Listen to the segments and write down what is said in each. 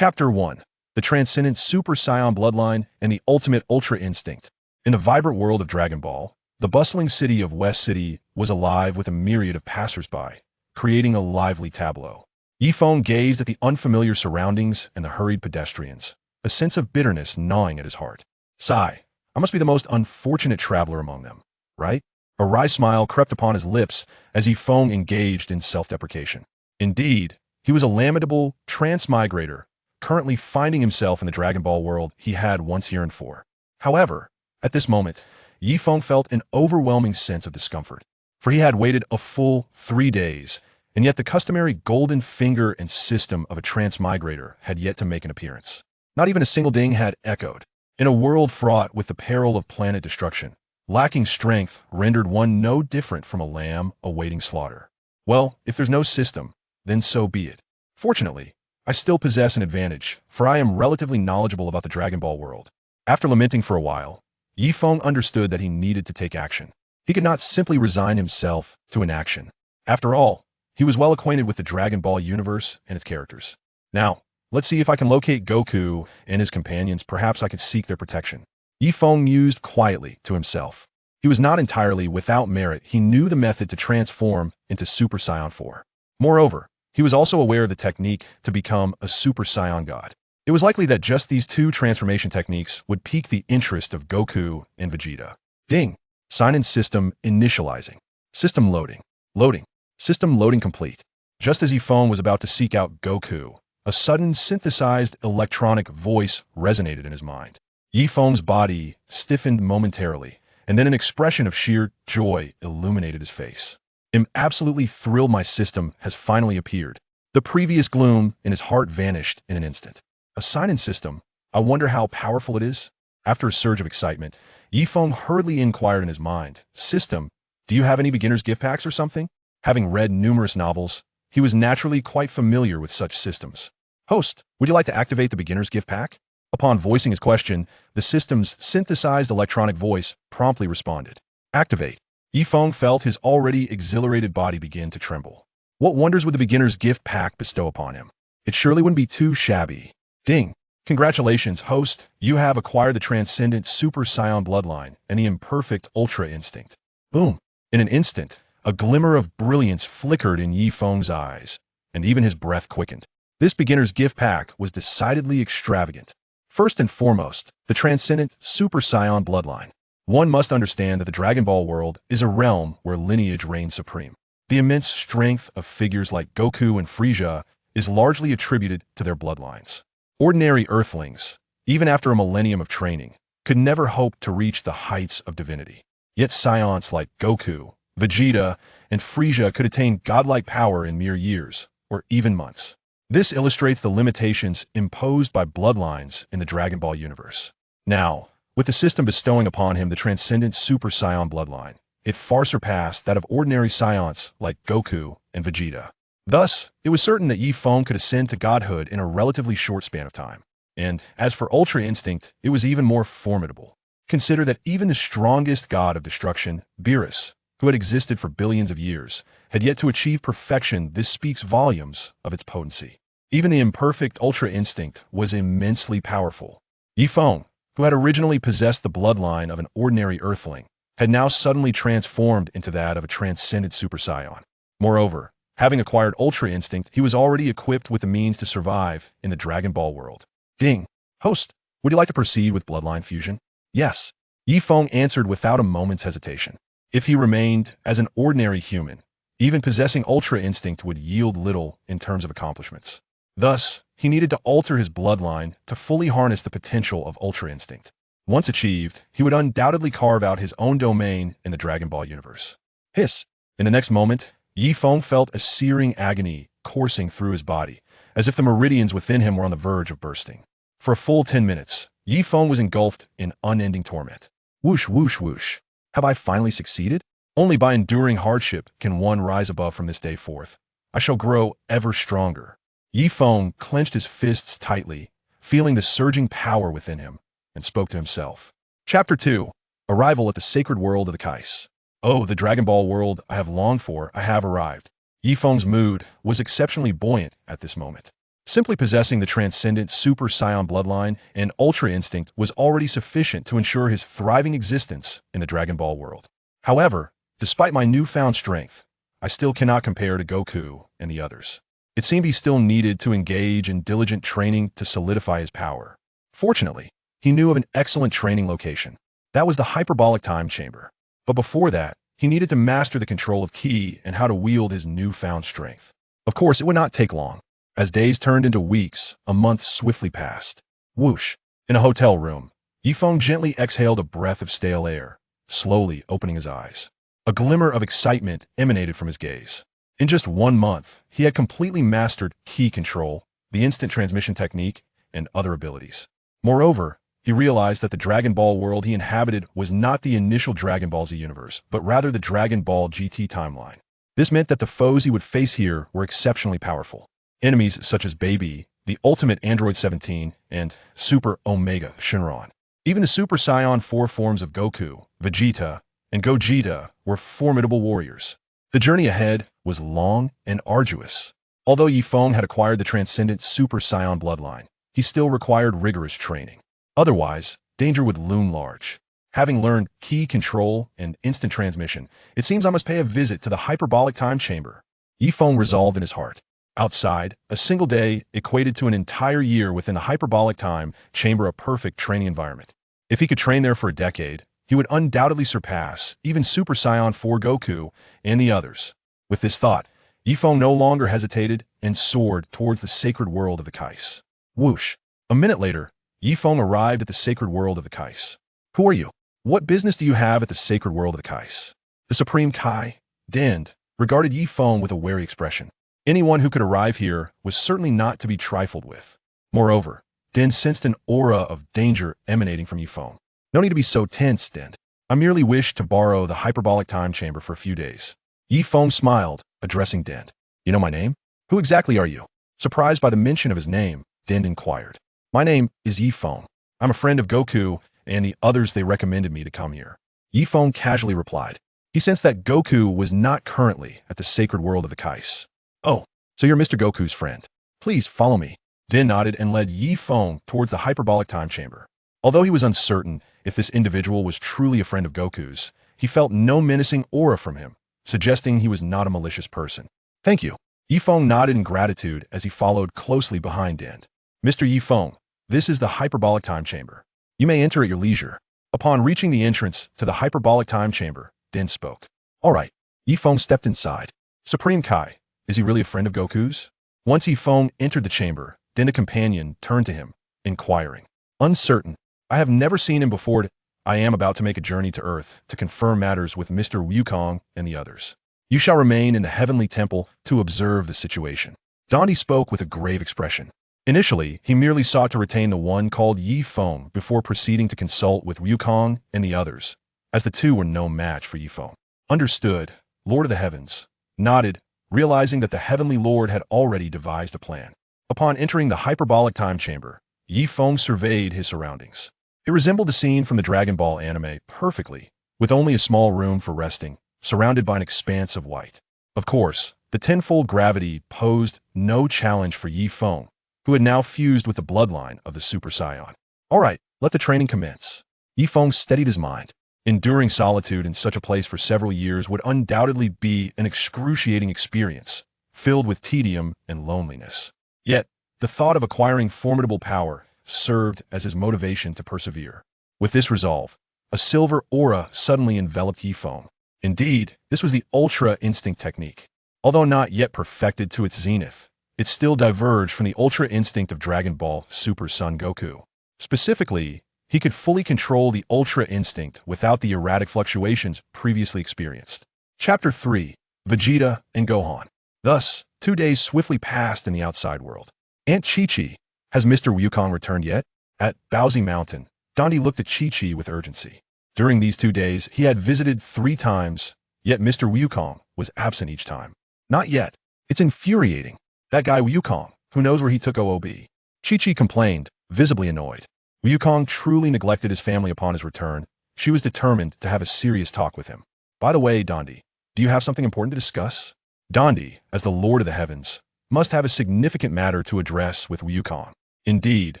Chapter 1. The Transcendent Super Saiyan Bloodline and the Ultimate Ultra Instinct. In the vibrant world of Dragon Ball, the bustling city of West City was alive with a myriad of passersby, creating a lively tableau. Yifeng gazed at the unfamiliar surroundings and the hurried pedestrians, a sense of bitterness gnawing at his heart. Sigh, I must be the most unfortunate traveler among them, right? A wry smile crept upon his lips as Yifeng engaged in self-deprecation. Indeed, he was a lamentable transmigrator, currently finding himself in the Dragon Ball world he had once yearned for. However, at this moment, Yifeng felt an overwhelming sense of discomfort, for he had waited a full 3 days, and yet the customary golden finger and system of a transmigrator had yet to make an appearance. Not even a single ding had echoed. In a world fraught with the peril of planet destruction, lacking strength rendered one no different from a lamb awaiting slaughter. Well, if there's no system, then so be it. Fortunately, I still possess an advantage, for I am relatively knowledgeable about the Dragon Ball world. After lamenting for a while, Yifeng understood that he needed to take action. He could not simply resign himself to inaction. After all, he was well acquainted with the Dragon Ball universe and its characters. Now, let's see if I can locate Goku and his companions. Perhaps I could seek their protection. Yifeng mused quietly to himself. He was not entirely without merit. He knew the method to transform into Super Saiyan 4. Moreover, he was also aware of the technique to become a Super Saiyan God. It was likely that just these two transformation techniques would pique the interest of Goku and Vegeta. Ding! Sign-in system initializing. System loading. Loading. System loading complete. Just as Yifeng was about to seek out Goku, a sudden synthesized electronic voice resonated in his mind. Yifeng's body stiffened momentarily, and then an expression of sheer joy illuminated his face. I'm absolutely thrilled my system has finally appeared. The previous gloom in his heart vanished in an instant. A sign-in system? I wonder how powerful it is? After a surge of excitement, Yifeng hurriedly inquired in his mind, System, do you have any beginner's gift packs or something? Having read numerous novels, he was naturally quite familiar with such systems. Host, would you like to activate the beginner's gift pack? Upon voicing his question, the system's synthesized electronic voice promptly responded. Activate. Yifeng felt his already exhilarated body begin to tremble. What wonders would the beginner's gift pack bestow upon him? It surely wouldn't be too shabby. Ding! Congratulations, host. You have acquired the Transcendent Super Saiyan Bloodline and the Imperfect Ultra Instinct. Boom! In an instant, a glimmer of brilliance flickered in Yifeng's eyes, and even his breath quickened. This beginner's gift pack was decidedly extravagant. First and foremost, the Transcendent Super Saiyan Bloodline. One must understand that the Dragon Ball world is a realm where lineage reigns supreme. The immense strength of figures like Goku and Frieza is largely attributed to their bloodlines. Ordinary Earthlings, even after a millennium of training, could never hope to reach the heights of divinity. Yet Saiyans like Goku, Vegeta, and Frieza could attain godlike power in mere years, or even months. This illustrates the limitations imposed by bloodlines in the Dragon Ball universe. Now, with the system bestowing upon him the Transcendent Super Saiyan Bloodline, it far surpassed that of ordinary Saiyans like Goku and Vegeta. Thus, it was certain that Yifeng could ascend to godhood in a relatively short span of time. And as for Ultra Instinct, it was even more formidable. Consider that even the strongest god of destruction, Beerus, who had existed for billions of years, had yet to achieve perfection. This speaks volumes of its potency. Even the Imperfect Ultra Instinct was immensely powerful. Yifeng, who had originally possessed the bloodline of an ordinary Earthling, had now suddenly transformed into that of a Transcendent Super Saiyan. Moreover, having acquired Ultra Instinct, he was already equipped with the means to survive in the Dragon Ball world. Ding! Host, would you like to proceed with bloodline fusion? Yes. Yifeng answered without a moment's hesitation. If he remained as an ordinary human, even possessing Ultra Instinct would yield little in terms of accomplishments. Thus, he needed to alter his bloodline to fully harness the potential of Ultra Instinct. Once achieved, he would undoubtedly carve out his own domain in the Dragon Ball universe. Hiss! In the next moment, Yifeng felt a searing agony coursing through his body, as if the meridians within him were on the verge of bursting. For a full 10 minutes, Yifeng was engulfed in unending torment. Whoosh, whoosh, whoosh. Have I finally succeeded? Only by enduring hardship can one rise above from this day forth. I shall grow ever stronger. Yifeng clenched his fists tightly, feeling the surging power within him, and spoke to himself. Chapter 2. Arrival at the Sacred World of the Cries. Oh, the Dragon Ball world I have longed for, I have arrived. Yifeng's mood was exceptionally buoyant at this moment. Simply possessing the transcendent Super Saiyan bloodline and Ultra Instinct was already sufficient to ensure his thriving existence in the Dragon Ball world. However, despite my newfound strength, I still cannot compare to Goku and the others. It seemed he still needed to engage in diligent training to solidify his power. Fortunately, he knew of an excellent training location. That was the hyperbolic time chamber. But before that, he needed to master the control of Ki and how to wield his newfound strength. Of course, it would not take long. As days turned into weeks, a month swiftly passed. Whoosh! In a hotel room, Yifeng gently exhaled a breath of stale air, slowly opening his eyes. A glimmer of excitement emanated from his gaze. In just 1 month, he had completely mastered Ki control, the instant transmission technique, and other abilities. Moreover, he realized that the Dragon Ball world he inhabited was not the initial Dragon Ball Z universe, but rather the Dragon Ball GT timeline. This meant that the foes he would face here were exceptionally powerful. Enemies such as Baby, the Ultimate Android 17, and Super Omega Shenron. Even the Super Saiyan 4 forms of Goku, Vegeta, and Gogeta were formidable warriors. The journey ahead was long and arduous. Although Yifeng had acquired the transcendent Super Saiyan bloodline, he still required rigorous training. Otherwise, danger would loom large. Having learned Ki control and instant transmission, it seems I must pay a visit to the hyperbolic time chamber. Yifeng resolved in his heart. Outside, a single day equated to an entire year within the hyperbolic time chamber, a perfect training environment. If he could train there for a decade, he would undoubtedly surpass even Super Saiyan 4 Goku and the others. With this thought, Yifeng no longer hesitated and soared towards the sacred world of the Kais. Whoosh! A minute later, Yifeng arrived at the sacred world of the Kais. Who are you? What business do you have at the sacred world of the Kais? The Supreme Kai, Dend, regarded Yifeng with a wary expression. Anyone who could arrive here was certainly not to be trifled with. Moreover, Dend sensed an aura of danger emanating from Yifeng. No need to be so tense, Dend. I merely wish to borrow the hyperbolic time chamber for a few days. Yifeng smiled, addressing Dend. You know my name? Who exactly are you? Surprised by the mention of his name, Dend inquired. My name is Yifeng. I'm a friend of Goku and the others. They recommended me to come here. Yifeng casually replied. He sensed that Goku was not currently at the sacred world of the Kais. Oh, so you're Mr. Goku's friend. Please follow me. Dend nodded and led Yifeng towards the hyperbolic time chamber. Although he was uncertain if this individual was truly a friend of Goku's, he felt no menacing aura from him, suggesting he was not a malicious person. Thank you. Yifeng nodded in gratitude as he followed closely behind Dend. Mr. Yifeng, this is the hyperbolic time chamber. You may enter at your leisure. Upon reaching the entrance to the hyperbolic time chamber, Dend spoke. All right. Yifeng stepped inside. Supreme Kai, is he really a friend of Goku's? Once Yifeng entered the chamber, Dend, a companion, turned to him, inquiring. Uncertain. I have never seen him before. I am about to make a journey to Earth to confirm matters with Mr. Wukong and the others. You shall remain in the heavenly temple to observe the situation. Dondi spoke with a grave expression. Initially, he merely sought to retain the one called Yifeng before proceeding to consult with Wukong and the others, as the two were no match for Yifeng. Understood, Lord of the Heavens, nodded, realizing that the Heavenly Lord had already devised a plan. Upon entering the hyperbolic time chamber, Yifeng surveyed his surroundings. It resembled the scene from the Dragon Ball anime perfectly, with only a small room for resting, surrounded by an expanse of white. Of course, the tenfold gravity posed no challenge for Yifeng, who had now fused with the bloodline of the Super Saiyan. All right, let the training commence. Yifeng steadied his mind. Enduring solitude in such a place for several years would undoubtedly be an excruciating experience, filled with tedium and loneliness. Yet, the thought of acquiring formidable power served as his motivation to persevere. With this resolve, a silver aura suddenly enveloped Yifeng. Indeed, this was the Ultra Instinct technique. Although not yet perfected to its zenith, it still diverged from the Ultra Instinct of Dragon Ball Super Son Goku. Specifically, he could fully control the Ultra Instinct without the erratic fluctuations previously experienced. Chapter 3. Vegeta and Gohan. Thus, 2 days swiftly passed in the outside world. Aunt Chi-Chi, has Mr. Wukong returned yet? At Baozi Mountain, Dondi looked at Chi-Chi with urgency. During these 2 days, he had visited 3 times, yet Mr. Wukong was absent each time. Not yet. It's infuriating. That guy Wukong, who knows where he took OOB? Chi-Chi complained, visibly annoyed. Wukong truly neglected his family upon his return. She was determined to have a serious talk with him. By the way, Dondi, do you have something important to discuss? Dondi, as the Lord of the Heavens, must have a significant matter to address with Wukong. Indeed,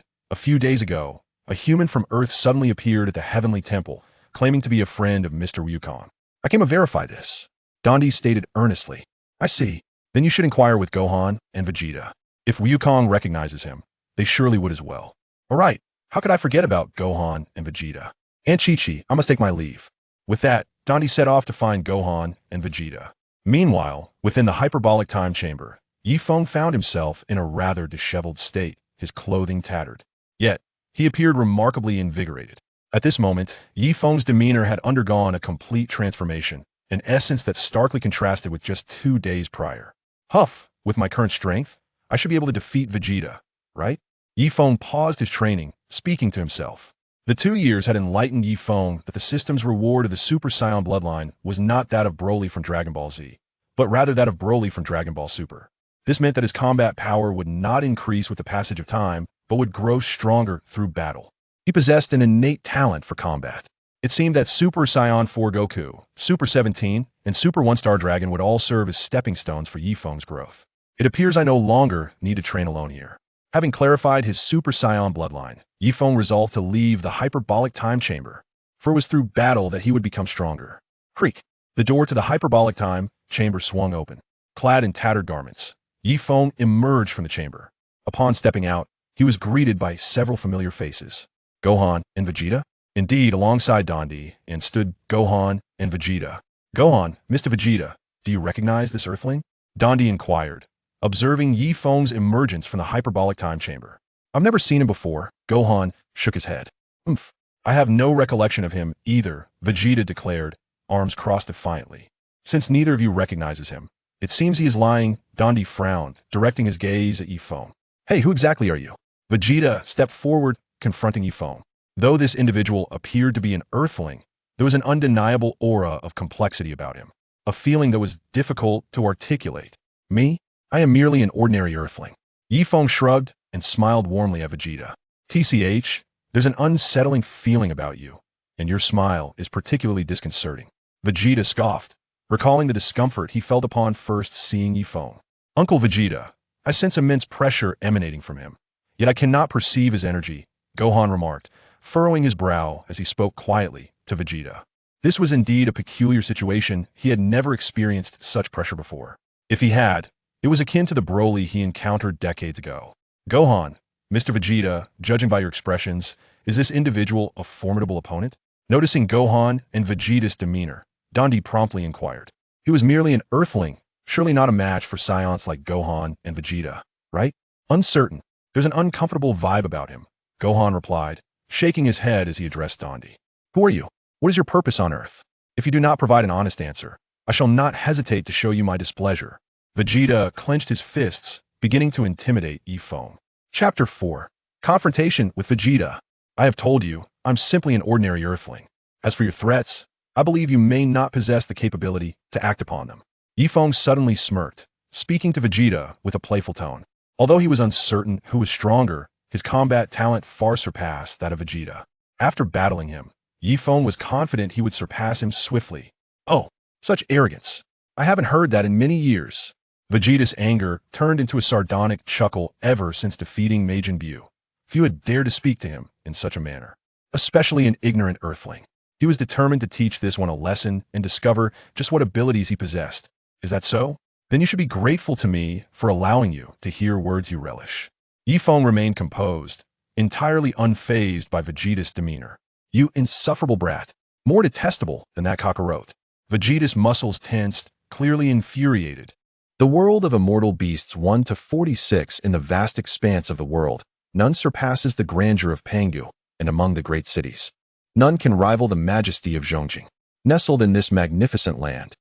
a few days ago, a human from Earth suddenly appeared at the Heavenly Temple, claiming to be a friend of Mr. Wukong. I came to verify this, Dondi stated earnestly. I see. Then you should inquire with Gohan and Vegeta. If Wukong recognizes him, they surely would as well. All right, how could I forget about Gohan and Vegeta? Aunt Chi-Chi, I must take my leave. With that, Dondi set off to find Gohan and Vegeta. Meanwhile, within the hyperbolic time chamber, Yifeng found himself in a rather disheveled state, his clothing tattered. Yet, he appeared remarkably invigorated. At this moment, Yifeng's demeanor had undergone a complete transformation, an essence that starkly contrasted with just 2 days prior. Huff, with my current strength, I should be able to defeat Vegeta, right? Yifeng paused his training, speaking to himself. The 2 years had enlightened Yifeng that the system's reward of the Super Saiyan bloodline was not that of Broly from Dragon Ball Z, but rather that of Broly from Dragon Ball Super. This meant that his combat power would not increase with the passage of time, but would grow stronger through battle. He possessed an innate talent for combat. It seemed that Super Saiyan 4 Goku, Super 17, and Super 1-Star Dragon would all serve as stepping stones for Yifeng's growth. It appears I no longer need to train alone here. Having clarified his Super Saiyan bloodline, Yifeng resolved to leave the hyperbolic time chamber, for it was through battle that he would become stronger. Creak! The door to the hyperbolic time chamber swung open. Clad in tattered garments, Yifeng emerged from the chamber. Upon stepping out, he was greeted by several familiar faces. Gohan and Vegeta? Indeed, alongside Dondi, and stood Gohan and Vegeta. Gohan, Mr. Vegeta, do you recognize this Earthling? Dondi inquired, observing Yifeng's emergence from the hyperbolic time chamber. I've never seen him before. Gohan shook his head. I have no recollection of him either, Vegeta declared, arms crossed defiantly. Since neither of you recognizes him, it seems he is lying. Dondi frowned, directing his gaze at Yifeng. Hey, who exactly are you? Vegeta stepped forward, confronting Yifeng. Though this individual appeared to be an Earthling, there was an undeniable aura of complexity about him, a feeling that was difficult to articulate. Me? I am merely an ordinary Earthling. Yifeng shrugged and smiled warmly at Vegeta. TCH, there's an unsettling feeling about you, and your smile is particularly disconcerting. Vegeta scoffed, recalling the discomfort he felt upon first seeing Yifeng. Uncle Vegeta, I sense immense pressure emanating from him, yet I cannot perceive his energy, Gohan remarked, furrowing his brow as he spoke quietly to Vegeta. This was indeed a peculiar situation. He had never experienced such pressure before. If he had, it was akin to the Broly he encountered decades ago. Gohan, Mr. Vegeta, judging by your expressions, is this individual a formidable opponent? Noticing Gohan and Vegeta's demeanor, Dondi promptly inquired. He was merely an Earthling, surely not a match for scions like Gohan and Vegeta, right? Uncertain. There's an uncomfortable vibe about him, Gohan replied, shaking his head as he addressed Dondi. Who are you? What is your purpose on Earth? If you do not provide an honest answer, I shall not hesitate to show you my displeasure. Vegeta clenched his fists, beginning to intimidate Yifeng. Chapter 4. Confrontation with Vegeta. I have told you, I'm simply an ordinary Earthling. As for your threats, I believe you may not possess the capability to act upon them. Yifeng suddenly smirked, speaking to Vegeta with a playful tone. Although he was uncertain who was stronger, his combat talent far surpassed that of Vegeta. After battling him, Yifeng was confident he would surpass him swiftly. Oh, such arrogance. I haven't heard that in many years. Vegeta's anger turned into a sardonic chuckle ever since defeating Majin Buu. Few had dared to speak to him in such a manner, especially an ignorant Earthling. He was determined to teach this one a lesson and discover just what abilities he possessed. Is that so? Then you should be grateful to me for allowing you to hear words you relish. Yifeng remained composed, entirely unfazed by Vegeta's demeanor. You insufferable brat, more detestable than that cockroach. Vegeta's muscles tensed, clearly infuriated. The world of immortal beasts 1 to 46 in the vast expanse of the world, none surpasses the grandeur of Pangu, and among the great cities, none can rival the majesty of Zhongjing. Nestled in this magnificent land,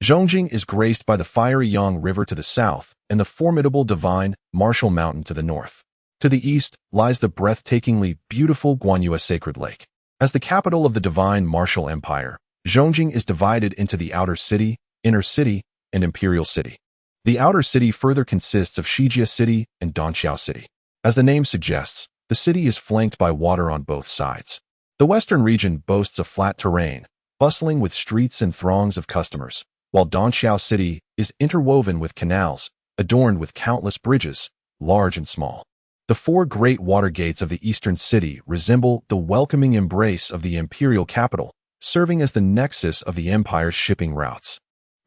Zhongjing is graced by the fiery Yang River to the south and the formidable divine Martial Mountain to the north. To the east lies the breathtakingly beautiful Guanyue Sacred Lake. As the capital of the divine Martial Empire, Zhongjing is divided into the outer city, inner city, and imperial city. The outer city further consists of Shijia City and Danxiao City. As the name suggests, the city is flanked by water on both sides. The western region boasts a flat terrain, bustling with streets and throngs of customers, while Danxiao City is interwoven with canals, adorned with countless bridges, large and small. The four great water gates of the eastern city resemble the welcoming embrace of the imperial capital, serving as the nexus of the empire's shipping routes.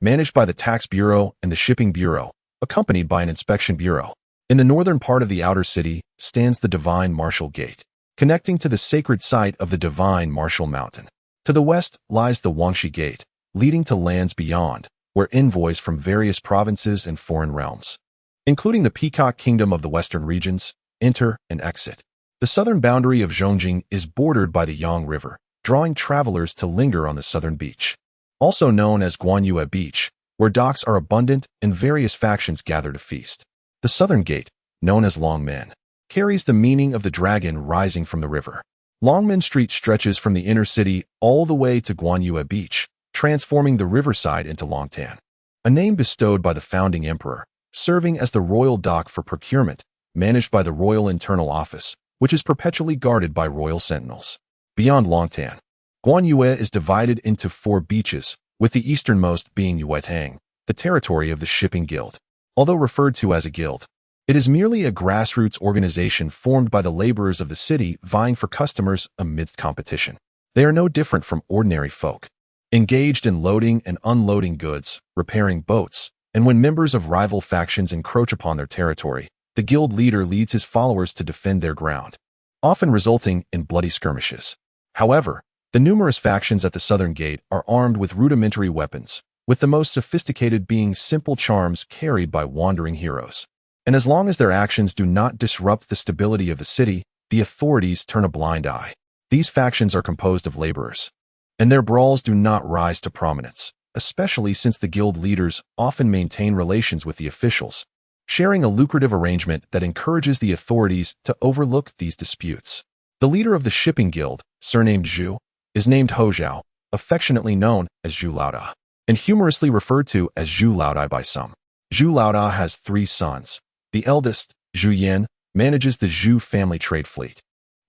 Managed by the Tax Bureau and the Shipping Bureau, accompanied by an inspection bureau. In the northern part of the outer city stands the Divine Martial Gate, connecting to the sacred site of the Divine Martial Mountain. To the west lies the Wangshi Gate, leading to lands beyond, where envoys from various provinces and foreign realms, including the Peacock Kingdom of the western regions, enter and exit. The southern boundary of Zhongjing is bordered by the Yang River, drawing travelers to linger on the southern beach, also known as Guanyue Beach, where docks are abundant and various factions gather to feast. The southern gate, known as Longmen, carries the meaning of the dragon rising from the river. Longmen Street stretches from the inner city all the way to Guanyue Beach, transforming the riverside into Longtan, a name bestowed by the founding emperor, serving as the royal dock for procurement, managed by the Royal Internal Office, which is perpetually guarded by royal sentinels. Beyond Longtan, Guanyue is divided into 4 beaches, with the easternmost being Yuetang, the territory of the Shipping Guild. Although referred to as a guild, it is merely a grassroots organization formed by the laborers of the city vying for customers amidst competition. They are no different from ordinary folk, engaged in loading and unloading goods, repairing boats, and when members of rival factions encroach upon their territory, the guild leader leads his followers to defend their ground, often resulting in bloody skirmishes. However, the numerous factions at the southern gate are armed with rudimentary weapons, with the most sophisticated being simple charms carried by wandering heroes. And as long as their actions do not disrupt the stability of the city, the authorities turn a blind eye. These factions are composed of laborers, and their brawls do not rise to prominence, especially since the guild leaders often maintain relations with the officials, sharing a lucrative arrangement that encourages the authorities to overlook these disputes. The leader of the Shipping Guild, surnamed Zhu, is named Hozhao, affectionately known as Zhu Laoda, and humorously referred to as Zhu Laodai by some. Zhu Laoda has 3 sons. The eldest, Zhu Yan, manages the Zhu family trade fleet,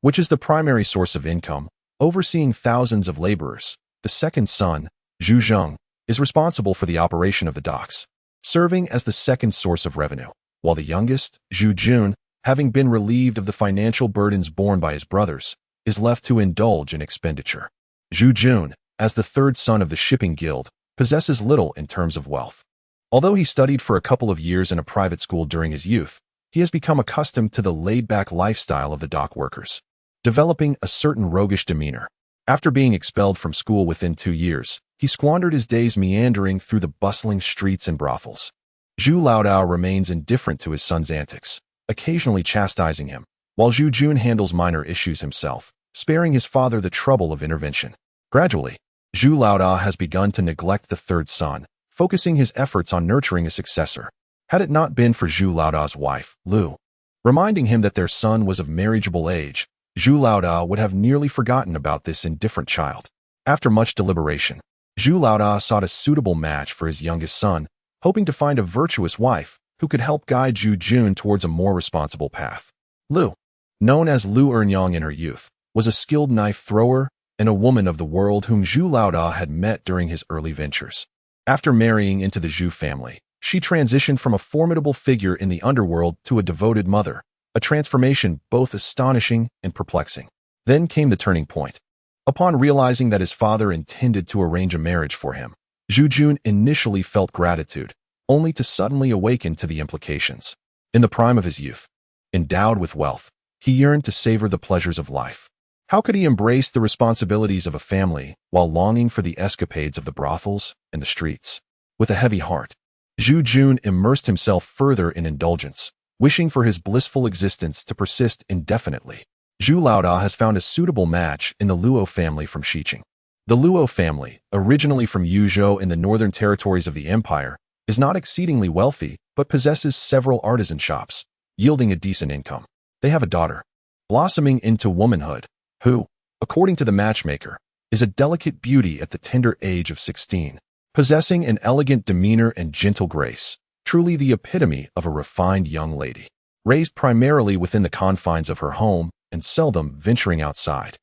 which is the primary source of income, overseeing thousands of laborers. The second son, Zhu Zheng, is responsible for the operation of the docks, serving as the second source of revenue, while the youngest, Zhu Jun, having been relieved of the financial burdens borne by his brothers, is left to indulge in expenditure. Zhu Jun, as the third son of the Shipping Guild, possesses little in terms of wealth. Although he studied for a couple of years in a private school during his youth, he has become accustomed to the laid-back lifestyle of the dock workers, developing a certain roguish demeanor. After being expelled from school within 2 years, he squandered his days meandering through the bustling streets and brothels. Zhu Laodao remains indifferent to his son's antics, occasionally chastising him, while Zhu Jun handles minor issues himself, sparing his father the trouble of intervention. Gradually, Zhu Laodao has begun to neglect the third son, focusing his efforts on nurturing a successor. Had it not been for Zhu Laodao's wife, Lu, reminding him that their son was of marriageable age, Zhu Laodao would have nearly forgotten about this indifferent child. After much deliberation, Zhu Laodao sought a suitable match for his youngest son, hoping to find a virtuous wife who could help guide Zhu Jun towards a more responsible path. Lu, known as Lu Ernyang in her youth, was a skilled knife thrower and a woman of the world whom Zhu Laodao had met during his early ventures. After marrying into the Zhu family, she transitioned from a formidable figure in the underworld to a devoted mother, a transformation both astonishing and perplexing. Then came the turning point. Upon realizing that his father intended to arrange a marriage for him, Zhu Jun initially felt gratitude, only to suddenly awaken to the implications. In the prime of his youth, endowed with wealth, he yearned to savor the pleasures of life. How could he embrace the responsibilities of a family while longing for the escapades of the brothels and the streets? With a heavy heart, Zhu Jun immersed himself further in indulgence, wishing for his blissful existence to persist indefinitely. Zhu Laodao has found a suitable match in the Luo family from Xiqing. The Luo family, originally from Yuzhou in the northern territories of the empire, is not exceedingly wealthy but possesses several artisan shops, yielding a decent income. They have a daughter, blossoming into womanhood, who, according to the matchmaker, is a delicate beauty at the tender age of 16, possessing an elegant demeanor and gentle grace, truly the epitome of a refined young lady, raised primarily within the confines of her home and seldom venturing outside.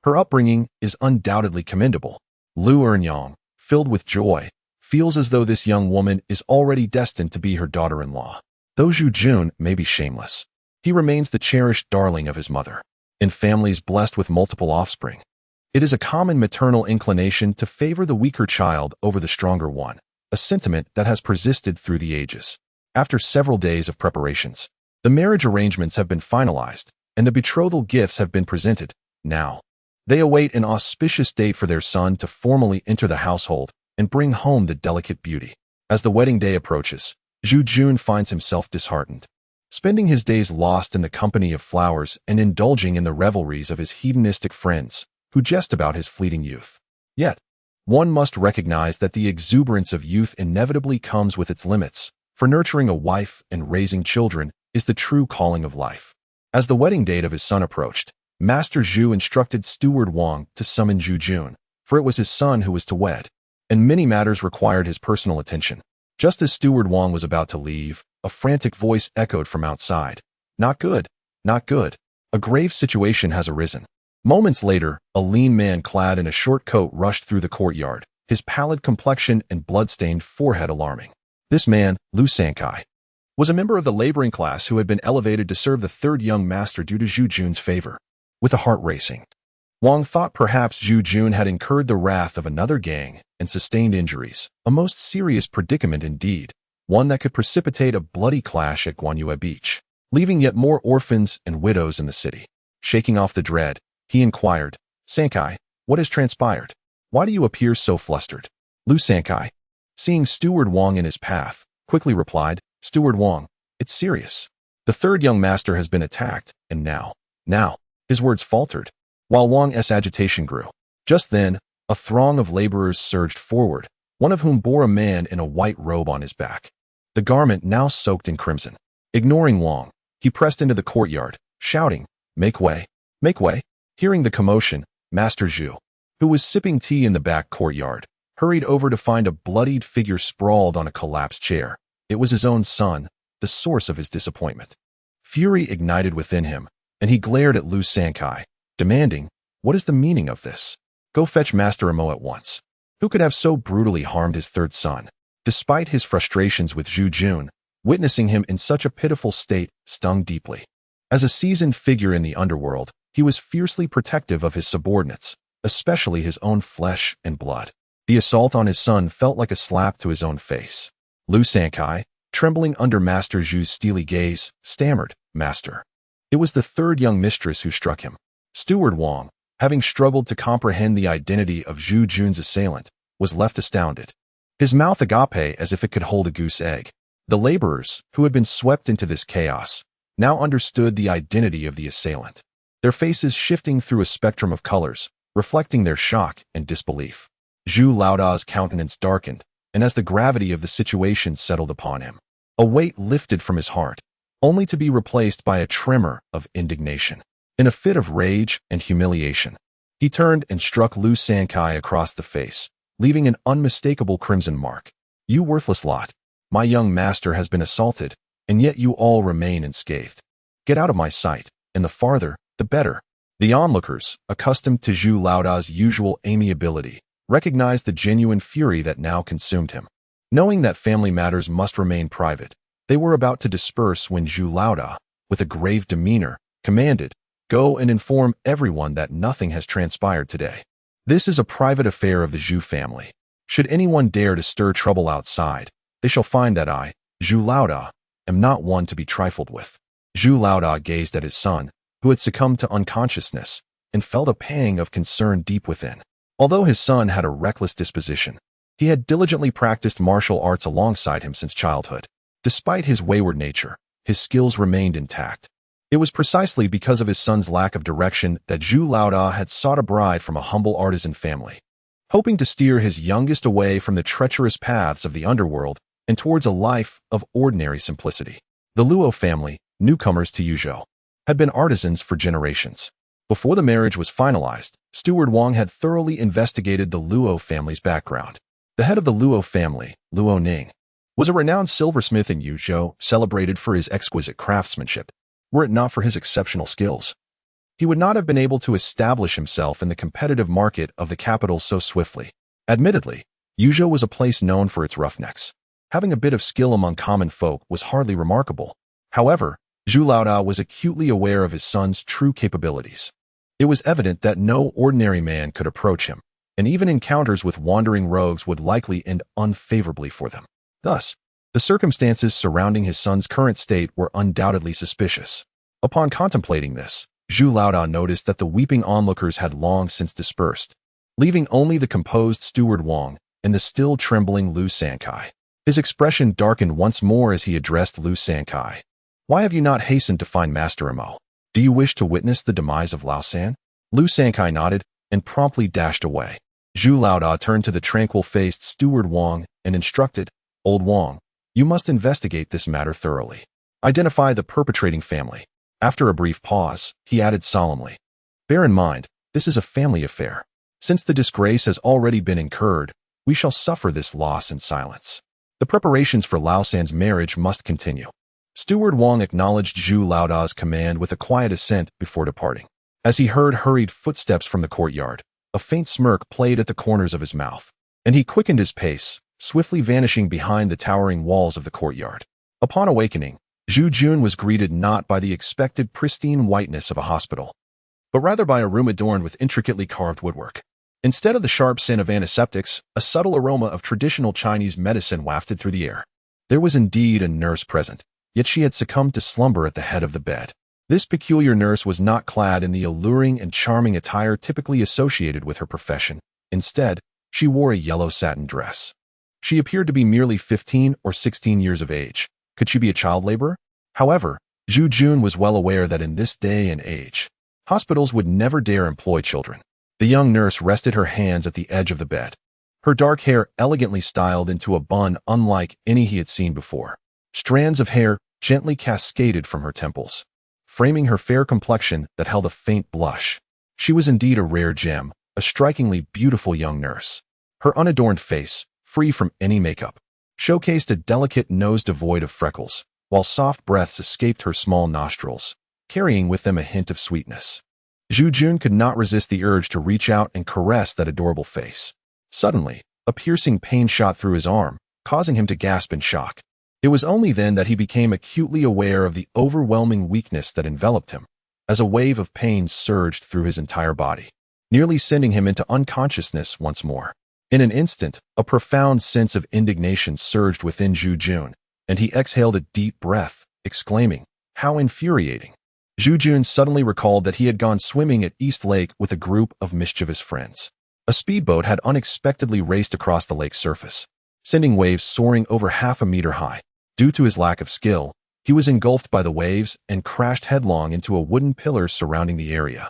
Her upbringing is undoubtedly commendable. Lu Ernyang, filled with joy, feels as though this young woman is already destined to be her daughter-in-law. Though Zhu Jun may be shameless, he remains the cherished darling of his mother. In families blessed with multiple offspring, it is a common maternal inclination to favor the weaker child over the stronger one, a sentiment that has persisted through the ages. After several days of preparations, the marriage arrangements have been finalized, and the betrothal gifts have been presented. Now, they await an auspicious date for their son to formally enter the household and bring home the delicate beauty. As the wedding day approaches, Zhu Jun finds himself disheartened, spending his days lost in the company of flowers and indulging in the revelries of his hedonistic friends, who jest about his fleeting youth. Yet, one must recognize that the exuberance of youth inevitably comes with its limits, for nurturing a wife and raising children is the true calling of life. As the wedding date of his son approached, Master Zhu instructed Steward Wang to summon Zhu Jun, for it was his son who was to wed, and many matters required his personal attention. Just as Steward Wang was about to leave, a frantic voice echoed from outside. "Not good, not good. A grave situation has arisen." Moments later, a lean man clad in a short coat rushed through the courtyard, his pallid complexion and blood-stained forehead alarming. This man, Lu Sankai, was a member of the laboring class who had been elevated to serve the third young master due to Zhu Jun's favor. With a heart racing, Wang thought perhaps Zhu Jun had incurred the wrath of another gang and sustained injuries, a most serious predicament indeed, one that could precipitate a bloody clash at Guanyue Beach, leaving yet more orphans and widows in the city. Shaking off the dread, he inquired, "Sankai, what has transpired? Why do you appear so flustered?" Lu Sankai, seeing Steward Wang in his path, quickly replied, "Steward Wang, it's serious. The third young master has been attacked, and now. His words faltered, while Wang's agitation grew. Just then, a throng of laborers surged forward, one of whom bore a man in a white robe on his back, the garment now soaked in crimson. Ignoring Wang, he pressed into the courtyard, shouting, "Make way! Make way!" Hearing the commotion, Master Zhu, who was sipping tea in the back courtyard, hurried over to find a bloodied figure sprawled on a collapsed chair. It was his own son, the source of his disappointment. Fury ignited within him, and he glared at Lu Sankai, demanding, "What is the meaning of this? Go fetch Master Imo at once." Who could have so brutally harmed his third son? Despite his frustrations with Zhu Jun, witnessing him in such a pitiful state stung deeply. As a seasoned figure in the underworld, he was fiercely protective of his subordinates, especially his own flesh and blood. The assault on his son felt like a slap to his own face. Lu Sankai, trembling under Master Zhu's steely gaze, stammered, "Master." It was the third young mistress who struck him. Steward Wang, having struggled to comprehend the identity of Zhu Jun's assailant, was left astounded, his mouth agape as if it could hold a goose egg. The laborers, who had been swept into this chaos, now understood the identity of the assailant, their faces shifting through a spectrum of colors, reflecting their shock and disbelief. Zhu Laoda's countenance darkened, and as the gravity of the situation settled upon him, a weight lifted from his heart, only to be replaced by a tremor of indignation. In a fit of rage and humiliation, he turned and struck Lu Sankai across the face, leaving an unmistakable crimson mark. "You worthless lot! My young master has been assaulted, and yet you all remain unscathed. Get out of my sight, and the farther, the better." The onlookers, accustomed to Zhu Laoda's usual amiability, recognized the genuine fury that now consumed him. Knowing that family matters must remain private, they were about to disperse when Zhu Laoda, with a grave demeanor, commanded, "Go and inform everyone that nothing has transpired today. This is a private affair of the Zhu family. Should anyone dare to stir trouble outside, they shall find that I, Zhu Laoda, am not one to be trifled with." Zhu Laoda gazed at his son, who had succumbed to unconsciousness, and felt a pang of concern deep within. Although his son had a reckless disposition, he had diligently practiced martial arts alongside him since childhood. Despite his wayward nature, his skills remained intact. It was precisely because of his son's lack of direction that Zhu Laoda had sought a bride from a humble artisan family, hoping to steer his youngest away from the treacherous paths of the underworld and towards a life of ordinary simplicity. The Luo family, newcomers to Yuzhou, had been artisans for generations. Before the marriage was finalized, Steward Wang had thoroughly investigated the Luo family's background. The head of the Luo family, Luo Ning, was a renowned silversmith in Yuzhou, celebrated for his exquisite craftsmanship. Were it not for his exceptional skills, he would not have been able to establish himself in the competitive market of the capital so swiftly. Admittedly, Yuzhou was a place known for its roughnecks. Having a bit of skill among common folk was hardly remarkable. However, Zhu Laoda was acutely aware of his son's true capabilities. It was evident that no ordinary man could approach him, and even encounters with wandering rogues would likely end unfavorably for them. Thus, the circumstances surrounding his son's current state were undoubtedly suspicious. Upon contemplating this, Zhu Laoda noticed that the weeping onlookers had long since dispersed, leaving only the composed steward Wang and the still trembling Lu Sankai. His expression darkened once more as he addressed Lu Sankai. "Why have you not hastened to find Master Imo? Do you wish to witness the demise of Lao San?" Lu Sankai nodded and promptly dashed away. Zhu Laoda turned to the tranquil-faced steward Wang and instructed, "Old Wang, you must investigate this matter thoroughly. Identify the perpetrating family." After a brief pause, he added solemnly, "Bear in mind, this is a family affair. Since the disgrace has already been incurred, we shall suffer this loss in silence. The preparations for Lao San's marriage must continue." Steward Wang acknowledged Zhu Laoda's command with a quiet assent before departing. As he heard hurried footsteps from the courtyard, a faint smirk played at the corners of his mouth, and he quickened his pace, swiftly vanishing behind the towering walls of the courtyard. Upon awakening, Zhu Jun was greeted not by the expected pristine whiteness of a hospital, but rather by a room adorned with intricately carved woodwork. Instead of the sharp scent of antiseptics, a subtle aroma of traditional Chinese medicine wafted through the air. There was indeed a nurse present, yet she had succumbed to slumber at the head of the bed. This peculiar nurse was not clad in the alluring and charming attire typically associated with her profession. Instead, she wore a yellow satin dress. She appeared to be merely 15 or 16 years of age. Could she be a child laborer? However, Zhu Jun was well aware that in this day and age, hospitals would never dare employ children. The young nurse rested her hands at the edge of the bed, her dark hair elegantly styled into a bun unlike any he had seen before. Strands of hair gently cascaded from her temples, framing her fair complexion that held a faint blush. She was indeed a rare gem, a strikingly beautiful young nurse. Her unadorned face, free from any makeup, showcased a delicate nose devoid of freckles, while soft breaths escaped her small nostrils, carrying with them a hint of sweetness. Zhu Jun could not resist the urge to reach out and caress that adorable face. Suddenly, a piercing pain shot through his arm, causing him to gasp in shock. It was only then that he became acutely aware of the overwhelming weakness that enveloped him, as a wave of pain surged through his entire body, nearly sending him into unconsciousness once more. In an instant, a profound sense of indignation surged within Zhu Jun, and he exhaled a deep breath, exclaiming, "How infuriating!" Zhu Jun suddenly recalled that he had gone swimming at East Lake with a group of mischievous friends. A speedboat had unexpectedly raced across the lake's surface, sending waves soaring over half a meter high. Due to his lack of skill, he was engulfed by the waves and crashed headlong into a wooden pillar surrounding the area,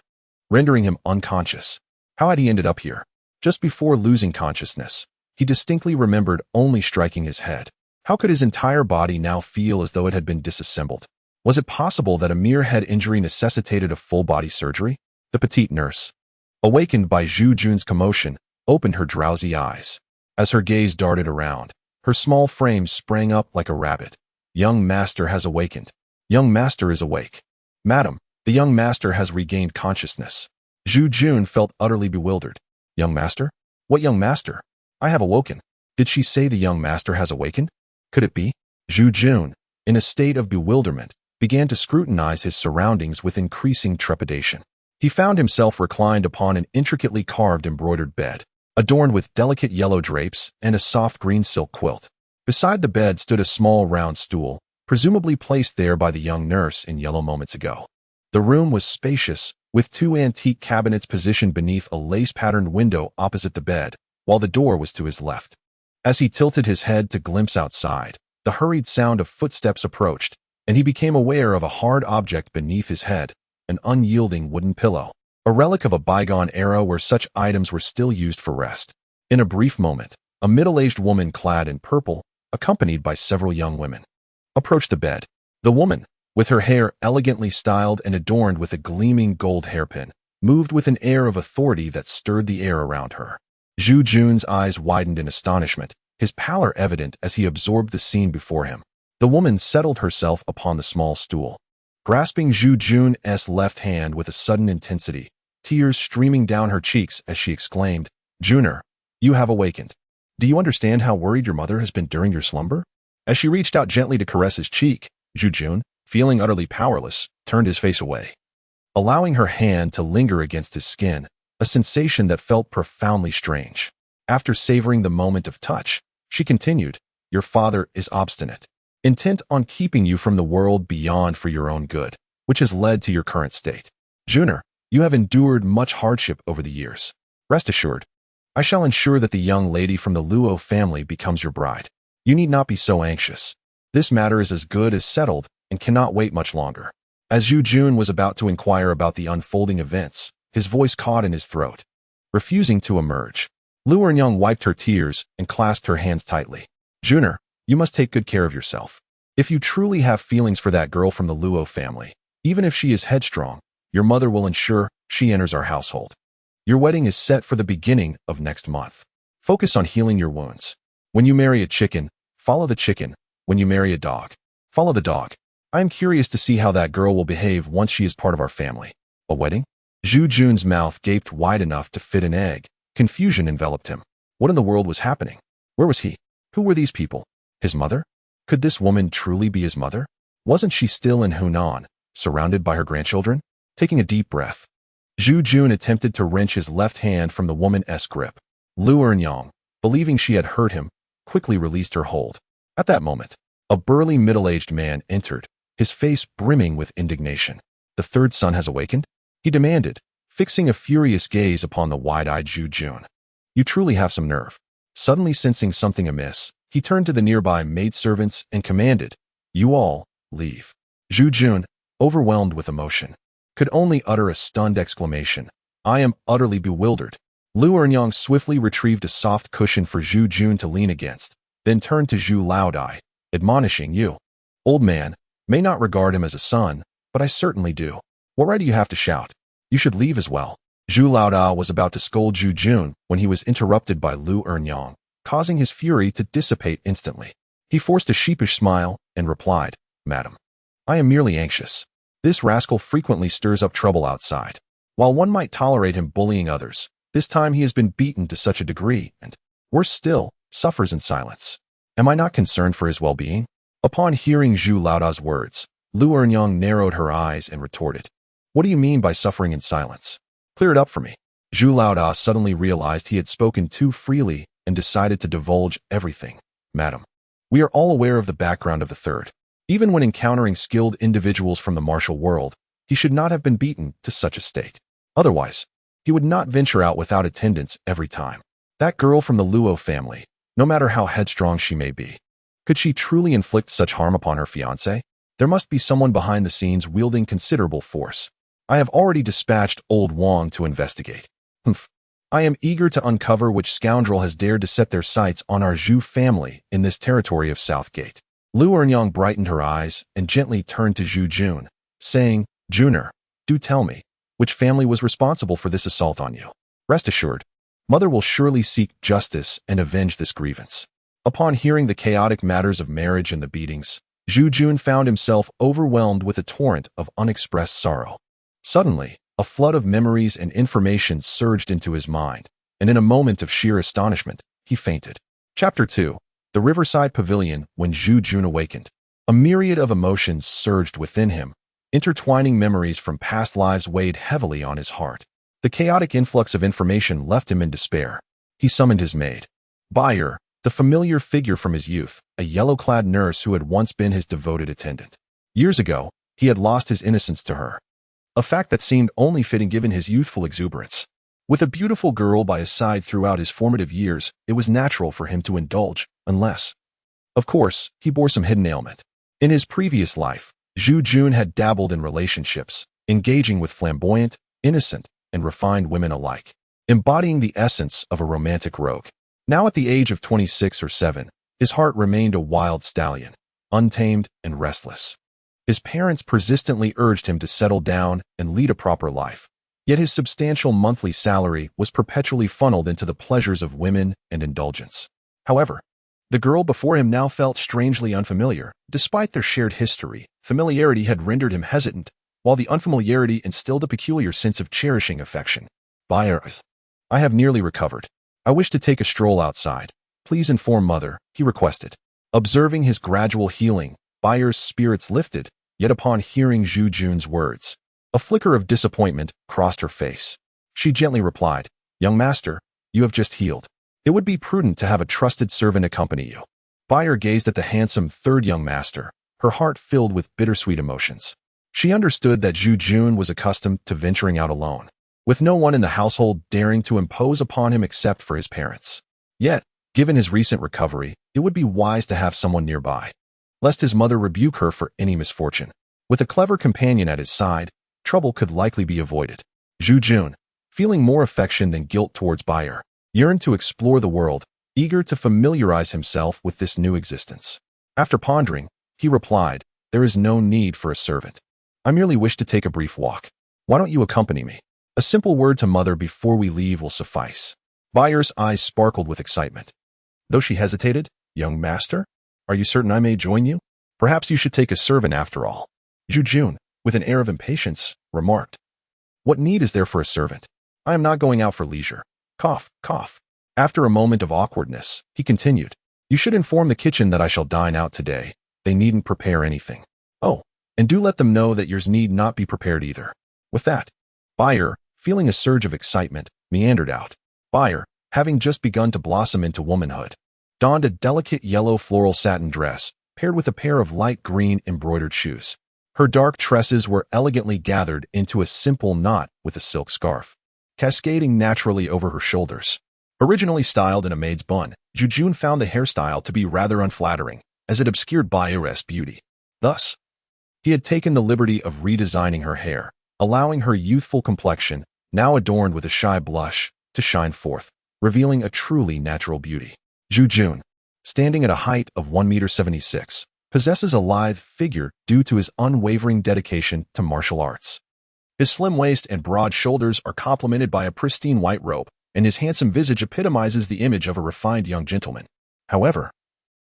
rendering him unconscious. How had he ended up here? Just before losing consciousness, he distinctly remembered only striking his head. How could his entire body now feel as though it had been disassembled? Was it possible that a mere head injury necessitated a full-body surgery? The petite nurse, awakened by Zhu Jun's commotion, opened her drowsy eyes. As her gaze darted around, her small frame sprang up like a rabbit. "Young master has awakened. Young master is awake. Madam, the young master has regained consciousness." Zhu Jun felt utterly bewildered. "Young master? What young master? I have awoken." Did she say the young master has awakened? Could it be? Zhu Jun, in a state of bewilderment, began to scrutinize his surroundings with increasing trepidation. He found himself reclined upon an intricately carved embroidered bed, adorned with delicate yellow drapes and a soft green silk quilt. Beside the bed stood a small round stool, presumably placed there by the young nurse in yellow moments ago. The room was spacious, with two antique cabinets positioned beneath a lace-patterned window opposite the bed, while the door was to his left. As he tilted his head to glimpse outside, the hurried sound of footsteps approached, and he became aware of a hard object beneath his head, an unyielding wooden pillow, a relic of a bygone era where such items were still used for rest. In a brief moment, a middle-aged woman clad in purple, accompanied by several young women, approached the bed. The woman, with her hair elegantly styled and adorned with a gleaming gold hairpin, moved with an air of authority that stirred the air around her. Zhu Jun's eyes widened in astonishment, his pallor evident as he absorbed the scene before him. The woman settled herself upon the small stool, grasping Zhu Jun's left hand with a sudden intensity, tears streaming down her cheeks as she exclaimed, "Juner, you have awakened. Do you understand how worried your mother has been during your slumber?" As she reached out gently to caress his cheek, Zhu Yan, feeling utterly powerless, turned his face away, allowing her hand to linger against his skin, a sensation that felt profoundly strange. After savoring the moment of touch, she continued, "Your father is obstinate, intent on keeping you from the world beyond for your own good, which has led to your current state. Junior, you have endured much hardship over the years. Rest assured, I shall ensure that the young lady from the Luo family becomes your bride. You need not be so anxious. This matter is as good as settled and cannot wait much longer." As Zhu Yan was about to inquire about the unfolding events, his voice caught in his throat. Refusing to emerge, Lu Enyang wiped her tears and clasped her hands tightly. "Junior, you must take good care of yourself. If you truly have feelings for that girl from the Luo family, even if she is headstrong, your mother will ensure she enters our household. Your wedding is set for the beginning of next month. Focus on healing your wounds. When you marry a chicken, follow the chicken. When you marry a dog, follow the dog. I am curious to see how that girl will behave once she is part of our family." A wedding? Zhu Jun's mouth gaped wide enough to fit an egg. Confusion enveloped him. What in the world was happening? Where was he? Who were these people? His mother? Could this woman truly be his mother? Wasn't she still in Hunan, surrounded by her grandchildren? Taking a deep breath, Zhu Yan attempted to wrench his left hand from the woman's grip. Lu Enyang, believing she had hurt him, quickly released her hold. At that moment, a burly middle-aged man entered, his face brimming with indignation. "The third son has awakened?" he demanded, fixing a furious gaze upon the wide-eyed Zhu Yan. "You truly have some nerve." Suddenly sensing something amiss, he turned to the nearby maidservants and commanded, "You all, leave." Zhu Yan, overwhelmed with emotion, could only utter a stunned exclamation. "I am utterly bewildered." Lu Enyang swiftly retrieved a soft cushion for Zhu Yan to lean against, then turned to Zhu Laodai, admonishing, "You, old man, may not regard him as a son, but I certainly do. What right do you have to shout? You should leave as well." Zhu Laodai was about to scold Zhu Yan when he was interrupted by Lu Enyang, causing his fury to dissipate instantly. He forced a sheepish smile and replied, "Madam, I am merely anxious. This rascal frequently stirs up trouble outside. While one might tolerate him bullying others, this time he has been beaten to such a degree and, worse still, suffers in silence. Am I not concerned for his well-being?" Upon hearing Zhu Laodai's words, Lu Enyang narrowed her eyes and retorted, "What do you mean by suffering in silence? Clear it up for me." Zhu Laodai suddenly realized he had spoken too freely and decided to divulge everything. "Madam, we are all aware of the background of the third. Even when encountering skilled individuals from the martial world, he should not have been beaten to such a state. Otherwise, he would not venture out without attendance every time. That girl from the Luo family, no matter how headstrong she may be, could she truly inflict such harm upon her fiancé? There must be someone behind the scenes wielding considerable force. I have already dispatched old Wang to investigate. I am eager to uncover which scoundrel has dared to set their sights on our Zhu family in this territory of Southgate." Lu Enyang brightened her eyes and gently turned to Zhu Yan, saying, "Junior, do tell me, which family was responsible for this assault on you? Rest assured, Mother will surely seek justice and avenge this grievance." Upon hearing the chaotic matters of marriage and the beatings, Zhu Yan found himself overwhelmed with a torrent of unexpressed sorrow. Suddenly, a flood of memories and information surged into his mind, and in a moment of sheer astonishment, he fainted. Chapter 2. The Riverside Pavilion. When Zhu Yan awakened, a myriad of emotions surged within him. Intertwining memories from past lives weighed heavily on his heart. The chaotic influx of information left him in despair. He summoned his maid, Bayer, the familiar figure from his youth, a yellow-clad nurse who had once been his devoted attendant. Years ago, he had lost his innocence to her, a fact that seemed only fitting given his youthful exuberance. With a beautiful girl by his side throughout his formative years, it was natural for him to indulge, unless, of course, he bore some hidden ailment. In his previous life, Zhu Yan had dabbled in relationships, engaging with flamboyant, innocent, and refined women alike, embodying the essence of a romantic rogue. Now at the age of 26 or 7, his heart remained a wild stallion, untamed and restless. His parents persistently urged him to settle down and lead a proper life, yet his substantial monthly salary was perpetually funneled into the pleasures of women and indulgence. However, the girl before him now felt strangely unfamiliar. Despite their shared history, familiarity had rendered him hesitant, while the unfamiliarity instilled a peculiar sense of cherishing affection. "Bayer, I have nearly recovered. I wish to take a stroll outside. Please inform Mother," he requested. Observing his gradual healing, Bayer's spirits lifted, yet upon hearing Zhu Jun's words, a flicker of disappointment crossed her face. She gently replied, "Young master, you have just healed. It would be prudent to have a trusted servant accompany you." Bayer gazed at the handsome third young master, her heart filled with bittersweet emotions. She understood that Zhu Jun was accustomed to venturing out alone, with no one in the household daring to impose upon him except for his parents. Yet, given his recent recovery, it would be wise to have someone nearby, lest his mother rebuke her for any misfortune. With a clever companion at his side, trouble could likely be avoided. Zhu Jun, feeling more affection than guilt towards Bayer, yearned to explore the world, eager to familiarize himself with this new existence. After pondering, he replied, "There is no need for a servant. I merely wish to take a brief walk. Why don't you accompany me? A simple word to mother before we leave will suffice." Bayer's eyes sparkled with excitement. Though she hesitated, "Young master, are you certain I may join you? Perhaps you should take a servant after all." Zhu Jun, with an air of impatience, remarked, "What need is there for a servant? I am not going out for leisure." Cough, cough. After a moment of awkwardness, he continued, "You should inform the kitchen that I shall dine out today. They needn't prepare anything. Oh, and do let them know that yours need not be prepared either." With that, Bayer, feeling a surge of excitement, meandered out. Bayer, having just begun to blossom into womanhood, donned a delicate yellow floral satin dress, paired with a pair of light green embroidered shoes. Her dark tresses were elegantly gathered into a simple knot with a silk scarf, cascading naturally over her shoulders. Originally styled in a maid's bun, Zhu Jun found the hairstyle to be rather unflattering, as it obscured Bayer's beauty. Thus, he had taken the liberty of redesigning her hair, allowing her youthful complexion, now adorned with a shy blush, to shine forth, revealing a truly natural beauty. Zhu Jun, standing at a height of 1.76 meters, possesses a lithe figure due to his unwavering dedication to martial arts. His slim waist and broad shoulders are complemented by a pristine white robe, and his handsome visage epitomizes the image of a refined young gentleman. However,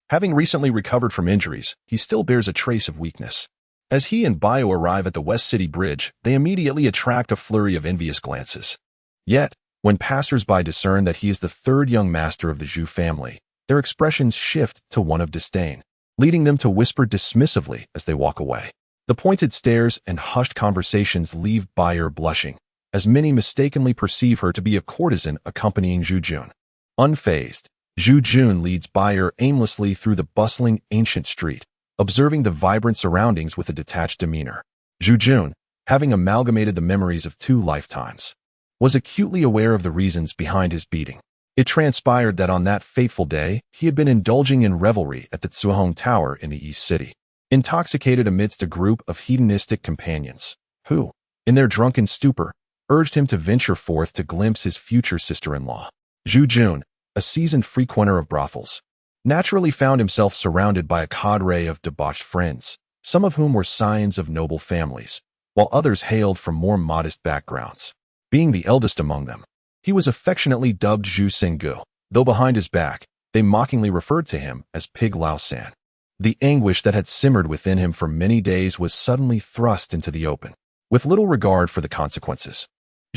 having recently recovered from injuries, he still bears a trace of weakness. As he and Bayo arrive at the West City Bridge, they immediately attract a flurry of envious glances. Yet, when passers-by discern that he is the third young master of the Zhu family, their expressions shift to one of disdain, leading them to whisper dismissively as they walk away. The pointed stares and hushed conversations leave Bayer blushing, as many mistakenly perceive her to be a courtesan accompanying Zhu Jun. Unfazed, Zhu Jun leads Bayer aimlessly through the bustling ancient street, observing the vibrant surroundings with a detached demeanor. Zhu Jun, having amalgamated the memories of 2 lifetimes, was acutely aware of the reasons behind his beating. It transpired that on that fateful day, he had been indulging in revelry at the Zhuhong Tower in the East City, intoxicated amidst a group of hedonistic companions, who, in their drunken stupor, urged him to venture forth to glimpse his future sister-in-law. Zhu Jun, a seasoned frequenter of brothels, naturally found himself surrounded by a cadre of debauched friends, some of whom were scions of noble families, while others hailed from more modest backgrounds. Being the eldest among them, he was affectionately dubbed Zhu Senggu, though behind his back, they mockingly referred to him as Pig Lao San. The anguish that had simmered within him for many days was suddenly thrust into the open, with little regard for the consequences.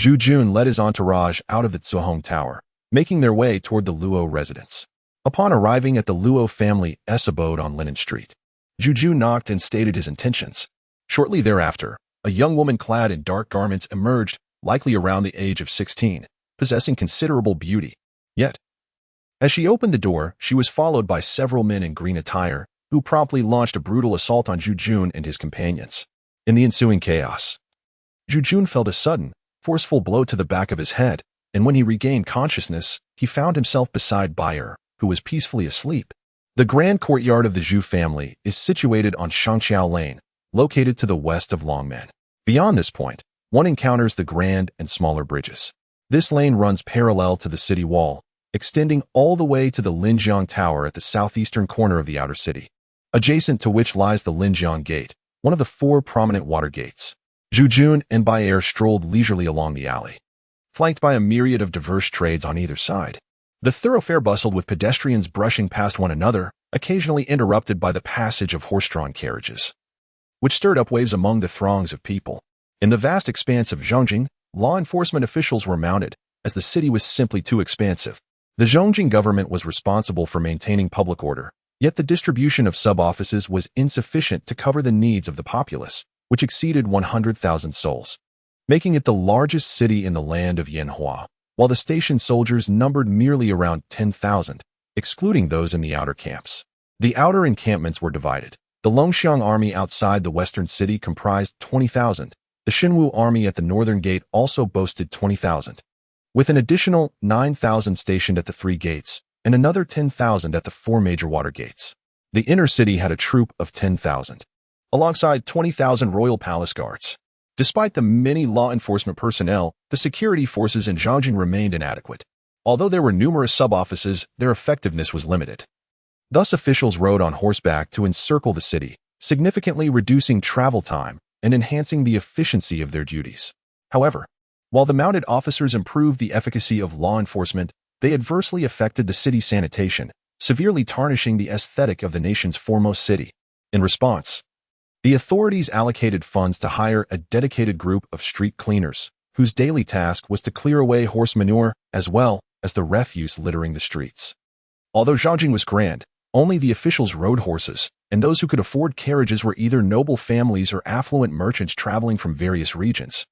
Zhu Jun led his entourage out of the Zhuhong Tower, making their way toward the Luo residence. Upon arriving at the Luo family's abode on Linen Street, Zhu Jun knocked and stated his intentions. Shortly thereafter, a young woman clad in dark garments emerged, likely around the age of 16, possessing considerable beauty. Yet, as she opened the door, she was followed by several men in green attire, who promptly launched a brutal assault on Zhu Jun and his companions. In the ensuing chaos, Zhu Jun felt a sudden, forceful blow to the back of his head, and when he regained consciousness, he found himself beside Bayer, who was peacefully asleep. The grand courtyard of the Zhu family is situated on Shangqiao Lane, located to the west of Longmen. Beyond this point, one encounters the grand and smaller bridges. This lane runs parallel to the city wall, extending all the way to the Linjiang Tower at the southeastern corner of the outer city, adjacent to which lies the Linjiang Gate, one of the 4 prominent water gates. Zhu Jun and Bayer strolled leisurely along the alley, flanked by a myriad of diverse trades on either side. The thoroughfare bustled with pedestrians brushing past one another, occasionally interrupted by the passage of horse-drawn carriages, which stirred up waves among the throngs of people. In the vast expanse of Zhongjing, law enforcement officials were mounted, as the city was simply too expansive. The Zhongjing government was responsible for maintaining public order, Yet the distribution of sub-offices was insufficient to cover the needs of the populace, which exceeded 100,000 souls, making it the largest city in the land of Yanhua, while the station soldiers numbered merely around 10,000, excluding those in the outer camps. The outer encampments were divided. The Longxiang army outside the western city comprised 20,000. The Xinwu army at the northern gate also boasted 20,000, with an additional 9,000 stationed at the 3 gates and another 10,000 at the 4 major water gates. The inner city had a troop of 10,000, alongside 20,000 royal palace guards. Despite the many law enforcement personnel, the security forces in Zhangjing remained inadequate. Although there were numerous sub-offices, their effectiveness was limited. Thus, officials rode on horseback to encircle the city, significantly reducing travel time and enhancing the efficiency of their duties. However, while the mounted officers improved the efficacy of law enforcement, they adversely affected the city's sanitation, severely tarnishing the aesthetic of the nation's foremost city. In response, the authorities allocated funds to hire a dedicated group of street cleaners, whose daily task was to clear away horse manure as well as the refuse littering the streets. Although Zhangjing was grand, only the officials rode horses, and those who could afford carriages were either noble families or affluent merchants traveling from various regions,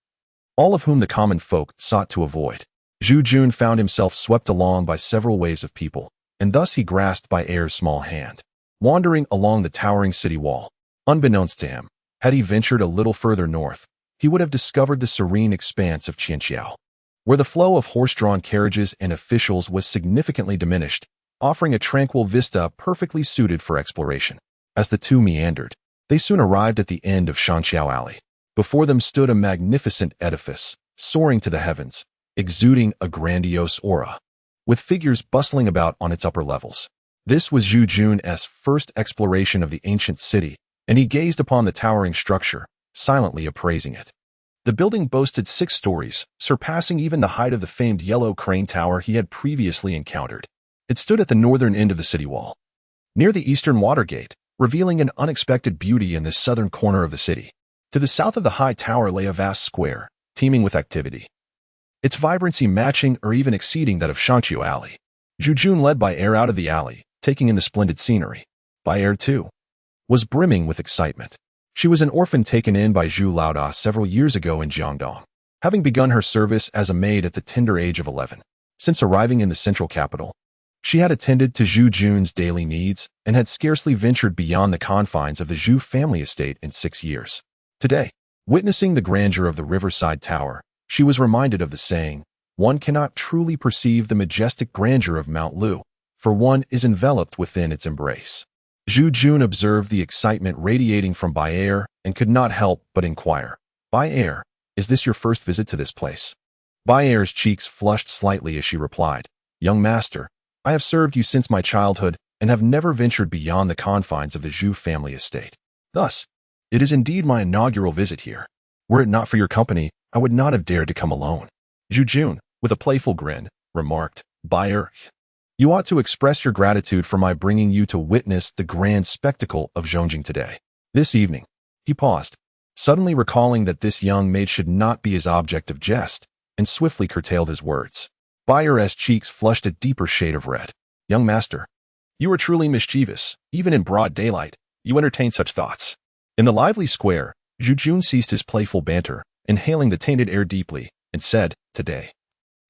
all of whom the common folk sought to avoid. Zhu Jun found himself swept along by several waves of people, and thus he grasped by Air's small hand, wandering along the towering city wall. Unbeknownst to him, had he ventured a little further north, he would have discovered the serene expanse of Qianqiao, where the flow of horse-drawn carriages and officials was significantly diminished, offering a tranquil vista perfectly suited for exploration. As the two meandered, they soon arrived at the end of Shanqiao Alley. Before them stood a magnificent edifice, soaring to the heavens, exuding a grandiose aura, with figures bustling about on its upper levels. This was Zhu Jun's first exploration of the ancient city, and he gazed upon the towering structure, silently appraising it. The building boasted 6 stories, surpassing even the height of the famed yellow crane tower he had previously encountered. It stood at the northern end of the city wall, near the eastern water gate, revealing an unexpected beauty in this southern corner of the city. To the south of the high tower lay a vast square, teeming with activity, its vibrancy matching or even exceeding that of Shanqiao Alley. Zhu Jun led by Air out of the alley, taking in the splendid scenery. By Air, too, was brimming with excitement. She was an orphan taken in by Zhu Laoda several years ago in Jiangdong, having begun her service as a maid at the tender age of 11. Since arriving in the central capital, she had attended to Zhu Jun's daily needs and had scarcely ventured beyond the confines of the Zhu family estate in 6 years. Today, witnessing the grandeur of the riverside tower, she was reminded of the saying, "One cannot truly perceive the majestic grandeur of Mount Lu, for one is enveloped within its embrace." Zhu Jun observed the excitement radiating from Bai Er and could not help but inquire, "Bai Er, is this your first visit to this place?" Bai Er's cheeks flushed slightly as she replied, "Young master, I have served you since my childhood and have never ventured beyond the confines of the Zhu family estate. Thus, it is indeed my inaugural visit here. Were it not for your company, I would not have dared to come alone." Zhu Jun, with a playful grin, remarked, "Bai Er, you ought to express your gratitude for my bringing you to witness the grand spectacle of Zhangjing today." This evening, he paused, suddenly recalling that this young maid should not be his object of jest, and swiftly curtailed his words. Bai Er's cheeks flushed a deeper shade of red. "Young master, you are truly mischievous. Even in broad daylight, you entertain such thoughts." In the lively square, Zhu Jun ceased his playful banter, inhaling the tainted air deeply, and said, "Today,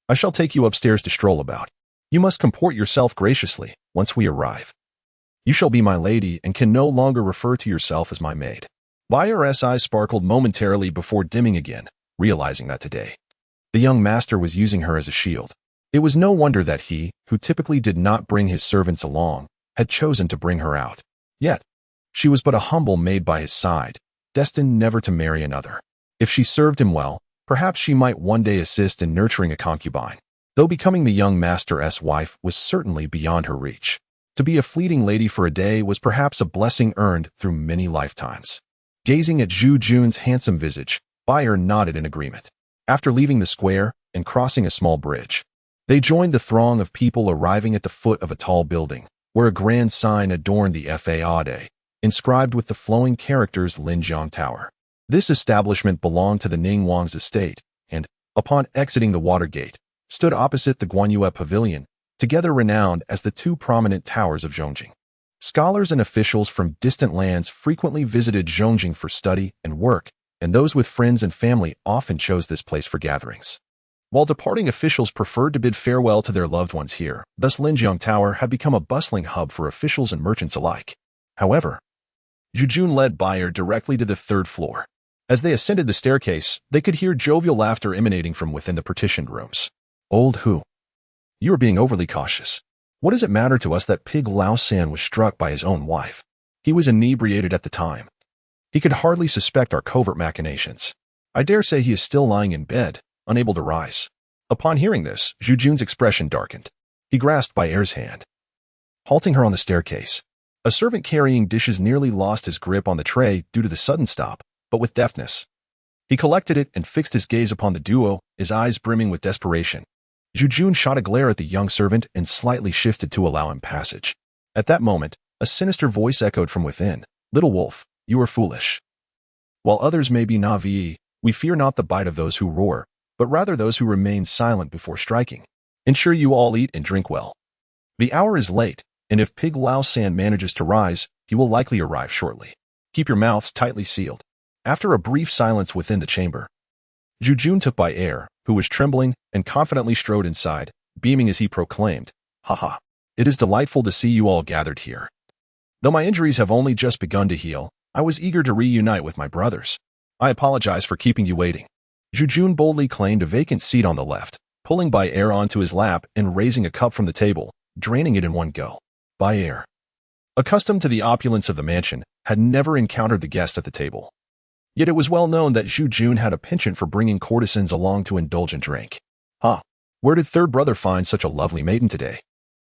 I shall take you upstairs to stroll about. You must comport yourself graciously once we arrive. You shall be my lady and can no longer refer to yourself as my maid." Bai Er's eyes sparkled momentarily before dimming again, realizing that today, the young master was using her as a shield. It was no wonder that he, who typically did not bring his servants along, had chosen to bring her out. Yet, she was but a humble maid by his side, destined never to marry another. If she served him well, perhaps she might one day assist in nurturing a concubine. Though becoming the young master's wife was certainly beyond her reach, to be a fleeting lady for a day was perhaps a blessing earned through many lifetimes. Gazing at Zhu Jun's handsome visage, Bai Er nodded in agreement. After leaving the square and crossing a small bridge, they joined the throng of people arriving at the foot of a tall building, where a grand sign adorned the facade, inscribed with the flowing characters Linjiang Tower. This establishment belonged to the Ning Wang's estate, and, upon exiting the water gate, stood opposite the Guanyue Pavilion, together renowned as the 2 prominent towers of Zhangjing. Scholars and officials from distant lands frequently visited Zhongjing for study and work, and those with friends and family often chose this place for gatherings. While departing officials preferred to bid farewell to their loved ones here, thus Linjiang Tower had become a bustling hub for officials and merchants alike. However, Zhu Jun led buyer directly to the third floor. As they ascended the staircase, they could hear jovial laughter emanating from within the partitioned rooms. Old Hu, you are being overly cautious. What does it matter to us that Pig Lao San was struck by his own wife? He was inebriated at the time. He could hardly suspect our covert machinations. I dare say he is still lying in bed, unable to rise. Upon hearing this, Zhu Jun's expression darkened. He grasped Bai Er's hand, halting her on the staircase. A servant carrying dishes nearly lost his grip on the tray due to the sudden stop, but with deftness, he collected it and fixed his gaze upon the duo, his eyes brimming with desperation. Zhu Jun shot a glare at the young servant and slightly shifted to allow him passage. At that moment, a sinister voice echoed from within. Little wolf, you are foolish. While others may be naive, we fear not the bite of those who roar, but rather those who remain silent before striking. Ensure you all eat and drink well. The hour is late, and if Pig Lao San manages to rise, he will likely arrive shortly. Keep your mouths tightly sealed. After a brief silence within the chamber, Zhu Jun took Bai Er, who was trembling, and confidently strode inside, beaming as he proclaimed, "Haha, it is delightful to see you all gathered here. Though my injuries have only just begun to heal, I was eager to reunite with my brothers. I apologize for keeping you waiting." Zhu Jun boldly claimed a vacant seat on the left, pulling Bai Er onto his lap and raising a cup from the table, draining it in one go. Bai Er, accustomed to the opulence of the mansion, had never encountered the guest at the table. Yet it was well known that Zhu Jun had a penchant for bringing courtesans along to indulge in drink. Where did third brother find such a lovely maiden today?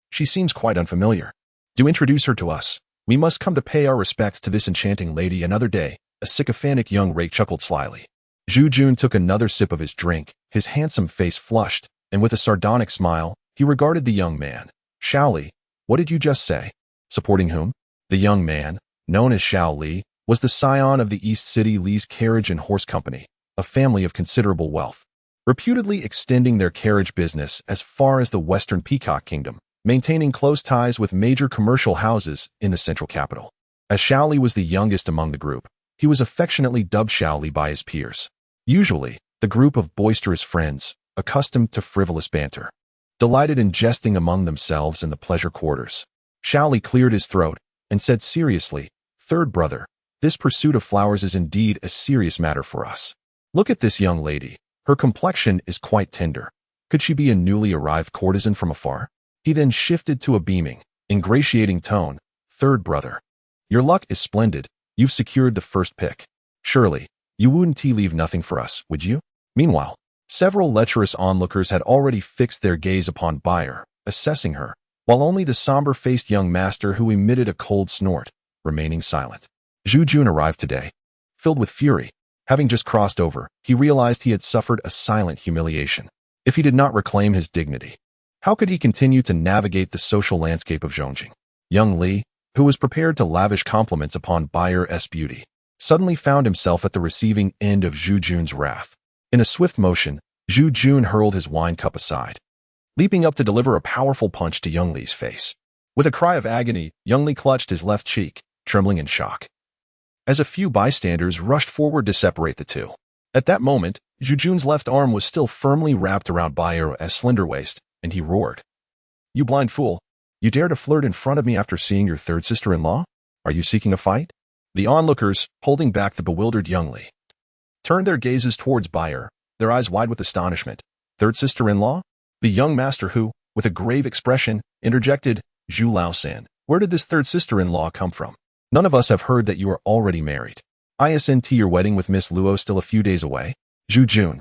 She seems quite unfamiliar. Do introduce her to us. We must come to pay our respects to this enchanting lady another day. A sycophantic young rake chuckled slyly. Zhu Jun took another sip of his drink, his handsome face flushed, and with a sardonic smile, he regarded the young man. Xiao Li, what did you just say? Supporting whom? The young man, known as Xiao Li, was the scion of the East City Li's Carriage and Horse Company, a family of considerable wealth, reputedly extending their carriage business as far as the Western Peacock Kingdom, maintaining close ties with major commercial houses in the central capital. As Xiao Li was the youngest among the group, he was affectionately dubbed Xiao Li by his peers. Usually, the group of boisterous friends, accustomed to frivolous banter, delighted in jesting among themselves in the pleasure quarters. Xiao Li cleared his throat and said seriously, "Third brother, this pursuit of flowers is indeed a serious matter for us. Look at this young lady. Her complexion is quite tender. Could she be a newly arrived courtesan from afar?" He then shifted to a beaming, ingratiating tone. "Third brother, your luck is splendid. You've secured the first pick. Surely, you wouldn't leave nothing for us, would you?" Meanwhile, several lecherous onlookers had already fixed their gaze upon Bayer, assessing her, while only the somber-faced young master who emitted a cold snort, remaining silent. Zhu Jun arrived today, filled with fury. Having just crossed over, he realized he had suffered a silent humiliation. If he did not reclaim his dignity, how could he continue to navigate the social landscape of Zhongjing? Young Li, who was prepared to lavish compliments upon Bayer's beauty, suddenly found himself at the receiving end of Zhu Jun's wrath. In a swift motion, Zhu Jun hurled his wine cup aside, leaping up to deliver a powerful punch to Young Li's face. With a cry of agony, Young Li clutched his left cheek, trembling in shock, as a few bystanders rushed forward to separate the two. At that moment, Zhu Jun's left arm was still firmly wrapped around Bayer's slender waist, and he roared, "You blind fool! You dare to flirt in front of me after seeing your third sister-in-law? Are you seeking a fight?" The onlookers, holding back the bewildered Young Li, turned their gazes towards Bayer, their eyes wide with astonishment. "Third sister-in-law?" The young master who, with a grave expression, interjected, "Zhu Lao San, where did this third sister-in-law come from? None of us have heard that you are already married. Isn't your wedding with Miss Luo still a few days away?" Zhu Jun,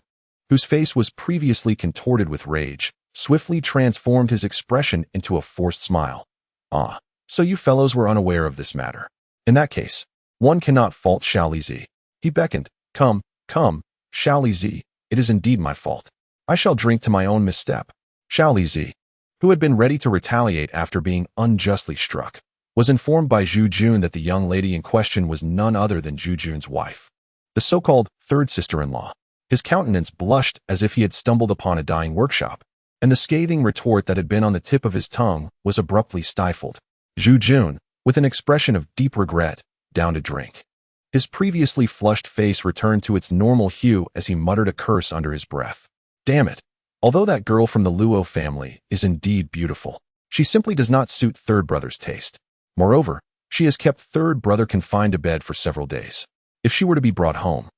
whose face was previously contorted with rage, swiftly transformed his expression into a forced smile. "Ah, so you fellows were unaware of this matter. In that case, one cannot fault Xiao Li Zi." He beckoned. Come, Xiao Li Zi, it is indeed my fault. I shall drink to my own misstep." Xiao Li Zi, who had been ready to retaliate after being unjustly struck, was informed by Zhu Jun that the young lady in question was none other than Zhu Jun's wife, the so-called third sister-in-law. His countenance blushed as if he had stumbled upon a dying workshop, and the scathing retort that had been on the tip of his tongue was abruptly stifled. Zhu Jun, with an expression of deep regret, down to drink. His previously flushed face returned to its normal hue as he muttered a curse under his breath. Damn it. Although that girl from the Luo family is indeed beautiful, she simply does not suit third brother's taste. Moreover, she has kept third brother confined to bed for several days. If she were to be brought home,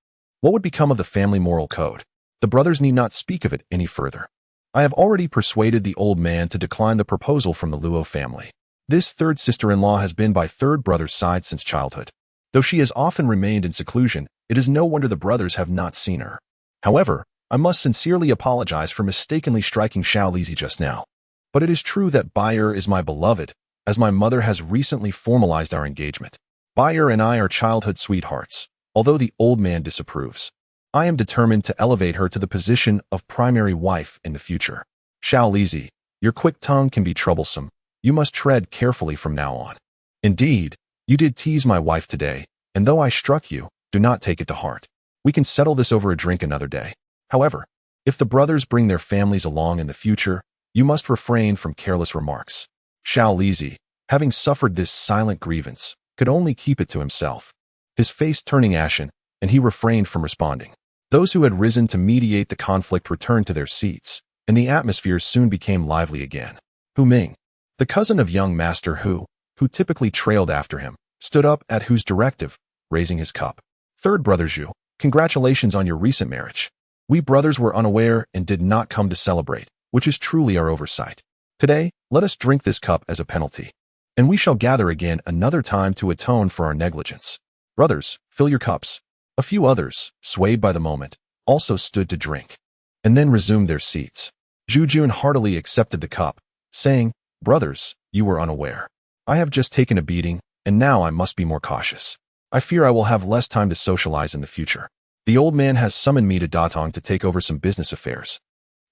what would become of the family moral code? The brothers need not speak of it any further. I have already persuaded the old man to decline the proposal from the Luo family. This third sister-in-law has been by third brother's side since childhood. Though she has often remained in seclusion, it is no wonder the brothers have not seen her. However, I must sincerely apologize for mistakenly striking Xiao Lizi just now. But it is true that Bayer is my beloved, as my mother has recently formalized our engagement. Bayer and I are childhood sweethearts, although the old man disapproves. I am determined to elevate her to the position of primary wife in the future. Xiao Lizi, your quick tongue can be troublesome. You must tread carefully from now on. Indeed, you did tease my wife today, and though I struck you, do not take it to heart. We can settle this over a drink another day. However, if the brothers bring their families along in the future, you must refrain from careless remarks. Xiao Lizi, having suffered this silent grievance, could only keep it to himself, his face turning ashen, and he refrained from responding. Those who had risen to mediate the conflict returned to their seats, and the atmosphere soon became lively again. Hu Ming, the cousin of young Master Hu, who typically trailed after him, stood up at Hu's directive, raising his cup. Third brother Zhu, congratulations on your recent marriage. We brothers were unaware and did not come to celebrate, which is truly our oversight. Today, let us drink this cup as a penalty, and we shall gather again another time to atone for our negligence. Brothers, fill your cups. A few others, swayed by the moment, also stood to drink, and then resumed their seats. Zhu Jun heartily accepted the cup, saying, Brothers, you were unaware. I have just taken a beating, and now I must be more cautious. I fear I will have less time to socialize in the future. The old man has summoned me to Datong to take over some business affairs,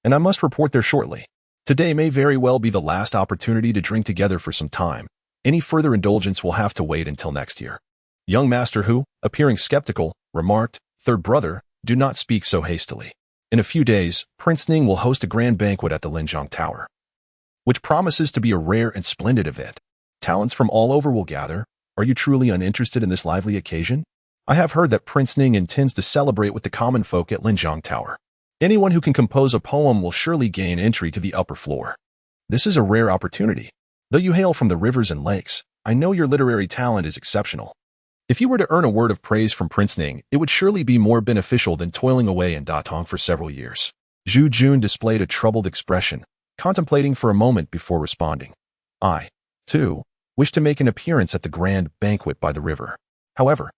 and I must report there shortly. Today may very well be the last opportunity to drink together for some time. Any further indulgence will have to wait until next year. Young Master Hu, appearing skeptical, remarked, Third brother, do not speak so hastily. In a few days, Prince Ning will host a grand banquet at the Linjiang Tower, which promises to be a rare and splendid event. Talents from all over will gather. Are you truly uninterested in this lively occasion? I have heard that Prince Ning intends to celebrate with the common folk at Linjiang Tower. Anyone who can compose a poem will surely gain entry to the upper floor. This is a rare opportunity. Though you hail from the rivers and lakes, I know your literary talent is exceptional. If you were to earn a word of praise from Prince Ning, it would surely be more beneficial than toiling away in Datong for several years. Zhu Jun displayed a troubled expression, contemplating for a moment before responding. I, too, wish to make an appearance at the grand banquet by the river. However,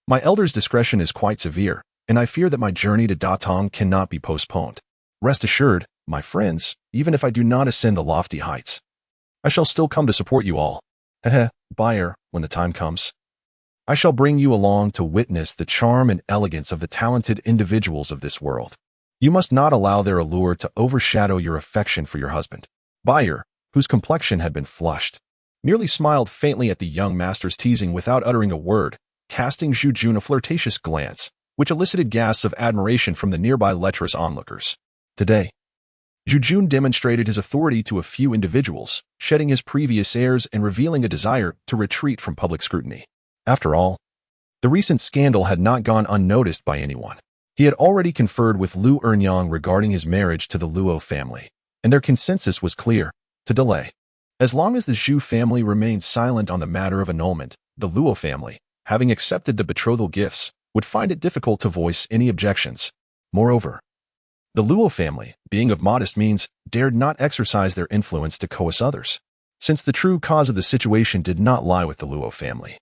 my elder's discretion is quite severe, and I fear that my journey to Datong cannot be postponed. Rest assured, my friends, even if I do not ascend the lofty heights, I shall still come to support you all. Bayer, when the time comes, I shall bring you along to witness the charm and elegance of the talented individuals of this world. You must not allow their allure to overshadow your affection for your husband. Bayer, whose complexion had been flushed, merely smiled faintly at the young master's teasing without uttering a word, casting Zhu Jun a flirtatious glance, which elicited gasps of admiration from the nearby lecherous onlookers. Today, Zhu Jun demonstrated his authority to a few individuals, shedding his previous airs and revealing a desire to retreat from public scrutiny. After all, the recent scandal had not gone unnoticed by anyone. He had already conferred with Lu Ernyang regarding his marriage to the Luo family, and their consensus was clear: to delay. As long as the Zhu family remained silent on the matter of annulment, the Luo family, having accepted the betrothal gifts, would find it difficult to voice any objections. Moreover, the Luo family, being of modest means, dared not exercise their influence to coerce others, since the true cause of the situation did not lie with the Luo family.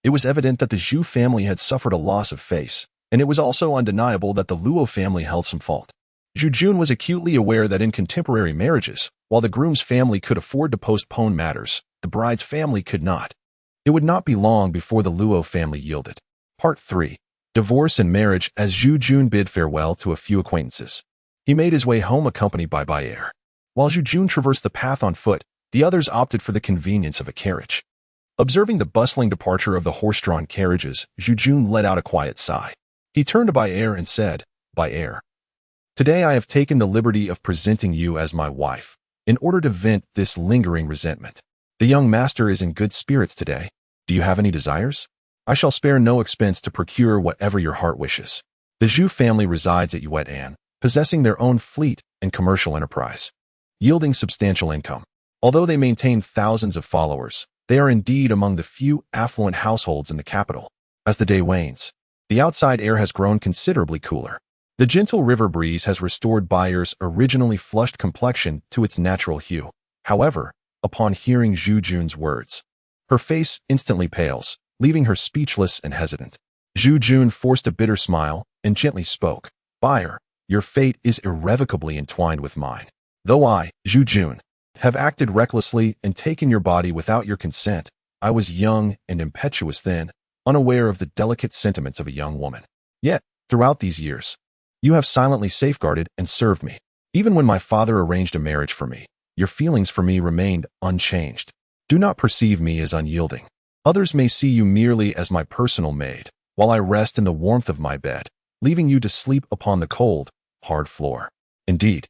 It was evident that the Zhu family had suffered a loss of face, and it was also undeniable that the Luo family held some fault. Zhu Jun was acutely aware that in contemporary marriages, while the groom's family could afford to postpone matters, the bride's family could not. It would not be long before the Luo family yielded. Part 3. Divorce and Marriage. As Zhu Jun bid farewell to a few acquaintances, he made his way home accompanied by Bayer. While Zhu Jun traversed the path on foot, the others opted for the convenience of a carriage. Observing the bustling departure of the horse-drawn carriages, Zhu Jun let out a quiet sigh. He turned to Bayer and said, Bayer, today I have taken the liberty of presenting you as my wife, in order to vent this lingering resentment. The young master is in good spirits today. Do you have any desires? I shall spare no expense to procure whatever your heart wishes. The Zhu family resides at Yuan, possessing their own fleet and commercial enterprise, yielding substantial income. Although they maintain thousands of followers, they are indeed among the few affluent households in the capital. As the day wanes, the outside air has grown considerably cooler. The gentle river breeze has restored Bayer's originally flushed complexion to its natural hue. However, upon hearing Zhu Jun's words, her face instantly pales, leaving her speechless and hesitant. Zhu Jun forced a bitter smile and gently spoke. Bayer, your fate is irrevocably entwined with mine. Though I, Zhu Jun, have acted recklessly and taken your body without your consent, I was young and impetuous then, unaware of the delicate sentiments of a young woman. Yet, throughout these years, you have silently safeguarded and served me. Even when my father arranged a marriage for me, your feelings for me remained unchanged. Do not perceive me as unyielding. Others may see you merely as my personal maid, while I rest in the warmth of my bed, leaving you to sleep upon the cold, hard floor. Indeed,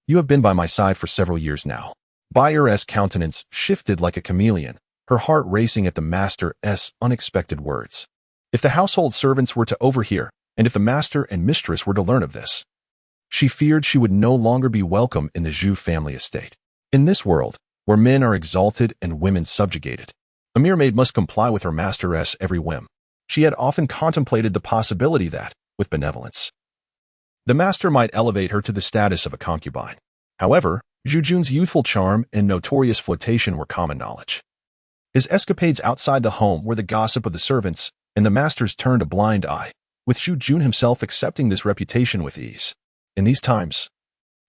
you have been by my side for several years now. Bayer's countenance shifted like a chameleon, her heart racing at the master's unexpected words. If the household servants were to overhear, and if the master and mistress were to learn of this, she feared she would no longer be welcome in the Zhu family estate. In this world, where men are exalted and women subjugated, a mere maid must comply with her master's every whim. She had often contemplated the possibility that, with benevolence, the master might elevate her to the status of a concubine. However, Zhu Jun's youthful charm and notorious flirtation were common knowledge. His escapades outside the home were the gossip of the servants, and the masters turned a blind eye, with Zhu Jun himself accepting this reputation with ease. In these times,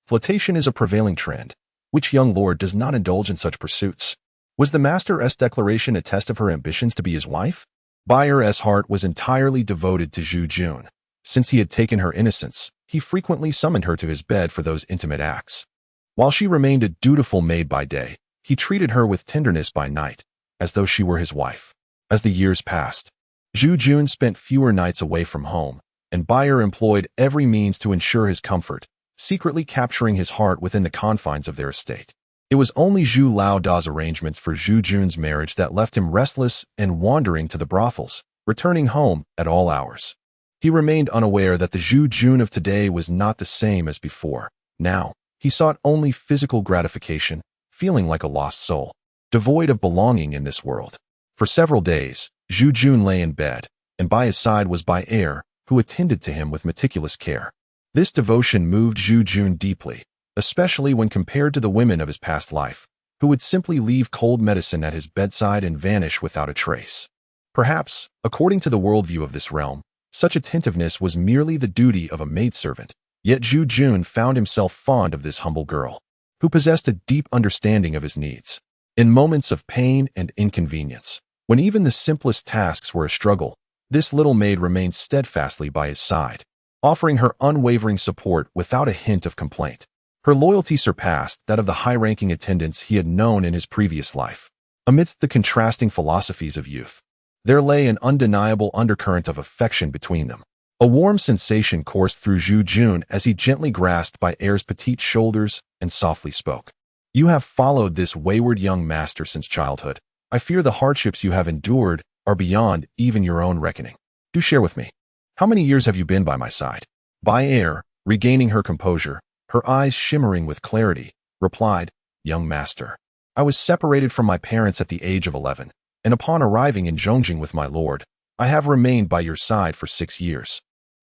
flirtation is a prevailing trend. Which young lord does not indulge in such pursuits? Was the master's declaration a test of her ambitions to be his wife? Bayer's heart was entirely devoted to Zhu Jun. Since he had taken her innocence, he frequently summoned her to his bed for those intimate acts. While she remained a dutiful maid by day, he treated her with tenderness by night, as though she were his wife. As the years passed, Zhu Jun spent fewer nights away from home, and Bayer employed every means to ensure his comfort, secretly capturing his heart within the confines of their estate. It was only Zhu Laoda's arrangements for Zhu Jun's marriage that left him restless and wandering to the brothels, returning home at all hours. He remained unaware that the Zhu Jun of today was not the same as before. Now, he sought only physical gratification, feeling like a lost soul, devoid of belonging in this world. For several days, Zhu Jun lay in bed, and by his side was Bayer, who attended to him with meticulous care. This devotion moved Zhu Jun deeply, especially when compared to the women of his past life, who would simply leave cold medicine at his bedside and vanish without a trace. Perhaps, according to the worldview of this realm, such attentiveness was merely the duty of a maidservant, yet Zhu Jun found himself fond of this humble girl, who possessed a deep understanding of his needs. In moments of pain and inconvenience, when even the simplest tasks were a struggle, this little maid remained steadfastly by his side, offering her unwavering support without a hint of complaint. Her loyalty surpassed that of the high-ranking attendants he had known in his previous life. Amidst the contrasting philosophies of youth, there lay an undeniable undercurrent of affection between them. A warm sensation coursed through Zhu Jun as he gently grasped Bayer's petite shoulders and softly spoke. You have followed this wayward young master since childhood. I fear the hardships you have endured are beyond even your own reckoning. Do share with me. How many years have you been by my side? Bayer, regaining her composure, her eyes shimmering with clarity, replied, Young master, I was separated from my parents at the age of 11, and upon arriving in Zhongjing with my lord, I have remained by your side for 6 years.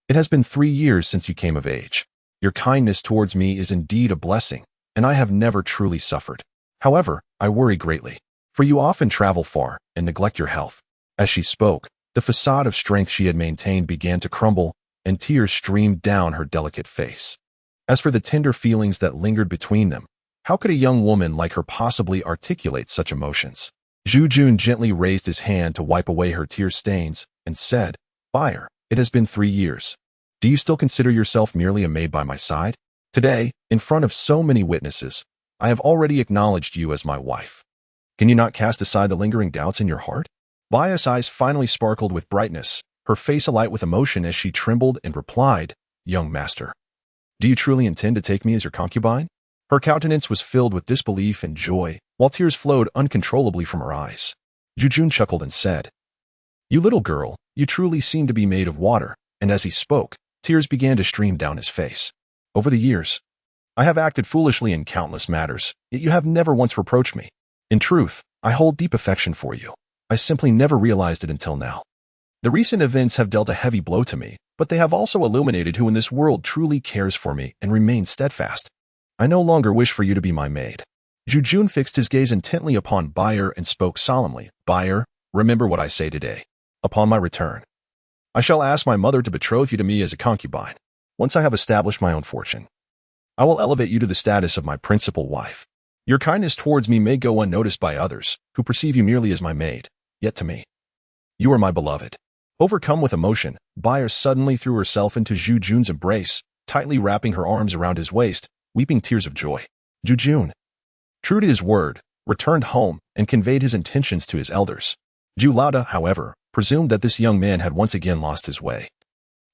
It has been 3 years since you came of age. Your kindness towards me is indeed a blessing, and I have never truly suffered. However, I worry greatly, for you often travel far and neglect your health. As she spoke, the facade of strength she had maintained began to crumble, and tears streamed down her delicate face. As for the tender feelings that lingered between them, how could a young woman like her possibly articulate such emotions? Zhu Jun gently raised his hand to wipe away her tear stains and said, Bayer, it has been 3 years. Do you still consider yourself merely a maid by my side? Today, in front of so many witnesses, I have already acknowledged you as my wife. Can you not cast aside the lingering doubts in your heart? Bayer's eyes finally sparkled with brightness, her face alight with emotion as she trembled and replied, Young master, do you truly intend to take me as your concubine? Her countenance was filled with disbelief and joy, while tears flowed uncontrollably from her eyes. Zhu Jun chuckled and said, "You little girl, you truly seem to be made of water," and as he spoke, tears began to stream down his face. "Over the years, I have acted foolishly in countless matters, yet you have never once reproached me. In truth, I hold deep affection for you. I simply never realized it until now. The recent events have dealt a heavy blow to me, but they have also illuminated who in this world truly cares for me and remains steadfast. I no longer wish for you to be my maid." Zhu Jun fixed his gaze intently upon Bayer and spoke solemnly. "Bayer, remember what I say today. Upon my return, I shall ask my mother to betroth you to me as a concubine. Once I have established my own fortune, I will elevate you to the status of my principal wife. Your kindness towards me may go unnoticed by others, who perceive you merely as my maid, yet to me, you are my beloved." Overcome with emotion, Bayer suddenly threw herself into Zhu Jun's embrace, tightly wrapping her arms around his waist, weeping tears of joy. Zhu Jun, true to his word, returned home and conveyed his intentions to his elders. Zhu Laoda, however, presumed that this young man had once again lost his way.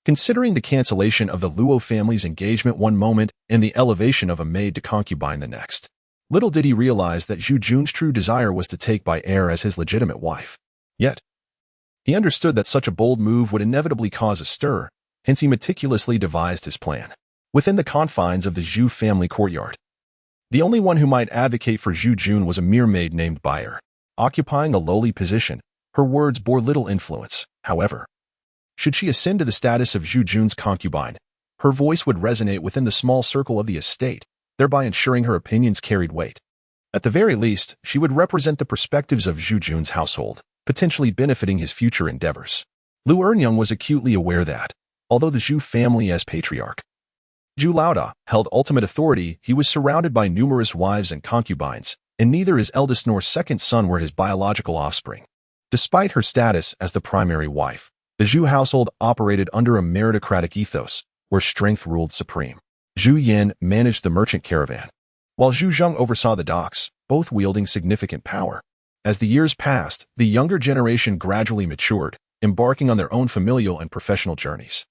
Considering the cancellation of the Luo family's engagement one moment and the elevation of a maid to concubine the next, little did he realize that Zhu Jun's true desire was to take Bayer as his legitimate wife. Yet, he understood that such a bold move would inevitably cause a stir, hence he meticulously devised his plan. Within the confines of the Zhu family courtyard, the only one who might advocate for Zhu Jun was a mere maid named Bayer. Occupying a lowly position, her words bore little influence. However, should she ascend to the status of Zhu Jun's concubine, her voice would resonate within the small circle of the estate, thereby ensuring her opinions carried weight. At the very least, she would represent the perspectives of Zhu Jun's household, potentially benefiting his future endeavors. Lu Ernyang was acutely aware that, although the Zhu family as patriarch, Zhu Laoda, held ultimate authority, he was surrounded by numerous wives and concubines, and neither his eldest nor second son were his biological offspring. Despite her status as the primary wife, the Zhu household operated under a meritocratic ethos, where strength ruled supreme. Zhu Yan managed the merchant caravan, while Zhu Zheng oversaw the docks, both wielding significant power. As the years passed, the younger generation gradually matured, embarking on their own familial and professional journeys.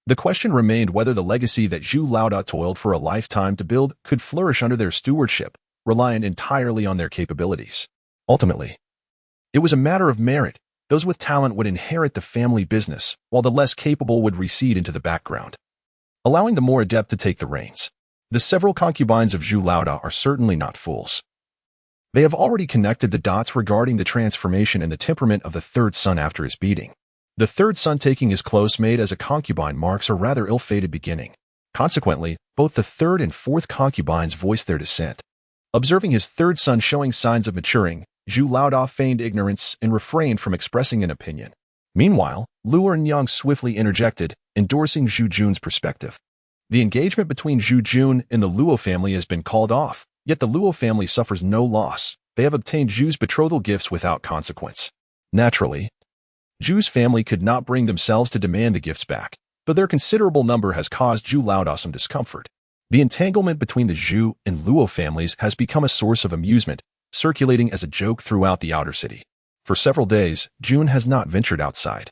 The question remained whether the legacy that Zhu Laoda toiled for a lifetime to build could flourish under their stewardship, reliant entirely on their capabilities. Ultimately, it was a matter of merit. Those with talent would inherit the family business, while the less capable would recede into the background, allowing the more adept to take the reins. The several concubines of Zhu Laoda are certainly not fools. They have already connected the dots regarding the transformation and the temperament of the third son after his beating. The third son taking his close maid as a concubine marks a rather ill-fated beginning. Consequently, both the third and fourth concubines voiced their dissent. Observing his third son showing signs of maturing, Zhu Laoda feigned ignorance and refrained from expressing an opinion. Meanwhile, Lu Ernyang swiftly interjected, endorsing Zhu Jun's perspective. The engagement between Zhu Jun and the Luo family has been called off, yet the Luo family suffers no loss. They have obtained Zhu's betrothal gifts without consequence. Naturally, Zhu's family could not bring themselves to demand the gifts back, but their considerable number has caused Zhu Laoda some discomfort. The entanglement between the Zhu and Luo families has become a source of amusement, circulating as a joke throughout the outer city. For several days, Jun has not ventured outside,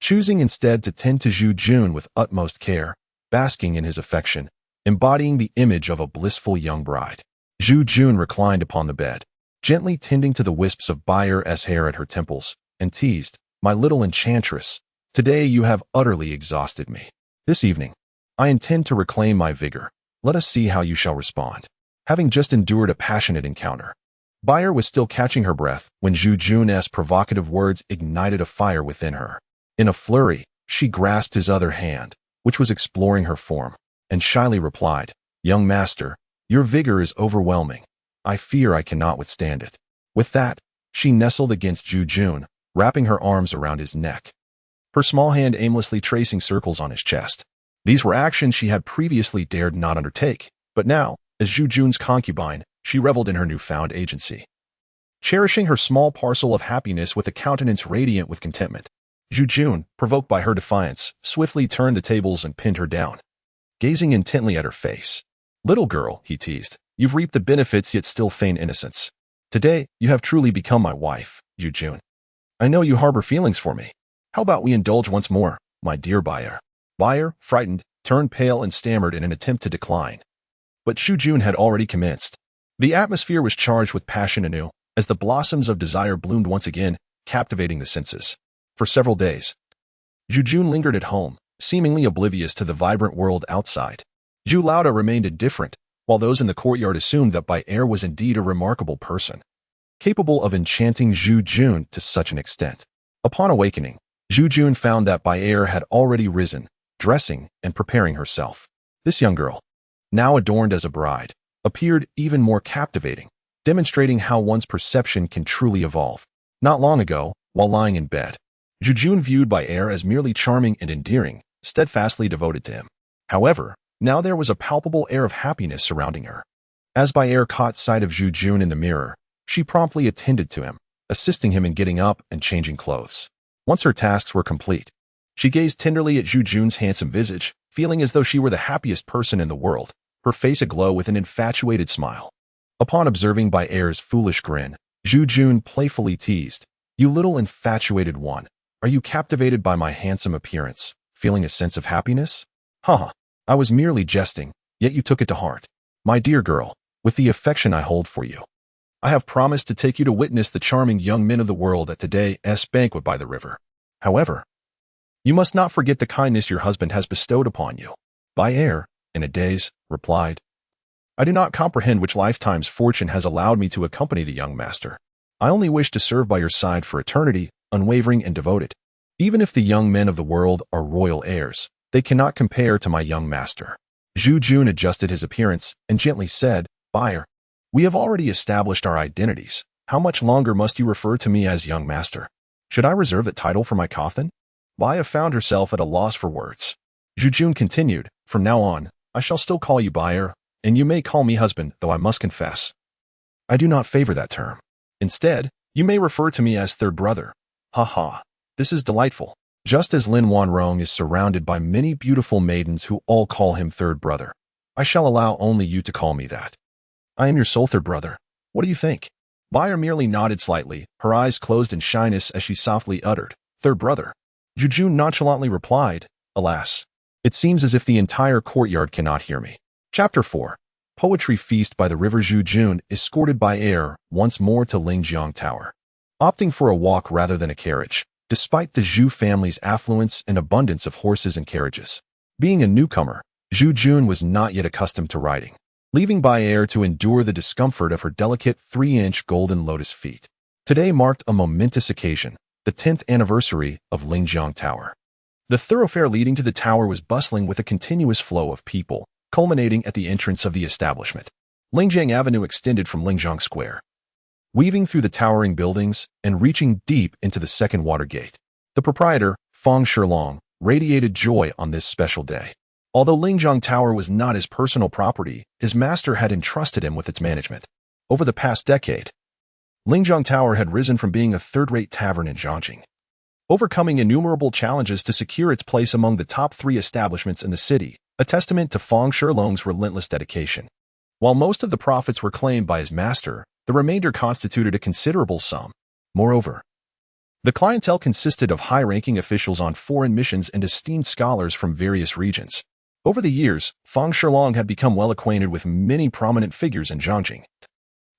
choosing instead to tend to Zhu Jun with utmost care, basking in his affection, embodying the image of a blissful young bride. Zhu Jun reclined upon the bed, gently tending to the wisps of Bayer's hair at her temples, and teased, "My little enchantress, today you have utterly exhausted me. This evening, I intend to reclaim my vigor. Let us see how you shall respond." Having just endured a passionate encounter, Bayer was still catching her breath when Zhu Jun's provocative words ignited a fire within her. In a flurry, she grasped his other hand, which was exploring her form, and shyly replied, "Young master, your vigor is overwhelming. I fear I cannot withstand it." With that, she nestled against Zhu Jun, wrapping her arms around his neck, her small hand aimlessly tracing circles on his chest. These were actions she had previously dared not undertake, but now, as Zhu Jun's concubine, she reveled in her newfound agency, cherishing her small parcel of happiness with a countenance radiant with contentment. Zhu Jun, provoked by her defiance, swiftly turned the tables and pinned her down, gazing intently at her face. "Little girl," he teased, "you've reaped the benefits yet still feign innocence. Today, you have truly become my wife, Zhu Jun. I know you harbor feelings for me. How about we indulge once more, my dear Bayer?" Bayer, frightened, turned pale and stammered in an attempt to decline. But Zhu Jun had already commenced. The atmosphere was charged with passion anew, as the blossoms of desire bloomed once again, captivating the senses. For several days, Zhu Yan lingered at home, seemingly oblivious to the vibrant world outside. Zhu Laoda remained indifferent, while those in the courtyard assumed that Bai Er was indeed a remarkable person, capable of enchanting Zhu Yan to such an extent. Upon awakening, Zhu Yan found that Bai Er had already risen, dressing and preparing herself. This young girl, now adorned as a bride, appeared even more captivating, demonstrating how one's perception can truly evolve. Not long ago, while lying in bed, Zhu Yan viewed Bai Er as merely charming and endearing, steadfastly devoted to him. However, now there was a palpable air of happiness surrounding her. As Bai Er caught sight of Zhu Yan in the mirror, she promptly attended to him, assisting him in getting up and changing clothes. Once her tasks were complete, she gazed tenderly at Zhu Yan's handsome visage, feeling as though she were the happiest person in the world, her face aglow with an infatuated smile. Upon observing Bai Er's foolish grin, Zhu Yan playfully teased, "You little infatuated one, are you captivated by my handsome appearance, feeling a sense of happiness? Haha, I was merely jesting, yet you took it to heart. My dear girl, with the affection I hold for you, I have promised to take you to witness the charming young men of the world at today's banquet by the river. However, you must not forget the kindness your husband has bestowed upon you." Bai Er, in a daze, replied, "I do not comprehend which lifetime's fortune has allowed me to accompany the young master. I only wish to serve by your side for eternity, unwavering and devoted. Even if the young men of the world are royal heirs, they cannot compare to my young master." Zhu Yan adjusted his appearance and gently said, "Bai Er, we have already established our identities. How much longer must you refer to me as young master? Should I reserve that title for my coffin?" Bai found herself at a loss for words. Zhu Yan continued, "From now on, I shall still call you Bai Er, and you may call me husband, though I must confess, I do not favor that term. Instead, you may refer to me as third brother. Ha ha, this is delightful." Just as Lin Wanrong is surrounded by many beautiful maidens who all call him third brother, I shall allow only you to call me that. I am your sole third brother. What do you think? Bai merely nodded slightly, her eyes closed in shyness as she softly uttered, "Third brother." Zhu Yan nonchalantly replied, "Alas, it seems as if the entire courtyard cannot hear me." Chapter 4. Poetry Feast by the River. Zhu Yan escorted Bai Er once more to Lingjiang Tower, opting for a walk rather than a carriage, despite the Zhu family's affluence and abundance of horses and carriages. Being a newcomer, Zhu Yan was not yet accustomed to riding, leaving Bai Er to endure the discomfort of her delicate 3-inch golden lotus feet. Today marked a momentous occasion, the 10th anniversary of Lingjiang Tower. The thoroughfare leading to the tower was bustling with a continuous flow of people, culminating at the entrance of the establishment. Lingjiang Avenue extended from Lingjiang Square, weaving through the towering buildings and reaching deep into the second water gate. The proprietor, Fang Shilong, radiated joy on this special day. Although Lingjiang Tower was not his personal property, his master had entrusted him with its management. Over the past decade, Lingjiang Tower had risen from being a third-rate tavern in Zhangjiang, overcoming innumerable challenges to secure its place among the top 3 establishments in the city, a testament to Fang Shilong's relentless dedication. While most of the profits were claimed by his master, the remainder constituted a considerable sum. Moreover, the clientele consisted of high-ranking officials on foreign missions and esteemed scholars from various regions. Over the years, Fang Shilong had become well acquainted with many prominent figures in Zhangjiang,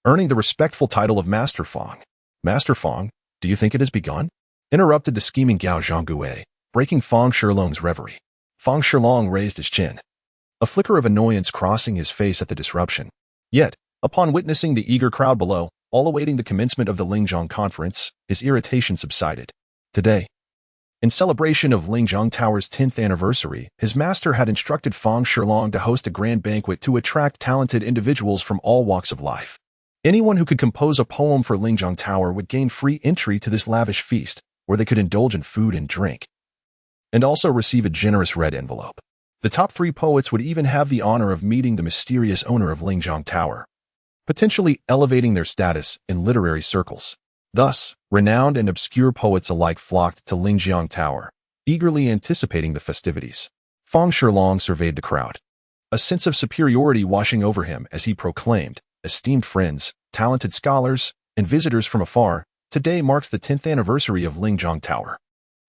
earning the respectful title of Master Fang. "Master Fang, do you think it has begun?" interrupted the scheming Gao Zhanggue, breaking Fang Shilong's reverie. Fang Shilong raised his chin, a flicker of annoyance crossing his face at the disruption. Yet, upon witnessing the eager crowd below, all awaiting the commencement of the Lingjiang conference, his irritation subsided. Today, in celebration of Lingjiang Tower's 10th anniversary, his master had instructed Fang Shilong to host a grand banquet to attract talented individuals from all walks of life. Anyone who could compose a poem for Lingjiang Tower would gain free entry to this lavish feast, where they could indulge in food and drink, and also receive a generous red envelope. The top 3 poets would even have the honor of meeting the mysterious owner of Lingjiang Tower, potentially elevating their status in literary circles. Thus, renowned and obscure poets alike flocked to Lingjiang Tower, eagerly anticipating the festivities. Fang Shilong surveyed the crowd, a sense of superiority washing over him as he proclaimed, "Esteemed friends, talented scholars, and visitors from afar, today marks the 10th anniversary of Lingjiang Tower.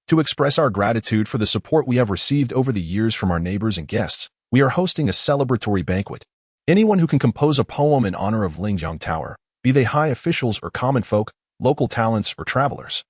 To express our gratitude for the support we have received over the years from our neighbors and guests, we are hosting a celebratory banquet. Anyone who can compose a poem in honor of Lingjiang Tower, be they high officials or common folk, local talents or travelers,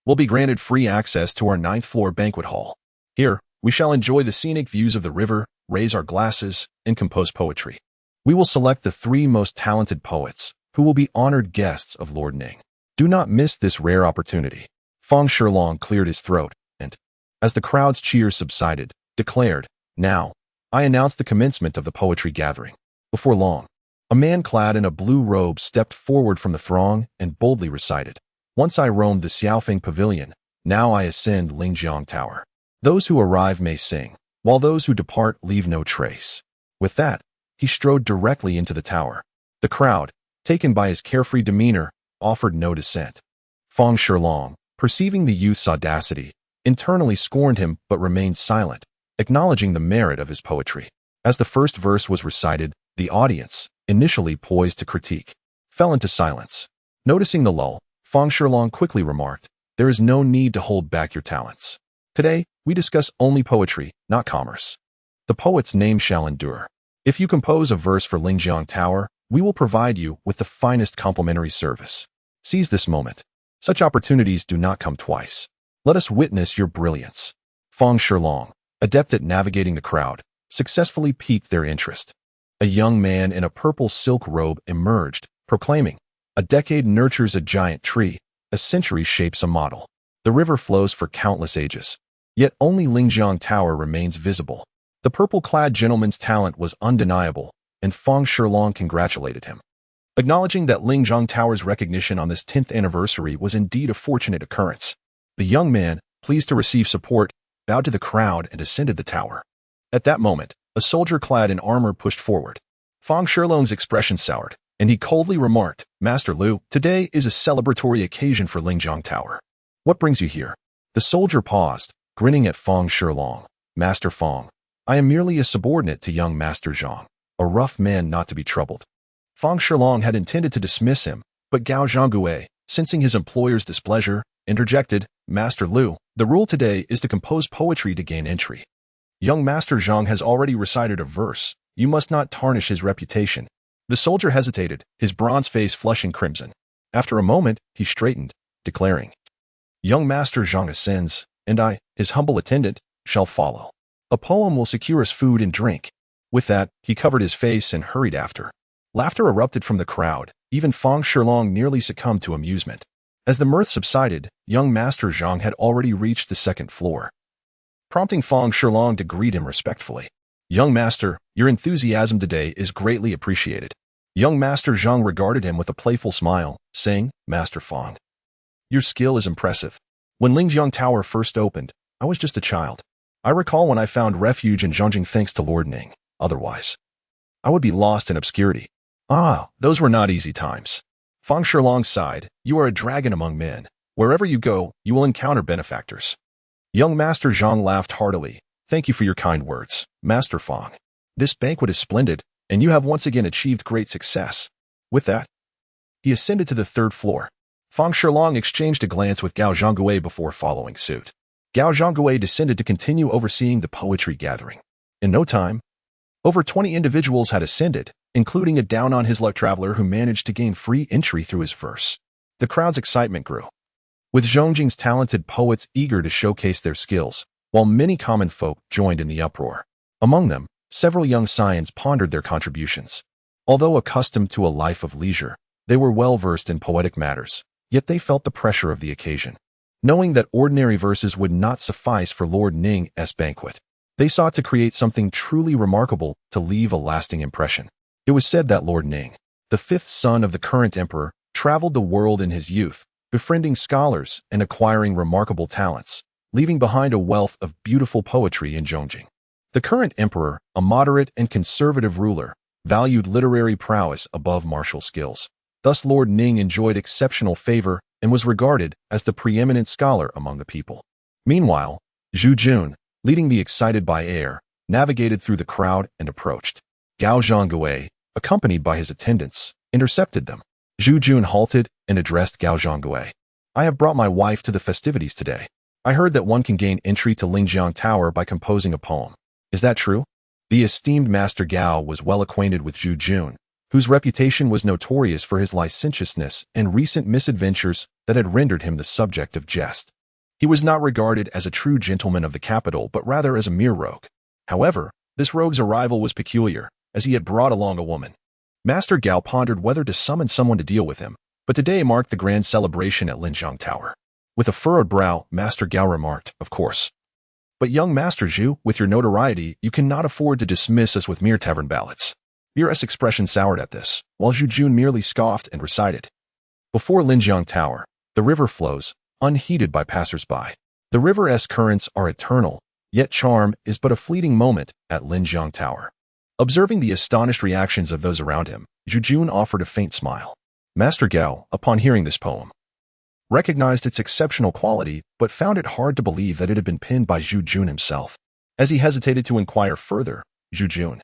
will be granted free access to our 9th-floor banquet hall. Here, we shall enjoy the scenic views of the river, raise our glasses, and compose poetry. We will select the 3 most talented poets, who will be honored guests of Lord Ning. Do not miss this rare opportunity. Feng Shilong cleared his throat, and, as the crowd's cheers subsided, declared, "Now, I announce the commencement of the poetry gathering." Before long, a man clad in a blue robe stepped forward from the throng and boldly recited, "Once I roamed the Xiaofeng Pavilion, now I ascend Lingjiang Tower. Those who arrive may sing, while those who depart leave no trace." With that, he strode directly into the tower. The crowd, taken by his carefree demeanor, offered no dissent. Feng Shilong, perceiving the youth's audacity, internally scorned him but remained silent, acknowledging the merit of his poetry. As the first verse was recited, the audience, initially poised to critique, fell into silence. Noticing the lull, Feng Shilong quickly remarked, "There is no need to hold back your talents. Today, we discuss only poetry, not commerce. The poet's name shall endure. If you compose a verse for Lingjiang Tower, we will provide you with the finest complimentary service. Seize this moment. Such opportunities do not come twice. Let us witness your brilliance." Feng Shilong, adept at navigating the crowd, successfully piqued their interest. A young man in a purple silk robe emerged, proclaiming, "A decade nurtures a giant tree, a century shapes a model. The river flows for countless ages, yet only Lingjiang Tower remains visible." The purple-clad gentleman's talent was undeniable, and Feng Shilong congratulated him. Acknowledging that Lingjiang Tower's recognition on this 10th anniversary was indeed a fortunate occurrence, the young man, pleased to receive support, bowed to the crowd and ascended the tower. At that moment, a soldier clad in armor pushed forward. Feng Shilong's expression soured, and he coldly remarked, "Master Liu, today is a celebratory occasion for Lingjiang Tower. What brings you here?" The soldier paused, grinning at Feng Shilong. "Master Feng, I am merely a subordinate to young Master Zhang, a rough man not to be troubled." Feng Shilong had intended to dismiss him, but Gao Zhanggue, sensing his employer's displeasure, interjected, "Master Liu, the rule today is to compose poetry to gain entry. Young Master Zhang has already recited a verse. You must not tarnish his reputation." The soldier hesitated, his bronze face flushing crimson. After a moment, he straightened, declaring, "Young Master Zhang ascends, and I, his humble attendant, shall follow. A poem will secure us food and drink." With that, he covered his face and hurried after. Laughter erupted from the crowd. Even Feng Shilong nearly succumbed to amusement. As the mirth subsided, young Master Zhang had already reached the 2nd floor, prompting Feng Shilong to greet him respectfully. "Young Master, your enthusiasm today is greatly appreciated." Young Master Zhang regarded him with a playful smile, saying, "Master Feng, your skill is impressive. When Lingjiang Tower first opened, I was just a child. I recall when I found refuge in Zhongjing thanks to Lord Ning. Otherwise, I would be lost in obscurity." "Ah, those were not easy times." Feng Shilong sighed, "You are a dragon among men. Wherever you go, you will encounter benefactors." Young Master Zhang laughed heartily. "Thank you for your kind words, Master Feng. This banquet is splendid, and you have once again achieved great success." With that, he ascended to the 3rd floor. Feng Shilong exchanged a glance with Gao Zhanggue before following suit. Gao Zhanggue descended to continue overseeing the poetry gathering. In no time, over 20 individuals had ascended, including a down-on-his-luck traveler who managed to gain free entry through his verse. The crowd's excitement grew, with Zhongjing's talented poets eager to showcase their skills, while many common folk joined in the uproar. Among them, several young scions pondered their contributions. Although accustomed to a life of leisure, they were well-versed in poetic matters, yet they felt the pressure of the occasion. Knowing that ordinary verses would not suffice for Lord Ning's banquet, they sought to create something truly remarkable to leave a lasting impression. It was said that Lord Ning, the 5th son of the current emperor, traveled the world in his youth, befriending scholars and acquiring remarkable talents, leaving behind a wealth of beautiful poetry in Zhongjing. The current emperor, a moderate and conservative ruler, valued literary prowess above martial skills. Thus Lord Ning enjoyed exceptional favor and was regarded as the preeminent scholar among the people. Meanwhile, Zhu Jun, leading the excited by air, navigated through the crowd and approached. Gao Zhanggue, accompanied by his attendants, intercepted them. Zhu Jun halted and addressed Gao Zhanggue. "I have brought my wife to the festivities today. I heard that one can gain entry to Lingjiang Tower by composing a poem. Is that true?" The esteemed Master Gao was well acquainted with Zhu Jun, whose reputation was notorious for his licentiousness and recent misadventures that had rendered him the subject of jest. He was not regarded as a true gentleman of the capital, but rather as a mere rogue. However, this rogue's arrival was peculiar, as he had brought along a woman. Master Gao pondered whether to summon someone to deal with him, but today marked the grand celebration at Linjiang Tower. With a furrowed brow, Master Gao remarked, "Of course. But young Master Zhu, with your notoriety, you cannot afford to dismiss us with mere tavern ballots." Beer's expression soured at this, while Zhu Jun merely scoffed and recited. Before Linjiang Tower, the river flows, unheeded by passers-by. The river's currents are eternal, yet charm is but a fleeting moment at Linjiang Tower. Observing the astonished reactions of those around him, Zhu Jun offered a faint smile. Master Gao, upon hearing this poem, recognized its exceptional quality, but found it hard to believe that it had been penned by Zhu Jun himself. As he hesitated to inquire further, Zhu Jun,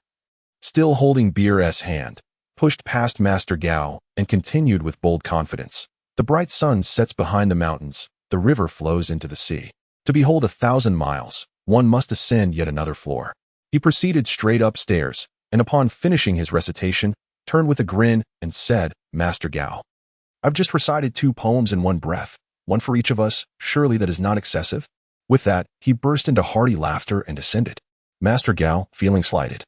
still holding Beer's hand, pushed past Master Gao and continued with bold confidence. The bright sun sets behind the mountains, the river flows into the sea. To behold 1,000 miles, one must ascend yet another floor. He proceeded straight upstairs, and upon finishing his recitation, turned with a grin and said, "Master Gao, I've just recited 2 poems in one breath, one for each of us. Surely that is not excessive?" With that, he burst into hearty laughter and ascended. Master Gao, feeling slighted,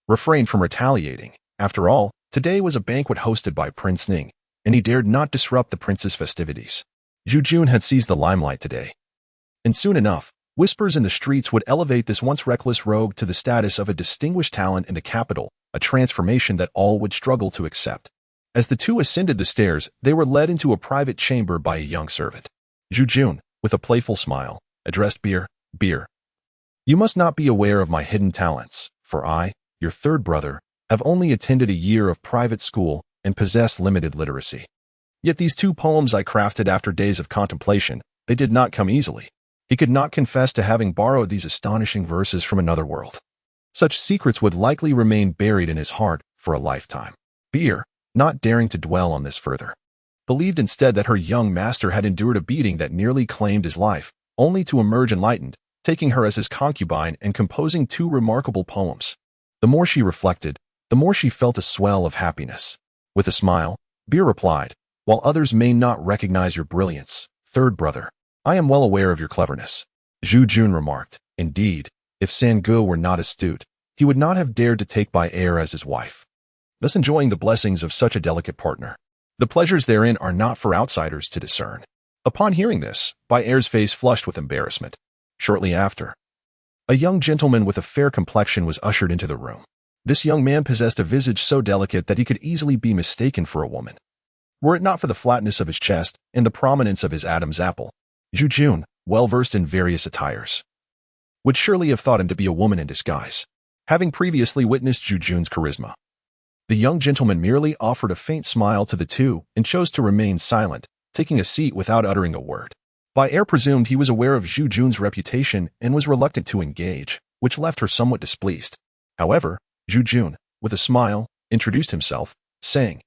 refrained from retaliating. After all, today was a banquet hosted by Prince Ning, and he dared not disrupt the prince's festivities. Zhu Jun had seized the limelight today. And soon enough, whispers in the streets would elevate this once reckless rogue to the status of a distinguished talent in the capital, a transformation that all would struggle to accept. As the two ascended the stairs, they were led into a private chamber by a young servant. Zhu Jun, with a playful smile, addressed Beer, "You must not be aware of my hidden talents, for I, your third brother, have only attended a year of private school and possess limited literacy. Yet these 2 poems I crafted after days of contemplation, they did not come easily." He could not confess to having borrowed these astonishing verses from another world. Such secrets would likely remain buried in his heart for a lifetime. Beer, not daring to dwell on this further, believed instead that her young master had endured a beating that nearly claimed his life, only to emerge enlightened, taking her as his concubine and composing 2 remarkable poems. The more she reflected, the more she felt a swell of happiness. With a smile, Beer replied, "While others may not recognize your brilliance, third brother, I am well aware of your cleverness." Zhu Jun remarked, "Indeed, if Sangu were not astute, he would not have dared to take Beer as his wife, thus enjoying the blessings of such a delicate partner. The pleasures therein are not for outsiders to discern." Upon hearing this, Beer's face flushed with embarrassment. Shortly after, a young gentleman with a fair complexion was ushered into the room. This young man possessed a visage so delicate that he could easily be mistaken for a woman. Were it not for the flatness of his chest and the prominence of his Adam's apple, Zhu Jun, well versed in various attires, would surely have thought him to be a woman in disguise. Having previously witnessed Zhu Jun's charisma, the young gentleman merely offered a faint smile to the two and chose to remain silent, taking a seat without uttering a word. Beer presumed he was aware of Zhu Jun's reputation and was reluctant to engage, which left her somewhat displeased. However, Zhu Jun, with a smile, introduced himself, saying,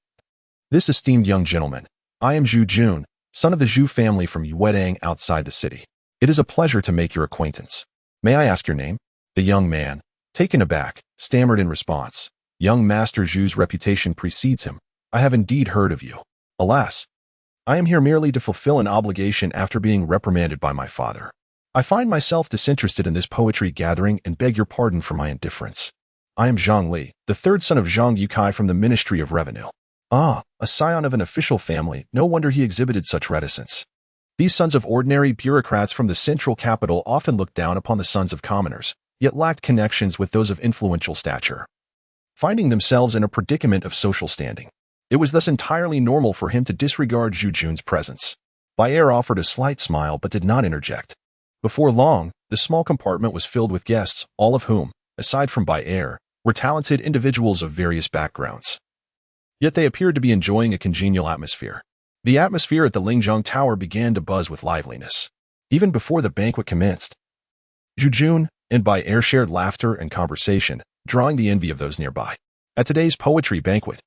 "This esteemed young gentleman, I am Zhu Jun, son of the Zhu family from Yuedang outside the city. It is a pleasure to make your acquaintance. May I ask your name?" The young man, taken aback, stammered in response, "Young Master Zhu's reputation precedes him. I have indeed heard of you. Alas, I am here merely to fulfill an obligation after being reprimanded by my father. I find myself disinterested in this poetry gathering and beg your pardon for my indifference. I am Zhang Li, the third son of Zhang Yukai from the Ministry of Revenue." Ah, a scion of an official family, no wonder he exhibited such reticence. These sons of ordinary bureaucrats from the central capital often looked down upon the sons of commoners, yet lacked connections with those of influential stature, finding themselves in a predicament of social standing. It was thus entirely normal for him to disregard Zhu Jun's presence. Beer offered a slight smile but did not interject. Before long, the small compartment was filled with guests, all of whom, aside from Beer, were talented individuals of various backgrounds. Yet they appeared to be enjoying a congenial atmosphere. The atmosphere at the Linjiang Tower began to buzz with liveliness. Even before the banquet commenced, Zhu Jun and Beer shared laughter and conversation, drawing the envy of those nearby. At today's poetry banquet,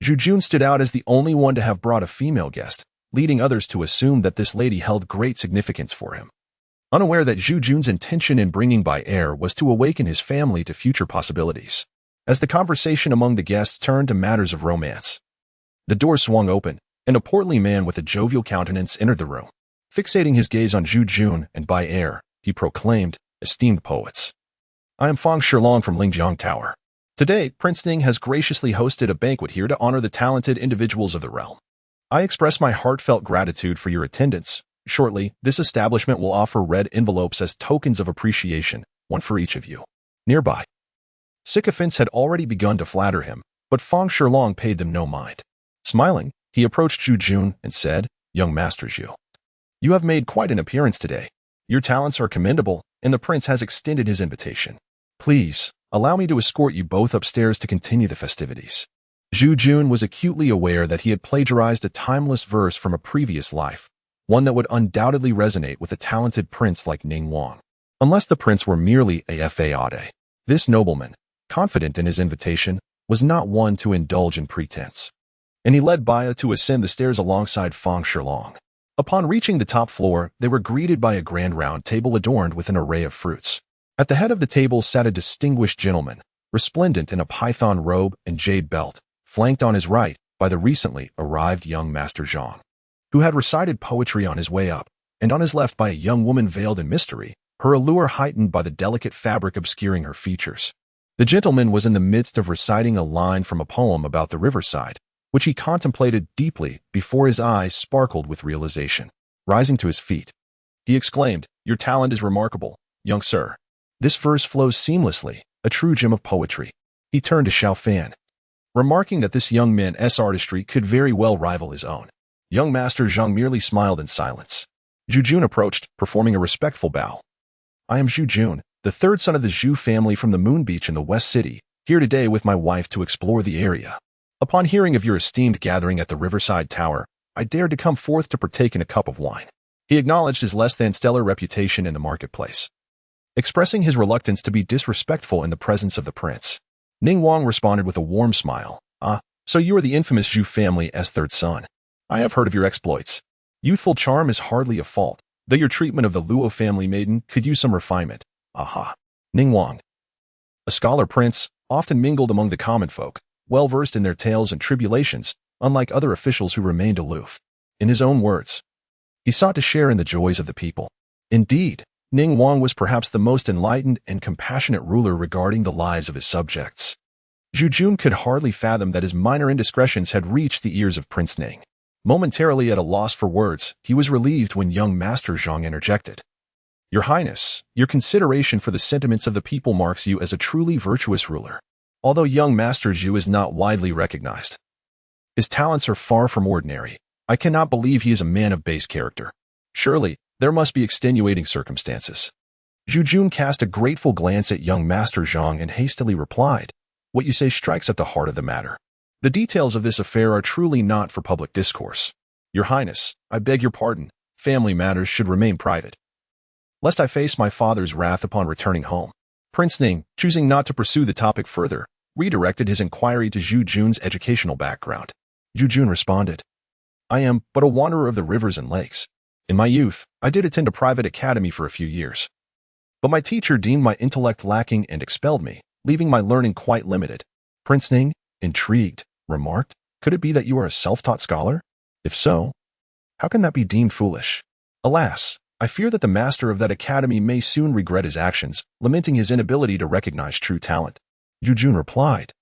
Zhu Jun stood out as the only one to have brought a female guest, leading others to assume that this lady held great significance for him. unaware that Zhu Jun's intention in bringing by heir was to awaken his family to future possibilities. As the conversation among the guests turned to matters of romance, the door swung open, and a portly man with a jovial countenance entered the room. Fixating his gaze on Zhu Jun and by heir, he proclaimed, "Esteemed poets, I am Fang Shilong from Lingjiang Tower. Today, Prince Ning has graciously hosted a banquet here to honor the talented individuals of the realm. I express my heartfelt gratitude for your attendance. Shortly, this establishment will offer red envelopes as tokens of appreciation, one for each of you." Nearby, sycophants had already begun to flatter him, but Fang Shilong paid them no mind. Smiling, he approached Zhu Jun and said, "Young Master Zhu, you have made quite an appearance today. Your talents are commendable, and the prince has extended his invitation. Please, allow me to escort you both upstairs to continue the festivities." Zhu Jun was acutely aware that he had plagiarized a timeless verse from a previous life, one that would undoubtedly resonate with a talented prince like Ning Wang. Unless the prince were merely a faade, this nobleman, confident in his invitation, was not one to indulge in pretense. And he led Baya to ascend the stairs alongside Fang Shilong. Upon reaching the top floor, they were greeted by a grand round table adorned with an array of fruits. At the head of the table sat a distinguished gentleman, resplendent in a python robe and jade belt, flanked on his right by the recently arrived young Master Zhang, who had recited poetry on his way up, and on his left by a young woman veiled in mystery, her allure heightened by the delicate fabric obscuring her features. The gentleman was in the midst of reciting a line from a poem about the riverside, which he contemplated deeply before his eyes sparkled with realization. Rising to his feet, he exclaimed, "Your talent is remarkable, young sir. This verse flows seamlessly, a true gem of poetry." He turned to Xiao Fan, remarking that this young man's artistry could very well rival his own. Young Master Zhang merely smiled in silence. Zhu Jun approached, performing a respectful bow. "I am Zhu Jun, the third son of the Zhu family from the Moon Beach in the West City, here today with my wife to explore the area. Upon hearing of your esteemed gathering at the Riverside Tower, I dared to come forth to partake in a cup of wine." He acknowledged his less-than-stellar reputation in the marketplace, expressing his reluctance to be disrespectful in the presence of the prince. Ning Wang responded with a warm smile. "Ah, so you are the infamous Zhu family's third son. I have heard of your exploits. Youthful charm is hardly a fault, though your treatment of the Luo family maiden could use some refinement. Aha." Ning Wang, a scholar prince, often mingled among the common folk, well-versed in their tales and tribulations, unlike other officials who remained aloof. In his own words, he sought to share in the joys of the people. Indeed, Ning Wang was perhaps the most enlightened and compassionate ruler regarding the lives of his subjects. Zhu Jun could hardly fathom that his minor indiscretions had reached the ears of Prince Ning. Momentarily at a loss for words, he was relieved when young Master Zhang interjected. "Your Highness, your consideration for the sentiments of the people marks you as a truly virtuous ruler. Although young Master Zhu is not widely recognized, his talents are far from ordinary. I cannot believe he is a man of base character. Surely, there must be extenuating circumstances." Zhu Jun cast a grateful glance at young Master Zhang and hastily replied, "What you say strikes at the heart of the matter. The details of this affair are truly not for public discourse. Your Highness, I beg your pardon, family matters should remain private, lest I face my father's wrath upon returning home." Prince Ning, choosing not to pursue the topic further, redirected his inquiry to Zhu Jun's educational background. Zhu Jun responded, "I am but a wanderer of the rivers and lakes. In my youth, I did attend a private academy for a few years, but my teacher deemed my intellect lacking and expelled me, leaving my learning quite limited." Prince Ning, intrigued, remarked, "Could it be that you are a self-taught scholar? If so, how can that be deemed foolish? Alas, I fear that the master of that academy may soon regret his actions, lamenting his inability to recognize true talent." Zhu Jun replied,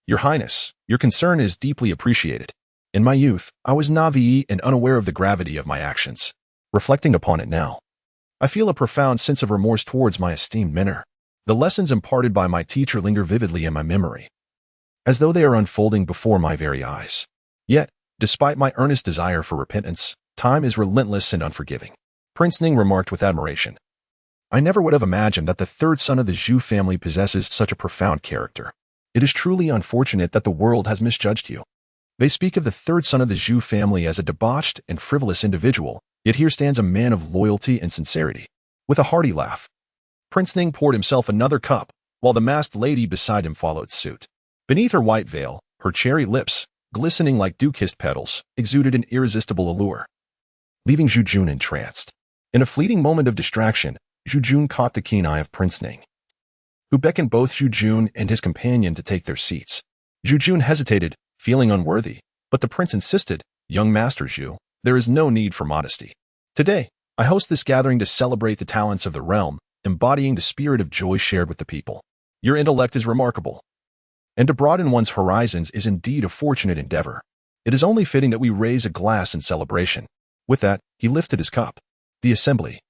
"Your Highness, your concern is deeply appreciated. In my youth, I was naive and unaware of the gravity of my actions. Reflecting upon it now, I feel a profound sense of remorse towards my esteemed mentor. The lessons imparted by my teacher linger vividly in my memory, as though they are unfolding before my very eyes. Yet, despite my earnest desire for repentance, time is relentless and unforgiving." Prince Ning remarked with admiration, "I never would have imagined that the third son of the Zhu family possesses such a profound character. It is truly unfortunate that the world has misjudged you. They speak of the third son of the Zhu family as a debauched and frivolous individual, yet here stands a man of loyalty and sincerity." With a hearty laugh, Prince Ning poured himself another cup, while the masked lady beside him followed suit. Beneath her white veil, her cherry lips, glistening like dew-kissed petals, exuded an irresistible allure, leaving Zhu Jun entranced. In a fleeting moment of distraction, Zhu Jun caught the keen eye of Prince Ning, who beckoned both Zhu Jun and his companion to take their seats. Zhu Jun hesitated, feeling unworthy, but the prince insisted, "Young Master Zhu, there is no need for modesty. Today, I host this gathering to celebrate the talents of the realm, embodying the spirit of joy shared with the people. Your intellect is remarkable, and to broaden one's horizons is indeed a fortunate endeavor. It is only fitting that we raise a glass in celebration." With that, he lifted his cup. The assembly,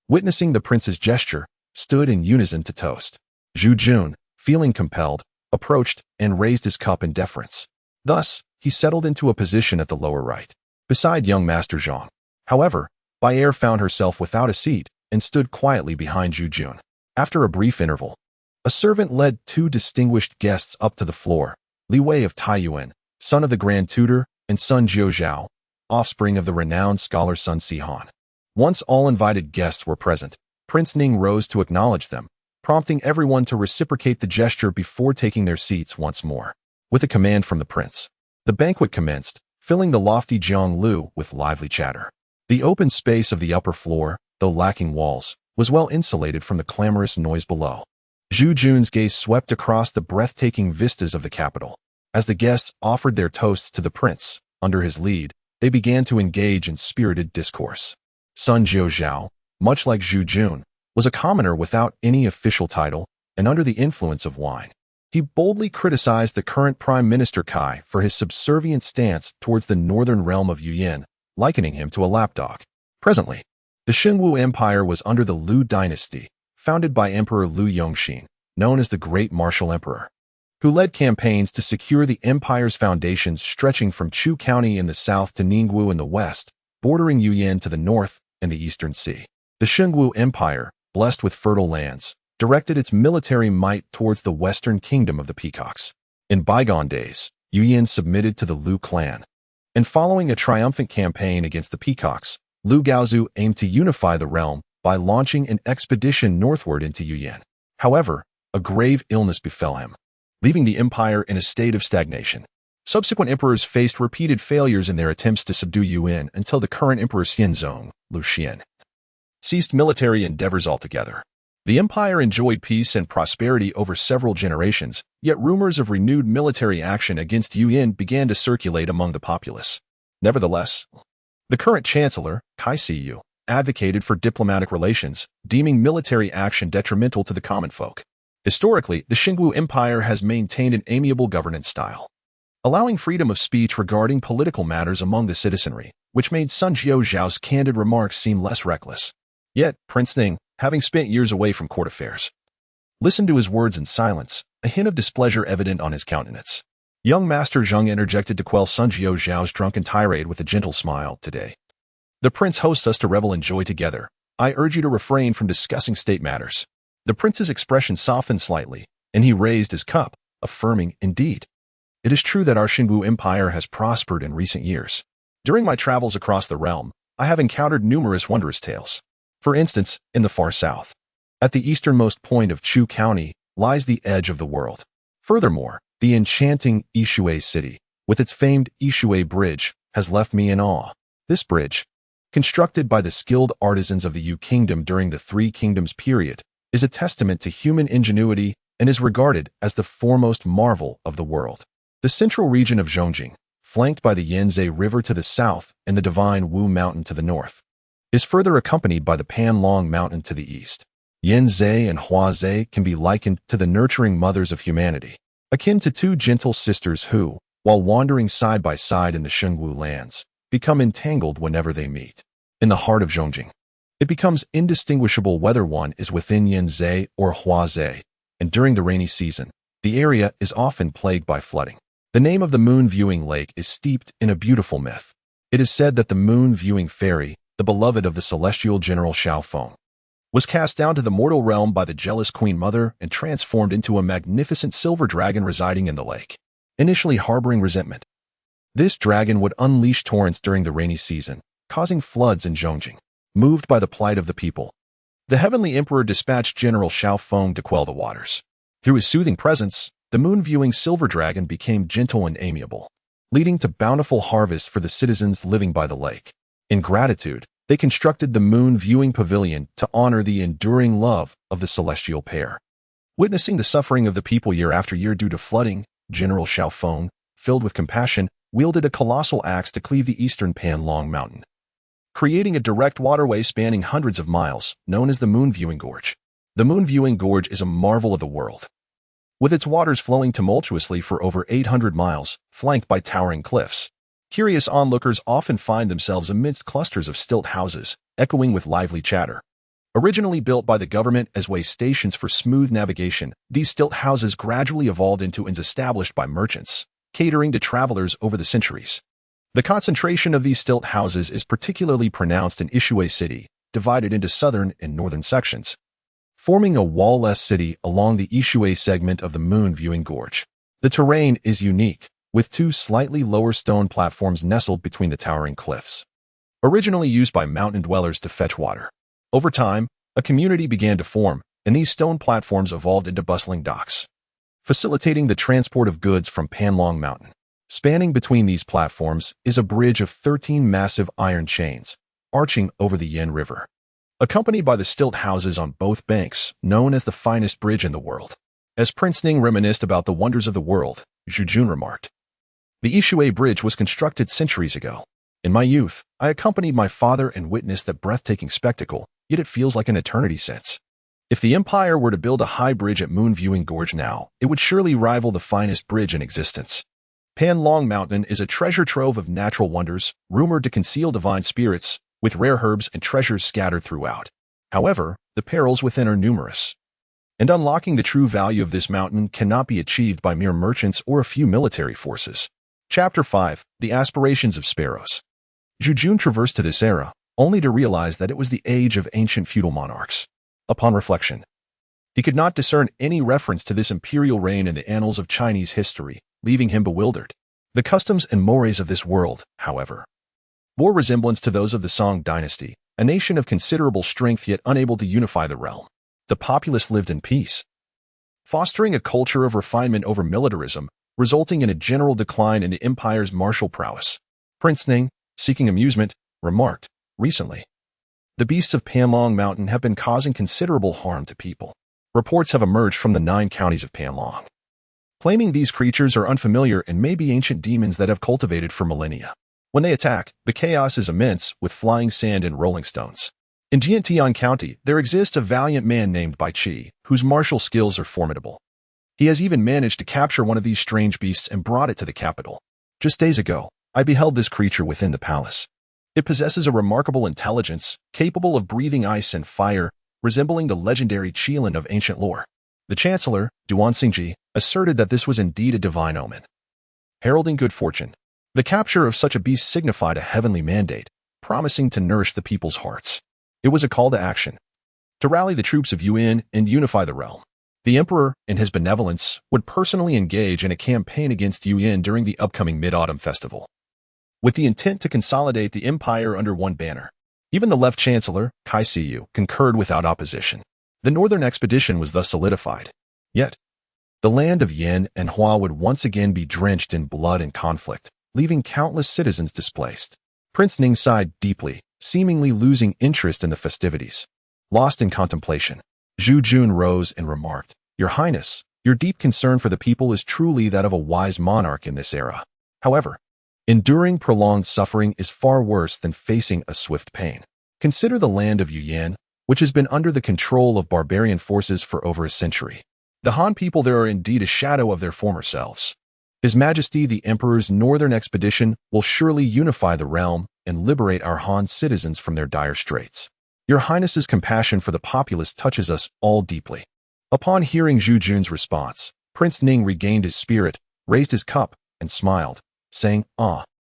witnessing the prince's gesture, stood in unison to toast. Zhu Jun, feeling compelled, approached and raised his cup in deference. Thus, he settled into a position at the lower right, beside young Master Zhang. However, Bai Er found herself without a seat and stood quietly behind Zhu Jun. After a brief interval, a servant led two distinguished guests up to the floor, Li Wei of Taiyuan, son of the Grand Tutor, and Sun Jiuzhao, offspring of the renowned scholar Sun Sihan. Once all invited guests were present, Prince Ning rose to acknowledge them, prompting everyone to reciprocate the gesture before taking their seats once more. With a command from the prince, the banquet commenced, filling the lofty Jianglu with lively chatter. The open space of the upper floor, though lacking walls, was well insulated from the clamorous noise below. Zhu Jun's gaze swept across the breathtaking vistas of the capital. As the guests offered their toasts to the prince, under his lead, they began to engage in spirited discourse. Sun Jiuzhao, much like Zhu Jun, was a commoner without any official title and under the influence of wine. He boldly criticized the current Prime Minister Kai for his subservient stance towards the northern realm of Yuan, likening him to a lapdog. Presently, the Xingwu Empire was under the Lu dynasty, founded by Emperor Lu Yongxin, known as the Great Martial Emperor, who led campaigns to secure the empire's foundations stretching from Chu County in the south to Ningwu in the west, bordering Yuan to the north and the eastern sea. The Xingwu Empire, blessed with fertile lands, directed its military might towards the western kingdom of the Peacocks. In bygone days, Yuan submitted to the Lu clan, and following a triumphant campaign against the Peacocks, Lu Gaozu aimed to unify the realm by launching an expedition northward into Yuan. However, a grave illness befell him, leaving the empire in a state of stagnation. Subsequent emperors faced repeated failures in their attempts to subdue Yuan until the current emperor Xianzong, Lu Xian, ceased military endeavors altogether. The empire enjoyed peace and prosperity over several generations, yet rumors of renewed military action against Yuan began to circulate among the populace. Nevertheless, the current chancellor, Kai Siyu, advocated for diplomatic relations, deeming military action detrimental to the common folk. Historically, the Xingwu Empire has maintained an amiable governance style, allowing freedom of speech regarding political matters among the citizenry, which made Sun Jiuzhao's candid remarks seem less reckless. Yet, Prince Ning, having spent years away from court affairs, listened to his words in silence, a hint of displeasure evident on his countenance. Young Master Zheng interjected to quell Sun Jiuzhao's drunken tirade with a gentle smile. "Today, the prince hosts us to revel in joy together. I urge you to refrain from discussing state matters." The prince's expression softened slightly, and he raised his cup, affirming, "Indeed, it is true that our Xingwu Empire has prospered in recent years. During my travels across the realm, I have encountered numerous wondrous tales. For instance, in the far south, at the easternmost point of Chu County, lies the edge of the world. Furthermore, the enchanting Yishui city, with its famed Yishui Bridge, has left me in awe. This bridge, constructed by the skilled artisans of the Yu Kingdom during the Three Kingdoms period, is a testament to human ingenuity and is regarded as the foremost marvel of the world. The central region of Zhongjing, flanked by the Yanzhe River to the south and the divine Wu Mountain to the north, is further accompanied by the Panlong Mountain to the east. Yanzhe and Huazhe can be likened to the nurturing mothers of humanity, akin to two gentle sisters who, while wandering side by side in the Xingwu lands, become entangled whenever they meet. In the heart of Zhongjing, it becomes indistinguishable whether one is within Yanzhe or Huazhe, and during the rainy season, the area is often plagued by flooding. The name of the moon-viewing lake is steeped in a beautiful myth. It is said that the moon-viewing fairy, the beloved of the celestial general Xiao Feng, was cast down to the mortal realm by the jealous Queen Mother and transformed into a magnificent silver dragon residing in the lake. Initially harboring resentment, this dragon would unleash torrents during the rainy season, causing floods in Zhongjing. Moved by the plight of the people, the heavenly emperor dispatched General Xiao Feng to quell the waters. Through his soothing presence, the moon-viewing silver dragon became gentle and amiable, leading to bountiful harvests for the citizens living by the lake. In gratitude, They constructed the moon viewing pavilion to honor the enduring love of the celestial pair. Witnessing the suffering of the people year after year due to flooding, General Xiaofeng, filled with compassion, wielded a colossal axe to cleave the eastern Panlong Mountain, creating a direct waterway spanning hundreds of miles, known as the Moon Viewing Gorge. The Moon Viewing Gorge is a marvel of the world, with its waters flowing tumultuously for over 800 miles, flanked by towering cliffs. Curious onlookers often find themselves amidst clusters of stilt houses, echoing with lively chatter. Originally built by the government as way stations for smooth navigation, these stilt houses gradually evolved into inns established by merchants, catering to travelers over the centuries. The concentration of these stilt houses is particularly pronounced in Ishui City, divided into southern and northern sections, forming a wall-less city along the Ishui segment of the Moon Viewing Gorge. The terrain is unique, with two slightly lower stone platforms nestled between the towering cliffs. Originally used by mountain dwellers to fetch water, over time, a community began to form, and these stone platforms evolved into bustling docks, facilitating the transport of goods from Panlong Mountain. Spanning between these platforms is a bridge of 13 massive iron chains, arching over the Yan River, accompanied by the stilt houses on both banks, known as the finest bridge in the world. As Prince Ning reminisced about the wonders of the world, Zhu Yan remarked, "The Ishui Bridge was constructed centuries ago. In my youth, I accompanied my father and witnessed that breathtaking spectacle, yet it feels like an eternity since. If the Empire were to build a high bridge at Moon Viewing Gorge now, it would surely rival the finest bridge in existence." Panlong Mountain is a treasure trove of natural wonders, rumored to conceal divine spirits, with rare herbs and treasures scattered throughout. However, the perils within are numerous, and unlocking the true value of this mountain cannot be achieved by mere merchants or a few military forces. Chapter 5. The Aspirations of Sparrows. Zhu Yan traversed to this era, only to realize that it was the age of ancient feudal monarchs. Upon reflection, he could not discern any reference to this imperial reign in the annals of Chinese history, leaving him bewildered. The customs and mores of this world, however, bore resemblance to those of the Song dynasty, a nation of considerable strength yet unable to unify the realm. The populace lived in peace, fostering a culture of refinement over militarism, resulting in a general decline in the empire's martial prowess. Prince Ning, seeking amusement, remarked, "Recently, the beasts of Panlong Mountain have been causing considerable harm to people. Reports have emerged from the 9 counties of Panlong, claiming these creatures are unfamiliar and may be ancient demons that have cultivated for millennia. When they attack, the chaos is immense, with flying sand and rolling stones. In Jiantian County, there exists a valiant man named Bai Qi, whose martial skills are formidable. He has even managed to capture one of these strange beasts and brought it to the capital. Just days ago, I beheld this creature within the palace. It possesses a remarkable intelligence, capable of breathing ice and fire, resembling the legendary Qilin of ancient lore." The Chancellor, Duan Xingji, asserted that this was indeed a divine omen, heralding good fortune. The capture of such a beast signified a heavenly mandate, promising to nourish the people's hearts. It was a call to action, to rally the troops of Yuan and unify the realm. The Emperor, in his benevolence, would personally engage in a campaign against Yuan during the upcoming Mid-Autumn Festival, with the intent to consolidate the empire under one banner. Even the left chancellor, Kai Siyu, concurred without opposition. The northern expedition was thus solidified. Yet, the land of Yan and Hua would once again be drenched in blood and conflict, leaving countless citizens displaced. Prince Ning sighed deeply, seemingly losing interest in the festivities. Lost in contemplation, Zhu Yan rose and remarked, "Your Highness, your deep concern for the people is truly that of a wise monarch in this era. However, enduring prolonged suffering is far worse than facing a swift pain. Consider the land of Yuan, which has been under the control of barbarian forces for over a century. The Han people there are indeed a shadow of their former selves. His Majesty the Emperor's northern expedition will surely unify the realm and liberate our Han citizens from their dire straits. Your Highness's compassion for the populace touches us all deeply." Upon hearing Zhu Yan's response, Prince Ning regained his spirit, raised his cup, and smiled, saying,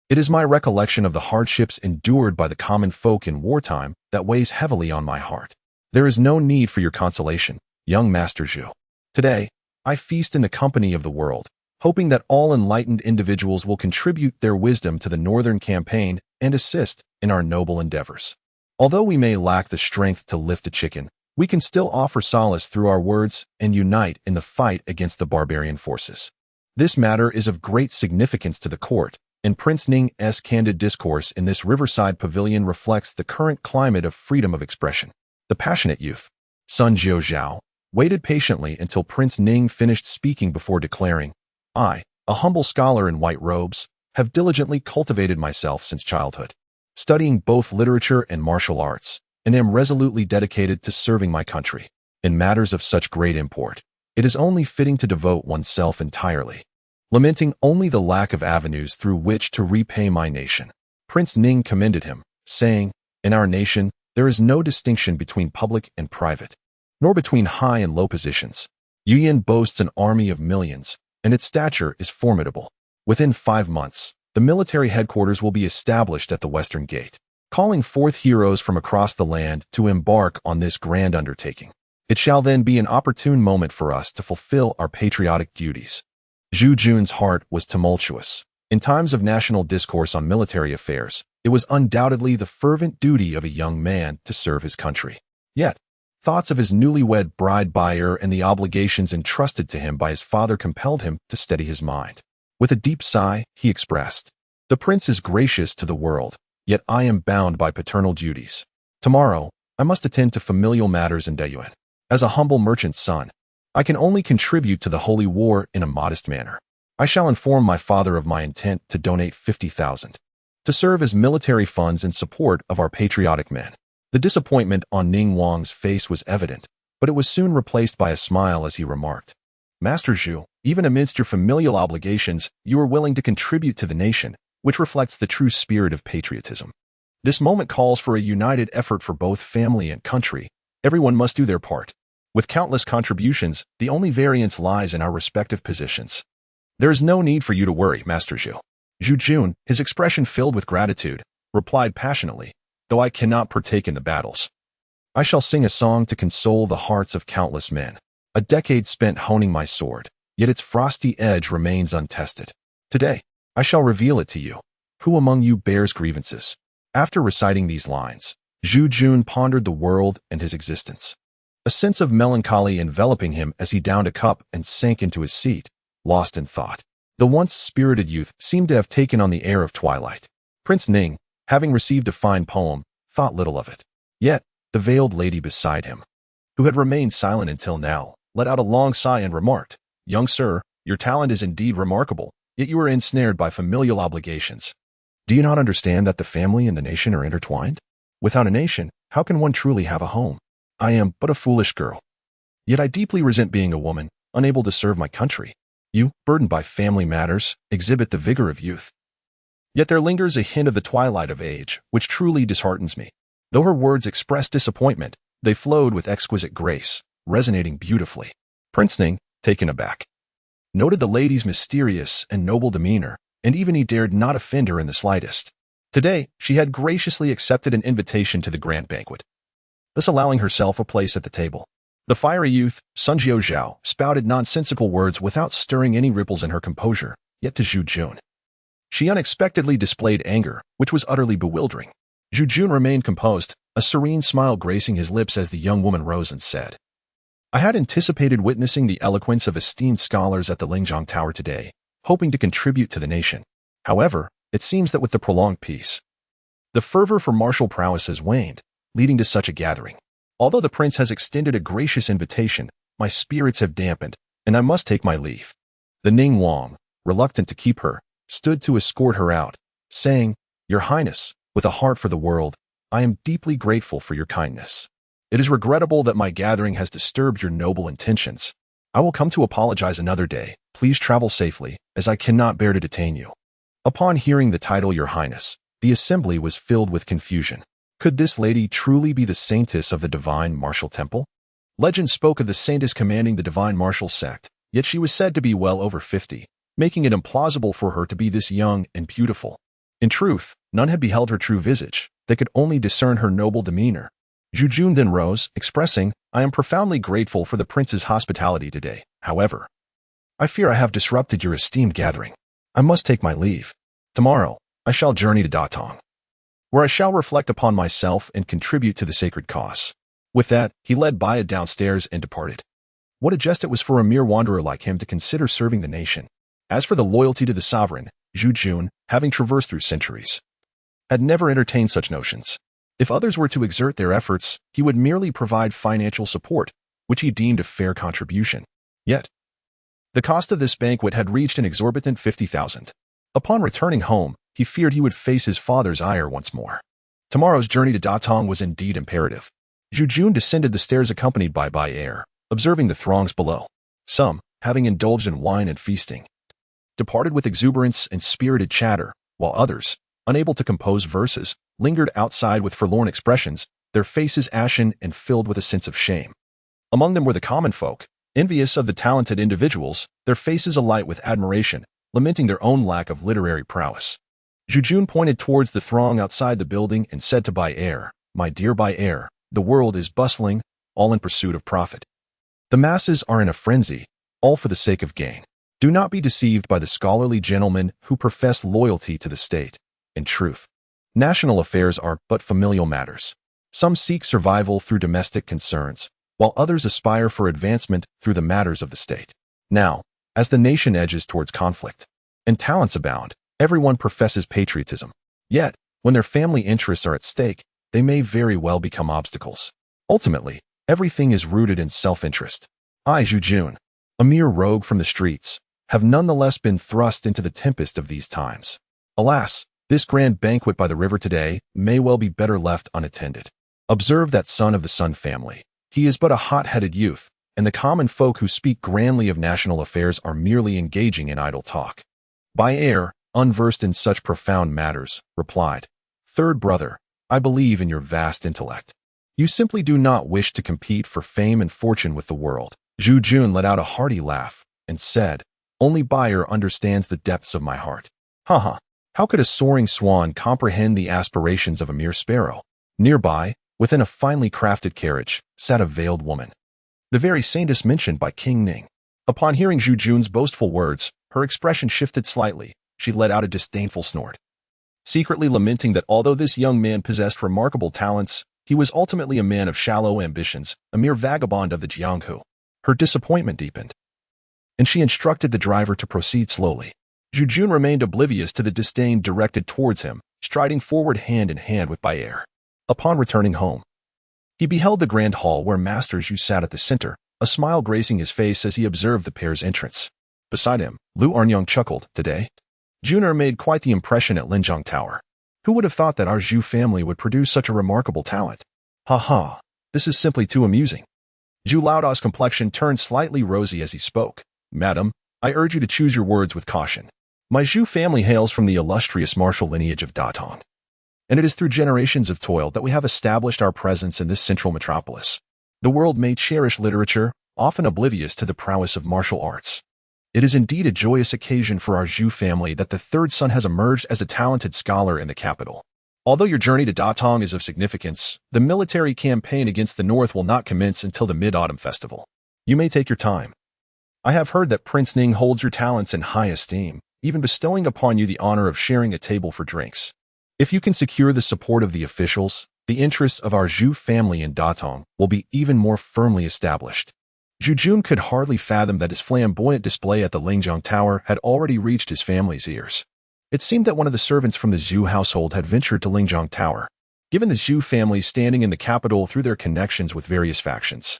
"It is my recollection of the hardships endured by the common folk in wartime that weighs heavily on my heart. There is no need for your consolation, young Master Zhu. Today, I feast in the company of the world, hoping that all enlightened individuals will contribute their wisdom to the northern campaign and assist in our noble endeavors. Although we may lack the strength to lift a chicken, we can still offer solace through our words and unite in the fight against the barbarian forces. This matter is of great significance to the court, and Prince Ning's candid discourse in this riverside pavilion reflects the current climate of freedom of expression. The passionate youth, Sun Jiao, waited patiently until Prince Ning finished speaking before declaring, "I, a humble scholar in white robes, have diligently cultivated myself since childhood, studying both literature and martial arts, and am resolutely dedicated to serving my country. In matters of such great import, it is only fitting to devote oneself entirely, lamenting only the lack of avenues through which to repay my nation." Prince Ning commended him, saying, "In our nation, there is no distinction between public and private, nor between high and low positions. Zhu Yan boasts an army of millions, and its stature is formidable. Within 5 months, the military headquarters will be established at the Western Gate, calling forth heroes from across the land to embark on this grand undertaking. It shall then be an opportune moment for us to fulfill our patriotic duties." Zhu Jun's heart was tumultuous. In times of national discourse on military affairs, it was undoubtedly the fervent duty of a young man to serve his country. Yet, thoughts of his newlywed bride buyer and the obligations entrusted to him by his father compelled him to steady his mind. With a deep sigh, he expressed, "The prince is gracious to the world, yet I am bound by paternal duties. Tomorrow, I must attend to familial matters in Dayuan. As a humble merchant's son, I can only contribute to the holy war in a modest manner. I shall inform my father of my intent to donate 50,000 to serve as military funds in support of our patriotic men." The disappointment on Ning Wang's face was evident, but it was soon replaced by a smile as he remarked, "Master Zhu, even amidst your familial obligations, you are willing to contribute to the nation, which reflects the true spirit of patriotism. This moment calls for a united effort for both family and country. Everyone must do their part. With countless contributions, the only variance lies in our respective positions. There is no need for you to worry, Master Zhu." Zhu Jun, his expression filled with gratitude, replied passionately, "Though I cannot partake in the battles, I shall sing a song to console the hearts of countless men. A decade spent honing my sword, yet its frosty edge remains untested. Today, I shall reveal it to you. Who among you bears grievances?" After reciting these lines, Zhu Jun pondered the world and his existence. A sense of melancholy enveloping him as he downed a cup and sank into his seat, lost in thought. The once spirited youth seemed to have taken on the air of twilight. Prince Ning, having received a fine poem, thought little of it. Yet, the veiled lady beside him, who had remained silent until now, let out a long sigh and remarked, "Young sir, your talent is indeed remarkable, yet you are ensnared by familial obligations. Do you not understand that the family and the nation are intertwined? Without a nation, how can one truly have a home? I am but a foolish girl. Yet I deeply resent being a woman, unable to serve my country. You, burdened by family matters, exhibit the vigor of youth. Yet there lingers a hint of the twilight of age, which truly disheartens me." Though her words expressed disappointment, they flowed with exquisite grace, resonating beautifully. Prince Ning, taken aback, noted the lady's mysterious and noble demeanor, and even he dared not offend her in the slightest. Today, she had graciously accepted an invitation to the grand banquet, thus allowing herself a place at the table. The fiery youth, Sun Jiao, spouted nonsensical words without stirring any ripples in her composure, yet to Zhu Jun, she unexpectedly displayed anger, which was utterly bewildering. Zhu Jun remained composed, a serene smile gracing his lips as the young woman rose and said, "I had anticipated witnessing the eloquence of esteemed scholars at the Lingzhong Tower today, hoping to contribute to the nation. However, it seems that with the prolonged peace, the fervor for martial prowess has waned, leading to such a gathering. Although the prince has extended a gracious invitation, my spirits have dampened, and I must take my leave." The Ning Wang, reluctant to keep her, stood to escort her out, saying, "Your Highness, with a heart for the world, I am deeply grateful for your kindness. It is regrettable that my gathering has disturbed your noble intentions. I will come to apologize another day. Please travel safely, as I cannot bear to detain you." Upon hearing the title Your Highness, the assembly was filled with confusion. Could this lady truly be the saintess of the divine martial temple? Legend spoke of the saintess commanding the divine martial sect, yet she was said to be well over 50, making it implausible for her to be this young and beautiful. In truth, none had beheld her true visage. They could only discern her noble demeanor. Zhu Jun then rose, expressing, "I am profoundly grateful for the prince's hospitality today. However, I fear I have disrupted your esteemed gathering. I must take my leave. Tomorrow, I shall journey to Datong, where I shall reflect upon myself and contribute to the sacred cause." With that, he led Baya downstairs and departed. What a jest it was for a mere wanderer like him to consider serving the nation. As for the loyalty to the sovereign, Zhu Jun, having traversed through centuries, had never entertained such notions. If others were to exert their efforts, he would merely provide financial support, which he deemed a fair contribution. Yet, the cost of this banquet had reached an exorbitant 50,000. Upon returning home, he feared he would face his father's ire once more. Tomorrow's journey to Datong was indeed imperative. Zhu Yan descended the stairs accompanied by Bai Er, observing the throngs below. Some, having indulged in wine and feasting, departed with exuberance and spirited chatter, while others, unable to compose verses, lingered outside with forlorn expressions, their faces ashen and filled with a sense of shame. Among them were the common folk, envious of the talented individuals, their faces alight with admiration, lamenting their own lack of literary prowess. Zhu Yan pointed towards the throng outside the building and said to Bai Er, "My dear Bai Er, the world is bustling, all in pursuit of profit. The masses are in a frenzy, all for the sake of gain. Do not be deceived by the scholarly gentlemen who profess loyalty to the state. In truth, national affairs are but familial matters. Some seek survival through domestic concerns, while others aspire for advancement through the matters of the state. Now, as the nation edges towards conflict, and talents abound, everyone professes patriotism. Yet, when their family interests are at stake, they may very well become obstacles. Ultimately, everything is rooted in self-interest. I, Zhu Yan, a mere rogue from the streets, have nonetheless been thrust into the tempest of these times. Alas, this grand banquet by the river today may well be better left unattended. Observe that son of the Sun family. He is but a hot-headed youth, and the common folk who speak grandly of national affairs are merely engaging in idle talk." Bai Er, unversed in such profound matters, replied, "Third brother, I believe in your vast intellect. You simply do not wish to compete for fame and fortune with the world." Zhu Yan let out a hearty laugh and said, "Only Bai Er understands the depths of my heart. Haha, how could a soaring swan comprehend the aspirations of a mere sparrow?" Nearby, within a finely crafted carriage, sat a veiled woman, the very saintess mentioned by King Ning. Upon hearing Zhu Yan's boastful words, her expression shifted slightly. She let out a disdainful snort, secretly lamenting that although this young man possessed remarkable talents, he was ultimately a man of shallow ambitions, a mere vagabond of the Jianghu. Her disappointment deepened, and she instructed the driver to proceed slowly. Zhu Yan remained oblivious to the disdain directed towards him, striding forward hand in hand with Bai Er. Upon returning home, he beheld the grand hall where Master Zhu sat at the center, a smile gracing his face as he observed the pair's entrance. Beside him, Lu Arnyang chuckled. "Today, Juner made quite the impression at Linjiang Tower. Who would have thought that our Zhu family would produce such a remarkable talent? Ha ha, this is simply too amusing." Zhu Laodao's complexion turned slightly rosy as he spoke. "Madam, I urge you to choose your words with caution. My Zhu family hails from the illustrious martial lineage of Datong, and it is through generations of toil that we have established our presence in this central metropolis. The world may cherish literature, often oblivious to the prowess of martial arts. It is indeed a joyous occasion for our Zhu family that the third son has emerged as a talented scholar in the capital. Although your journey to Datong is of significance, the military campaign against the north will not commence until the Mid-Autumn Festival. You may take your time. I have heard that Prince Ning holds your talents in high esteem, even bestowing upon you the honor of sharing a table for drinks. If you can secure the support of the officials, the interests of our Zhu family in Datong will be even more firmly established." Zhu Yan could hardly fathom that his flamboyant display at the Linjiang Tower had already reached his family's ears. It seemed that one of the servants from the Zhu household had ventured to Linjiang Tower, given the Zhu family standing in the capital through their connections with various factions.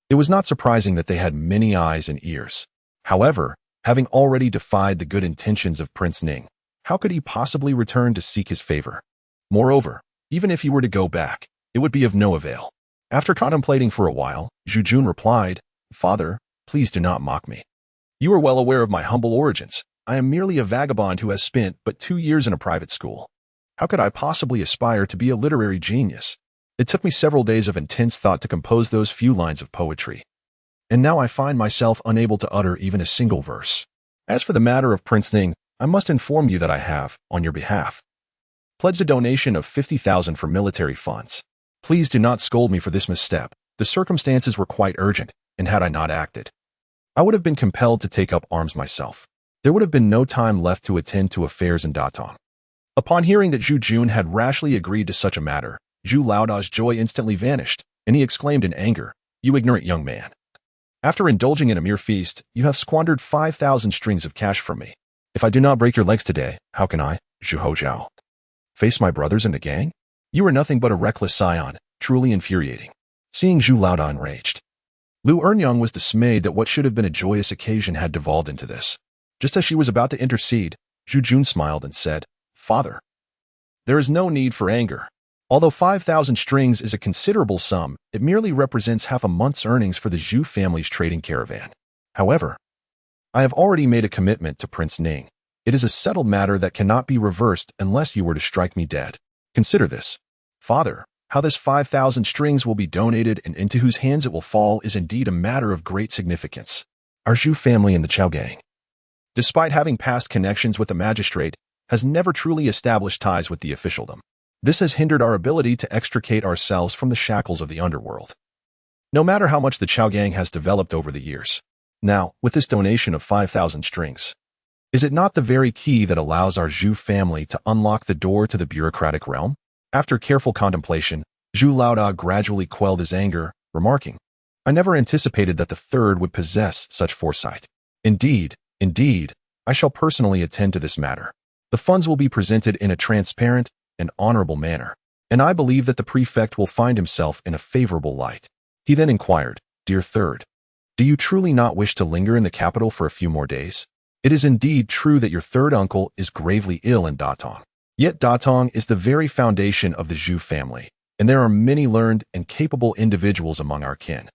It was not surprising that they had many eyes and ears. However, having already defied the good intentions of Prince Ning, how could he possibly return to seek his favor? Moreover, even if he were to go back, it would be of no avail. After contemplating for a while, Zhu Yan replied, "Father, please do not mock me. You are well aware of my humble origins. I am merely a vagabond who has spent but 2 years in a private school. How could I possibly aspire to be a literary genius? It took me several days of intense thought to compose those few lines of poetry, and now I find myself unable to utter even a single verse. As for the matter of Prince Ning, I must inform you that I have, on your behalf, pledged a donation of 50,000 for military funds. Please do not scold me for this misstep. The circumstances were quite urgent, and had I not acted, I would have been compelled to take up arms myself. There would have been no time left to attend to affairs in Datong." Upon hearing that Zhu Yan had rashly agreed to such a matter, Zhu Laodao's joy instantly vanished, and he exclaimed in anger, "You ignorant young man. After indulging in a mere feast, you have squandered 5,000 strings of cash from me. If I do not break your legs today, how can I?" Zhu Hozhao. Face my brothers in the gang? You are nothing but a reckless scion, truly infuriating. Seeing Zhu Laodai enraged, Lu Ernyang was dismayed that what should have been a joyous occasion had devolved into this. Just as she was about to intercede, Zhu Jun smiled and said, "Father, there is no need for anger. Although 5,000 strings is a considerable sum, it merely represents half a month's earnings for the Zhu family's trading caravan. However, I have already made a commitment to Prince Ning. It is a settled matter that cannot be reversed unless you were to strike me dead. Consider this. Father, how this 5,000 strings will be donated and into whose hands it will fall is indeed a matter of great significance. Our Zhu family and the Chao gang, despite having past connections with the magistrate, has never truly established ties with the officialdom. This has hindered our ability to extricate ourselves from the shackles of the underworld. No matter how much the Chao gang has developed over the years. Now, with this donation of 5,000 strings, is it not the very key that allows our Zhu family to unlock the door to the bureaucratic realm?" After careful contemplation, Zhu Laodai gradually quelled his anger, remarking, "I never anticipated that the third would possess such foresight. Indeed, I shall personally attend to this matter. The funds will be presented in a transparent and honorable manner, and I believe that the prefect will find himself in a favorable light." He then inquired, "Dear third, do you truly not wish to linger in the capital for a few more days? It is indeed true that your third uncle is gravely ill in Datong. Yet Datong is the very foundation of the Zhu family, and there are many learned and capable individuals among our kin.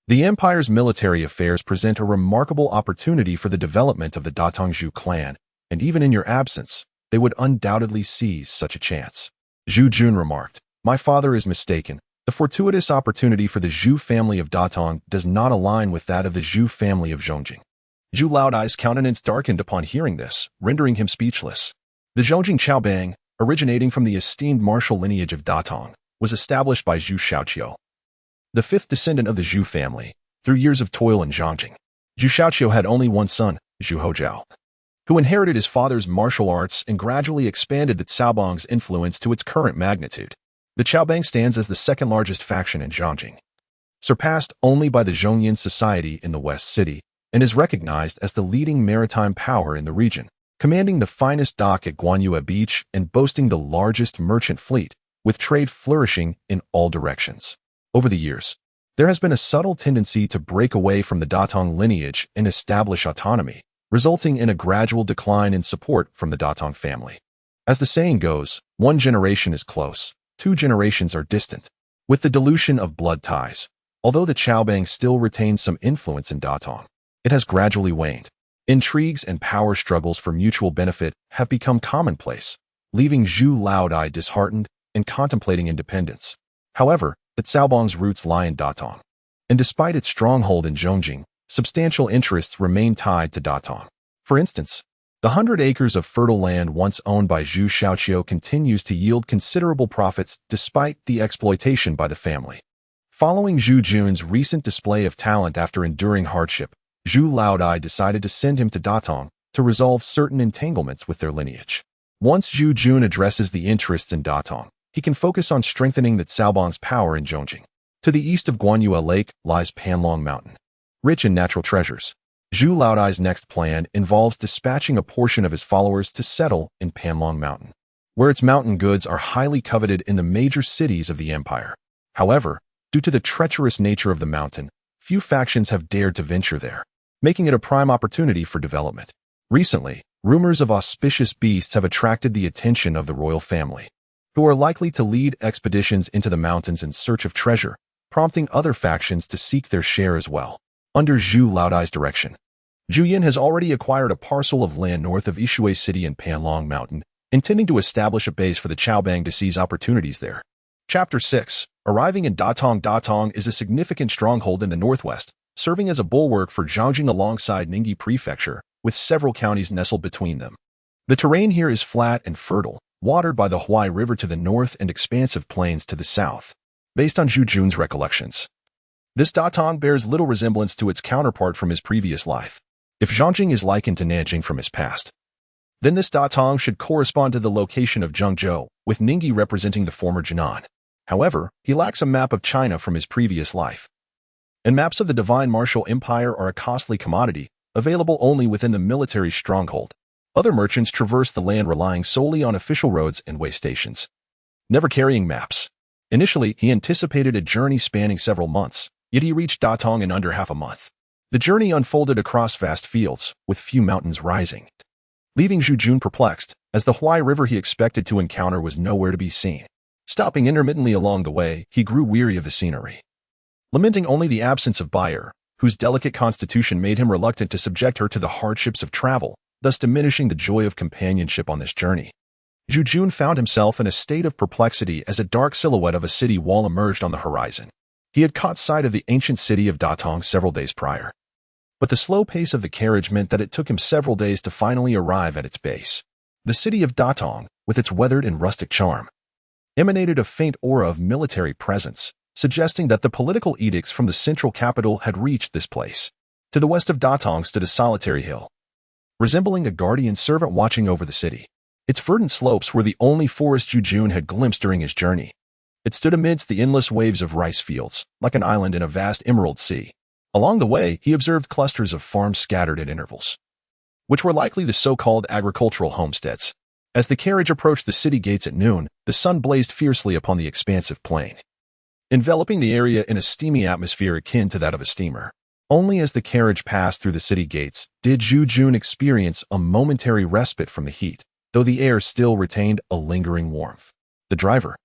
The empire's military affairs present a remarkable opportunity for the development of the Datong Zhu clan, and even in your absence, they would undoubtedly seize such a chance." Zhu Jun remarked, "My father is mistaken. The fortuitous opportunity for the Zhu family of Datong does not align with that of the Zhu family of Zhongjing." Zhu Laodai's countenance darkened upon hearing this, rendering him speechless. The Zhongjing Chaobang, originating from the esteemed martial lineage of Datong, was established by Zhu Shaoqiu, the fifth descendant of the Zhu family, through years of toil in Zhongjing. Zhu Shaoqiu had only one son, Zhu Hozhao, who inherited his father's martial arts and gradually expanded the Caobang's influence to its current magnitude. The Chaobang stands as the second largest faction in Zhongjing, surpassed only by the Zhongyan society in the West City, and is recognized as the leading maritime power in the region, commanding the finest dock at Guanyue Beach and boasting the largest merchant fleet, with trade flourishing in all directions. Over the years, there has been a subtle tendency to break away from the Datong lineage and establish autonomy, resulting in a gradual decline in support from the Datong family. As the saying goes, one generation is close, 2 generations are distant. With the dilution of blood ties, although the Chaobang still retains some influence in Datong, it has gradually waned. Intrigues and power struggles for mutual benefit have become commonplace, leaving Zhu Laodai disheartened and contemplating independence. However, the Caobang's roots lie in Datong, and despite its stronghold in Zhongjing, substantial interests remain tied to Datong. For instance, the 100 acres of fertile land once owned by Zhu Shaoqiu continues to yield considerable profits despite the exploitation by the family. Following Zhu Jun's recent display of talent after enduring hardship, Zhu Laodai decided to send him to Datong to resolve certain entanglements with their lineage. Once Zhu Jun addresses the interests in Datong, he can focus on strengthening the Caobang's power in Zhongjing. To the east of Guanyue Lake lies Panlong Mountain, rich in natural treasures. Zhu Laodai's next plan involves dispatching a portion of his followers to settle in Panlong Mountain, where its mountain goods are highly coveted in the major cities of the empire. However, due to the treacherous nature of the mountain, few factions have dared to venture there, making it a prime opportunity for development. Recently, rumors of auspicious beasts have attracted the attention of the royal family, who are likely to lead expeditions into the mountains in search of treasure, prompting other factions to seek their share as well. Under Zhu Laodai's direction, Zhu Yan has already acquired a parcel of land north of Ishui City in Panlong Mountain, intending to establish a base for the Chaobang to seize opportunities there. Chapter 6. Arriving in Datong. Datong is a significant stronghold in the northwest, serving as a bulwark for Zhongjing alongside Ningyi Prefecture, with several counties nestled between them. The terrain here is flat and fertile, watered by the Huai River to the north and expansive plains to the south. Based on Zhu Jun's recollections, this Datong bears little resemblance to its counterpart from his previous life. If Zhongjing is likened to Nanjing from his past, then this Datong should correspond to the location of Zhengzhou, with Ningyi representing the former Jinan. However, he lacks a map of China from his previous life, and maps of the Divine Martial Empire are a costly commodity, available only within the military stronghold. Other merchants traversed the land relying solely on official roads and way stations, never carrying maps. Initially, he anticipated a journey spanning several months, yet he reached Datong in under half a month. The journey unfolded across vast fields, with few mountains rising, leaving Zhu Jun perplexed, as the Huai River he expected to encounter was nowhere to be seen. Stopping intermittently along the way, he grew weary of the scenery, lamenting only the absence of Bayer, whose delicate constitution made him reluctant to subject her to the hardships of travel, thus diminishing the joy of companionship on this journey. Zhu Jun found himself in a state of perplexity as a dark silhouette of a city wall emerged on the horizon. He had caught sight of the ancient city of Datong several days prior, but the slow pace of the carriage meant that it took him several days to finally arrive at its base. The city of Datong, with its weathered and rustic charm, emanated a faint aura of military presence, suggesting that the political edicts from the central capital had reached this place. To the west of Datong stood a solitary hill, resembling a guardian servant watching over the city. Its verdant slopes were the only forest Zhu Jun had glimpsed during his journey. It stood amidst the endless waves of rice fields, like an island in a vast emerald sea. Along the way, he observed clusters of farms scattered at intervals, which were likely the so-called agricultural homesteads. As the carriage approached the city gates at noon, the sun blazed fiercely upon the expansive plain, enveloping the area in a steamy atmosphere akin to that of a steamer. Only as the carriage passed through the city gates did Zhu Jun experience a momentary respite from the heat, though the air still retained a lingering warmth. The driver,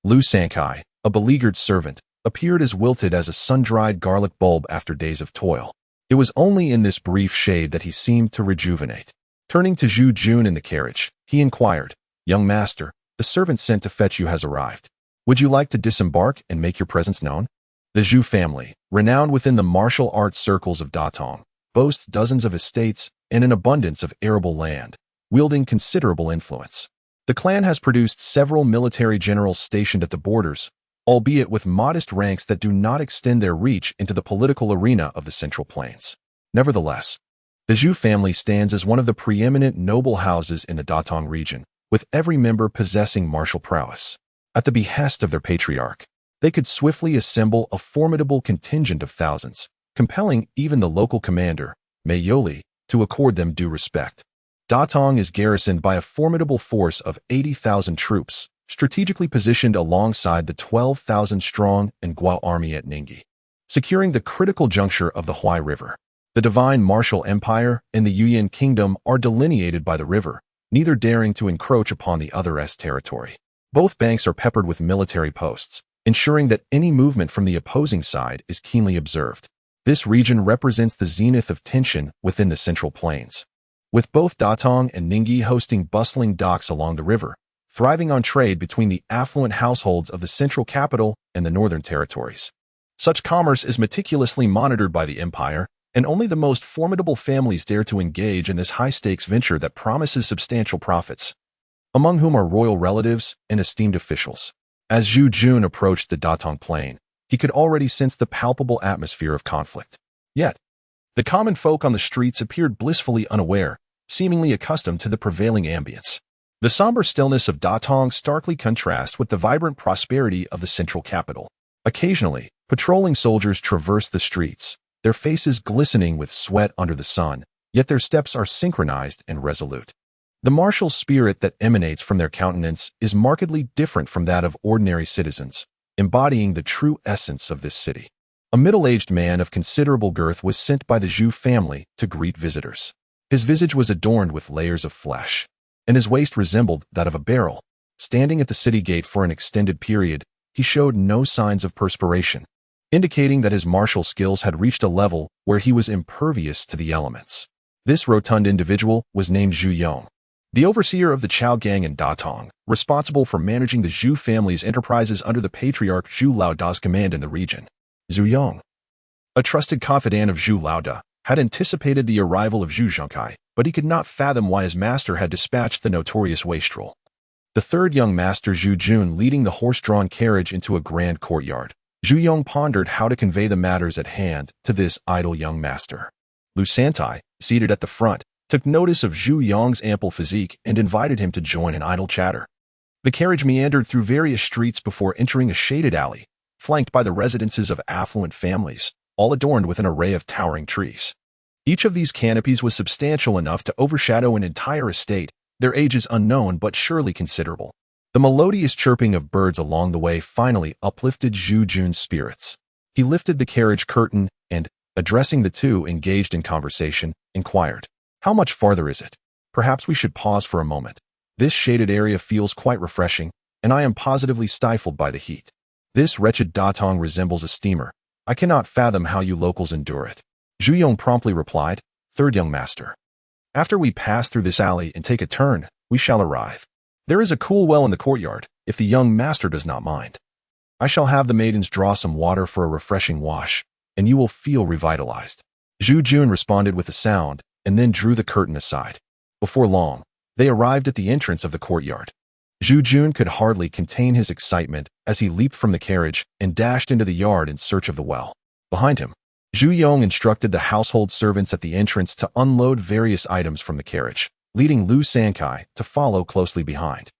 Lu Sankai, a beleaguered servant, appeared as wilted as a sun-dried garlic bulb after days of toil. It was only in this brief shade that he seemed to rejuvenate. Turning to Zhu Jun in the carriage, he inquired, "Young master, the servant sent to fetch you has arrived. Would you like to disembark and make your presence known?" The Zhu family, renowned within the martial arts circles of Datong, boasts dozens of estates and an abundance of arable land, wielding considerable influence. The clan has produced several military generals stationed at the borders, albeit with modest ranks that do not extend their reach into the political arena of the Central Plains. Nevertheless, the Zhu family stands as one of the preeminent noble houses in the Datong region, with every member possessing martial prowess. At the behest of their patriarch, they could swiftly assemble a formidable contingent of thousands, compelling even the local commander, Mei Yoli, to accord them due respect. Datong is garrisoned by a formidable force of 80,000 troops, strategically positioned alongside the 12,000-strong Nguo army at Ningyi, securing the critical juncture of the Huai River. The Divine Martial Empire and the Yuyan Kingdom are delineated by the river, neither daring to encroach upon the other's territory. Both banks are peppered with military posts, ensuring that any movement from the opposing side is keenly observed. This region represents the zenith of tension within the Central Plains, with both Datong and Ningyi hosting bustling docks along the river, thriving on trade between the affluent households of the central capital and the northern territories. Such commerce is meticulously monitored by the empire, and only the most formidable families dare to engage in this high-stakes venture that promises substantial profits, among whom are royal relatives and esteemed officials. As Zhu Jun approached the Datong plain, he could already sense the palpable atmosphere of conflict. Yet, the common folk on the streets appeared blissfully unaware, seemingly accustomed to the prevailing ambience. The somber stillness of Datong starkly contrasts with the vibrant prosperity of the central capital. Occasionally, patrolling soldiers traverse the streets, their faces glistening with sweat under the sun, yet their steps are synchronized and resolute. The martial spirit that emanates from their countenance is markedly different from that of ordinary citizens, embodying the true essence of this city. A middle-aged man of considerable girth was sent by the Zhu family to greet visitors. His visage was adorned with layers of flesh, and his waist resembled that of a barrel. Standing at the city gate for an extended period, he showed no signs of perspiration, indicating that his martial skills had reached a level where he was impervious to the elements. This rotund individual was named Zhu Yan, the overseer of the Chao gang in Datong, responsible for managing the Zhu family's enterprises under the patriarch Zhu Laoda's command in the region. Zhu Yan, a trusted confidant of Zhu Laoda, had anticipated the arrival of Zhu Zhongkai, but he could not fathom why his master had dispatched the notorious wastrel. The third young master, Zhu Jun, leading the horse-drawn carriage into a grand courtyard. Zhu Yong pondered how to convey the matters at hand to this idle young master. Lu Santai, seated at the front, took notice of Zhu Yong's ample physique and invited him to join in idle chatter. The carriage meandered through various streets before entering a shaded alley, flanked by the residences of affluent families, all adorned with an array of towering trees. Each of these canopies was substantial enough to overshadow an entire estate, their ages unknown but surely considerable. The melodious chirping of birds along the way finally uplifted Zhu Jun's spirits. He lifted the carriage curtain and, addressing the two engaged in conversation, inquired, "How much farther is it? Perhaps we should pause for a moment. This shaded area feels quite refreshing, and I am positively stifled by the heat. This wretched datong resembles a steamer. I cannot fathom how you locals endure it." Zhu Yan promptly replied, "Third young master. After we pass through this alley and take a turn, we shall arrive. There is a cool well in the courtyard, if the young master does not mind. I shall have the maidens draw some water for a refreshing wash, and you will feel revitalized." Zhu Jun responded with a sound, and then drew the curtain aside. Before long, they arrived at the entrance of the courtyard. Zhu Jun could hardly contain his excitement as he leaped from the carriage and dashed into the yard in search of the well. Behind him, Zhu Yong instructed the household servants at the entrance to unload various items from the carriage, leading Lu Sankai to follow closely behind.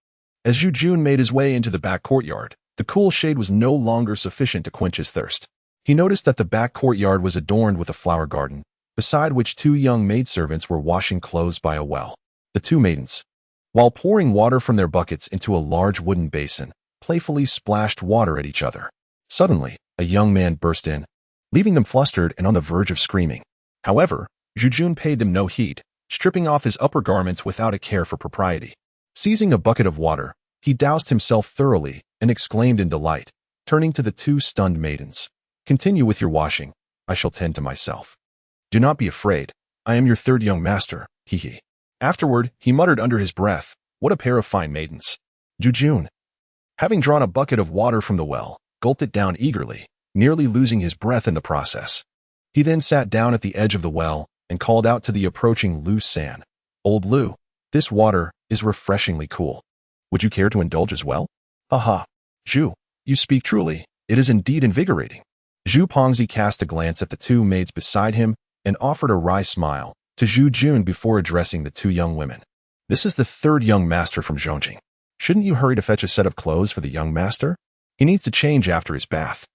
As Zhu Jun made his way into the back courtyard, the cool shade was no longer sufficient to quench his thirst. He noticed that the back courtyard was adorned with a flower garden, beside which two young maidservants were washing clothes by a well. The two maidens, while pouring water from their buckets into a large wooden basin, playfully splashed water at each other. Suddenly, a young man burst in, leaving them flustered and on the verge of screaming. However, Zhu Jun paid them no heed, stripping off his upper garments without a care for propriety. Seizing a bucket of water, he doused himself thoroughly and exclaimed in delight, turning to the two stunned maidens, "Continue with your washing. I shall tend to myself. Do not be afraid. I am your third young master, hee." Afterward, he muttered under his breath, "What a pair of fine maidens." Zhu Jun, having drawn a bucket of water from the well, gulped it down eagerly, nearly losing his breath in the process. He then sat down at the edge of the well and called out to the approaching Lu San, "Old Lu, this water is refreshingly cool. Would you care to indulge as well?" "Aha, Zhu, you speak truly. It is indeed invigorating." Zhu Pongzi cast a glance at the two maids beside him and offered a wry smile to Zhu Jun before addressing the two young women. "This is the third young master from Zhongjing. Shouldn't you hurry to fetch a set of clothes for the young master? He needs to change after his bath."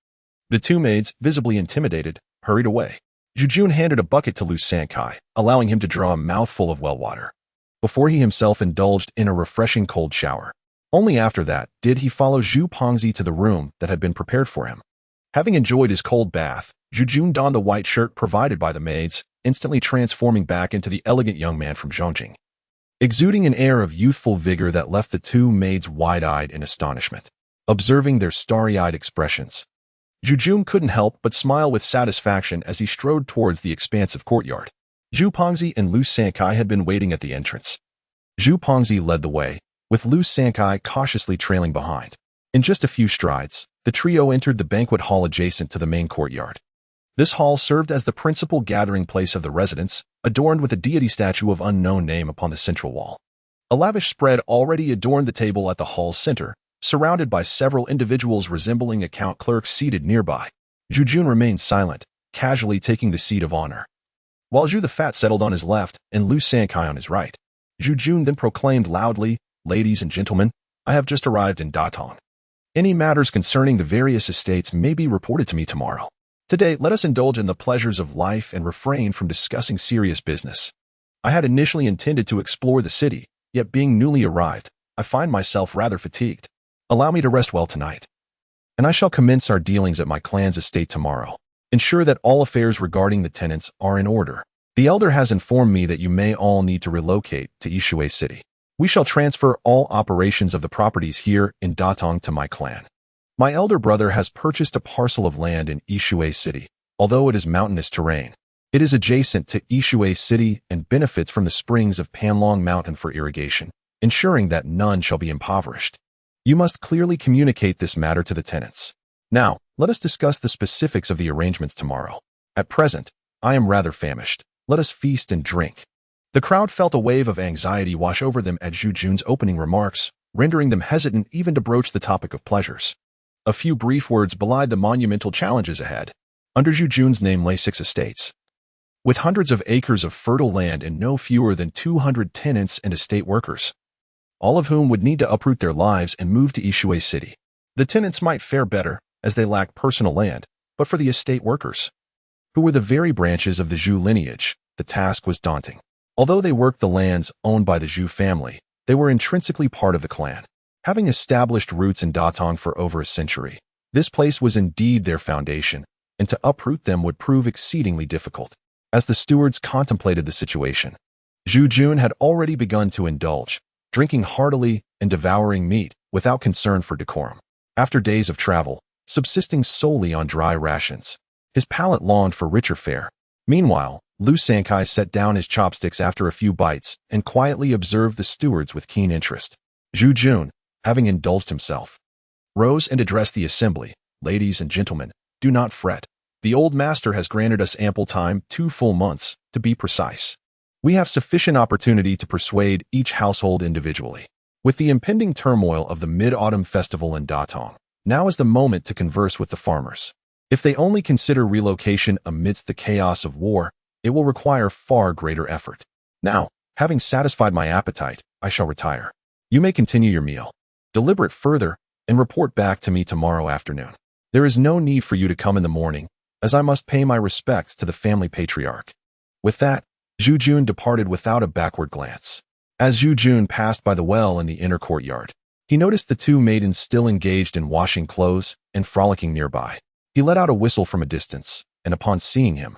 The two maids, visibly intimidated, hurried away. Zhu Jun handed a bucket to Lu Sankai, allowing him to draw a mouthful of well water, before he himself indulged in a refreshing cold shower. Only after that did he follow Zhu Pongzi to the room that had been prepared for him. Having enjoyed his cold bath, Zhu Jun donned the white shirt provided by the maids, instantly transforming back into the elegant young man from Zhongjing, exuding an air of youthful vigor that left the two maids wide-eyed in astonishment. Observing their starry-eyed expressions, Zhu Jun couldn't help but smile with satisfaction as he strode towards the expansive courtyard. Zhu Pongzi and Lu Sankai had been waiting at the entrance. Zhu Pongzi led the way, with Lu Sankai cautiously trailing behind. In just a few strides, the trio entered the banquet hall adjacent to the main courtyard. This hall served as the principal gathering place of the residents, adorned with a deity statue of unknown name upon the central wall. A lavish spread already adorned the table at the hall's center, surrounded by several individuals resembling account clerks seated nearby. Zhu Jun remained silent, casually taking the seat of honor, while Zhu the Fat settled on his left and Lu Sankai on his right. Zhu Jun then proclaimed loudly, "Ladies and gentlemen, I have just arrived in Datong. Any matters concerning the various estates may be reported to me tomorrow. Today, let us indulge in the pleasures of life and refrain from discussing serious business. I had initially intended to explore the city, yet being newly arrived, I find myself rather fatigued. Allow me to rest well tonight, and I shall commence our dealings at my clan's estate tomorrow. Ensure that all affairs regarding the tenants are in order. The elder has informed me that you may all need to relocate to Yishui City. We shall transfer all operations of the properties here in Datong to my clan. My elder brother has purchased a parcel of land in Yishui City. Although it is mountainous terrain, it is adjacent to Yishui City and benefits from the springs of Panlong Mountain for irrigation, ensuring that none shall be impoverished. You must clearly communicate this matter to the tenants. Now, let us discuss the specifics of the arrangements tomorrow. At present, I am rather famished. Let us feast and drink." The crowd felt a wave of anxiety wash over them at Zhu Jun's opening remarks, rendering them hesitant even to broach the topic of pleasures. A few brief words belied the monumental challenges ahead. Under Zhu Jun's name lay 6 estates, with hundreds of acres of fertile land and no fewer than 200 tenants and estate workers, all of whom would need to uproot their lives and move to Yishui City. The tenants might fare better, as they lacked personal land, but for the estate workers, who were the very branches of the Zhu lineage, the task was daunting. Although they worked the lands owned by the Zhu family, they were intrinsically part of the clan. Having established roots in Datong for over a century, this place was indeed their foundation, and to uproot them would prove exceedingly difficult. As the stewards contemplated the situation, Zhu Jun had already begun to indulge, drinking heartily and devouring meat without concern for decorum. After days of travel, subsisting solely on dry rations, his palate longed for richer fare. Meanwhile, Lu Sankai set down his chopsticks after a few bites and quietly observed the stewards with keen interest. Zhu Jun, having indulged himself, rose and addressed the assembly. "Ladies and gentlemen, do not fret. The old master has granted us ample time, 2 full months, to be precise. We have sufficient opportunity to persuade each household individually. With the impending turmoil of the Mid-Autumn Festival in Datong, now is the moment to converse with the farmers. If they only consider relocation amidst the chaos of war, it will require far greater effort. Now, having satisfied my appetite, I shall retire. You may continue your meal. Deliberate further, and report back to me tomorrow afternoon. There is no need for you to come in the morning, as I must pay my respects to the family patriarch." With that, Zhu Jun departed without a backward glance. As Zhu Jun passed by the well in the inner courtyard, he noticed the 2 maidens still engaged in washing clothes and frolicking nearby. He let out a whistle from a distance, and upon seeing him,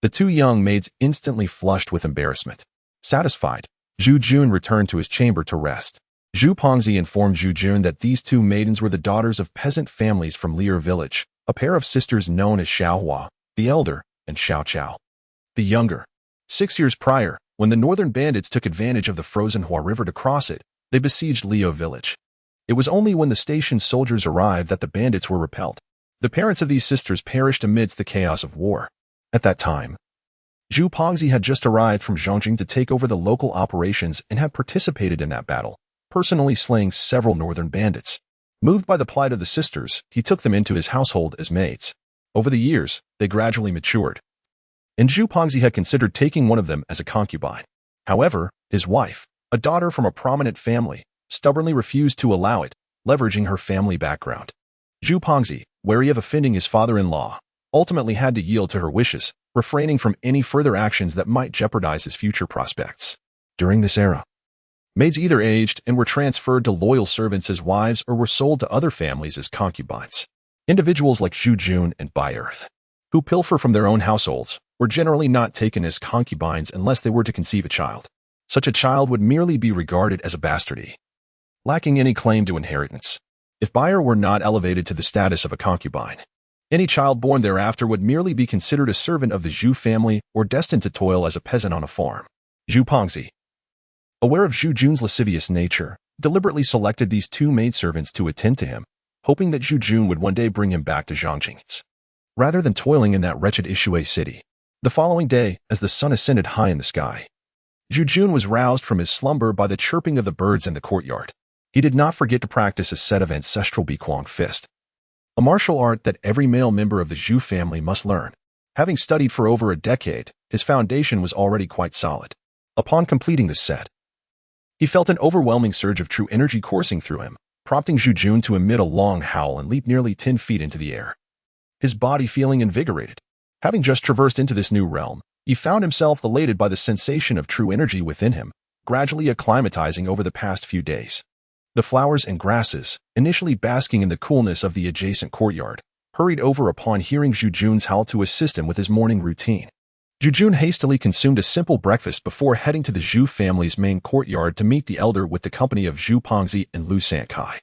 the 2 young maids instantly flushed with embarrassment. Satisfied, Zhu Jun returned to his chamber to rest. Zhu Pongzi informed Zhu Jun that these 2 maidens were the daughters of peasant families from Lier village, a pair of sisters known as Xiaohua, the elder, and Xiao Chao, the younger. 6 years prior, when the northern bandits took advantage of the frozen Hua River to cross it, they besieged Liu village. It was only when the station soldiers arrived that the bandits were repelled. The parents of these sisters perished amidst the chaos of war. At that time, Zhu Pongzi had just arrived from Zhongjing to take over the local operations and had participated in that battle, personally slaying several northern bandits. Moved by the plight of the sisters, he took them into his household as maids. Over the years, they gradually matured, and Zhu Pongzi had considered taking one of them as a concubine. However, his wife, a daughter from a prominent family, stubbornly refused to allow it, leveraging her family background. Zhu Pongzi, wary of offending his father-in-law, ultimately had to yield to her wishes, refraining from any further actions that might jeopardize his future prospects. During this era, maids either aged and were transferred to loyal servants as wives or were sold to other families as concubines. Individuals like Zhu Jun and Bai Earth, who pilfer from their own households, were generally not taken as concubines unless they were to conceive a child. Such a child would merely be regarded as a bastardy, lacking any claim to inheritance. If Bayer were not elevated to the status of a concubine, any child born thereafter would merely be considered a servant of the Zhu family or destined to toil as a peasant on a farm. Zhu Pongzi, aware of Zhu Jun's lascivious nature, deliberately selected these 2 maidservants to attend to him, hoping that Zhu Jun would one day bring him back to Zhongjing, rather than toiling in that wretched Ishui city. The following day, as the sun ascended high in the sky, Zhu Jun was roused from his slumber by the chirping of the birds in the courtyard. He did not forget to practice a set of ancestral Biquang fist, a martial art that every male member of the Zhu family must learn. Having studied for over a decade, his foundation was already quite solid. Upon completing this set, he felt an overwhelming surge of true energy coursing through him, prompting Zhu Jun to emit a long howl and leap nearly 10 feet into the air, his body feeling invigorated. Having just traversed into this new realm, he found himself elated by the sensation of true energy within him, gradually acclimatizing over the past few days. The flowers and grasses, initially basking in the coolness of the adjacent courtyard, hurried over upon hearing Zhu Jun's howl to assist him with his morning routine. Zhu Jun hastily consumed a simple breakfast before heading to the Zhu family's main courtyard to meet the elder with the company of Zhu Pongzi and Lu Sankai.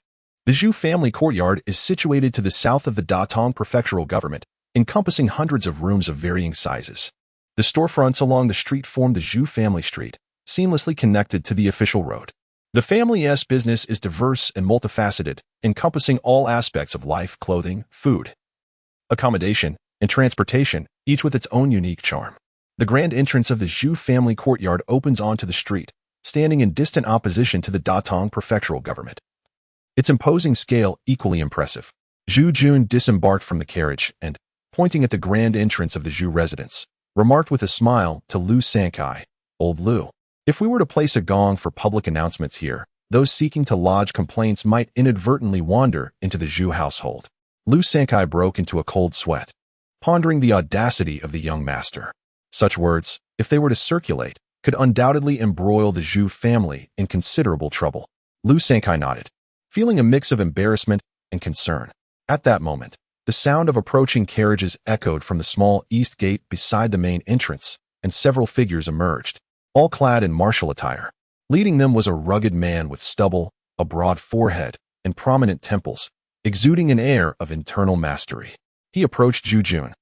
The Zhu family courtyard is situated to the south of the Datong prefectural government, encompassing hundreds of rooms of varying sizes. The storefronts along the street form the Zhu family street, seamlessly connected to the official road. The family's business is diverse and multifaceted, encompassing all aspects of life, clothing, food, accommodation, and transportation, each with its own unique charm. The grand entrance of the Zhu family courtyard opens onto the street, standing in distant opposition to the Datong prefectural government. Its imposing scale equally impressive. Zhu Jun disembarked from the carriage and, pointing at the grand entrance of the Zhu residence, remarked with a smile to Lu Sankai, "Old Lu, if we were to place a gong for public announcements here, those seeking to lodge complaints might inadvertently wander into the Zhu household." Lu Sankai broke into a cold sweat, pondering the audacity of the young master. Such words, if they were to circulate, could undoubtedly embroil the Zhu family in considerable trouble. Lu Sankai nodded, feeling a mix of embarrassment and concern. At that moment, the sound of approaching carriages echoed from the small east gate beside the main entrance, and several figures emerged, all clad in martial attire. Leading them was a rugged man with stubble, a broad forehead, and prominent temples, exuding an air of internal mastery. He approached Zhu Jun,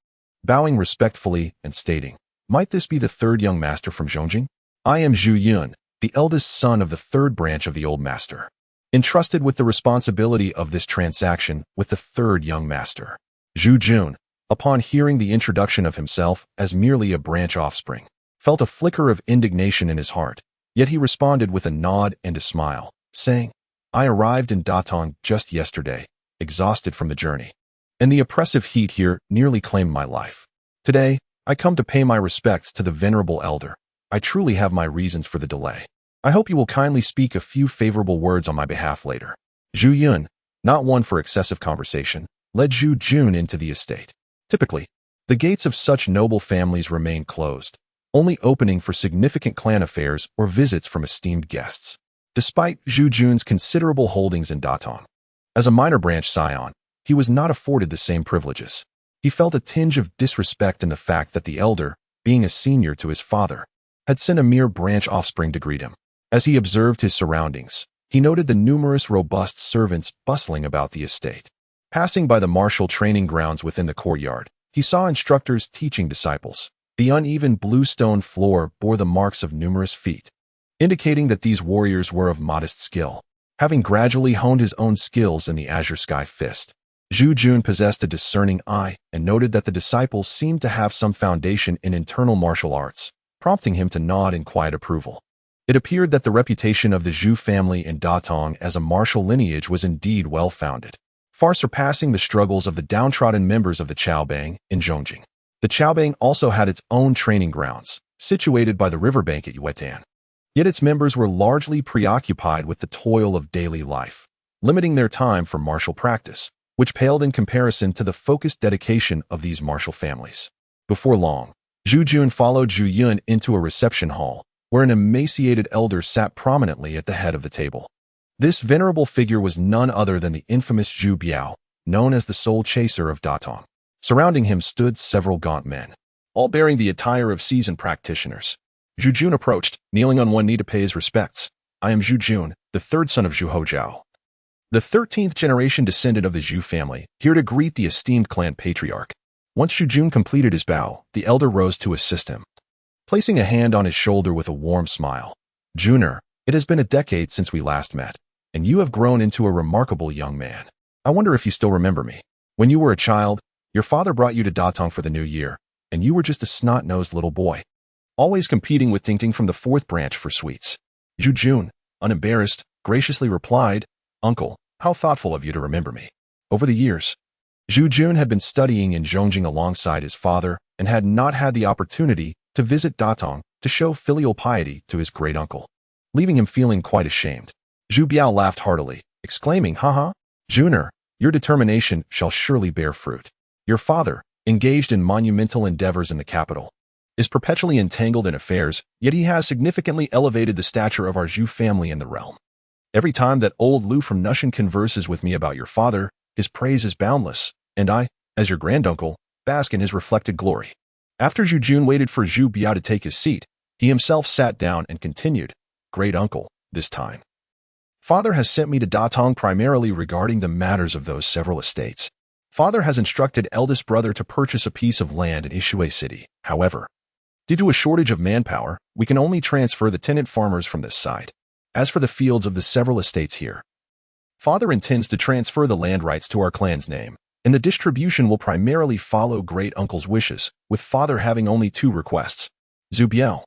bowing respectfully and stating, "Might this be the third young master from Zhongjing? I am Zhu Yan, the eldest son of the third branch of the old master, entrusted with the responsibility of this transaction with the third young master." Zhu Jun, upon hearing the introduction of himself as merely a branch offspring, felt a flicker of indignation in his heart, yet he responded with a nod and a smile, saying, "I arrived in Datong just yesterday, exhausted from the journey, and the oppressive heat here nearly claimed my life. Today, I come to pay my respects to the venerable elder. I truly have my reasons for the delay. I hope you will kindly speak a few favorable words on my behalf later." Zhu Yun, not one for excessive conversation, led Zhu Jun into the estate. Typically, the gates of such noble families remain closed, only opening for significant clan affairs or visits from esteemed guests. Despite Zhu Jun's considerable holdings in Datong, as a minor branch scion, he was not afforded the same privileges. He felt a tinge of disrespect in the fact that the elder, being a senior to his father, had sent a mere branch offspring to greet him. As he observed his surroundings, he noted the numerous robust servants bustling about the estate. Passing by the martial training grounds within the courtyard, he saw instructors teaching disciples. The uneven blue stone floor bore the marks of numerous feet, indicating that these warriors were of modest skill, having gradually honed his own skills in the Azure Sky Fist. Zhu Jun possessed a discerning eye and noted that the disciples seemed to have some foundation in internal martial arts, prompting him to nod in quiet approval. It appeared that the reputation of the Zhu family in Datong as a martial lineage was indeed well-founded, far surpassing the struggles of the downtrodden members of the Chaobang in Zhongjing. The Chaobang also had its own training grounds, situated by the riverbank at Yuetan. Yet its members were largely preoccupied with the toil of daily life, limiting their time for martial practice, which paled in comparison to the focused dedication of these martial families. Before long, Zhu Jun followed Zhu Yun into a reception hall, where an emaciated elder sat prominently at the head of the table. This venerable figure was none other than the infamous Zhu Biao, known as the Soul Chaser of Datong. Surrounding him stood several gaunt men, all bearing the attire of seasoned practitioners. Zhu Jun approached, kneeling on one knee to pay his respects. "I am Zhu Jun, the third son of Zhu Hojiao, the 13th generation descendant of the Zhu family, here to greet the esteemed clan patriarch." Once Zhu Jun completed his bow, the elder rose to assist him, placing a hand on his shoulder with a warm smile. "Juner, it has been a decade since we last met, and you have grown into a remarkable young man. I wonder if you still remember me. When you were a child, your father brought you to Datong for the new year, and you were just a snot-nosed little boy, always competing with Tingting from the fourth branch for sweets." Zhu Jun, unembarrassed, graciously replied, "Uncle, how thoughtful of you to remember me." Over the years, Zhu Jun had been studying in Zhongjing alongside his father and had not had the opportunity to visit Datong to show filial piety to his great-uncle, leaving him feeling quite ashamed. Zhu Biao laughed heartily, exclaiming, "Haha, Juner, your determination shall surely bear fruit. Your father, engaged in monumental endeavors in the capital, is perpetually entangled in affairs, yet he has significantly elevated the stature of our Zhu family in the realm. Every time that old Lu from Nushan converses with me about your father, his praise is boundless, and I, as your granduncle, bask in his reflected glory." After Zhu Jun waited for Zhu Biao to take his seat, he himself sat down and continued, "Great uncle, this time, Father has sent me to Datong primarily regarding the matters of those several estates. Father has instructed eldest brother to purchase a piece of land in Ishui City. However, due to a shortage of manpower, we can only transfer the tenant farmers from this side. As for the fields of the several estates here, Father intends to transfer the land rights to our clan's name, and the distribution will primarily follow great uncle's wishes, with Father having only 2 requests." Zhu Biao,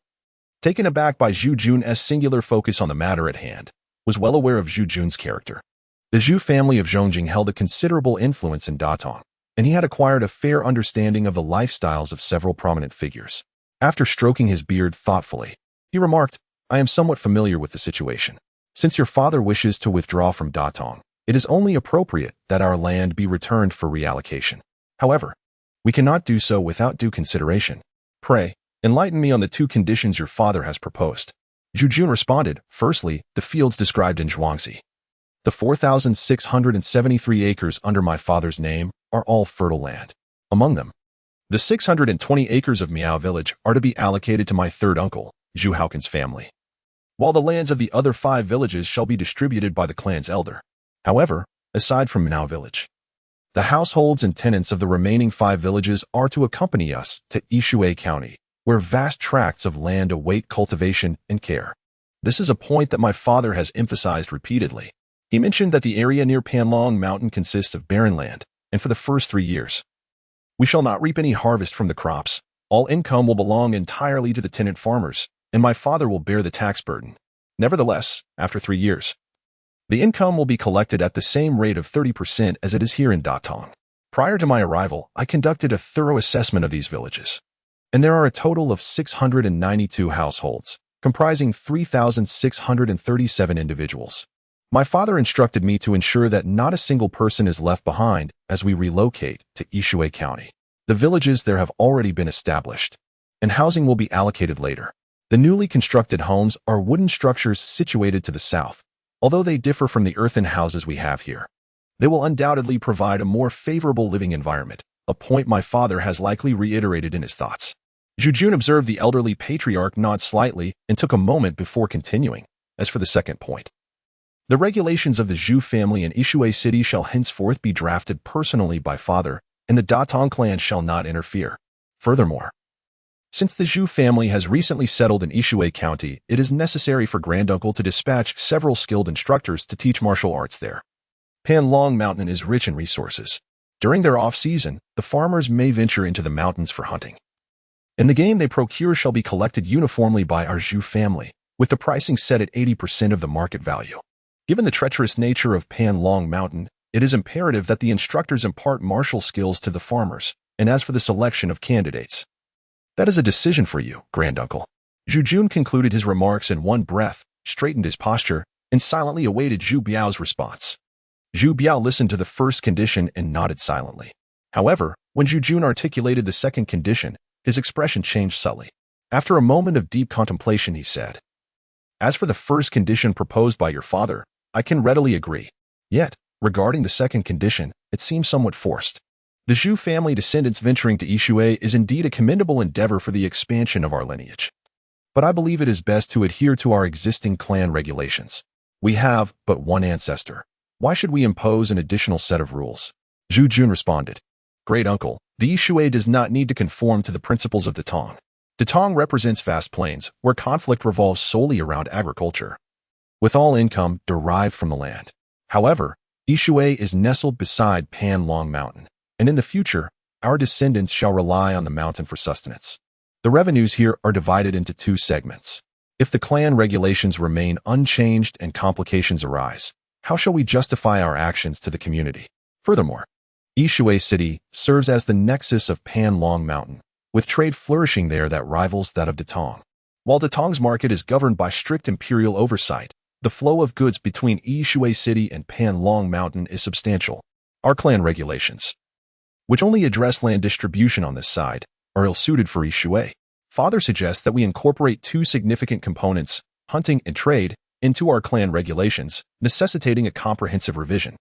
taken aback by Zhu Jun's singular focus on the matter at hand, was well aware of Zhu Jun's character. The Zhu family of Zhongjing held a considerable influence in Datong, and he had acquired a fair understanding of the lifestyles of several prominent figures. After stroking his beard thoughtfully, he remarked, "I am somewhat familiar with the situation. Since your father wishes to withdraw from Datong, it is only appropriate that our land be returned for reallocation. However, we cannot do so without due consideration. Pray, Enlighten me on the two conditions your father has proposed. Zhu Jun responded, firstly, the fields described in Zhuangzi. The 4,673 acres under my father's name are all fertile land. Among them, the 620 acres of Miao village are to be allocated to my third uncle, Zhu Haokin's family, while the lands of the other 5 villages shall be distributed by the clan's elder. However, aside from Miao village, the households and tenants of the remaining 5 villages are to accompany us to Yishui County, where vast tracts of land await cultivation and care. This is a point that my father has emphasized repeatedly. He mentioned that the area near Panlong Mountain consists of barren land, and for the first 3 years, we shall not reap any harvest from the crops. All income will belong entirely to the tenant farmers, and my father will bear the tax burden. Nevertheless, after 3 years, the income will be collected at the same rate of 30% as it is here in Datong. Prior to my arrival, I conducted a thorough assessment of these villages, and there are a total of 692 households, comprising 3,637 individuals. My father instructed me to ensure that not a single person is left behind as we relocate to Yishui County. The villages there have already been established, and housing will be allocated later. The newly constructed homes are wooden structures situated to the south. Although they differ from the earthen houses we have here, they will undoubtedly provide a more favorable living environment, a point my father has likely reiterated in his thoughts. Zhu Jun observed the elderly patriarch nod slightly and took a moment before continuing. As for the second point, the regulations of the Zhu family in Yishui City shall henceforth be drafted personally by father, and the Datong clan shall not interfere. Furthermore, since the Zhu family has recently settled in Yishui County, it is necessary for granduncle to dispatch several skilled instructors to teach martial arts there. Panlong Mountain is rich in resources. During their off-season, the farmers may venture into the mountains for hunting, and the game they procure shall be collected uniformly by our Zhu family, with the pricing set at 80% of the market value. Given the treacherous nature of Panlong Mountain, it is imperative that the instructors impart martial skills to the farmers, and as for the selection of candidates, that is a decision for you, granduncle. Zhu Jun concluded his remarks in one breath, straightened his posture, and silently awaited Zhu Biao's response. Zhu Biao listened to the first condition and nodded silently. However, when Zhu Jun articulated the second condition, his expression changed subtly. After a moment of deep contemplation, he said, "As for the first condition proposed by your father, I can readily agree. Yet, regarding the second condition, it seems somewhat forced. The Zhu family descendants venturing to Yishui is indeed a commendable endeavor for the expansion of our lineage. But I believe it is best to adhere to our existing clan regulations. We have but one ancestor. Why should we impose an additional set of rules?" Zhu Jun responded, "Great uncle, the Yishui does not need to conform to the principles of Datong. Datong represents vast plains, where conflict revolves solely around agriculture, with all income derived from the land. However, Yishui is nestled beside Panlong Mountain, and in the future, our descendants shall rely on the mountain for sustenance. The revenues here are divided into 2 segments. If the clan regulations remain unchanged and complications arise, how shall we justify our actions to the community? Furthermore, Yishui City serves as the nexus of Panlong Mountain, with trade flourishing there that rivals that of Datong. While Datong's market is governed by strict imperial oversight, the flow of goods between Yishui City and Panlong Mountain is substantial. Our clan regulations, which only address land distribution on this side, are ill-suited for Yishui. Father suggests that we incorporate 2 significant components, hunting and trade, into our clan regulations, necessitating a comprehensive revision.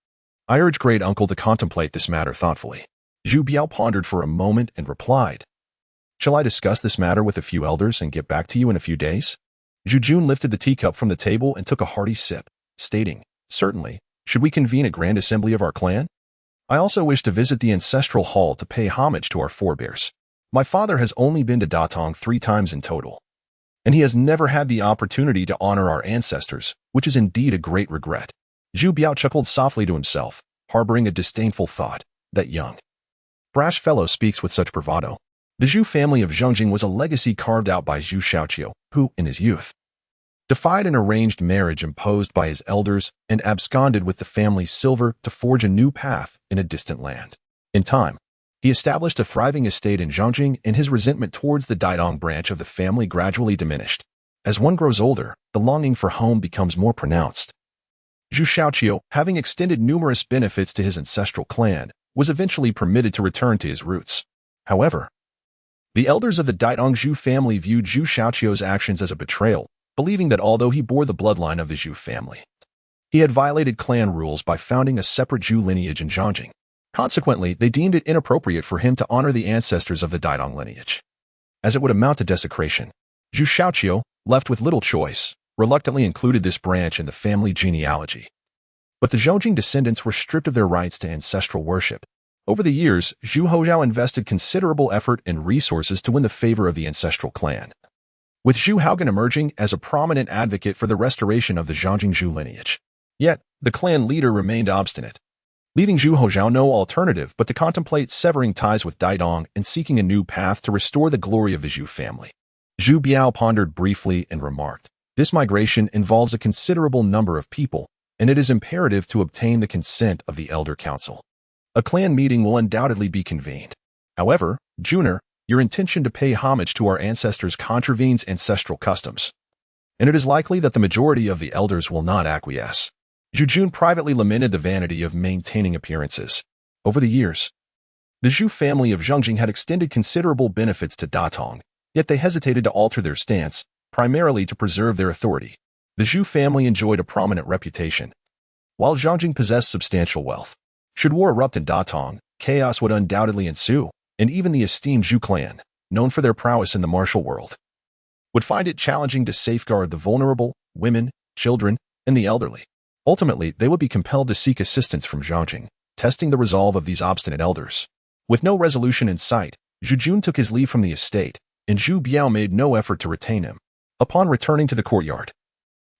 I urge great uncle to contemplate this matter thoughtfully." Zhu Biao pondered for a moment and replied, "Shall I discuss this matter with a few elders and get back to you in a few days?" Zhu Jun lifted the teacup from the table and took a hearty sip, stating, "Certainly. Should we convene a grand assembly of our clan? I also wish to visit the ancestral hall to pay homage to our forebears. My father has only been to Datong 3 times in total, and he has never had the opportunity to honor our ancestors, which is indeed a great regret." Zhu Biao chuckled softly to himself, harboring a disdainful thought. That young, brash fellow speaks with such bravado. The Zhu family of Zhongjing was a legacy carved out by Zhu Shaoqiu, who, in his youth, defied an arranged marriage imposed by his elders and absconded with the family's silver to forge a new path in a distant land. In time, he established a thriving estate in Zhongjing, and his resentment towards the Daidong branch of the family gradually diminished. As one grows older, the longing for home becomes more pronounced. Zhu Shaoqiu, having extended numerous benefits to his ancestral clan, was eventually permitted to return to his roots. However, The elders of the Daitong Zhu family viewed Zhu Shaoqiu's actions as a betrayal, believing that although he bore the bloodline of the Zhu family, he had violated clan rules by founding a separate Zhu lineage in Zhangjing. Consequently, they deemed it inappropriate for him to honor the ancestors of the Daitong lineage, as it would amount to desecration. Zhu Shaoqiu, left with little choice, reluctantly included this branch in the family genealogy. But the Zhongjing descendants were stripped of their rights to ancestral worship. Over the years, Zhu Hozhao invested considerable effort and resources to win the favor of the ancestral clan, with Zhu Haogan emerging as a prominent advocate for the restoration of the Zhangjing Zhu lineage. Yet, the clan leader remained obstinate, leaving Zhu Hozhao no alternative but to contemplate severing ties with Daitong and seeking a new path to restore the glory of the Zhu family. Zhu Biao pondered briefly and remarked, "This migration involves a considerable number of people, and it is imperative to obtain the consent of the Elder Council. A clan meeting will undoubtedly be convened. However, Juner, your intention to pay homage to our ancestors contravenes ancestral customs, and it is likely that the majority of the elders will not acquiesce." Zhu Jun privately lamented the vanity of maintaining appearances. Over the years, the Zhu family of Zhangjing had extended considerable benefits to Datong, yet they hesitated to alter their stance, primarily to preserve their authority. The Zhu family enjoyed a prominent reputation, while Zhangjing possessed substantial wealth. Should war erupt in Datong, chaos would undoubtedly ensue, and even the esteemed Zhu clan, known for their prowess in the martial world, would find it challenging to safeguard the vulnerable, women, children, and the elderly. Ultimately, they would be compelled to seek assistance from Zhangjing, testing the resolve of these obstinate elders. With no resolution in sight, Zhu Jun took his leave from the estate, and Zhu Biao made no effort to retain him. Upon returning to the courtyard,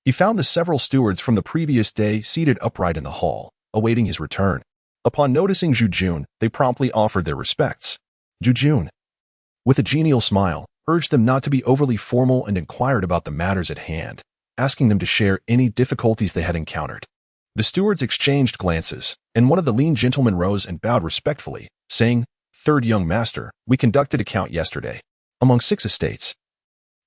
he found the several stewards from the previous day seated upright in the hall, awaiting his return. Upon noticing Zhu Jun, they promptly offered their respects. Zhu Jun, with a genial smile, urged them not to be overly formal and inquired about the matters at hand, asking them to share any difficulties they had encountered. The stewards exchanged glances, and one of the lean gentlemen rose and bowed respectfully, saying, "Third young master, we conducted a count yesterday. Among 6 estates,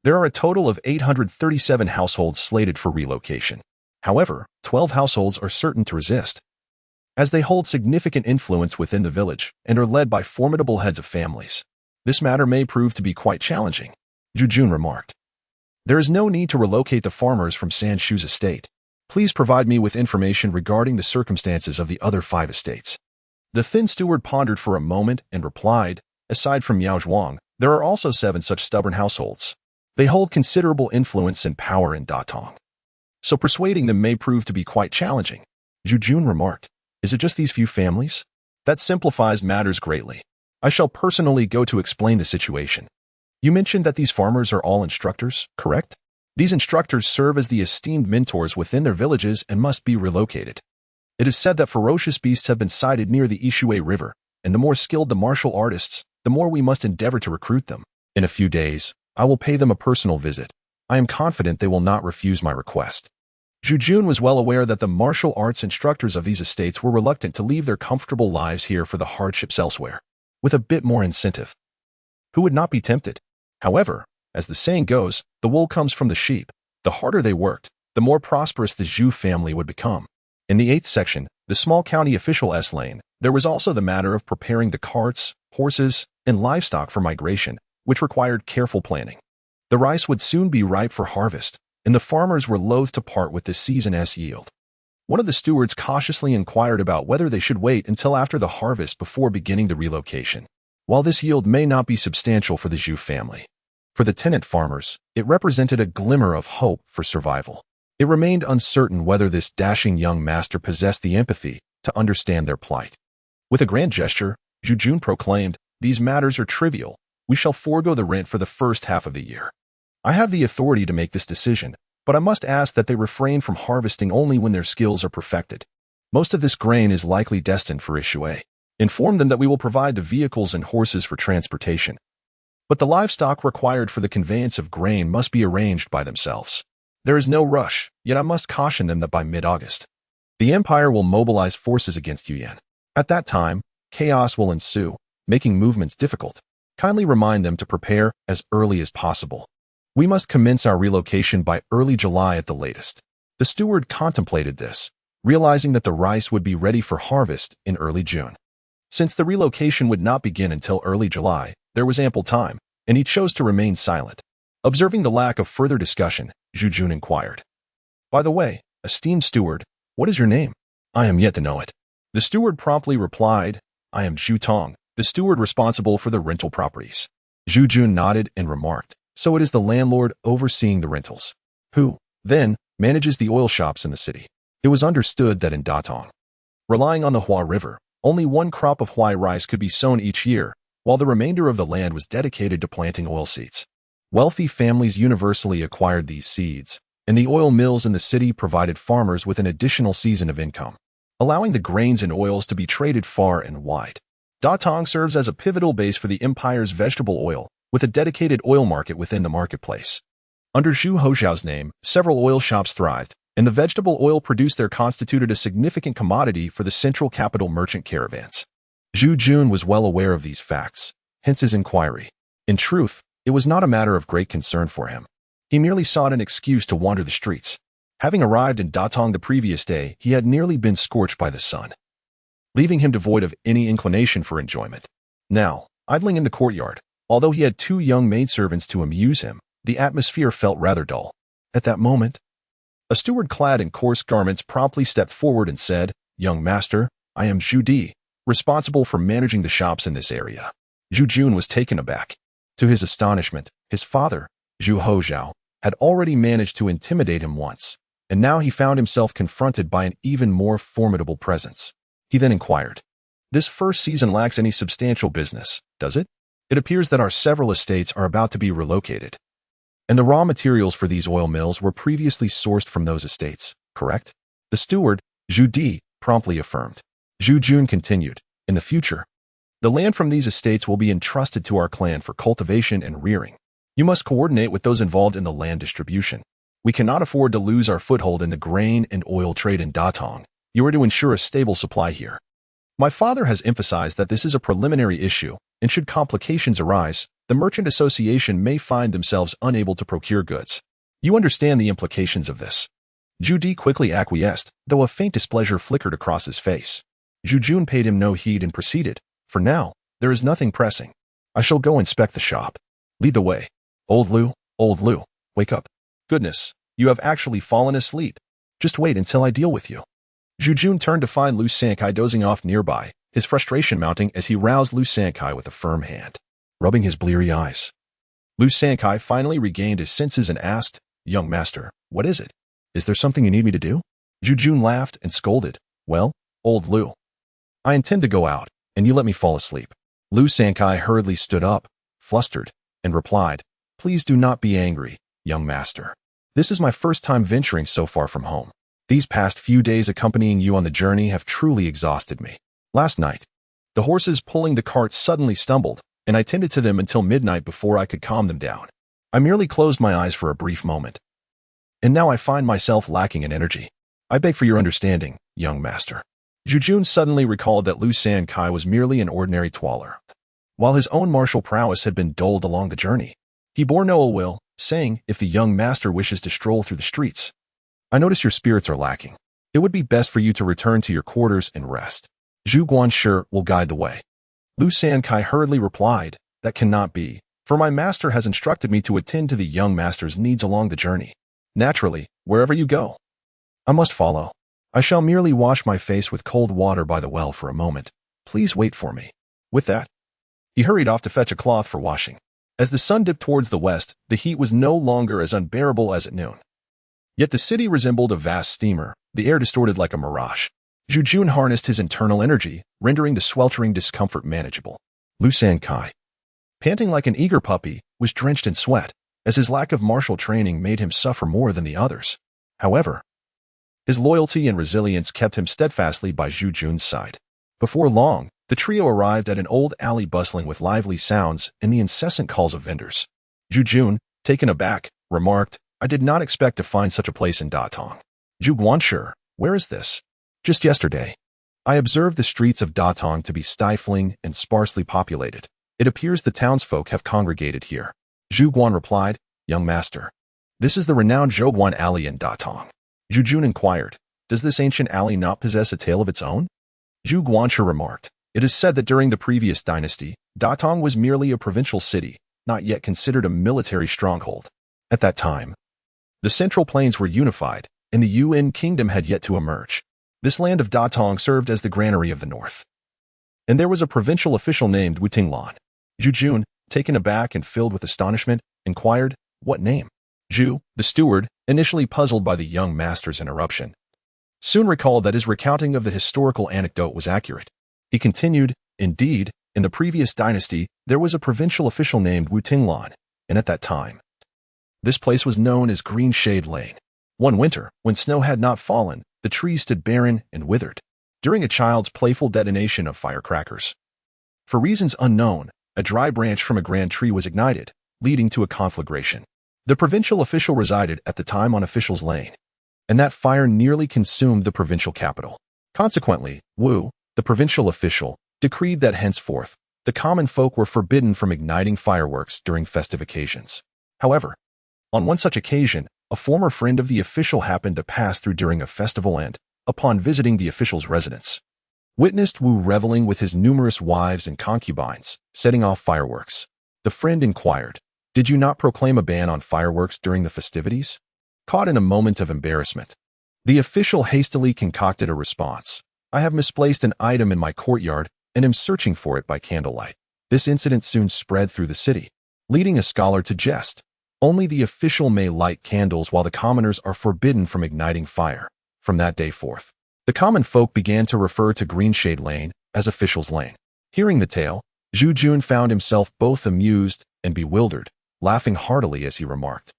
there are a total of 837 households slated for relocation. However, 12 households are certain to resist, as they hold significant influence within the village and are led by formidable heads of families. This matter may prove to be quite challenging," Zhu Jun remarked. "There is no need to relocate the farmers from Sanshu's estate. Please provide me with information regarding the circumstances of the other 5 estates." The thin steward pondered for a moment and replied, "Aside from Yao Zhuang, there are also 7 such stubborn households. They hold considerable influence and power in Datong, so persuading them may prove to be quite challenging." Zhu Jun remarked, "Is it just these few families? That simplifies matters greatly. I shall personally go to explain the situation. You mentioned that these farmers are all instructors, correct? These instructors serve as the esteemed mentors within their villages and must be relocated. It is said that ferocious beasts have been sighted near the Ishui River, and the more skilled the martial artists, the more we must endeavor to recruit them. In a few days, I will pay them a personal visit. I am confident they will not refuse my request." Zhu Jun was well aware that the martial arts instructors of these estates were reluctant to leave their comfortable lives here for the hardships elsewhere. With a bit more incentive, who would not be tempted? However, as the saying goes, the wool comes from the sheep. The harder they worked, the more prosperous the Zhu family would become. In the 8th section, the small county official S-Lane, there was also the matter of preparing the carts, horses, and livestock for migration, which required careful planning. The rice would soon be ripe for harvest, and the farmers were loath to part with this season's yield. One of the stewards cautiously inquired about whether they should wait until after the harvest before beginning the relocation. While this yield may not be substantial for the Zhu family, for the tenant farmers, it represented a glimmer of hope for survival. It remained uncertain whether this dashing young master possessed the empathy to understand their plight. With a grand gesture, Zhu Jun proclaimed, "These matters are trivial. We shall forego the rent for the first half of the year. I have the authority to make this decision, but I must ask that they refrain from harvesting only when their skills are perfected. Most of this grain is likely destined for Ishui. Inform them that we will provide the vehicles and horses for transportation, but the livestock required for the conveyance of grain must be arranged by themselves. There is no rush, yet I must caution them that by mid-August, the Empire will mobilize forces against Zhu Yan. At that time, chaos will ensue, making movements difficult. Kindly remind them to prepare as early as possible. We must commence our relocation by early July at the latest." The steward contemplated this, realizing that the rice would be ready for harvest in early June. Since the relocation would not begin until early July, there was ample time. and he chose to remain silent. Observing the lack of further discussion, Zhu Yan inquired. By the way, esteemed steward, what is your name? I am yet to know it. The steward promptly replied, I am Zhu Tong, the steward responsible for the rental properties. Zhu Yan nodded and remarked, so it is the landlord overseeing the rentals, who, then, manages the oil shops in the city. It was understood that in Datong, relying on the Hua River, only one crop of Huai rice could be sown each year, while the remainder of the land was dedicated to planting oilseeds. Wealthy families universally acquired these seeds, and the oil mills in the city provided farmers with an additional season of income, allowing the grains and oils to be traded far and wide. Datong serves as a pivotal base for the empire's vegetable oil, with a dedicated oil market within the marketplace. Under Zhu Hojiao's name, several oil shops thrived, and the vegetable oil produced there constituted a significant commodity for the central capital merchant caravans. Zhu Yan was well aware of these facts, hence his inquiry. In truth, it was not a matter of great concern for him. He merely sought an excuse to wander the streets. Having arrived in Datong the previous day, he had nearly been scorched by the sun, leaving him devoid of any inclination for enjoyment. Now, idling in the courtyard, although he had 2 young maidservants to amuse him, the atmosphere felt rather dull. At that moment, a steward clad in coarse garments promptly stepped forward and said, Young master, I am Zhu Di, responsible for managing the shops in this area. Zhu Yan was taken aback. To his astonishment, his father, Zhu Hojiao, had already managed to intimidate him once, and now he found himself confronted by an even more formidable presence. He then inquired, This first season lacks any substantial business, does it? It appears that our several estates are about to be relocated, and the raw materials for these oil mills were previously sourced from those estates, correct? The steward, Zhu Di, promptly affirmed. Zhu Yan continued, In the future, the land from these estates will be entrusted to our clan for cultivation and rearing. You must coordinate with those involved in the land distribution. We cannot afford to lose our foothold in the grain and oil trade in Datong. You are to ensure a stable supply here. My father has emphasized that this is a preliminary issue, and should complications arise, the merchant association may find themselves unable to procure goods. You understand the implications of this. Zhu Di quickly acquiesced, though a faint displeasure flickered across his face. Zhu Yan paid him no heed and proceeded, For now, there is nothing pressing. I shall go inspect the shop. Lead the way. Old Lu, wake up. Goodness, you have actually fallen asleep. Just wait until I deal with you. Zhu Yan turned to find Lu Sankai dozing off nearby, his frustration mounting as he roused Lu Sankai with a firm hand, rubbing his bleary eyes. Lu Sankai finally regained his senses and asked, Young master, what is it? Is there something you need me to do? Zhu Yan laughed and scolded, Well, old Lu, I intend to go out, and you let me fall asleep. Lu Sankai hurriedly stood up, flustered, and replied, Please do not be angry, young master. This is my first time venturing so far from home. These past few days accompanying you on the journey have truly exhausted me. Last night, the horses pulling the cart suddenly stumbled, and I tended to them until midnight before I could calm them down. I merely closed my eyes for a brief moment, and now I find myself lacking in energy. I beg for your understanding, young master. Zhu Yan suddenly recalled that Lu Sankai was merely an ordinary twaller, while his own martial prowess had been dulled along the journey. He bore no ill will, saying, If the young master wishes to stroll through the streets, I notice your spirits are lacking. It would be best for you to return to your quarters and rest. Zhu Guanshi will guide the way. Lu Sankai hurriedly replied, That cannot be, for my master has instructed me to attend to the young master's needs along the journey. Naturally, wherever you go, I must follow. I shall merely wash my face with cold water by the well for a moment. Please wait for me. With that, he hurried off to fetch a cloth for washing. As the sun dipped towards the west, the heat was no longer as unbearable as at noon. Yet the city resembled a vast steamer, the air distorted like a mirage. Zhu Yan harnessed his internal energy, rendering the sweltering discomfort manageable. Lu Sankai, panting like an eager puppy, was drenched in sweat, as his lack of martial training made him suffer more than the others. However, his loyalty and resilience kept him steadfastly by Zhu Yan's side. Before long, the trio arrived at an old alley bustling with lively sounds and the incessant calls of vendors. Zhu Yan, taken aback, remarked, I did not expect to find such a place in Datong. Zhu Guanshi, where is this? Just yesterday, I observed the streets of Datong to be stifling and sparsely populated. It appears the townsfolk have congregated here. Zhu Guan replied, Young master, this is the renowned Zhouguan Alley in Datong. Zhu Yan inquired, Does this ancient alley not possess a tale of its own? Zhu Guanshi remarked, It is said that during the previous dynasty, Datong was merely a provincial city, not yet considered a military stronghold. At that time, the Central Plains were unified, and the Yuan kingdom had yet to emerge. This land of Datong served as the granary of the north. And there was a provincial official named Wu Tinglan. Zhu Jun, taken aback and filled with astonishment, inquired, "What name?" Zhu, the steward, initially puzzled by the young master's interruption, soon recalled that his recounting of the historical anecdote was accurate. He continued, "Indeed, in the previous dynasty, there was a provincial official named Wu Tinglan, and at that time, this place was known as Green Shade Lane. One winter, when snow had not fallen, the trees stood barren and withered, during a child's playful detonation of firecrackers. For reasons unknown, a dry branch from a grand tree was ignited, leading to a conflagration. The provincial official resided at the time on Official's Lane, and that fire nearly consumed the provincial capital. Consequently, Wu, the provincial official, decreed that henceforth, the common folk were forbidden from igniting fireworks during festive occasions. However, on one such occasion, a former friend of the official happened to pass through during a festival and, upon visiting the official's residence, witnessed Wu reveling with his numerous wives and concubines, setting off fireworks. The friend inquired, "Did you not proclaim a ban on fireworks during the festivities?" Caught in a moment of embarrassment, the official hastily concocted a response. "I have misplaced an item in my courtyard and am searching for it by candlelight." This incident soon spread through the city, leading a scholar to jest. Only the official may light candles while the commoners are forbidden from igniting fire. From that day forth, the common folk began to refer to Green Shade Lane as Official's Lane. Hearing the tale, Zhu Jun found himself both amused and bewildered, laughing heartily as he remarked,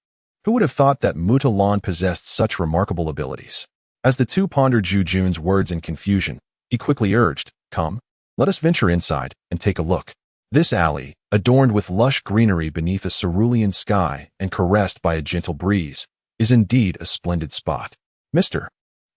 "Who would have thought that Mutalan possessed such remarkable abilities?" As the two pondered Zhu Jun's words in confusion, he quickly urged, "Come, let us venture inside and take a look." This alley, adorned with lush greenery beneath a cerulean sky and caressed by a gentle breeze, is indeed a splendid spot. "Mr.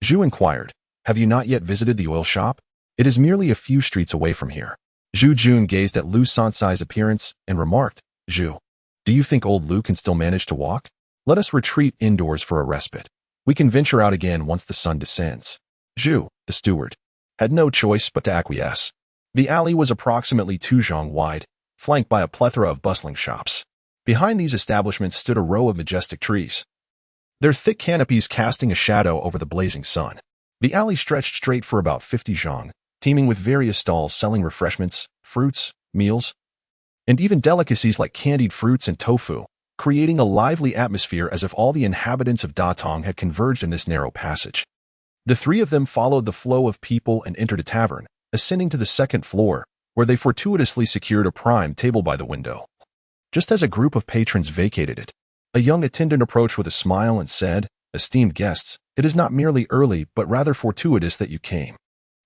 Zhu inquired, "Have you not yet visited the oil shop? It is merely a few streets away from here." Zhu Jun gazed at Lu Sansai's appearance and remarked, "Zhu, do you think old Lu can still manage to walk? Let us retreat indoors for a respite. We can venture out again once the sun descends." Zhu, the steward, had no choice but to acquiesce. The alley was approximately 2 zhang wide, flanked by a plethora of bustling shops. Behind these establishments stood a row of majestic trees, their thick canopies casting a shadow over the blazing sun. The alley stretched straight for about 50 zhang, teeming with various stalls selling refreshments, fruits, meals, and even delicacies like candied fruits and tofu, creating a lively atmosphere as if all the inhabitants of Datong had converged in this narrow passage. The three of them followed the flow of people and entered a tavern, ascending to the second floor, where they fortuitously secured a prime table by the window. Just as a group of patrons vacated it, a young attendant approached with a smile and said, "Esteemed guests, it is not merely early but rather fortuitous that you came.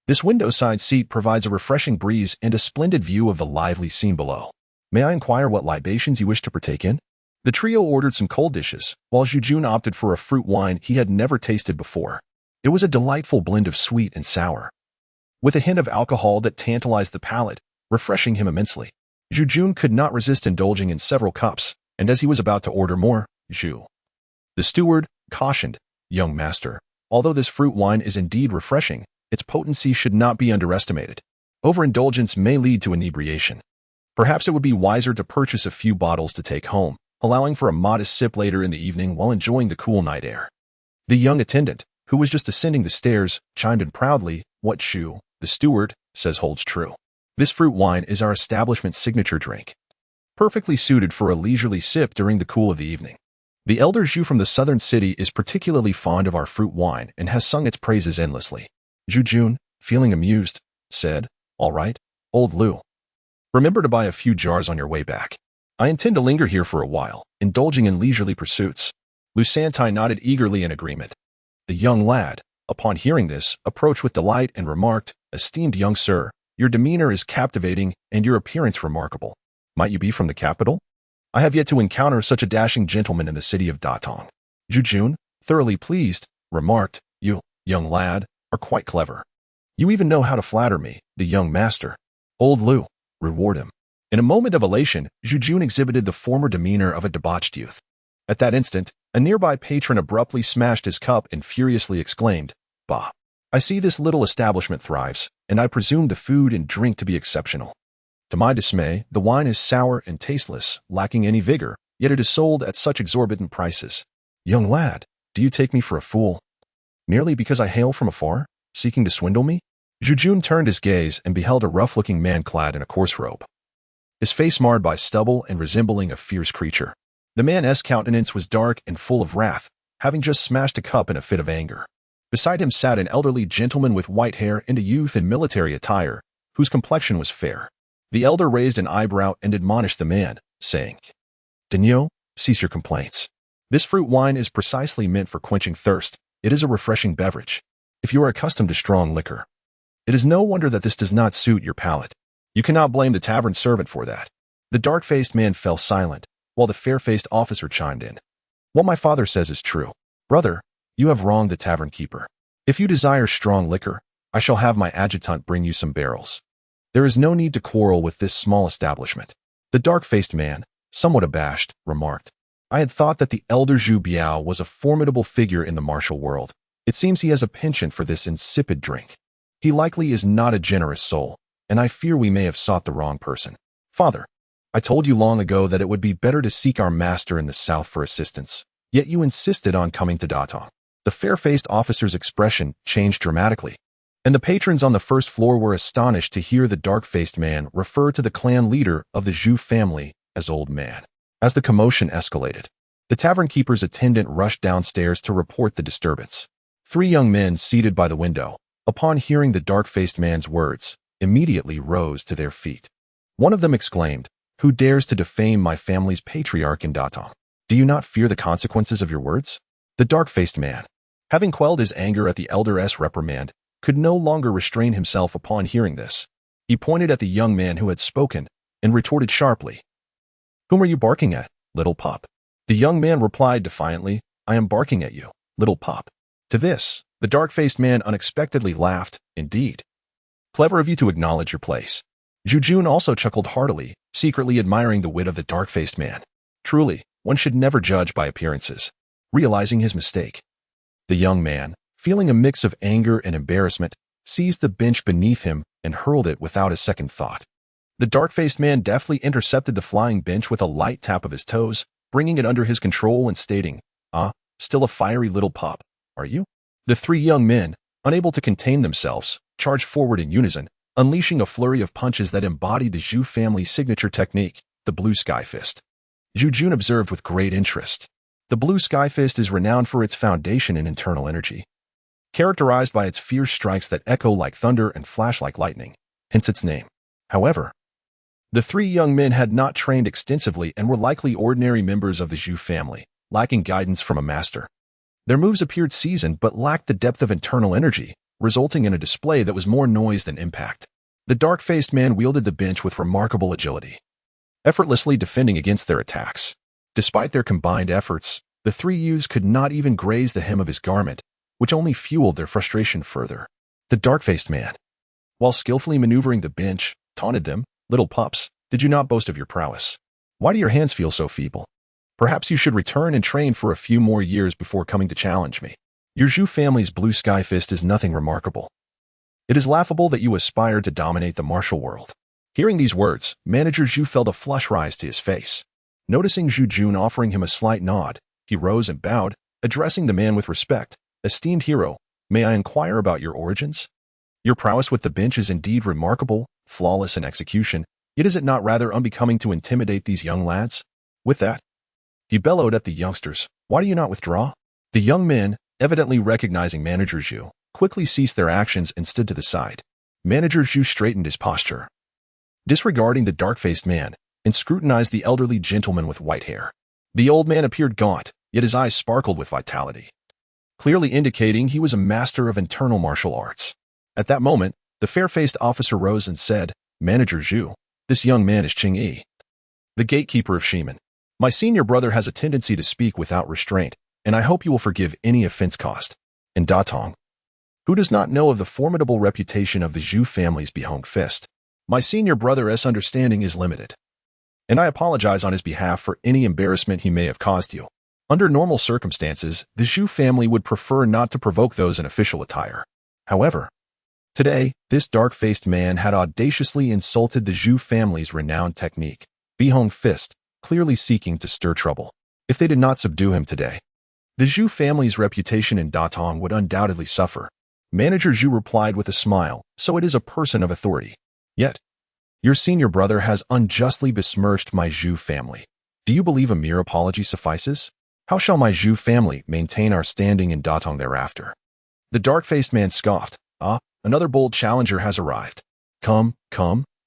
This window-side seat provides a refreshing breeze and a splendid view of the lively scene below. May I inquire what libations you wish to partake in?" The trio ordered some cold dishes, while Zhu Jun opted for a fruit wine he had never tasted before. It was a delightful blend of sweet and sour, with a hint of alcohol that tantalized the palate, refreshing him immensely. Zhu Jun could not resist indulging in several cups, and as he was about to order more, Zhu, the steward, cautioned, "Young master, although this fruit wine is indeed refreshing, its potency should not be underestimated. Overindulgence may lead to inebriation. Perhaps it would be wiser to purchase a few bottles to take home, allowing for a modest sip later in the evening while enjoying the cool night air." The young attendant, who was just ascending the stairs, chimed in proudly, "What Zhu, the steward, says holds true. This fruit wine is our establishment's signature drink, perfectly suited for a leisurely sip during the cool of the evening. The elder Zhu from the southern city is particularly fond of our fruit wine and has sung its praises endlessly." Zhu Jun, feeling amused, said, "All right, old Lu. Remember to buy a few jars on your way back. I intend to linger here for a while, indulging in leisurely pursuits." Lu Santai nodded eagerly in agreement. The young lad, upon hearing this, approached with delight and remarked, "Esteemed young sir, your demeanor is captivating and your appearance remarkable. Might you be from the capital? I have yet to encounter such a dashing gentleman in the city of Datong." Zhu Jun, thoroughly pleased, remarked, "You, young lad, are quite clever. You even know how to flatter me, the young master. Old Lu, reward him." In a moment of elation, Zhu Jun exhibited the former demeanor of a debauched youth. At that instant, a nearby patron abruptly smashed his cup and furiously exclaimed, "Bah! I see this little establishment thrives, and I presume the food and drink to be exceptional. To my dismay, the wine is sour and tasteless, lacking any vigor, yet it is sold at such exorbitant prices. Young lad, do you take me for a fool? Merely because I hail from afar, seeking to swindle me? Zhu Yan turned his gaze and beheld a rough-looking man clad in a coarse robe, his face marred by stubble and resembling a fierce creature. The man's countenance was dark and full of wrath, having just smashed a cup in a fit of anger. Beside him sat an elderly gentleman with white hair and a youth in military attire, whose complexion was fair. The elder raised an eyebrow and admonished the man, saying, "Daniel, cease your complaints. This fruit wine is precisely meant for quenching thirst. It is a refreshing beverage. If you are accustomed to strong liquor, it is no wonder that this does not suit your palate. You cannot blame the tavern servant for that." The dark-faced man fell silent, while the fair-faced officer chimed in. "What my father says is true. Brother, you have wronged the tavern keeper. If you desire strong liquor, I shall have my adjutant bring you some barrels. There is no need to quarrel with this small establishment." The dark-faced man, somewhat abashed, remarked, "I had thought that the elder Zhu Biao was a formidable figure in the martial world. It seems he has a penchant for this insipid drink. He likely is not a generous soul, and I fear we may have sought the wrong person. Father, I told you long ago that it would be better to seek our master in the south for assistance, yet you insisted on coming to Datong." The fair-faced officer's expression changed dramatically, and the patrons on the first floor were astonished to hear the dark-faced man refer to the clan leader of the Zhu family as Old Man. As the commotion escalated, the tavern keeper's attendant rushed downstairs to report the disturbance. 3 young men seated by the window, upon hearing the dark-faced man's words, immediately rose to their feet. One of them exclaimed, "Who dares to defame my family's patriarch in Datong? Do you not fear the consequences of your words?" The dark-faced man, having quelled his anger at the elder's reprimand, could no longer restrain himself upon hearing this. He pointed at the young man who had spoken and retorted sharply, "Whom are you barking at, little pup?" The young man replied defiantly, "I am barking at you, little pup." To this, the dark-faced man unexpectedly laughed. "Indeed. Clever of you to acknowledge your place." Zhu Yan also chuckled heartily, secretly admiring the wit of the dark-faced man. Truly, one should never judge by appearances. Realizing his mistake, the young man, feeling a mix of anger and embarrassment, seized the bench beneath him and hurled it without a second thought. The dark-faced man deftly intercepted the flying bench with a light tap of his toes, bringing it under his control and stating, "Ah, still a fiery little pup, are you?" The 3 young men, unable to contain themselves, charged forward in unison, unleashing a flurry of punches that embodied the Zhu family's signature technique, the blue sky fist. Zhu Yan observed with great interest. The blue sky fist is renowned for its foundation in internal energy, characterized by its fierce strikes that echo like thunder and flash like lightning, hence its name. However, the 3 young men had not trained extensively and were likely ordinary members of the Zhu family, lacking guidance from a master. Their moves appeared seasoned but lacked the depth of internal energy, resulting in a display that was more noise than impact. The dark-faced man wielded the bench with remarkable agility, effortlessly defending against their attacks. Despite their combined efforts, the 3 youths could not even graze the hem of his garment, which only fueled their frustration further. The dark-faced man, while skillfully maneuvering the bench, taunted them, "Little pups, did you not boast of your prowess? Why do your hands feel so feeble? Perhaps you should return and train for a few more years before coming to challenge me. Your Zhu family's blue sky fist is nothing remarkable. It is laughable that you aspire to dominate the martial world." Hearing these words, Manager Zhu felt a flush rise to his face. Noticing Zhu Yan offering him a slight nod, he rose and bowed, addressing the man with respect. "Esteemed hero, may I inquire about your origins? Your prowess with the bench is indeed remarkable, flawless in execution, yet is it not rather unbecoming to intimidate these young lads?" With that, he bellowed at the youngsters, "Why do you not withdraw?" The young men, evidently recognizing Manager Zhu, quickly ceased their actions and stood to the side. Manager Zhu straightened his posture, disregarding the dark-faced man, and scrutinized the elderly gentleman with white hair. The old man appeared gaunt, yet his eyes sparkled with vitality, clearly indicating he was a master of internal martial arts. At that moment, the fair-faced officer rose and said, "Manager Zhu, this young man is Qing Yi, the gatekeeper of Shimen. My senior brother has a tendency to speak without restraint, and I hope you will forgive any offense caused. In Datong, who does not know of the formidable reputation of the Zhu family's behung fist? My senior brother's understanding is limited, and I apologize on his behalf for any embarrassment he may have caused you. Under normal circumstances, the Zhu family would prefer not to provoke those in official attire. However, Today, this dark-faced man had audaciously insulted the Zhu family's renowned technique, Bihong Fist, clearly seeking to stir trouble. If they did not subdue him today, the Zhu family's reputation in Datong would undoubtedly suffer. Manager Zhu replied with a smile, so it is a person of authority. Yet, your senior brother has unjustly besmirched my Zhu family. Do you believe a mere apology suffices? How shall my Zhu family maintain our standing in Datong thereafter? The dark-faced man scoffed. Ah, another bold challenger has arrived. Come,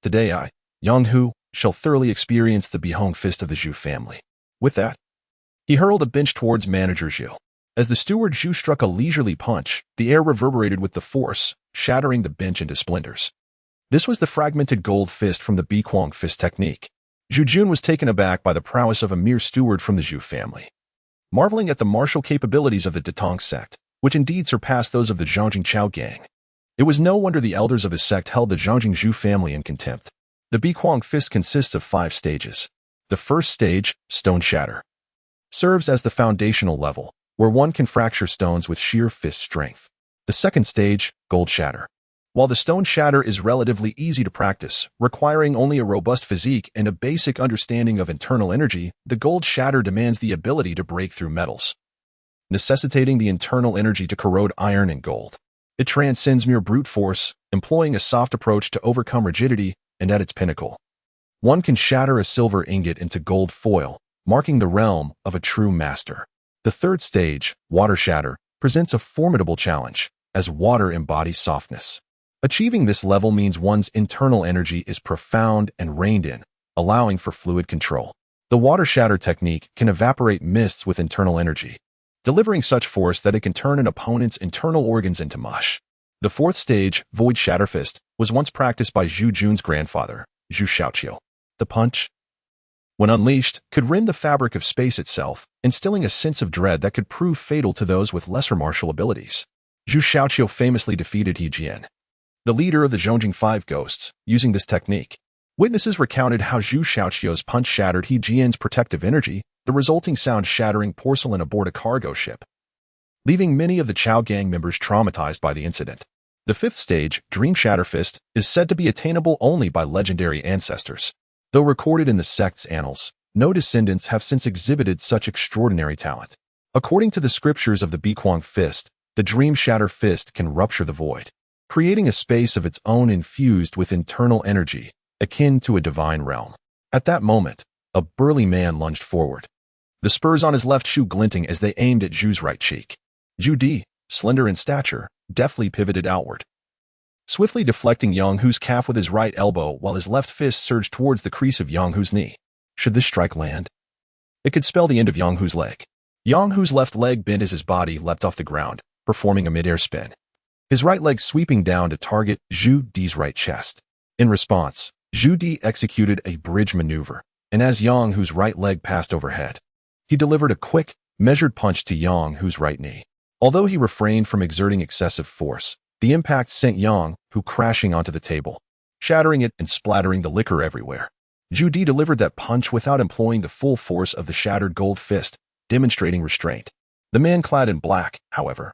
today I, Yang Hu, shall thoroughly experience the Bihong Fist of the Zhu family. With that, he hurled a bench towards Manager Zhu. As the steward Zhu struck a leisurely punch, the air reverberated with the force, shattering the bench into splinters. This was the fragmented gold fist from the Bihong Fist technique. Zhu Jun was taken aback by the prowess of a mere steward from the Zhu family. Marveling at the martial capabilities of the Datong sect, which indeed surpassed those of the Zhongjing Chao gang, it was no wonder the elders of his sect held the Zhongjing Zhu family in contempt. The Bihong Fist consists of 5 stages. The first stage, Stone Shatter, serves as the foundational level, where one can fracture stones with sheer fist strength. The second stage, Gold Shatter. While the Stone Shatter is relatively easy to practice, requiring only a robust physique and a basic understanding of internal energy, the Gold Shatter demands the ability to break through metals, necessitating the internal energy to corrode iron and gold. It transcends mere brute force, employing a soft approach to overcome rigidity, and at its pinnacle, one can shatter a silver ingot into gold foil, marking the realm of a true master. The third stage, Water Shatter, presents a formidable challenge, as water embodies softness. Achieving this level means one's internal energy is profound and reined in, allowing for fluid control. The Water Shatter technique can evaporate mists with internal energy, delivering such force that it can turn an opponent's internal organs into mush. The fourth stage, Void Shatter Fist, was once practiced by Zhu Jun's grandfather, Zhu Xiaoqiu. The punch, when unleashed, could rend the fabric of space itself, instilling a sense of dread that could prove fatal to those with lesser martial abilities. Zhu Xiaoqiu famously defeated He Jian, the leader of the Zhongjing Five Ghosts, using this technique. Witnesses recounted how Zhu Xiaoqiu's punch shattered He Jian's protective energy, the resulting sound shattering porcelain aboard a cargo ship, leaving many of the Chao gang members traumatized by the incident. The fifth stage, Dream Shatter Fist, is said to be attainable only by legendary ancestors. Though recorded in the sect's annals, no descendants have since exhibited such extraordinary talent. According to the scriptures of the Bihong Fist, the Dream Shatter Fist can rupture the void, creating a space of its own infused with internal energy, akin to a divine realm. At that moment, a burly man lunged forward, the spurs on his left shoe glinting as they aimed at Zhu's right cheek. Zhu Di, slender in stature, deftly pivoted outward, swiftly deflecting Yang Hu's calf with his right elbow while his left fist surged towards the crease of Yang Hu's knee. Should this strike land, it could spell the end of Yang Hu's leg. Yang Hu's left leg bent as his body leapt off the ground, performing a mid-air spin, his right leg sweeping down to target Zhu Di's right chest. In response, Zhu Di executed a bridge maneuver, and as Yang Hu's right leg passed overhead, he delivered a quick, measured punch to Yang Hu's right knee. Although he refrained from exerting excessive force, the impact sent Yang Hu crashing onto the table, shattering it and splattering the liquor everywhere. Zhu Di delivered that punch without employing the full force of the shattered gold fist, demonstrating restraint. The man clad in black, however,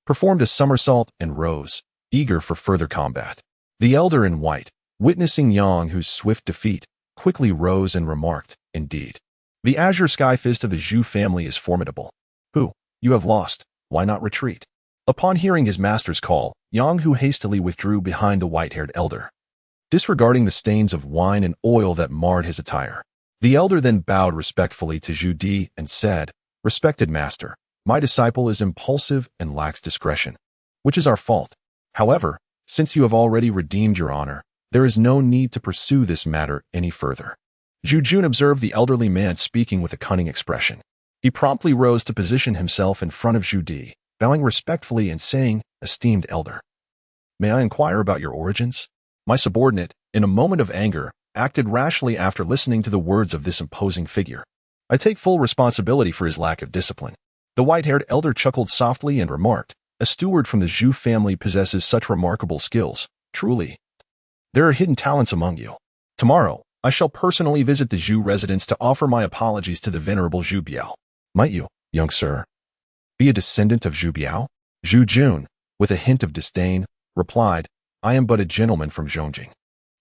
performed a somersault and rose, eager for further combat. The elder in white, witnessing Yang Hu's swift defeat, quickly rose and remarked, "Indeed, the Azure Sky Fist of the Zhu family is formidable. Hu, you have lost. Why not retreat?" Upon hearing his master's call, Yang Hu hastily withdrew behind the white-haired elder, disregarding the stains of wine and oil that marred his attire. The elder then bowed respectfully to Zhu Di and said, "Respected master, my disciple is impulsive and lacks discretion, which is our fault. However, since you have already redeemed your honor, there is no need to pursue this matter any further." Zhu Jun observed the elderly man speaking with a cunning expression. He promptly rose to position himself in front of Zhu Di, bowing respectfully and saying, "Esteemed elder, may I inquire about your origins?" My subordinate, in a moment of anger, acted rashly after listening to the words of this imposing figure. I take full responsibility for his lack of discipline. The white-haired elder chuckled softly and remarked, "A steward from the Zhu family possesses such remarkable skills. Truly, there are hidden talents among you. Tomorrow, I shall personally visit the Zhu residence to offer my apologies to the venerable Zhu Biao. Might you, young sir, be a descendant of Zhu Biao?" Zhu Jun, with a hint of disdain, replied, I am but a gentleman from Zhongjing.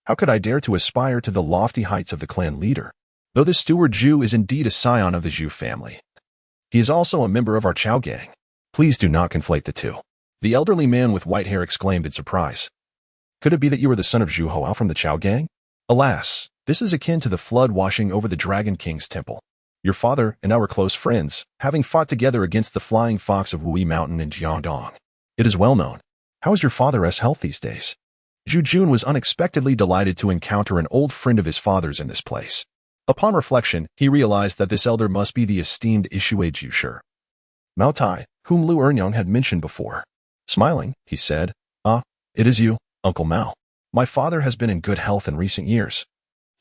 How could I dare to aspire to the lofty heights of the clan leader? Though this steward Zhu is indeed a scion of the Zhu family, he is also a member of our Chao gang. Please do not conflate the two. The elderly man with white hair exclaimed in surprise. Could it be that you are the son of Zhu Hao from the Chao gang? Alas, this is akin to the flood washing over the Dragon King's temple. Your father and I were close friends, having fought together against the flying fox of Wui Mountain in Jiangdong. It is well known. How is your father's health these days? Zhu Jun was unexpectedly delighted to encounter an old friend of his father's in this place. Upon reflection, he realized that this elder must be the esteemed Ishui Jusher, Mao Tai, whom Lu Ernyang had mentioned before. Smiling, he said, "Ah, it is you, Uncle Mao. My father has been in good health in recent years,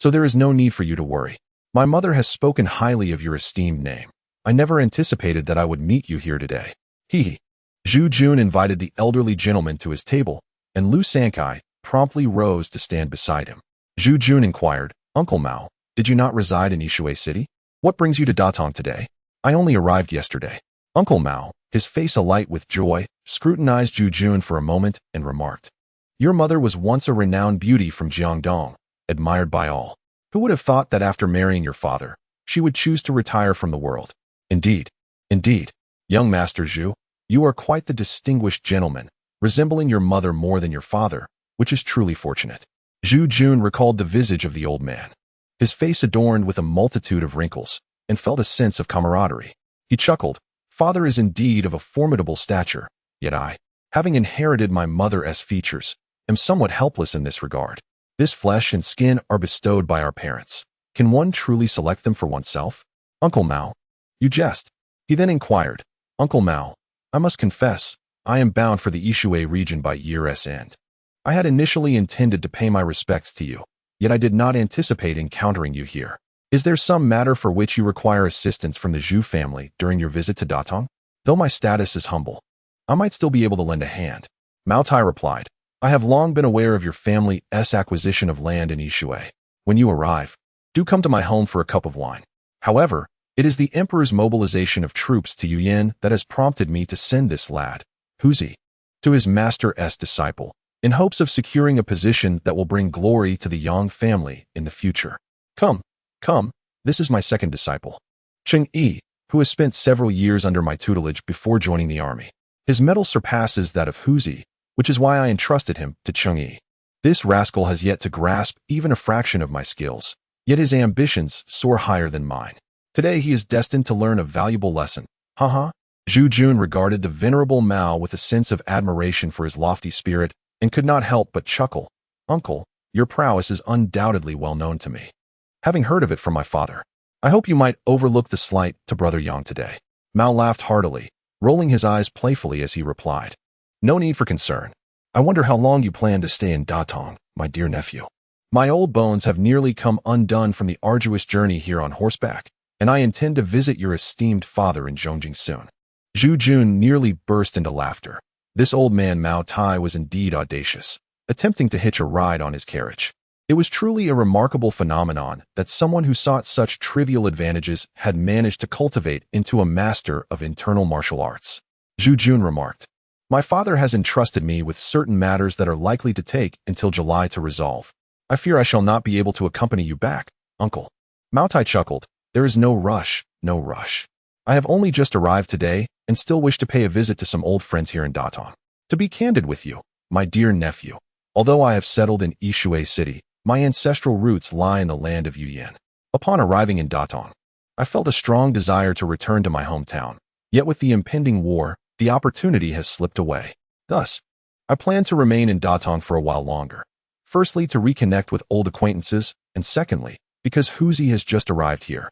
so there is no need for you to worry. My mother has spoken highly of your esteemed name. I never anticipated that I would meet you here today." He. Zhu Jun invited the elderly gentleman to his table, and Lu Sankai promptly rose to stand beside him. Zhu Jun inquired, "Uncle Mao, did you not reside in Ishui City? What brings you to Datong today?" "I only arrived yesterday." Uncle Mao, his face alight with joy, scrutinized Zhu Jun for a moment and remarked, "Your mother was once a renowned beauty from Jiangdong, admired by all. Who would have thought that after marrying your father, she would choose to retire from the world? Indeed, indeed, young Master Zhu, you are quite the distinguished gentleman, resembling your mother more than your father, which is truly fortunate." Zhu Jun recalled the visage of the old man, his face adorned with a multitude of wrinkles, and felt a sense of camaraderie. He chuckled. "Father is indeed of a formidable stature, yet I, having inherited my mother's features, am somewhat helpless in this regard. This flesh and skin are bestowed by our parents. Can one truly select them for oneself?" "Uncle Mao, you jest." He then inquired, "Uncle Mao, I must confess, I am bound for the Ishui region by year's end. I had initially intended to pay my respects to you, yet I did not anticipate encountering you here. Is there some matter for which you require assistance from the Zhu family during your visit to Datong? Though my status is humble, I might still be able to lend a hand." Mao Tai replied, "I have long been aware of your family's acquisition of land in Ishui. When you arrive, do come to my home for a cup of wine. However, it is the Emperor's mobilization of troops to Yuyan that has prompted me to send this lad, Huzi, to his master's disciple, in hopes of securing a position that will bring glory to the Yang family in the future. Come, this is my second disciple, Cheng Yi, who has spent several years under my tutelage before joining the army. His mettle surpasses that of Huzi, which is why I entrusted him to Cheng Yi. This rascal has yet to grasp even a fraction of my skills, yet his ambitions soar higher than mine. Today he is destined to learn a valuable lesson. Haha." Zhu Jun regarded the venerable Mao with a sense of admiration for his lofty spirit and could not help but chuckle. "Uncle, your prowess is undoubtedly well known to me, having heard of it from my father. I hope you might overlook the slight to Brother Yang today." Mao laughed heartily, rolling his eyes playfully as he replied, "No need for concern. I wonder how long you plan to stay in Datong, my dear nephew. My old bones have nearly come undone from the arduous journey here on horseback, and I intend to visit your esteemed father in Zhongjing soon." Zhu Jun nearly burst into laughter. This old man Mao Tai was indeed audacious, attempting to hitch a ride on his carriage. It was truly a remarkable phenomenon that someone who sought such trivial advantages had managed to cultivate into a master of internal martial arts. Zhu Jun remarked, "My father has entrusted me with certain matters that are likely to take until July to resolve. I fear I shall not be able to accompany you back, uncle." Mao Tai chuckled. "There is no rush, no rush. I have only just arrived today and still wish to pay a visit to some old friends here in Datong. To be candid with you, my dear nephew, although I have settled in Ishui City, my ancestral roots lie in the land of Yuyan. Upon arriving in Datong, I felt a strong desire to return to my hometown, yet with the impending war, the opportunity has slipped away. Thus, I plan to remain in Datong for a while longer. Firstly, to reconnect with old acquaintances, and secondly, because Huzi has just arrived here.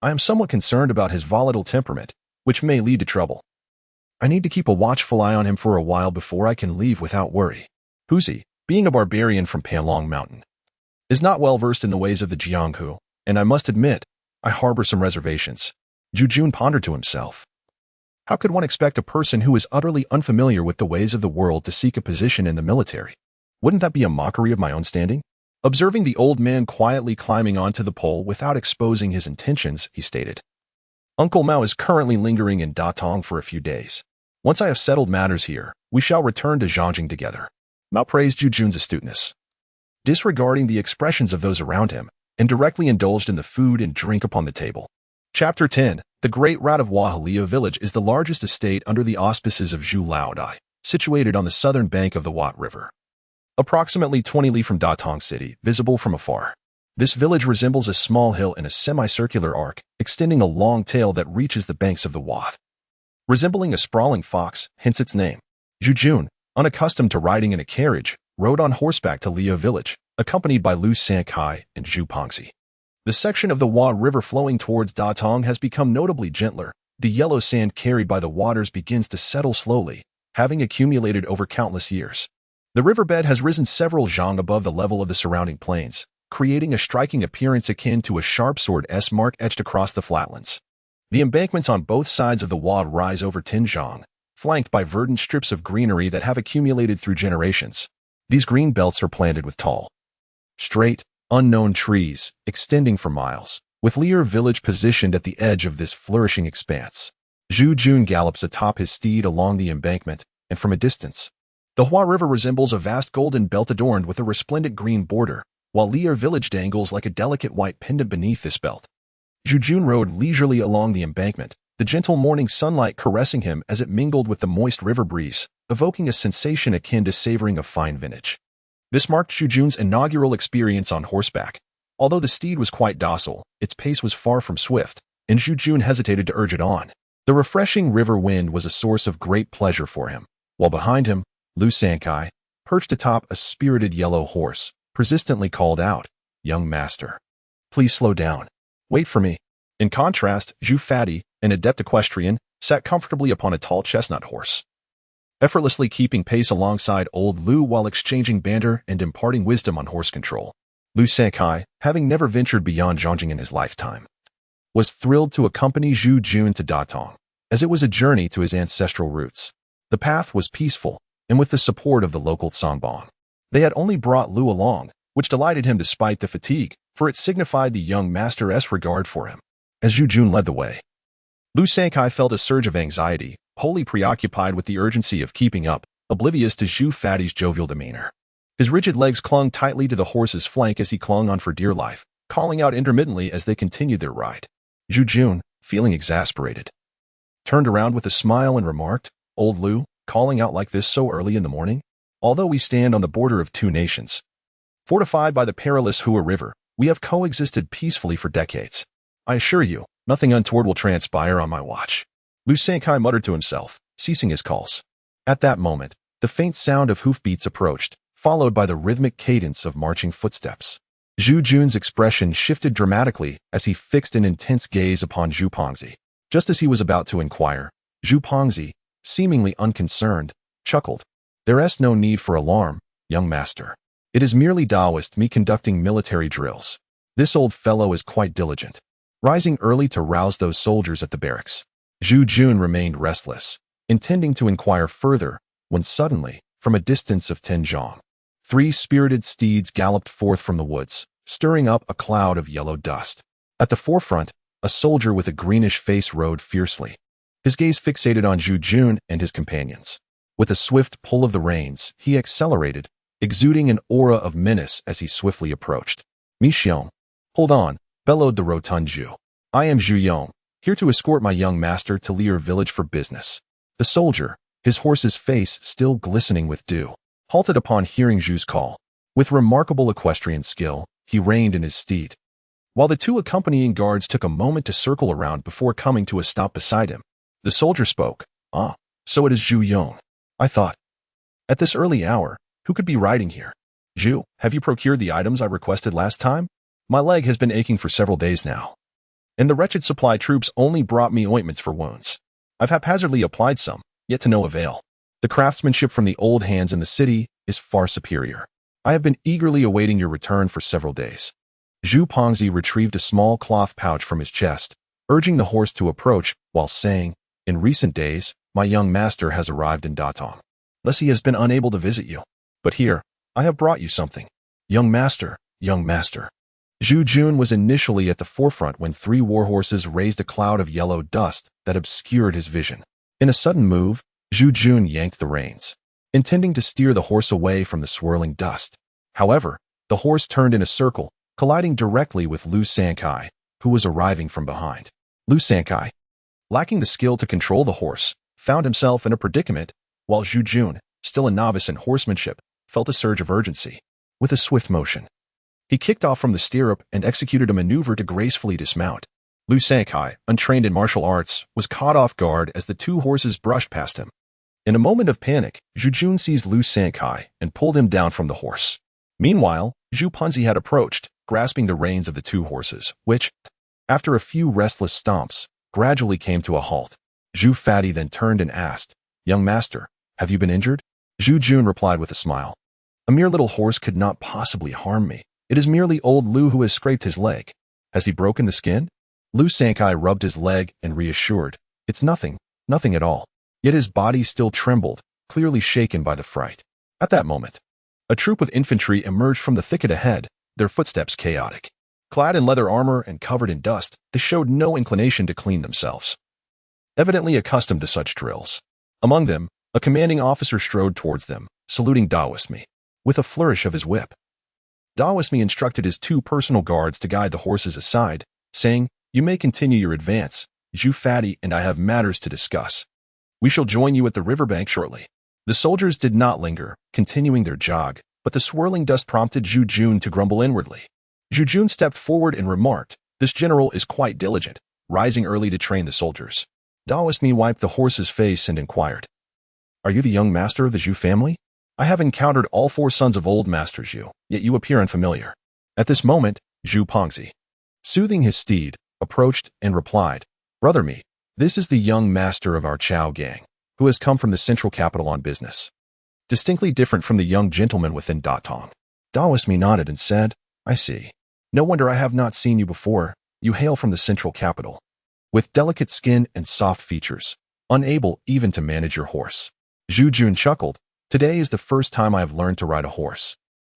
I am somewhat concerned about his volatile temperament, which may lead to trouble. I need to keep a watchful eye on him for a while before I can leave without worry. Huzi, being a barbarian from Panlong Mountain, is not well versed in the ways of the Jianghu, and I must admit, I harbor some reservations." Zhu Jun pondered to himself. How could one expect a person who is utterly unfamiliar with the ways of the world to seek a position in the military? Wouldn't that be a mockery of my own standing? Observing the old man quietly climbing onto the pole without exposing his intentions, he stated, "Uncle Mao is currently lingering in Datong for a few days. Once I have settled matters here, we shall return to Zhongjing together." outpraised Zhu Jun's astuteness, disregarding the expressions of those around him, and directly indulged in the food and drink upon the table. Chapter 10. The Great Rat of Wahalia Village is the largest estate under the auspices of Zhu Laodai, situated on the southern bank of the Wat River. Approximately 20 li from Datong City, visible from afar. This village resembles a small hill in a semicircular arc, extending a long tail that reaches the banks of the Wat. Resembling a sprawling fox, hence its name. Zhu Jun, unaccustomed to riding in a carriage, rode on horseback to Liu village, accompanied by Lu Sankai and Zhu Pongzi. The section of the Wa River flowing towards Datong has become notably gentler. The yellow sand carried by the waters begins to settle slowly, having accumulated over countless years. The riverbed has risen several zhang above the level of the surrounding plains, creating a striking appearance akin to a sharp sword S mark etched across the flatlands. The embankments on both sides of the Wa rise over 10 zhang, flanked by verdant strips of greenery that have accumulated through generations. These green belts are planted with tall, straight, unknown trees, extending for miles, with Liu village positioned at the edge of this flourishing expanse. Zhu Jun gallops atop his steed along the embankment, and from a distance, the Hua River resembles a vast golden belt adorned with a resplendent green border, while Liu village dangles like a delicate white pendant beneath this belt. Zhu Jun rode leisurely along the embankment, the gentle morning sunlight caressing him as it mingled with the moist river breeze, evoking a sensation akin to savoring a fine vintage. This marked Zhu Jun's inaugural experience on horseback. Although the steed was quite docile, its pace was far from swift, and Zhu Jun hesitated to urge it on. The refreshing river wind was a source of great pleasure for him, while behind him, Lu Sankai, perched atop a spirited yellow horse, persistently called out, "Young master, please slow down. Wait for me." In contrast, Zhu Fati, an adept equestrian, sat comfortably upon a tall chestnut horse, effortlessly keeping pace alongside old Lu while exchanging banter and imparting wisdom on horse control. Lu Sankai, having never ventured beyond Zhongjing in his lifetime, was thrilled to accompany Zhu Jun to Datong, as it was a journey to his ancestral roots. The path was peaceful, and with the support of the local Songbong. They had only brought Lu along, which delighted him despite the fatigue, for it signified the young master's regard for him. As Zhu Jun led the way, Lu Sankai felt a surge of anxiety, wholly preoccupied with the urgency of keeping up, oblivious to Zhu Fati's jovial demeanor. His rigid legs clung tightly to the horse's flank as he clung on for dear life, calling out intermittently as they continued their ride. Zhu Jun, feeling exasperated, turned around with a smile and remarked, "Old Lu, calling out like this so early in the morning? Although we stand on the border of two nations, fortified by the perilous Hua River, we have coexisted peacefully for decades. I assure you, nothing untoward will transpire on my watch." Lu Sankai muttered to himself, ceasing his calls. At that moment, the faint sound of hoofbeats approached, followed by the rhythmic cadence of marching footsteps. Zhu Jun's expression shifted dramatically as he fixed an intense gaze upon Zhu Pongzi. Just as he was about to inquire, Zhu Pongzi, seemingly unconcerned, chuckled. "There's no need for alarm, young master. It is merely Taoist me conducting military drills. This old fellow is quite diligent, rising early to rouse those soldiers at the barracks." Zhu Jun remained restless, intending to inquire further, when suddenly, from a distance of 10 zhang, 3 spirited steeds galloped forth from the woods, stirring up a cloud of yellow dust. At the forefront, a soldier with a greenish face rode fiercely, his gaze fixated on Zhu Jun and his companions. With a swift pull of the reins, he accelerated, exuding an aura of menace as he swiftly approached. "Mi Xiong, hold on," bellowed the rotund Zhu. "I am Zhu Yong, here to escort my young master to Liu village for business." The soldier, his horse's face still glistening with dew, halted upon hearing Zhu's call. With remarkable equestrian skill, he reined in his steed, while the 2 accompanying guards took a moment to circle around before coming to a stop beside him. The soldier spoke. "Ah, so it is Zhu Yong. I thought, at this early hour, who could be riding here? Zhu, have you procured the items I requested last time? My leg has been aching for several days now, and the wretched supply troops only brought me ointments for wounds. I've haphazardly applied some, yet to no avail. The craftsmanship from the old hands in the city is far superior. I have been eagerly awaiting your return for several days." Zhu Pongzi retrieved a small cloth pouch from his chest, urging the horse to approach, while saying, "In recent days, my young master has arrived in Datong. Thus he has been unable to visit you. But here, I have brought you something. Young master, young master." Zhu Jun was initially at the forefront when 3 warhorses raised a cloud of yellow dust that obscured his vision. In a sudden move, Zhu Jun yanked the reins, intending to steer the horse away from the swirling dust. However, the horse turned in a circle, colliding directly with Lu Sankai, who was arriving from behind. Lu Sankai, lacking the skill to control the horse, found himself in a predicament, while Zhu Jun, still a novice in horsemanship, felt a surge of urgency. With a swift motion, he kicked off from the stirrup and executed a maneuver to gracefully dismount. Lu Sankai, untrained in martial arts, was caught off guard as the two horses brushed past him. In a moment of panic, Zhu Jun seized Lu Sankai and pulled him down from the horse. Meanwhile, Zhu Punzi had approached, grasping the reins of the two horses, which, after a few restless stomps, gradually came to a halt. Zhu Fatty then turned and asked, "Young master, have you been injured?" Zhu Jun replied with a smile. "A mere little horse could not possibly harm me. It is merely old Lu who has scraped his leg. Has he broken the skin?" Lu Sankai rubbed his leg and reassured, "It's nothing, nothing at all." Yet his body still trembled, clearly shaken by the fright. At that moment, a troop of infantry emerged from the thicket ahead, their footsteps chaotic. Clad in leather armor and covered in dust, they showed no inclination to clean themselves. Evidently accustomed to such drills. Among them, a commanding officer strode towards them, saluting Daoismi with a flourish of his whip. Daoismi instructed his two personal guards to guide the horses aside, saying, "You may continue your advance. Zhu Fatty and I have matters to discuss. We shall join you at the riverbank shortly." The soldiers did not linger, continuing their jog, but the swirling dust prompted Zhu Jun to grumble inwardly. Zhu Jun stepped forward and remarked, "This general is quite diligent, rising early to train the soldiers." Daoismi wiped the horse's face and inquired, "Are you the young master of the Zhu family? I have encountered all four sons of old Master Zhu, yet you appear unfamiliar." At this moment, Zhu Pongzi, soothing his steed, approached and replied, "Brother Mi, this is the young master of our Chao gang, who has come from the central capital on business. Distinctly different from the young gentleman within Datong." Daoismi nodded and said, "I see. No wonder I have not seen you before. You hail from the central capital. With delicate skin and soft features, unable even to manage your horse." Zhu Jun chuckled, "Today is the first time I have learned to ride a horse.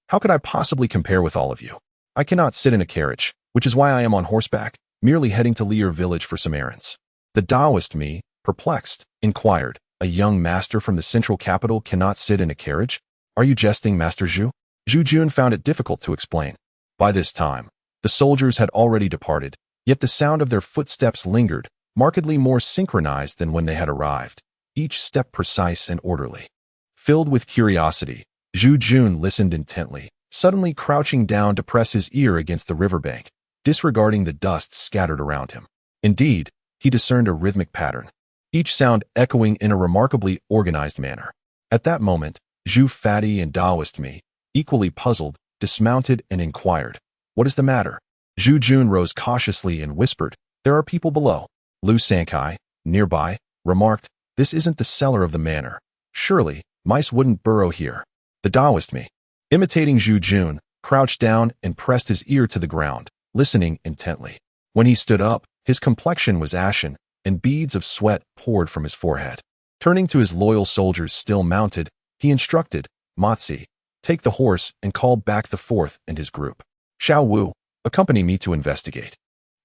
How could I possibly compare with all of you? I cannot sit in a carriage, which is why I am on horseback, merely heading to Lier village for some errands." The Daoist Mi, perplexed, inquired, "A young master from the central capital cannot sit in a carriage? Are you jesting, Master Zhu?" Zhu Jun found it difficult to explain. By this time, the soldiers had already departed, yet the sound of their footsteps lingered, markedly more synchronized than when they had arrived, each step precise and orderly. Filled with curiosity, Zhu Jun listened intently, suddenly crouching down to press his ear against the riverbank, disregarding the dust scattered around him. Indeed, he discerned a rhythmic pattern, each sound echoing in a remarkably organized manner. At that moment, Zhu Fatty and Daoist Mi, equally puzzled, dismounted and inquired, "What is the matter?" Zhu Jun rose cautiously and whispered, "There are people below." Lu Sankai, nearby, remarked, "This isn't the cellar of the manor. Surely, mice wouldn't burrow here." The Daoist Mi, imitating Zhu Jun, crouched down and pressed his ear to the ground, listening intently. When he stood up, his complexion was ashen, and beads of sweat poured from his forehead. Turning to his loyal soldiers still mounted, he instructed, "Motzi, take the horse and call back the fourth and his group. Xiao Wu, accompany me to investigate."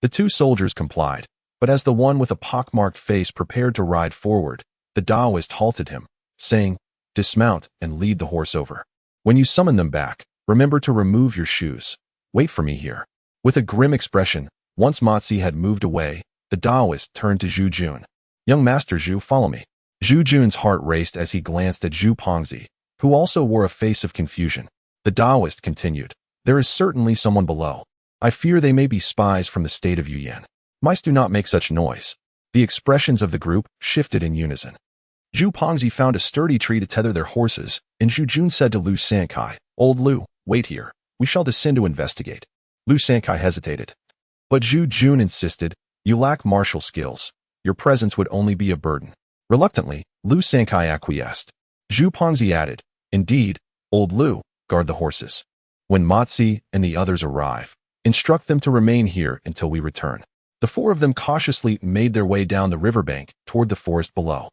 The two soldiers complied, but as the one with a pockmarked face prepared to ride forward, the Daoist halted him, saying, "Dismount and lead the horse over. When you summon them back, remember to remove your shoes. Wait for me here." With a grim expression, once Motzi had moved away, the Daoist turned to Zhu Jun. "Young Master Zhu, follow me." Zhu Jun's heart raced as he glanced at Zhu Pongzi, who also wore a face of confusion. The Daoist continued, "There is certainly someone below. I fear they may be spies from the state of Yuyan. Mice do not make such noise." The expressions of the group shifted in unison. Zhu Pongzi found a sturdy tree to tether their horses, and Zhu Jun said to Lu Sankai, "Old Lu, wait here. We shall descend to investigate." Lu Sankai hesitated. But Zhu Jun insisted, "You lack martial skills. Your presence would only be a burden." Reluctantly, Lu Sankai acquiesced. Zhu Pongzi added, "Indeed, old Lu, guard the horses. When Motzi and the others arrive, instruct them to remain here until we return." The four of them cautiously made their way down the riverbank toward the forest below.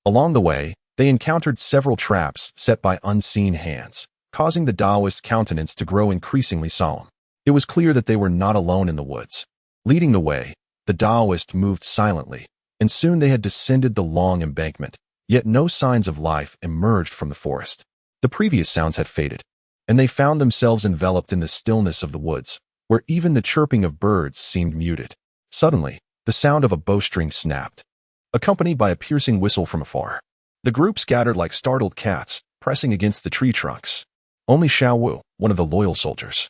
Along the way, they encountered several traps set by unseen hands, causing the Daoist's countenance to grow increasingly solemn. It was clear that they were not alone in the woods. Leading the way, the Daoist moved silently, and soon they had descended the long embankment, Yet no signs of life emerged from the forest. The previous sounds had faded, and they found themselves enveloped in the stillness of the woods, where even the chirping of birds seemed muted. Suddenly, the sound of a bowstring snapped, accompanied by a piercing whistle from afar. The group scattered like startled cats, pressing against the tree trunks. Only Xiao Wu, one of the loyal soldiers,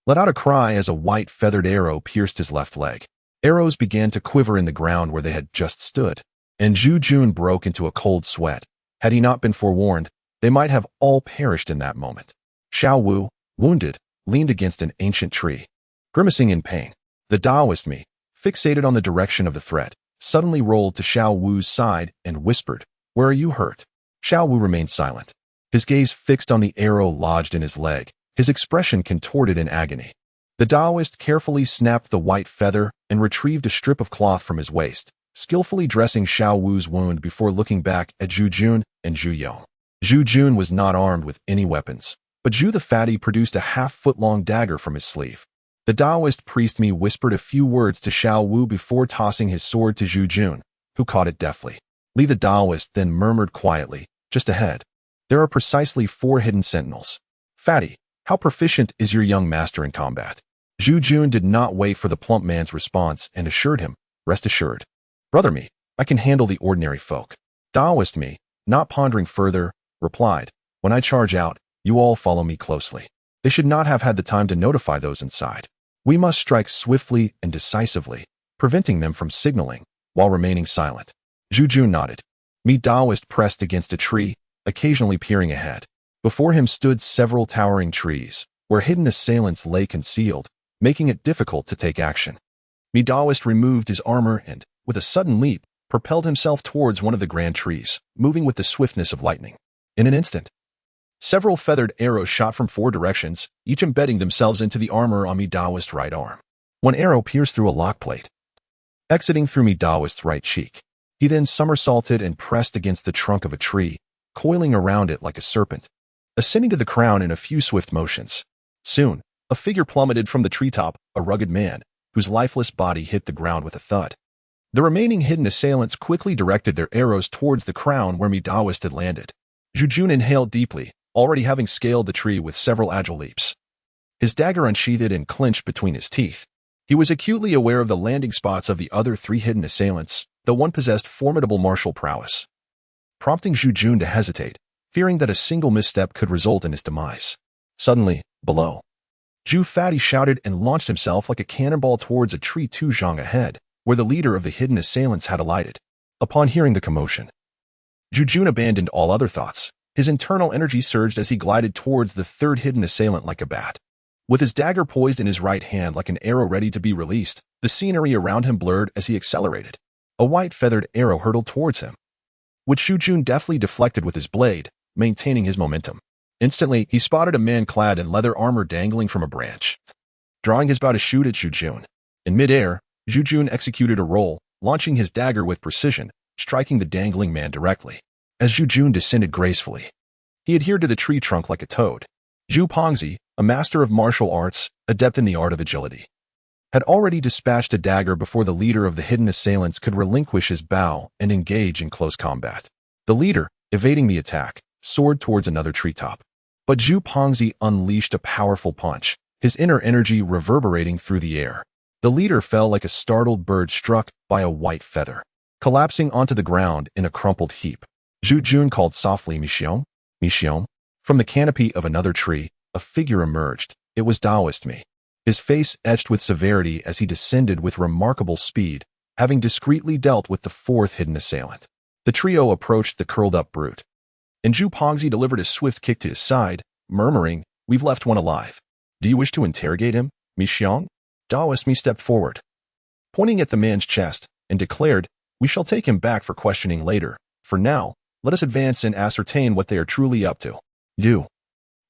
let out a cry as a white feathered arrow pierced his left leg. Arrows began to quiver in the ground where they had just stood, and Zhu Jun broke into a cold sweat. Had he not been forewarned, they might have all perished in that moment. Xiao Wu, wounded, leaned against an ancient tree, grimacing in pain. The Taoist me, fixated on the direction of the threat, suddenly rolled to Xiao Wu's side and whispered, "Where are you hurt?" Xiao Wu remained silent, his gaze fixed on the arrow lodged in his leg, his expression contorted in agony. The Taoist carefully snapped the white feather and retrieved a strip of cloth from his waist, skillfully dressing Xiao Wu's wound before looking back at Zhu Jun and Zhu Yan. Zhu Jun was not armed with any weapons, but Zhu the fatty produced a half-foot-long dagger from his sleeve. The Taoist priest me whispered a few words to Xiao Wu before tossing his sword to Zhu Jun, who caught it deftly. Li the Taoist then murmured quietly, "Just ahead. There are precisely 4 hidden sentinels. Fatty, how proficient is your young master in combat?" Zhu Jun did not wait for the plump man's response and assured him, "Rest assured. Brother me, I can handle the ordinary folk." Taoist me, not pondering further, replied, "When I charge out, you all follow me closely." They should not have had the time to notify those inside. We must strike swiftly and decisively, preventing them from signaling, while remaining silent. Zhu Jun nodded. Me Taoist pressed against a tree, occasionally peering ahead. Before him stood several towering trees, where hidden assailants lay concealed, making it difficult to take action. Me Taoist removed his armor and, with a sudden leap, propelled himself towards one of the grand trees, moving with the swiftness of lightning. In an instant, several feathered arrows shot from 4 directions, each embedding themselves into the armor on Me Taoist's right arm. One arrow pierced through a lock plate, exiting through Me Taoist's right cheek. He then somersaulted and pressed against the trunk of a tree, coiling around it like a serpent, ascending to the crown in a few swift motions. Soon, a figure plummeted from the treetop, a rugged man, whose lifeless body hit the ground with a thud. The remaining hidden assailants quickly directed their arrows towards the crown where Me Taoist had landed. Zhu Jun inhaled deeply, already having scaled the tree with several agile leaps. His dagger unsheathed and clenched between his teeth. He was acutely aware of the landing spots of the other 3 hidden assailants, though one possessed formidable martial prowess, prompting Zhu Jun to hesitate, fearing that a single misstep could result in his demise. Suddenly, below, Zhu Fatty shouted and launched himself like a cannonball towards a tree 2 zhang ahead, where the leader of the hidden assailants had alighted. Upon hearing the commotion, Zhu Jun abandoned all other thoughts. His internal energy surged as he glided towards the 3rd hidden assailant like a bat. With his dagger poised in his right hand like an arrow ready to be released, the scenery around him blurred as he accelerated. A white feathered arrow hurtled towards him, which Zhu Jun deftly deflected with his blade, maintaining his momentum. Instantly, he spotted a man clad in leather armor dangling from a branch, drawing his bow to shoot at Zhu Jun. In midair, Zhu Jun executed a roll, launching his dagger with precision, striking the dangling man directly. As Zhu Jun descended gracefully, he adhered to the tree trunk like a toad. Zhu Pongzi, a master of martial arts, adept in the art of agility, had already dispatched a dagger before the leader of the hidden assailants could relinquish his bow and engage in close combat. The leader, evading the attack, soared towards another treetop. But Zhu Pongzi unleashed a powerful punch, his inner energy reverberating through the air. The leader fell like a startled bird struck by a white feather, collapsing onto the ground in a crumpled heap. Zhu Jun called softly, "Mixiong, Mixiong." From the canopy of another tree, a figure emerged. It was Taoist me, his face etched with severity as he descended with remarkable speed, having discreetly dealt with the 4th hidden assailant. The trio approached the curled-up brute, and Zhu Pongzi delivered a swift kick to his side, murmuring, "We've left one alive. Do you wish to interrogate him, Mixiong?" Taoist me stepped forward, pointing at the man's chest, and declared, "We shall take him back for questioning later. For now, let us advance and ascertain what they are truly up to." "You,"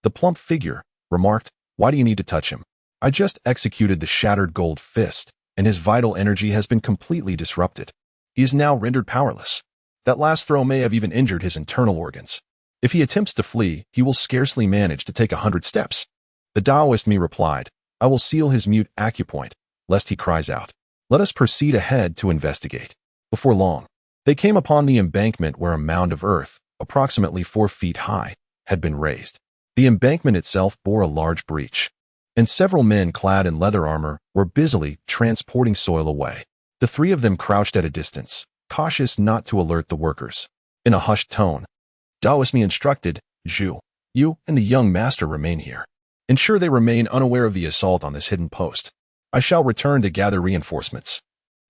the plump figure remarked, "why do you need to touch him? I just executed the shattered gold fist, and his vital energy has been completely disrupted. He is now rendered powerless. That last throw may have even injured his internal organs. If he attempts to flee, he will scarcely manage to take 100 steps." The Taoist me replied, "I will seal his mute acupoint, lest he cries out. Let us proceed ahead to investigate." Before long, They came upon the embankment where a mound of earth, approximately 4 feet high, had been raised. The embankment itself bore a large breach, and several men clad in leather armor were busily transporting soil away. The three of them crouched at a distance, cautious not to alert the workers. In a hushed tone, Daoisme instructed, Zhu, you and the young master remain here. Ensure they remain unaware of the assault on this hidden post. I shall return to gather reinforcements.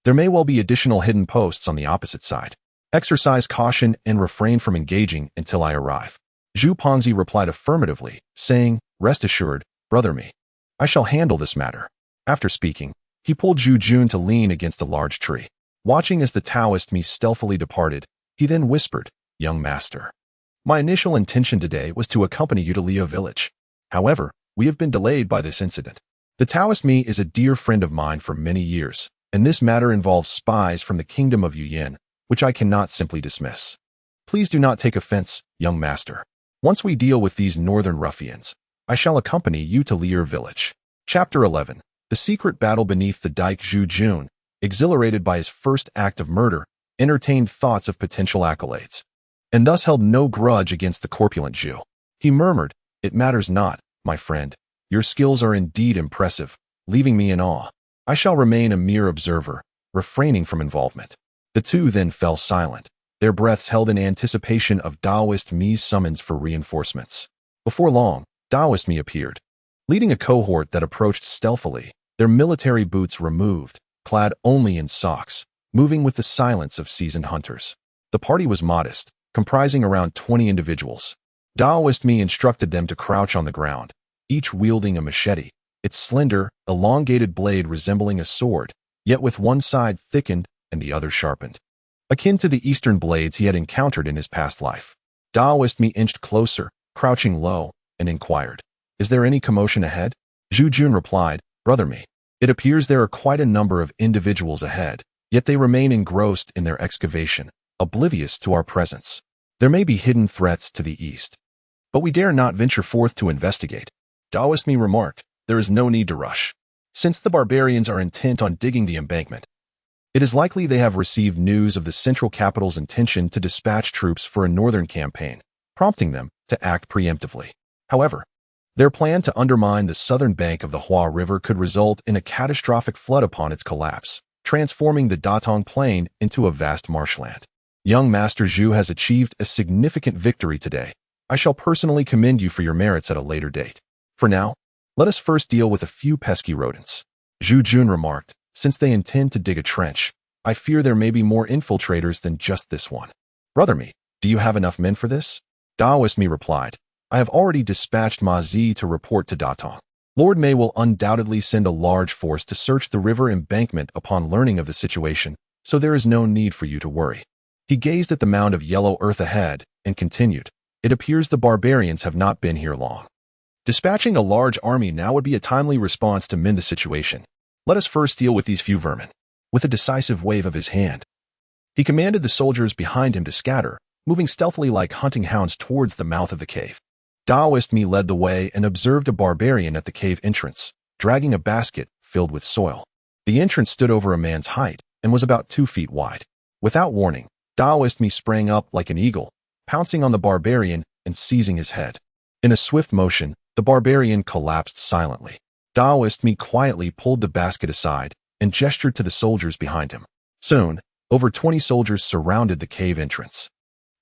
There may well be additional hidden posts on the opposite side. Exercise caution and refrain from engaging until I arrive. Zhu Ponzi replied affirmatively, saying, Rest assured, brother me. I shall handle this matter. After speaking, he pulled Zhu Jun to lean against a large tree. Watching as the Taoist me stealthily departed, he then whispered, Young master, my initial intention today was to accompany you to Liu village. However, we have been delayed by this incident. The Taoist me is a dear friend of mine for many years, and this matter involves spies from the kingdom of Zhu Yan, which I cannot simply dismiss. Please do not take offense, young master. Once we deal with these northern ruffians, I shall accompany you to Liu village. Chapter 11. The secret battle beneath the dike. Zhu Jun, exhilarated by his first act of murder, entertained thoughts of potential accolades, and thus held no grudge against the corpulent Zhu. He murmured, It matters not, my friend. Your skills are indeed impressive, leaving me in awe. I shall remain a mere observer, refraining from involvement. The two then fell silent, their breaths held in anticipation of Daoist Mi's summons for reinforcements. Before long, Daoist Mi appeared, leading a cohort that approached stealthily, their military boots removed, clad only in socks, moving with the silence of seasoned hunters. The party was modest, comprising around 20 individuals. Daoist Mi instructed them to crouch on the ground, each wielding a machete, its slender, elongated blade resembling a sword, yet with one side thickened and the other sharpened, akin to the eastern blades he had encountered in his past life. Daoist Mi inched closer, crouching low, and inquired, Is there any commotion ahead? Zhu Jun replied, Brother me, it appears there are quite a number of individuals ahead, yet they remain engrossed in their excavation, oblivious to our presence. There may be hidden threats to the east, but we dare not venture forth to investigate. Daoist Mi remarked, There is no need to rush. Since the barbarians are intent on digging the embankment, it is likely they have received news of the central capital's intention to dispatch troops for a northern campaign, prompting them to act preemptively. However, their plan to undermine the southern bank of the Hua River could result in a catastrophic flood upon its collapse, transforming the Datong Plain into a vast marshland. Young Master Zhu has achieved a significant victory today. I shall personally commend you for your merits at a later date. For now, let us first deal with a few pesky rodents. Zhu Jun remarked, Since they intend to dig a trench, I fear there may be more infiltrators than just this one. Brother me, do you have enough men for this? Daoist Mi replied, I have already dispatched Ma Zi to report to Datong. Lord Mei will undoubtedly send a large force to search the river embankment upon learning of the situation, so there is no need for you to worry. He gazed at the mound of yellow earth ahead and continued, It appears the barbarians have not been here long. Dispatching a large army now would be a timely response to mend the situation. Let us first deal with these few vermin. With a decisive wave of his hand, he commanded the soldiers behind him to scatter, moving stealthily like hunting hounds towards the mouth of the cave. Daoist Mi led the way and observed a barbarian at the cave entrance, dragging a basket filled with soil. The entrance stood over a man's height and was about 2 feet wide. Without warning, Daoist Mi sprang up like an eagle, pouncing on the barbarian and seizing his head. In a swift motion, the barbarian collapsed silently. Daoist Mi quietly pulled the basket aside and gestured to the soldiers behind him. Soon, over 20 soldiers surrounded the cave entrance.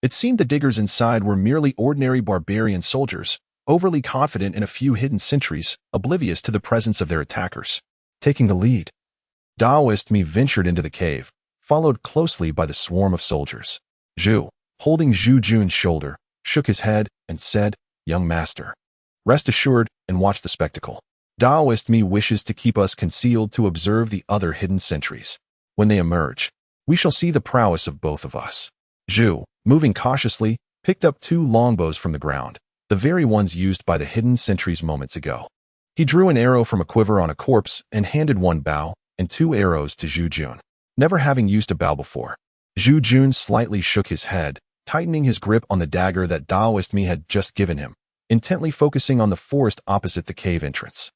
It seemed the diggers inside were merely ordinary barbarian soldiers, overly confident in a few hidden sentries, oblivious to the presence of their attackers. Taking the lead, Daoist Mi ventured into the cave, followed closely by the swarm of soldiers. Zhu, holding Zhu Jun's shoulder, shook his head and said, Young master, rest assured and watch the spectacle. Daoist Mi wishes to keep us concealed to observe the other hidden sentries. When they emerge, we shall see the prowess of both of us. Zhu, moving cautiously, picked up 2 longbows from the ground, the very ones used by the hidden sentries moments ago. He drew an arrow from a quiver on a corpse and handed 1 bow and 2 arrows to Zhu Jun, never having used a bow before. Zhu Jun slightly shook his head, tightening his grip on the dagger that Daoist Mi had just given him, intently focusing on the forest opposite the cave entrance.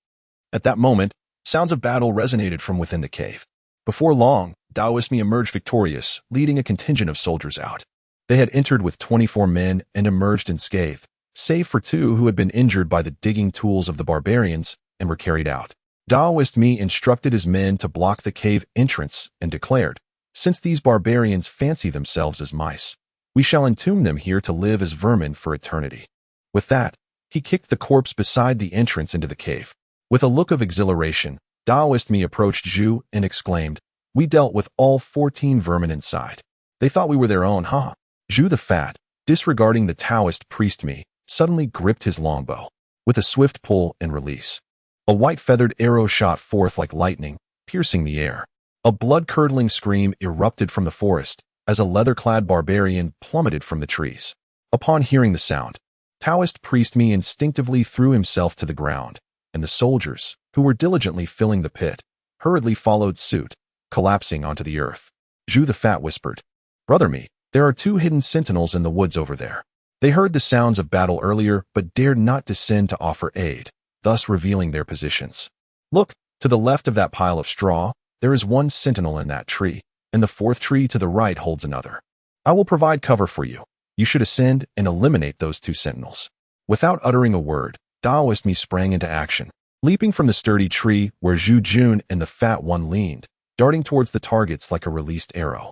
At that moment, sounds of battle resonated from within the cave. Before long, Daoist emerged victorious, leading a contingent of soldiers out. They had entered with 24 men and emerged unscathed, save for 2 who had been injured by the digging tools of the barbarians and were carried out. Daoist instructed his men to block the cave entrance and declared, "Since these barbarians fancy themselves as mice, we shall entomb them here to live as vermin for eternity." With that, he kicked the corpse beside the entrance into the cave. With a look of exhilaration, Daoist approached Zhu and exclaimed, "We dealt with all 14 vermin inside. They thought we were their own, huh?" Zhu the Fat, disregarding the Taoist priest suddenly gripped his longbow. With a swift pull and release, a white feathered arrow shot forth like lightning, piercing the air. A blood-curdling scream erupted from the forest as a leather-clad barbarian plummeted from the trees. Upon hearing the sound, Taoist priest instinctively threw himself to the ground, and the soldiers, who were diligently filling the pit, hurriedly followed suit, collapsing onto the earth. Zhu the Fat whispered, "Brother there are 2 hidden sentinels in the woods over there." They heard the sounds of battle earlier but dared not descend to offer aid, thus revealing their positions. "Look, to the left of that pile of straw, there is 1 sentinel in that tree, and the 4th tree to the right holds another. I will provide cover for you. You should ascend and eliminate those 2 sentinels." Without uttering a word, Daoist sprang into action, leaping from the sturdy tree where Zhu Jun and the Fat One leaned, darting towards the targets like a released arrow.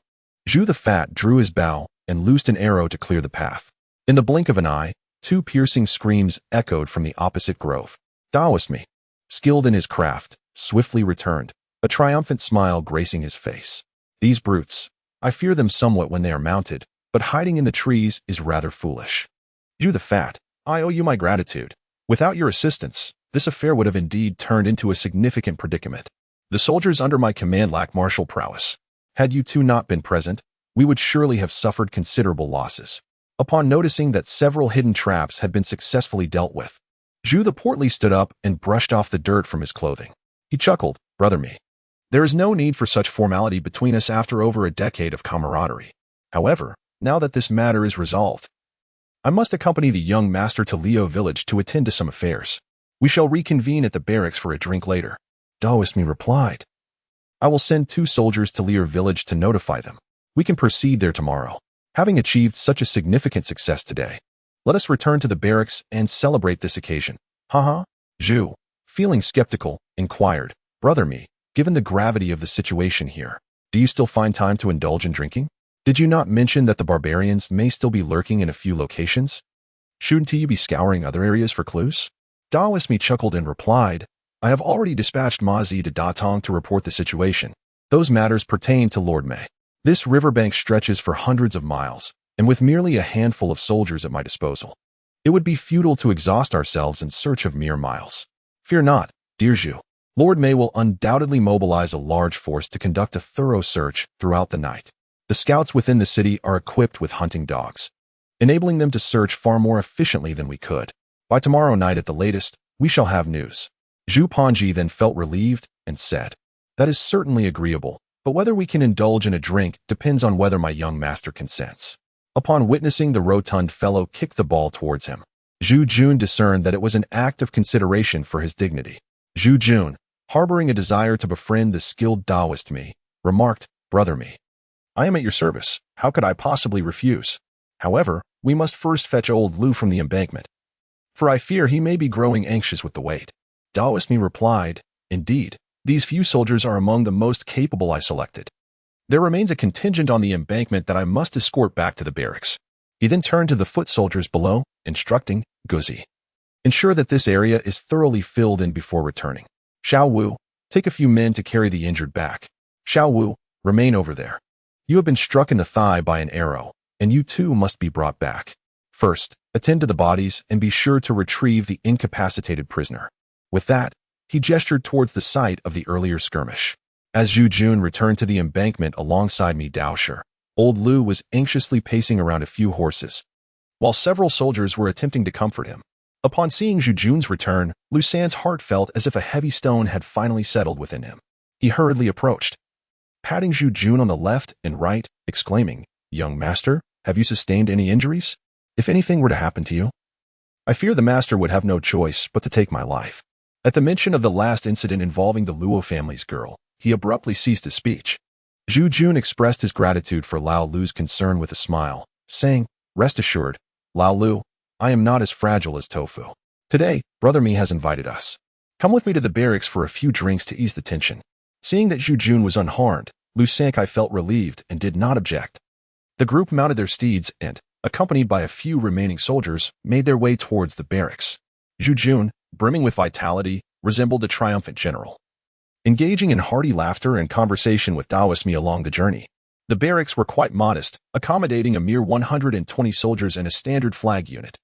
Zhu the Fat drew his bow and loosed an arrow to clear the path. In the blink of an eye, 2 piercing screams echoed from the opposite grove. Daoist, skilled in his craft, swiftly returned, a triumphant smile gracing his face. "These brutes, I fear them somewhat when they are mounted, but hiding in the trees is rather foolish. Zhu the Fat, I owe you my gratitude. Without your assistance, this affair would have indeed turned into a significant predicament. The soldiers under my command lack martial prowess. Had you 2 not been present, we would surely have suffered considerable losses." Upon noticing that several hidden traps had been successfully dealt with, Zhu the Portly stood up and brushed off the dirt from his clothing. He chuckled, "Brother there is no need for such formality between us after over a decade of camaraderie. However, now that this matter is resolved, I must accompany the young master to Leo village to attend to some affairs. We shall reconvene at the barracks for a drink later." Daoist replied, "I will send 2 soldiers to Leo village to notify them. We can proceed there tomorrow. Having achieved such a significant success today, let us return to the barracks and celebrate this occasion." Haha. Zhu, feeling skeptical, inquired, "Brother given the gravity of the situation here, do you still find time to indulge in drinking? Did you not mention that the barbarians may still be lurking in a few locations? Shouldn't you be scouring other areas for clues?" Daoist chuckled and replied, "I have already dispatched Ma Zi to Datong to report the situation. Those matters pertain to Lord Mei. This riverbank stretches for hundreds of miles, and with merely a handful of soldiers at my disposal, it would be futile to exhaust ourselves in search of mere miles. Fear not, dear Zhu. Lord Mei will undoubtedly mobilize a large force to conduct a thorough search throughout the night. The scouts within the city are equipped with hunting dogs, enabling them to search far more efficiently than we could. By tomorrow night at the latest, we shall have news." Zhu Panji then felt relieved and said, "That is certainly agreeable, but whether we can indulge in a drink depends on whether my young master consents." Upon witnessing the rotund fellow kick the ball towards him, Zhu Jun discerned that it was an act of consideration for his dignity. Zhu Jun, harboring a desire to befriend the skilled Daoist remarked, "Brother I am at your service. How could I possibly refuse? However, we must first fetch old Lu from the embankment, for I fear he may be growing anxious with the weight." Daoist replied, "Indeed, these few soldiers are among the most capable I selected. There remains a contingent on the embankment that I must escort back to the barracks." He then turned to the foot soldiers below, instructing, "Guzi, ensure that this area is thoroughly filled in before returning. Xiao Wu, take a few men to carry the injured back. Xiao Wu, remain over there. You have been struck in the thigh by an arrow, and you too must be brought back. First, attend to the bodies and be sure to retrieve the incapacitated prisoner." With that, he gestured towards the site of the earlier skirmish. As Zhu Jun returned to the embankment alongside Daoshi, old Lu was anxiously pacing around a few horses, while several soldiers were attempting to comfort him. Upon seeing Zhu Jun's return, Lu San's heart felt as if a heavy stone had finally settled within him. He hurriedly approached, patting Zhu Jun on the left and right, exclaiming, "Young master, have you sustained any injuries? If anything were to happen to you, I fear the master would have no choice but to take my life." At the mention of the last incident involving the Luo family's girl, he abruptly ceased his speech. Zhu Jun expressed his gratitude for Lao Lu's concern with a smile, saying, "Rest assured, Lao Lu, I am not as fragile as tofu. Today, Brother Mi has invited us. Come with me to the barracks for a few drinks to ease the tension." Seeing that Zhu Jun was unharmed, Lu Sankai felt relieved and did not object. The group mounted their steeds and, accompanied by a few remaining soldiers, made their way towards the barracks. Zhu Jun, brimming with vitality, resembled a triumphant general. Engaging in hearty laughter and conversation with Daoist Mi along the journey, the barracks were quite modest, accommodating a mere 120 soldiers and a standard flag unit.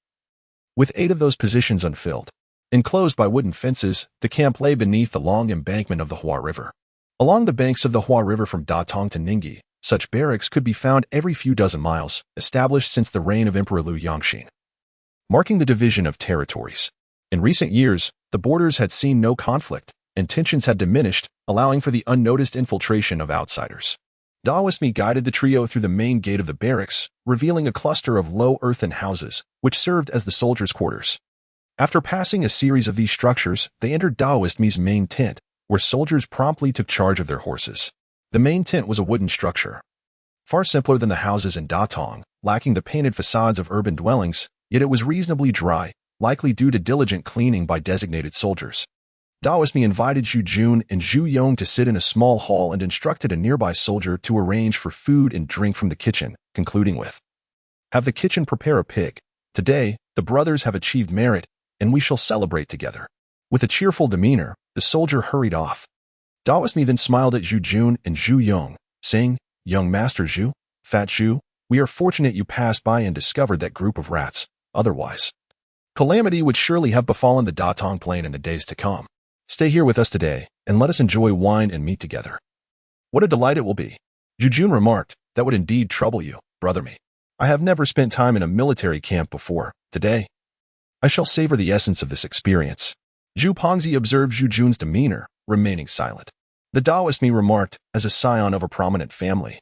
With 8 of those positions unfilled, enclosed by wooden fences, the camp lay beneath the long embankment of the Hua River. Along the banks of the Hua River from Datong to Ningyi, such barracks could be found every few dozen miles, established since the reign of Emperor Liu Yangxin. Marking the division of territories. In recent years, the borders had seen no conflict, and tensions had diminished, allowing for the unnoticed infiltration of outsiders. Daoist Mi guided the trio through the main gate of the barracks, revealing a cluster of low earthen houses, which served as the soldiers' quarters. After passing a series of these structures, they entered Daoist Mi's main tent, where soldiers promptly took charge of their horses. The main tent was a wooden structure, far simpler than the houses in Datong, lacking the painted facades of urban dwellings, yet it was reasonably dry, likely due to diligent cleaning by designated soldiers. Daoist Mi invited Zhu Jun and Zhu Yong to sit in a small hall and instructed a nearby soldier to arrange for food and drink from the kitchen, concluding with, "Have the kitchen prepare a pig. Today, the brothers have achieved merit, and we shall celebrate together." With a cheerful demeanor, the soldier hurried off. Daoist Mi then smiled at Zhu Jun and Zhu Yong, saying, "Young Master Zhu, Fat Zhu, we are fortunate you passed by and discovered that group of rats. Otherwise, calamity would surely have befallen the Datong Plain in the days to come. Stay here with us today, and let us enjoy wine and meat together." "What a delight it will be," Zhu Jun remarked. "That would indeed trouble you, Brother Mi. I have never spent time in a military camp before. Today, I shall savor the essence of this experience." Zhu Pongzi observed Zhu Jun's demeanor, remaining silent. The Daoist Mi remarked, as a scion of a prominent family,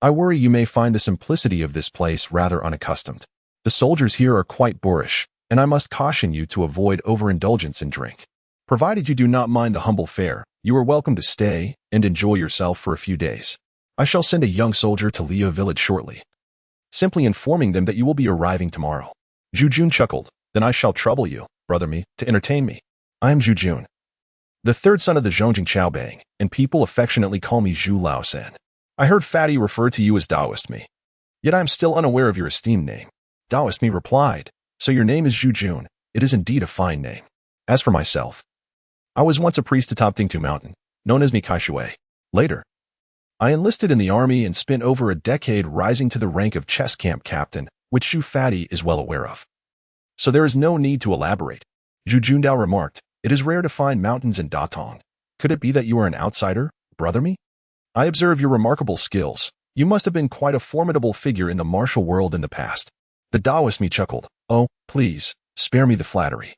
"I worry you may find the simplicity of this place rather unaccustomed. The soldiers here are quite boorish, and I must caution you to avoid overindulgence in drink. Provided you do not mind the humble fare, you are welcome to stay and enjoy yourself for a few days. I shall send a young soldier to Liu village shortly, simply informing them that you will be arriving tomorrow." Zhu Jun chuckled. "Then I shall trouble you, Brother Mi, to entertain me. I am Zhu Jun, the third son of the Zhongjing Chaobang, and people affectionately call me Zhu Laosan. I heard Fatty refer to you as Daoist Mi, yet I am still unaware of your esteemed name." Daoist Mi replied, "So your name is Zhu Jun. It is indeed a fine name. As for myself, I was once a priest atop Dingtu Mountain, known as Mi Kai Shui. Later, I enlisted in the army and spent over a decade rising to the rank of chess camp captain, which Zhu Fatty is well aware of. So there is no need to elaborate." Zhu Jundao remarked, "It is rare to find mountains in Datong. Could it be that you are an outsider, Brother Mi? I observe your remarkable skills. You must have been quite a formidable figure in the martial world in the past." The Daoist Mi chuckled. "Oh, please, spare me the flattery.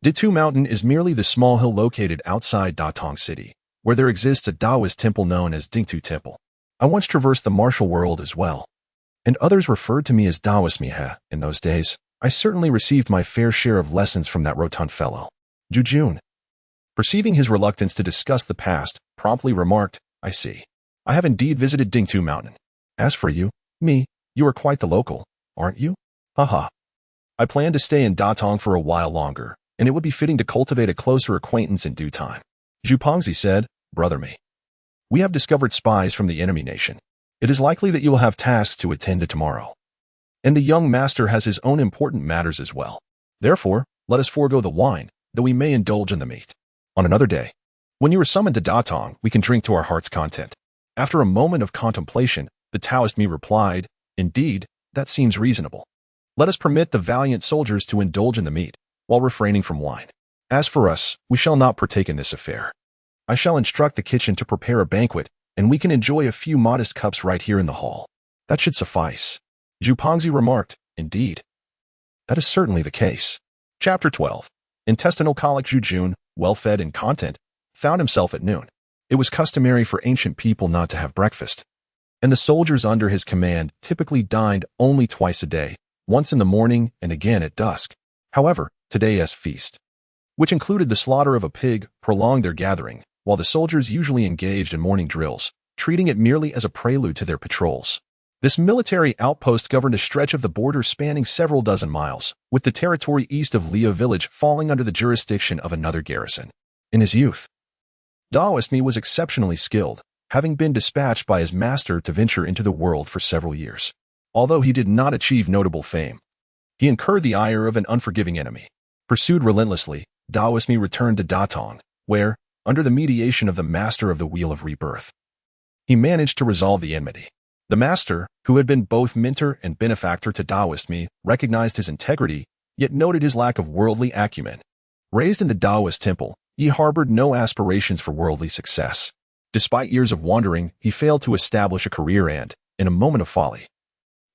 Ditu Mountain is merely the small hill located outside Datong City, where there exists a Taoist temple known as Dingtu Temple. I once traversed the martial world as well, and others referred to me as Daoist Mi. In those days, I certainly received my fair share of lessons from that rotund fellow." Zhu Jun, perceiving his reluctance to discuss the past, promptly remarked, "I see. I have indeed visited Dingtu Mountain. As for you, Mi, you are quite the local, aren't you? Haha. I plan to stay in Datong for a while longer, and it would be fitting to cultivate a closer acquaintance in due time." Zhu Pongzi said, "Brother Mi, we have discovered spies from the enemy nation. It is likely that you will have tasks to attend to tomorrow. And the young master has his own important matters as well. Therefore, let us forego the wine, though we may indulge in the meat. On another day, when you are summoned to Datong, we can drink to our heart's content." After a moment of contemplation, the Taoist Mi replied, "Indeed, that seems reasonable. Let us permit the valiant soldiers to indulge in the meat, while refraining from wine. As for us, we shall not partake in this affair. I shall instruct the kitchen to prepare a banquet, and we can enjoy a few modest cups right here in the hall. That should suffice." Zhu Pongzi remarked, "Indeed. That is certainly the case." Chapter 12. Intestinal colic. Zhu Jun, well-fed and content, found himself at noon. It was customary for ancient people not to have breakfast, and the soldiers under his command typically dined only twice a day, once in the morning and again at dusk. However, today's feast, which included the slaughter of a pig, prolonged their gathering, while the soldiers usually engaged in morning drills, treating it merely as a prelude to their patrols. This military outpost governed a stretch of the border spanning several dozen miles, with the territory east of Liu village falling under the jurisdiction of another garrison. In his youth, Daoisme was exceptionally skilled, having been dispatched by his master to venture into the world for several years. Although he did not achieve notable fame, he incurred the ire of an unforgiving enemy. Pursued relentlessly, Daoisme returned to Datong, where, under the mediation of the Master of the Wheel of Rebirth, he managed to resolve the enmity. The Master, who had been both mentor and benefactor to Daoisme, recognized his integrity, yet noted his lack of worldly acumen. Raised in the Taoist temple, he harbored no aspirations for worldly success. Despite years of wandering, he failed to establish a career and, in a moment of folly,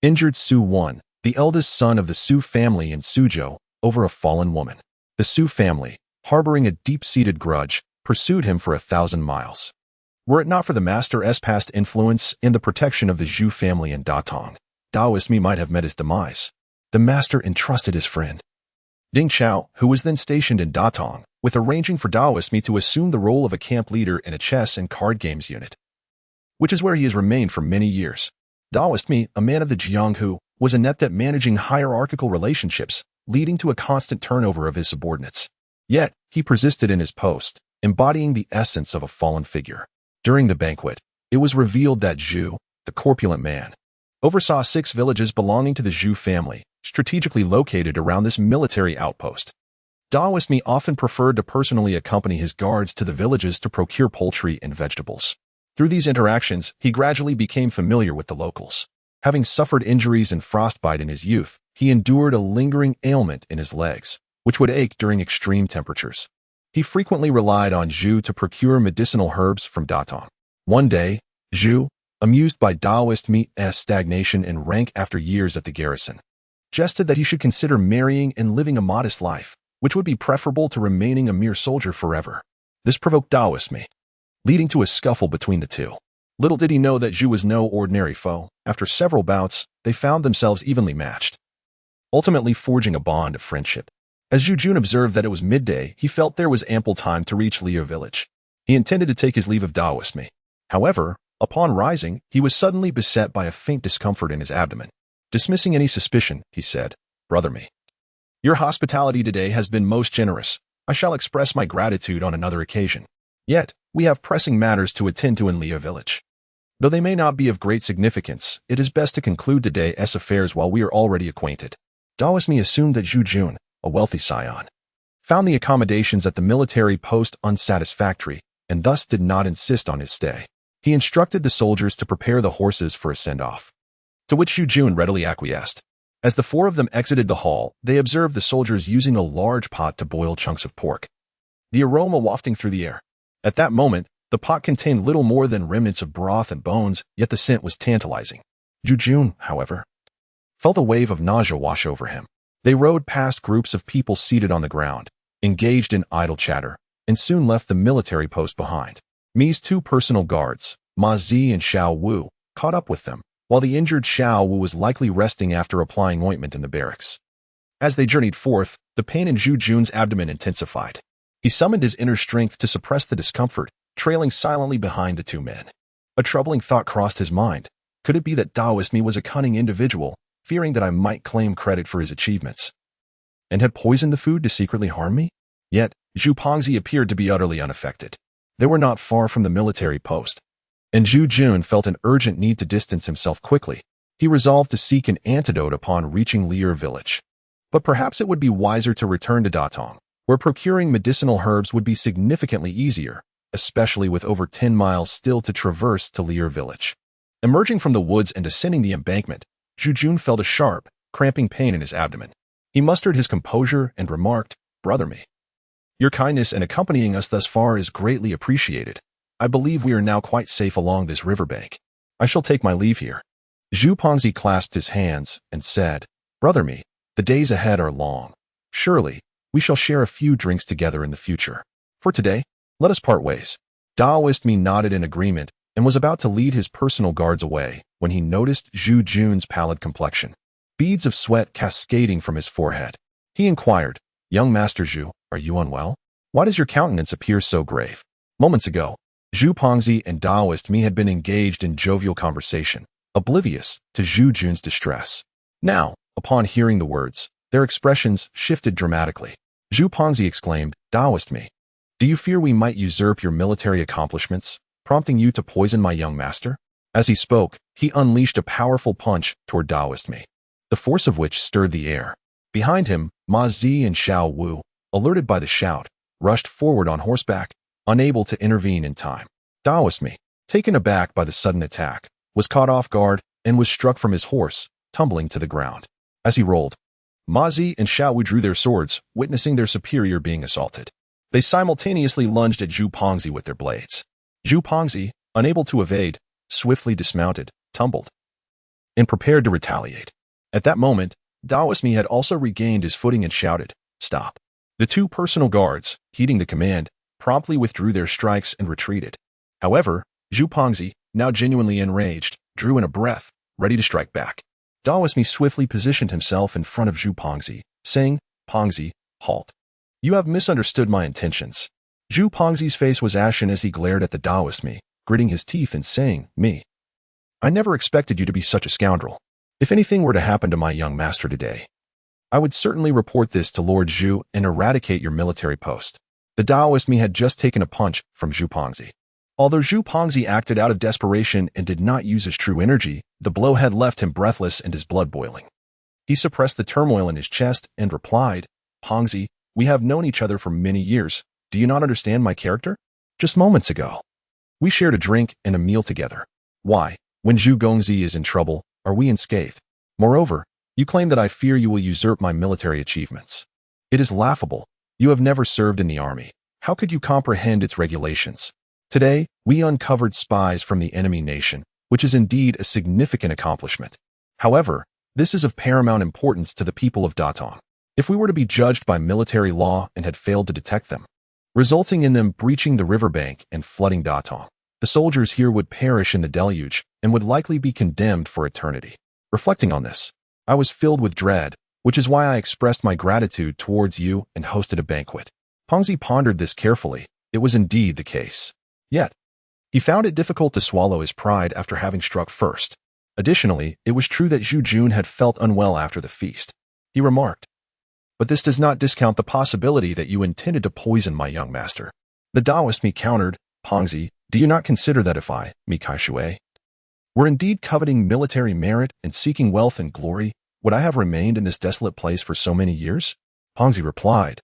injured Zhu Yan, the eldest son of the Su family in Suzhou, over a fallen woman. The Su family, harboring a deep-seated grudge, pursued him for 1,000 miles. Were it not for the Master's past influence and the protection of the Zhu family in Datong, Daoisme might have met his demise. The Master entrusted his friend Ding Chao, who was then stationed in Datong, with arranging for Daoisme to assume the role of a camp leader in a chess and card games unit, which is where he has remained for many years. Daoisme, a man of the Jiang who was inept at managing hierarchical relationships, leading to a constant turnover of his subordinates. Yet, he persisted in his post, embodying the essence of a fallen figure. During the banquet, it was revealed that Zhu, the corpulent man, oversaw 6 villages belonging to the Zhu family, strategically located around this military outpost. Daoisme often preferred to personally accompany his guards to the villages to procure poultry and vegetables. Through these interactions, he gradually became familiar with the locals. Having suffered injuries and frostbite in his youth, he endured a lingering ailment in his legs, which would ache during extreme temperatures. He frequently relied on Zhu to procure medicinal herbs from Datong. One day, Zhu, amused by Daoisme's stagnation in rank after years at the garrison, suggested that he should consider marrying and living a modest life, which would be preferable to remaining a mere soldier forever. This provoked Daoisme, leading to a scuffle between the two. Little did he know that Zhu was no ordinary foe. After several bouts, they found themselves evenly matched, ultimately forging a bond of friendship. As Zhu Jun observed that it was midday, he felt there was ample time to reach Liu village. He intended to take his leave of Daoisme. However, upon rising, he was suddenly beset by a faint discomfort in his abdomen. Dismissing any suspicion, he said, "Brother me, your hospitality today has been most generous. I shall express my gratitude on another occasion. Yet, we have pressing matters to attend to in Liu village. Though they may not be of great significance, it is best to conclude today's affairs while we are already acquainted." Daoisme assumed that Zhu Jun, a wealthy scion, found the accommodations at the military post unsatisfactory and thus did not insist on his stay. He instructed the soldiers to prepare the horses for a send-off, to which Zhu Jun readily acquiesced. As the 4 of them exited the hall, they observed the soldiers using a large pot to boil chunks of pork, the aroma wafting through the air. At that moment, the pot contained little more than remnants of broth and bones, yet the scent was tantalizing. Zhu Jun, however, felt a wave of nausea wash over him. They rode past groups of people seated on the ground, engaged in idle chatter, and soon left the military post behind. Mi's 2 personal guards, Ma Zi and Xiao Wu, caught up with them, while the injured Xiao Wu was likely resting after applying ointment in the barracks. As they journeyed forth, the pain in Zhu Jun's abdomen intensified. He summoned his inner strength to suppress the discomfort, trailing silently behind the 2 men. A troubling thought crossed his mind. Could it be that Daoisme was a cunning individual, fearing that I might claim credit for his achievements, and had poisoned the food to secretly harm me? Yet, Zhu Pongzi appeared to be utterly unaffected. They were not far from the military post, and Zhu Jun felt an urgent need to distance himself quickly. He resolved to seek an antidote upon reaching Liu village. But perhaps it would be wiser to return to Datong, where procuring medicinal herbs would be significantly easier, especially with over 10 miles still to traverse to Liu village. Emerging from the woods and ascending the embankment, Zhu Jun felt a sharp, cramping pain in his abdomen. He mustered his composure and remarked, "Brother me, your kindness in accompanying us thus far is greatly appreciated. I believe we are now quite safe along this riverbank. I shall take my leave here." Zhu Pongzi clasped his hands and said, "Brother me, the days ahead are long. Surely, we shall share a few drinks together in the future. For today, let us part ways." Daoisme nodded in agreement and was about to lead his personal guards away when he noticed Zhu Jun's pallid complexion, beads of sweat cascading from his forehead. He inquired, "Young Master Zhu, are you unwell? Why does your countenance appear so grave? Moments ago, Zhu Pongzi and Daoist Mi had been engaged in jovial conversation, oblivious to Zhu Jun's distress. Now, upon hearing the words, their expressions shifted dramatically. Zhu Pongzi exclaimed, "Daoist Mi, do you fear we might usurp your military accomplishments, prompting you to poison my young master?" As he spoke, he unleashed a powerful punch toward Daoist Mi, the force of which stirred the air. Behind him, Ma Zi and Xiao Wu, alerted by the shout, rushed forward on horseback, unable to intervene in time. Daoist Mi, taken aback by the sudden attack, was caught off guard and was struck from his horse, tumbling to the ground. As he rolled, Ma Zi and Xiao Wu drew their swords, witnessing their superior being assaulted. They simultaneously lunged at Zhu Pongzi with their blades. Zhu Pongzi, unable to evade, swiftly dismounted, tumbled, and prepared to retaliate. At that moment, Daoist Mi had also regained his footing and shouted, "Stop." The two personal guards, heeding the command, promptly withdrew their strikes and retreated. However, Zhu Pongzi, now genuinely enraged, drew in a breath, ready to strike back. Daoist Mi swiftly positioned himself in front of Zhu Pongzi, saying, "Pongzi, halt. You have misunderstood my intentions." Zhu Pongzi's face was ashen as he glared at the Daoist Mi, gritting his teeth and saying, "Me, I never expected you to be such a scoundrel. If anything were to happen to my young master today, I would certainly report this to Lord Zhu and eradicate your military post." The Daoist Mi had just taken a punch from Zhu Pongzi. Although Zhu Pongzi acted out of desperation and did not use his true energy, the blow had left him breathless and his blood boiling. He suppressed the turmoil in his chest and replied, "Pongzi, we have known each other for many years. Do you not understand my character? Just moments ago, we shared a drink and a meal together. Why, when Zhu Gongzi is in trouble, are we unscathed? Moreover, you claim that I fear you will usurp my military achievements. It is laughable. You have never served in the army. How could you comprehend its regulations? Today, we uncovered spies from the enemy nation, which is indeed a significant accomplishment. However, this is of paramount importance to the people of Datong. If we were to be judged by military law and had failed to detect them, resulting in them breaching the riverbank and flooding Datong, the soldiers here would perish in the deluge and would likely be condemned for eternity. Reflecting on this, I was filled with dread, which is why I expressed my gratitude towards you and hosted a banquet." Pongzi pondered this carefully. It was indeed the case. Yet, he found it difficult to swallow his pride after having struck first. Additionally, it was true that Zhu Jun had felt unwell after the feast. He remarked, "But this does not discount the possibility that you intended to poison my young master." The Daoist Mi countered, "Pongzi, do you not consider that if I, Mi Kai Shui, were indeed coveting military merit and seeking wealth and glory, would I have remained in this desolate place for so many years?" Pongzi replied,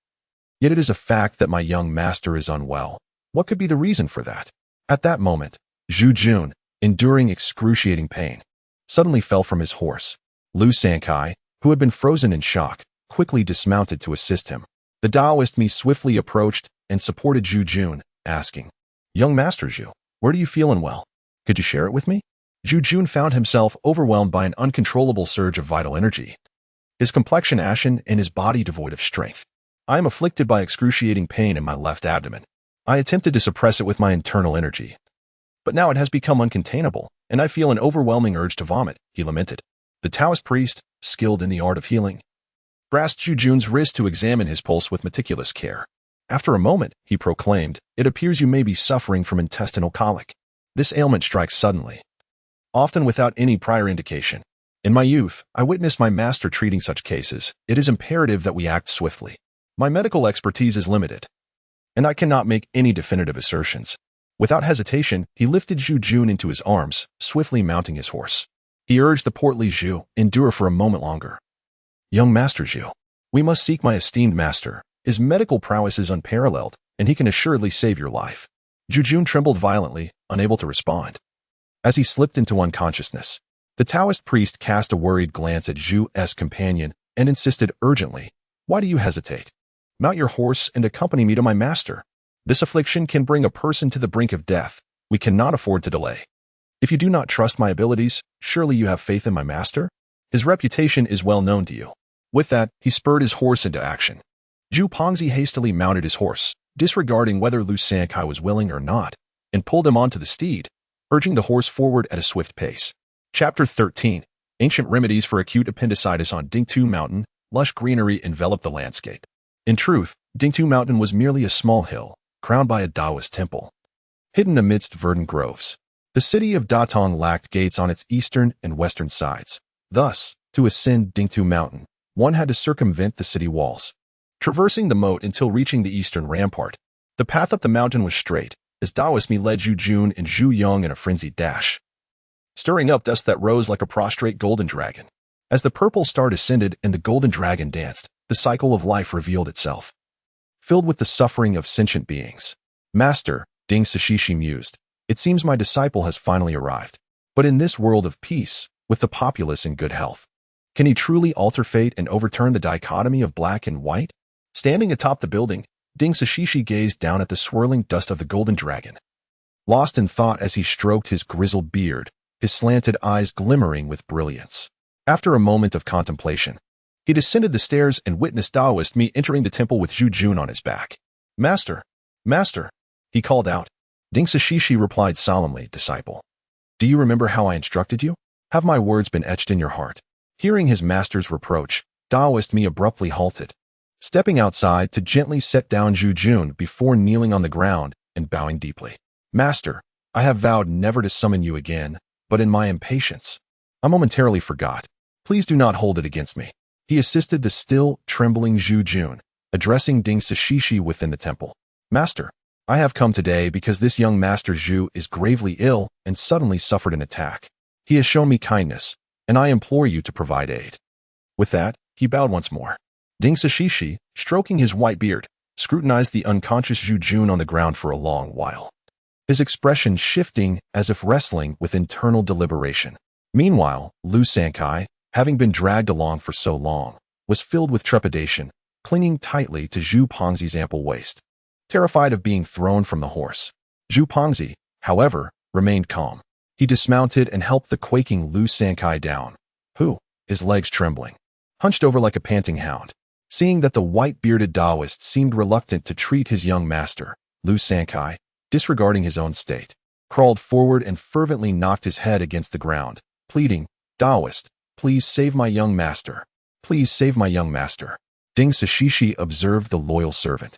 "Yet it is a fact that my young master is unwell. What could be the reason for that?" At that moment, Zhu Jun, enduring excruciating pain, suddenly fell from his horse. Lu Sankai, who had been frozen in shock, quickly dismounted to assist him. The Daoist Mi swiftly approached and supported Zhu Jun, asking, "Young Master Zhu, where do you feel unwell? Could you share it with me?" Zhu Jun found himself overwhelmed by an uncontrollable surge of vital energy, his complexion ashen and his body devoid of strength. "I am afflicted by excruciating pain in my left abdomen. I attempted to suppress it with my internal energy, but now it has become uncontainable, and I feel an overwhelming urge to vomit," he lamented. The Taoist priest, skilled in the art of healing, grasped Zhu Jun's wrist to examine his pulse with meticulous care. After a moment, he proclaimed, "It appears you may be suffering from intestinal colic. This ailment strikes suddenly, often without any prior indication. In my youth, I witnessed my master treating such cases. It is imperative that we act swiftly. My medical expertise is limited, and I cannot make any definitive assertions." Without hesitation, he lifted Zhu Jun into his arms, swiftly mounting his horse. He urged the portly Zhu, "Endure for a moment longer. Young Master Zhu, we must seek my esteemed master. His medical prowess is unparalleled, and he can assuredly save your life." Zhu Jun trembled violently, unable to respond. As he slipped into unconsciousness, the Taoist priest cast a worried glance at Zhu's companion and insisted urgently, "Why do you hesitate? Mount your horse and accompany me to my master. This affliction can bring a person to the brink of death. We cannot afford to delay. If you do not trust my abilities, surely you have faith in my master? His reputation is well known to you." With that, he spurred his horse into action. Zhu Pongzi hastily mounted his horse, disregarding whether Lu Sankai was willing or not, and pulled him onto the steed, urging the horse forward at a swift pace. Chapter 13. Ancient Remedies for Acute Appendicitis on Dingtu Mountain. Lush greenery enveloped the landscape. In truth, Dingtu Mountain was merely a small hill, crowned by a Taoist temple. hidden amidst verdant groves. The city of Datong lacked gates on its eastern and western sides. Thus, to ascend Dingtu Mountain, one had to circumvent the city walls, traversing the moat until reaching the eastern rampart. The path up the mountain was straight, as Daoist Mi led Zhu Jun and Zhu Yang in a frenzied dash, stirring up dust that rose like a prostrate golden dragon. As the purple star descended and the golden dragon danced, the cycle of life revealed itself, filled with the suffering of sentient beings. Master, Ding Sashishi mused, it seems my disciple has finally arrived. But in this world of peace, with the populace in good health, can he truly alter fate and overturn the dichotomy of black and white? Standing atop the building, Ding Sashishi gazed down at the swirling dust of the golden dragon, lost in thought as he stroked his grizzled beard, his slanted eyes glimmering with brilliance. After a moment of contemplation, he descended the stairs and witnessed Daoist Mi entering the temple with Zhu Jun on his back. Master! Master! He called out. Ding Sashishi replied solemnly, Disciple, do you remember how I instructed you? Have my words been etched in your heart? Hearing his master's reproach, Daoist Mi abruptly halted, stepping outside to gently set down Zhu Jun before kneeling on the ground and bowing deeply. Master, I have vowed never to summon you again, but in my impatience, I momentarily forgot. Please do not hold it against me. He assisted the still, trembling Zhu Jun, addressing Ding Sashishi within the temple. Master, I have come today because this young Master Zhu is gravely ill and suddenly suffered an attack. He has shown me kindness, and I implore you to provide aid. With that, he bowed once more. Ding Sashishi, stroking his white beard, scrutinized the unconscious Zhu Jun on the ground for a long while, his expression shifting as if wrestling with internal deliberation. Meanwhile, Lu Sankai, having been dragged along for so long, was filled with trepidation, clinging tightly to Zhu Pengzi's ample waist, terrified of being thrown from the horse. Zhu Pengzi, however, remained calm. He dismounted and helped the quaking Lu Sankai down, who, his legs trembling, hunched over like a panting hound. Seeing that the white-bearded Daoist seemed reluctant to treat his young master, Lu Sankai, disregarding his own state, crawled forward and fervently knocked his head against the ground, pleading, Daoist, please save my young master. Please save my young master. Ding Sashishi observed the loyal servant,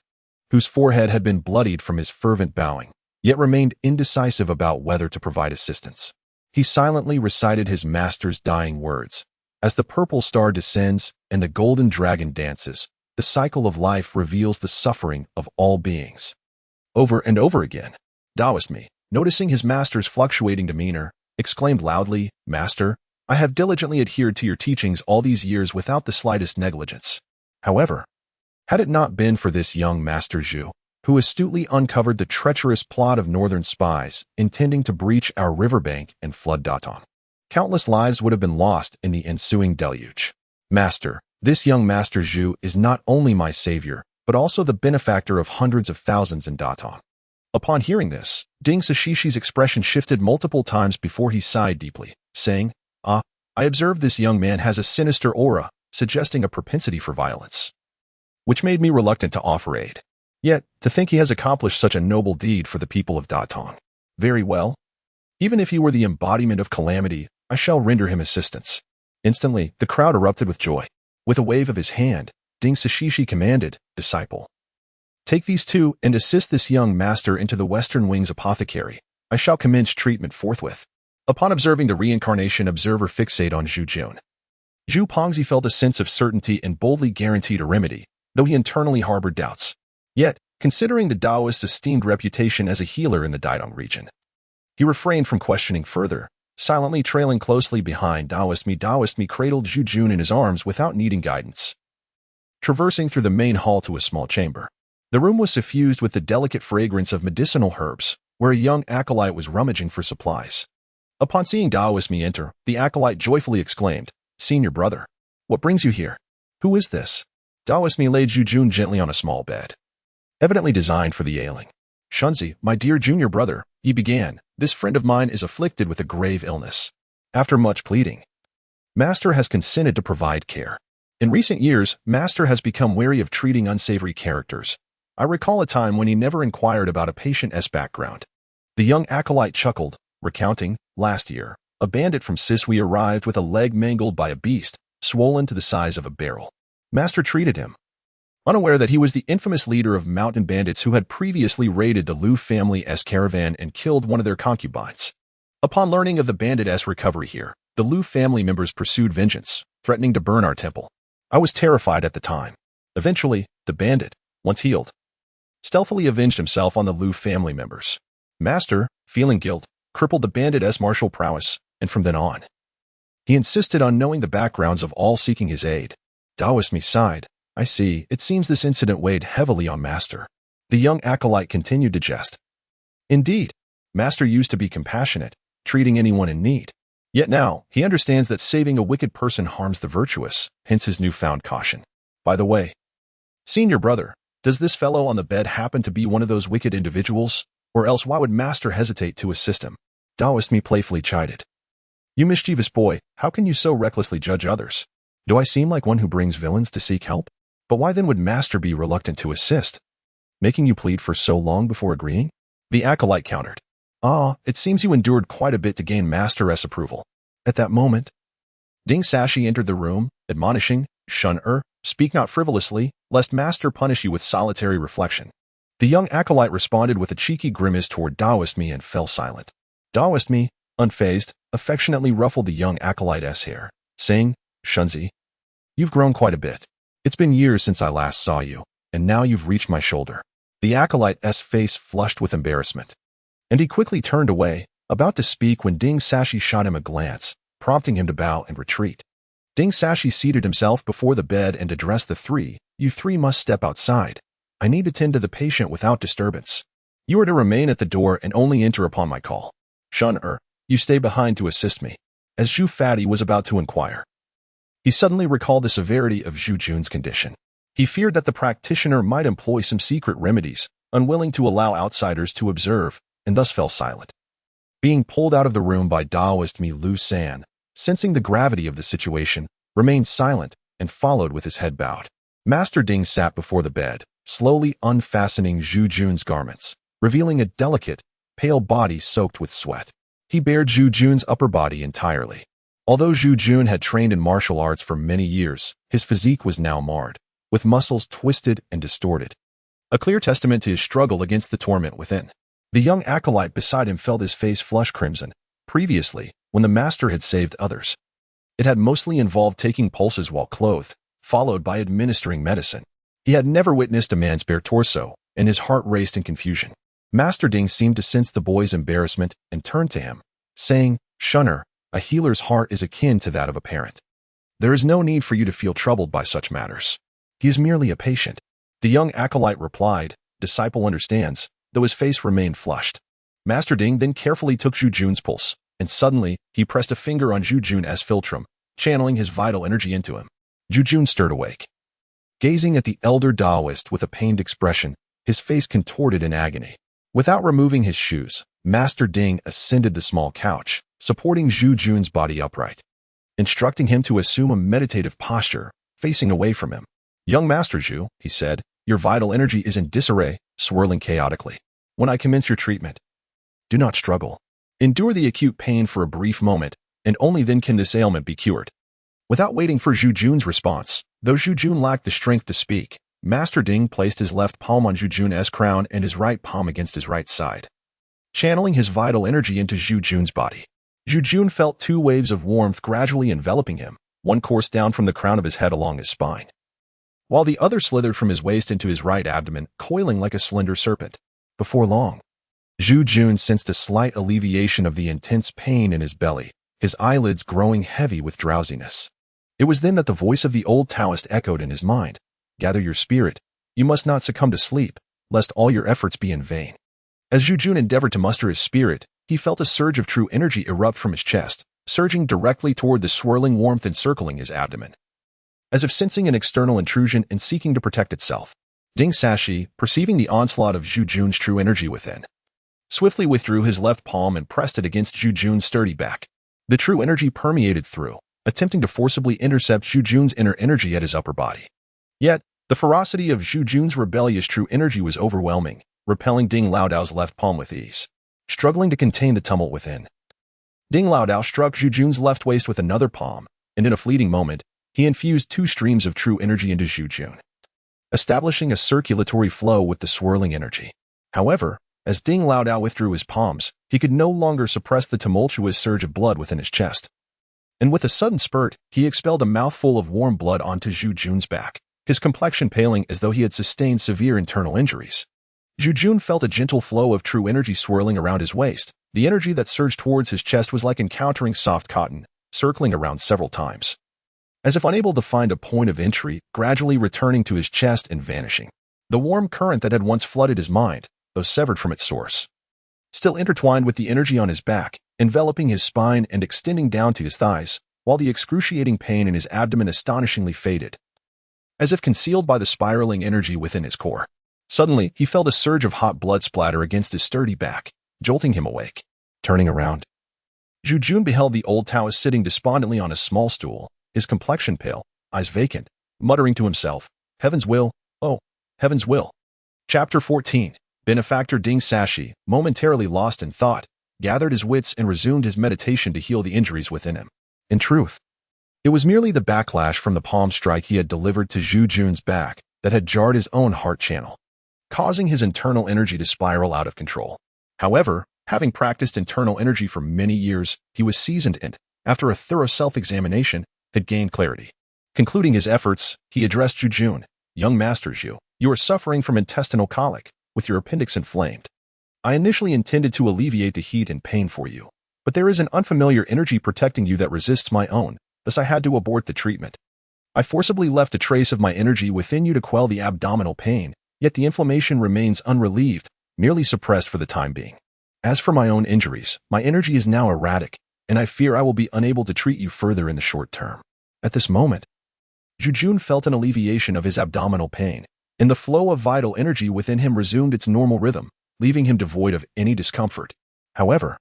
whose forehead had been bloodied from his fervent bowing, yet remained indecisive about whether to provide assistance. He silently recited his master's dying words. As the purple star descends and the golden dragon dances, the cycle of life reveals the suffering of all beings. Over and over again, Daoist Mi, noticing his master's fluctuating demeanor, exclaimed loudly, Master, I have diligently adhered to your teachings all these years without the slightest negligence. However, had it not been for this young Master Zhu, who astutely uncovered the treacherous plot of northern spies intending to breach our riverbank and flood Datong, countless lives would have been lost in the ensuing deluge. Master, this young Master Zhu is not only my savior, but also the benefactor of hundreds of thousands in Datong. Upon hearing this, Ding Sashishi's expression shifted multiple times before he sighed deeply, saying, I observe this young man has a sinister aura, suggesting a propensity for violence, which made me reluctant to offer aid. Yet, to think he has accomplished such a noble deed for the people of Datong. Very well. Even if he were the embodiment of calamity, I shall render him assistance. Instantly, the crowd erupted with joy. With a wave of his hand, Ding Sashishi commanded, Disciple, take these two and assist this young master into the Western Wing's apothecary. I shall commence treatment forthwith. Upon observing the reincarnation observer fixate on Zhu Jun, Zhu Pengzi felt a sense of certainty and boldly guaranteed a remedy, though he internally harbored doubts. Yet, considering the Daoist's esteemed reputation as a healer in the Daidong region, he refrained from questioning further, silently trailing closely behind Daoist Mi cradled Zhu Jun in his arms without needing guidance. Traversing through the main hall to a small chamber, the room was suffused with the delicate fragrance of medicinal herbs, where a young acolyte was rummaging for supplies. Upon seeing Daoist Mi enter, the acolyte joyfully exclaimed, Senior brother, what brings you here? Who is this? Daoist Mi laid Zhu Jun gently on a small bed, evidently designed for the ailing. Shunzi, my dear junior brother, he began, this friend of mine is afflicted with a grave illness. After much pleading, Master has consented to provide care. In recent years, Master has become wary of treating unsavory characters. I recall a time when he never inquired about a patient's background. The young acolyte chuckled, recounting, last year, a bandit from Sisui arrived with a leg mangled by a beast, swollen to the size of a barrel. Master treated him. unaware that he was the infamous leader of mountain bandits who had previously raided the Liu family's caravan and killed one of their concubines. Upon learning of the bandits' recovery here, the Liu family members pursued vengeance, threatening to burn our temple. I was terrified at the time. Eventually, the bandit, once healed, stealthily avenged himself on the Liu family members. Master, feeling guilt, crippled the bandits' martial prowess, and from then on, he insisted on knowing the backgrounds of all seeking his aid. Daoist me sighed. I see, it seems this incident weighed heavily on Master. The young acolyte continued to jest. Indeed, Master used to be compassionate, treating anyone in need. Yet now, he understands that saving a wicked person harms the virtuous, hence his newfound caution. By the way, senior brother, does this fellow on the bed happen to be one of those wicked individuals? Or else why would Master hesitate to assist him? Daoist me playfully chided. You mischievous boy, how can you so recklessly judge others? Do I seem like one who brings villains to seek help? But why then would Master be reluctant to assist? Making you plead for so long before agreeing? The acolyte countered. It seems you endured quite a bit to gain Master's approval. At that moment, Ding Sashi entered the room, admonishing, Shun speak not frivolously, lest Master punish you with solitary reflection. The young acolyte responded with a cheeky grimace toward Daoist me and fell silent. Daoist me, unfazed, affectionately ruffled the young acolyte's hair, saying, Shunzi, you've grown quite a bit. It's been years since I last saw you, and now you've reached my shoulder. The acolyte's face flushed with embarrassment, and he quickly turned away, about to speak when Ding Sashi shot him a glance, prompting him to bow and retreat. Ding Sashi seated himself before the bed and addressed the three. You three must step outside. I need to tend to the patient without disturbance. You are to remain at the door and only enter upon my call. Shun you stay behind to assist me. As Zhu Fatty was about to inquire, he suddenly recalled the severity of Zhu Jun's condition. He feared that the practitioner might employ some secret remedies, unwilling to allow outsiders to observe, and thus fell silent. Being pulled out of the room by Daoist me Lu San, sensing the gravity of the situation, remained silent and followed with his head bowed. Master Ding sat before the bed, slowly unfastening Zhu Jun's garments, revealing a delicate, pale body soaked with sweat. He bared Zhu Jun's upper body entirely. Although Zhu Jun had trained in martial arts for many years, his physique was now marred, with muscles twisted and distorted. A clear testament to his struggle against the torment within. The young acolyte beside him felt his face flush crimson. Previously, when the master had saved others, it had mostly involved taking pulses while clothed, followed by administering medicine. He had never witnessed a man's bare torso, and his heart raced in confusion. Master Ding seemed to sense the boy's embarrassment and turned to him, saying, Shunner, a healer's heart is akin to that of a parent. There is no need for you to feel troubled by such matters. He is merely a patient. The young acolyte replied, Disciple understands, though his face remained flushed. Master Ding then carefully took Zhu Jun's pulse, and suddenly, he pressed a finger on Zhu Jun's philtrum, channeling his vital energy into him. Zhu Jun stirred awake. Gazing at the elder Daoist with a pained expression, his face contorted in agony. Without removing his shoes, Master Ding ascended the small couch, supporting Zhu Jun's body upright, instructing him to assume a meditative posture, facing away from him. Young Master Zhu, he said, your vital energy is in disarray, swirling chaotically. When I commence your treatment, do not struggle. Endure the acute pain for a brief moment, and only then can this ailment be cured. Without waiting for Zhu Jun's response, though Zhu Jun lacked the strength to speak, Master Ding placed his left palm on Zhu Jun's crown and his right palm against his right side, channeling his vital energy into Zhu Jun's body. Zhu Jun felt two waves of warmth gradually enveloping him, one coursed down from the crown of his head along his spine, while the other slithered from his waist into his right abdomen, coiling like a slender serpent. Before long, Zhu Jun sensed a slight alleviation of the intense pain in his belly, his eyelids growing heavy with drowsiness. It was then that the voice of the old Taoist echoed in his mind. Gather your spirit. You must not succumb to sleep, lest all your efforts be in vain. As Zhu Jun endeavored to muster his spirit, he felt a surge of true energy erupt from his chest, surging directly toward the swirling warmth encircling his abdomen. As if sensing an external intrusion and seeking to protect itself, Ding Sashi, perceiving the onslaught of Zhu Jun's true energy within, swiftly withdrew his left palm and pressed it against Zhu Jun's sturdy back. The true energy permeated through, attempting to forcibly intercept Zhu Jun's inner energy at his upper body. Yet, the ferocity of Zhu Jun's rebellious true energy was overwhelming, repelling Ding Laodao's left palm with ease. Struggling to contain the tumult within, Ding Laodao struck Zhu Jun's left waist with another palm, and in a fleeting moment, he infused two streams of true energy into Zhu Jun. establishing a circulatory flow with the swirling energy. However, as Ding Lao Dao withdrew his palms, he could no longer suppress the tumultuous surge of blood within his chest. And with a sudden spurt, he expelled a mouthful of warm blood onto Zhu Jun's back, his complexion paling as though he had sustained severe internal injuries. Zhu Jun felt a gentle flow of true energy swirling around his waist. The energy that surged towards his chest was like encountering soft cotton, circling around several times. As if unable to find a point of entry, gradually returning to his chest and vanishing. The warm current that had once flooded his mind, though severed from its source, still intertwined with the energy on his back, enveloping his spine and extending down to his thighs, while the excruciating pain in his abdomen astonishingly faded, as if concealed by the spiraling energy within his core. Suddenly, he felt a surge of hot blood splatter against his sturdy back, jolting him awake. Turning around, Zhu Jun beheld the old Taoist sitting despondently on a small stool, his complexion pale, eyes vacant, muttering to himself, "Heaven's will, oh, heaven's will." Chapter 14. Benefactor Ding Sashi, momentarily lost in thought, gathered his wits and resumed his meditation to heal the injuries within him. In truth, it was merely the backlash from the palm strike he had delivered to Zhu Jun's back that had jarred his own heart channel, causing his internal energy to spiral out of control. However, having practiced internal energy for many years, he was seasoned and, after a thorough self-examination, had gained clarity. Concluding his efforts, he addressed Zhu Jun, "Young Master Zhu, you are suffering from intestinal colic, with your appendix inflamed. I initially intended to alleviate the heat and pain for you, but there is an unfamiliar energy protecting you that resists my own, thus I had to abort the treatment. I forcibly left a trace of my energy within you to quell the abdominal pain, yet the inflammation remains unrelieved, merely suppressed for the time being. As for my own injuries, my energy is now erratic, and I fear I will be unable to treat you further in the short term." At this moment, Zhu Jun felt an alleviation of his abdominal pain, and the flow of vital energy within him resumed its normal rhythm, leaving him devoid of any discomfort. However,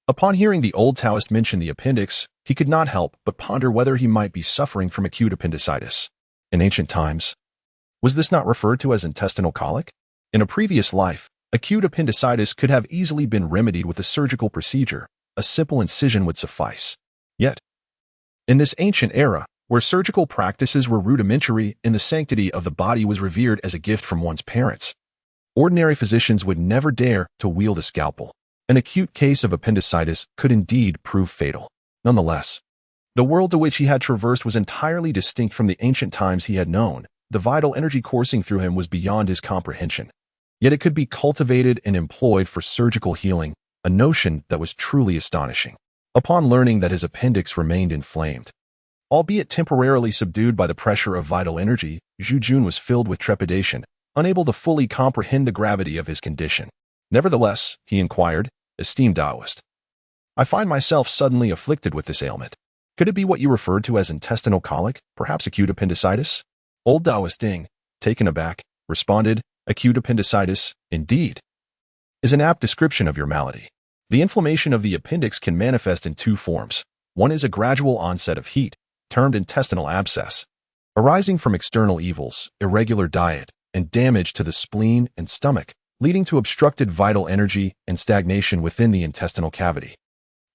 upon hearing the old Taoist mention the appendix, he could not help but ponder whether he might be suffering from acute appendicitis. In ancient times, was this not referred to as intestinal colic? In a previous life, acute appendicitis could have easily been remedied with a surgical procedure. A simple incision would suffice. Yet, in this ancient era, where surgical practices were rudimentary and the sanctity of the body was revered as a gift from one's parents, ordinary physicians would never dare to wield a scalpel. An acute case of appendicitis could indeed prove fatal. Nonetheless, the world to which he had traversed was entirely distinct from the ancient times he had known. The vital energy coursing through him was beyond his comprehension. Yet it could be cultivated and employed for surgical healing, a notion that was truly astonishing. Upon learning that his appendix remained inflamed, albeit temporarily subdued by the pressure of vital energy, Zhu Jun was filled with trepidation, unable to fully comprehend the gravity of his condition. Nevertheless, he inquired, "Esteemed Taoist, I find myself suddenly afflicted with this ailment. Could it be what you referred to as intestinal colic, perhaps acute appendicitis?" Old Taoist Ding, taken aback, responded, "Acute appendicitis, indeed, is an apt description of your malady. The inflammation of the appendix can manifest in two forms. One is a gradual onset of heat, termed intestinal abscess, arising from external evils, irregular diet, and damage to the spleen and stomach, leading to obstructed vital energy and stagnation within the intestinal cavity,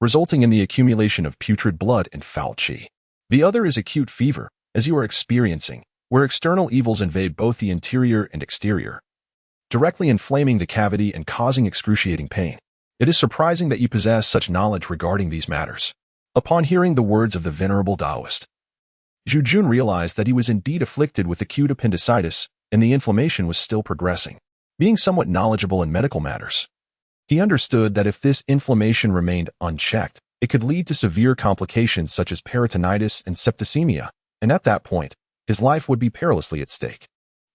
resulting in the accumulation of putrid blood and foul qi. The other is acute fever, as you are experiencing, where external evils invade both the interior and exterior, directly inflaming the cavity and causing excruciating pain. It is surprising that you possess such knowledge regarding these matters." Upon hearing the words of the venerable Taoist, Zhu Jun realized that he was indeed afflicted with acute appendicitis, and the inflammation was still progressing. Being somewhat knowledgeable in medical matters, he understood that if this inflammation remained unchecked, it could lead to severe complications such as peritonitis and septicemia, and at that point, his life would be perilously at stake.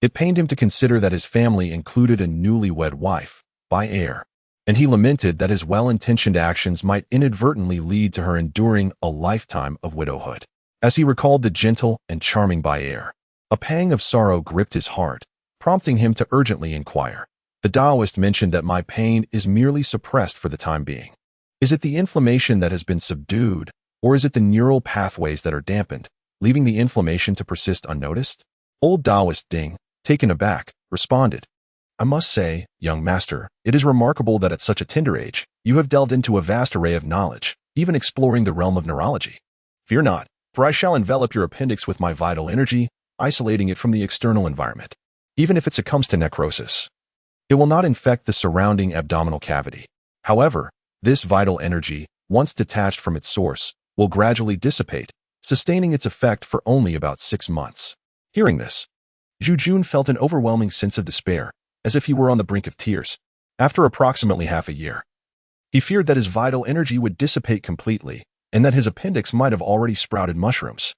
It pained him to consider that his family included a newlywed wife, by heir, and he lamented that his well-intentioned actions might inadvertently lead to her enduring a lifetime of widowhood. As he recalled the gentle and charming Bayer, a pang of sorrow gripped his heart, prompting him to urgently inquire. "The Taoist mentioned that my pain is merely suppressed for the time being. Is it the inflammation that has been subdued, or is it the neural pathways that are dampened, leaving the inflammation to persist unnoticed?" Old Taoist Ding, taken aback, responded, "I must say, young master, it is remarkable that at such a tender age, you have delved into a vast array of knowledge, even exploring the realm of neurology. Fear not, for I shall envelop your appendix with my vital energy, isolating it from the external environment. Even if it succumbs to necrosis, it will not infect the surrounding abdominal cavity. However, this vital energy, once detached from its source, will gradually dissipate, sustaining its effect for only about 6 months. Hearing this, Zhu Jun felt an overwhelming sense of despair, as if he were on the brink of tears. After approximately half a year, he feared that his vital energy would dissipate completely, and that his appendix might have already sprouted mushrooms.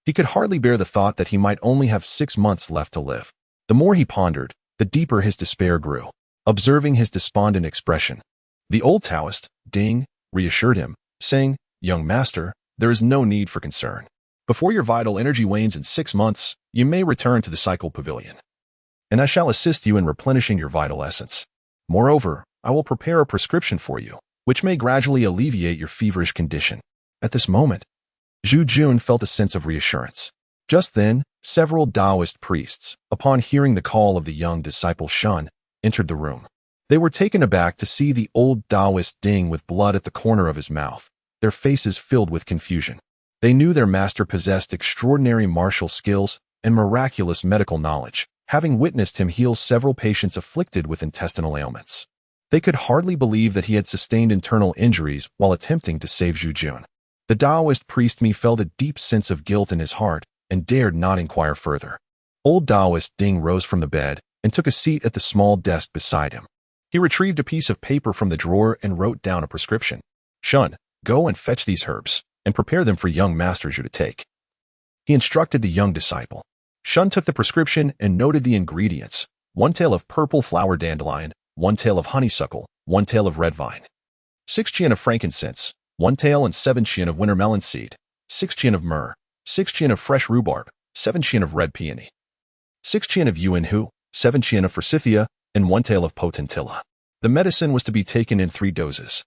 He could hardly bear the thought that he might only have 6 months left to live. The more he pondered, the deeper his despair grew. Observing his despondent expression, the old Taoist, Ding, reassured him, saying, "Young master, there is no need for concern. Before your vital energy wanes in 6 months, you may return to the cycle pavilion, and I shall assist you in replenishing your vital essence. Moreover, I will prepare a prescription for you, which may gradually alleviate your feverish condition." At this moment, Zhu Jun felt a sense of reassurance. Just then, several Taoist priests, upon hearing the call of the young disciple Shun, entered the room. They were taken aback to see the old Taoist Ding with blood at the corner of his mouth, their faces filled with confusion. They knew their master possessed extraordinary martial skills and miraculous medical knowledge, having witnessed him heal several patients afflicted with intestinal ailments. They could hardly believe that he had sustained internal injuries while attempting to save Zhu Jun. The Taoist priest Mi felt a deep sense of guilt in his heart and dared not inquire further. Old Taoist Ding rose from the bed and took a seat at the small desk beside him. He retrieved a piece of paper from the drawer and wrote down a prescription. "Shun, go and fetch these herbs, and prepare them for young master Zhu to take," he instructed the young disciple. Shun took the prescription and noted the ingredients: 1 tael of purple flower dandelion, 1 tael of honeysuckle, 1 tael of red vine, 6 qian of frankincense, 1 tael and 7 qian of winter melon seed, 6 qian of myrrh, 6 qian of fresh rhubarb, 7 qian of red peony, 6 qian of yuan hu, 7 qian of forsythia, and 1 tael of potentilla. The medicine was to be taken in 3 doses.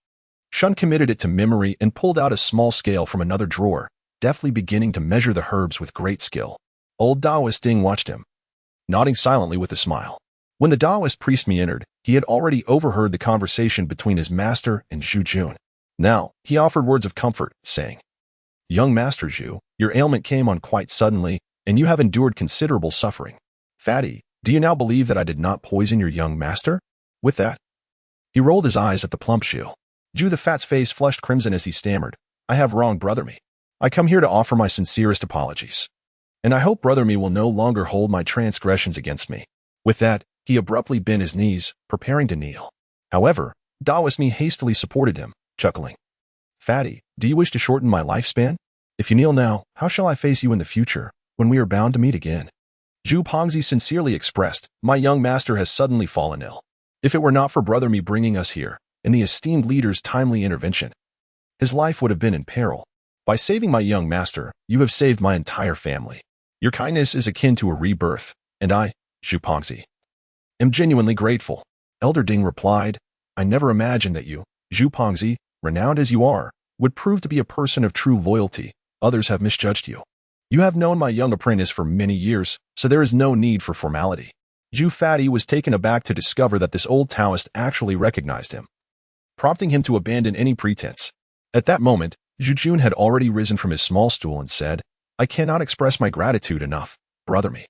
Shun committed it to memory and pulled out a small scale from another drawer, deftly beginning to measure the herbs with great skill. Old Taoist Ding watched him, nodding silently with a smile. When the Taoist priest Mi entered, he had already overheard the conversation between his master and Zhu Jun. Now, he offered words of comfort, saying, "Young master Zhu, your ailment came on quite suddenly, and you have endured considerable suffering. Fatty, do you now believe that I did not poison your young master?" With that, he rolled his eyes at the plump Zhu. Zhu the fat's face flushed crimson as he stammered, "I have wronged Brother Mi. I come here to offer my sincerest apologies, and I hope Brother Mi will no longer hold my transgressions against me." With that, he abruptly bent his knees, preparing to kneel. However, Taoist Mi hastily supported him, chuckling, "Fatty, do you wish to shorten my lifespan? If you kneel now, how shall I face you in the future, when we are bound to meet again?" Zhu Pongzi sincerely expressed, "My young master has suddenly fallen ill. If it were not for Brother Mi bringing us here, and the esteemed leader's timely intervention, his life would have been in peril. By saving my young master, you have saved my entire family. Your kindness is akin to a rebirth, and I, Zhu Pongzi, am genuinely grateful." Elder Ding replied, "I never imagined that you, Zhu Pongzi, renowned as you are, would prove to be a person of true loyalty. Others have misjudged you. You have known my young apprentice for many years, so there is no need for formality." Zhu Fatty was taken aback to discover that this old Taoist actually recognized him, prompting him to abandon any pretense. At that moment, Zhu Jun had already risen from his small stool and said, "I cannot express my gratitude enough, Brother Mi.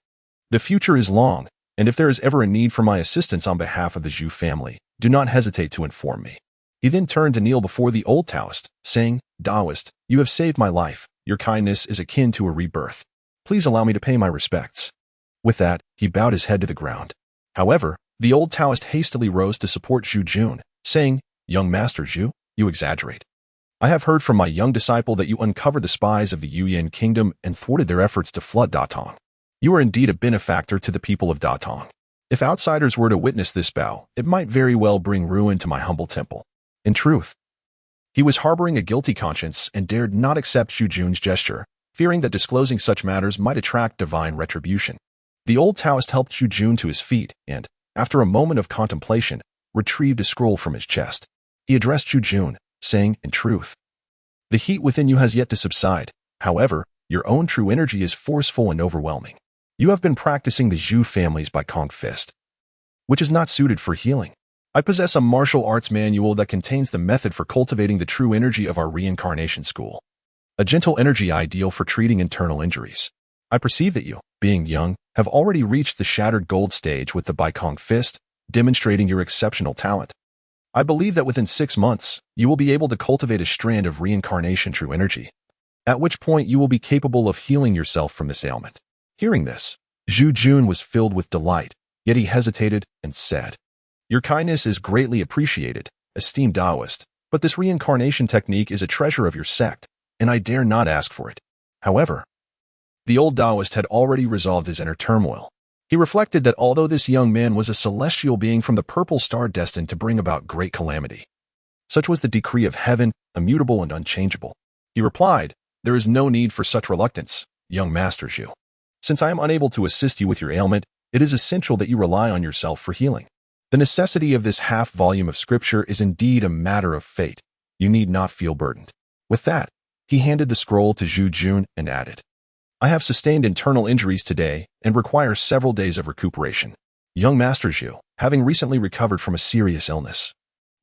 The future is long, and if there is ever a need for my assistance on behalf of the Zhu family, do not hesitate to inform me." He then turned to kneel before the old Taoist, saying, "Taoist, you have saved my life. Your kindness is akin to a rebirth. Please allow me to pay my respects." With that, he bowed his head to the ground. However, the old Taoist hastily rose to support Zhu Jun, saying, "Young master Zhu, you exaggerate. I have heard from my young disciple that you uncovered the spies of the Yuyan kingdom and thwarted their efforts to flood Datong. You are indeed a benefactor to the people of Datong. If outsiders were to witness this bow, it might very well bring ruin to my humble temple." In truth, he was harboring a guilty conscience and dared not accept Zhu Jun's gesture, fearing that disclosing such matters might attract divine retribution. The old Taoist helped Zhu Jun to his feet and, after a moment of contemplation, retrieved a scroll from his chest. He addressed Zhu Jun, saying, "In truth, the heat within you has yet to subside. However, your own true energy is forceful and overwhelming. You have been practicing the Zhu families by Kong Fist, which is not suited for healing. I possess a martial arts manual that contains the method for cultivating the true energy of our reincarnation school, a gentle energy ideal for treating internal injuries. I perceive that you, being young, have already reached the shattered gold stage with the Baikong fist, demonstrating your exceptional talent. I believe that within 6 months, you will be able to cultivate a strand of reincarnation true energy, at which point you will be capable of healing yourself from this ailment. Hearing this, Zhu Jun was filled with delight, yet he hesitated and said, "Your kindness is greatly appreciated, esteemed Taoist, but this reincarnation technique is a treasure of your sect, and I dare not ask for it." However, the old Taoist had already resolved his inner turmoil. He reflected that although this young man was a celestial being from the purple star destined to bring about great calamity, such was the decree of heaven, immutable and unchangeable. He replied, "There is no need for such reluctance, young Master Zhu. Since I am unable to assist you with your ailment, it is essential that you rely on yourself for healing. The necessity of this half-volume of scripture is indeed a matter of fate. You need not feel burdened." With that, he handed the scroll to Zhu Jun and added, "I have sustained internal injuries today and require several days of recuperation. Young Master Zhu, having recently recovered from a serious illness,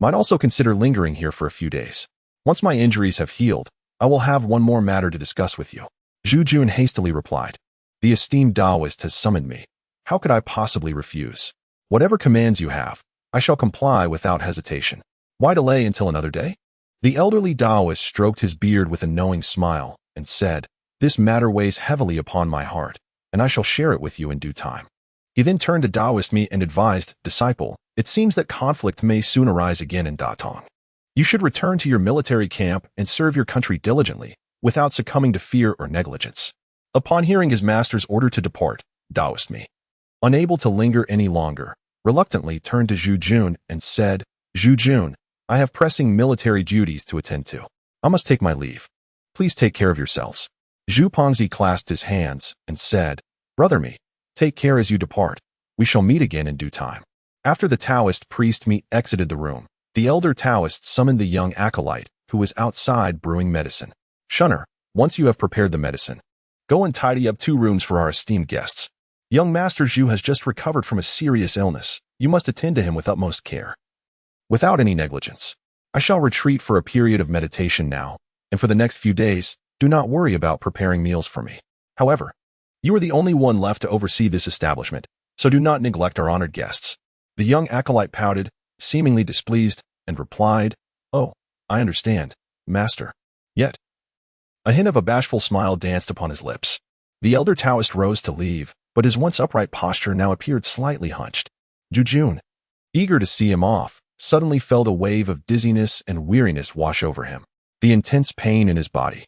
might also consider lingering here for a few days. Once my injuries have healed, I will have one more matter to discuss with you." Zhu Jun hastily replied, "The esteemed Taoist has summoned me. How could I possibly refuse? Whatever commands you have, I shall comply without hesitation. Why delay until another day?" The elderly Taoist stroked his beard with a knowing smile and said, "This matter weighs heavily upon my heart, and I shall share it with you in due time." He then turned to Taoist me and advised, "Disciple, it seems that conflict may soon arise again in Datong. You should return to your military camp and serve your country diligently, without succumbing to fear or negligence." Upon hearing his master's order to depart, Taoist me, unable to linger any longer, reluctantly turned to Zhu Jun and said, "Zhu Jun, I have pressing military duties to attend to. I must take my leave. Please take care of yourselves." Zhu Pongzi clasped his hands and said, "Brother me, take care as you depart. We shall meet again in due time." After the Taoist priest me exited the room, the elder Taoist summoned the young acolyte, who was outside brewing medicine. "Shunner, once you have prepared the medicine, go and tidy up 2 rooms for our esteemed guests. Young Master Zhu has just recovered from a serious illness. You must attend to him with utmost care, without any negligence. I shall retreat for a period of meditation now, and for the next few days, do not worry about preparing meals for me. However, you are the only one left to oversee this establishment, so do not neglect our honored guests." The young acolyte pouted, seemingly displeased, and replied, "Oh, I understand, Master." Yet, a hint of a bashful smile danced upon his lips. The elder Taoist rose to leave, but his once upright posture now appeared slightly hunched. Zhu Jun, eager to see him off, suddenly felt a wave of dizziness and weariness wash over him. The intense pain in his body,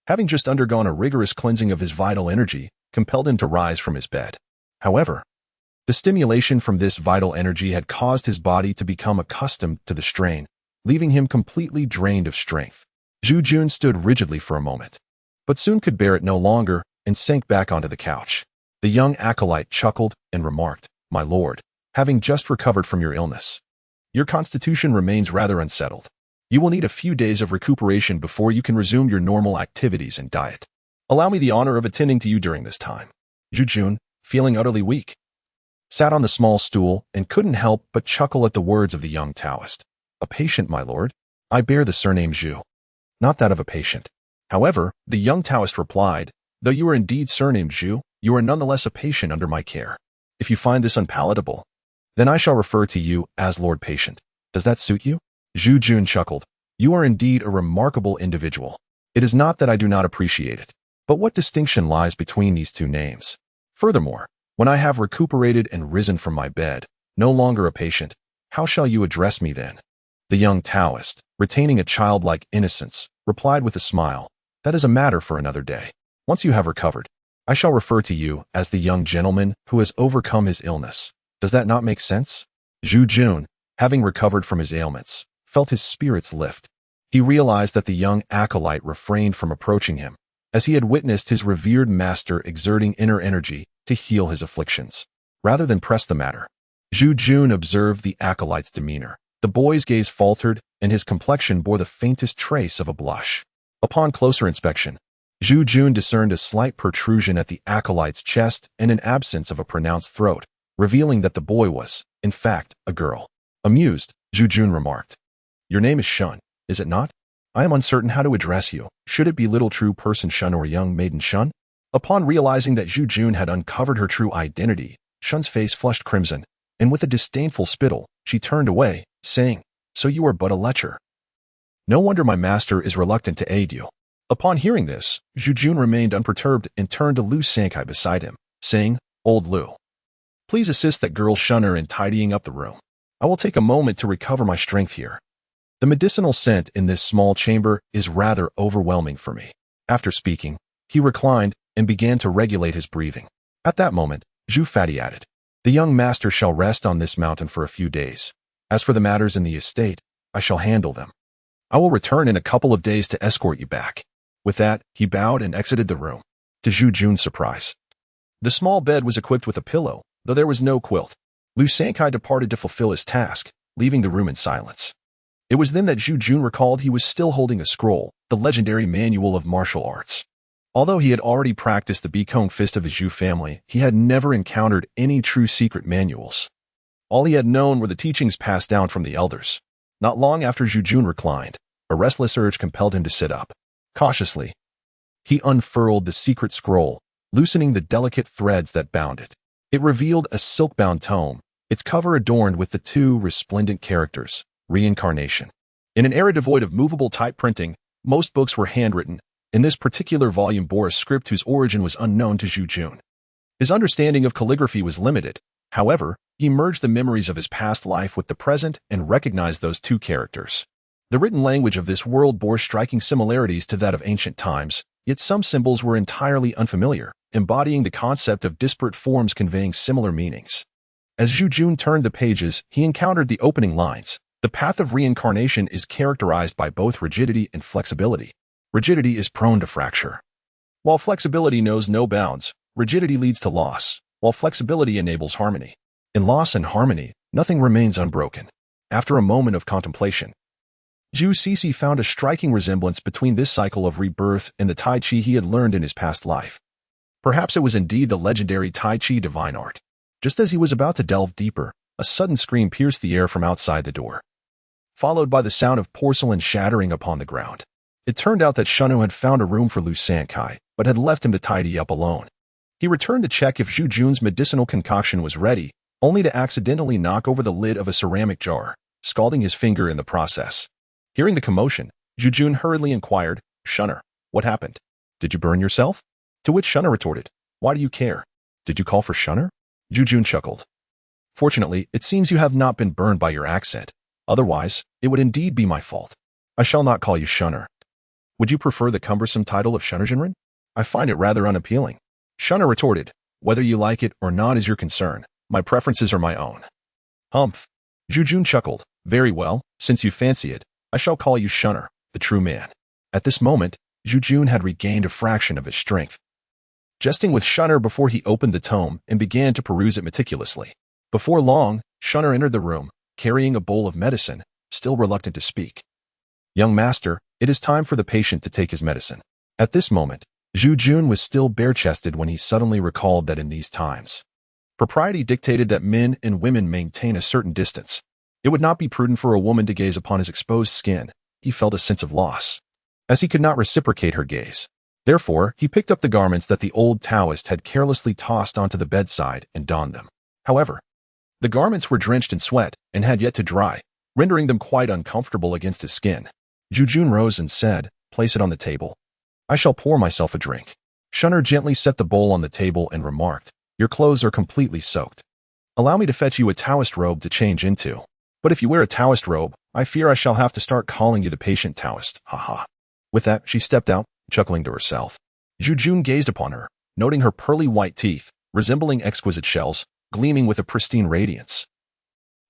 having just undergone a rigorous cleansing of his vital energy, compelled him to rise from his bed. However, the stimulation from this vital energy had caused his body to become accustomed to the strain, leaving him completely drained of strength. Zhu Jun stood rigidly for a moment, but soon could bear it no longer and sank back onto the couch. The young acolyte chuckled and remarked, "My lord, having just recovered from your illness, your constitution remains rather unsettled. You will need a few days of recuperation before you can resume your normal activities and diet. Allow me the honor of attending to you during this time." Zhu Jun, feeling utterly weak, sat on the small stool and couldn't help but chuckle at the words of the young Taoist. "A patient, my lord? I bear the surname Zhu, not that of a patient." However, the young Taoist replied, "Though you are indeed surnamed Zhu, you are nonetheless a patient under my care. If you find this unpalatable, then I shall refer to you as Lord Patient. Does that suit you?" Zhu Jun chuckled. "You are indeed a remarkable individual. It is not that I do not appreciate it, but what distinction lies between these 2 names? Furthermore, when I have recuperated and risen from my bed, no longer a patient, how shall you address me then?" The young Taoist, retaining a childlike innocence, replied with a smile, "That is a matter for another day. Once you have recovered, I shall refer to you as the young gentleman who has overcome his illness. Does that not make sense?" Zhu Jun, having recovered from his ailments, felt his spirits lift. He realized that the young acolyte refrained from approaching him, as he had witnessed his revered master exerting inner energy to heal his afflictions. Rather than press the matter, Zhu Jun observed the acolyte's demeanor. The boy's gaze faltered, and his complexion bore the faintest trace of a blush. Upon closer inspection, Zhu Jun discerned a slight protrusion at the acolyte's chest and an absence of a pronounced throat, revealing that the boy was, in fact, a girl. Amused, Zhu Jun remarked, "Your name is Shun, is it not? I am uncertain how to address you. Should it be little true person Shun or young maiden Shun?" Upon realizing that Zhu Jun had uncovered her true identity, Shun's face flushed crimson, and with a disdainful spittle, she turned away, saying, "So you are but a lecher. No wonder my master is reluctant to aid you." Upon hearing this, Zhu Jun remained unperturbed and turned to Lu Sankai beside him, saying, "Old Lu, please assist that girl Shunner in tidying up the room. I will take a moment to recover my strength here. The medicinal scent in this small chamber is rather overwhelming for me." After speaking, he reclined and began to regulate his breathing. At that moment, Zhu Fati added, "The young master shall rest on this mountain for a few days. As for the matters in the estate, I shall handle them. I will return in a couple of days to escort you back." With that, he bowed and exited the room, to Zhu Jun's surprise. The small bed was equipped with a pillow, though there was no quilt. Lu Sankai departed to fulfill his task, leaving the room in silence. It was then that Zhu Jun recalled he was still holding a scroll, the legendary manual of martial arts. Although he had already practiced the Bikong Fist of the Zhu family, he had never encountered any true secret manuals. All he had known were the teachings passed down from the elders. Not long after Zhu Jun reclined, a restless urge compelled him to sit up. Cautiously, he unfurled the secret scroll, loosening the delicate threads that bound it. It revealed a silk-bound tome, its cover adorned with the two resplendent characters, Reincarnation. In an era devoid of movable type printing, most books were handwritten, and this particular volume bore a script whose origin was unknown to Zhu Jun. His understanding of calligraphy was limited. However, he merged the memories of his past life with the present and recognized those two characters. The written language of this world bore striking similarities to that of ancient times, yet some symbols were entirely unfamiliar, embodying the concept of disparate forms conveying similar meanings. As Zhu Jun turned the pages, he encountered the opening lines. The path of reincarnation is characterized by both rigidity and flexibility. Rigidity is prone to fracture. While flexibility knows no bounds, rigidity leads to loss, while flexibility enables harmony. In loss and harmony, nothing remains unbroken. After a moment of contemplation, Zhu Cixi found a striking resemblance between this cycle of rebirth and the Tai Chi he had learned in his past life. Perhaps it was indeed the legendary Tai Chi divine art. Just as he was about to delve deeper, a sudden scream pierced the air from outside the door, followed by the sound of porcelain shattering upon the ground. It turned out that Shunno had found a room for Lu Sankai, but had left him to tidy up alone. He returned to check if Zhu Jun's medicinal concoction was ready, only to accidentally knock over the lid of a ceramic jar, scalding his finger in the process. Hearing the commotion, Zhu Jun hurriedly inquired, "Shunner, what happened? Did you burn yourself?" To which Shunner retorted, "Why do you care? Did you call for Shunner?" Zhu Jun chuckled. "Fortunately, it seems you have not been burned by your accent. Otherwise, it would indeed be my fault. I shall not call you Shunner. Would you prefer the cumbersome title of Shunnerjinren? I find it rather unappealing." Shunner retorted, "Whether you like it or not is your concern. My preferences are my own." "Humph." Zhu Jun chuckled, "Very well, since you fancy it, I shall call you Shunner, the true man." At this moment, Zhu Jun had regained a fraction of his strength. Jesting with Shunner before he opened the tome and began to peruse it meticulously. Before long, Shunner entered the room, carrying a bowl of medicine, still reluctant to speak. "Young master, it is time for the patient to take his medicine." At this moment, Zhu Jun was still bare-chested when he suddenly recalled that in these times, propriety dictated that men and women maintain a certain distance. It would not be prudent for a woman to gaze upon his exposed skin. He felt a sense of loss, as he could not reciprocate her gaze. Therefore, he picked up the garments that the old Taoist had carelessly tossed onto the bedside and donned them. However, the garments were drenched in sweat and had yet to dry, rendering them quite uncomfortable against his skin. Zhu Jun rose and said, "Place it on the table. I shall pour myself a drink." Shunner gently set the bowl on the table and remarked, "Your clothes are completely soaked. Allow me to fetch you a Taoist robe to change into. But if you wear a Taoist robe, I fear I shall have to start calling you the patient Taoist, haha." With that, she stepped out, chuckling to herself. Zhu Jun gazed upon her, noting her pearly white teeth, resembling exquisite shells, gleaming with a pristine radiance,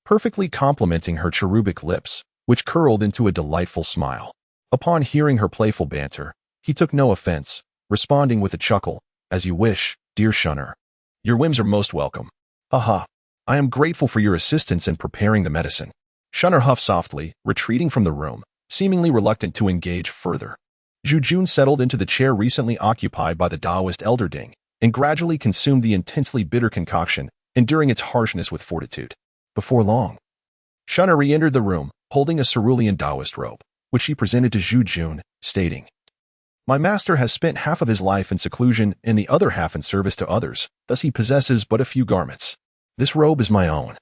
perfectly complementing her cherubic lips, which curled into a delightful smile. Upon hearing her playful banter, he took no offense, responding with a chuckle, "As you wish, dear Shunner. Your whims are most welcome. Haha. I am grateful for your assistance in preparing the medicine." Shunner huffed softly, retreating from the room, seemingly reluctant to engage further. Zhu Jun settled into the chair recently occupied by the Taoist elder Ding, and gradually consumed the intensely bitter concoction, enduring its harshness with fortitude. Before long, Shunner re-entered the room, holding a cerulean Taoist robe, which she presented to Zhu Jun, stating, My master has spent half of his life in seclusion and the other half in service to others, thus he possesses but a few garments. This robe is my own.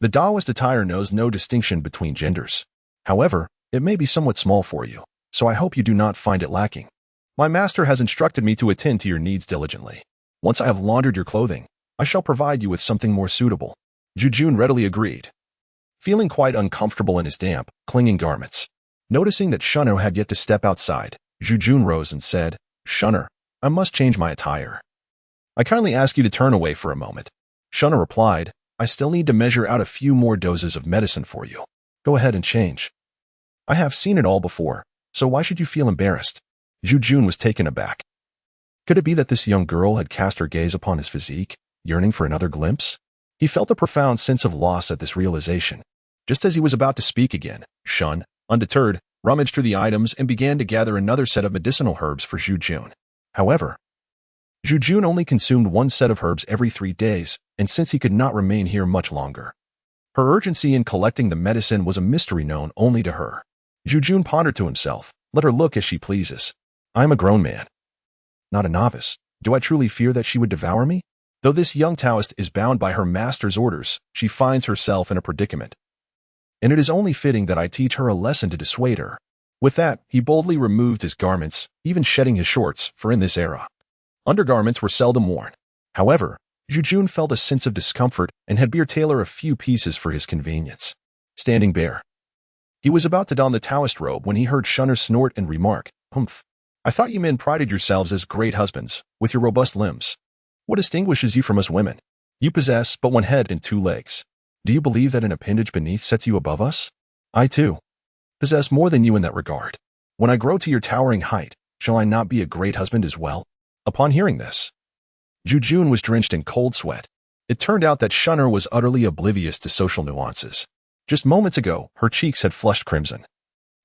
The Taoist attire knows no distinction between genders. However, it may be somewhat small for you, so I hope you do not find it lacking. My master has instructed me to attend to your needs diligently. Once I have laundered your clothing, I shall provide you with something more suitable. Zhu Yan readily agreed, feeling quite uncomfortable in his damp, clinging garments. Noticing that Shunner had yet to step outside, Zhu Yan rose and said, Shunner, I must change my attire. I kindly ask you to turn away for a moment. Shunner replied, I still need to measure out a few more doses of medicine for you. Go ahead and change. I have seen it all before, so why should you feel embarrassed? Zhu Yan was taken aback. Could it be that this young girl had cast her gaze upon his physique, yearning for another glimpse? He felt a profound sense of loss at this realization. Just as he was about to speak again, Shun, undeterred, rummaged through the items and began to gather another set of medicinal herbs for Zhu Yan. However, Zhu Yan only consumed one set of herbs every 3 days, and since he could not remain here much longer, her urgency in collecting the medicine was a mystery known only to her. Zhu Yan pondered to himself, let her look as she pleases. I am a grown man, not a novice. Do I truly fear that she would devour me? Though this young Taoist is bound by her master's orders, she finds herself in a predicament. And it is only fitting that I teach her a lesson to dissuade her. With that, he boldly removed his garments, even shedding his shorts, for in this era, undergarments were seldom worn. However, Zhu Yan felt a sense of discomfort and had beer tailor a few pieces for his convenience. Standing bare, he was about to don the Taoist robe when he heard Shunner snort and remark, Humph. I thought you men prided yourselves as great husbands, with your robust limbs. What distinguishes you from us women? You possess but one head and 2 legs. Do you believe that an appendage beneath sets you above us? I, too, possess more than you in that regard. When I grow to your towering height, shall I not be a great husband as well? Upon hearing this, Zhu Yan was drenched in cold sweat. It turned out that Shunner was utterly oblivious to social nuances. Just moments ago, her cheeks had flushed crimson.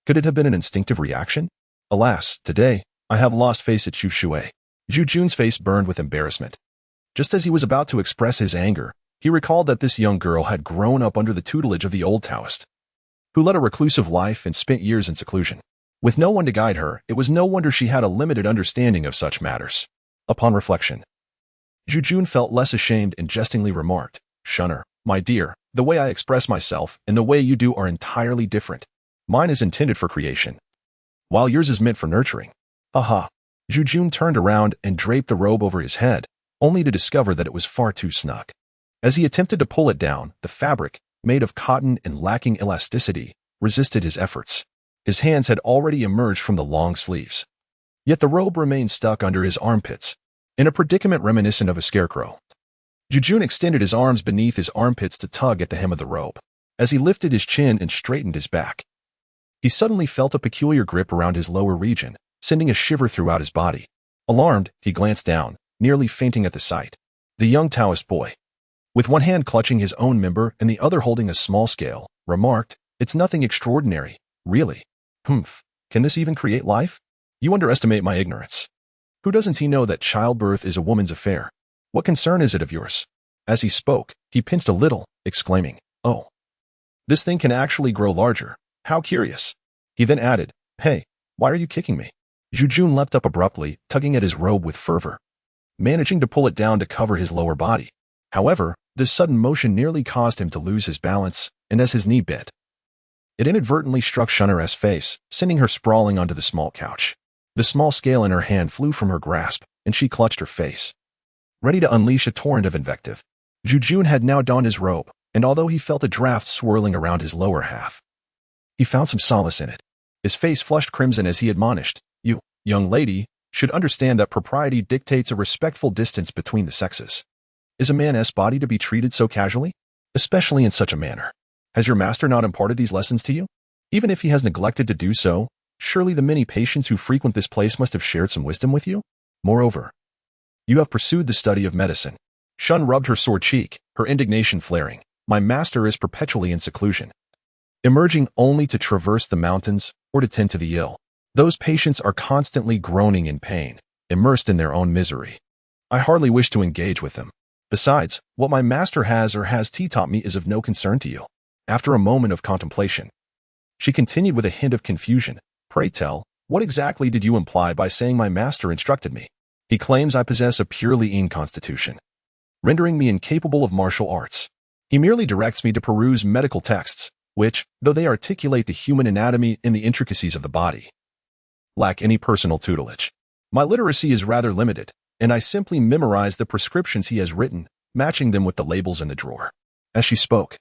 Could it have been an instinctive reaction? Alas, today, I have lost face at Zhu Yan's face burned with embarrassment. Just as he was about to express his anger, he recalled that this young girl had grown up under the tutelage of the old Taoist, who led a reclusive life and spent years in seclusion. With no one to guide her, it was no wonder she had a limited understanding of such matters. Upon reflection, Zhu Yan felt less ashamed and jestingly remarked, Shunner, my dear, the way I express myself and the way you do are entirely different. Mine is intended for creation, while yours is meant for nurturing. Aha! Zhu Yan turned around and draped the robe over his head, only to discover that it was far too snug. As he attempted to pull it down, the fabric, made of cotton and lacking elasticity, resisted his efforts. His hands had already emerged from the long sleeves. Yet the robe remained stuck under his armpits, in a predicament reminiscent of a scarecrow. Zhu Yan extended his arms beneath his armpits to tug at the hem of the robe. As he lifted his chin and straightened his back, he suddenly felt a peculiar grip around his lower region, sending a shiver throughout his body. Alarmed, he glanced down, nearly fainting at the sight. The young Taoist boy, with one hand clutching his own member and the other holding a small scale, remarked, It's nothing extraordinary, really. Humph, can this even create life? You underestimate my ignorance. Who doesn't he know that childbirth is a woman's affair? What concern is it of yours? As he spoke, he pinched a little, exclaiming, Oh, this thing can actually grow larger. How curious. He then added, Hey, why are you kicking me? Zhu Yan leapt up abruptly, tugging at his robe with fervor, managing to pull it down to cover his lower body. However, this sudden motion nearly caused him to lose his balance, and as his knee bent, it inadvertently struck Shunner's face, sending her sprawling onto the small couch. The small scale in her hand flew from her grasp, and she clutched her face, ready to unleash a torrent of invective. Zhu Yan had now donned his robe, and although he felt a draft swirling around his lower half, he found some solace in it. His face flushed crimson as he admonished, You, young lady, should understand that propriety dictates a respectful distance between the sexes. Is a man's body to be treated so casually? Especially in such a manner. Has your master not imparted these lessons to you? Even if he has neglected to do so, surely the many patients who frequent this place must have shared some wisdom with you? Moreover, you have pursued the study of medicine. Shun rubbed her sore cheek, her indignation flaring. My master is perpetually in seclusion, emerging only to traverse the mountains or to tend to the ill. Those patients are constantly groaning in pain, immersed in their own misery. I hardly wish to engage with them. Besides, what my master has taught me is of no concern to you. After a moment of contemplation, she continued with a hint of confusion, Pray tell, What exactly did you imply by saying my master instructed me? He claims I possess a purely Yin constitution, rendering me incapable of martial arts. He merely directs me to peruse medical texts, which, though they articulate the human anatomy and the intricacies of the body, lack any personal tutelage. My literacy is rather limited, and I simply memorize the prescriptions he has written, matching them with the labels in the drawer. As she spoke,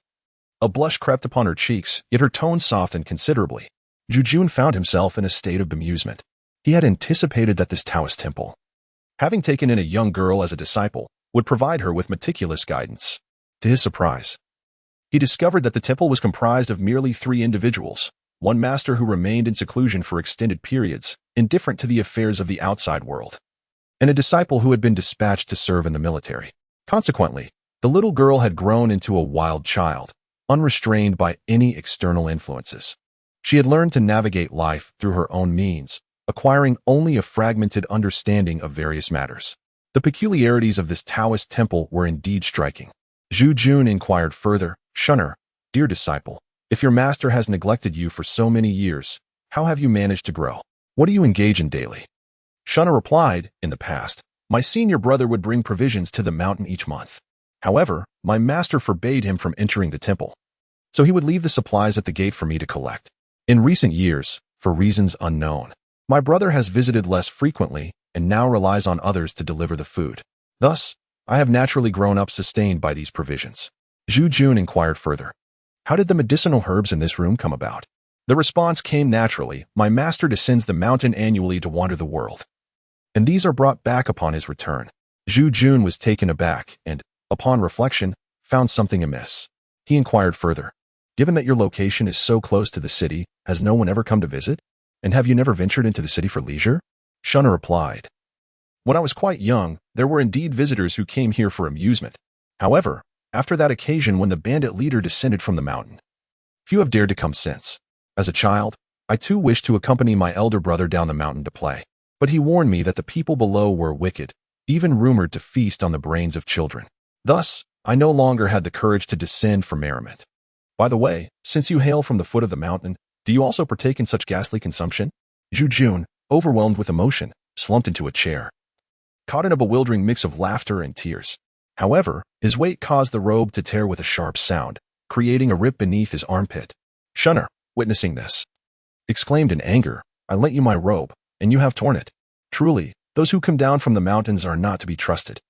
a blush crept upon her cheeks, yet her tone softened considerably. Zhu Yan found himself in a state of bemusement. He had anticipated that this Taoist temple, having taken in a young girl as a disciple, would provide her with meticulous guidance. To his surprise, he discovered that the temple was comprised of merely 3 individuals, one master who remained in seclusion for extended periods, indifferent to the affairs of the outside world, and a disciple who had been dispatched to serve in the military. Consequently, the little girl had grown into a wild child, unrestrained by any external influences. She had learned to navigate life through her own means, acquiring only a fragmented understanding of various matters. The peculiarities of this Taoist temple were indeed striking. Zhu Yan inquired further, "Shunner, dear disciple, if your master has neglected you for so many years, how have you managed to grow? What do you engage in daily?" Shunner replied, "In the past, my senior brother would bring provisions to the mountain each month. However, my master forbade him from entering the temple, so he would leave the supplies at the gate for me to collect. In recent years, for reasons unknown, my brother has visited less frequently and now relies on others to deliver the food. Thus, I have naturally grown up sustained by these provisions." Zhu Yan inquired further, "How did the medicinal herbs in this room come about?" The response came naturally. "My master descends the mountain annually to wander the world, and these are brought back upon his return." Zhu Yan was taken aback and, upon reflection, found something amiss. He inquired further, "Given that your location is so close to the city, has no one ever come to visit? And have you never ventured into the city for leisure?" Shunner replied, "When I was quite young, there were indeed visitors who came here for amusement. However, after that occasion when the bandit leader descended from the mountain, few have dared to come since. As a child, I too wished to accompany my elder brother down the mountain to play, but he warned me that the people below were wicked, even rumored to feast on the brains of children. Thus, I no longer had the courage to descend for merriment. By the way, since you hail from the foot of the mountain, do you also partake in such ghastly consumption?" Zhu Yan, overwhelmed with emotion, slumped into a chair, caught in a bewildering mix of laughter and tears. However, his weight caused the robe to tear with a sharp sound, creating a rip beneath his armpit. Shunner, witnessing this, exclaimed in anger, "I lent you my robe, and you have torn it. Truly, those who come down from the mountains are not to be trusted."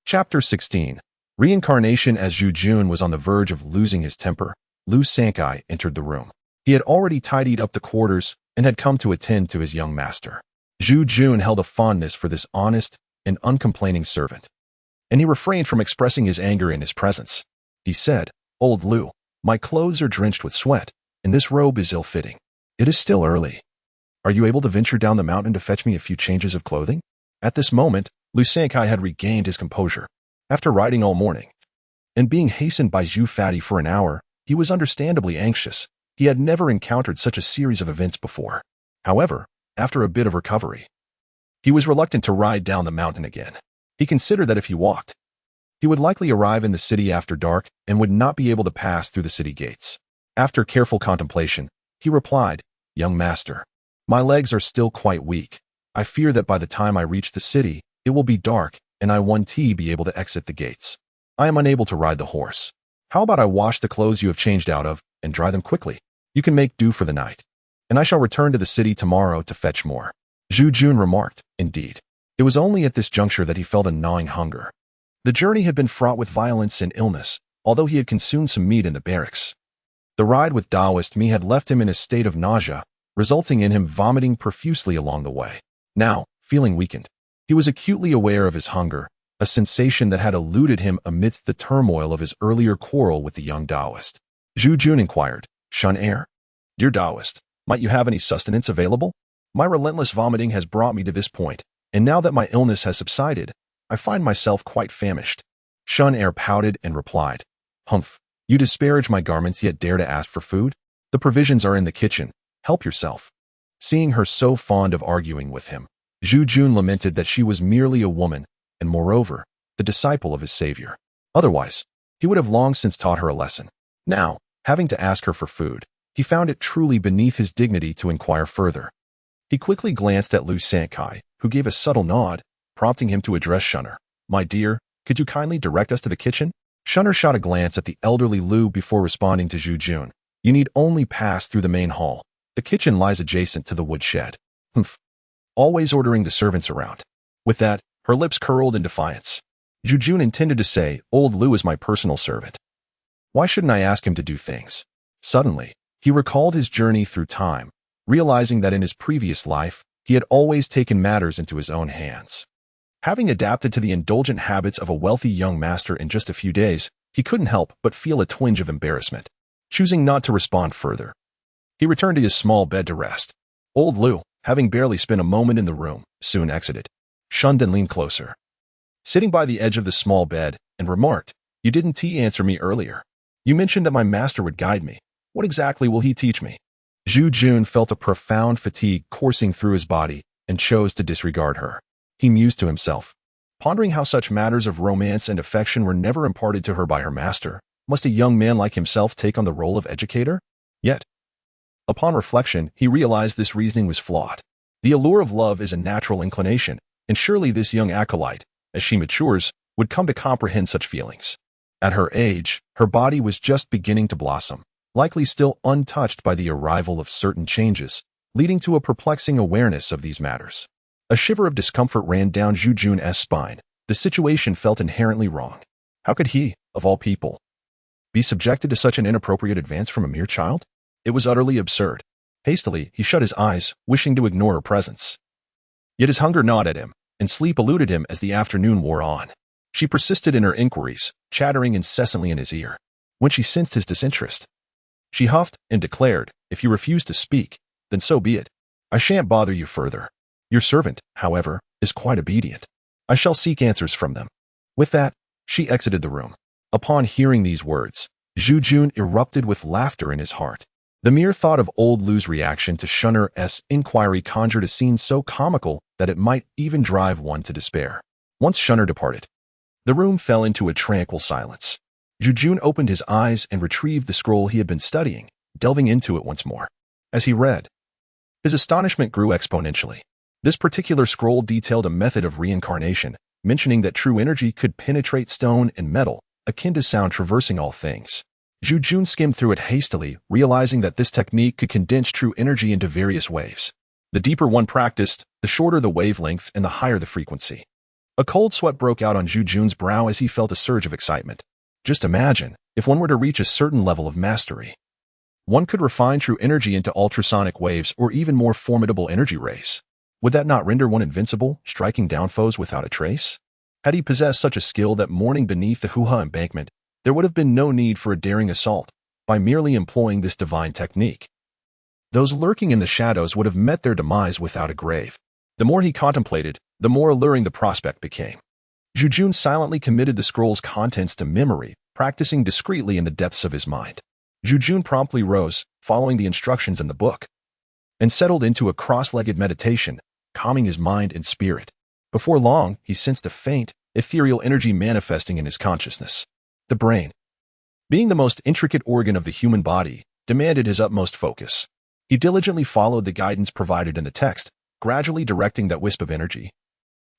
Chapter 16. Reincarnation. As Zhu Yan was on the verge of losing his temper, Lu Sankai entered the room. He had already tidied up the quarters and had come to attend to his young master. Zhu Yan held a fondness for this honest and uncomplaining servant, and he refrained from expressing his anger in his presence. He said, "Old Lu, my clothes are drenched with sweat, and this robe is ill-fitting. It is still early. Are you able to venture down the mountain to fetch me a few changes of clothing?" At this moment, Lu Sankai had regained his composure. After riding all morning, and being hastened by Zhu Fatty for an hour, he was understandably anxious. He had never encountered such a series of events before. However, after a bit of recovery, he was reluctant to ride down the mountain again. He considered that if he walked, he would likely arrive in the city after dark and would not be able to pass through the city gates. After careful contemplation, he replied, "Young master, my legs are still quite weak. I fear that by the time I reach the city, it will be dark and I won't be able to exit the gates. I am unable to ride the horse. How about I wash the clothes you have changed out of and dry them quickly? You can make do for the night, and I shall return to the city tomorrow to fetch more." Zhu Yan remarked, "Indeed." It was only at this juncture that he felt a gnawing hunger. The journey had been fraught with violence and illness, although he had consumed some meat in the barracks. The ride with Taoist me had left him in a state of nausea, resulting in him vomiting profusely along the way. Now, feeling weakened, he was acutely aware of his hunger, a sensation that had eluded him amidst the turmoil of his earlier quarrel with the young Taoist. Zhu Yan inquired, "Shun, dear Taoist, might you have any sustenance available? My relentless vomiting has brought me to this point, and now that my illness has subsided, I find myself quite famished." Shun pouted and replied, "Humph, you disparage my garments yet dare to ask for food? The provisions are in the kitchen, help yourself." Seeing her so fond of arguing with him, Zhu Yan lamented that she was merely a woman, and moreover, the disciple of his savior. Otherwise, he would have long since taught her a lesson. Now, having to ask her for food, he found it truly beneath his dignity to inquire further. He quickly glanced at Lu Sankai, who gave a subtle nod, prompting him to address Shunner. My dear, could you kindly direct us to the kitchen? Shunner shot a glance at the elderly Lu before responding to Zhu Jun. You need only pass through the main hall. The kitchen lies adjacent to the woodshed. Humph. Always ordering the servants around. With that, her lips curled in defiance. Zhu Jun intended to say, Old Lu is my personal servant. Why shouldn't I ask him to do things? Suddenly, he recalled his journey through time, realizing that in his previous life, he had always taken matters into his own hands. Having adapted to the indulgent habits of a wealthy young master in just a few days, he couldn't help but feel a twinge of embarrassment. Choosing not to respond further, he returned to his small bed to rest. Old Lu, having barely spent a moment in the room, soon exited. Shun then leaned closer, sitting by the edge of the small bed, and remarked, You didn't answer me earlier. You mentioned that my master would guide me. What exactly will he teach me? Zhu Jun felt a profound fatigue coursing through his body and chose to disregard her. He mused to himself, pondering how such matters of romance and affection were never imparted to her by her master. Must a young man like himself take on the role of educator? Yet, upon reflection, he realized this reasoning was flawed. The allure of love is a natural inclination, and surely this young acolyte, as she matures, would come to comprehend such feelings. At her age, her body was just beginning to blossom, likely still untouched by the arrival of certain changes, leading to a perplexing awareness of these matters. A shiver of discomfort ran down Zhu Jun's spine. The situation felt inherently wrong. How could he, of all people, be subjected to such an inappropriate advance from a mere child? It was utterly absurd. Hastily, he shut his eyes, wishing to ignore her presence. Yet his hunger gnawed at him, and sleep eluded him as the afternoon wore on. She persisted in her inquiries, chattering incessantly in his ear. When she sensed his disinterest, she huffed and declared, If you refuse to speak, then so be it. I shan't bother you further. Your servant, however, is quite obedient. I shall seek answers from them. With that, she exited the room. Upon hearing these words, Zhu Jun erupted with laughter in his heart. The mere thought of old Lu's reaction to Shunner's inquiry conjured a scene so comical that it might even drive one to despair. Once Shunner departed, the room fell into a tranquil silence. Zhu Jun opened his eyes and retrieved the scroll he had been studying, delving into it once more. As he read, his astonishment grew exponentially. This particular scroll detailed a method of reincarnation, mentioning that true energy could penetrate stone and metal, akin to sound traversing all things. Zhu Jun skimmed through it hastily, realizing that this technique could condense true energy into various waves. The deeper one practiced, the shorter the wavelength and the higher the frequency. A cold sweat broke out on Zhu Jun's brow as he felt a surge of excitement. Just imagine, if one were to reach a certain level of mastery, one could refine true energy into ultrasonic waves or even more formidable energy rays. Would that not render one invincible, striking down foes without a trace? Had he possessed such a skill that morning beneath the Huha embankment, there would have been no need for a daring assault. By merely employing this divine technique, those lurking in the shadows would have met their demise without a grave. The more he contemplated, the more alluring the prospect became. Zhu Jun silently committed the scroll's contents to memory, practicing discreetly in the depths of his mind. Zhu Jun promptly rose, following the instructions in the book, and settled into a cross-legged meditation, calming his mind and spirit. Before long, he sensed a faint, ethereal energy manifesting in his consciousness. The brain, being the most intricate organ of the human body, demanded his utmost focus. He diligently followed the guidance provided in the text, gradually directing that wisp of energy,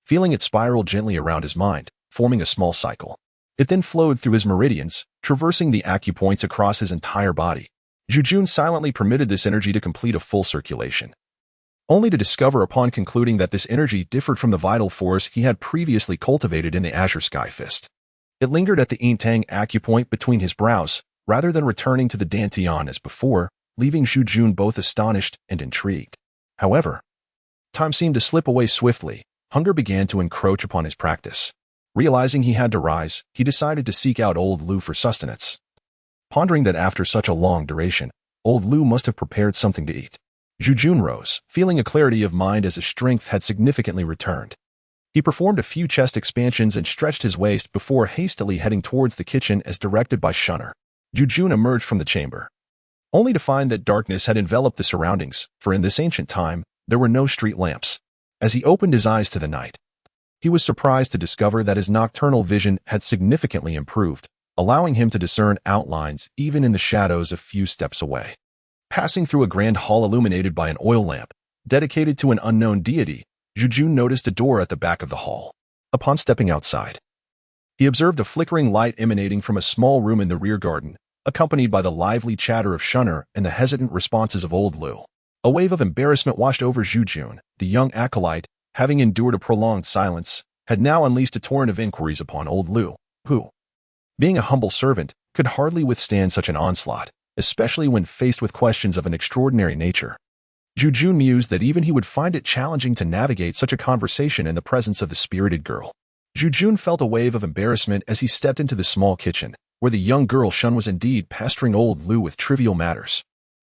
feeling it spiral gently around his mind, forming a small cycle. It then flowed through his meridians, traversing the acupoints across his entire body. Zhu Jun silently permitted this energy to complete a full circulation, only to discover upon concluding that this energy differed from the vital force he had previously cultivated in the Azure Sky Fist. It lingered at the Yintang acupoint between his brows, rather than returning to the Dantian as before, leaving Zhu Jun both astonished and intrigued. However, time seemed to slip away swiftly. Hunger began to encroach upon his practice. Realizing he had to rise, he decided to seek out old Lu for sustenance. Pondering that after such a long duration, old Lu must have prepared something to eat, Zhu Jun rose, feeling a clarity of mind as his strength had significantly returned. He performed a few chest expansions and stretched his waist before hastily heading towards the kitchen as directed by Shunner. Zhu Jun emerged from the chamber, only to find that darkness had enveloped the surroundings, for in this ancient time, there were no street lamps. As he opened his eyes to the night, he was surprised to discover that his nocturnal vision had significantly improved, allowing him to discern outlines even in the shadows a few steps away. Passing through a grand hall illuminated by an oil lamp, dedicated to an unknown deity, Zhu Yan noticed a door at the back of the hall. Upon stepping outside, he observed a flickering light emanating from a small room in the rear garden, accompanied by the lively chatter of Shunner and the hesitant responses of old Lu. A wave of embarrassment washed over Zhu Yan. The young acolyte, having endured a prolonged silence, had now unleashed a torrent of inquiries upon old Lu, who, being a humble servant, could hardly withstand such an onslaught, especially when faced with questions of an extraordinary nature. Zhu Yan mused that even he would find it challenging to navigate such a conversation in the presence of the spirited girl. Zhu Yan felt a wave of embarrassment as he stepped into the small kitchen, where the young girl Shun was indeed pestering old Lu with trivial matters.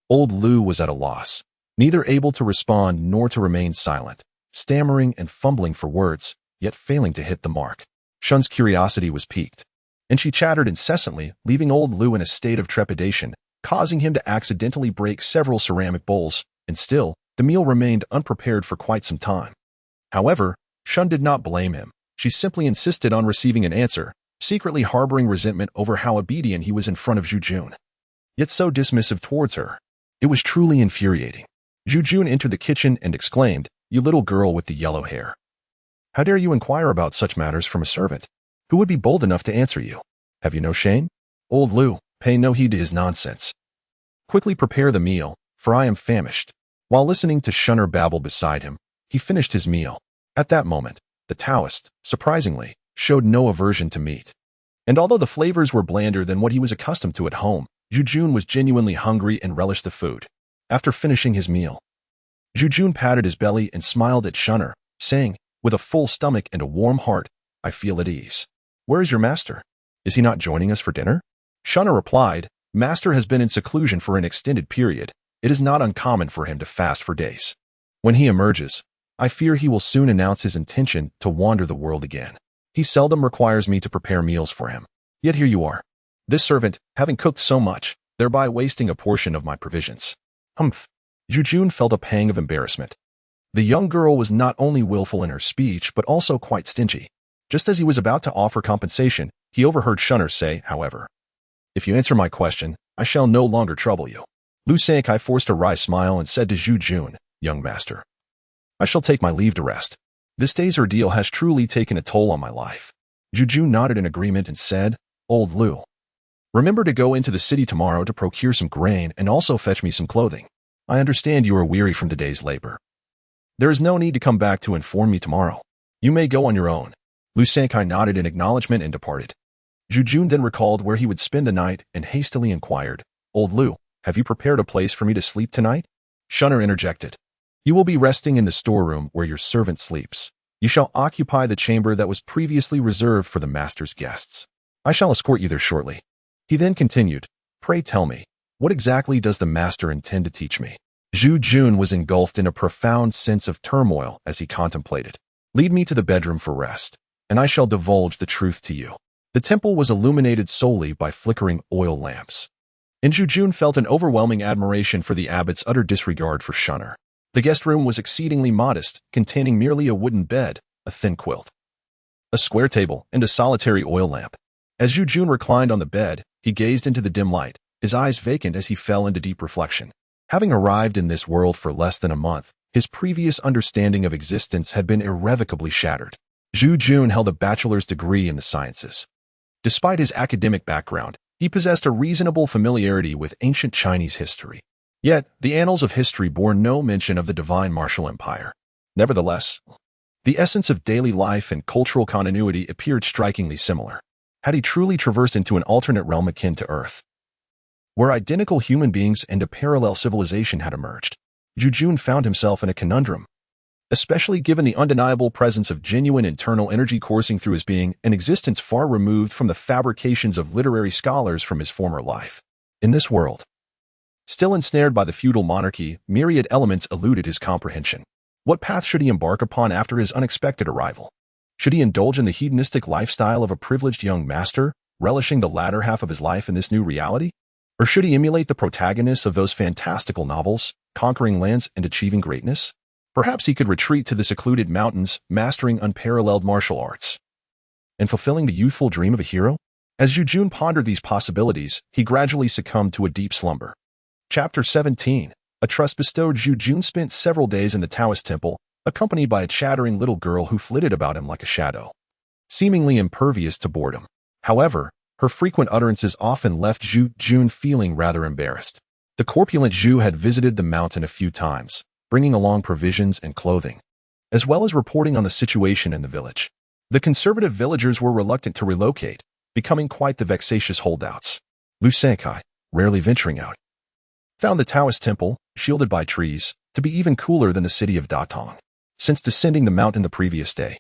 Old Lu was at a loss, neither able to respond nor to remain silent, stammering and fumbling for words, yet failing to hit the mark. Shun's curiosity was piqued, and she chattered incessantly, leaving old Lu in a state of trepidation, causing him to accidentally break several ceramic bowls, and still, the meal remained unprepared for quite some time. However, Shun did not blame him. She simply insisted on receiving an answer, secretly harboring resentment over how obedient he was in front of Zhu Yan, yet so dismissive towards her. It was truly infuriating. Zhu Yan entered the kitchen and exclaimed, "You little girl with the yellow hair. How dare you inquire about such matters from a servant? Who would be bold enough to answer you? Have you no shame?" Old Lu, pay no heed to his nonsense. "Quickly prepare the meal, for I am famished." While listening to Shunner babble beside him, he finished his meal. At that moment, the Taoist, surprisingly, showed no aversion to meat. And although the flavors were blander than what he was accustomed to at home, Zhu Yan was genuinely hungry and relished the food. After finishing his meal, Zhu Yan patted his belly and smiled at Shunner, saying, with a full stomach and a warm heart, "I feel at ease. Where is your master? Is he not joining us for dinner?" Shunner replied, "Master has been in seclusion for an extended period. It is not uncommon for him to fast for days. When he emerges, I fear he will soon announce his intention to wander the world again. He seldom requires me to prepare meals for him. Yet here you are, this servant, having cooked so much, thereby wasting a portion of my provisions." Humph. Zhu Yan felt a pang of embarrassment. The young girl was not only willful in her speech, but also quite stingy. Just as he was about to offer compensation, he overheard Shunner say, however, "If you answer my question, I shall no longer trouble you." Lu Sankai forced a wry smile and said to Zhu Yan, "Young master, I shall take my leave to rest. This day's ordeal has truly taken a toll on my life." Zhu Yan nodded in agreement and said, "Old Lu, remember to go into the city tomorrow to procure some grain and also fetch me some clothing. I understand you are weary from today's labor. There is no need to come back to inform me tomorrow. You may go on your own." Lu Sankai nodded in acknowledgement and departed. Zhu Yan then recalled where he would spend the night and hastily inquired, "Old Lu, have you prepared a place for me to sleep tonight?" Shunner interjected, "You will be resting in the storeroom where your servant sleeps. You shall occupy the chamber that was previously reserved for the master's guests. I shall escort you there shortly." He then continued, "Pray tell me, what exactly does the master intend to teach me?" Zhu Yan was engulfed in a profound sense of turmoil as he contemplated. "Lead me to the bedroom for rest, and I shall divulge the truth to you." The temple was illuminated solely by flickering oil lamps, and Zhu Yan felt an overwhelming admiration for the abbot's utter disregard for Shunner. The guest room was exceedingly modest, containing merely a wooden bed, a thin quilt, a square table, and a solitary oil lamp. As Zhu Yan reclined on the bed, he gazed into the dim light, his eyes vacant as he fell into deep reflection. Having arrived in this world for less than a month, his previous understanding of existence had been irrevocably shattered. Zhu Yan held a bachelor's degree in the sciences. Despite his academic background, he possessed a reasonable familiarity with ancient Chinese history. Yet, the annals of history bore no mention of the divine martial empire. Nevertheless, the essence of daily life and cultural continuity appeared strikingly similar. Had he truly traversed into an alternate realm akin to Earth, where identical human beings and a parallel civilization had emerged? Zhu Yan found himself in a conundrum, especially given the undeniable presence of genuine internal energy coursing through his being, an existence far removed from the fabrications of literary scholars from his former life. In this world, still ensnared by the feudal monarchy, myriad elements eluded his comprehension. What path should he embark upon after his unexpected arrival? Should he indulge in the hedonistic lifestyle of a privileged young master, relishing the latter half of his life in this new reality? Or should he emulate the protagonists of those fantastical novels, conquering lands and achieving greatness? Perhaps he could retreat to the secluded mountains, mastering unparalleled martial arts, and fulfilling the youthful dream of a hero? As Zhu Yan pondered these possibilities, he gradually succumbed to a deep slumber. Chapter 17. A trust-bestowed Zhu Jun spent several days in the Taoist temple, accompanied by a chattering little girl who flitted about him like a shadow, seemingly impervious to boredom. However, her frequent utterances often left Zhu Jun feeling rather embarrassed. The corpulent Zhu had visited the mountain a few times, bringing along provisions and clothing, as well as reporting on the situation in the village. The conservative villagers were reluctant to relocate, becoming quite the vexatious holdouts. Lu Senkai, rarely venturing out, found the Taoist temple, shielded by trees, to be even cooler than the city of Datong. Since descending the mountain the previous day,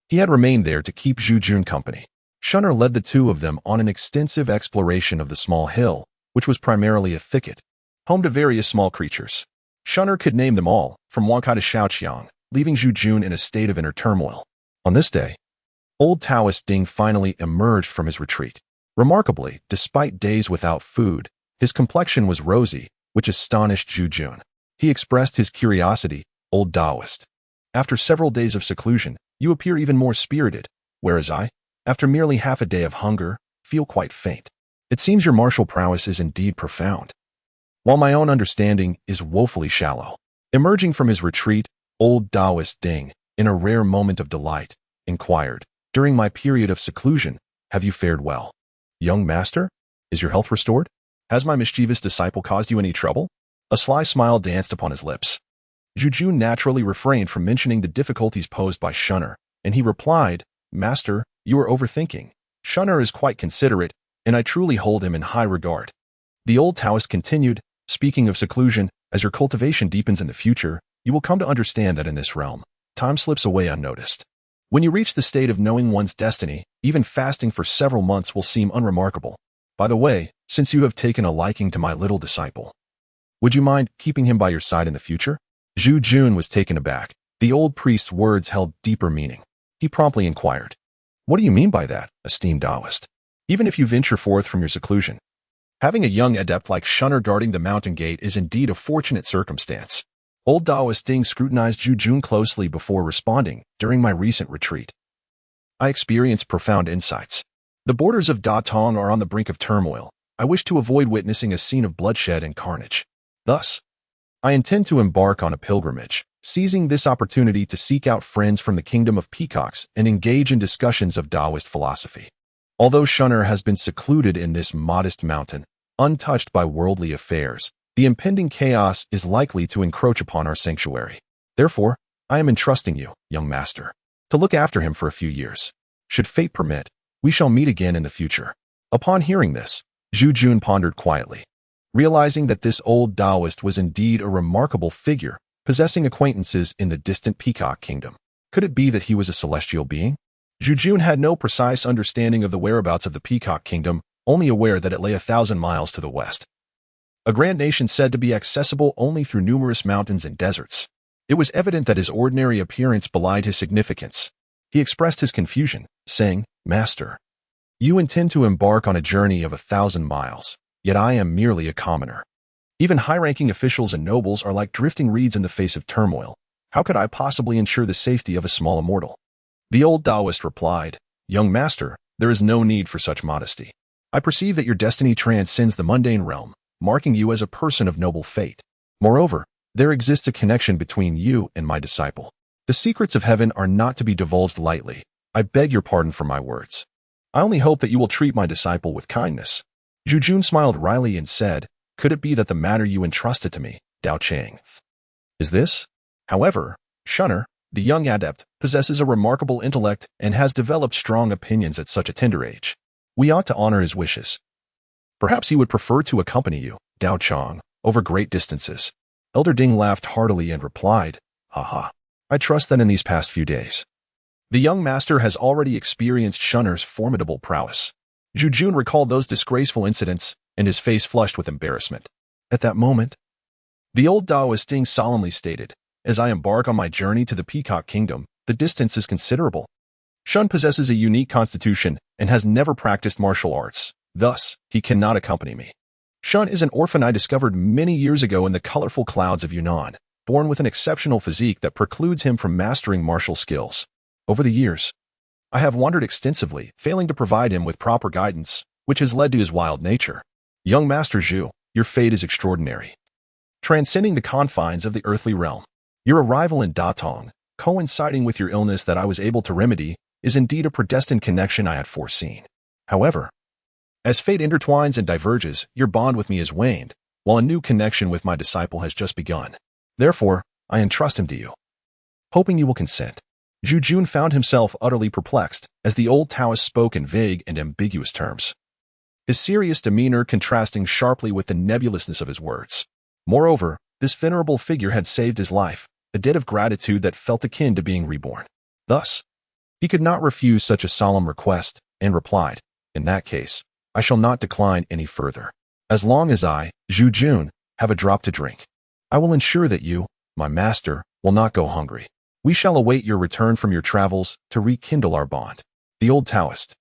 he had remained there to keep Zhu Jun company. Shunner led the two of them on an extensive exploration of the small hill, which was primarily a thicket, home to various small creatures. Shunner could name them all, from Wankai to Shaoqiang, leaving Zhu Jun in a state of inner turmoil. On this day, old Taoist Ding finally emerged from his retreat. Remarkably, despite days without food, his complexion was rosy, which astonished Zhu Jun. He expressed his curiosity, "Old Taoist, after several days of seclusion, you appear even more spirited, whereas I, after merely half a day of hunger, feel quite faint. It seems your martial prowess is indeed profound, while my own understanding is woefully shallow." Emerging from his retreat, old Taoist Ding, in a rare moment of delight, inquired, "During my period of seclusion, have you fared well? Young master, is your health restored? Has my mischievous disciple caused you any trouble?" A sly smile danced upon his lips. Zhu Jun naturally refrained from mentioning the difficulties posed by Shunner, and he replied, "Master, you are overthinking. Shunner is quite considerate, and I truly hold him in high regard." The old Taoist continued, "Speaking of seclusion, as your cultivation deepens in the future, you will come to understand that in this realm, time slips away unnoticed. When you reach the state of knowing one's destiny, even fasting for several months will seem unremarkable. By the way, since you have taken a liking to my little disciple, would you mind keeping him by your side in the future?" Zhu Jun was taken aback. The old priest's words held deeper meaning. He promptly inquired, "What do you mean by that, esteemed Taoist? Even if you venture forth from your seclusion, having a young adept like Shunner guarding the mountain gate is indeed a fortunate circumstance." Old Taoist Ding scrutinized Zhu Jun closely before responding, "During my recent retreat, I experienced profound insights. The borders of Datong are on the brink of turmoil. I wish to avoid witnessing a scene of bloodshed and carnage. Thus, I intend to embark on a pilgrimage, seizing this opportunity to seek out friends from the kingdom of peacocks and engage in discussions of Taoist philosophy." Although Shunner has been secluded in this modest mountain, untouched by worldly affairs, the impending chaos is likely to encroach upon our sanctuary. Therefore, I am entrusting you, young master, to look after him for a few years. Should fate permit, we shall meet again in the future. Upon hearing this, Zhu Jun pondered quietly, realizing that this old Taoist was indeed a remarkable figure, possessing acquaintances in the distant Peacock Kingdom. Could it be that he was a celestial being? Zhu Jun had no precise understanding of the whereabouts of the Peacock Kingdom, only aware that it lay 1,000 miles to the west, a grand nation said to be accessible only through numerous mountains and deserts. It was evident that his ordinary appearance belied his significance. He expressed his confusion, saying, "Master, you intend to embark on a journey of 1,000 miles, yet I am merely a commoner. Even high-ranking officials and nobles are like drifting reeds in the face of turmoil. How could I possibly ensure the safety of a small immortal?" The old Taoist replied, "Young master, there is no need for such modesty. I perceive that your destiny transcends the mundane realm, marking you as a person of noble fate. Moreover, there exists a connection between you and my disciple. The secrets of heaven are not to be divulged lightly. I beg your pardon for my words. I only hope that you will treat my disciple with kindness." Zhu Jun smiled wryly and said, "Could it be that the matter you entrusted to me, Dao Chang, is this? However, Shunner, the young adept, possesses a remarkable intellect and has developed strong opinions at such a tender age. We ought to honor his wishes. Perhaps he would prefer to accompany you, Dao Chang, over great distances." Elder Ding laughed heartily and replied, "Haha, I trust that in these past few days, the young master has already experienced Shunner's formidable prowess." Zhu Jun recalled those disgraceful incidents, and his face flushed with embarrassment. At that moment, the old Taoist Ding solemnly stated, "As I embark on my journey to the Peacock Kingdom, the distance is considerable. Shun possesses a unique constitution and has never practiced martial arts. Thus, he cannot accompany me. Shun is an orphan I discovered many years ago in the colorful clouds of Yunnan, born with an exceptional physique that precludes him from mastering martial skills. Over the years, I have wandered extensively, failing to provide him with proper guidance, which has led to his wild nature. Young Master Zhu, your fate is extraordinary. transcending the confines of the earthly realm. Your arrival in Datong, coinciding with your illness that I was able to remedy, is indeed a predestined connection I had foreseen. However, as fate intertwines and diverges, your bond with me has waned, while a new connection with my disciple has just begun. Therefore, I entrust him to you, hoping you will consent. Zhu Jun found himself utterly perplexed as the old Taoist spoke in vague and ambiguous terms, his serious demeanor contrasting sharply with the nebulousness of his words. Moreover, this venerable figure had saved his life, a debt of gratitude that felt akin to being reborn. Thus, he could not refuse such a solemn request, and replied, "In that case, I shall not decline any further. As long as I, Zhu Jun, have a drop to drink, I will ensure that you, my master, will not go hungry. We shall await your return from your travels to rekindle our bond." The old Taoist,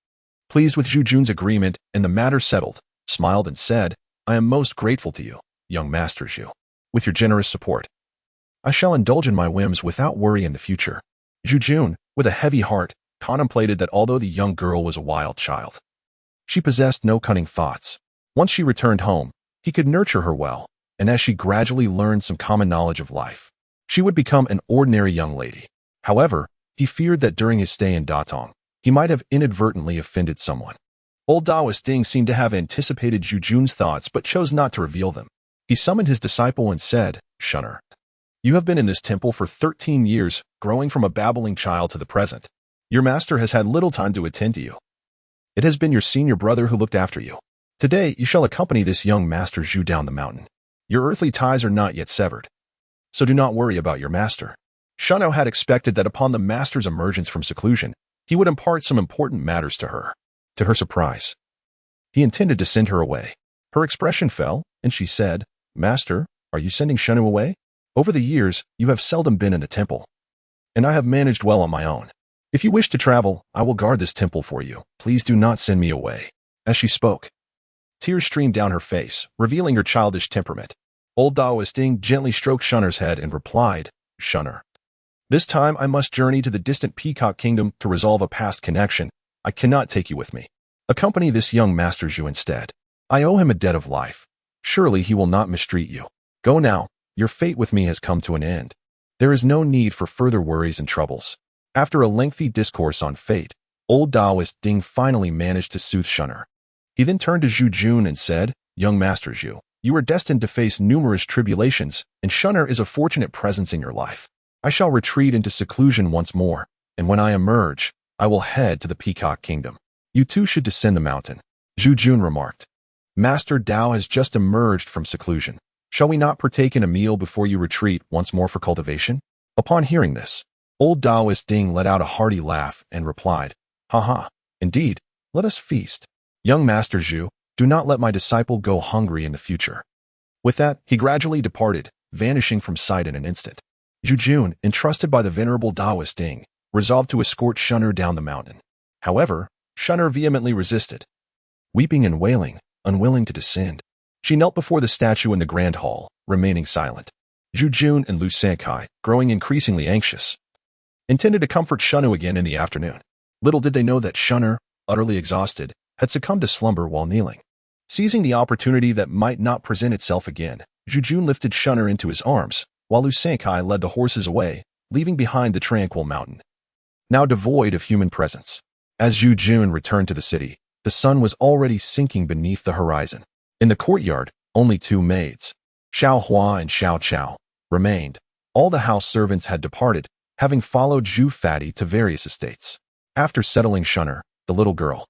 pleased with Zhu Jun's agreement and the matter settled, smiled and said, "I am most grateful to you, young master Zhu. With your generous support, I shall indulge in my whims without worry in the future." Zhu Jun, with a heavy heart, contemplated that although the young girl was a wild child, she possessed no cunning thoughts. Once she returned home, he could nurture her well, and as she gradually learned some common knowledge of life, she would become an ordinary young lady. However, he feared that during his stay in Datong, he might have inadvertently offended someone. Old Taoist Ding seemed to have anticipated Zhu Jun's thoughts but chose not to reveal them. He summoned his disciple and said, "Shunner, you have been in this temple for 13 years, growing from a babbling child to the present. Your master has had little time to attend to you. It has been your senior brother who looked after you. Today, you shall accompany this young master Zhu down the mountain. Your earthly ties are not yet severed, so do not worry about your master." Shunno had expected that upon the master's emergence from seclusion, he would impart some important matters to her. To her surprise, he intended to send her away. Her expression fell, and she said, "Master, are you sending Shunno away? Over the years, you have seldom been in the temple, and I have managed well on my own. If you wish to travel, I will guard this temple for you. Please do not send me away." As she spoke, tears streamed down her face, revealing her childish temperament. Old Taoist Ding gently stroked Shunner's head and replied, "Shunner, this time I must journey to the distant Peacock Kingdom to resolve a past connection. I cannot take you with me. Accompany this young Master Zhu instead. I owe him a debt of life. Surely he will not mistreat you. Go now, your fate with me has come to an end. There is no need for further worries and troubles." After a lengthy discourse on fate, old Taoist Ding finally managed to soothe Shunner. He then turned to Zhu Jun and said, "Young Master Zhu, you are destined to face numerous tribulations, and Shunner is a fortunate presence in your life. I shall retreat into seclusion once more, and when I emerge, I will head to the Peacock Kingdom. You too should descend the mountain." Zhu Jun remarked, "Master Dao has just emerged from seclusion. Shall we not partake in a meal before you retreat once more for cultivation?" Upon hearing this, old Taoist Ding let out a hearty laugh and replied, "Ha, indeed, let us feast. Young Master Zhu, do not let my disciple go hungry in the future." With that, he gradually departed, vanishing from sight in an instant. Zhu Jun, entrusted by the venerable Taoist Ding, resolved to escort Shunner down the mountain. However, Shunner vehemently resisted, weeping and wailing, unwilling to descend. She knelt before the statue in the grand hall, remaining silent. Zhu Jun and Lu Sankai, growing increasingly anxious, intended to comfort Shunner again in the afternoon. Little did they know that Shunner, utterly exhausted, had succumbed to slumber while kneeling. Seizing the opportunity that might not present itself again, Zhu Jun lifted Shunner into his arms, while Lu Sankai led the horses away, leaving behind the tranquil mountain, now devoid of human presence. As Zhu Jun returned to the city, the sun was already sinking beneath the horizon. In the courtyard, only two maids, Xiao Hua and Xiao Chao, remained. All the house servants had departed, having followed Zhu Fati to various estates. After settling Shunner, the little girl,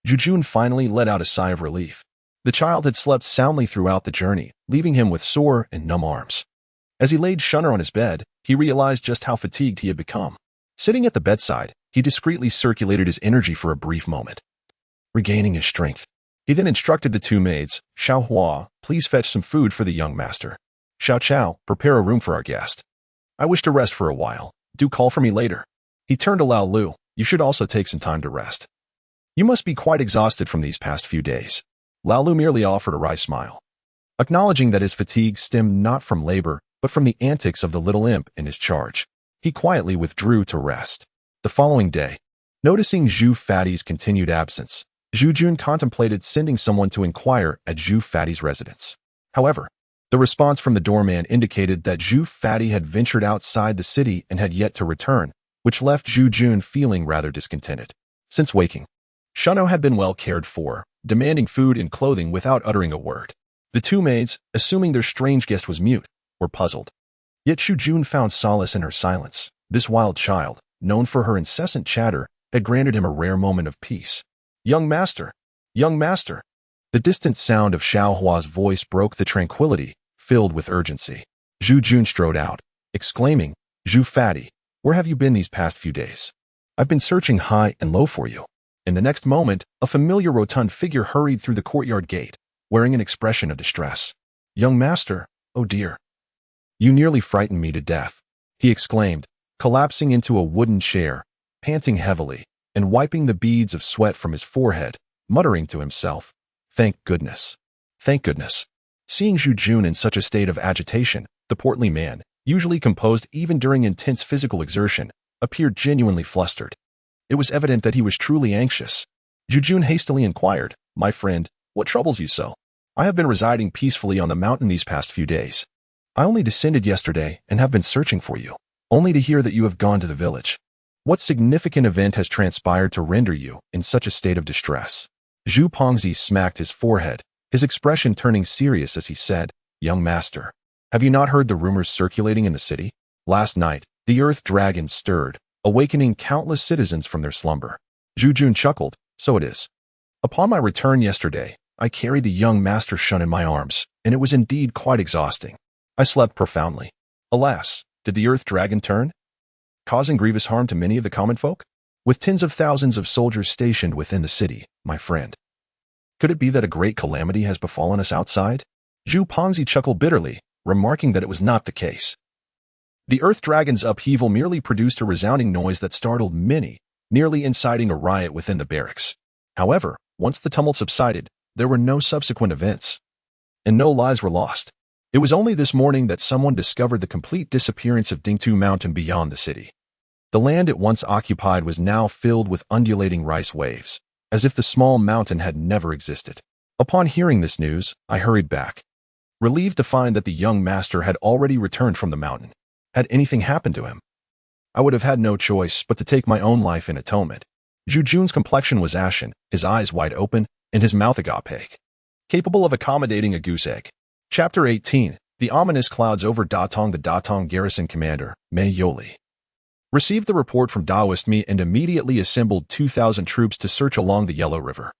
Zhu Jun finally let out a sigh of relief. The child had slept soundly throughout the journey, leaving him with sore and numb arms. As he laid Shunner on his bed, he realized just how fatigued he had become. Sitting at the bedside, he discreetly circulated his energy for a brief moment, regaining his strength. He then instructed the two maids, Xiao Hua, "Please fetch some food for the young master. Xiao Chao, prepare a room for our guest. I wish to rest for a while. Do call for me later." He turned to Lao Lu, "You should also take some time to rest. You must be quite exhausted from these past few days." Lao Lu merely offered a wry smile, acknowledging that his fatigue stemmed not from labor, but from the antics of the little imp in his charge. He quietly withdrew to rest. The following day, noticing Zhu Fati's continued absence, Zhu Jun contemplated sending someone to inquire at Zhu Fati's residence. However, The response from the doorman indicated that Zhu Fadi had ventured outside the city and had yet to return, which left Zhu Jun feeling rather discontented. Since waking, Shuno had been well cared for, demanding food and clothing without uttering a word. The two maids, assuming their strange guest was mute, were puzzled. Yet Zhu Jun found solace in her silence. This wild child, known for her incessant chatter, had granted him a rare moment of peace. "Young master! Young master!" The distant sound of Xiao Hua's voice broke the tranquility, filled with urgency. Zhu Jun strode out, exclaiming, "Zhu Fadi, where have you been these past few days? I've been searching high and low for you." In the next moment, a familiar rotund figure hurried through the courtyard gate, wearing an expression of distress. "Young master, oh dear. You nearly frightened me to death," he exclaimed, collapsing into a wooden chair, panting heavily, and wiping the beads of sweat from his forehead, muttering to himself, "Thank goodness. Thank goodness." Seeing Zhu Jun in such a state of agitation, the portly man, usually composed even during intense physical exertion, appeared genuinely flustered. It was evident that he was truly anxious. Zhu Jun hastily inquired, "My friend, what troubles you so? I have been residing peacefully on the mountain these past few days. I only descended yesterday and have been searching for you, only to hear that you have gone to the village. What significant event has transpired to render you in such a state of distress?" Zhu Pongzi smacked his forehead, his expression turning serious as he said, "Young master, have you not heard the rumors circulating in the city? Last night, the earth dragon stirred, awakening countless citizens from their slumber." Zhu Jun chuckled, "So it is. Upon my return yesterday, I carried the young master Shun in my arms, and it was indeed quite exhausting. I slept profoundly. Alas, did the earth dragon turn, causing grievous harm to many of the common folk? With tens of thousands of soldiers stationed within the city, my friend. Could it be that a great calamity has befallen us outside?" Zhu Pongzi chuckled bitterly, remarking that it was not the case. The earth dragon's upheaval merely produced a resounding noise that startled many, nearly inciting a riot within the barracks. However, once the tumult subsided, there were no subsequent events, and no lives were lost. It was only this morning that someone discovered the complete disappearance of Dingtu Mountain beyond the city. The land it once occupied was now filled with undulating rice waves, as if the small mountain had never existed. Upon hearing this news, I hurried back, relieved to find that the young master had already returned from the mountain. Had anything happened to him, I would have had no choice but to take my own life in atonement. Zhu Jun's complexion was ashen, his eyes wide open, and his mouth agape, capable of accommodating a goose egg. Chapter 18. The ominous clouds over Datong. The Datong garrison commander, Mei Yoli, received the report from Daoist Mi and immediately assembled 2,000 troops to search along the Yellow River.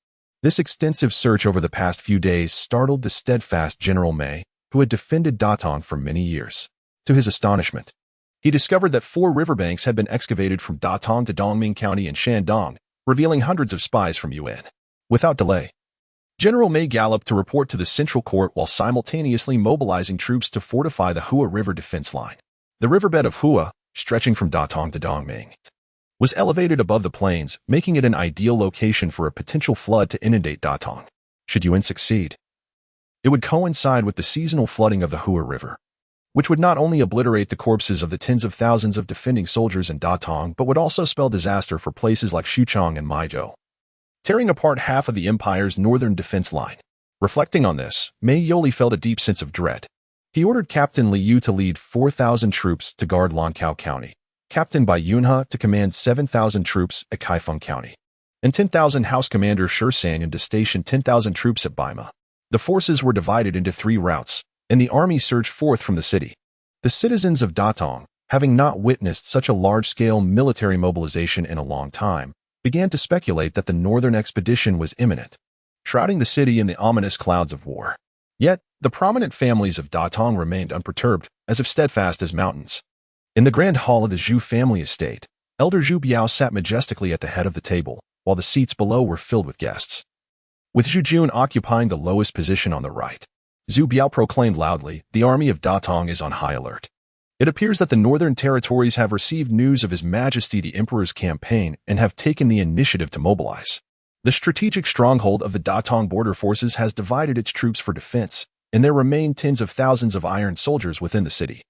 This extensive search over the past few days startled the steadfast General Mei, who had defended Datong for many years. To his astonishment, he discovered that 4 riverbanks had been excavated from Datong to Dongming County and Shandong, revealing hundreds of spies from Yuan. Without delay, General Mei galloped to report to the Central Court while simultaneously mobilizing troops to fortify the Hua River defense line. The riverbed of Hua, stretching from Datong to Dongming, was elevated above the plains, making it an ideal location for a potential flood to inundate Datong. Should Yuan succeed, it would coincide with the seasonal flooding of the Hua River, which would not only obliterate the corpses of the tens of thousands of defending soldiers in Datong, but would also spell disaster for places like Xuchang and Maizhou, tearing apart half of the empire's northern defense line. Reflecting on this, Mei Yoli felt a deep sense of dread. He ordered Captain Li Yu to lead 4,000 troops to guard Lanqiao County, Captain Bai Yunhe to command 7,000 troops at Kaifeng County, and 10,000 House Commander Shursang to station 10,000 troops at Baima. The forces were divided into 3 routes, and the army surged forth from the city. The citizens of Datong, having not witnessed such a large-scale military mobilization in a long time, began to speculate that the northern expedition was imminent, shrouding the city in the ominous clouds of war. Yet, the prominent families of Datong remained unperturbed, as if steadfast as mountains. In the grand hall of the Zhu family estate, Elder Zhu Biao sat majestically at the head of the table, while the seats below were filled with guests. With Zhu Jun occupying the lowest position on the right, Zhu Biao proclaimed loudly, "The army of Datong is on high alert. It appears that the northern territories have received news of His Majesty the Emperor's campaign and have taken the initiative to mobilize. The strategic stronghold of the Datong border forces has divided its troops for defense, and there remain tens of thousands of iron soldiers within the city.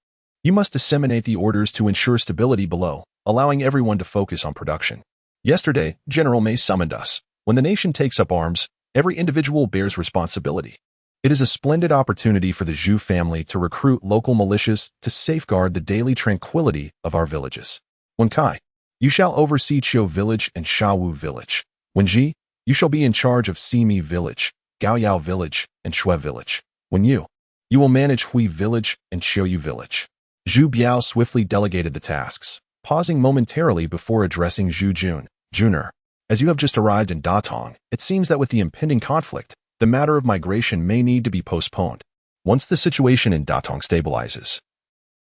You must disseminate the orders to ensure stability below, allowing everyone to focus on production. Yesterday, General Mei summoned us. When the nation takes up arms, every individual bears responsibility. It is a splendid opportunity for the Zhu family to recruit local militias to safeguard the daily tranquility of our villages. Wen Kai, you shall oversee Qiu village and Shawu village. Wen Ji, you shall be in charge of Simi village, Gaoyao village, and Shui village. Wen Yu, you will manage Hui village and Xiuyu village. Zhu Biao swiftly delegated the tasks, pausing momentarily before addressing Zhu Jun. Juner, as you have just arrived in Datong, it seems that with the impending conflict, the matter of migration may need to be postponed. Once the situation in Datong stabilizes,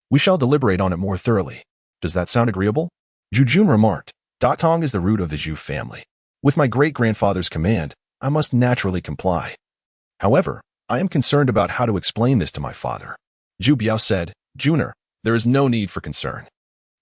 we shall deliberate on it more thoroughly. Does that sound agreeable? Zhu Jun remarked, Datong is the root of the Zhu family. With my great-grandfather's command, I must naturally comply. However, I am concerned about how to explain this to my father. Zhu Biao said, Juner, there is no need for concern.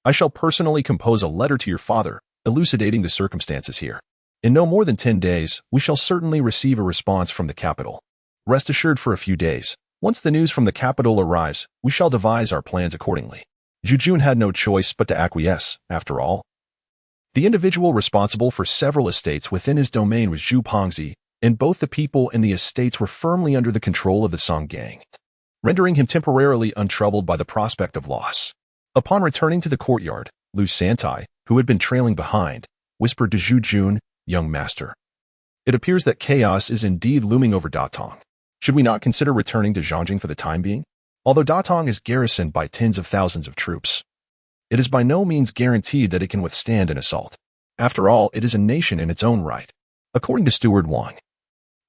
I shall personally compose a letter to your father, elucidating the circumstances here. In no more than 10 days, we shall certainly receive a response from the capital. Rest assured for a few days. Once the news from the capital arrives, we shall devise our plans accordingly. Zhu Jun had no choice but to acquiesce, after all. The individual responsible for several estates within his domain was Zhu Pongzi, and both the people and the estates were firmly under the control of the Song gang, rendering him temporarily untroubled by the prospect of loss. Upon returning to the courtyard, Lu Santai, who had been trailing behind, whispered to Zhu Jun, young master. It appears that chaos is indeed looming over Datong. Should we not consider returning to Zhangjing for the time being? Although Datong is garrisoned by tens of thousands of troops, it is by no means guaranteed that it can withstand an assault. After all, it is a nation in its own right. According to Steward Wang,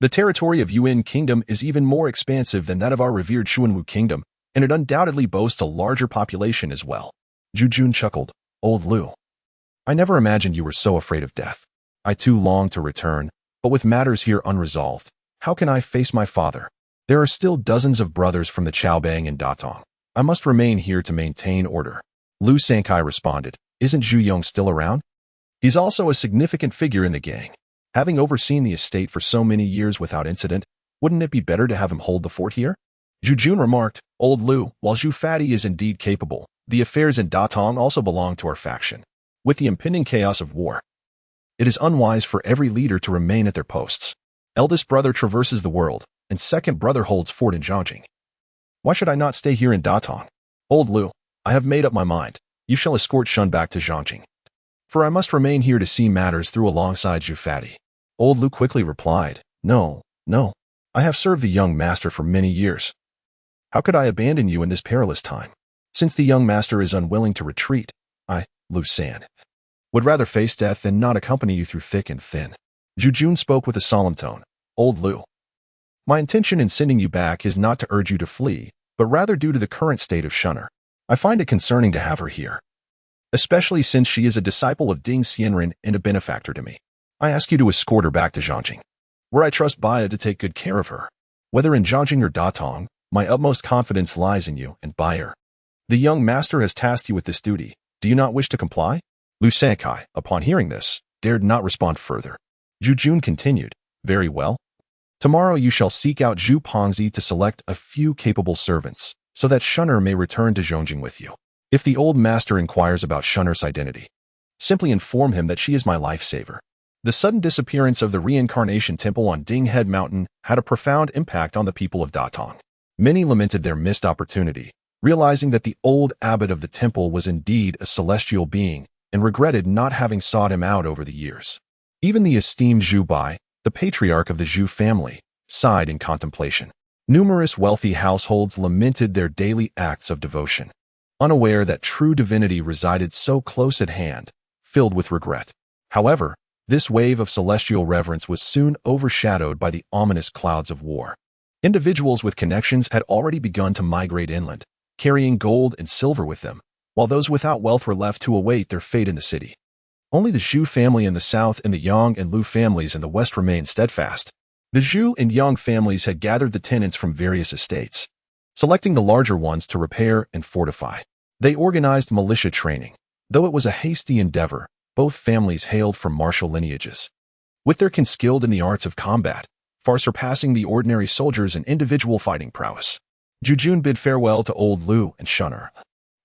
the territory of Yuan Kingdom is even more expansive than that of our revered Xuanwu Kingdom, and it undoubtedly boasts a larger population as well. Zhu Jun chuckled, Old Lu, I never imagined you were so afraid of death. I too long to return, but with matters here unresolved, how can I face my father? There are still dozens of brothers from the Chaobang and Datong. I must remain here to maintain order. Lu Sankai responded, Isn't Zhu Yong still around? He's also a significant figure in the gang. Having overseen the estate for so many years without incident, wouldn't it be better to have him hold the fort here? Zhu Jun remarked, Old Lu, while Zhu Fati is indeed capable, the affairs in Datong also belong to our faction. With the impending chaos of war, it is unwise for every leader to remain at their posts. Eldest brother traverses the world, and second brother holds fort in Zhangjing. Why should I not stay here in Datong? Old Lu, I have made up my mind. You shall escort Shun back to Zhangjing. For I must remain here to see matters through alongside Zhu Fati. Old Lu quickly replied, No. I have served the young master for many years. How could I abandon you in this perilous time? Since the young master is unwilling to retreat, I, Lu San, would rather face death than not accompany you through thick and thin. Zhu Jun spoke with a solemn tone. Old Lu, my intention in sending you back is not to urge you to flee, but rather due to the current state of Shunner. I find it concerning to have her here, especially since she is a disciple of Ding Xianren and a benefactor to me. I ask you to escort her back to Zhangjing, where I trust Baya to take good care of her. Whether in Zhangjing or Datong, my utmost confidence lies in you and Bayer. The young master has tasked you with this duty. Do you not wish to comply? Lu Sankai, upon hearing this, dared not respond further. Zhu Jun continued, Very well. Tomorrow you shall seek out Zhu Pongzi to select a few capable servants, so that Shunner may return to Zhangjing with you. If the old master inquires about Shunner's identity, simply inform him that she is my lifesaver. The sudden disappearance of the reincarnation temple on Dinghead Mountain had a profound impact on the people of Datong. Many lamented their missed opportunity, realizing that the old abbot of the temple was indeed a celestial being, and regretted not having sought him out over the years. Even the esteemed Zhu Bai, the patriarch of the Zhu family, sighed in contemplation. Numerous wealthy households lamented their daily acts of devotion, unaware that true divinity resided so close at hand, filled with regret. However, this wave of celestial reverence was soon overshadowed by the ominous clouds of war. Individuals with connections had already begun to migrate inland, carrying gold and silver with them, while those without wealth were left to await their fate in the city. Only the Zhu family in the south and the Yang and Lu families in the west remained steadfast. The Zhu and Yang families had gathered the tenants from various estates, selecting the larger ones to repair and fortify. They organized militia training. Though it was a hasty endeavor, both families hailed from martial lineages, with their kin skilled in the arts of combat, far surpassing the ordinary soldiers in individual fighting prowess. Zhu Jun bid farewell to Old Lu and Shunner,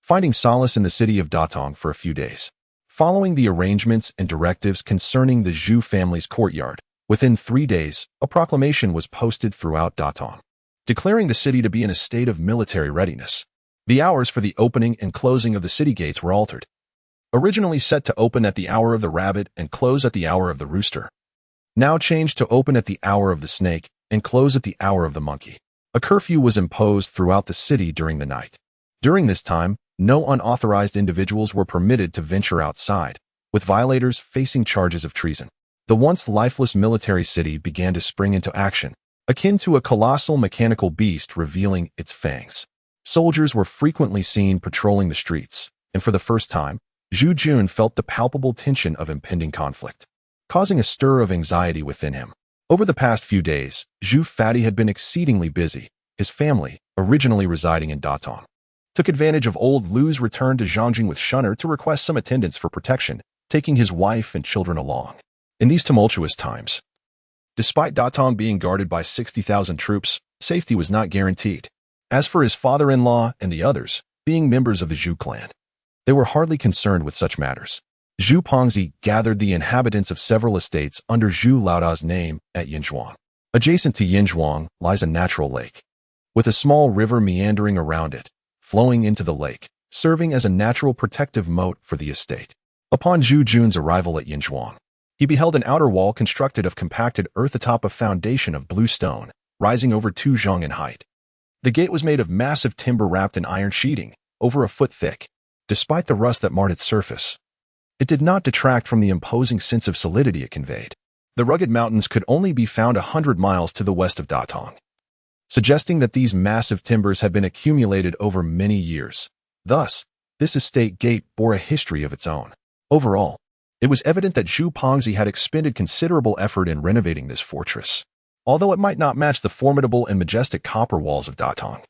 finding solace in the city of Datong for a few days. Following the arrangements and directives concerning the Zhu family's courtyard, within 3 days, a proclamation was posted throughout Datong. declaring the city to be in a state of military readiness. The hours for the opening and closing of the city gates were altered. Originally set to open at the hour of the rabbit and close at the hour of the rooster, now changed to open at the hour of the snake and close at the hour of the monkey. A curfew was imposed throughout the city during the night. During this time, no unauthorized individuals were permitted to venture outside, with violators facing charges of treason. The once lifeless military city began to spring into action, akin to a colossal mechanical beast revealing its fangs. Soldiers were frequently seen patrolling the streets, and for the first time, Zhu Yan felt the palpable tension of impending conflict, causing a stir of anxiety within him. Over the past few days, Zhu Fatty had been exceedingly busy. His family, originally residing in Datong, took advantage of old Lu's return to Zhongjing with Shunner to request some attendance for protection, taking his wife and children along. In these tumultuous times, despite Datong being guarded by 60,000 troops, safety was not guaranteed. As for his father-in-law and the others, being members of the Zhu clan, they were hardly concerned with such matters. Zhu Pongzi gathered the inhabitants of several estates under Zhu Laoda's name at Yinzhuang. Adjacent to Yinzhuang lies a natural lake, with a small river meandering around it, flowing into the lake, serving as a natural protective moat for the estate. Upon Zhu Jun's arrival at Yinzhuang, he beheld an outer wall constructed of compacted earth atop a foundation of blue stone, rising over 2 zhang in height. The gate was made of massive timber wrapped in iron sheeting, over a foot thick. Despite the rust that marred its surface, it did not detract from the imposing sense of solidity it conveyed. The rugged mountains could only be found 100 miles to the west of Datong, suggesting that these massive timbers had been accumulated over many years. Thus, this estate gate bore a history of its own. Overall, it was evident that Zhu Pongzi had expended considerable effort in renovating this fortress. Although it might not match the formidable and majestic copper walls of Datong,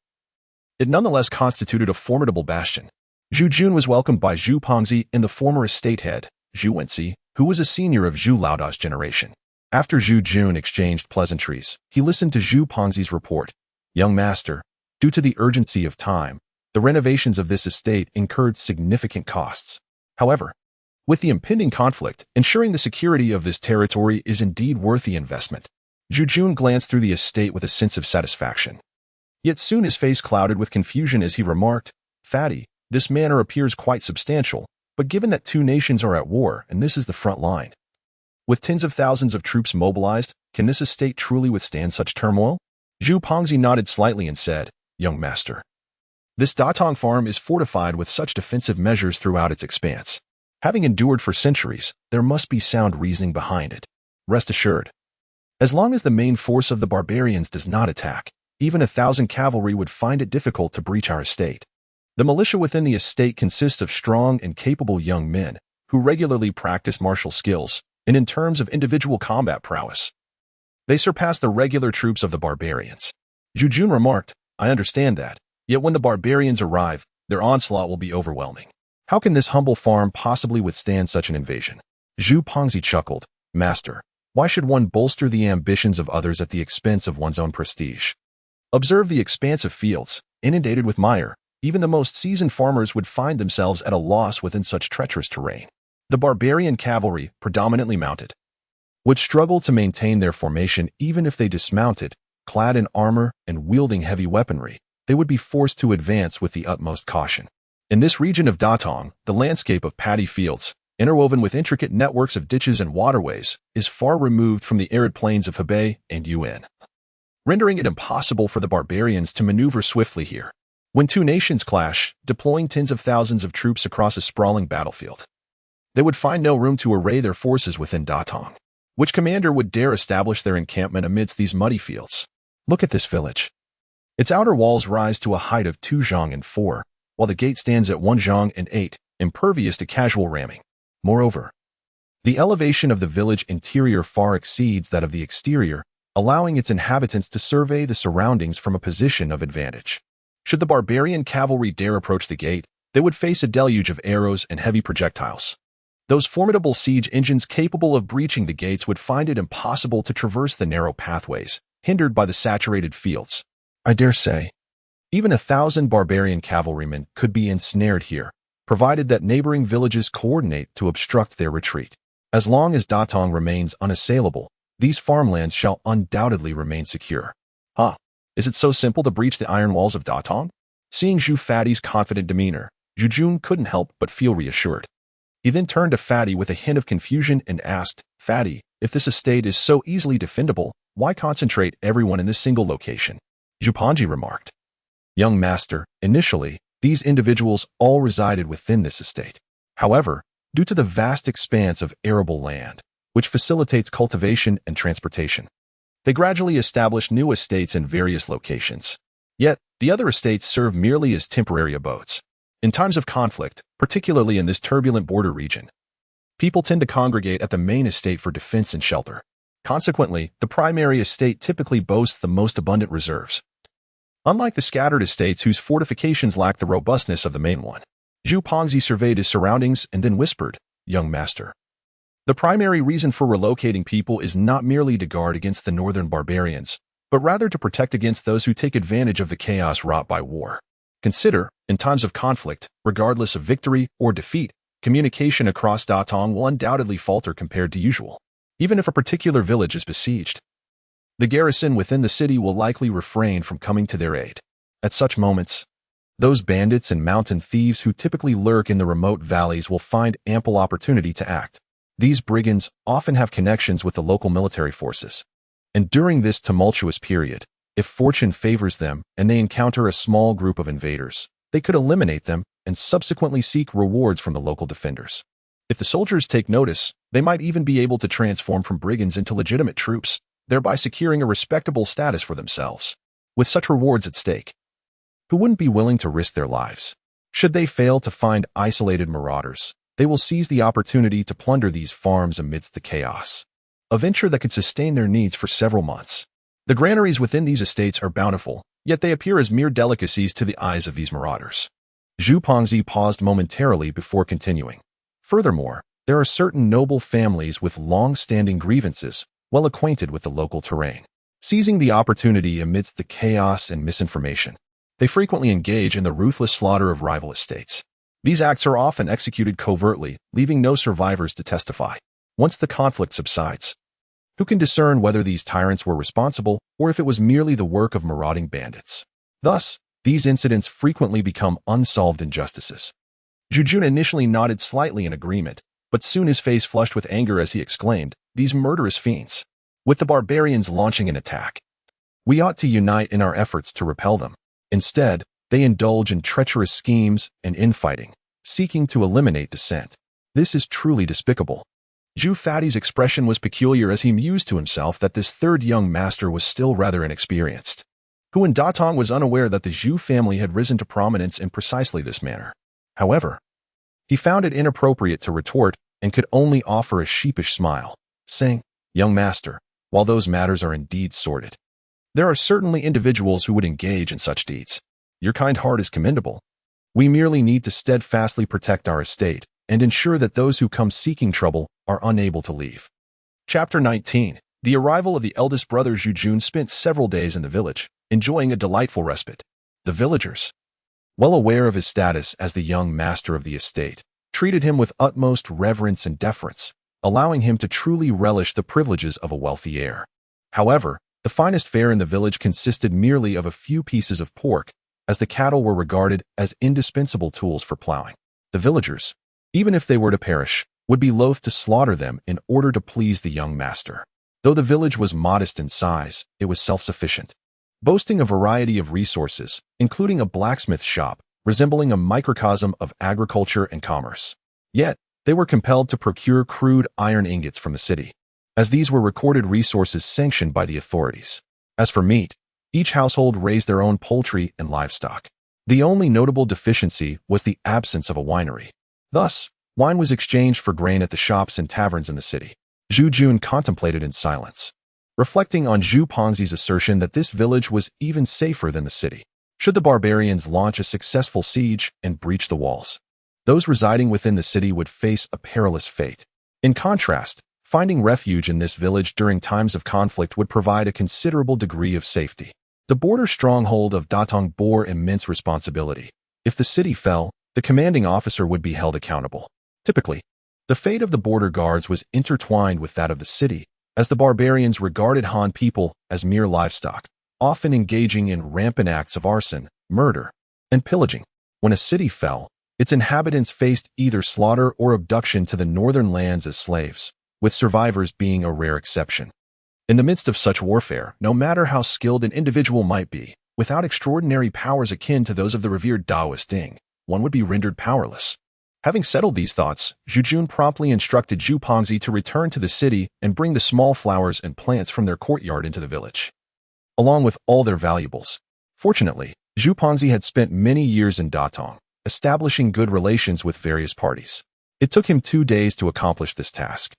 it nonetheless constituted a formidable bastion. Zhu Yan was welcomed by Zhu Pongzi and the former estate head, Zhu Wenxi, who was a senior of Zhu Laoda's generation. After Zhu Yan exchanged pleasantries, he listened to Zhu Pongzi's report. Young master, due to the urgency of time, the renovations of this estate incurred significant costs. However, with the impending conflict, ensuring the security of this territory is indeed worth the investment. Zhu Yan glanced through the estate with a sense of satisfaction. Yet soon his face clouded with confusion as he remarked, "Fatty, this manor appears quite substantial, but given that 2 nations are at war and this is the front line, with tens of thousands of troops mobilized, can this estate truly withstand such turmoil?" Zhu Pongzi nodded slightly and said, "Young master, this Datong farm is fortified with such defensive measures throughout its expanse. Having endured for centuries, there must be sound reasoning behind it. Rest assured, as long as the main force of the barbarians does not attack, even 1,000 cavalry would find it difficult to breach our estate. The militia within the estate consists of strong and capable young men who regularly practice martial skills, and in terms of individual combat prowess, they surpass the regular troops of the barbarians." Zhu Yan remarked, "I understand that, yet when the barbarians arrive, their onslaught will be overwhelming. How can this humble farm possibly withstand such an invasion?" Zhu Pongzi chuckled, "Master, why should one bolster the ambitions of others at the expense of one's own prestige? Observe the expansive fields, inundated with mire. Even the most seasoned farmers would find themselves at a loss within such treacherous terrain. The barbarian cavalry, predominantly mounted, would struggle to maintain their formation even if they dismounted, clad in armor and wielding heavy weaponry. They would be forced to advance with the utmost caution. In this region of Datong, the landscape of paddy fields, interwoven with intricate networks of ditches and waterways, is far removed from the arid plains of Hebei and Yuan, rendering it impossible for the barbarians to maneuver swiftly here. When 2 nations clash, deploying tens of thousands of troops across a sprawling battlefield, they would find no room to array their forces within Datong. Which commander would dare establish their encampment amidst these muddy fields? Look at this village. Its outer walls rise to a height of 2 zhang and 4, while the gate stands at 1 zhang and 8, impervious to casual ramming. Moreover, the elevation of the village interior far exceeds that of the exterior, allowing its inhabitants to survey the surroundings from a position of advantage. Should the barbarian cavalry dare approach the gate, they would face a deluge of arrows and heavy projectiles. Those formidable siege engines capable of breaching the gates would find it impossible to traverse the narrow pathways, hindered by the saturated fields. I dare say, even 1,000 barbarian cavalrymen could be ensnared here, provided that neighboring villages coordinate to obstruct their retreat. As long as Datong remains unassailable, these farmlands shall undoubtedly remain secure. Is it so simple to breach the iron walls of Datong? Seeing Zhu Fatty's confident demeanor, Zhu Jun couldn't help but feel reassured. He then turned to Fatty with a hint of confusion and asked, Fatty, if this estate is so easily defendable, why concentrate everyone in this single location? Zhu Panji remarked. Young master, initially, these individuals all resided within this estate. However, due to the vast expanse of arable land, which facilitates cultivation and transportation, they gradually established new estates in various locations. Yet, the other estates serve merely as temporary abodes. In times of conflict, particularly in this turbulent border region, people tend to congregate at the main estate for defense and shelter. Consequently, the primary estate typically boasts the most abundant reserves, unlike the scattered estates whose fortifications lack the robustness of the main one. Zhu Pongzi surveyed his surroundings and then whispered, Young master, the primary reason for relocating people is not merely to guard against the northern barbarians, but rather to protect against those who take advantage of the chaos wrought by war. Consider, in times of conflict, regardless of victory or defeat, communication across Datong will undoubtedly falter compared to usual, even if a particular village is besieged. The garrison within the city will likely refrain from coming to their aid. At such moments, those bandits and mountain thieves who typically lurk in the remote valleys will find ample opportunity to act. These brigands often have connections with the local military forces. And during this tumultuous period, if fortune favors them and they encounter a small group of invaders, they could eliminate them and subsequently seek rewards from the local defenders. If the soldiers take notice, they might even be able to transform from brigands into legitimate troops, thereby securing a respectable status for themselves. With such rewards at stake, who wouldn't be willing to risk their lives? Should they fail to find isolated marauders, they will seize the opportunity to plunder these farms amidst the chaos, a venture that could sustain their needs for several months. The granaries within these estates are bountiful, yet they appear as mere delicacies to the eyes of these marauders. Zhu Pongzi paused momentarily before continuing. Furthermore, there are certain noble families with long-standing grievances, well acquainted with the local terrain. Seizing the opportunity amidst the chaos and misinformation, they frequently engage in the ruthless slaughter of rival estates. These acts are often executed covertly, leaving no survivors to testify. Once the conflict subsides, who can discern whether these tyrants were responsible or if it was merely the work of marauding bandits? Thus, these incidents frequently become unsolved injustices. Zhu Jun initially nodded slightly in agreement, but soon his face flushed with anger as he exclaimed, These murderous fiends! With the barbarians launching an attack, we ought to unite in our efforts to repel them. Instead, they indulge in treacherous schemes and infighting, seeking to eliminate dissent. This is truly despicable. Zhu Fatty's expression was peculiar as he mused to himself that this third young master was still rather inexperienced, who in Datong was unaware that the Zhu family had risen to prominence in precisely this manner. However, he found it inappropriate to retort and could only offer a sheepish smile, saying, Young master, while those matters are indeed sordid, there are certainly individuals who would engage in such deeds. Your kind heart is commendable. We merely need to steadfastly protect our estate and ensure that those who come seeking trouble are unable to leave. Chapter 19. The arrival of the eldest brother Zhu Jun spent several days in the village, enjoying a delightful respite. The villagers, well aware of his status as the young master of the estate, treated him with utmost reverence and deference, allowing him to truly relish the privileges of a wealthy heir. However, the finest fare in the village consisted merely of a few pieces of pork, as the cattle were regarded as indispensable tools for plowing. The villagers, even if they were to perish, would be loath to slaughter them in order to please the young master. Though the village was modest in size, it was self-sufficient, boasting a variety of resources, including a blacksmith shop, resembling a microcosm of agriculture and commerce. Yet, they were compelled to procure crude iron ingots from the city, as these were recorded resources sanctioned by the authorities. As for meat, each household raised their own poultry and livestock. The only notable deficiency was the absence of a winery. Thus, wine was exchanged for grain at the shops and taverns in the city. Zhu Jun contemplated in silence, reflecting on Zhu Pongzi's assertion that this village was even safer than the city. Should the barbarians launch a successful siege and breach the walls, those residing within the city would face a perilous fate. In contrast, finding refuge in this village during times of conflict would provide a considerable degree of safety. The border stronghold of Datong bore immense responsibility. If the city fell, the commanding officer would be held accountable. Typically, the fate of the border guards was intertwined with that of the city, as the barbarians regarded Han people as mere livestock, often engaging in rampant acts of arson, murder, and pillaging. When a city fell, its inhabitants faced either slaughter or abduction to the northern lands as slaves, with survivors being a rare exception. In the midst of such warfare, no matter how skilled an individual might be, without extraordinary powers akin to those of the revered Taoist Ding, one would be rendered powerless. Having settled these thoughts, Zhu Jun promptly instructed Zhu Pongzi to return to the city and bring the small flowers and plants from their courtyard into the village, along with all their valuables. Fortunately, Zhu Pongzi had spent many years in Datong, establishing good relations with various parties. It took him 2 days to accomplish this task.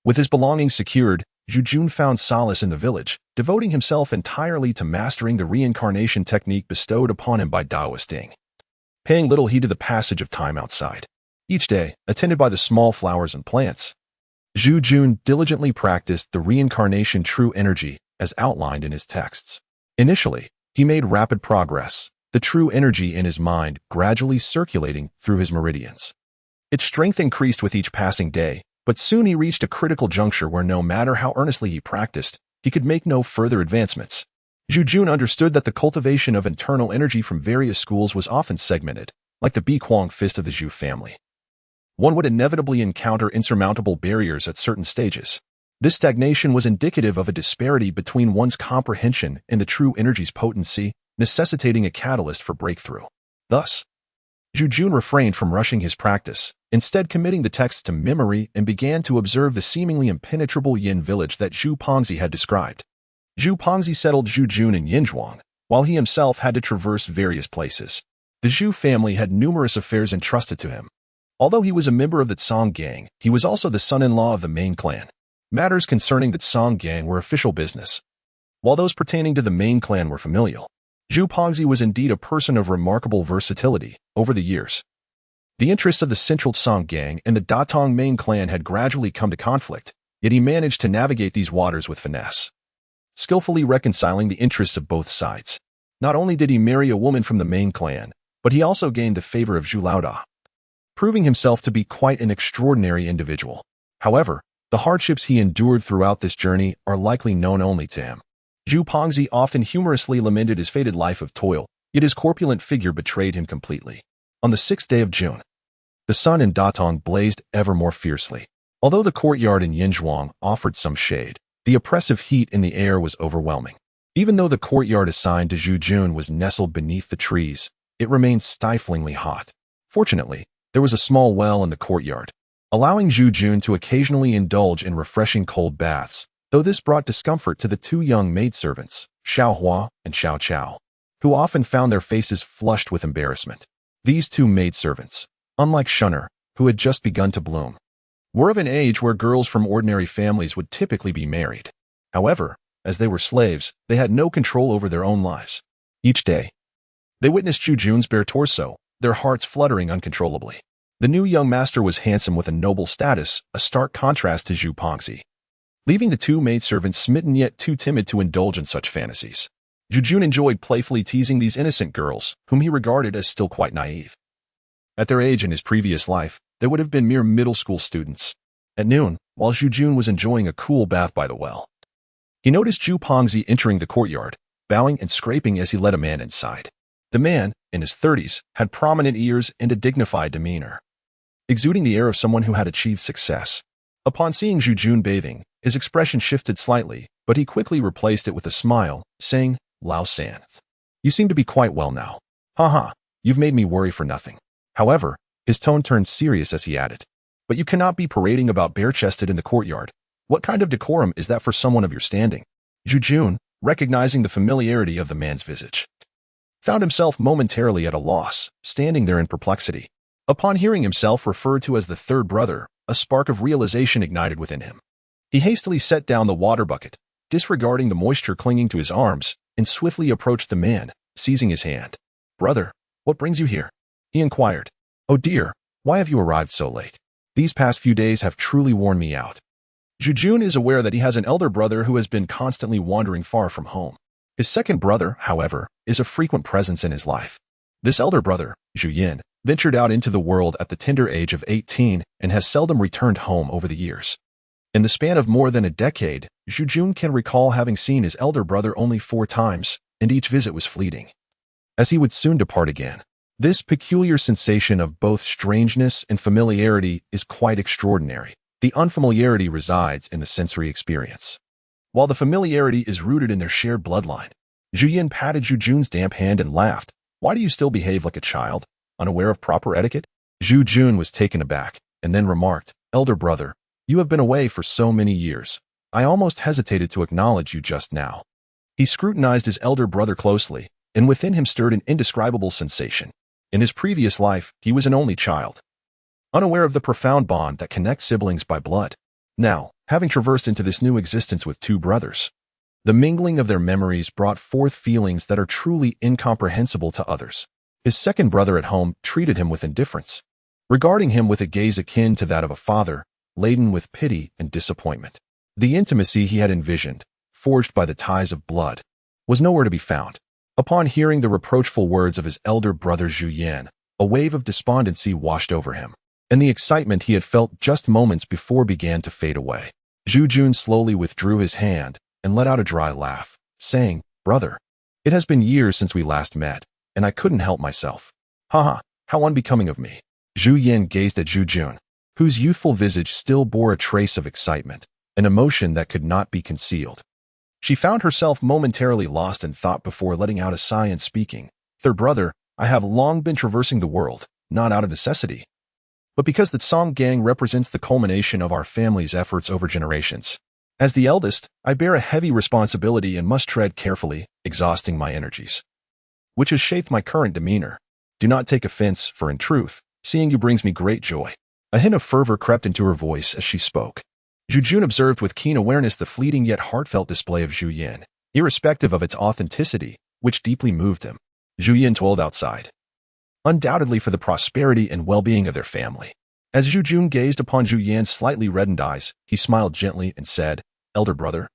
With his belongings secured, Zhu Jun found solace in the village, devoting himself entirely to mastering the reincarnation technique bestowed upon him by Taoist Ding, paying little heed to the passage of time outside. Each day, attended by the small flowers and plants, Zhu Jun diligently practiced the reincarnation true energy as outlined in his texts. Initially, he made rapid progress, the true energy in his mind gradually circulating through his meridians. Its strength increased with each passing day, but soon he reached a critical juncture where no matter how earnestly he practiced, he could make no further advancements. Zhu Jun understood that the cultivation of internal energy from various schools was often segmented, like the Biquang fist of the Zhu family. One would inevitably encounter insurmountable barriers at certain stages. This stagnation was indicative of a disparity between one's comprehension and the true energy's potency, necessitating a catalyst for breakthrough. Thus, Zhu Jun refrained from rushing his practice, instead committing the text to memory and began to observe the seemingly impenetrable Yin village that Zhu Pongzi had described. Zhu Pongzi settled Zhu Jun in Yinzhuang, while he himself had to traverse various places. The Zhu family had numerous affairs entrusted to him. Although he was a member of the Tsang gang, he was also the son-in-law of the main clan. Matters concerning the Tsang gang were official business, while those pertaining to the main clan were familial. Zhu Pongzi was indeed a person of remarkable versatility. Over the years, the interests of the central Tsang gang and the Datong main clan had gradually come to conflict, yet he managed to navigate these waters with finesse, skillfully reconciling the interests of both sides. Not only did he marry a woman from the main clan, but he also gained the favor of Zhu Laoda, proving himself to be quite an extraordinary individual. However, the hardships he endured throughout this journey are likely known only to him. Zhu Pongzi often humorously lamented his fated life of toil, yet his corpulent figure betrayed him completely. On the 6th day of June, the sun in Datong blazed ever more fiercely. Although the courtyard in Yinzhuang offered some shade, the oppressive heat in the air was overwhelming. Even though the courtyard assigned to Zhu Jun was nestled beneath the trees, it remained stiflingly hot. Fortunately, there was a small well in the courtyard, allowing Zhu Jun to occasionally indulge in refreshing cold baths, though this brought discomfort to the 2 young maidservants, Xiao Hua and Xiao Chao, who often found their faces flushed with embarrassment. These 2 maidservants, unlike Shunner, who had just begun to bloom, were of an age where girls from ordinary families would typically be married. However, as they were slaves, they had no control over their own lives. Each day, they witnessed Zhu Jun's bare torso, their hearts fluttering uncontrollably. The new young master was handsome with a noble status, a stark contrast to Zhu Pongzi, leaving the 2 maidservants smitten yet too timid to indulge in such fantasies. Zhu Jun enjoyed playfully teasing these innocent girls, whom he regarded as still quite naive. At their age in his previous life, they would have been mere middle school students. At noon, while Zhu Jun was enjoying a cool bath by the well, he noticed Zhu Pongzi entering the courtyard, bowing and scraping as he led a man inside. The man, in his 30s, had prominent ears and a dignified demeanor, exuding the air of someone who had achieved success. Upon seeing Zhu Jun bathing, his expression shifted slightly, but he quickly replaced it with a smile, saying, "Lao San, you seem to be quite well now. Haha, you've made me worry for nothing." However, his tone turned serious as he added, "But you cannot be parading about bare-chested in the courtyard. What kind of decorum is that for someone of your standing?" Zhu Jun, recognizing the familiarity of the man's visage, found himself momentarily at a loss, standing there in perplexity. Upon hearing himself referred to as the 3rd brother, a spark of realization ignited within him. He hastily set down the water bucket, disregarding the moisture clinging to his arms, and swiftly approached the man, seizing his hand. "Brother, what brings you here?" he inquired. "Oh dear, why have you arrived so late? These past few days have truly worn me out." Zhu Jun is aware that he has an elder brother who has been constantly wandering far from home. His 2nd brother, however, is a frequent presence in his life. This elder brother, Zhu Yan, ventured out into the world at the tender age of 18 and has seldom returned home over the years. In the span of more than a decade, Zhu Jun can recall having seen his elder brother only 4 times, and each visit was fleeting, as he would soon depart again. This peculiar sensation of both strangeness and familiarity is quite extraordinary. The unfamiliarity resides in the sensory experience, while the familiarity is rooted in their shared bloodline. Zhu Yan patted Zhu Jun's damp hand and laughed. Why do you still behave like a child, unaware of proper etiquette? Zhu Jun was taken aback, and then remarked, Elder brother, you have been away for so many years. I almost hesitated to acknowledge you just now. He scrutinized his elder brother closely, and within him stirred an indescribable sensation. In his previous life, he was an only child, unaware of the profound bond that connects siblings by blood. Now, having traversed into this new existence with two brothers, the mingling of their memories brought forth feelings that are truly incomprehensible to others. His second brother at home treated him with indifference, regarding him with a gaze akin to that of a father, laden with pity and disappointment. The intimacy he had envisioned, forged by the ties of blood, was nowhere to be found. Upon hearing the reproachful words of his elder brother Zhu Yan, a wave of despondency washed over him, and the excitement he had felt just moments before began to fade away. Zhu Jun slowly withdrew his hand and let out a dry laugh, saying, Brother, it has been years since we last met, and I couldn't help myself. Haha, how unbecoming of me. Zhu Yan gazed at Zhu Jun, whose youthful visage still bore a trace of excitement, an emotion that could not be concealed. She found herself momentarily lost in thought before letting out a sigh and speaking, Third brother, I have long been traversing the world, not out of necessity, but because the Song gang represents the culmination of our family's efforts over generations. As the eldest, I bear a heavy responsibility and must tread carefully, exhausting my energies, which has shaped my current demeanor. Do not take offense, for in truth, seeing you brings me great joy. A hint of fervor crept into her voice as she spoke. Zhu Jun observed with keen awareness the fleeting yet heartfelt display of Zhu Yan, irrespective of its authenticity, which deeply moved him. Zhu Yan toiled outside, undoubtedly for the prosperity and well-being of their family. As Zhu Jun gazed upon Zhu Yan's slightly reddened eyes, he smiled gently and said, Elder brother,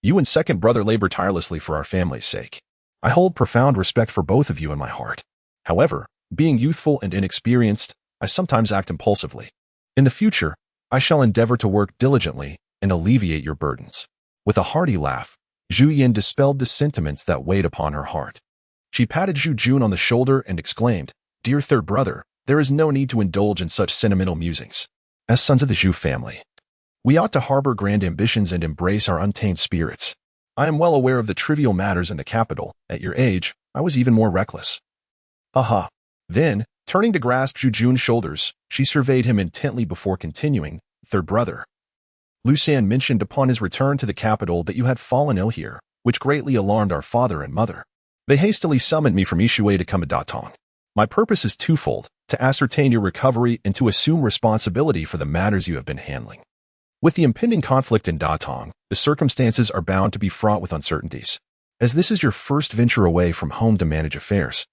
you and second brother labor tirelessly for our family's sake. I hold profound respect for both of you in my heart. However, being youthful and inexperienced, I sometimes act impulsively. In the future, I shall endeavor to work diligently and alleviate your burdens. With a hearty laugh, Zhu Yan dispelled the sentiments that weighed upon her heart. She patted Zhu Jun on the shoulder and exclaimed, Dear third brother, there is no need to indulge in such sentimental musings. As sons of the Zhu family, we ought to harbor grand ambitions and embrace our untamed spirits. I am well aware of the trivial matters in the capital. At your age, I was even more reckless. Aha. Then, turning to grasp Zhu Jun's shoulders, she surveyed him intently before continuing, Third brother, Lu San mentioned upon his return to the capital that you had fallen ill here, which greatly alarmed our father and mother. They hastily summoned me from Ishui to come to Datong. My purpose is twofold, to ascertain your recovery and to assume responsibility for the matters you have been handling. With the impending conflict in Datong, the circumstances are bound to be fraught with uncertainties, as this is your first venture away from home to manage affairs.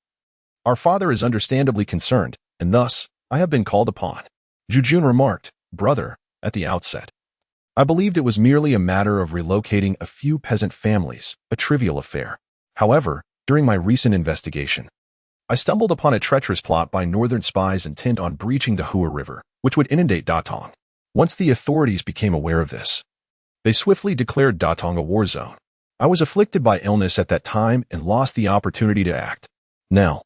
Our father is understandably concerned, and thus, I have been called upon. Zhu Jun remarked, Brother, at the outset, I believed it was merely a matter of relocating a few peasant families, a trivial affair. However, during my recent investigation, I stumbled upon a treacherous plot by northern spies intent on breaching the Hua River, which would inundate Datong. Once the authorities became aware of this, they swiftly declared Datong a war zone. I was afflicted by illness at that time and lost the opportunity to act. Now,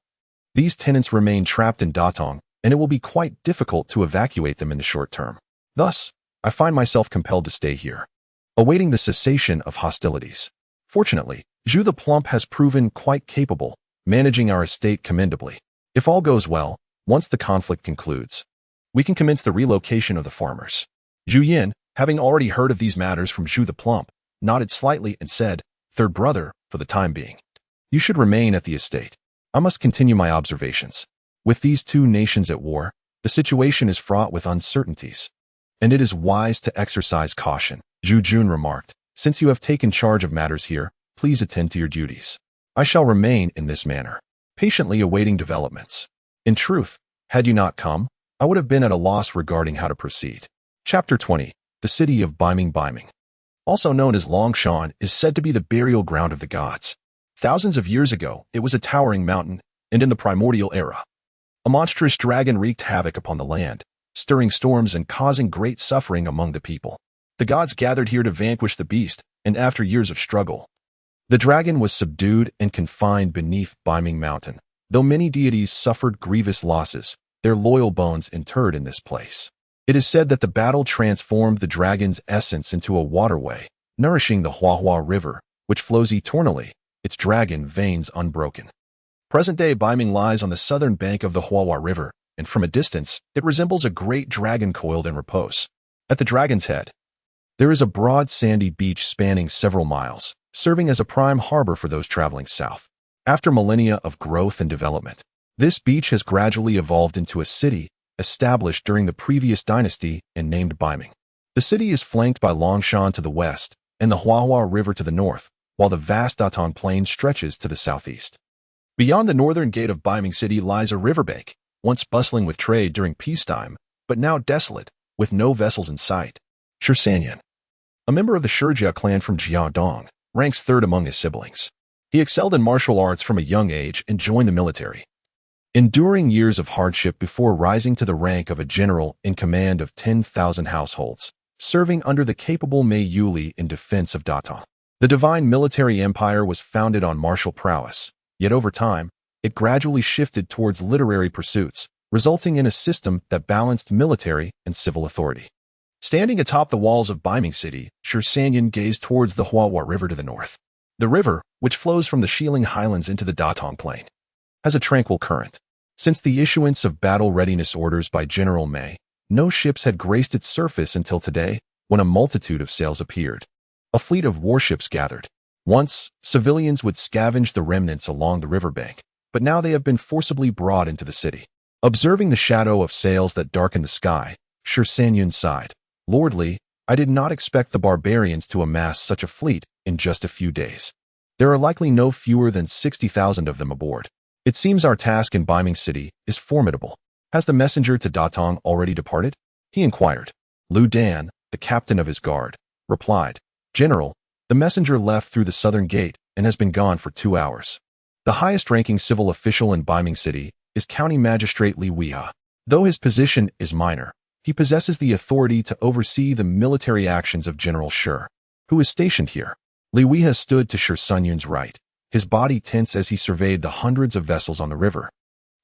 these tenants remain trapped in Datong, and it will be quite difficult to evacuate them in the short term. Thus, I find myself compelled to stay here, awaiting the cessation of hostilities. Fortunately, Zhu the Plump has proven quite capable, managing our estate commendably. If all goes well, once the conflict concludes, we can commence the relocation of the farmers. Zhu Yan, having already heard of these matters from Zhu the Plump, nodded slightly and said, Third brother, for the time being, you should remain at the estate. I must continue my observations. With these two nations at war, the situation is fraught with uncertainties, and it is wise to exercise caution. Zhu Jun remarked, Since you have taken charge of matters here, please attend to your duties. I shall remain in this manner, patiently awaiting developments. In truth, had you not come, I would have been at a loss regarding how to proceed. Chapter 20. The city of Biming, also known as Longshan, is said to be the burial ground of the gods. Thousands of years ago, it was a towering mountain, and in the primordial era, a monstrous dragon wreaked havoc upon the land, stirring storms and causing great suffering among the people. The gods gathered here to vanquish the beast, and after years of struggle, The dragon was subdued and confined beneath Biming Mountain. Though many deities suffered grievous losses, their loyal bones interred in this place. It is said that the battle transformed the dragon's essence into a waterway, nourishing the Huahua River, which flows eternally, its dragon veins unbroken. Present-day Biming lies on the southern bank of the Huahua River, and from a distance, it resembles a great dragon coiled in repose. At the dragon's head, there is a broad sandy beach spanning several miles, serving as a prime harbor for those traveling south. After millennia of growth and development, this beach has gradually evolved into a city established during the previous dynasty and named Biming. The city is flanked by Longshan to the west and the Huahua River to the north, while the vast Datong Plain stretches to the southeast. Beyond the northern gate of Biming City lies a riverbank, once bustling with trade during peacetime, but now desolate, with no vessels in sight. Zhu, a member of the Shijia clan from Jiaodong, ranks third among his siblings. He excelled in martial arts from a young age and joined the military, enduring years of hardship before rising to the rank of a general in command of 10,000 households, serving under the capable Mei Yuli in defense of Datong. The divine military empire was founded on martial prowess, yet over time, it gradually shifted towards literary pursuits, resulting in a system that balanced military and civil authority. Standing atop the walls of Biming City, Zhu gazed towards the Huahua River to the north. The river, which flows from the Xiling Highlands into the Datong Plain, has a tranquil current. Since the issuance of battle readiness orders by General Mei, no ships had graced its surface until today, when a multitude of sails appeared. A fleet of warships gathered. Once, civilians would scavenge the remnants along the riverbank, but now they have been forcibly brought into the city. Observing the shadow of sails that darken the sky, Zhu sighed. Lordly, I did not expect the barbarians to amass such a fleet in just a few days. There are likely no fewer than 60,000 of them aboard. It seems our task in Biming City is formidable. Has the messenger to Datong already departed? He inquired. Lu Dan, the captain of his guard, replied, General, the messenger left through the southern gate and has been gone for 2 hours. The highest-ranking civil official in Biming City is County Magistrate Li Weihua. Though his position is minor, he possesses the authority to oversee the military actions of General Shi, who is stationed here. Li Weihua stood to Zhu right, his body tense as he surveyed the hundreds of vessels on the river.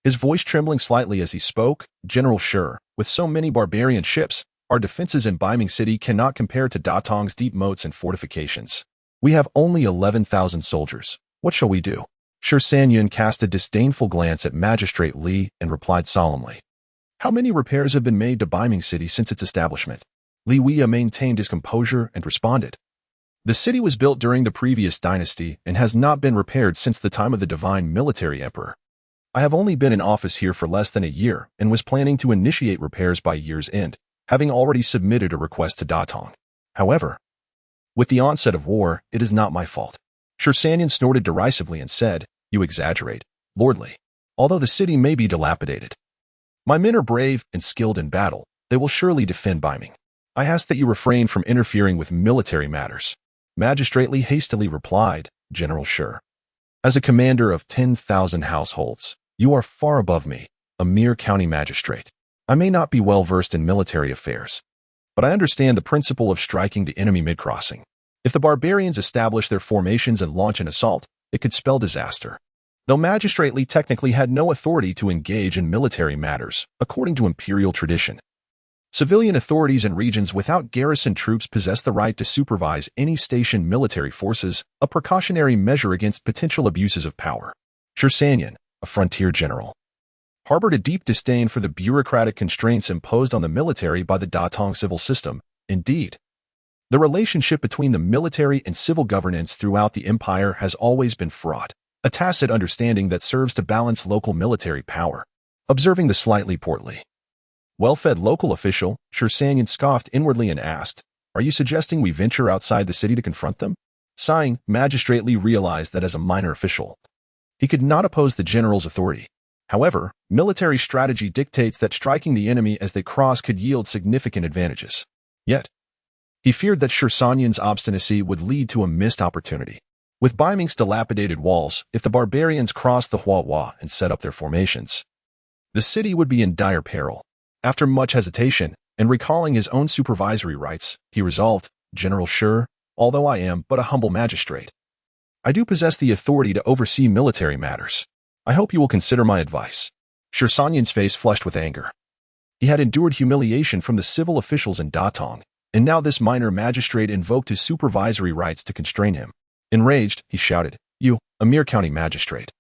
His voice trembling slightly as he spoke, General Shi, with so many barbarian ships, our defenses in Biming City cannot compare to Datong's deep moats and fortifications. We have only 11,000 soldiers. What shall we do? Zhu cast a disdainful glance at Magistrate Li and replied solemnly. How many repairs have been made to Biming City since its establishment? Li Weihua maintained his composure and responded. The city was built during the previous dynasty and has not been repaired since the time of the divine military emperor. I have only been in office here for less than a year and was planning to initiate repairs by year's end, having already submitted a request to Datong. However, with the onset of war, it is not my fault. Zhu snorted derisively and said, You exaggerate, lordly. Although the city may be dilapidated, my men are brave and skilled in battle. They will surely defend Biming. I ask that you refrain from interfering with military matters. Magistrate Li hastily replied, General Shi. As a commander of 10,000 households, you are far above me, a mere county magistrate. I may not be well versed in military affairs, but I understand the principle of striking the enemy mid-crossing. If the barbarians establish their formations and launch an assault, it could spell disaster. Though Magistrate Li technically had no authority to engage in military matters, according to imperial tradition, civilian authorities in regions without garrison troops possess the right to supervise any stationed military forces, a precautionary measure against potential abuses of power. Zhu, a frontier general, harbored a deep disdain for the bureaucratic constraints imposed on the military by the Datong civil system. Indeed, the relationship between the military and civil governance throughout the empire has always been fraught, a tacit understanding that serves to balance local military power. Observing the slightly portly, well-fed local official, Zhu scoffed inwardly and asked, Are you suggesting we venture outside the city to confront them? Sighing, Magistrate Li realized that as a minor official, he could not oppose the general's authority. However, military strategy dictates that striking the enemy as they cross could yield significant advantages. Yet, he feared that Zhu's obstinacy would lead to a missed opportunity. With Biming's dilapidated walls, if the barbarians crossed the Huahua and set up their formations, the city would be in dire peril. After much hesitation, and recalling his own supervisory rights, he resolved, General Shi, although I am but a humble magistrate, I do possess the authority to oversee military matters. I hope you will consider my advice." Shi Sanyan's face flushed with anger. He had endured humiliation from the civil officials in Datong, and now this minor magistrate invoked his supervisory rights to constrain him. Enraged, he shouted, "You, a mere county magistrate,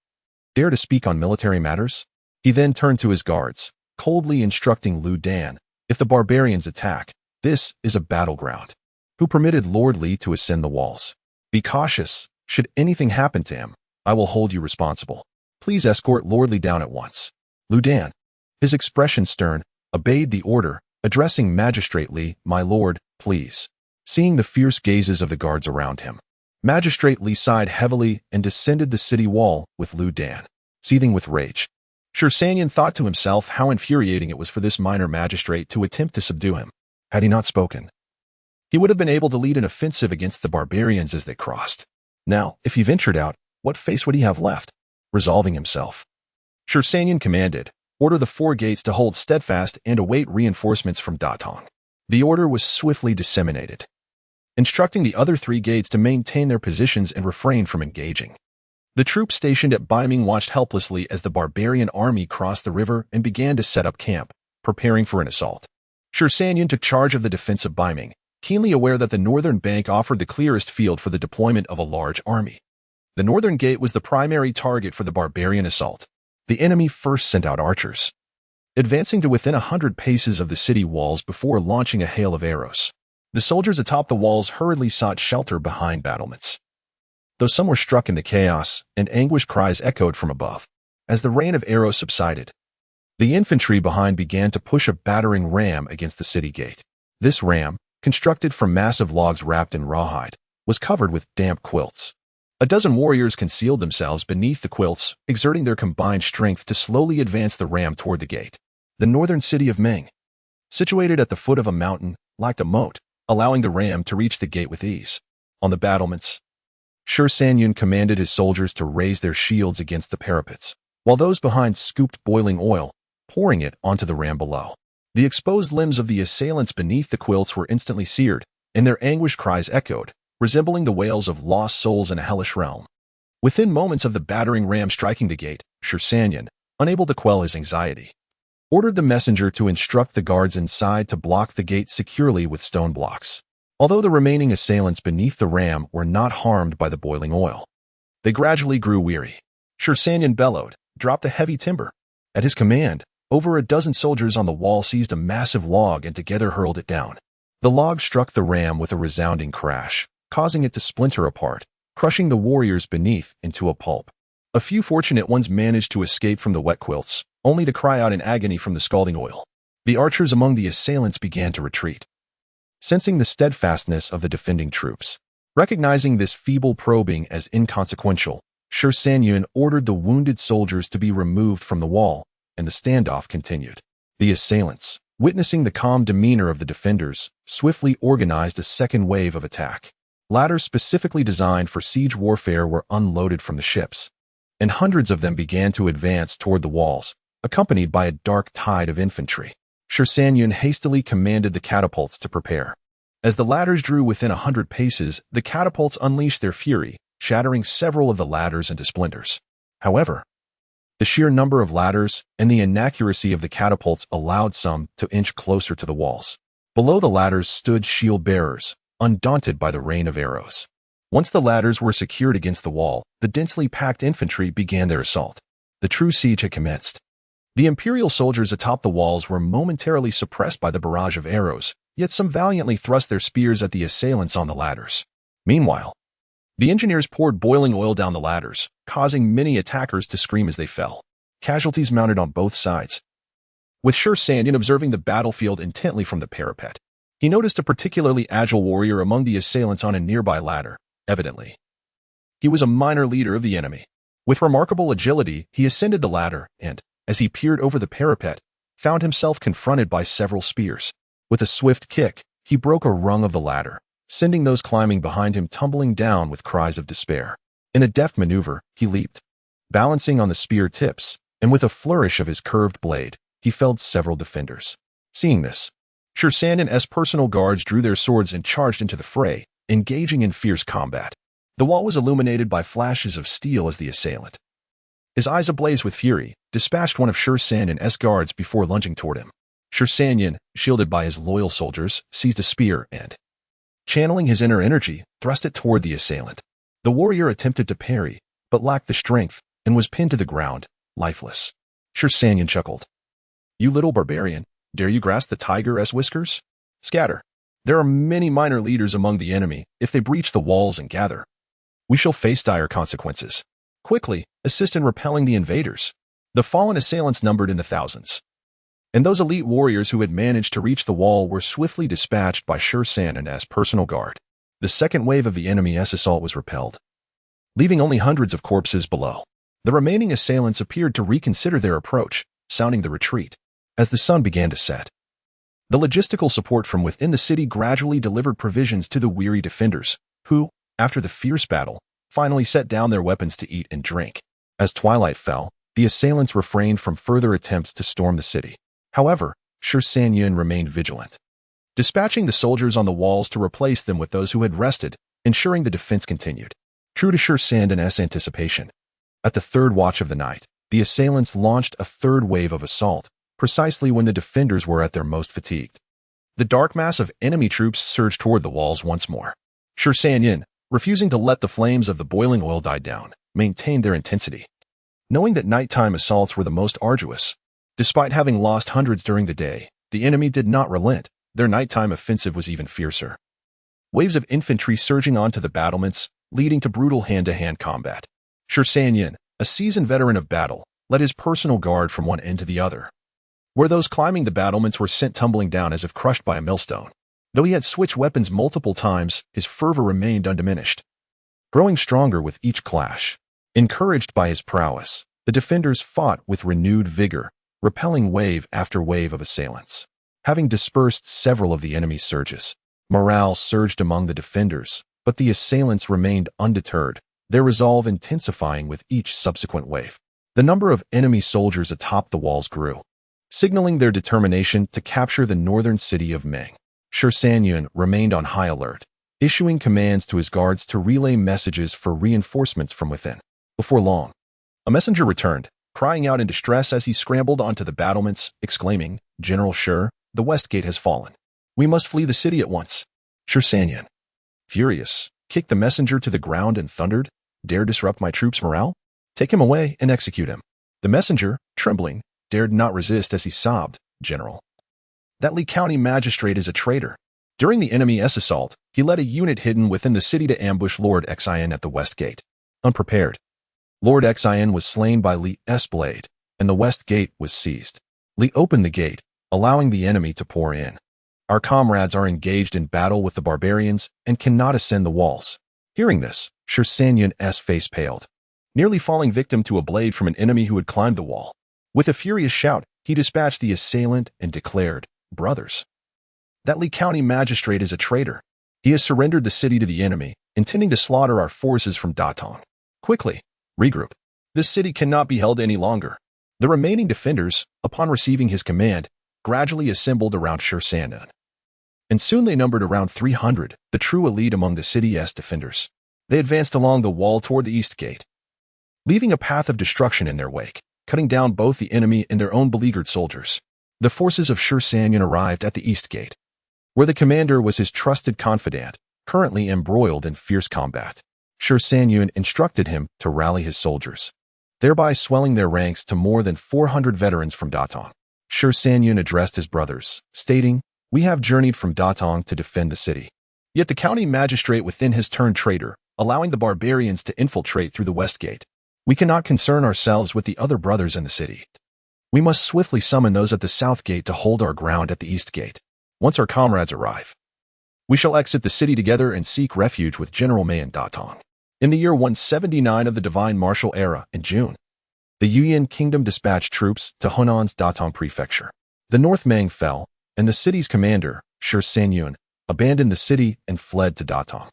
dare to speak on military matters?" He then turned to his guards, coldly instructing Lu Dan, "If the barbarians attack, this is a battleground. Who permitted Lord Li to ascend the walls? Be cautious. Should anything happen to him, I will hold you responsible. Please escort Lord Li down at once." Lu Dan, his expression stern, obeyed the order, addressing Magistrate Li, "My lord, please." Seeing the fierce gazes of the guards around him, Magistrate Li sighed heavily and descended the city wall with Lu Dan, seething with rage. Shi Sanyan thought to himself how infuriating it was for this minor magistrate to attempt to subdue him. Had he not spoken, he would have been able to lead an offensive against the barbarians as they crossed. Now, if he ventured out, what face would he have left? Resolving himself, Shi Sanyan commanded, "Order the 4 gates to hold steadfast and await reinforcements from Datong." The order was swiftly disseminated, instructing the other 3 gates to maintain their positions and refrain from engaging. The troops stationed at Baiming watched helplessly as the barbarian army crossed the river and began to set up camp, preparing for an assault. Shi Sanyan took charge of the defense of Baiming, keenly aware that the northern bank offered the clearest field for the deployment of a large army. The northern gate was the primary target for the barbarian assault. The enemy first sent out archers, advancing to within 100 paces of the city walls before launching a hail of arrows. The soldiers atop the walls hurriedly sought shelter behind battlements, though some were struck in the chaos, and anguished cries echoed from above. As the rain of arrows subsided, the infantry behind began to push a battering ram against the city gate. This ram, constructed from massive logs wrapped in rawhide, was covered with damp quilts. A dozen warriors concealed themselves beneath the quilts, exerting their combined strength to slowly advance the ram toward the gate. The northern city of Ming, situated at the foot of a mountain, lacked a moat, allowing the ram to reach the gate with ease. On the battlements, Shi Sanyan commanded his soldiers to raise their shields against the parapets, while those behind scooped boiling oil, pouring it onto the ram below. The exposed limbs of the assailants beneath the quilts were instantly seared, and their anguished cries echoed, resembling the wails of lost souls in a hellish realm. Within moments of the battering ram striking the gate, Shi Sanyan, unable to quell his anxiety, ordered the messenger to instruct the guards inside to block the gate securely with stone blocks. Although the remaining assailants beneath the ram were not harmed by the boiling oil, they gradually grew weary. Shi Sanyan bellowed, "Drop the heavy timber." At his command, over a dozen soldiers on the wall seized a massive log and together hurled it down. The log struck the ram with a resounding crash, causing it to splinter apart, crushing the warriors beneath into a pulp. A few fortunate ones managed to escape from the wet quilts, only to cry out in agony from the scalding oil. The archers among the assailants began to retreat, sensing the steadfastness of the defending troops. Recognizing this feeble probing as inconsequential, Shi Sanyan ordered the wounded soldiers to be removed from the wall, and the standoff continued. The assailants, witnessing the calm demeanor of the defenders, swiftly organized a second wave of attack. Ladders specifically designed for siege warfare were unloaded from the ships, and hundreds of them began to advance toward the walls, accompanied by a dark tide of infantry. Shi Sanyan hastily commanded the catapults to prepare. As the ladders drew within 100 paces, the catapults unleashed their fury, shattering several of the ladders into splinters. However, the sheer number of ladders and the inaccuracy of the catapults allowed some to inch closer to the walls. Below the ladders stood shield bearers, undaunted by the rain of arrows. Once the ladders were secured against the wall, the densely packed infantry began their assault. The true siege had commenced. The Imperial soldiers atop the walls were momentarily suppressed by the barrage of arrows, yet some valiantly thrust their spears at the assailants on the ladders. Meanwhile, the engineers poured boiling oil down the ladders, causing many attackers to scream as they fell. Casualties mounted on both sides. With Shi Sanyan observing the battlefield intently from the parapet, he noticed a particularly agile warrior among the assailants on a nearby ladder. Evidently, he was a minor leader of the enemy. With remarkable agility, he ascended the ladder and, as he peered over the parapet, found himself confronted by several spears. With a swift kick, he broke a rung of the ladder, sending those climbing behind him tumbling down with cries of despair. In a deft maneuver, he leaped, balancing on the spear tips, and with a flourish of his curved blade, he felled several defenders. Seeing this, Shi Sanyan's personal guards drew their swords and charged into the fray, engaging in fierce combat. The wall was illuminated by flashes of steel as the assailant, his eyes ablaze with fury, dispatched one of Shi Sanyan's guards before lunging toward him. Shi Sanyan, shielded by his loyal soldiers, seized a spear and, channeling his inner energy, thrust it toward the assailant. The warrior attempted to parry, but lacked the strength and was pinned to the ground, lifeless. Shi Sanyan chuckled. "You little barbarian, dare you grasp the tiger's whiskers? Scatter. There are many minor leaders among the enemy. If they breach the walls and gather, we shall face dire consequences. Quickly, assist in repelling the invaders." The fallen assailants numbered in the thousands, and those elite warriors who had managed to reach the wall were swiftly dispatched by Shi Sanyan's personal guard. The second wave of the enemy's assault was repelled, leaving only hundreds of corpses below. The remaining assailants appeared to reconsider their approach, sounding the retreat. As the sun began to set, the logistical support from within the city gradually delivered provisions to the weary defenders, who, after the fierce battle, finally set down their weapons to eat and drink. As twilight fell, the assailants refrained from further attempts to storm the city. However, Shi Sanyan remained vigilant, dispatching the soldiers on the walls to replace them with those who had rested, ensuring the defense continued. True to Shi Sanyan's anticipation, at the third watch of the night, the assailants launched a third wave of assault, precisely when the defenders were at their most fatigued. The dark mass of enemy troops surged toward the walls once more. Shi Sanyan, refusing to let the flames of the boiling oil die down, maintained their intensity. Knowing that nighttime assaults were the most arduous, despite having lost hundreds during the day, the enemy did not relent. Their nighttime offensive was even fiercer. Waves of infantry surging onto the battlements, leading to brutal hand-to-hand combat. Shi Sanyan, a seasoned veteran of battle, led his personal guard from one end to the other, where those climbing the battlements were sent tumbling down as if crushed by a millstone. Though he had switched weapons multiple times, his fervor remained undiminished, growing stronger with each clash. Encouraged by his prowess, the defenders fought with renewed vigor, repelling wave after wave of assailants. Having dispersed several of the enemy's surges, morale surged among the defenders, but the assailants remained undeterred, their resolve intensifying with each subsequent wave. The number of enemy soldiers atop the walls grew, signaling their determination to capture the northern city of Meng. Shi Sanyan remained on high alert, issuing commands to his guards to relay messages for reinforcements from within. Before long, a messenger returned, crying out in distress as he scrambled onto the battlements, exclaiming, "General Shi, the west gate has fallen. We must flee the city at once." Shi Sanyan, furious, kicked the messenger to the ground and thundered, "Dare disrupt my troops' morale? Take him away and execute him." The messenger, trembling, dared not resist as he sobbed, "General, that Li County magistrate is a traitor. During the enemy's assault, he led a unit hidden within the city to ambush Lord Xian at the west gate. Unprepared, Lord Xian was slain by Li's blade, and the west gate was seized. Li opened the gate, allowing the enemy to pour in. Our comrades are engaged in battle with the barbarians and cannot ascend the walls." Hearing this, Shi Sanyan's face paled, nearly falling victim to a blade from an enemy who had climbed the wall. With a furious shout, he dispatched the assailant and declared, "Brothers, that Li County magistrate is a traitor. He has surrendered the city to the enemy, intending to slaughter our forces from Datong. Quickly, regroup. This city cannot be held any longer." The remaining defenders, upon receiving his command, gradually assembled around Shi Sanyan, and soon they numbered around 300, the true elite among the city's defenders. They advanced along the wall toward the east gate, leaving a path of destruction in their wake, cutting down both the enemy and their own beleaguered soldiers. The forces of Shi Sanyan arrived at the east gate, where the commander was his trusted confidant, currently embroiled in fierce combat. Shi Sanyan instructed him to rally his soldiers, thereby swelling their ranks to more than 400 veterans from Datong. Shi Sanyan addressed his brothers, stating, "We have journeyed from Datong to defend the city. Yet the county magistrate within has turned traitor, allowing the barbarians to infiltrate through the west gate. We cannot concern ourselves with the other brothers in the city. We must swiftly summon those at the south gate to hold our ground at the east gate. Once our comrades arrive, we shall exit the city together and seek refuge with General Mei in Datong." In the year 179 of the Divine Martial Era, in June, the Zhu Yan kingdom dispatched troops to Hunan's Datong prefecture. The North Meng fell, and the city's commander, Shi Sanyan, abandoned the city and fled to Datong.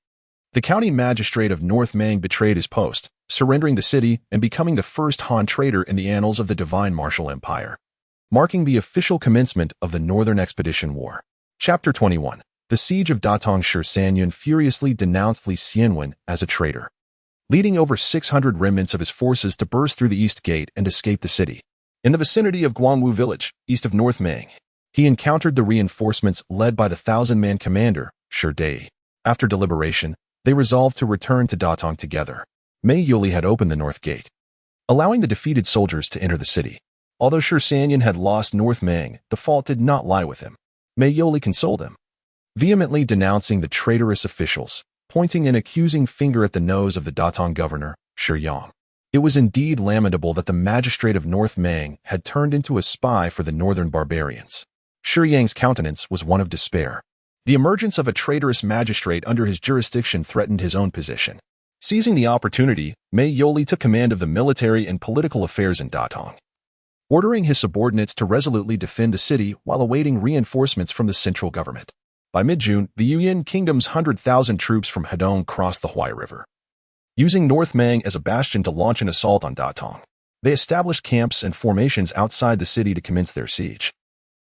The county magistrate of North Meng betrayed his post, surrendering the city and becoming the first Han traitor in the annals of the Divine Martial Empire, marking the official commencement of the Northern Expedition War. Chapter 21. The Siege of Datong. Shi Sanyan furiously denounced Li Xianwen as a traitor. leading over 600 remnants of his forces to burst through the east gate and escape the city. In the vicinity of Guangwu village, east of North Mang, he encountered the reinforcements led by the 1,000-man commander, Shi Dai. After deliberation, they resolved to return to Datong together. Mei Yuli had opened the north gate, allowing the defeated soldiers to enter the city. Although Shi Sanyan had lost North Mang, the fault did not lie with him. Mei Yuli consoled him, vehemently denouncing the traitorous officials, pointing an accusing finger at the nose of the Datong governor, Shi Yang. It was indeed lamentable that the magistrate of North Mang had turned into a spy for the northern barbarians. Shi Yang's countenance was one of despair. The emergence of a traitorous magistrate under his jurisdiction threatened his own position. Seizing the opportunity, Mei Yuli took command of the military and political affairs in Datong, ordering his subordinates to resolutely defend the city while awaiting reinforcements from the central government. By mid-June, the Yuan Kingdom's 100,000 troops from Hedong crossed the Huai River, using North Mang as a bastion to launch an assault on Datong. They established camps and formations outside the city to commence their siege.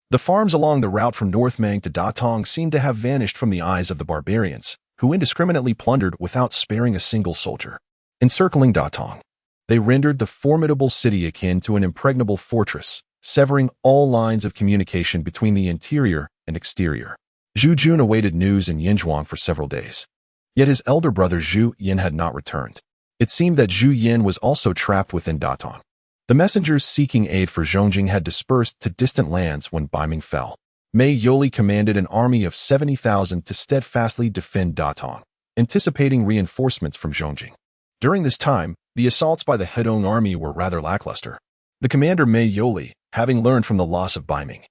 The farms along the route from North Mang to Datong seemed to have vanished from the eyes of the barbarians, who indiscriminately plundered without sparing a single soldier. Encircling Datong, they rendered the formidable city akin to an impregnable fortress, severing all lines of communication between the interior and exterior. Zhu Jun awaited news in Yinzhuang for several days. Yet his elder brother Zhu Yan had not returned. It seemed that Zhu Yan was also trapped within Datong. The messengers seeking aid for Zhongjing had dispersed to distant lands when Baiming fell. Mei Yuli commanded an army of 70,000 to steadfastly defend Datong, anticipating reinforcements from Zhongjing. During this time, the assaults by the Hedong army were rather lackluster. The commander Mei Yuli, having learned from the loss of Baiming,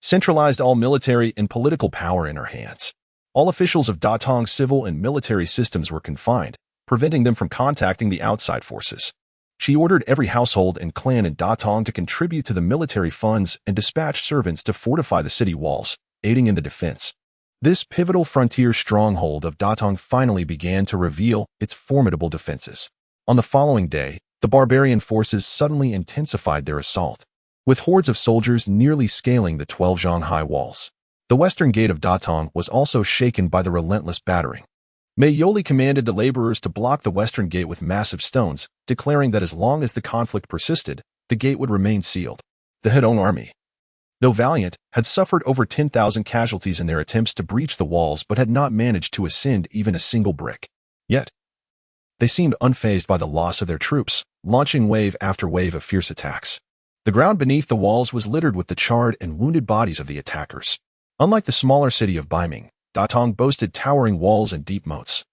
centralized all military and political power in her hands. All officials of Datong's civil and military systems were confined, preventing them from contacting the outside forces. She ordered every household and clan in Datong to contribute to the military funds and dispatched servants to fortify the city walls, aiding in the defense. This pivotal frontier stronghold of Datong finally began to reveal its formidable defenses. On the following day, the barbarian forces suddenly intensified their assault, with hordes of soldiers nearly scaling the 12 high walls. The western gate of Datong was also shaken by the relentless battering. Mei Yuli commanded the laborers to block the western gate with massive stones, declaring that as long as the conflict persisted, the gate would remain sealed. The Hedong army, though valiant, had suffered over 10,000 casualties in their attempts to breach the walls but had not managed to ascend even a single brick. Yet, they seemed unfazed by the loss of their troops, launching wave after wave of fierce attacks. The ground beneath the walls was littered with the charred and wounded bodies of the attackers. Unlike the smaller city of Baiming, Datong boasted towering walls and deep moats,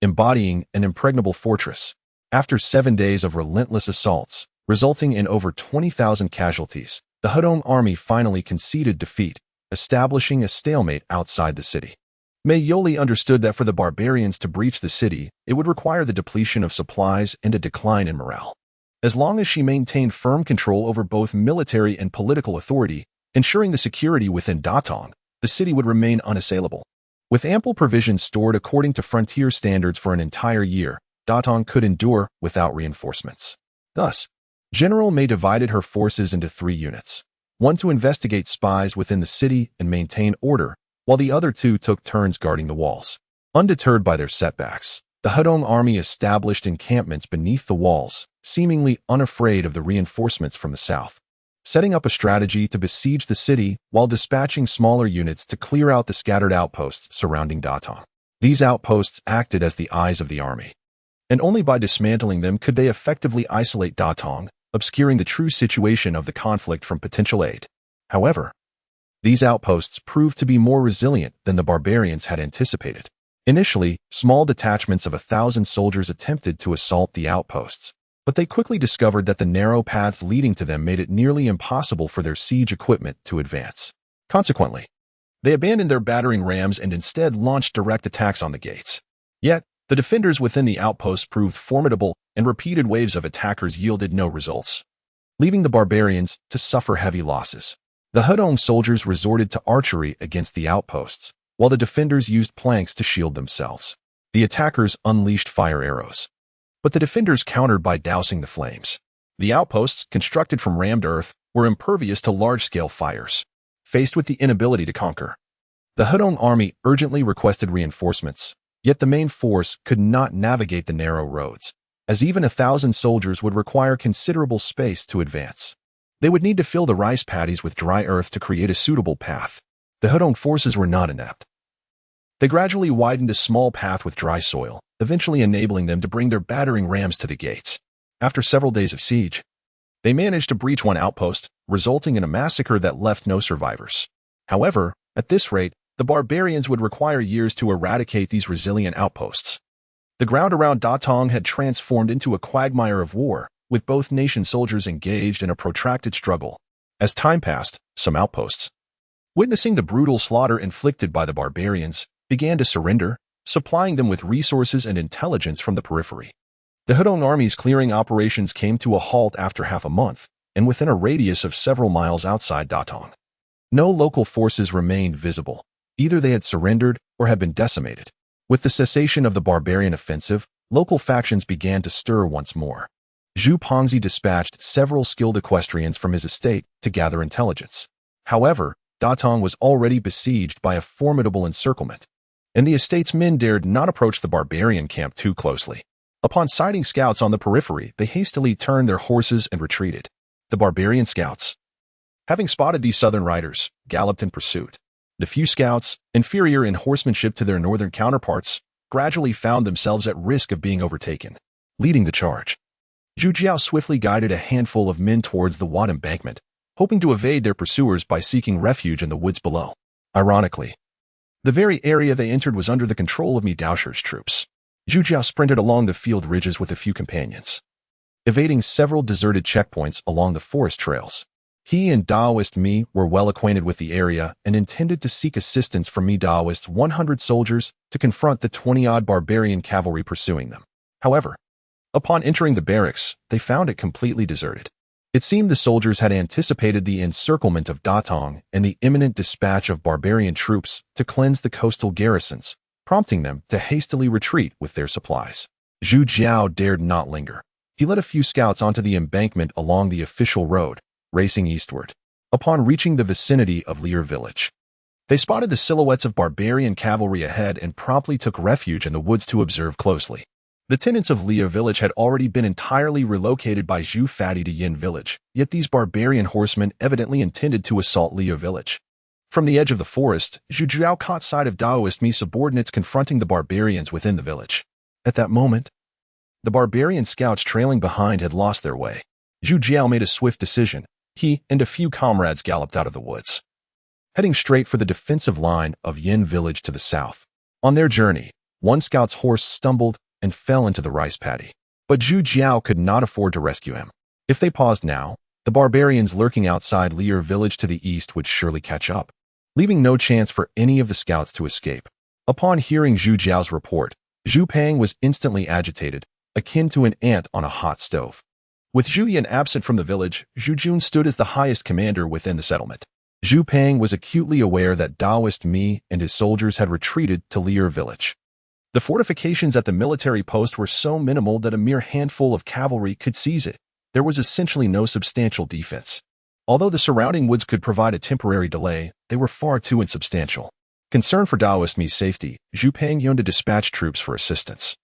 embodying an impregnable fortress. After 7 days of relentless assaults, resulting in over 20,000 casualties, the Hedong army finally conceded defeat, establishing a stalemate outside the city. Mei Yuli understood that for the barbarians to breach the city, it would require the depletion of supplies and a decline in morale. As long as she maintained firm control over both military and political authority, ensuring the security within Datong, the city would remain unassailable. With ample provisions stored according to frontier standards for an entire year, Datong could endure without reinforcements. Thus, General Mei divided her forces into 3 units, one to investigate spies within the city and maintain order, while the other 2 took turns guarding the walls. Undeterred by their setbacks, the Hedong army established encampments beneath the walls, seemingly unafraid of the reinforcements from the south, setting up a strategy to besiege the city while dispatching smaller units to clear out the scattered outposts surrounding Datong. These outposts acted as the eyes of the army, and only by dismantling them could they effectively isolate Datong, obscuring the true situation of the conflict from potential aid. However, these outposts proved to be more resilient than the barbarians had anticipated. Initially, small detachments of 1,000 soldiers attempted to assault the outposts, but they quickly discovered that the narrow paths leading to them made it nearly impossible for their siege equipment to advance. Consequently, they abandoned their battering rams and instead launched direct attacks on the gates. Yet, the defenders within the outposts proved formidable, and repeated waves of attackers yielded no results, leaving the barbarians to suffer heavy losses. The Hedong soldiers resorted to archery against the outposts, while the defenders used planks to shield themselves. The attackers unleashed fire arrows, but the defenders countered by dousing the flames. The outposts, constructed from rammed earth, were impervious to large-scale fires. Faced with the inability to conquer, the Hedong army urgently requested reinforcements, Yet the main force could not navigate the narrow roads, as even 1,000 soldiers would require considerable space to advance. They would need to fill the rice paddies with dry earth to create a suitable path. The Hudong forces were not inept. They gradually widened a small path with dry soil, eventually enabling them to bring their battering rams to the gates. After several days of siege, they managed to breach one outpost, resulting in a massacre that left no survivors. However, at this rate, the barbarians would require years to eradicate these resilient outposts. The ground around Datong had transformed into a quagmire of war, with both nation soldiers engaged in a protracted struggle. As time passed, some outposts, witnessing the brutal slaughter inflicted by the barbarians, began to surrender, supplying them with resources and intelligence from the periphery. The Hudong army's clearing operations came to a halt after half a month, and within a radius of several miles outside Datong. No local forces remained visible. Either they had surrendered or had been decimated. With the cessation of the barbarian offensive, local factions began to stir once more. Zhu Ponzi dispatched several skilled equestrians from his estate to gather intelligence. However, Datong was already besieged by a formidable encirclement, and the estate's men dared not approach the barbarian camp too closely. Upon sighting scouts on the periphery, they hastily turned their horses and retreated. The barbarian scouts, having spotted these southern riders, galloped in pursuit. The few scouts, inferior in horsemanship to their northern counterparts, gradually found themselves at risk of being overtaken. Leading the charge, Zhu Jiao swiftly guided a handful of men towards the Wat embankment, hoping to evade their pursuers by seeking refuge in the woods below. Ironically, the very area they entered was under the control of Mi Daoshi's troops. Zhu Jiao sprinted along the field ridges with a few companions, evading several deserted checkpoints along the forest trails. He and Daoist Mi were well acquainted with the area and intended to seek assistance from Mi Daoist's 100 soldiers to confront the 20-odd barbarian cavalry pursuing them. However, upon entering the barracks, they found it completely deserted. It seemed the soldiers had anticipated the encirclement of Datong and the imminent dispatch of barbarian troops to cleanse the coastal garrisons, prompting them to hastily retreat with their supplies. Zhu Jiao dared not linger. He led a few scouts onto the embankment along the official road, racing eastward. Upon reaching the vicinity of Lier village, they spotted the silhouettes of barbarian cavalry ahead and promptly took refuge in the woods to observe closely. The tenants of Lier village had already been entirely relocated by Zhu Fadi to Yin village, yet these barbarian horsemen evidently intended to assault Lier village. From the edge of the forest, Zhu Jiao caught sight of Daoist Mi subordinates confronting the barbarians within the village. At that moment, the barbarian scouts trailing behind had lost their way. Zhu Jiao made a swift decision. He and a few comrades galloped out of the woods, heading straight for the defensive line of Yin village to the south. On their journey, one scout's horse stumbled and fell into the rice paddy, but Zhu Jiao could not afford to rescue him. If they paused now, the barbarians lurking outside Lier village to the east would surely catch up, leaving no chance for any of the scouts to escape. Upon hearing Zhu Jiao's report, Zhu Pang was instantly agitated, akin to an ant on a hot stove. With Zhu Yan absent from the village, Zhu Jun stood as the highest commander within the settlement. Zhu Pang was acutely aware that Daoist Mi and his soldiers had retreated to Lier village. The fortifications at the military post were so minimal that a mere handful of cavalry could seize it. There was essentially no substantial defense. Although the surrounding woods could provide a temporary delay, they were far too insubstantial. Concerned for Daoist Mi's safety, Zhu Pang yearned to dispatch troops for assistance.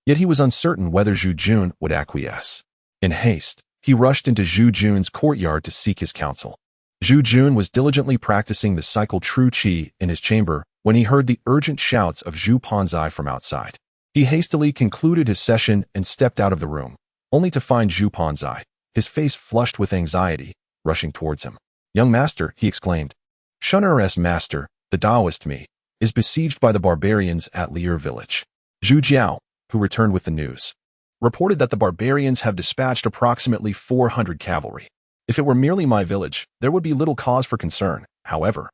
Yet he was uncertain whether Zhu Jun would acquiesce. In haste, he rushed into Zhu Jun's courtyard to seek his counsel. Zhu Jun was diligently practicing the cycle True Qi in his chamber when he heard the urgent shouts of Zhu Ponzai from outside. He hastily concluded his session and stepped out of the room, only to find Zhu Ponzai, his face flushed with anxiety, rushing towards him. "Young master," he exclaimed. "Shunner's master, the Daoist Mi, is besieged by the barbarians at Lier village." Zhu Jiao, who returned with the news, reported that the barbarians have dispatched approximately 400 cavalry. If it were merely my village, there would be little cause for concern. However,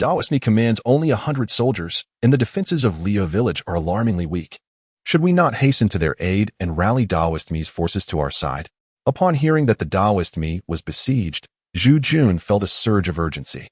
Daoist Mi commands only 100 soldiers, and the defenses of Lier village are alarmingly weak. Should we not hasten to their aid and rally Daoist Mi's forces to our side? Upon hearing that the Daoist Mi was besieged, Zhu Jun felt a surge of urgency.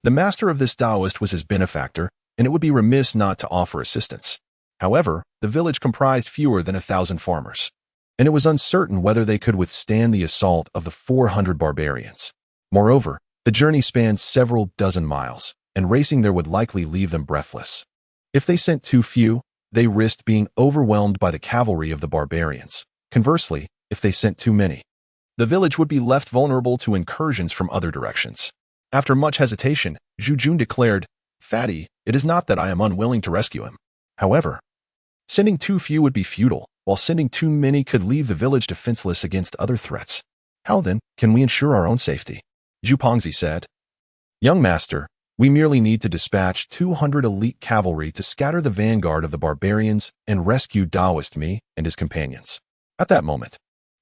The master of this Daoist was his benefactor, and it would be remiss not to offer assistance. However, the village comprised fewer than 1,000 farmers, and it was uncertain whether they could withstand the assault of the 400 barbarians. Moreover, the journey spanned several dozen miles, and racing there would likely leave them breathless. If they sent too few, They risked being overwhelmed by the cavalry of the barbarians. Conversely, if they sent too many, the village would be left vulnerable to incursions from other directions. After much hesitation, Zhu Yan declared, "Fatty, it is not that I am unwilling to rescue him. However, sending too few would be futile, while sending too many could leave the village defenseless against other threats. How then can we ensure our own safety?" Zhu Pongzi said, "Young master, we merely need to dispatch 200 elite cavalry to scatter the vanguard of the barbarians and rescue Daoist Me and his companions. At that moment,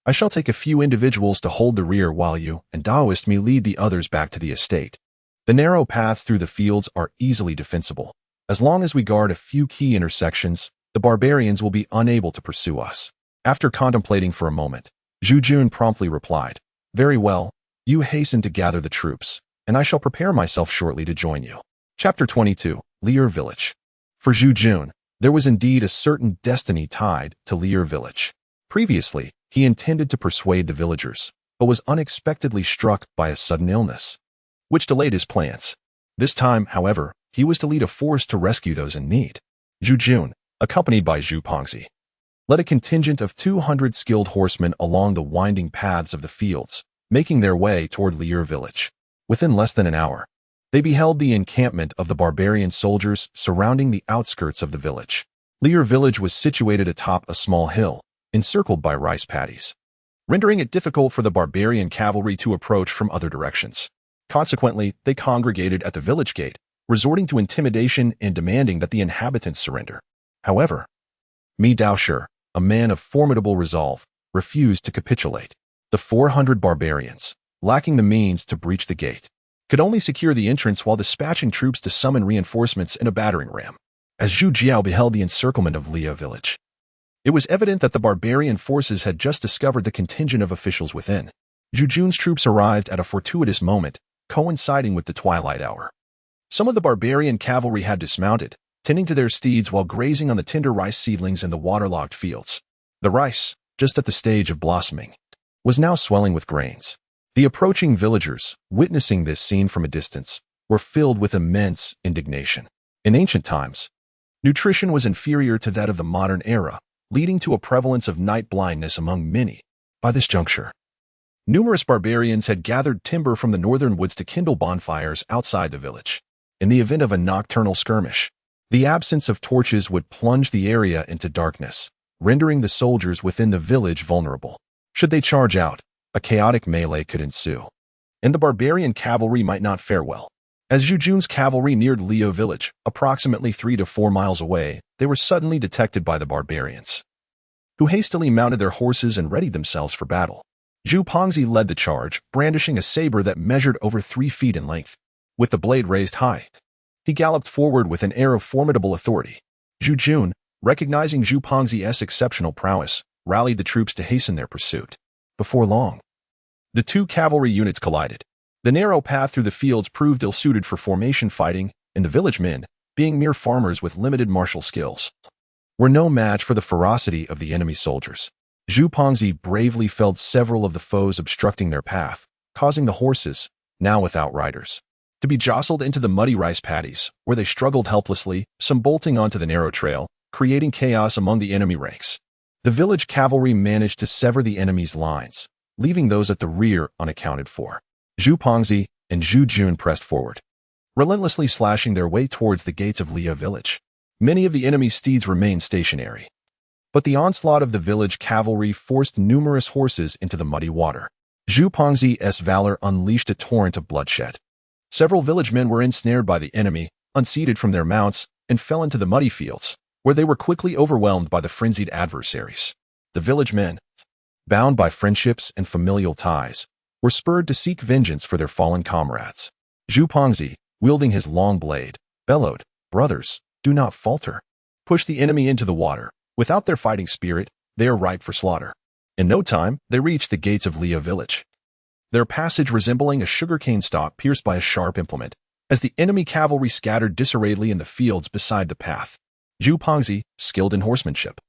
I shall take a few individuals to hold the rear while you and Daoist Me lead the others back to the estate. The narrow paths through the fields are easily defensible. As long as we guard a few key intersections, the barbarians will be unable to pursue us." After contemplating for a moment, Zhu Yan promptly replied, "Very well, you hasten to gather the troops, and I shall prepare myself shortly to join you." Chapter 22, Lier Village. For Zhu Yan, there was indeed a certain destiny tied to Lier Village. Previously, he intended to persuade the villagers, but was unexpectedly struck by a sudden illness, which delayed his plans. This time, however, he was to lead a force to rescue those in need. Zhu Yan, accompanied by Zhu Pongzi, led a contingent of 200 skilled horsemen along the winding paths of the fields, making their way toward Lier Village. Within less than an hour, they beheld the encampment of the barbarian soldiers surrounding the outskirts of the village. Lier Village was situated atop a small hill, encircled by rice paddies, rendering it difficult for the barbarian cavalry to approach from other directions. Consequently, they congregated at the village gate, resorting to intimidation and demanding that the inhabitants surrender. However, Mi Daoshi, a man of formidable resolve, refused to capitulate. The 400 barbarians, lacking the means to breach the gate, could only secure the entrance while dispatching troops to summon reinforcements in a battering ram. As Zhu Jiao beheld the encirclement of Lier Village, it was evident that the barbarian forces had just discovered the contingent of officials within. Zhu Yan's troops arrived at a fortuitous moment, coinciding with the twilight hour. Some of the barbarian cavalry had dismounted, tending to their steeds while grazing on the tender rice seedlings in the waterlogged fields. The rice, just at the stage of blossoming, was now swelling with grains. The approaching villagers, witnessing this scene from a distance, were filled with immense indignation. In ancient times, nutrition was inferior to that of the modern era, leading to a prevalence of night blindness among many. By this juncture, numerous barbarians had gathered timber from the northern woods to kindle bonfires outside the village. In the event of a nocturnal skirmish, the absence of torches would plunge the area into darkness, rendering the soldiers within the village vulnerable. Should they charge out, a chaotic melee could ensue, and the barbarian cavalry might not fare well. As Zhu Yan's cavalry neared Lier Village, approximately 3 to 4 miles away, they were suddenly detected by the barbarians, who hastily mounted their horses and readied themselves for battle. Zhu Pongzi led the charge, brandishing a saber that measured over 3 feet in length. With the blade raised high, he galloped forward with an air of formidable authority. Zhu Yan, recognizing Zhu Pongzi's exceptional prowess, rallied the troops to hasten their pursuit. Before long, the two cavalry units collided. The narrow path through the fields proved ill-suited for formation fighting, and the village men, being mere farmers with limited martial skills, were no match for the ferocity of the enemy soldiers. Zhu Pongzi bravely felled several of the foes obstructing their path, causing the horses, now without riders, to be jostled into the muddy rice paddies, where they struggled helplessly, some bolting onto the narrow trail, creating chaos among the enemy ranks. The village cavalry managed to sever the enemy's lines, leaving those at the rear unaccounted for. Zhu Pongzi and Zhu Yan pressed forward, relentlessly slashing their way towards the gates of Lier Village. Many of the enemy's steeds remained stationary, but the onslaught of the village cavalry forced numerous horses into the muddy water. Zhu Pongzi's valor unleashed a torrent of bloodshed. Several village men were ensnared by the enemy, unseated from their mounts, and fell into the muddy fields, where they were quickly overwhelmed by the frenzied adversaries. The village men, bound by friendships and familial ties, were spurred to seek vengeance for their fallen comrades. Zhu Pongzi, wielding his long blade, bellowed, "Brothers, do not falter. Push the enemy into the water. Without their fighting spirit, they are ripe for slaughter." In no time, they reached the gates of Lier Village, their passage resembling a sugarcane stalk pierced by a sharp implement, as the enemy cavalry scattered disarrayedly in the fields beside the path. Zhu Pongzi, skilled in horsemanship,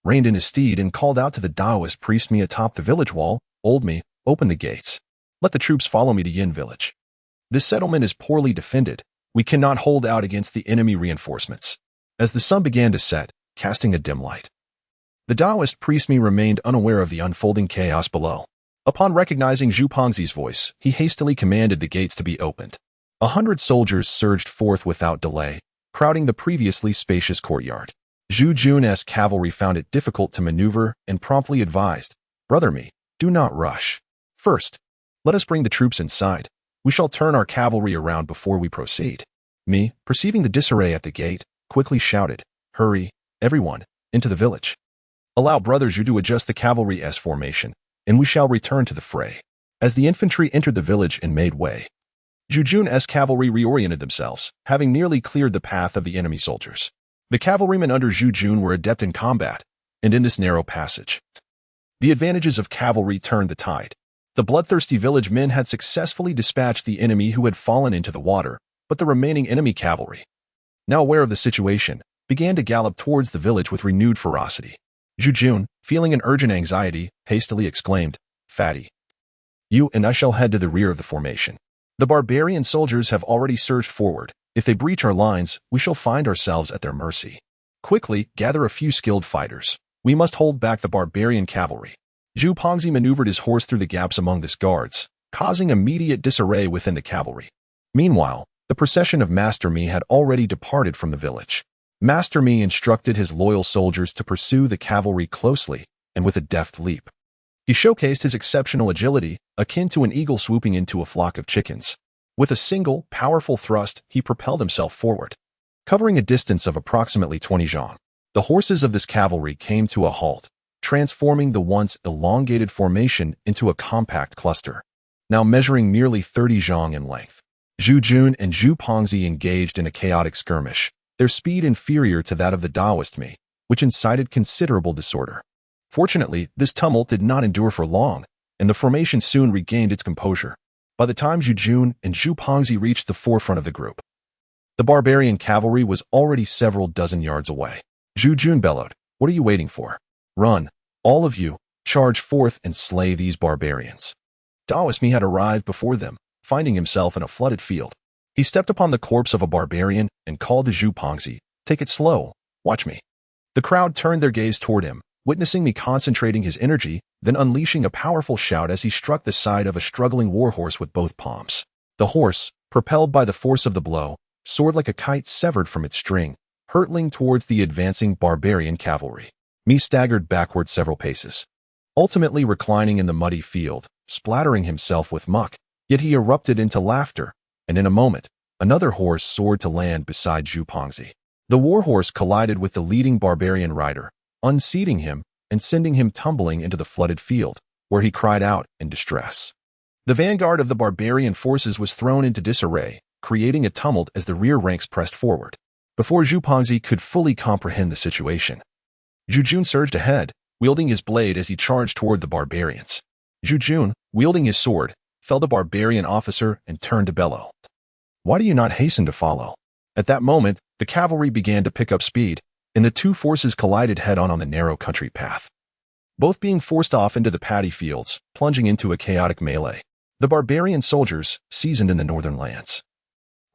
reined in his steed and called out to the Taoist priest Mi atop the village wall, "Old Mi, open the gates. Let the troops follow me to Yin Village. This settlement is poorly defended. We cannot hold out against the enemy reinforcements." As the sun began to set, casting a dim light. The Taoist priest Mi remained unaware of the unfolding chaos below. Upon recognizing Zhu Pengzi's voice, he hastily commanded the gates to be opened. 100 soldiers surged forth without delay, crowding the previously spacious courtyard. Zhu Jun's cavalry found it difficult to maneuver and promptly advised, "Brother Mi, do not rush. First, let us bring the troops inside. We shall turn our cavalry around before we proceed." Mi, perceiving the disarray at the gate, quickly shouted, "Hurry, everyone, into the village. Allow Brother Zhu to adjust the cavalry's formation, and we shall return to the fray." As the infantry entered the village and made way, Zhu Jun's cavalry reoriented themselves, having nearly cleared the path of the enemy soldiers. The cavalrymen under Zhu Jun were adept in combat, and in this narrow passage, the advantages of cavalry turned the tide. The bloodthirsty village men had successfully dispatched the enemy who had fallen into the water, but the remaining enemy cavalry, now aware of the situation, began to gallop towards the village with renewed ferocity. Zhu Jun, feeling an urgent anxiety, hastily exclaimed, "Fatty, you and I shall head to the rear of the formation. The barbarian soldiers have already surged forward. If they breach our lines, we shall find ourselves at their mercy. Quickly, gather a few skilled fighters. We must hold back the barbarian cavalry." Zhu Pengzi maneuvered his horse through the gaps among his guards, causing immediate disarray within the cavalry. Meanwhile, the procession of Master Mi had already departed from the village. Master Mi instructed his loyal soldiers to pursue the cavalry closely and with a deft leap. He showcased his exceptional agility, akin to an eagle swooping into a flock of chickens. With a single, powerful thrust, he propelled himself forward. Covering a distance of approximately 20 zhang, the horses of this cavalry came to a halt, transforming the once elongated formation into a compact cluster, now measuring merely 30 zhang in length. Zhu Jun and Zhu Pengzi engaged in a chaotic skirmish, their speed inferior to that of the Taoist Mi, which incited considerable disorder. Fortunately, this tumult did not endure for long, and the formation soon regained its composure. By the time Zhu Jun and Zhu Pengzi reached the forefront of the group, the barbarian cavalry was already several dozen yards away. Zhu Jun bellowed, "What are you waiting for? Run, all of you, charge forth and slay these barbarians." Taoist Mi had arrived before them, finding himself in a flooded field. He stepped upon the corpse of a barbarian and called to Zhu Pengzi, "Take it slow, watch me." The crowd turned their gaze toward him, witnessing me concentrating his energy, then unleashing a powerful shout as he struck the side of a struggling warhorse with both palms. The horse, propelled by the force of the blow, soared like a kite severed from its string, hurtling towards the advancing barbarian cavalry. Mi staggered backward several paces, ultimately reclining in the muddy field, splattering himself with muck, yet he erupted into laughter, and in a moment, another horse soared to land beside Zhu Pengzi. The warhorse collided with the leading barbarian rider, unseating him and sending him tumbling into the flooded field, where he cried out in distress. The vanguard of the barbarian forces was thrown into disarray, creating a tumult as the rear ranks pressed forward. Before Zhu Pengzi could fully comprehend the situation, Zhu Jun surged ahead, wielding his blade as he charged toward the barbarians. Zhu Jun, wielding his sword, felled the barbarian officer and turned to bellow, "Why do you not hasten to follow?" At that moment, the cavalry began to pick up speed, and the two forces collided head-on on the narrow country path, both being forced off into the paddy fields, plunging into a chaotic melee. The barbarian soldiers, seasoned in the northern lands,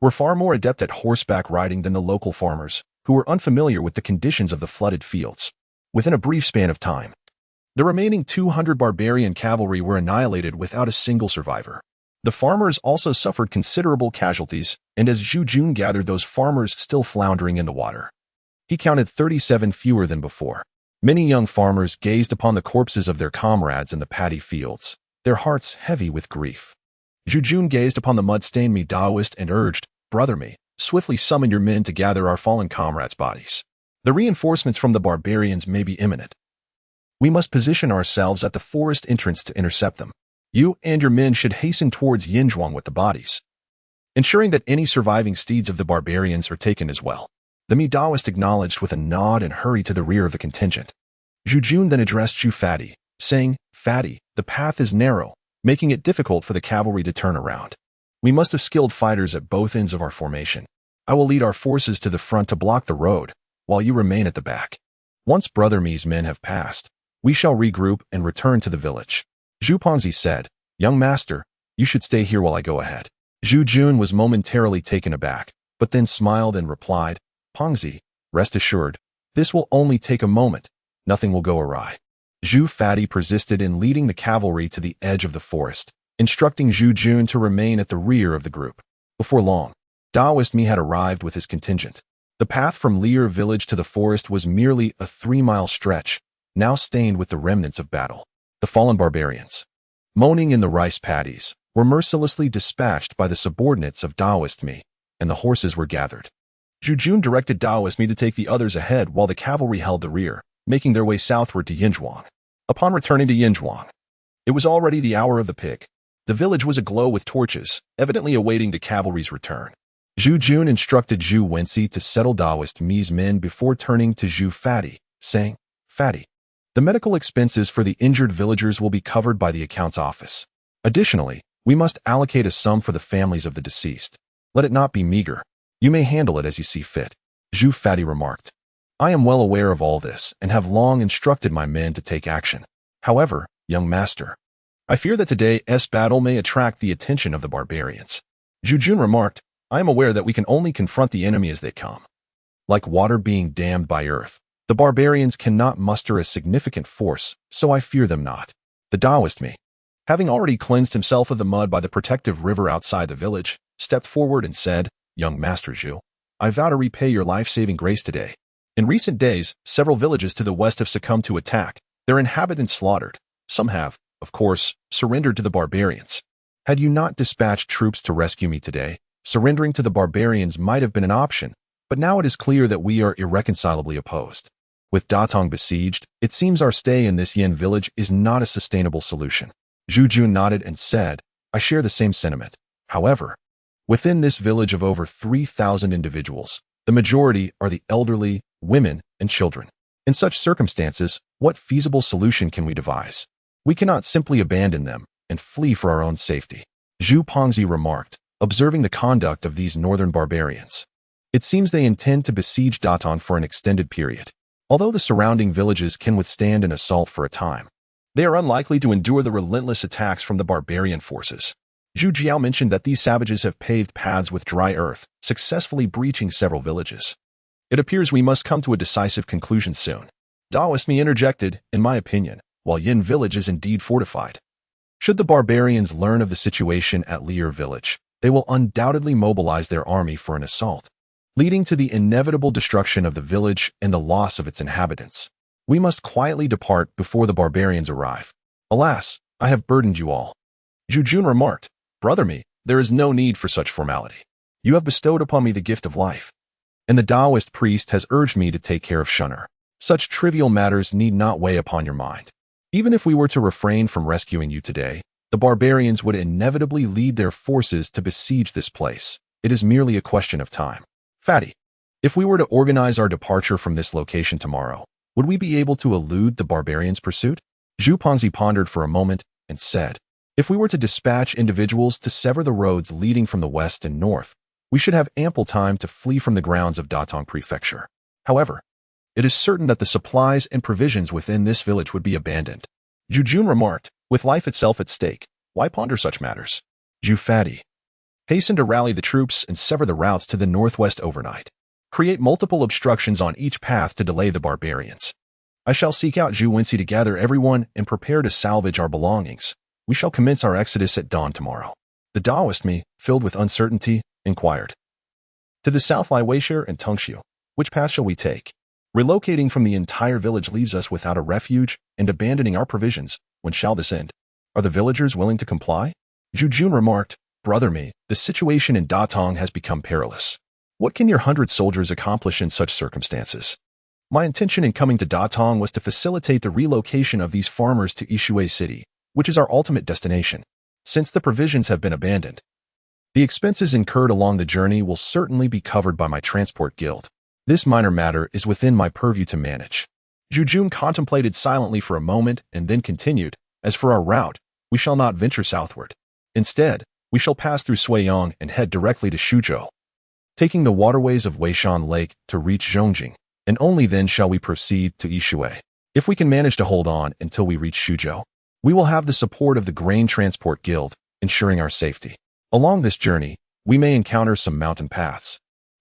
were far more adept at horseback riding than the local farmers, who were unfamiliar with the conditions of the flooded fields. Within a brief span of time, the remaining 200 barbarian cavalry were annihilated without a single survivor. The farmers also suffered considerable casualties, and as Zhu Jun gathered those farmers still floundering in the water, he counted 37 fewer than before. Many young farmers gazed upon the corpses of their comrades in the paddy fields, their hearts heavy with grief. Zhu Jun gazed upon the mud-stained Mi Taoist and urged, "Brother Mi, swiftly summon your men to gather our fallen comrades' bodies. The reinforcements from the barbarians may be imminent. We must position ourselves at the forest entrance to intercept them. You and your men should hasten towards Yinzhuang with the bodies, ensuring that any surviving steeds of the barbarians are taken as well." The Mi Taoist acknowledged with a nod and hurried to the rear of the contingent. Zhu Jun then addressed Zhu Fatty, saying, "Fatty, the path is narrow, making it difficult for the cavalry to turn around. We must have skilled fighters at both ends of our formation. I will lead our forces to the front to block the road, while you remain at the back. Once Brother Mi's men have passed, we shall regroup and return to the village." Zhu Pengzi said, "Young master, you should stay here while I go ahead." Zhu Jun was momentarily taken aback, but then smiled and replied, "Pengzi, rest assured, This will only take a moment. Nothing will go awry. Zhu Fadi persisted in leading the cavalry to the edge of the forest, instructing Zhu Jun to remain at the rear of the group. Before long, Daoist Mi had arrived with his contingent. The path from Lier village to the forest was merely a 3-mile stretch, now stained with the remnants of battle. The fallen barbarians, moaning in the rice paddies, were mercilessly dispatched by the subordinates of Daoist Mi, and the horses were gathered. Zhu Jun directed Daoist Mi to take the others ahead while the cavalry held the rear, making their way southward to Yinzhuang. Upon returning to Yinzhuang, it was already the hour of the pig. The village was aglow with torches, evidently awaiting the cavalry's return. Zhu Jun instructed Zhu Wensi to settle Daoist Mi's men before turning to Zhu Fadi, saying, "Fadi, the medical expenses for the injured villagers will be covered by the accounts office. Additionally, we must allocate a sum for the families of the deceased. Let it not be meager. You may handle it as you see fit." Zhu Fadi remarked, "I am well aware of all this and have long instructed my men to take action. However, young master, I fear that today's battle may attract the attention of the barbarians." Zhu Jun remarked, "I am aware that we can only confront the enemy as they come. Like water being dammed by earth, the barbarians cannot muster a significant force, so I fear them not." The Daoist Mi, having already cleansed himself of the mud by the protective river outside the village, stepped forward and said, "Young Master Zhu, I vow to repay your life-saving grace today. In recent days, several villages to the west have succumbed to attack, their inhabitants slaughtered. Some have, of course, surrendered to the barbarians. Had you not dispatched troops to rescue me today, surrendering to the barbarians might have been an option, but now it is clear that we are irreconcilably opposed. With Datong besieged, it seems our stay in this Yin village is not a sustainable solution." Zhu Jun nodded and said, "I share the same sentiment. However, within this village of over 3,000 individuals, the majority are the elderly, women, and children. In such circumstances, what feasible solution can we devise? We cannot simply abandon them and flee for our own safety." Zhu Pongzi remarked, observing the conduct of these northern barbarians. "It seems they intend to besiege Datong for an extended period. Although the surrounding villages can withstand an assault for a time, they are unlikely to endure the relentless attacks from the barbarian forces." Zhu Jiao mentioned that these savages have paved paths with dry earth, successfully breaching several villages. "It appears we must come to a decisive conclusion soon." Daoist Mi interjected, "In my opinion, while Yin village is indeed fortified, should the barbarians learn of the situation at Lier village, they will undoubtedly mobilize their army for an assault, leading to the inevitable destruction of the village and the loss of its inhabitants. We must quietly depart before the barbarians arrive. Alas, I have burdened you all." Zhu Jun remarked, "Brother Mi, there is no need for such formality. You have bestowed upon me the gift of life, and the Taoist priest has urged me to take care of Shunner. Such trivial matters need not weigh upon your mind. Even if we were to refrain from rescuing you today, the barbarians would inevitably lead their forces to besiege this place. It is merely a question of time. Fadi, if we were to organize our departure from this location tomorrow, would we be able to elude the barbarians' pursuit?" Zhu Ponzi pondered for a moment and said, "If we were to dispatch individuals to sever the roads leading from the west and north, we should have ample time to flee from the grounds of Datong Prefecture. However, it is certain that the supplies and provisions within this village would be abandoned." Zhu Jun remarked, "With life itself at stake, why ponder such matters?" Zhu Fadi, "Hasten to rally the troops and sever the routes to the northwest overnight. Create multiple obstructions on each path to delay the barbarians. I shall seek out Zhu Wensi to gather everyone and prepare to salvage our belongings. We shall commence our exodus at dawn tomorrow." The Daoist Mi, filled with uncertainty, inquired, "To the south lie Weisher and Tungshu. Which path shall we take? Relocating from the entire village leaves us without a refuge, and abandoning our provisions. When shall this end? Are the villagers willing to comply?" Zhu Jun remarked, "Brother Mi, the situation in Datong has become perilous. What can your 100 soldiers accomplish in such circumstances? My intention in coming to Datong was to facilitate the relocation of these farmers to Yishui City, which is our ultimate destination. Since the provisions have been abandoned, the expenses incurred along the journey will certainly be covered by my transport guild. This minor matter is within my purview to manage." Zhu Jun contemplated silently for a moment and then continued, "As for our route, we shall not venture southward. Instead, we shall pass through Suiyang and head directly to Shuzhou, taking the waterways of Weishan Lake to reach Zhongjing, and only then shall we proceed to Yishui. If we can manage to hold on until we reach Shuzhou, we will have the support of the Grain Transport Guild, ensuring our safety. Along this journey, we may encounter some mountain paths.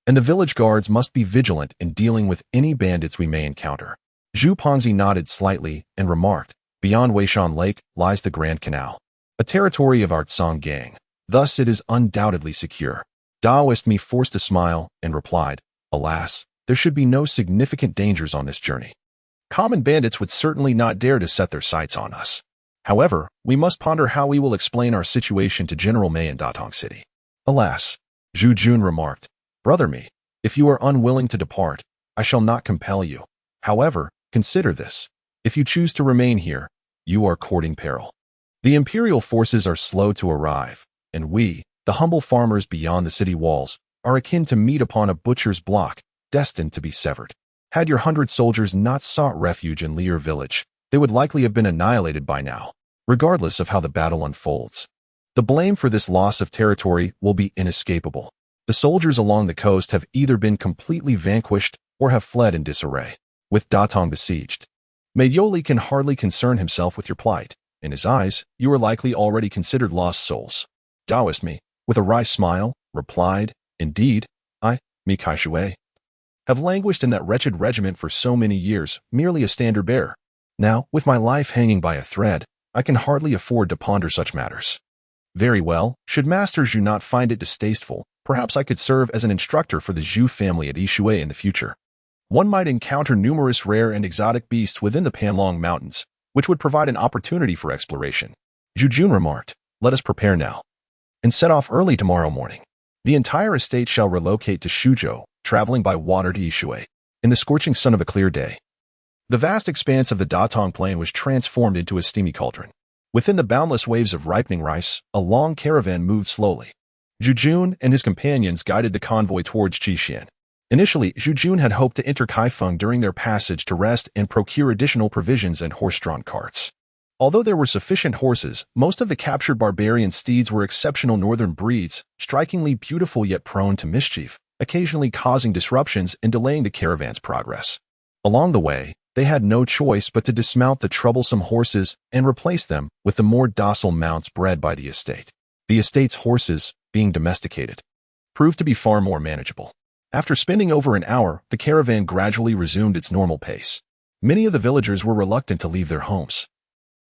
and the village guards must be vigilant in dealing with any bandits we may encounter. Zhu Ponzi nodded slightly and remarked, beyond Weishan Lake lies the Grand Canal, a territory of Artsong gang. Thus it is undoubtedly secure. Daoist me forced a smile and replied, alas, there should be no significant dangers on this journey. Common bandits would certainly not dare to set their sights on us. However, we must ponder how we will explain our situation to General Mei in Datong City. Alas, Zhu Jun remarked, brother me, if you are unwilling to depart, I shall not compel you. However, consider this. If you choose to remain here, you are courting peril. The imperial forces are slow to arrive, and we, the humble farmers beyond the city walls, are akin to meat upon a butcher's block, destined to be severed. Had your 100 soldiers not sought refuge in Lier village, they would likely have been annihilated by now, regardless of how the battle unfolds. The blame for this loss of territory will be inescapable. The soldiers along the coast have either been completely vanquished or have fled in disarray. With Datong besieged, Meiyoli can hardly concern himself with your plight. In his eyes, you are likely already considered lost souls. Daoist me, with a wry smile, replied, indeed, I, Mi Kai Shui, have languished in that wretched regiment for so many years, merely a standard bearer. Now, with my life hanging by a thread, I can hardly afford to ponder such matters. Very well, should Master Zhu not find it distasteful, perhaps I could serve as an instructor for the Zhu family at Yishui in the future. One might encounter numerous rare and exotic beasts within the Panlong Mountains, which would provide an opportunity for exploration. Zhu Jun remarked, let us prepare now, and set off early tomorrow morning. The entire estate shall relocate to Shuzhou, traveling by water to Yishui, in the scorching sun of a clear day. The vast expanse of the Datong Plain was transformed into a steamy cauldron. Within the boundless waves of ripening rice, a long caravan moved slowly. Zhu Jun and his companions guided the convoy towards Qixuan. Initially, Zhu Jun had hoped to enter Kaifeng during their passage to rest and procure additional provisions and horse-drawn carts. Although there were sufficient horses, most of the captured barbarian steeds were exceptional northern breeds, strikingly beautiful yet prone to mischief, occasionally causing disruptions and delaying the caravan's progress. Along the way, they had no choice but to dismount the troublesome horses and replace them with the more docile mounts bred by the estate. The estate's horses, being domesticated, proved to be far more manageable. After spending over an hour, the caravan gradually resumed its normal pace. Many of the villagers were reluctant to leave their homes,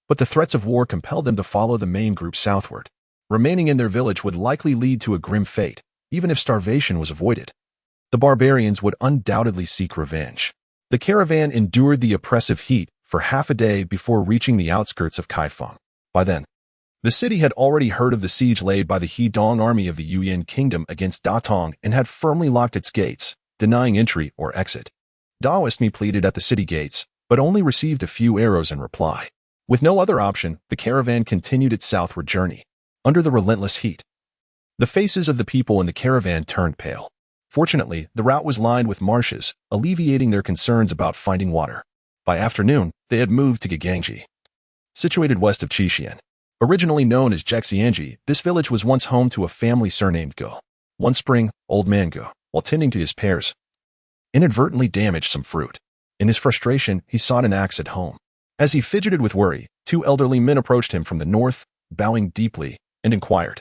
but the threats of war compelled them to follow the main group southward. Remaining in their village would likely lead to a grim fate, even if starvation was avoided. The barbarians would undoubtedly seek revenge. The caravan endured the oppressive heat for half a day before reaching the outskirts of Kaifeng. By then, the city had already heard of the siege laid by the Hedong army of the Yuyan kingdom against Datong and had firmly locked its gates, denying entry or exit. Daoist me pleaded at the city gates, but only received a few arrows in reply. With no other option, the caravan continued its southward journey. Under the relentless heat, the faces of the people in the caravan turned pale. Fortunately, the route was lined with marshes, alleviating their concerns about finding water. By afternoon, they had moved to Gagangji, situated west of Qixuan. Originally known as Jexianji, this village was once home to a family surnamed Go. One spring, old man Go, while tending to his pears, inadvertently damaged some fruit. In his frustration, he sought an axe at home. As he fidgeted with worry, two elderly men approached him from the north, bowing deeply, and inquired,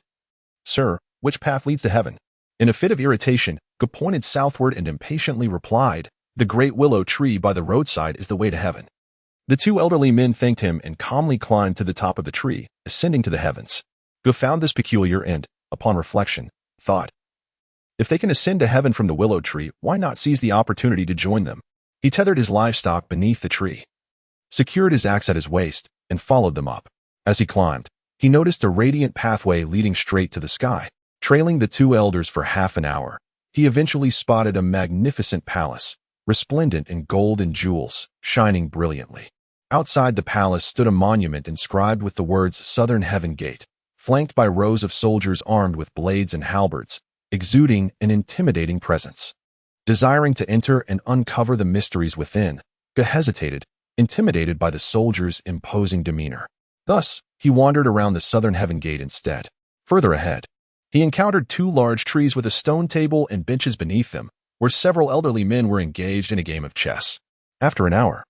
"Sir, which path leads to heaven?" In a fit of irritation, Go pointed southward and impatiently replied, "The great willow tree by the roadside is the way to heaven." The two elderly men thanked him and calmly climbed to the top of the tree, ascending to the heavens. Go found this peculiar and, upon reflection, thought, if they can ascend to heaven from the willow tree, why not seize the opportunity to join them? He tethered his livestock beneath the tree, secured his axe at his waist, and followed them up. As he climbed, he noticed a radiant pathway leading straight to the sky. Trailing the two elders for half an hour, he eventually spotted a magnificent palace, resplendent in gold and jewels, shining brilliantly. Outside the palace stood a monument inscribed with the words Southern Heaven Gate, flanked by rows of soldiers armed with blades and halberds, exuding an intimidating presence. Desiring to enter and uncover the mysteries within, Ge hesitated, intimidated by the soldiers' imposing demeanor. Thus, he wandered around the Southern Heaven Gate instead. Further ahead, he encountered two large trees with a stone table and benches beneath them, where several elderly men were engaged in a game of chess. After an hour,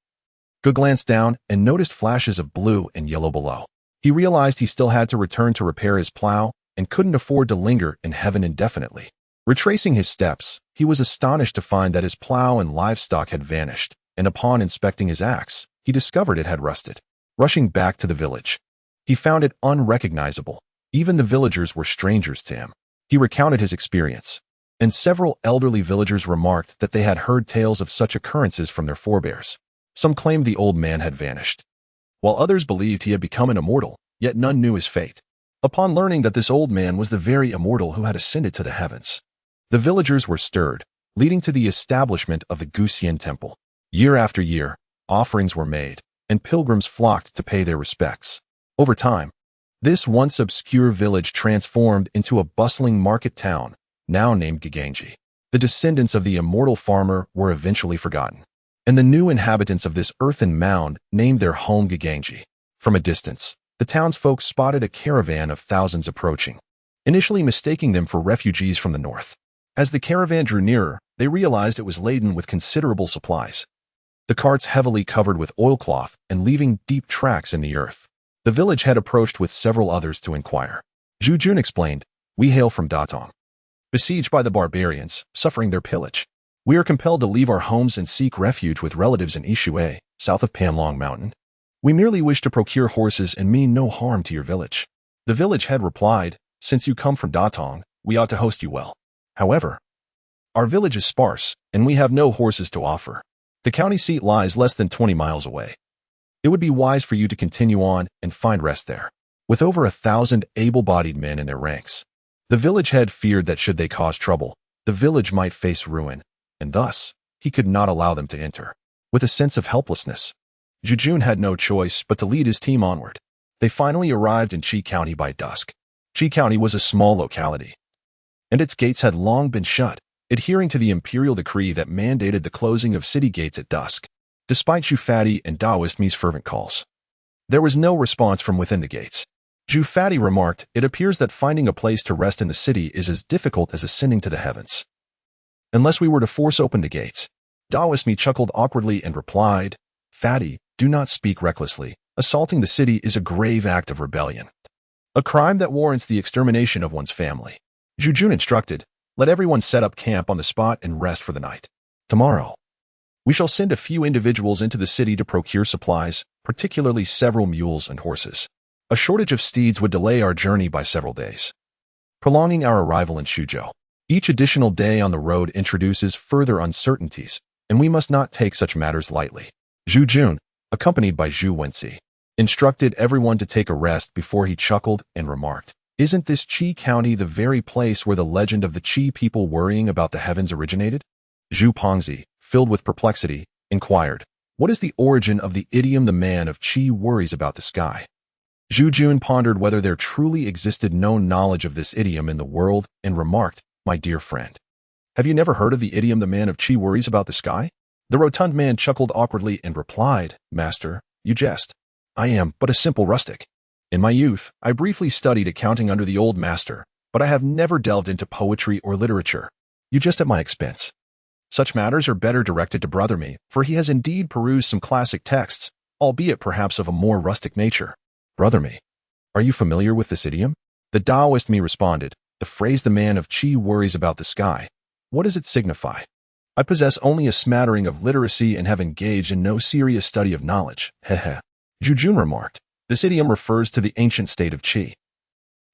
Ge glanced down and noticed flashes of blue and yellow below. He realized he still had to return to repair his plow and couldn't afford to linger in heaven indefinitely. Retracing his steps, he was astonished to find that his plow and livestock had vanished, and upon inspecting his axe, he discovered it had rusted. Rushing back to the village, he found it unrecognizable. Even the villagers were strangers to him. He recounted his experience, and several elderly villagers remarked that they had heard tales of such occurrences from their forebears. Some claimed the old man had vanished, while others believed he had become an immortal, yet none knew his fate. Upon learning that this old man was the very immortal who had ascended to the heavens, the villagers were stirred, leading to the establishment of the Zhu Yan temple. Year after year, offerings were made, and pilgrims flocked to pay their respects. Over time, this once obscure village transformed into a bustling market town, now named Giganji. The descendants of the immortal farmer were eventually forgotten, and the new inhabitants of this earthen mound named their home Giganji. From a distance, the townsfolk spotted a caravan of thousands approaching, initially mistaking them for refugees from the north. As the caravan drew nearer, they realized it was laden with considerable supplies, the carts heavily covered with oilcloth and leaving deep tracks in the earth. The village had approached with several others to inquire. Zhu Yan explained, "We hail from Datong, besieged by the barbarians, suffering their pillage. We are compelled to leave our homes and seek refuge with relatives in Yishui, south of Panlong Mountain. We merely wish to procure horses and mean no harm to your village." The village head replied, "Since you come from Datong, we ought to host you well. However, our village is sparse, and we have no horses to offer. The county seat lies less than 20 miles away. It would be wise for you to continue on and find rest there." With over 1,000 able-bodied men in their ranks, the village head feared that should they cause trouble, the village might face ruin, and thus, he could not allow them to enter. With a sense of helplessness, Zhu Yan had no choice but to lead his team onward. They finally arrived in Qi County by dusk. Qi County was a small locality, and its gates had long been shut, adhering to the imperial decree that mandated the closing of city gates at dusk. Despite Zhu Fati and Daoist Mi's fervent calls, there was no response from within the gates. Zhu Fati remarked, "It appears that finding a place to rest in the city is as difficult as ascending to the heavens. Unless we were to force open the gates." Daoist Mi chuckled awkwardly and replied, "Fati, do not speak recklessly. Assaulting the city is a grave act of rebellion, a crime that warrants the extermination of one's family." Zhu Yan instructed, "Let everyone set up camp on the spot and rest for the night. Tomorrow, we shall send a few individuals into the city to procure supplies, particularly several mules and horses. A shortage of steeds would delay our journey by several days, prolonging our arrival in Shuzhou. Each additional day on the road introduces further uncertainties, and we must not take such matters lightly." Zhu Yan, accompanied by Zhu Wenxi, instructed everyone to take a rest before he chuckled and remarked, "Isn't this Qi County the very place where the legend of the Qi people worrying about the heavens originated?" Zhu Pengzi, filled with perplexity, inquired, "What is the origin of the idiom 'the man of Qi worries about the sky'?" Zhu Yan pondered whether there truly existed known knowledge of this idiom in the world and remarked, "My dear friend, have you never heard of the idiom 'the man of Qi worries about the sky'?" The rotund man chuckled awkwardly and replied, "Master, you jest. I am but a simple rustic. In my youth, I briefly studied accounting under the old master, but I have never delved into poetry or literature. You jest at my expense. Such matters are better directed to Brother Me, for he has indeed perused some classic texts, albeit perhaps of a more rustic nature." "Brother Me, are you familiar with this idiom?" The Daoist Me responded, "The phrase 'the man of Qi worries about the sky'. What does it signify?" "I possess only a smattering of literacy and have engaged in no serious study of knowledge." Heh. Zhu Yan remarked, "This idiom refers to the ancient state of Qi,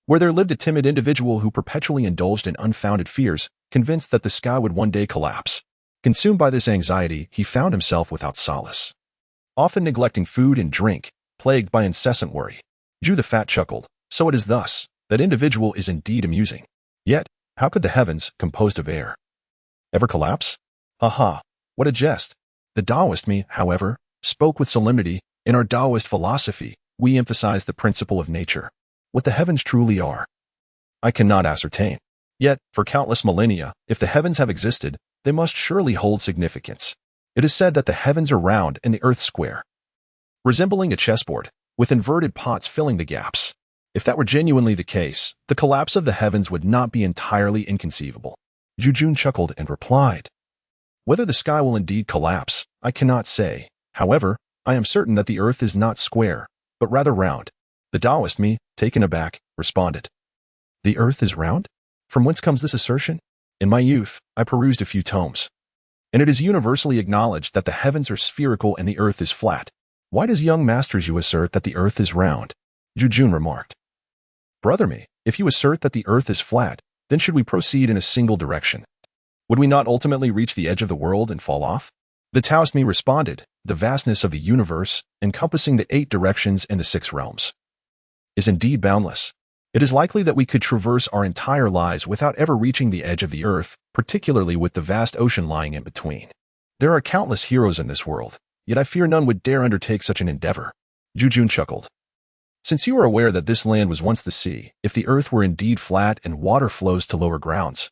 where there lived a timid individual who perpetually indulged in unfounded fears, convinced that the sky would one day collapse. Consumed by this anxiety, he found himself without solace, often neglecting food and drink, plagued by incessant worry." Zhu the Fat chuckled, "So it is thus. That individual is indeed amusing. Yet, how could the heavens, composed of air, ever collapse? Ha ha, what a jest." The Daoist Me, however, spoke with solemnity. "In our Daoist philosophy, we emphasize the principle of nature. What the heavens truly are, I cannot ascertain. Yet, for countless millennia, if the heavens have existed, they must surely hold significance. It is said that the heavens are round and the earth square, resembling a chessboard, with inverted pots filling the gaps. If that were genuinely the case, the collapse of the heavens would not be entirely inconceivable." Zhu Yan chuckled and replied, "Whether the sky will indeed collapse, I cannot say. However, I am certain that the earth is not square, but rather round." The Daoist Me, taken aback, responded, "The earth is round? From whence comes this assertion?" In my youth, I perused a few tomes, and it is universally acknowledged that the heavens are spherical and the earth is flat. Why does young master Zhu assert that the earth is round? Zhu Yan remarked. Brother me, if you assert that the earth is flat, then should we proceed in a single direction? Would we not ultimately reach the edge of the world and fall off? The Taoist me responded, the vastness of the universe, encompassing the 8 directions and the 6 realms, is indeed boundless. It is likely that we could traverse our entire lives without ever reaching the edge of the earth, particularly with the vast ocean lying in between. There are countless heroes in this world, yet I fear none would dare undertake such an endeavor. Zhu Yan chuckled. Since you are aware that this land was once the sea, if the earth were indeed flat and water flows to lower grounds,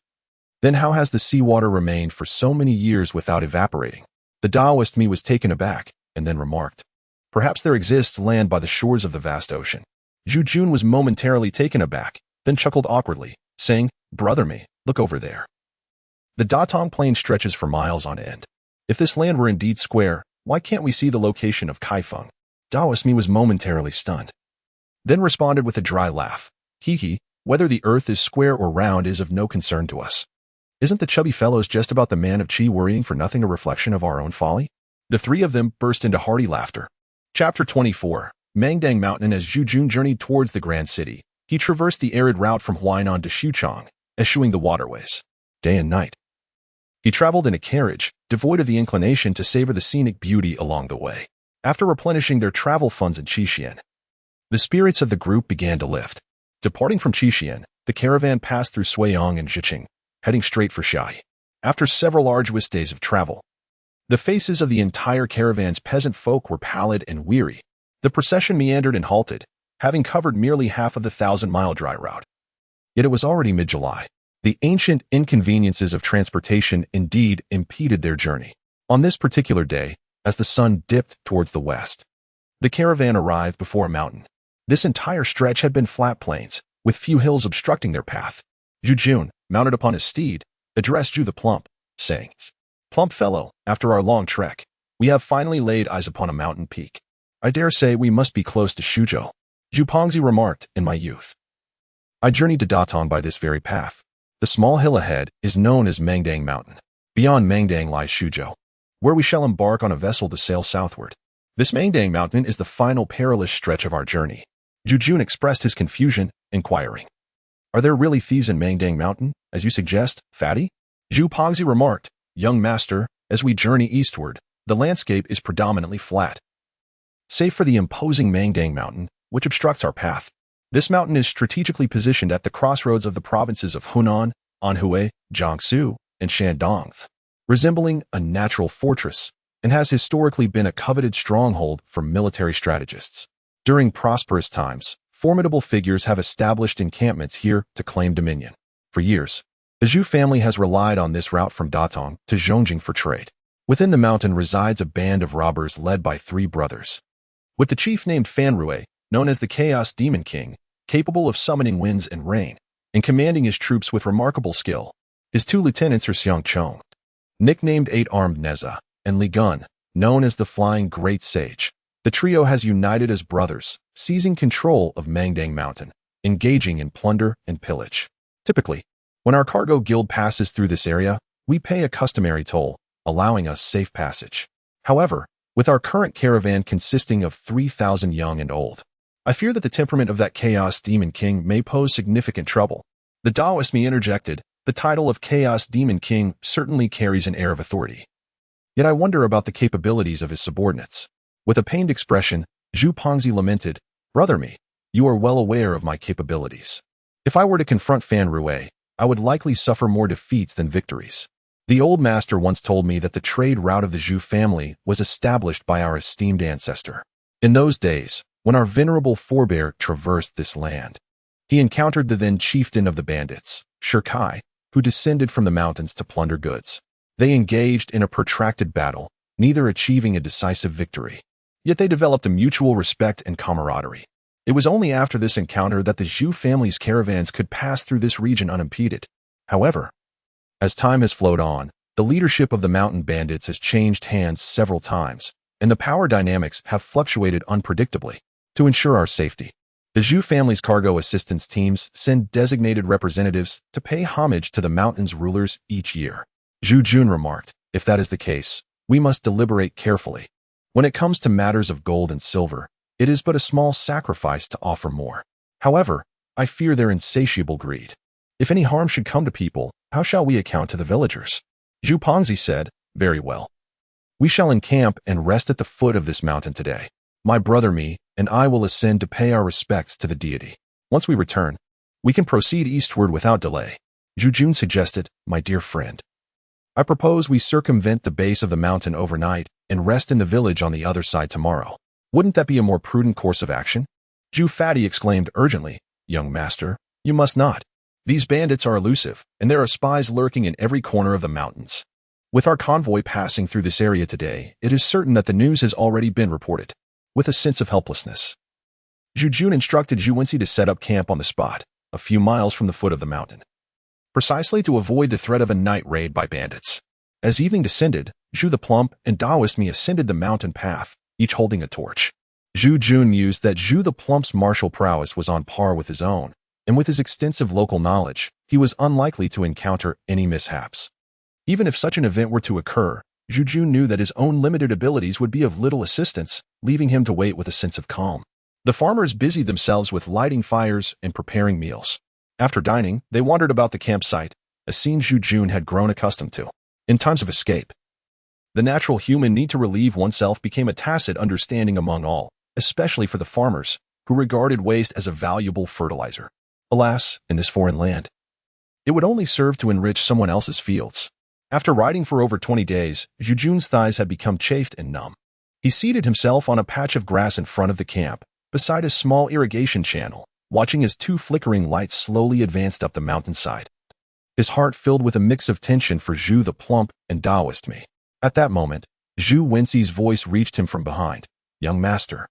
then how has the seawater remained for so many years without evaporating? The Taoist me was taken aback, and then remarked, perhaps there exists land by the shores of the vast ocean. Zhu Yan was momentarily taken aback, then chuckled awkwardly, saying, Brother me, look over there. The Datong Plain stretches for miles on end. If this land were indeed square, why can't we see the location of Kaifeng? Taoist me was momentarily stunned, then responded with a dry laugh. Hee, whether the earth is square or round is of no concern to us. Isn't the chubby fellows just about the man of Qi worrying for nothing a reflection of our own folly? The 3 of them burst into hearty laughter. Chapter 24. Mangdang Mountain. As Zhu Yan journeyed towards the Grand City, he traversed the arid route from Huainan to Xuchang, eschewing the waterways. Day and night, he traveled in a carriage, devoid of the inclination to savor the scenic beauty along the way. After replenishing their travel funds in Qixian, the spirits of the group began to lift. Departing from Qixian, the caravan passed through Suiyang and Zhiqing, heading straight for Shai. After several arduous days of travel, the faces of the entire caravan's peasant folk were pallid and weary. The procession meandered and halted, having covered merely half of the 1,000-mile dry route. Yet it was already mid-July. The ancient inconveniences of transportation indeed impeded their journey. On this particular day, as the sun dipped towards the west, the caravan arrived before a mountain. This entire stretch had been flat plains, with few hills obstructing their path. Zhu Yan, mounted upon his steed, addressed Zhu the Plump, saying, Plump fellow, after our long trek, we have finally laid eyes upon a mountain peak. I dare say we must be close to Shuzhou. Zhu Pongzi remarked, in my youth, I journeyed to Datong by this very path. The small hill ahead is known as Mangdang Mountain. Beyond Mangdang lies Shuzhou, where we shall embark on a vessel to sail southward. This Mangdang Mountain is the final perilous stretch of our journey. Zhu Yan expressed his confusion, inquiring, Are there really thieves in Mangdang Mountain, as you suggest, Fatty? Zhu Pongzi remarked, Young master, as we journey eastward, the landscape is predominantly flat, save for the imposing Mangdang Mountain, which obstructs our path. This mountain is strategically positioned at the crossroads of the provinces of Hunan, Anhui, Jiangsu, and Shandong, resembling a natural fortress, and has historically been a coveted stronghold for military strategists. During prosperous times, formidable figures have established encampments here to claim dominion. For years, the Zhu family has relied on this route from Datong to Zhongjing for trade. Within the mountain resides a band of robbers led by 3 brothers, with the chief named Fan Rui, known as the Chaos Demon King, capable of summoning winds and rain, and commanding his troops with remarkable skill. His 2 lieutenants are Xiang Chong, nicknamed 8-Armed Neza, and Li Gun, known as the Flying Great Sage. The trio has united as brothers, seizing control of Mangdang Mountain, engaging in plunder and pillage. Typically, when our cargo guild passes through this area, we pay a customary toll, allowing us safe passage. However, with our current caravan consisting of 3,000 young and old, I fear that the temperament of that Chaos Demon King may pose significant trouble. The Taoist me interjected, the title of Chaos Demon King certainly carries an air of authority. Yet I wonder about the capabilities of his subordinates. With a pained expression, Zhu Pongzi lamented, Brother me, you are well aware of my capabilities. If I were to confront Fan Rui, I would likely suffer more defeats than victories. The old master once told me that the trade route of the Zhu family was established by our esteemed ancestor. In those days, when our venerable forebear traversed this land, he encountered the then chieftain of the bandits, Shirkai, who descended from the mountains to plunder goods. They engaged in a protracted battle, neither achieving a decisive victory. Yet they developed a mutual respect and camaraderie. It was only after this encounter that the Zhu family's caravans could pass through this region unimpeded. However, as time has flowed on, the leadership of the mountain bandits has changed hands several times, and the power dynamics have fluctuated unpredictably. To ensure our safety, The Zhu family's cargo assistance teams send designated representatives to pay homage to the mountain's rulers each year. Zhu Jun remarked, if that is the case, we must deliberate carefully. When it comes to matters of gold and silver, it is but a small sacrifice to offer more. However, I fear their insatiable greed. If any harm should come to people, how shall we account to the villagers? Zhu Pongzi said, very well. We shall encamp and rest at the foot of this mountain today. My brother me and I will ascend to pay our respects to the deity. Once we return, we can proceed eastward without delay. Zhu Jun suggested, my dear friend. I propose we circumvent the base of the mountain overnight and rest in the village on the other side tomorrow. Wouldn't that be a more prudent course of action? Zhu Fatty exclaimed urgently, young master, you must not. These bandits are elusive, and there are spies lurking in every corner of the mountains. With our convoy passing through this area today, it is certain that the news has already been reported. With a sense of helplessness, Zhu Jun instructed Zhu Wenxi to set up camp on the spot, a few miles from the foot of the mountain, precisely to avoid the threat of a night raid by bandits. As evening descended, Zhu the Plump and Taoist Mi ascended the mountain path, each holding a torch. Zhu Jun mused that Zhu the Plump's martial prowess was on par with his own, and with his extensive local knowledge, he was unlikely to encounter any mishaps. Even if such an event were to occur, Zhu Jun knew that his own limited abilities would be of little assistance, leaving him to wait with a sense of calm. The farmers busied themselves with lighting fires and preparing meals. After dining, they wandered about the campsite, a scene Zhu Jun had grown accustomed to. In times of escape, the natural human need to relieve oneself became a tacit understanding among all, especially for the farmers, who regarded waste as a valuable fertilizer. Alas, in this foreign land, it would only serve to enrich someone else's fields. After riding for over 20 days, Zhu Jun's thighs had become chafed and numb. He seated himself on a patch of grass in front of the camp, beside a small irrigation channel, watching as two flickering lights slowly advanced up the mountainside. His heart filled with a mix of tension for Zhu the Plump and Taoist Mi. At that moment, Zhu Wenxi's voice reached him from behind. Young master.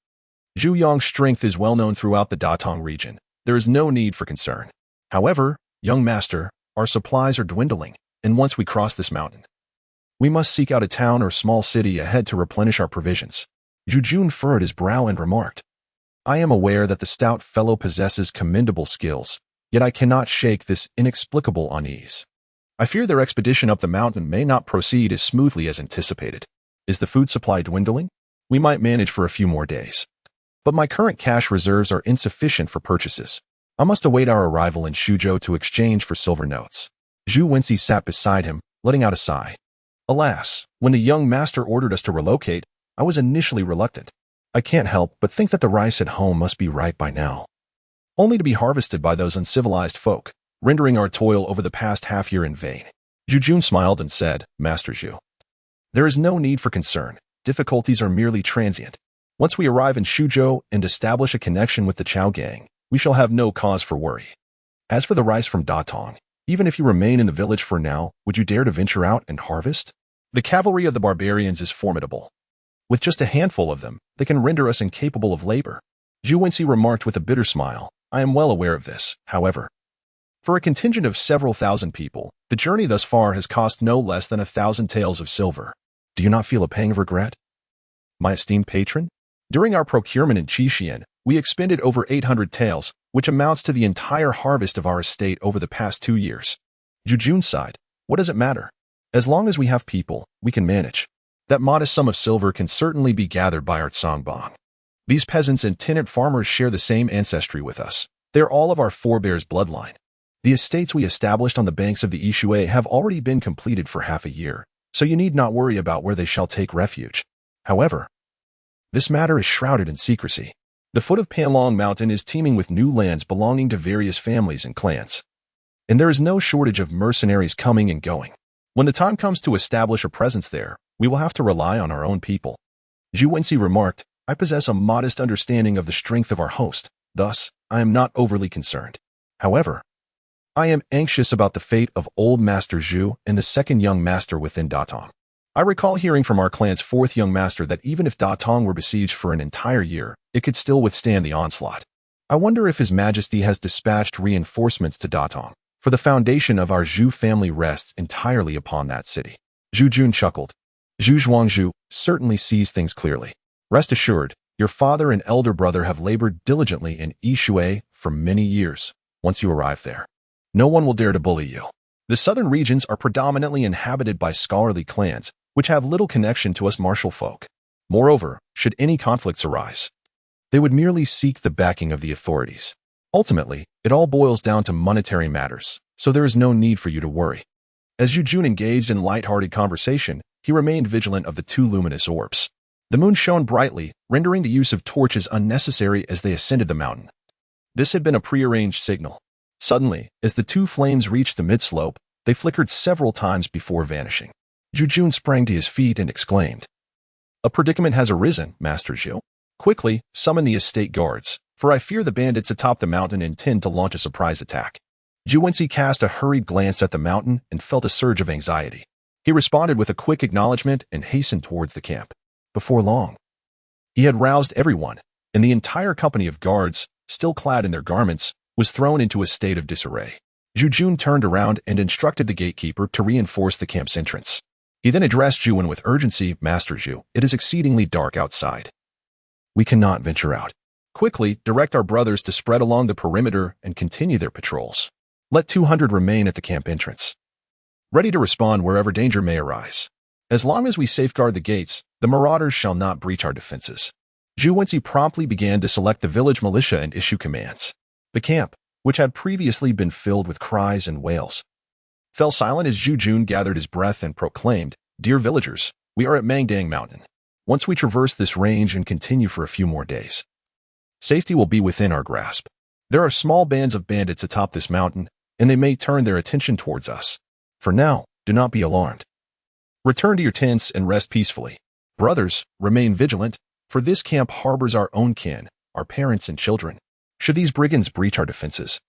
Zhu Yang's strength is well known throughout the Datong region. There is no need for concern. However, young master, our supplies are dwindling, and once we cross this mountain, we must seek out a town or small city ahead to replenish our provisions. Zhu Jun furrowed his brow and remarked, I am aware that the stout fellow possesses commendable skills, yet I cannot shake this inexplicable unease. I fear their expedition up the mountain may not proceed as smoothly as anticipated. Is the food supply dwindling? We might manage for a few more days. But my current cash reserves are insufficient for purchases. I must await our arrival in Shuzhou to exchange for silver notes. Zhu Wenxi sat beside him, letting out a sigh. Alas, when the young master ordered us to relocate, I was initially reluctant. I can't help but think that the rice at home must be ripe by now, only to be harvested by those uncivilized folk, rendering our toil over the past half-year in vain. Zhu Jun smiled and said, Master Zhu, there is no need for concern. Difficulties are merely transient. Once we arrive in Shuzhou and establish a connection with the Chao gang, we shall have no cause for worry. As for the rice from Datong, even if you remain in the village for now, would you dare to venture out and harvest? The cavalry of the barbarians is formidable. With just a handful of them, they can render us incapable of labor. Zhu Wenxi remarked with a bitter smile, I am well aware of this, however. For a contingent of several thousand people, the journey thus far has cost no less than 1,000 taels of silver. Do you not feel a pang of regret? My esteemed patron? During our procurement in Qixian, we expended over 800 taels, which amounts to the entire harvest of our estate over the past 2 years. Zhu Jun sighed, what does it matter? As long as we have people, we can manage. That modest sum of silver can certainly be gathered by our Zongbang. These peasants and tenant farmers share the same ancestry with us. They are all of our forebears' bloodline. The estates we established on the banks of the Yishui have already been completed for half a year, so you need not worry about where they shall take refuge. However, this matter is shrouded in secrecy. The foot of Panlong Mountain is teeming with new lands belonging to various families and clans, and there is no shortage of mercenaries coming and going. When the time comes to establish a presence there, we will have to rely on our own people. Zhu Wenxi remarked, I possess a modest understanding of the strength of our host, thus, I am not overly concerned. However, I am anxious about the fate of old Master Zhu and the second young master within Datong. I recall hearing from our clan's fourth young master that even if Datong were besieged for an entire year, it could still withstand the onslaught. I wonder if His Majesty has dispatched reinforcements to Datong, for the foundation of our Zhu family rests entirely upon that city. Zhu Jun chuckled. Zhu Zhuangzhu certainly sees things clearly. Rest assured, Your father and elder brother have labored diligently in Yishui for many years. Once you arrive there, no one will dare to bully you. The southern regions are predominantly inhabited by scholarly clans, which have little connection to us martial folk. Moreover, should any conflicts arise, they would merely seek the backing of the authorities. Ultimately, it all boils down to monetary matters, so there is no need for you to worry. As Zhu Jun engaged in light-hearted conversation, he remained vigilant of the two luminous orbs. The moon shone brightly, rendering the use of torches unnecessary as they ascended the mountain. This had been a prearranged signal. Suddenly, as the two flames reached the mid-slope, they flickered several times before vanishing. Zhu Jun sprang to his feet and exclaimed, "A predicament has arisen, Master Zhu. Quickly, summon the estate guards, for I fear the bandits atop the mountain intend to launch a surprise attack." Zhu Wenzi cast a hurried glance at the mountain and felt a surge of anxiety. He responded with a quick acknowledgement and hastened towards the camp. Before long, he had roused everyone, and the entire company of guards, still clad in their garments, was thrown into a state of disarray. Zhu Jun turned around and instructed the gatekeeper to reinforce the camp's entrance. He then addressed Zhu Yan with urgency, "Master Zhu, it is exceedingly dark outside. We cannot venture out. Quickly, direct our brothers to spread along the perimeter and continue their patrols. Let 200 remain at the camp entrance, ready to respond wherever danger may arise. As long as we safeguard the gates, the marauders shall not breach our defenses." Zhu Wenzi promptly began to select the village militia and issue commands. The camp, which had previously been filled with cries and wails, fell silent as Zhu Jun gathered his breath and proclaimed, "Dear villagers, we are at Mangdang Mountain. Once we traverse this range and continue for a few more days, safety will be within our grasp. There are small bands of bandits atop this mountain, and they may turn their attention towards us. For now, do not be alarmed. Return to your tents and rest peacefully. Brothers, remain vigilant, for this camp harbors our own kin, our parents and children. Should these brigands breach our defenses,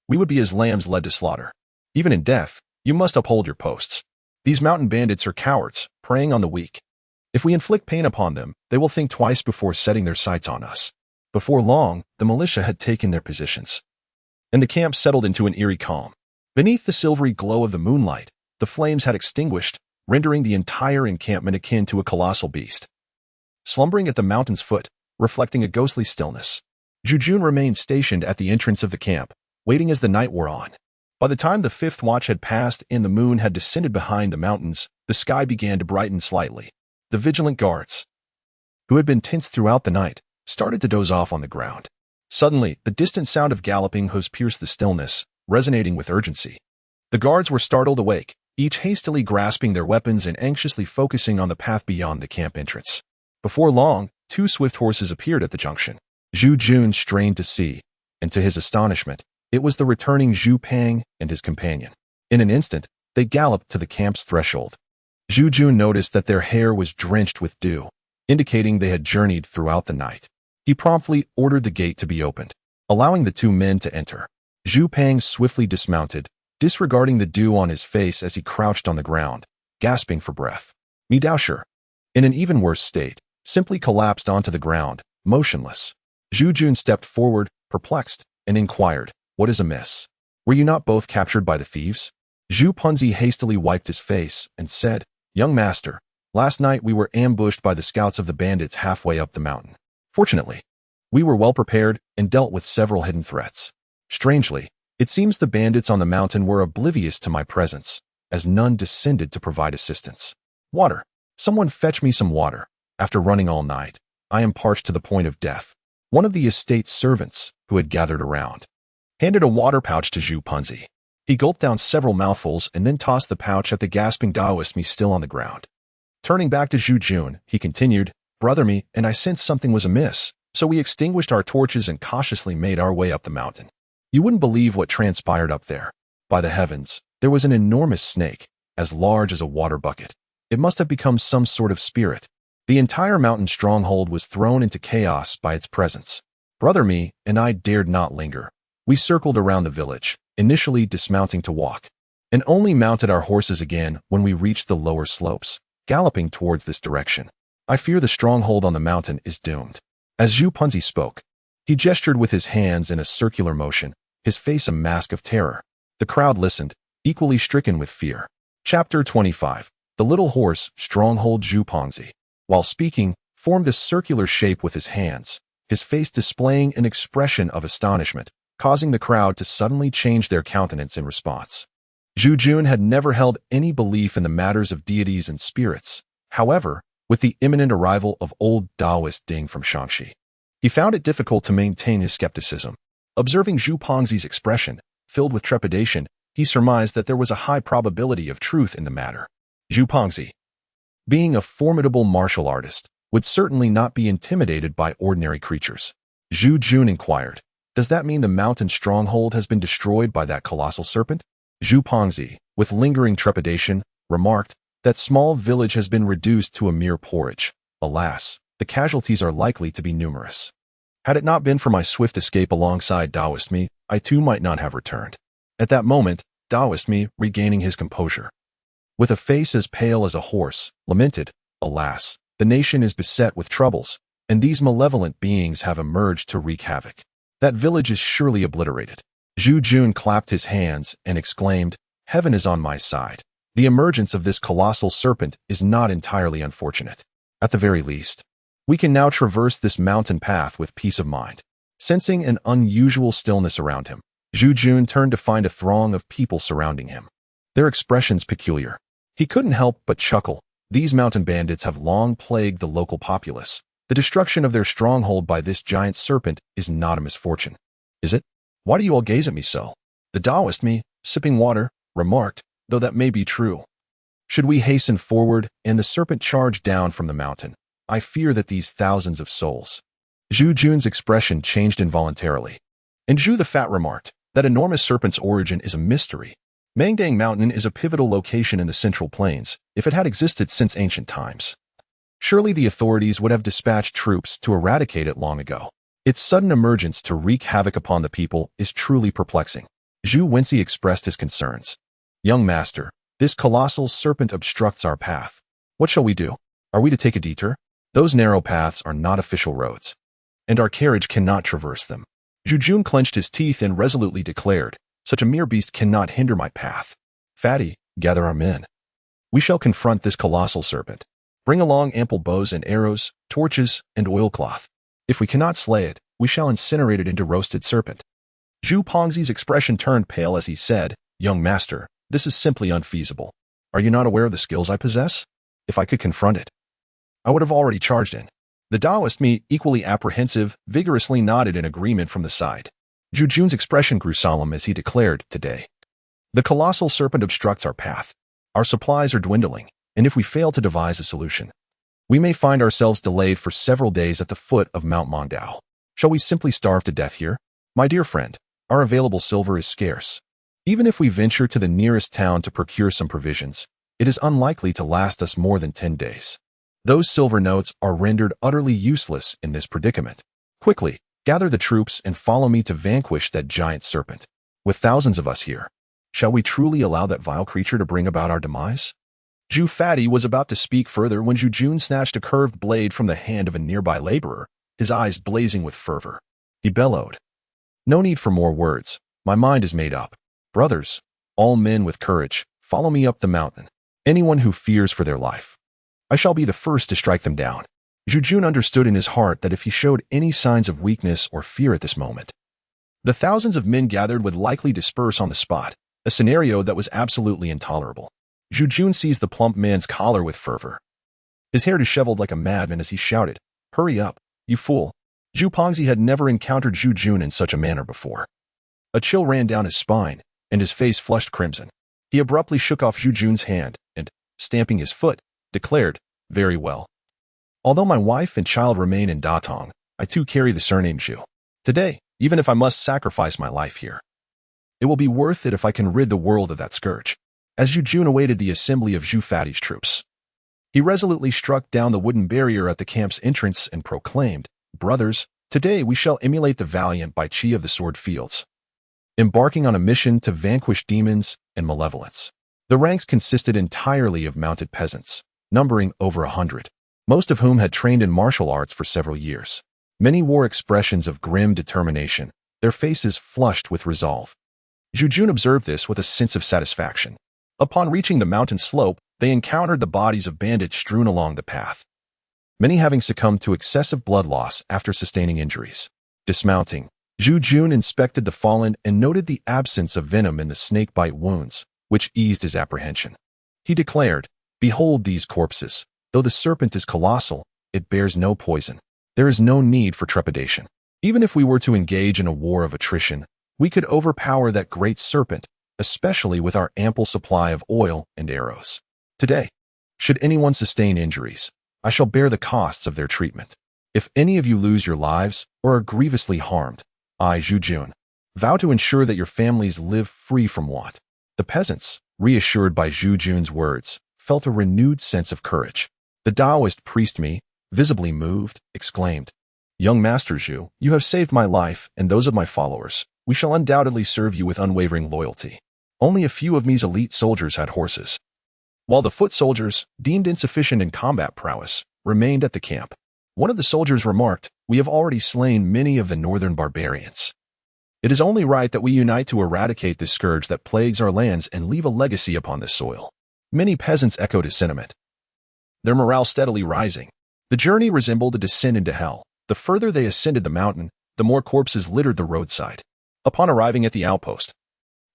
we would be as lambs led to slaughter. Even in death, you must uphold your posts. These mountain bandits are cowards, preying on the weak. If we inflict pain upon them, they will think twice before setting their sights on us." Before long, the militia had taken their positions, and the camp settled into an eerie calm. Beneath the silvery glow of the moonlight, the flames had extinguished, rendering the entire encampment akin to a colossal beast, slumbering at the mountain's foot, reflecting a ghostly stillness. Zhu Jun remained stationed at the entrance of the camp, waiting as the night wore on. By the time the fifth watch had passed and the moon had descended behind the mountains, the sky began to brighten slightly. The vigilant guards, who had been tense throughout the night, started to doze off on the ground. Suddenly, the distant sound of galloping hooves pierced the stillness, resonating with urgency. The guards were startled awake, each hastily grasping their weapons and anxiously focusing on the path beyond the camp entrance. Before long, two swift horses appeared at the junction. Zhu Jun strained to see, and to his astonishment, it was the returning Zhu Pang and his companion. In an instant, they galloped to the camp's threshold. Zhu Jun noticed that their hair was drenched with dew, indicating they had journeyed throughout the night. He promptly ordered the gate to be opened, allowing the two men to enter. Zhu Pang swiftly dismounted, disregarding the dew on his face as he crouched on the ground, gasping for breath. Mi Daosher, in an even worse state, simply collapsed onto the ground, motionless. Zhu Jun stepped forward, perplexed, and inquired, "What is amiss? Were you not both captured by the thieves?" Zhu Punzi hastily wiped his face and said, "Young master, last night we were ambushed by the scouts of the bandits halfway up the mountain. Fortunately, we were well prepared and dealt with several hidden threats. Strangely, it seems the bandits on the mountain were oblivious to my presence, as none descended to provide assistance. Water. Someone fetch me some water. After running all night, I am parched to the point of death." One of the estate's servants, who had gathered around, handed a water pouch to Zhu Punzi. He gulped down several mouthfuls and then tossed the pouch at the gasping Taoist Mi still on the ground. Turning back to Zhu Jun, he continued, "Brother Mi and I sensed something was amiss, so we extinguished our torches and cautiously made our way up the mountain. You wouldn't believe what transpired up there. By the heavens, there was an enormous snake, as large as a water bucket. It must have become some sort of spirit. The entire mountain stronghold was thrown into chaos by its presence. Brother Mi and I dared not linger. We circled around the village, initially dismounting to walk, and only mounted our horses again when we reached the lower slopes, galloping towards this direction. I fear the stronghold on the mountain is doomed." As Zhu Punzi spoke, he gestured with his hands in a circular motion, his face a mask of terror. The crowd listened, equally stricken with fear. Chapter 25. The Little Horse, Stronghold Zhu Punzi. While speaking, formed a circular shape with his hands, his face displaying an expression of astonishment, causing the crowd to suddenly change their countenance in response. Zhu Jun had never held any belief in the matters of deities and spirits. However, with the imminent arrival of old Taoist Ding from Shaanxi, he found it difficult to maintain his skepticism. Observing Zhu Pengzi's expression, filled with trepidation, he surmised that there was a high probability of truth in the matter. Zhu Pengzi, being a formidable martial artist, would certainly not be intimidated by ordinary creatures. Zhu Jun inquired, "Does that mean the mountain stronghold has been destroyed by that colossal serpent?" Zhu Pengzi, with lingering trepidation, remarked, "That small village has been reduced to a mere porridge. Alas, the casualties are likely to be numerous. Had it not been for my swift escape alongside Taoist me, I too might not have returned." At that moment, Taoist me, regaining his composure, with a face as pale as a horse, lamented, "Alas, the nation is beset with troubles, and these malevolent beings have emerged to wreak havoc. That village is surely obliterated." Zhu Jun clapped his hands and exclaimed, "Heaven is on my side. The emergence of this colossal serpent is not entirely unfortunate. At the very least, we can now traverse this mountain path with peace of mind." Sensing an unusual stillness around him, Zhu Jun turned to find a throng of people surrounding him, their expressions peculiar. He couldn't help but chuckle. These mountain bandits have long plagued the local populace. The destruction of their stronghold by this giant serpent is not a misfortune, is it? Why do you all gaze at me so? The Taoist me, sipping water, remarked, "Though that may be true. Should we hasten forward and the serpent charge down from the mountain, I fear that these thousands of souls—" Zhu Jun's expression changed involuntarily, and Zhu the Fat remarked, "That enormous serpent's origin is a mystery. Mangdang Mountain is a pivotal location in the Central Plains, if it had existed since ancient times. Surely the authorities would have dispatched troops to eradicate it long ago. Its sudden emergence to wreak havoc upon the people is truly perplexing." Zhu Wensi expressed his concerns. "Young master, this colossal serpent obstructs our path. What shall we do? Are we to take a detour? Those narrow paths are not official roads, and our carriage cannot traverse them." Zhu Jun clenched his teeth and resolutely declared, "Such a mere beast cannot hinder my path. Fatty, gather our men. We shall confront this colossal serpent. Bring along ample bows and arrows, torches, and oilcloth. If we cannot slay it, we shall incinerate it into roasted serpent." Zhu Pengzi's expression turned pale as he said, "Young master, this is simply unfeasible. Are you not aware of the skills I possess? If I could confront it, I would have already charged in." The Taoist me, equally apprehensive, vigorously nodded in agreement from the side. Zhu Jun's expression grew solemn as he declared, "Today, the colossal serpent obstructs our path. Our supplies are dwindling, and if we fail to devise a solution, we may find ourselves delayed for several days at the foot of Mount Mongdao. Shall we simply starve to death here? My dear friend, our available silver is scarce. Even if we venture to the nearest town to procure some provisions, it is unlikely to last us more than 10 days. Those silver notes are rendered utterly useless in this predicament. Quickly, gather the troops and follow me to vanquish that giant serpent. With thousands of us here, shall we truly allow that vile creature to bring about our demise?" Zhu Fatty was about to speak further when Zhu Jun snatched a curved blade from the hand of a nearby laborer, his eyes blazing with fervor. He bellowed, "No need for more words. My mind is made up. Brothers, all men with courage, follow me up the mountain. Anyone who fears for their life, I shall be the first to strike them down." Zhu Jun understood in his heart that if he showed any signs of weakness or fear at this moment, the thousands of men gathered would likely disperse on the spot, a scenario that was absolutely intolerable. Zhu Jun seized the plump man's collar with fervor, his hair disheveled like a madman as he shouted, "Hurry up, you fool!" Zhu Pengzi had never encountered Zhu Jun in such a manner before. A chill ran down his spine, and his face flushed crimson. He abruptly shook off Zhu Jun's hand and, stamping his foot, declared, "Very well. Although my wife and child remain in Datong, I too carry the surname Zhu. Today, even if I must sacrifice my life here, it will be worth it if I can rid the world of that scourge." As Zhu Jun awaited the assembly of Zhu Fatty's troops, he resolutely struck down the wooden barrier at the camp's entrance and proclaimed, "Brothers, today we shall emulate the valiant Bai Qi of the Sword Fields, embarking on a mission to vanquish demons and malevolence." The ranks consisted entirely of mounted peasants, numbering over 100, most of whom had trained in martial arts for several years. Many wore expressions of grim determination, their faces flushed with resolve. Zhu Jun observed this with a sense of satisfaction. Upon reaching the mountain slope, they encountered the bodies of bandits strewn along the path. many having succumbed to excessive blood loss after sustaining injuries. Dismounting, Zhu Jun inspected the fallen and noted the absence of venom in the snake-bite wounds, which eased his apprehension. He declared, "Behold these corpses. Though the serpent is colossal, it bears no poison. There is no need for trepidation. Even if we were to engage in a war of attrition, we could overpower that great serpent, especially with our ample supply of oil and arrows. Today, should anyone sustain injuries, I shall bear the costs of their treatment. If any of you lose your lives or are grievously harmed, I, Zhu Jun, vow to ensure that your families live free from want." The peasants, reassured by Zhu Jun's words, felt a renewed sense of courage. The Taoist priest Mi, visibly moved, exclaimed, "Young Master Zhu, you have saved my life and those of my followers. We shall undoubtedly serve you with unwavering loyalty." Only a few of Mi's elite soldiers had horses, while the foot soldiers, deemed insufficient in combat prowess, remained at the camp. One of the soldiers remarked, "We have already slain many of the northern barbarians. It is only right that we unite to eradicate this scourge that plagues our lands and leave a legacy upon this soil." Many peasants echoed his sentiment, their morale steadily rising. The journey resembled a descent into hell. The further they ascended the mountain, the more corpses littered the roadside. Upon arriving at the outpost,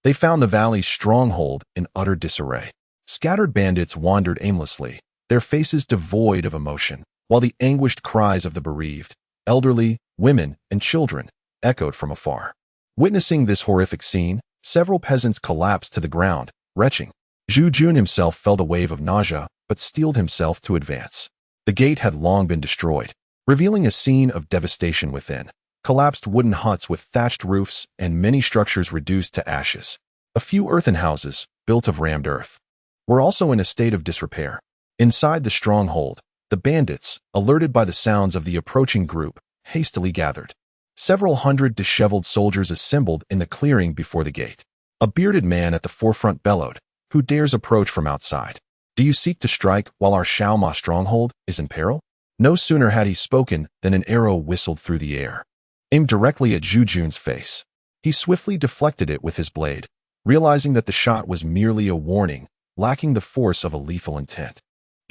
they found the valley's stronghold in utter disarray. Scattered bandits wandered aimlessly, their faces devoid of emotion, while the anguished cries of the bereaved, elderly, women, and children echoed from afar. Witnessing this horrific scene, several peasants collapsed to the ground, retching. Zhu Jun himself felt a wave of nausea, but steeled himself to advance. The gate had long been destroyed, revealing a scene of devastation within. Collapsed wooden huts with thatched roofs and many structures reduced to ashes. A few earthen houses, built of rammed earth, were also in a state of disrepair. Inside the stronghold, the bandits, alerted by the sounds of the approaching group, hastily gathered. Several hundred disheveled soldiers assembled in the clearing before the gate. A bearded man at the forefront bellowed, "Who dares approach from outside? Do you seek to strike while our Xiaoma stronghold is in peril?" No sooner had he spoken than an arrow whistled through the air, aimed directly at Zhu Jun's face. He swiftly deflected it with his blade, realizing that the shot was merely a warning, lacking the force of a lethal intent.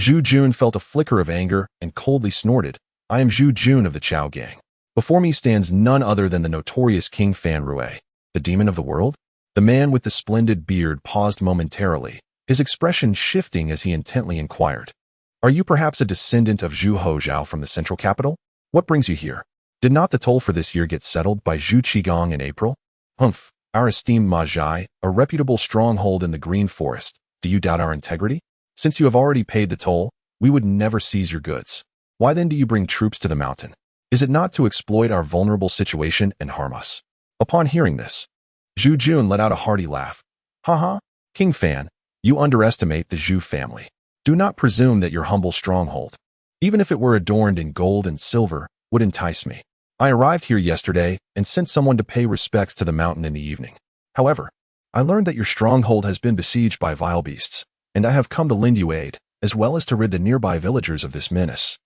Zhu Jun felt a flicker of anger and coldly snorted, "I am Zhu Jun of the Chao Gang. Before me stands none other than the notorious King Fan Rui, the demon of the world." The man with the splendid beard paused momentarily, his expression shifting as he intently inquired, "Are you perhaps a descendant of Zhu Hozhao from the central capital? What brings you here? Did not the toll for this year get settled by Zhu Qigong in April?" "Humph, our esteemed Majai, a reputable stronghold in the Green Forest. Do you doubt our integrity? Since you have already paid the toll, we would never seize your goods. Why then do you bring troops to the mountain? Is it not to exploit our vulnerable situation and harm us?" Upon hearing this, Zhu Jun let out a hearty laugh. "Ha ha, King Fan, you underestimate the Zhu family. Do not presume that your humble stronghold, even if it were adorned in gold and silver, would entice me. I arrived here yesterday and sent someone to pay respects to the mountain in the evening. However, I learned that your stronghold has been besieged by vile beasts, and I have come to lend you aid, as well as to rid the nearby villagers of this menace."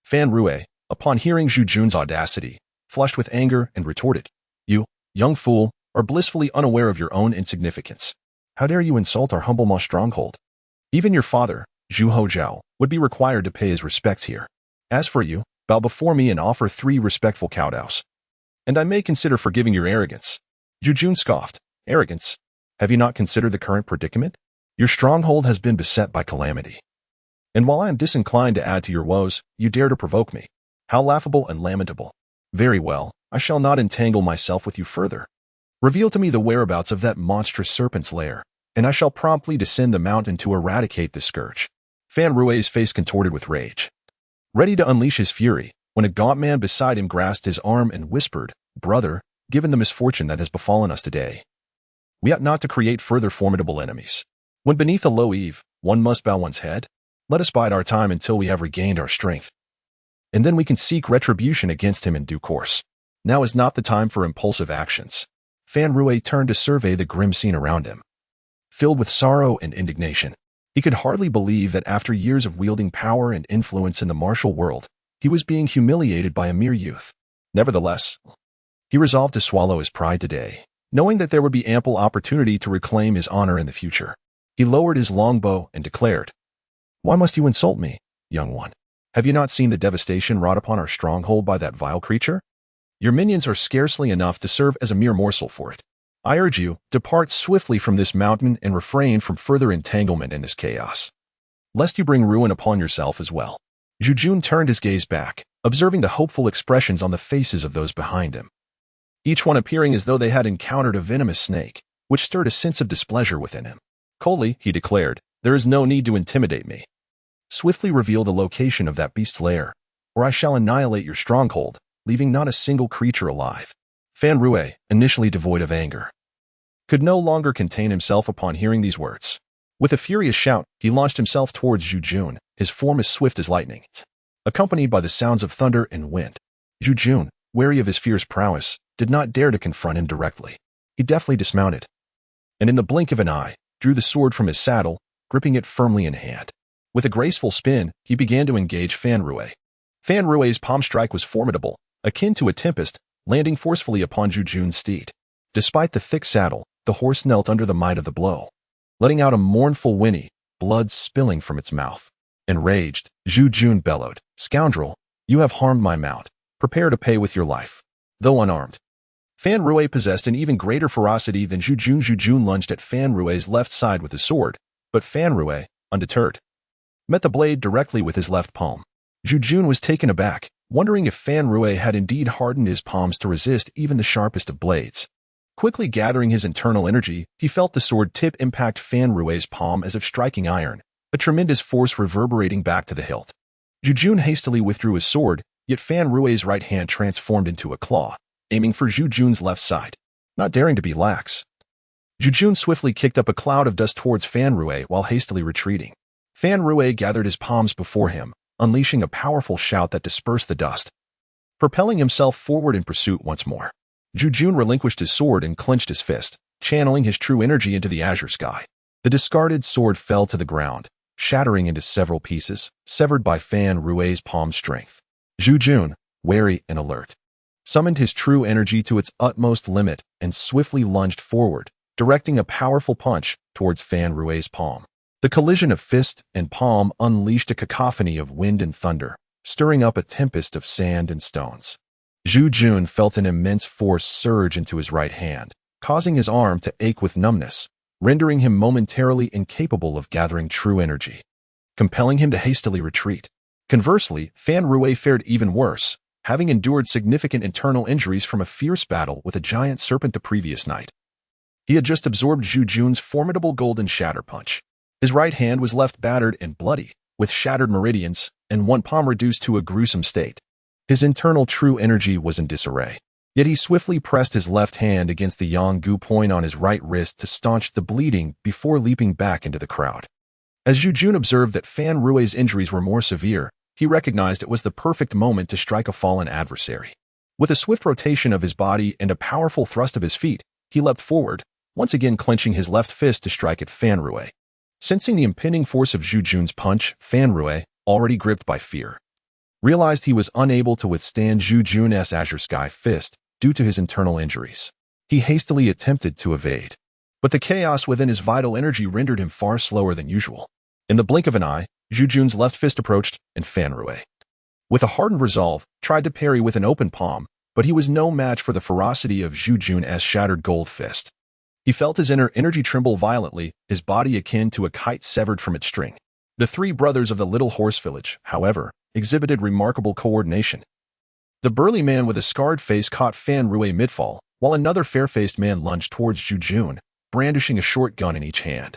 Fan Rui, upon hearing Zhu Jun's audacity, flushed with anger and retorted, "You, young fool, are blissfully unaware of your own insignificance. How dare you insult our humble Ma stronghold? Even your father, Zhu Hozhao, would be required to pay his respects here. As for you, bow before me and offer 3 respectful kowtows, and I may consider forgiving your arrogance." Zhu Jun scoffed, "Arrogance? Have you not considered the current predicament? Your stronghold has been beset by calamity. And while I am disinclined to add to your woes, you dare to provoke me. How laughable and lamentable. Very well, I shall not entangle myself with you further. Reveal to me the whereabouts of that monstrous serpent's lair, and I shall promptly descend the mountain to eradicate this scourge." Fan Rui's face contorted with rage. Ready to unleash his fury, when a gaunt man beside him grasped his arm and whispered, "Brother, given the misfortune that has befallen us today, we ought not to create further formidable enemies. When beneath a low eve, one must bow one's head. Let us bide our time until we have regained our strength, and then we can seek retribution against him in due course. Now is not the time for impulsive actions." Fan Rui turned to survey the grim scene around him. Filled with sorrow and indignation, he could hardly believe that after years of wielding power and influence in the martial world, he was being humiliated by a mere youth. Nevertheless, he resolved to swallow his pride today, knowing that there would be ample opportunity to reclaim his honor in the future. He lowered his longbow and declared, "Why must you insult me, young one? Have you not seen the devastation wrought upon our stronghold by that vile creature? Your minions are scarcely enough to serve as a mere morsel for it. I urge you, depart swiftly from this mountain and refrain from further entanglement in this chaos, lest you bring ruin upon yourself as well. Zhu Jun turned his gaze back, observing the hopeful expressions on the faces of those behind him, each one appearing as though they had encountered a venomous snake, which stirred a sense of displeasure within him. Coldly, he declared, "There is no need to intimidate me. Swiftly reveal the location of that beast's lair, or I shall annihilate your stronghold, leaving not a single creature alive." Fan Rue, initially devoid of anger, could no longer contain himself upon hearing these words. With a furious shout, he launched himself towards Zhu Jun, his form as swift as lightning, accompanied by the sounds of thunder and wind. Zhu Jun, wary of his fierce prowess, did not dare to confront him directly. He deftly dismounted, and in the blink of an eye, drew the sword from his saddle, gripping it firmly in hand. With a graceful spin, he began to engage Fan Rue. Fan Rue's palm strike was formidable, akin to a tempest, landing forcefully upon Zhu Jun's steed. Despite the thick saddle, the horse knelt under the might of the blow, letting out a mournful whinny, blood spilling from its mouth. Enraged, Zhu Jun bellowed, "Scoundrel, you have harmed my mount. Prepare to pay with your life." Though unarmed, Fan Rue possessed an even greater ferocity than Zhu Jun. Zhu Jun lunged at Fan Rue's left side with his sword, but Fan Rue, undeterred, met the blade directly with his left palm. Zhu Jun was taken aback, wondering if Fan Rue had indeed hardened his palms to resist even the sharpest of blades. Quickly gathering his internal energy, he felt the sword tip impact Fan Rue's palm as if striking iron, a tremendous force reverberating back to the hilt. Zhu Jun hastily withdrew his sword, yet Fan Rue's right hand transformed into a claw, aiming for Zhu Jun's left side. Not daring to be lax, Zhu Jun swiftly kicked up a cloud of dust towards Fan Rue while hastily retreating. Fan Rue gathered his palms before him, unleashing a powerful shout that dispersed the dust, propelling himself forward in pursuit once more. Zhu Jun relinquished his sword and clenched his fist, channeling his true energy into the azure sky. The discarded sword fell to the ground, shattering into several pieces, severed by Fan Rue's palm strength. Zhu Jun, wary and alert, summoned his true energy to its utmost limit and swiftly lunged forward, directing a powerful punch towards Fan Rue's palm. The collision of fist and palm unleashed a cacophony of wind and thunder, stirring up a tempest of sand and stones. Zhu Jun felt an immense force surge into his right hand, causing his arm to ache with numbness, rendering him momentarily incapable of gathering true energy, compelling him to hastily retreat. Conversely, Fan Rue fared even worse, having endured significant internal injuries from a fierce battle with a giant serpent the previous night. He had just absorbed Zhu Jun's formidable golden shatter punch. His right hand was left battered and bloody, with shattered meridians, and one palm reduced to a gruesome state. His internal true energy was in disarray. Yet he swiftly pressed his left hand against the Yanggu point on his right wrist to staunch the bleeding before leaping back into the crowd. As Zhu Jun observed that Fan Rue's injuries were more severe, he recognized it was the perfect moment to strike a fallen adversary. With a swift rotation of his body and a powerful thrust of his feet, he leapt forward, once again clenching his left fist to strike at Fan Rue. Sensing the impending force of Zhu Jun's punch, Fan Rue, already gripped by fear, realized he was unable to withstand Zhu Jun's azure sky fist due to his internal injuries. He hastily attempted to evade, but the chaos within his vital energy rendered him far slower than usual. In the blink of an eye, Zhu Jun's left fist approached, and Fan Rue, with a hardened resolve, tried to parry with an open palm, but he was no match for the ferocity of Zhu Jun's shattered gold fist. He felt his inner energy tremble violently, his body akin to a kite severed from its string. The three brothers of the Little Horse Village, however, exhibited remarkable coordination. The burly man with a scarred face caught Fan Rue mid-fall, while another fair-faced man lunged towards Zhu Jun, brandishing a short gun in each hand,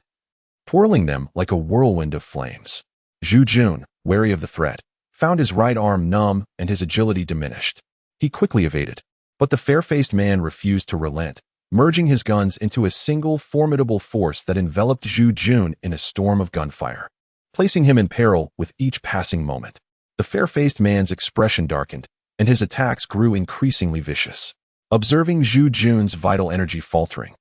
twirling them like a whirlwind of flames. Zhu Jun, wary of the threat, found his right arm numb and his agility diminished. He quickly evaded, but the fair-faced man refused to relent, merging his guns into a single formidable force that enveloped Zhu Jun in a storm of gunfire, placing him in peril with each passing moment. The fair-faced man's expression darkened, and his attacks grew increasingly vicious. Observing Zhu Jun's vital energy faltering,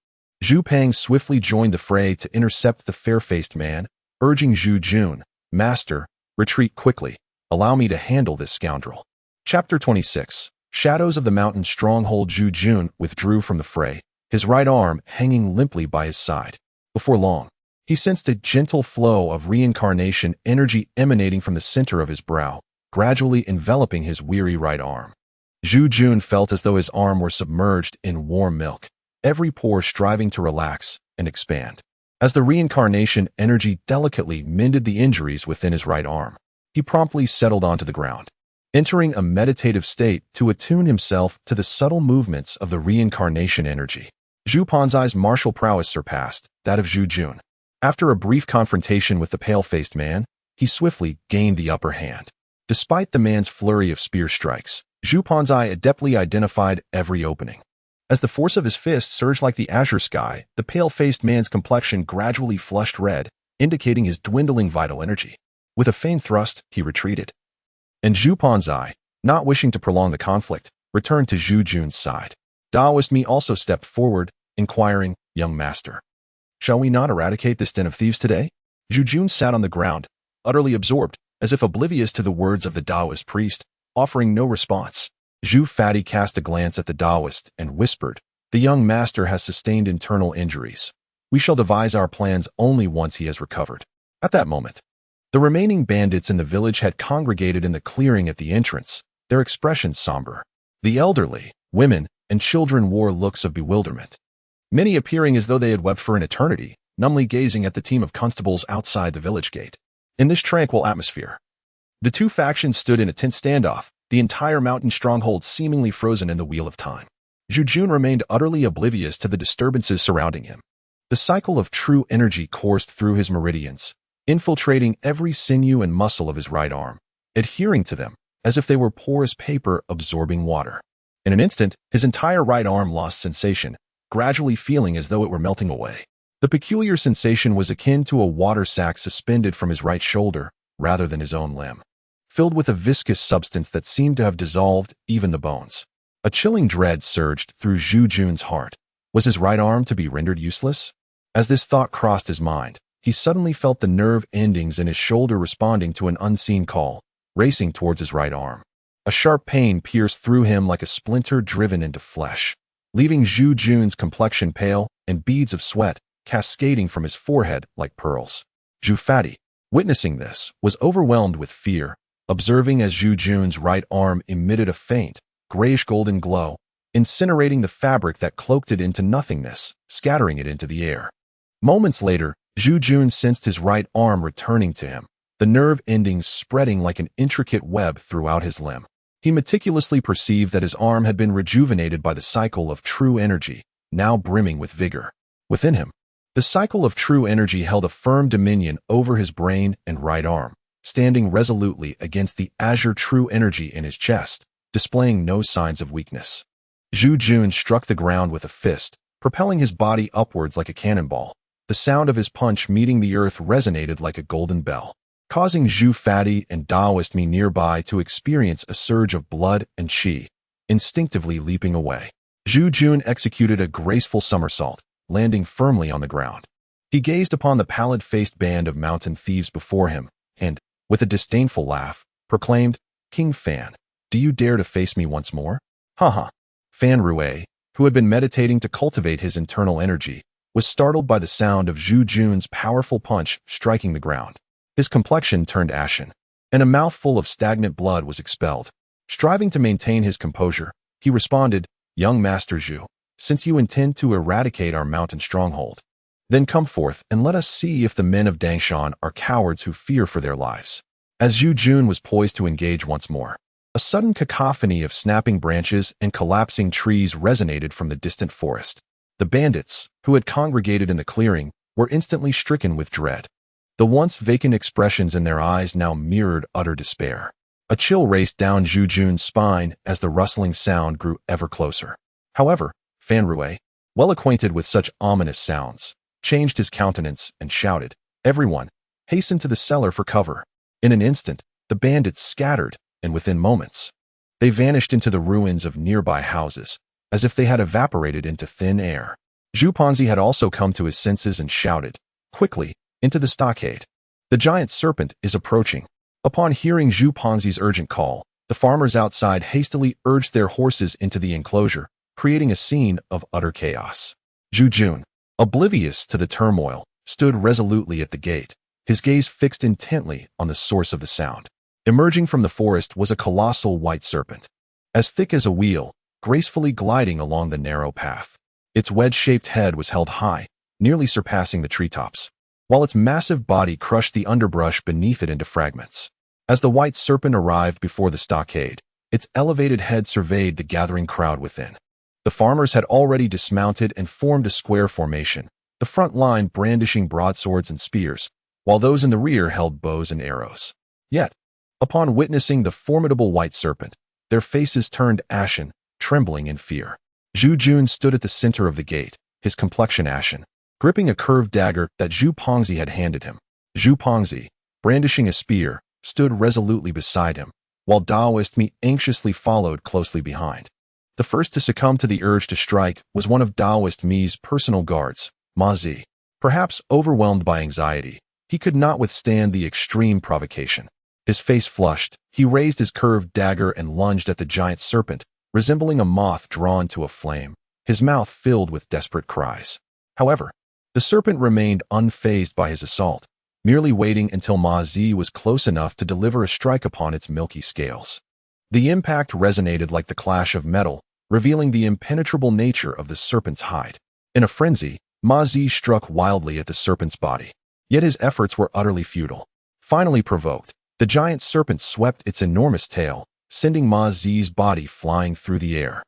Zhu Pang swiftly joined the fray to intercept the fair-faced man, urging Zhu Jun, "Master, retreat quickly. Allow me to handle this scoundrel." Chapter 26. Shadows of the Mountain Stronghold. Zhu Jun withdrew from the fray, his right arm hanging limply by his side. Before long, he sensed a gentle flow of reincarnation energy emanating from the center of his brow, gradually enveloping his weary right arm. Zhu Jun felt as though his arm were submerged in warm milk, every pore striving to relax and expand. As the reincarnation energy delicately mended the injuries within his right arm, he promptly settled onto the ground, entering a meditative state to attune himself to the subtle movements of the reincarnation energy. Zhu Panzai's martial prowess surpassed that of Zhu Jun. After a brief confrontation with the pale-faced man, he swiftly gained the upper hand. Despite the man's flurry of spear strikes, Zhu Panzai adeptly identified every opening. As the force of his fist surged like the azure sky, the pale-faced man's complexion gradually flushed red, indicating his dwindling vital energy. With a faint thrust, he retreated. And Zhu Panzai, not wishing to prolong the conflict, returned to Zhu Jun's side. Daoist Mi also stepped forward, inquiring, "Young master, shall we not eradicate this den of thieves today?" Zhu Jun sat on the ground, utterly absorbed, as if oblivious to the words of the Taoist priest, offering no response. Zhu Fati cast a glance at the Taoist and whispered, "The young master has sustained internal injuries. We shall devise our plans only once he has recovered." At that moment, the remaining bandits in the village had congregated in the clearing at the entrance, their expressions somber. The elderly, women, and children wore looks of bewilderment, many appearing as though they had wept for an eternity, numbly gazing at the team of constables outside the village gate. In this tranquil atmosphere, the two factions stood in a tense standoff, the entire mountain stronghold seemingly frozen in the wheel of time. Zhu Jun remained utterly oblivious to the disturbances surrounding him. The cycle of true energy coursed through his meridians, infiltrating every sinew and muscle of his right arm, adhering to them as if they were porous paper absorbing water. In an instant, his entire right arm lost sensation, gradually feeling as though it were melting away. The peculiar sensation was akin to a water sack suspended from his right shoulder, rather than his own limb, filled with a viscous substance that seemed to have dissolved even the bones. A chilling dread surged through Zhu Jun's heart. Was his right arm to be rendered useless? As this thought crossed his mind, he suddenly felt the nerve endings in his shoulder responding to an unseen call, racing towards his right arm. A sharp pain pierced through him like a splinter driven into flesh, leaving Zhu Jun's complexion pale and beads of sweat cascading from his forehead like pearls. Zhu Fati, witnessing this, was overwhelmed with fear, observing as Zhu Jun's right arm emitted a faint, grayish-golden glow, incinerating the fabric that cloaked it into nothingness, scattering it into the air. Moments later, Zhu Jun sensed his right arm returning to him, the nerve endings spreading like an intricate web throughout his limb. He meticulously perceived that his arm had been rejuvenated by the cycle of true energy, now brimming with vigor. Within him, the cycle of true energy held a firm dominion over his brain and right arm, standing resolutely against the azure true energy in his chest, displaying no signs of weakness. Zhu Jun struck the ground with a fist, propelling his body upwards like a cannonball. The sound of his punch meeting the earth resonated like a golden bell, causing Zhu Fati and Daoist Mi nearby to experience a surge of blood and qi, instinctively leaping away. Zhu Jun executed a graceful somersault, landing firmly on the ground. He gazed upon the pallid-faced band of mountain thieves before him, and, with a disdainful laugh, proclaimed, "King Fan, do you dare to face me once more?" Ha. Fan Rue, who had been meditating to cultivate his internal energy, was startled by the sound of Zhu Jun's powerful punch striking the ground. His complexion turned ashen, and a mouthful of stagnant blood was expelled. Striving to maintain his composure, he responded, "Young Master Zhu, since you intend to eradicate our mountain stronghold, then come forth and let us see if the men of Dangshan are cowards who fear for their lives." As Zhu Jun was poised to engage once more, a sudden cacophony of snapping branches and collapsing trees resonated from the distant forest. The bandits, who had congregated in the clearing, were instantly stricken with dread. The once vacant expressions in their eyes now mirrored utter despair. A chill raced down Zhu Jun's spine as the rustling sound grew ever closer. However, Fan Rue, well acquainted with such ominous sounds, changed his countenance and shouted, "Everyone, hasten to the cellar for cover." In an instant, the bandits scattered, and within moments, they vanished into the ruins of nearby houses, as if they had evaporated into thin air. Zhu Panzi had also come to his senses and shouted, "Quickly, into the stockade. The giant serpent is approaching." Upon hearing Zhu Panzi's urgent call, the farmers outside hastily urged their horses into the enclosure, creating a scene of utter chaos. Zhu Jun, oblivious to the turmoil, stood resolutely at the gate, his gaze fixed intently on the source of the sound. Emerging from the forest was a colossal white serpent, as thick as a wheel, gracefully gliding along the narrow path. Its wedge-shaped head was held high, nearly surpassing the treetops, while its massive body crushed the underbrush beneath it into fragments. As the white serpent arrived before the stockade, its elevated head surveyed the gathering crowd within. The farmers had already dismounted and formed a square formation, the front line brandishing broadswords and spears, while those in the rear held bows and arrows. Yet, upon witnessing the formidable white serpent, their faces turned ashen, trembling in fear. Zhu Jun stood at the center of the gate, his complexion ashen, gripping a curved dagger that Zhu Pongzi had handed him. Zhu Pongzi, brandishing a spear, stood resolutely beside him, while Daoist Mi anxiously followed closely behind. The first to succumb to the urge to strike was one of Daoist Mi's personal guards, Ma Zi. Perhaps overwhelmed by anxiety, he could not withstand the extreme provocation. His face flushed, he raised his curved dagger and lunged at the giant serpent, resembling a moth drawn to a flame, his mouth filled with desperate cries. However, the serpent remained unfazed by his assault, merely waiting until Ma Zi was close enough to deliver a strike upon its milky scales. The impact resonated like the clash of metal, revealing the impenetrable nature of the serpent's hide. In a frenzy, Ma Zi struck wildly at the serpent's body. Yet his efforts were utterly futile. Finally provoked, the giant serpent swept its enormous tail, sending Ma Zi's body flying through the air.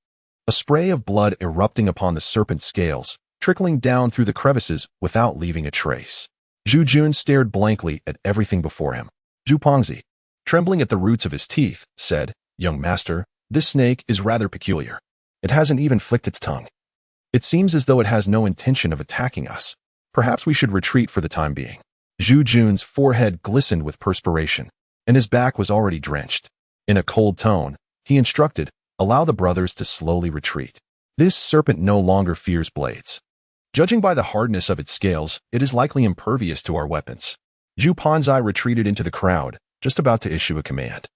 A spray of blood erupting upon the serpent's scales, trickling down through the crevices without leaving a trace. Zhu Jun stared blankly at everything before him. Zhu Pongzi, trembling at the roots of his teeth, said, "Young master, this snake is rather peculiar. It hasn't even flicked its tongue. It seems as though it has no intention of attacking us. Perhaps we should retreat for the time being." Zhu Jun's forehead glistened with perspiration, and his back was already drenched. In a cold tone, he instructed, "Allow the brothers to slowly retreat. This serpent no longer fears blades. Judging by the hardness of its scales, it is likely impervious to our weapons." Zhu Panzai retreated into the crowd, just about to issue a command,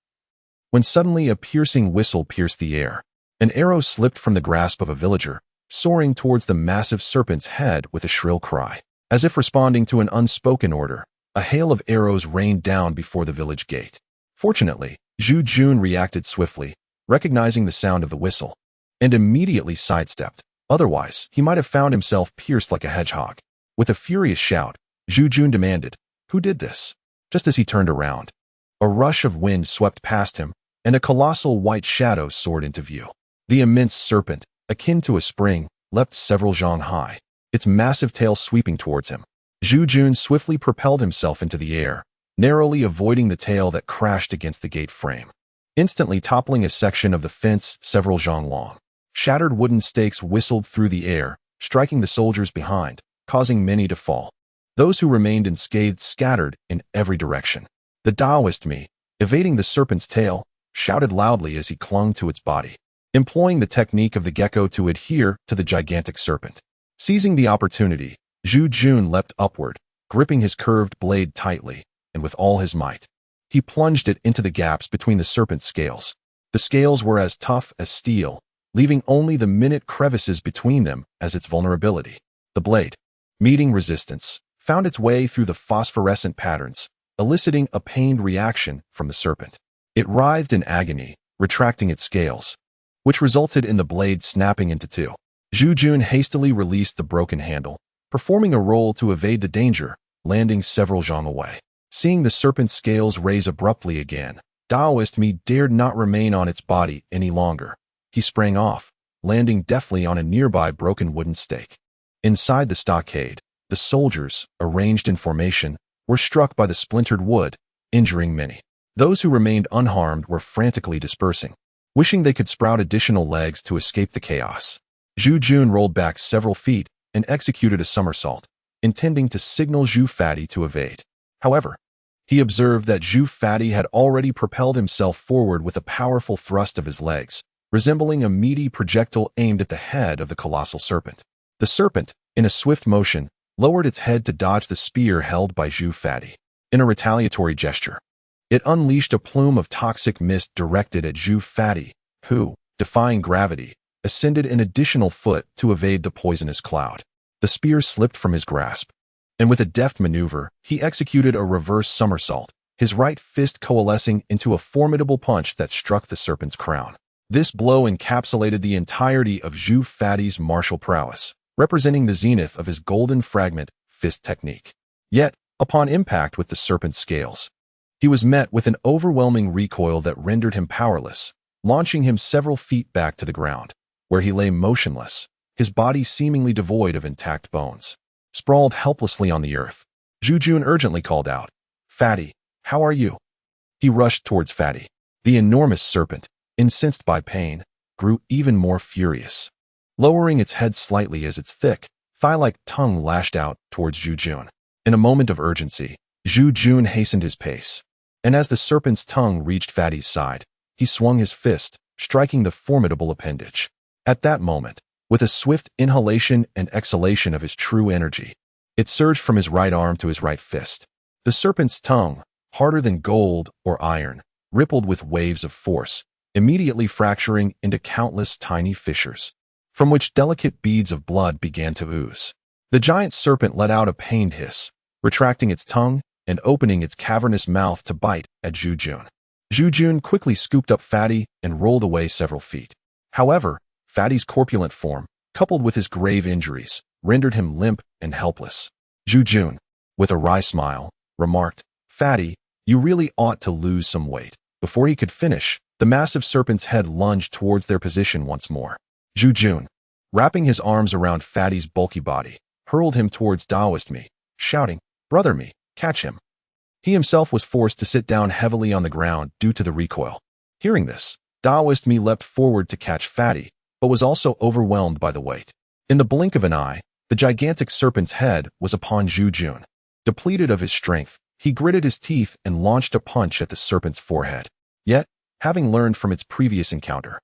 when suddenly a piercing whistle pierced the air. An arrow slipped from the grasp of a villager, soaring towards the massive serpent's head with a shrill cry. As if responding to an unspoken order, a hail of arrows rained down before the village gate. Fortunately, Zhu Jun reacted swiftly, recognizing the sound of the whistle, and immediately sidestepped. Otherwise, he might have found himself pierced like a hedgehog. With a furious shout, Zhu Jun demanded, "Who did this?" Just as he turned around, a rush of wind swept past him, and a colossal white shadow soared into view. The immense serpent, akin to a spring, leapt several zhang high, its massive tail sweeping towards him. Zhu Jun swiftly propelled himself into the air, narrowly avoiding the tail that crashed against the gate frame, instantly toppling a section of the fence several zhang long. Shattered wooden stakes whistled through the air, striking the soldiers behind, causing many to fall. Those who remained unscathed scattered in every direction. The Daoist Mi, evading the serpent's tail, shouted loudly as he clung to its body, employing the technique of the gecko to adhere to the gigantic serpent. Seizing the opportunity, Zhu Jun leapt upward, gripping his curved blade tightly, and with all his might, he plunged it into the gaps between the serpent's scales. The scales were as tough as steel, leaving only the minute crevices between them as its vulnerability. The blade, meeting resistance, found its way through the phosphorescent patterns, eliciting a pained reaction from the serpent. It writhed in agony, retracting its scales, which resulted in the blade snapping into two. Zhu Jun hastily released the broken handle, performing a roll to evade the danger, landing several zhang away. Seeing the serpent's scales raise abruptly again, Daoist Mi dared not remain on its body any longer. He sprang off, landing deftly on a nearby broken wooden stake. Inside the stockade, the soldiers, arranged in formation, were struck by the splintered wood, injuring many. Those who remained unharmed were frantically dispersing, wishing they could sprout additional legs to escape the chaos. Zhu Jun rolled back several feet and executed a somersault, intending to signal Zhu Fati to evade. However, he observed that Zhu Fati had already propelled himself forward with a powerful thrust of his legs, resembling a meaty projectile aimed at the head of the colossal serpent. The serpent, in a swift motion, lowered its head to dodge the spear held by Zhu Fati. In a retaliatory gesture, it unleashed a plume of toxic mist directed at Zhu Fati, who, defying gravity, ascended an additional foot to evade the poisonous cloud. The spear slipped from his grasp, and with a deft maneuver, he executed a reverse somersault, his right fist coalescing into a formidable punch that struck the serpent's crown. This blow encapsulated the entirety of Zhu Fatty's martial prowess, representing the zenith of his golden fragment fist technique. Yet, upon impact with the serpent's scales, he was met with an overwhelming recoil that rendered him powerless, launching him several feet back to the ground, where he lay motionless, his body seemingly devoid of intact bones. Sprawled helplessly on the earth, Zhu Yan urgently called out, "Fatty, how are you?" He rushed towards Fatty. The enormous serpent, incensed by pain, grew even more furious, lowering its head slightly as its thick, thigh-like tongue lashed out towards Zhu Yan. In a moment of urgency, Zhu Yan hastened his pace, and as the serpent's tongue reached Fatty's side, he swung his fist, striking the formidable appendage. At that moment, with a swift inhalation and exhalation of his true energy, it surged from his right arm to his right fist. The serpent's tongue, harder than gold or iron, rippled with waves of force, immediately fracturing into countless tiny fissures, from which delicate beads of blood began to ooze. The giant serpent let out a pained hiss, retracting its tongue and opening its cavernous mouth to bite at Zhu Yan. Zhu Yan quickly scooped up Fatty and rolled away several feet. However, Fatty's corpulent form, coupled with his grave injuries, rendered him limp and helpless. Zhu Yan, with a wry smile, remarked, "Fatty, you really ought to lose some weight." Before he could finish, the massive serpent's head lunged towards their position once more. Zhu Yan, wrapping his arms around Fatty's bulky body, hurled him towards Daoist Mi, shouting, "Brother Mi, catch him." He himself was forced to sit down heavily on the ground due to the recoil. Hearing this, Daoist Mi leapt forward to catch Fatty, but was also overwhelmed by the weight. In the blink of an eye, the gigantic serpent's head was upon Zhu Yan. Depleted of his strength, he gritted his teeth and launched a punch at the serpent's forehead. Yet, having learned from its previous encounter,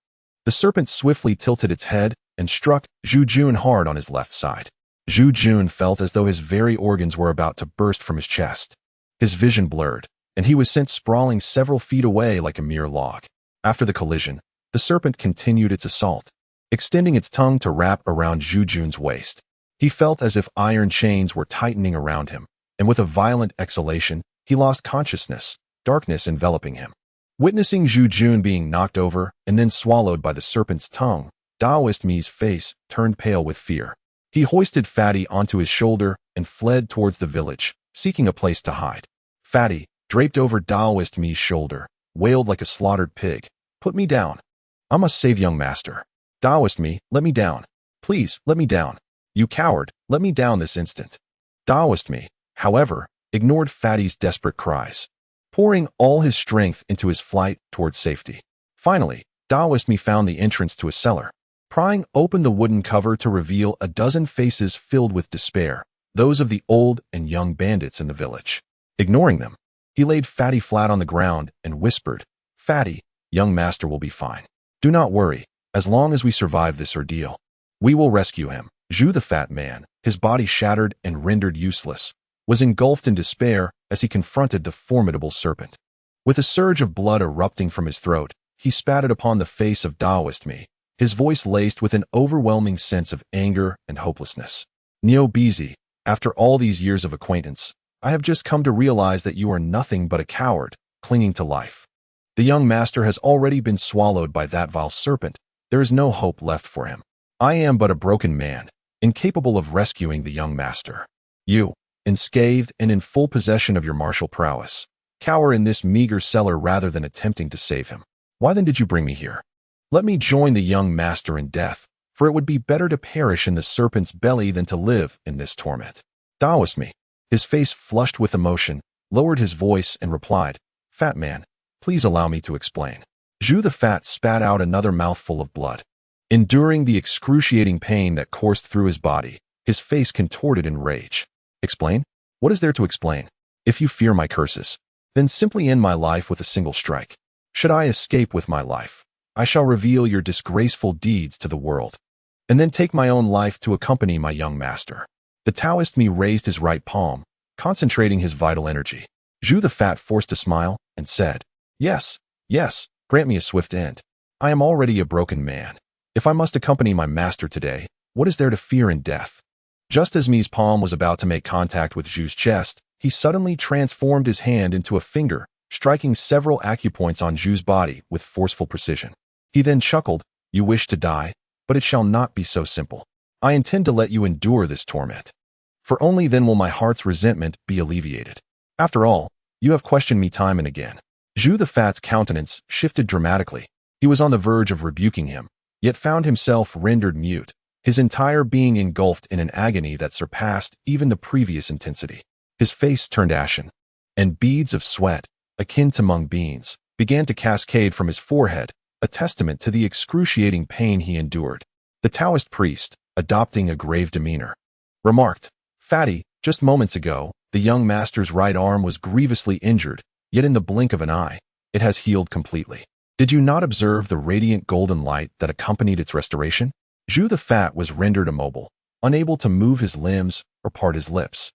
the serpent swiftly tilted its head and struck Zhu Yan hard on his left side. Zhu Yan felt as though his very organs were about to burst from his chest. His vision blurred, and he was sent sprawling several feet away like a mere log. After the collision, the serpent continued its assault, extending its tongue to wrap around Zhu Yan's waist. He felt as if iron chains were tightening around him, and with a violent exhalation, he lost consciousness, darkness enveloping him. Witnessing Zhu Yan being knocked over and then swallowed by the serpent's tongue, Daoist Mi's face turned pale with fear. He hoisted Fatty onto his shoulder and fled towards the village, seeking a place to hide. Fatty, draped over Daoist Mi's shoulder, wailed like a slaughtered pig, "Put me down. I must save young master. Daoist Mi, let me down. Please, let me down. You coward, let me down this instant." Daoist Mi, however, ignored Fatty's desperate cries, pouring all his strength into his flight towards safety. Finally, Daoist Mi found the entrance to a cellar. Prying open the wooden cover to reveal a dozen faces filled with despair, those of the old and young bandits in the village. Ignoring them, he laid Fatty flat on the ground and whispered, "Fatty, young master will be fine. Do not worry, as long as we survive this ordeal. We will rescue him." Zhu the fat man, his body shattered and rendered useless, was engulfed in despair as he confronted the formidable serpent. With a surge of blood erupting from his throat, he spat it upon the face of Daoist Mi, his voice laced with an overwhelming sense of anger and hopelessness. "Neo Bizi, after all these years of acquaintance, I have just come to realize that you are nothing but a coward, clinging to life. The young master has already been swallowed by that vile serpent. There is no hope left for him. I am but a broken man, incapable of rescuing the young master. You, unscathed and in full possession of your martial prowess, cower in this meager cellar rather than attempting to save him. Why then did you bring me here? Let me join the young master in death, for it would be better to perish in the serpent's belly than to live in this torment." Daoist Mi, his face flushed with emotion, lowered his voice and replied, "Fat man, please allow me to explain." Zhu the Fat spat out another mouthful of blood. Enduring the excruciating pain that coursed through his body, his face contorted in rage. "Explain? What is there to explain? If you fear my curses, then simply end my life with a single strike. Should I escape with my life, I shall reveal your disgraceful deeds to the world, and then take my own life to accompany my young master." The Taoist Mi raised his right palm, concentrating his vital energy. Zhu the Fat forced a smile and said, Yes, grant me a swift end. I am already a broken man. If I must accompany my master today, what is there to fear in death?" Just as Mi's palm was about to make contact with Zhu's chest, he suddenly transformed his hand into a finger, striking several acupoints on Zhu's body with forceful precision. He then chuckled, "You wish to die, but it shall not be so simple. I intend to let you endure this torment. For only then will my heart's resentment be alleviated. After all, you have questioned me time and again." Zhu the Fat's countenance shifted dramatically. He was on the verge of rebuking him, yet found himself rendered mute, his entire being engulfed in an agony that surpassed even the previous intensity. His face turned ashen, and beads of sweat, akin to mung beans, began to cascade from his forehead, a testament to the excruciating pain he endured. The Taoist priest, adopting a grave demeanor, remarked, "Fatty, just moments ago, the young master's right arm was grievously injured, yet in the blink of an eye, it has healed completely. Did you not observe the radiant golden light that accompanied its restoration?" Zhu the Fat was rendered immobile, unable to move his limbs or part his lips,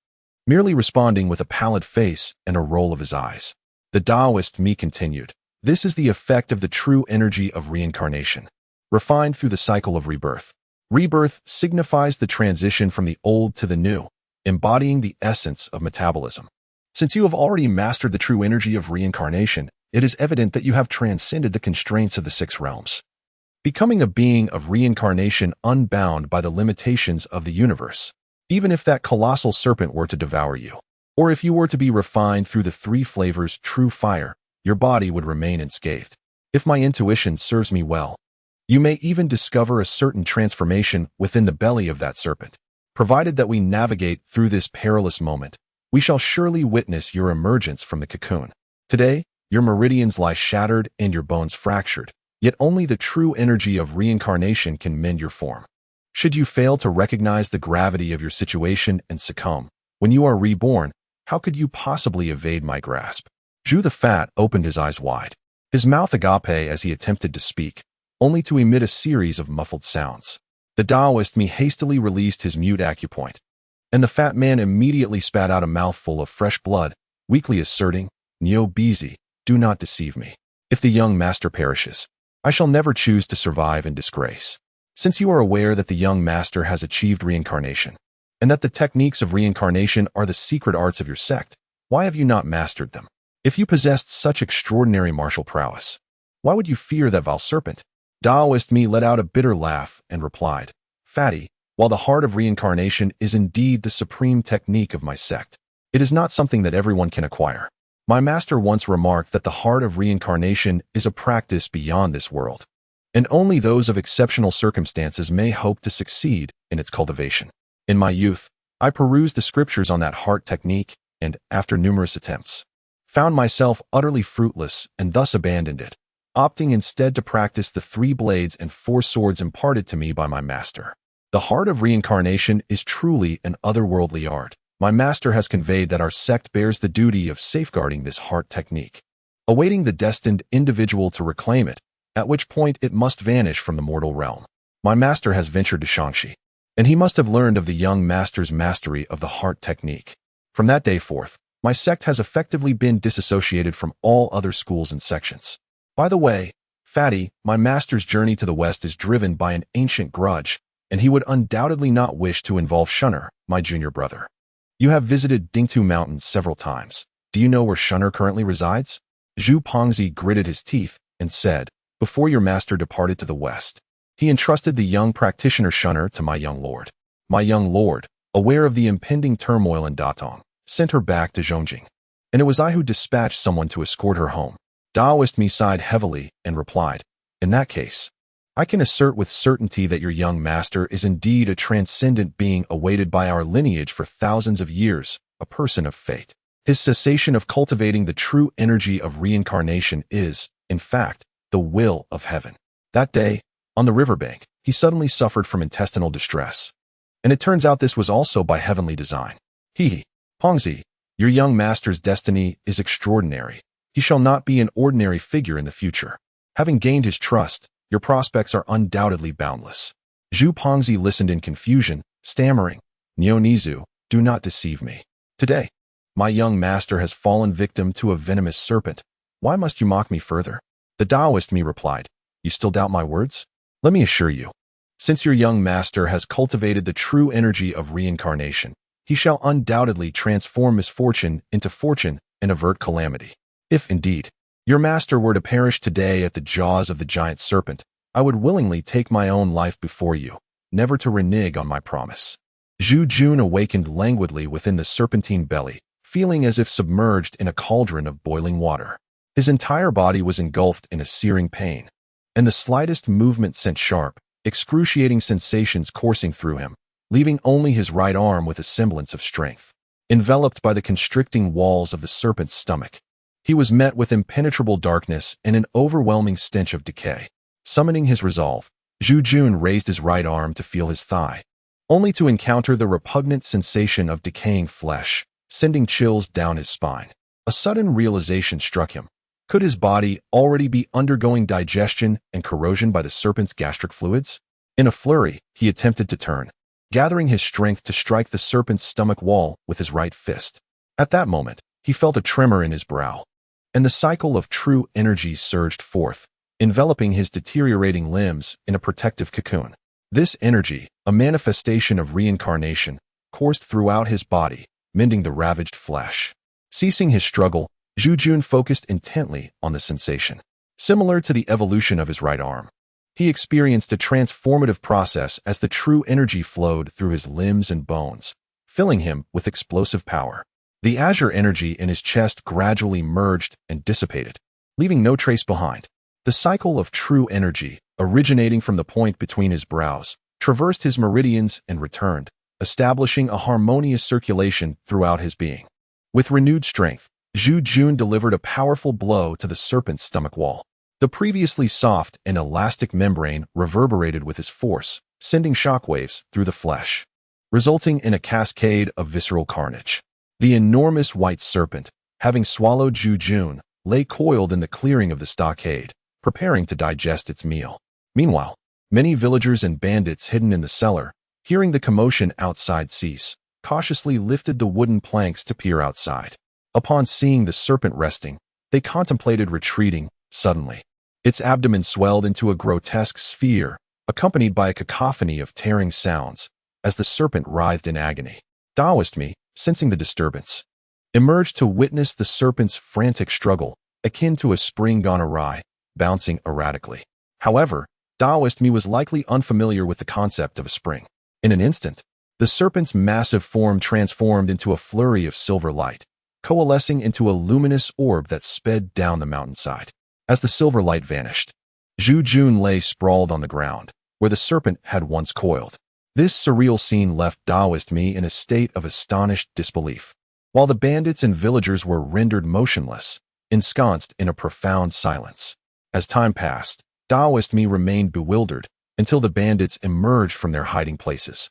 merely responding with a pallid face and a roll of his eyes. The Taoist me continued, "This is the effect of the true energy of reincarnation, refined through the cycle of rebirth. Rebirth signifies the transition from the old to the new, embodying the essence of metabolism. Since you have already mastered the true energy of reincarnation, it is evident that you have transcended the constraints of the six realms, becoming a being of reincarnation unbound by the limitations of the universe. Even if that colossal serpent were to devour you, or if you were to be refined through the three flavors true fire, your body would remain unscathed. If my intuition serves me well, you may even discover a certain transformation within the belly of that serpent. Provided that we navigate through this perilous moment, we shall surely witness your emergence from the cocoon. Today, your meridians lie shattered and your bones fractured, yet only the true energy of reincarnation can mend your form. Should you fail to recognize the gravity of your situation and succumb, when you are reborn, how could you possibly evade my grasp?" Zhu the Fat opened his eyes wide, his mouth agape as he attempted to speak, only to emit a series of muffled sounds. The Taoist me hastily released his mute acupoint, and the fat man immediately spat out a mouthful of fresh blood, weakly asserting, "Nyo Bizi, do not deceive me. If the young master perishes, I shall never choose to survive in disgrace. Since you are aware that the young master has achieved reincarnation, and that the techniques of reincarnation are the secret arts of your sect, why have you not mastered them? If you possessed such extraordinary martial prowess, why would you fear that vile serpent?" Taoist me let out a bitter laugh and replied, "Fatty, while the heart of reincarnation is indeed the supreme technique of my sect, it is not something that everyone can acquire. My master once remarked that the heart of reincarnation is a practice beyond this world, and only those of exceptional circumstances may hope to succeed in its cultivation. In my youth, I perused the scriptures on that heart technique and, after numerous attempts, found myself utterly fruitless and thus abandoned it, opting instead to practice the 3 blades and 4 swords imparted to me by my master. The heart of reincarnation is truly an otherworldly art. My master has conveyed that our sect bears the duty of safeguarding this heart technique, awaiting the destined individual to reclaim it, at which point it must vanish from the mortal realm. My master has ventured to Shangxi, and he must have learned of the young master's mastery of the heart technique. From that day forth, my sect has effectively been disassociated from all other schools and sections. By the way, Fatty, my master's journey to the west is driven by an ancient grudge, and he would undoubtedly not wish to involve Shunner, my junior brother. You have visited Dingtu Mountains several times. Do you know where Shunner currently resides? Zhu Pongzi gritted his teeth and said, "Before your master departed to the west, he entrusted the young practitioner Shunner to my young lord. My young lord, aware of the impending turmoil in Datong, sent her back to Zhongjing, and it was I who dispatched someone to escort her home." Taoist me sighed heavily and replied, "In that case, I can assert with certainty that your young master is indeed a transcendent being awaited by our lineage for thousands of years, a person of fate. His cessation of cultivating the true energy of reincarnation is, in fact, the will of heaven." That day, on the riverbank, he suddenly suffered from intestinal distress, and it turns out this was also by heavenly design. Pongzi, your young master's destiny is extraordinary. He shall not be an ordinary figure in the future. Having gained his trust, your prospects are undoubtedly boundless. Zhu Pongzi listened in confusion, stammering, "Nyo Nizu, do not deceive me. Today, my young master has fallen victim to a venomous serpent. Why must you mock me further?" The Taoist me replied, "You still doubt my words? Let me assure you, since your young master has cultivated the true energy of reincarnation, he he shall undoubtedly transform misfortune into fortune and avert calamity. If, indeed, your master were to perish today at the jaws of the giant serpent, I would willingly take my own life before you, never to renege on my promise." Zhu Jun awakened languidly within the serpentine belly, feeling as if submerged in a cauldron of boiling water. His entire body was engulfed in a searing pain, and the slightest movement sent sharp, excruciating sensations coursing through him, leaving only his right arm with a semblance of strength. Enveloped by the constricting walls of the serpent's stomach, he was met with impenetrable darkness and an overwhelming stench of decay. Summoning his resolve, Zhu Jun raised his right arm to feel his thigh, only to encounter the repugnant sensation of decaying flesh, sending chills down his spine. A sudden realization struck him. Could his body already be undergoing digestion and corrosion by the serpent's gastric fluids? In a flurry, he attempted to turn, gathering his strength to strike the serpent's stomach wall with his right fist. At that moment, he felt a tremor in his brow, and the cycle of true energy surged forth, enveloping his deteriorating limbs in a protective cocoon. This energy, a manifestation of reincarnation, coursed throughout his body, mending the ravaged flesh. Ceasing his struggle, Zhu Jun focused intently on the sensation. Similar to the evolution of his right arm, he experienced a transformative process as the true energy flowed through his limbs and bones, filling him with explosive power. The azure energy in his chest gradually merged and dissipated, leaving no trace behind. The cycle of true energy, originating from the point between his brows, traversed his meridians and returned, establishing a harmonious circulation throughout his being. With renewed strength, Zhu Jun delivered a powerful blow to the serpent's stomach wall. The previously soft and elastic membrane reverberated with his force, sending shockwaves through the flesh, resulting in a cascade of visceral carnage. The enormous white serpent, having swallowed Zhu Jun, lay coiled in the clearing of the stockade, preparing to digest its meal. Meanwhile, many villagers and bandits hidden in the cellar, hearing the commotion outside cease, cautiously lifted the wooden planks to peer outside. Upon seeing the serpent resting, they contemplated retreating. Suddenly, its abdomen swelled into a grotesque sphere, accompanied by a cacophony of tearing sounds, as the serpent writhed in agony. Taoist me, sensing the disturbance, emerged to witness the serpent's frantic struggle, akin to a spring gone awry, bouncing erratically. However, Taoist me was likely unfamiliar with the concept of a spring. In an instant, the serpent's massive form transformed into a flurry of silver light, coalescing into a luminous orb that sped down the mountainside. As the silver light vanished, Zhu Jun lay sprawled on the ground, where the serpent had once coiled. This surreal scene left Taoist me in a state of astonished disbelief, while the bandits and villagers were rendered motionless, ensconced in a profound silence. As time passed, Taoist me remained bewildered until the bandits emerged from their hiding places,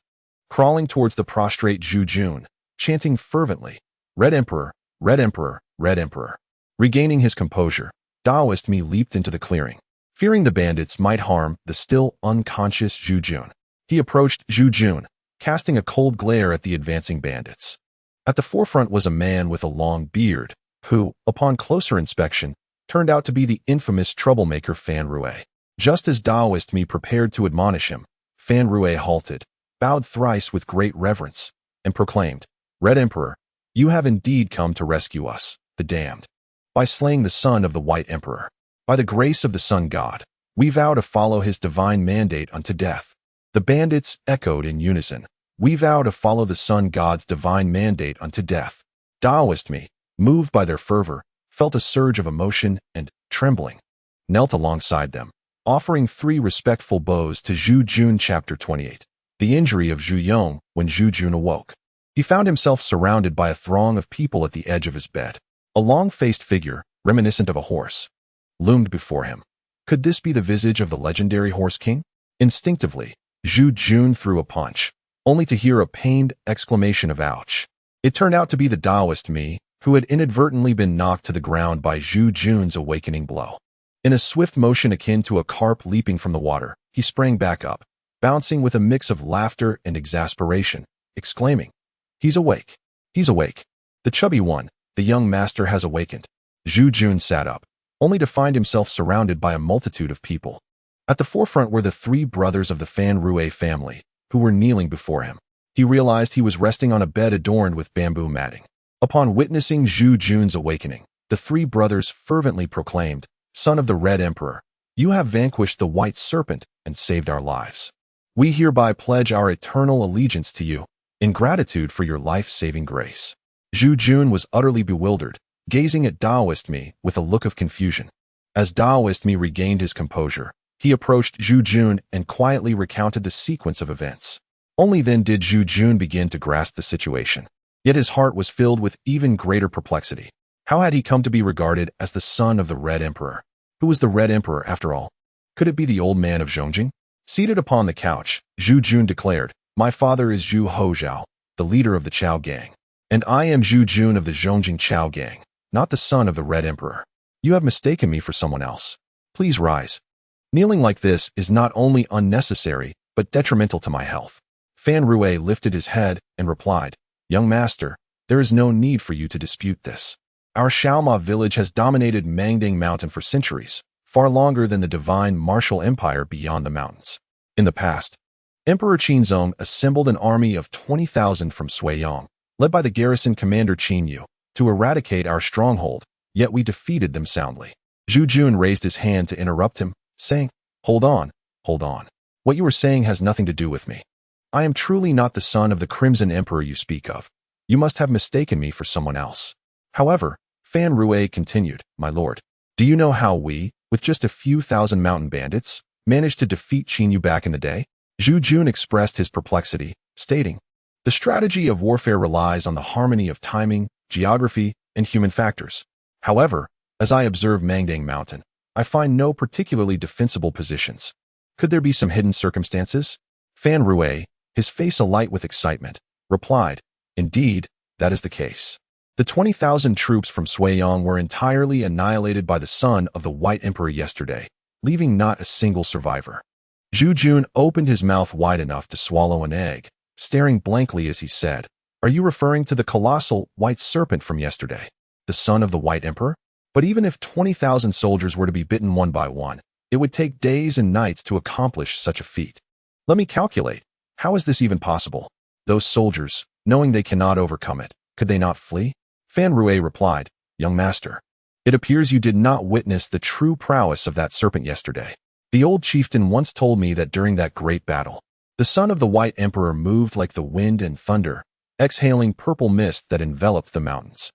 crawling towards the prostrate Zhu Jun, chanting fervently, "Red Emperor, Red Emperor, Red Emperor." Regaining his composure, Taoist me leaped into the clearing. Fearing the bandits might harm the still unconscious Zhu Jun, he approached Zhu Jun, casting a cold glare at the advancing bandits. At the forefront was a man with a long beard, who, upon closer inspection, turned out to be the infamous troublemaker Fan Rue. Just as Taoist me prepared to admonish him, Fan Rue halted, bowed thrice with great reverence, and proclaimed, "Red Emperor, you have indeed come to rescue us, the damned. By slaying the son of the White Emperor, by the grace of the Sun God, we vow to follow his divine mandate unto death." The bandits echoed in unison, "We vow to follow the Sun God's divine mandate unto death." Taoist me, moved by their fervor, felt a surge of emotion and, trembling, knelt alongside them, offering 3 respectful bows to Zhu Jun. Chapter 28. The injury of Zhu Yong. When Zhu Jun awoke, he found himself surrounded by a throng of people at the edge of his bed. A long-faced figure, reminiscent of a horse, loomed before him. Could this be the visage of the legendary Horse King? Instinctively, Zhu Jun threw a punch, only to hear a pained exclamation of ouch. It turned out to be the Taoist me, who had inadvertently been knocked to the ground by Zhu Jun's awakening blow. In a swift motion akin to a carp leaping from the water, he sprang back up, bouncing with a mix of laughter and exasperation, exclaiming, "He's awake! He's awake! The chubby one, the young master has awakened." Zhu Jun sat up, only to find himself surrounded by a multitude of people. At the forefront were the 3 brothers of the Fan Rue family, who were kneeling before him. he realized he was resting on a bed adorned with bamboo matting. Upon witnessing Zhu Jun's awakening, the three brothers fervently proclaimed, "Son of the Red Emperor, you have vanquished the White Serpent and saved our lives. We hereby pledge our eternal allegiance to you, in gratitude for your life-saving grace." Zhu Jun was utterly bewildered, gazing at Daoist Mi with a look of confusion. As Daoist Mi regained his composure, he approached Zhu Jun and quietly recounted the sequence of events. Only then did Zhu Jun begin to grasp the situation. Yet his heart was filled with even greater perplexity. How had he come to be regarded as the son of the Red Emperor? Who was the Red Emperor, after all? Could it be the old man of Zhongjing? Seated upon the couch, Zhu Jun declared, "My father is Zhu Hozhao, the leader of the Chao gang. And I am Zhu Jun of the Zhongjing Chao gang, not the son of the Red Emperor. You have mistaken me for someone else. Please rise. Kneeling like this is not only unnecessary, but detrimental to my health." Fan Rui lifted his head and replied, "Young master, there is no need for you to dispute this. Our Xiaoma village has dominated Mangding Mountain for centuries, far longer than the divine martial empire beyond the mountains. In the past, Emperor Qinzong assembled an army of 20,000 from Suiyang, led by the garrison commander Qin Yu, to eradicate our stronghold, yet we defeated them soundly." Zhu Jun raised his hand to interrupt him, saying, Hold on. What you are saying has nothing to do with me. I am truly not the son of the Crimson Emperor you speak of. You must have mistaken me for someone else." However, Fan Rui continued, "My lord, do you know how we, with just a few thousand mountain bandits, managed to defeat Qin Yu back in the day?" Zhu Jun expressed his perplexity, stating, "The strategy of warfare relies on the harmony of timing, geography, and human factors. However, as I observe Mangdang Mountain, I find no particularly defensible positions. Could there be some hidden circumstances?" Fan Rui, his face alight with excitement, replied, "Indeed, that is the case. The 20,000 troops from Suiyang were entirely annihilated by the son of the White Emperor yesterday, leaving not a single survivor." Zhu Jun opened his mouth wide enough to swallow an egg, staring blankly as he said, "Are you referring to the colossal White Serpent from yesterday, the son of the White Emperor? But even if 20,000 soldiers were to be bitten one by one, it would take days and nights to accomplish such a feat. Let me calculate. How is this even possible? Those soldiers, knowing they cannot overcome it, could they not flee?" Fan Rui replied, "Young master, it appears you did not witness the true prowess of that serpent yesterday. The old chieftain once told me that during that great battle, the son of the White Emperor moved like the wind and thunder, exhaling purple mist that enveloped the mountains.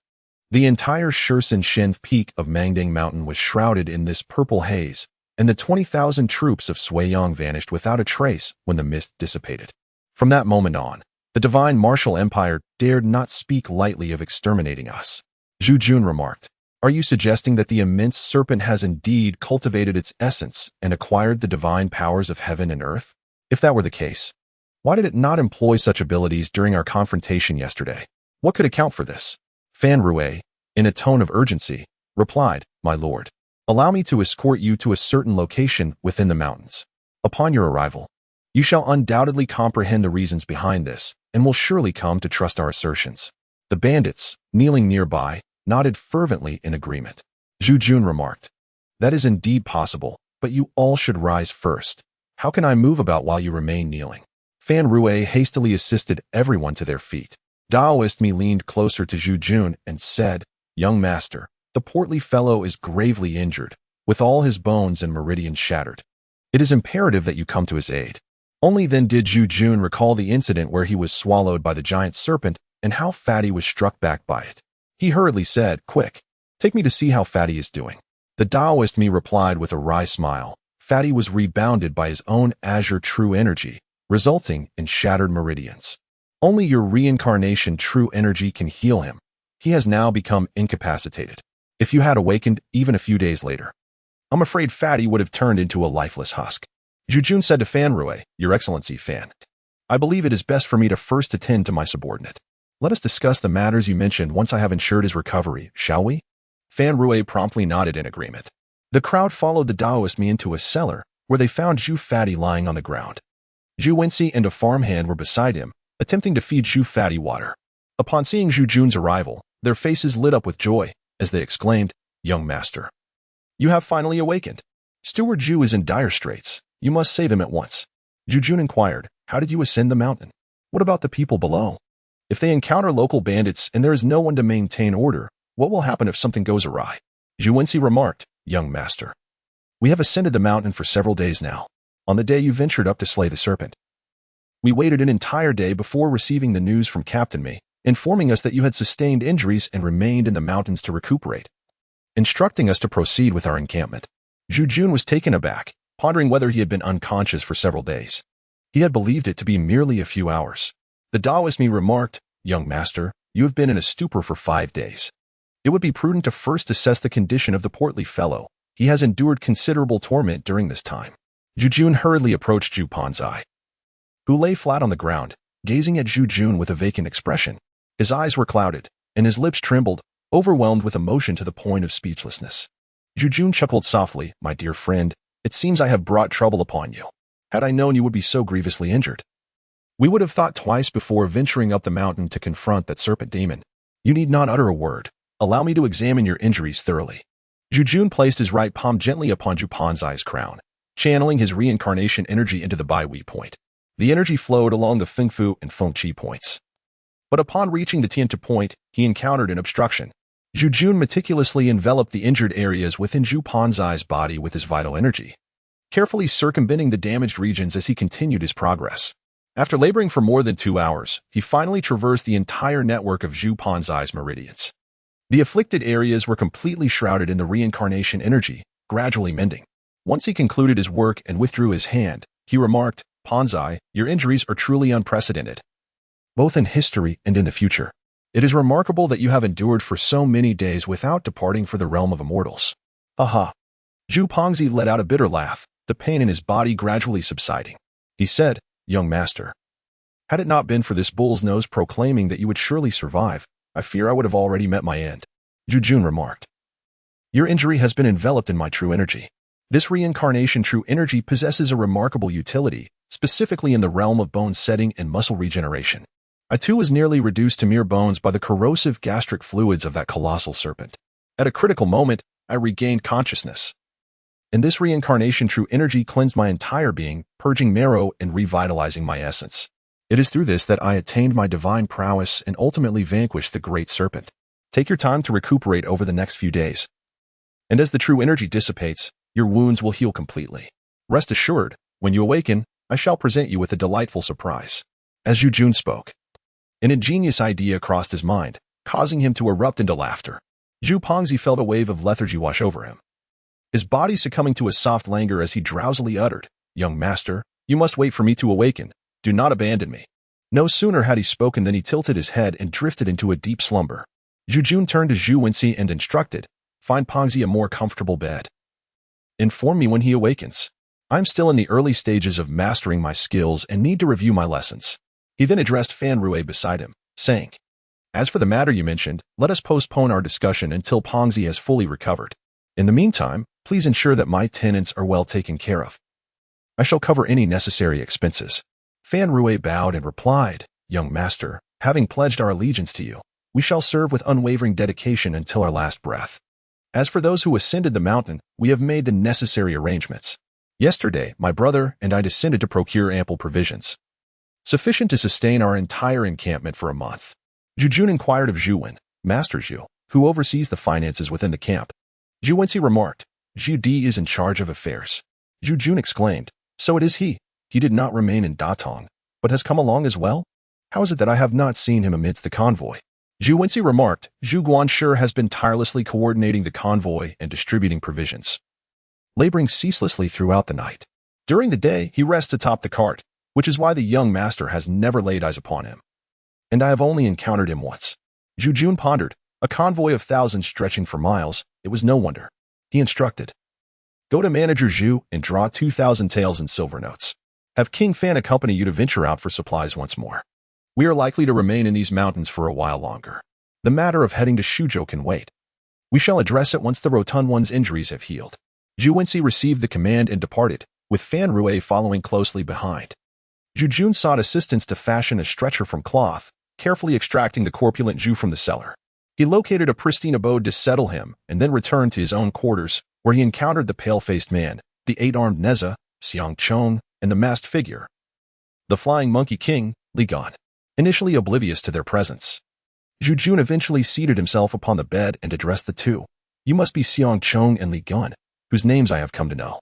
The entire Shursen Shen peak of Mangdang Mountain was shrouded in this purple haze, and the 20,000 troops of Suiyang vanished without a trace when the mist dissipated. From that moment on, the divine martial empire dared not speak lightly of exterminating us." Zhu Jun remarked, "Are you suggesting that the immense serpent has indeed cultivated its essence and acquired the divine powers of heaven and earth? If that were the case, why did it not employ such abilities during our confrontation yesterday? What could account for this?" Fan Rui, in a tone of urgency, replied, "My lord, allow me to escort you to a certain location within the mountains. Upon your arrival, you shall undoubtedly comprehend the reasons behind this, and will surely come to trust our assertions." The bandits, kneeling nearby, nodded fervently in agreement. Zhu Jun remarked, "That is indeed possible, but you all should rise first. How can I move about while you remain kneeling?" Fan Rui hastily assisted everyone to their feet. Daoist Mi leaned closer to Zhu Jun and said, "Young master, the portly fellow is gravely injured, with all his bones and meridians shattered. It is imperative that you come to his aid." Only then did Zhu Jun recall the incident where he was swallowed by the giant serpent and how Fatty was struck back by it. He hurriedly said, "Quick, take me to see how Fatty is doing." The Daoist Mi replied with a wry smile. Fatty was rebounded by his own azure true energy, resulting in shattered meridians. Only your reincarnation true energy can heal him. He has now become incapacitated. If you had awakened even a few days later, I'm afraid Fatty would have turned into a lifeless husk." Zhu Jun said to Fan Rui, "Your Excellency Fan, I believe it is best for me to first attend to my subordinate. Let us discuss the matters you mentioned once I have ensured his recovery, shall we?" Fan Rui promptly nodded in agreement. The crowd followed the Daoist Mi into a cellar, where they found Zhu Fatty lying on the ground. Zhu Wenxi and a farmhand were beside him, attempting to feed Zhu Fatty water. Upon seeing Zhu Jun's arrival, their faces lit up with joy, as they exclaimed, "Young master, you have finally awakened. Steward Zhu is in dire straits. You must save him at once." Zhu Jun inquired, "How did you ascend the mountain? What about the people below? If they encounter local bandits and there is no one to maintain order, what will happen if something goes awry? Zhu Yan remarked, young master. We have ascended the mountain for several days now. On the day you ventured up to slay the serpent, we waited an entire day before receiving the news from Captain Me, informing us that you had sustained injuries and remained in the mountains to recuperate, instructing us to proceed with our encampment. Zhu Yan was taken aback, pondering whether he had been unconscious for several days. He had believed it to be merely a few hours. The Taoist Me remarked, young master, you have been in a stupor for 5 days. It would be prudent to first assess the condition of the portly fellow. He has endured considerable torment during this time. Zhu Yan hurriedly approached Zhu Panzai, who lay flat on the ground, gazing at Zhu Yan with a vacant expression. His eyes were clouded, and his lips trembled, overwhelmed with emotion to the point of speechlessness. Zhu Yan chuckled softly, my dear friend, it seems I have brought trouble upon you. Had I known you would be so grievously injured, we would have thought twice before venturing up the mountain to confront that serpent demon. You need not utter a word. Allow me to examine your injuries thoroughly. Zhu Yan placed his right palm gently upon Zhu Panzai's crown, channeling his reincarnation energy into the Bai Wei point. The energy flowed along the Fengfu and Feng Qi points. But upon reaching the Tiantu point, he encountered an obstruction. Zhu Yan meticulously enveloped the injured areas within Zhu Panzai's body with his vital energy, carefully circumventing the damaged regions as he continued his progress. After laboring for more than 2 hours, he finally traversed the entire network of Zhu Panzai's meridians. The afflicted areas were completely shrouded in the reincarnation energy, gradually mending. Once he concluded his work and withdrew his hand, he remarked, Panzai, your injuries are truly unprecedented, both in history and in the future. It is remarkable that you have endured for so many days without departing for the realm of immortals. Aha! Zhu Panzai let out a bitter laugh, the pain in his body gradually subsiding. He said, young master, had it not been for this bull's nose proclaiming that you would surely survive, I fear I would have already met my end. Zhu Yan remarked, your injury has been enveloped in my true energy. This reincarnation true energy possesses a remarkable utility, specifically in the realm of bone setting and muscle regeneration. I too was nearly reduced to mere bones by the corrosive gastric fluids of that colossal serpent. At a critical moment, I regained consciousness. And this reincarnation true energy cleansed my entire being, purging marrow and revitalizing my essence. It is through this that I attained my divine prowess and ultimately vanquished the great serpent. Take your time to recuperate over the next few days. And as the true energy dissipates, your wounds will heal completely. Rest assured, when you awaken, I shall present you with a delightful surprise. As Zhu Yan spoke, an ingenious idea crossed his mind, causing him to erupt into laughter. Zhu Panzai felt a wave of lethargy wash over him, his body succumbing to a soft languor as he drowsily uttered, young master, you must wait for me to awaken. Do not abandon me. No sooner had he spoken than he tilted his head and drifted into a deep slumber. Zhu Yan turned to Zhu Yan and instructed, find Panzai a more comfortable bed. Inform me when he awakens. I'm still in the early stages of mastering my skills and need to review my lessons. He then addressed Fan Rui beside him, saying, as for the matter you mentioned, let us postpone our discussion until Panzai has fully recovered. In the meantime, please ensure that my tenants are well taken care of. I shall cover any necessary expenses. Fan Rui bowed and replied, young master, having pledged our allegiance to you, we shall serve with unwavering dedication until our last breath. As for those who ascended the mountain, we have made the necessary arrangements. Yesterday, my brother and I descended to procure ample provisions, sufficient to sustain our entire encampment for a month. Zhu Yan inquired of Zhu Yan, Master Zhu, who oversees the finances within the camp. Zhu Yan remarked, Zhu Di is in charge of affairs. Zhu Yan exclaimed, so it is he. He did not remain in Datong, but has come along as well? How is it that I have not seen him amidst the convoy? Zhu Yan remarked, Zhu Guanshi has been tirelessly coordinating the convoy and distributing provisions, laboring ceaselessly throughout the night. During the day, he rests atop the cart, which is why the young master has never laid eyes upon him. And I have only encountered him once. Zhu Yan pondered, a convoy of thousands stretching for miles, it was no wonder. He instructed, go to Manager Zhu and draw 2,000 taels in silver notes. Have King Fan accompany you to venture out for supplies once more. We are likely to remain in these mountains for a while longer. The matter of heading to Shuzhou can wait. We shall address it once the Rotund One's injuries have healed. Zhu Yan received the command and departed, with Fan Rui following closely behind. Zhu Yan sought assistance to fashion a stretcher from cloth, carefully extracting the corpulent Zhu from the cellar. He located a pristine abode to settle him and then returned to his own quarters, where he encountered the pale-faced man, the 8-armed Neza, Xiang Chong, and the masked figure, the Flying Monkey King, Li Gan. initially oblivious to their presence. Zhu Jun eventually seated himself upon the bed and addressed the two. You must be Xiang Chong and Li Gun, whose names I have come to know.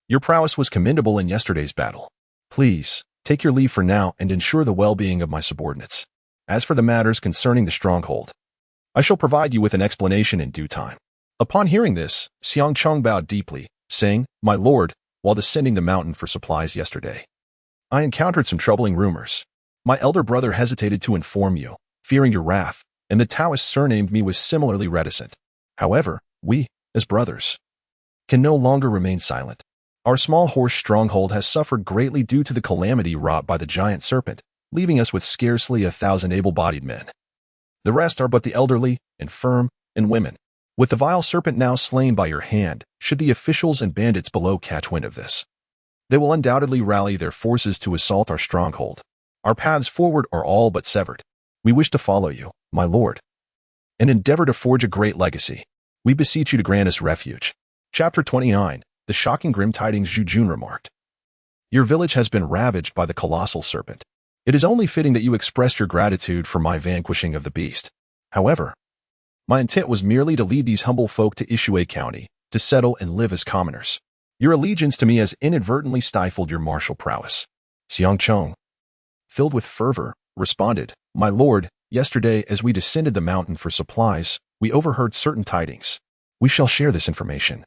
Your prowess was commendable in yesterday's battle. Please, take your leave for now and ensure the well-being of my subordinates. As for the matters concerning the stronghold, I shall provide you with an explanation in due time. Upon hearing this, Xiang Chong bowed deeply, saying, My lord, while descending the mountain for supplies yesterday, I encountered some troubling rumors. My elder brother hesitated to inform you, fearing your wrath, and the Taoist surnamed me was similarly reticent. However, we, as brothers, can no longer remain silent. Our small horse stronghold has suffered greatly due to the calamity wrought by the giant serpent, leaving us with scarcely 1,000 able-bodied men. The rest are but the elderly, infirm, and women. With the vile serpent now slain by your hand, should the officials and bandits below catch wind of this, they will undoubtedly rally their forces to assault our stronghold. Our paths forward are all but severed. We wish to follow you, my lord, and endeavor to forge a great legacy. We beseech you to grant us refuge. Chapter 29. The shocking grim tidings. Zhu Jun remarked. Your village has been ravaged by the colossal serpent. It is only fitting that you express your gratitude for my vanquishing of the beast. However, my intent was merely to lead these humble folk to Ishui County, to settle and live as commoners. Your allegiance to me has inadvertently stifled your martial prowess. Xiang Chong, filled with fervor, responded, My lord, yesterday as we descended the mountain for supplies, we overheard certain tidings. We shall share this information.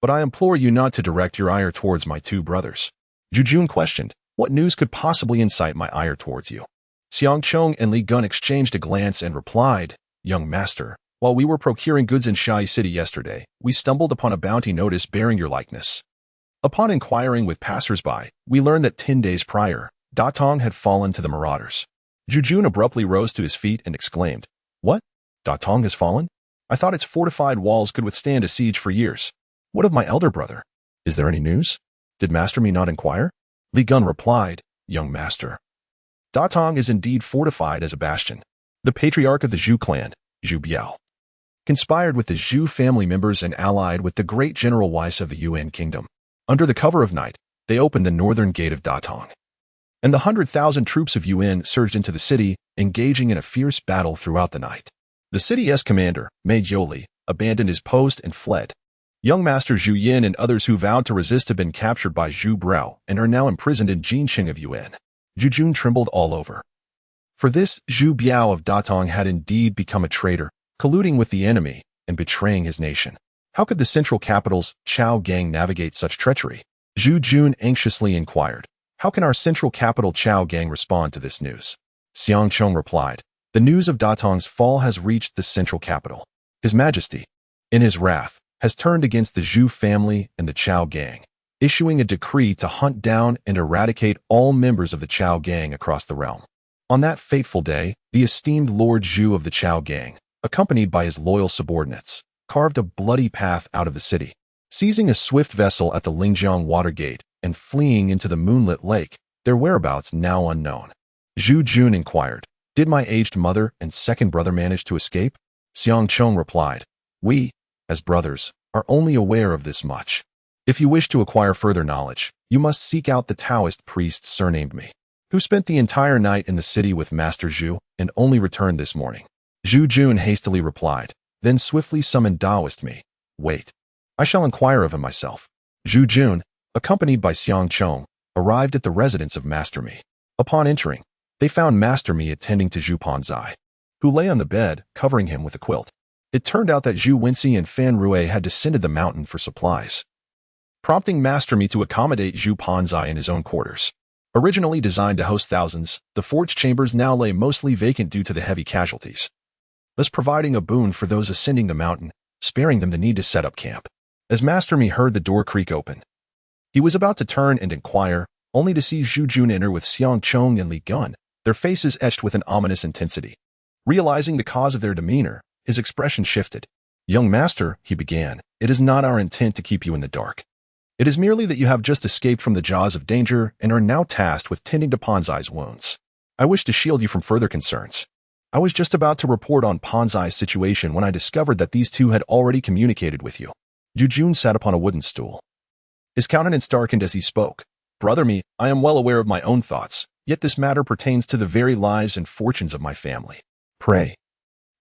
But I implore you not to direct your ire towards my two brothers. Zhu Jun questioned, What news could possibly incite my ire towards you? Xiang Chong and Li Gun exchanged a glance and replied, Young master, while we were procuring goods in Shai City yesterday, we stumbled upon a bounty notice bearing your likeness. Upon inquiring with passers-by, we learned that 10 days prior, Datong had fallen to the marauders. Zhu Jun abruptly rose to his feet and exclaimed, What? Datong has fallen? I thought its fortified walls could withstand a siege for years. What of my elder brother? Is there any news? Did Master Me not inquire? Li Gun replied, Young master, Datong is indeed fortified as a bastion. The patriarch of the Zhu clan, Zhu Biao, conspired with the Zhu family members and allied with the great General Weiss of the Yuan kingdom. Under the cover of night, they opened the northern gate of Datong, and the 100,000 troops of Yuan surged into the city, engaging in a fierce battle throughout the night. The city's commander, Mei Jiuli, abandoned his post and fled. Young Master Zhu Yan and others who vowed to resist have been captured by Zhu Brao and are now imprisoned in Jinqing of Yuan. Zhu Jun trembled all over. For this, Zhu Biao of Datong had indeed become a traitor, colluding with the enemy and betraying his nation. How could the central capital's Chao Gang navigate such treachery? Zhu Jun anxiously inquired. How can our central capital Chao Gang respond to this news? Xiang Chong replied. The news of Datong's fall has reached the central capital. His Majesty, in his wrath, has turned against the Zhu family and the Chao Gang, issuing a decree to hunt down and eradicate all members of the Chao Gang across the realm. On that fateful day, the esteemed Lord Zhu of the Chao Gang, accompanied by his loyal subordinates, carved a bloody path out of the city. Seizing a swift vessel at the Lingjiang water gate and fleeing into the moonlit lake, their whereabouts now unknown. Zhu Jun inquired, Did my aged mother and second brother manage to escape? Xiang Chong replied, We, as brothers, are only aware of this much. If you wish to acquire further knowledge, you must seek out the Taoist priest surnamed me, who spent the entire night in the city with Master Zhu and only returned this morning. Zhu Jun hastily replied, then swiftly summoned Taoist me. Wait, I shall inquire of him myself. Zhu Jun, accompanied by Xiang Chong, arrived at the residence of Master Mi. Upon entering, they found Master Mi attending to Zhu Panzai, who lay on the bed, covering him with a quilt. It turned out that Zhu Wenxi and Fan Rui had descended the mountain for supplies, prompting Master Mi to accommodate Zhu Panzai in his own quarters. Originally designed to host thousands, the forge chambers now lay mostly vacant due to the heavy casualties, thus providing a boon for those ascending the mountain, sparing them the need to set up camp. As Master Mi heard the door creak open, he was about to turn and inquire, only to see Zhu Jun enter with Xiang Chong and Li Gun, their faces etched with an ominous intensity. Realizing the cause of their demeanor, his expression shifted. Young master, he began, it is not our intent to keep you in the dark. It is merely that you have just escaped from the jaws of danger and are now tasked with tending to Panzai's wounds. I wish to shield you from further concerns. I was just about to report on Panzai's situation when I discovered that these two had already communicated with you. Zhu Jun sat upon a wooden stool. His countenance darkened as he spoke. Brother Mi, I am well aware of my own thoughts, yet this matter pertains to the very lives and fortunes of my family. Pray,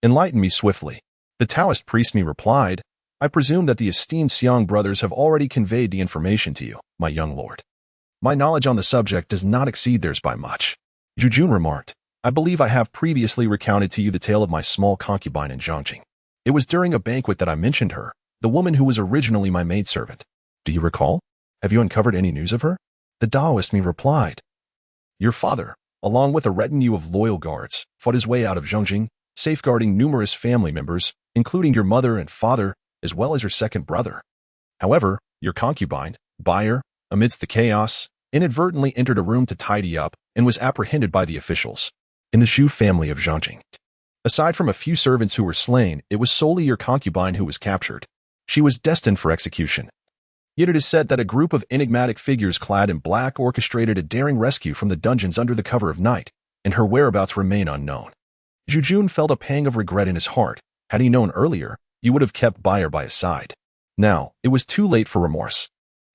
enlighten me swiftly. The Taoist priest me replied, I presume that the esteemed Xiang brothers have already conveyed the information to you, my young lord. My knowledge on the subject does not exceed theirs by much. Zhu Yan remarked, I believe I have previously recounted to you the tale of my small concubine in Zhongjing. It was during a banquet that I mentioned her, the woman who was originally my maidservant. Do you recall? Have you uncovered any news of her? The Taoist me replied, Your father, along with a retinue of loyal guards, fought his way out of Zhongjing, safeguarding numerous family members, including your mother and father, as well as your second brother. However, your concubine, buyer, amidst the chaos, inadvertently entered a room to tidy up and was apprehended by the officials. In the Zhu family of Zhongjing, aside from a few servants who were slain, it was solely your concubine who was captured. She was destined for execution. Yet it is said that a group of enigmatic figures clad in black orchestrated a daring rescue from the dungeons under the cover of night, and her whereabouts remain unknown. Zhu Yan felt a pang of regret in his heart. Had he known earlier, he would have kept Buyer by his side. Now, it was too late for remorse.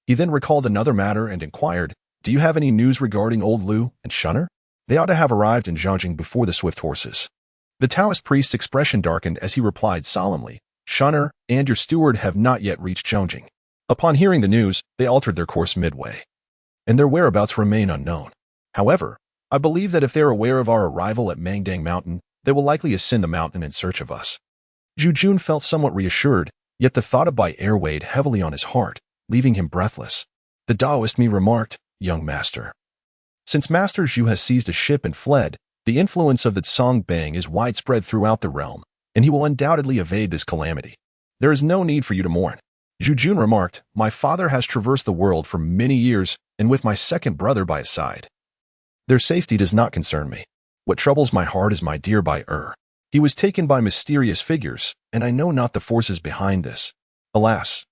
He then recalled another matter and inquired, Do you have any news regarding old Lu and Shunner? They ought to have arrived in Zhongjing before the swift horses. The Taoist priest's expression darkened as he replied solemnly, Shunner and your steward have not yet reached Zhongjing. Upon hearing the news, they altered their course midway, and their whereabouts remain unknown. However, I believe that if they're aware of our arrival at Mangdang Mountain, they will likely ascend the mountain in search of us. Zhu Yan felt somewhat reassured, yet the thought of Bai Er weighed heavily on his heart, leaving him breathless. The Taoist me remarked, Young master, since Master Zhu has seized a ship and fled, the influence of the Tsong Bang is widespread throughout the realm, and he will undoubtedly evade this calamity. There is no need for you to mourn. Zhu Yan remarked, My father has traversed the world for many years, and with my second brother by his side. Their safety does not concern me. What troubles my heart is my dear Bai Er. He was taken by mysterious figures, and I know not the forces behind this. Alas,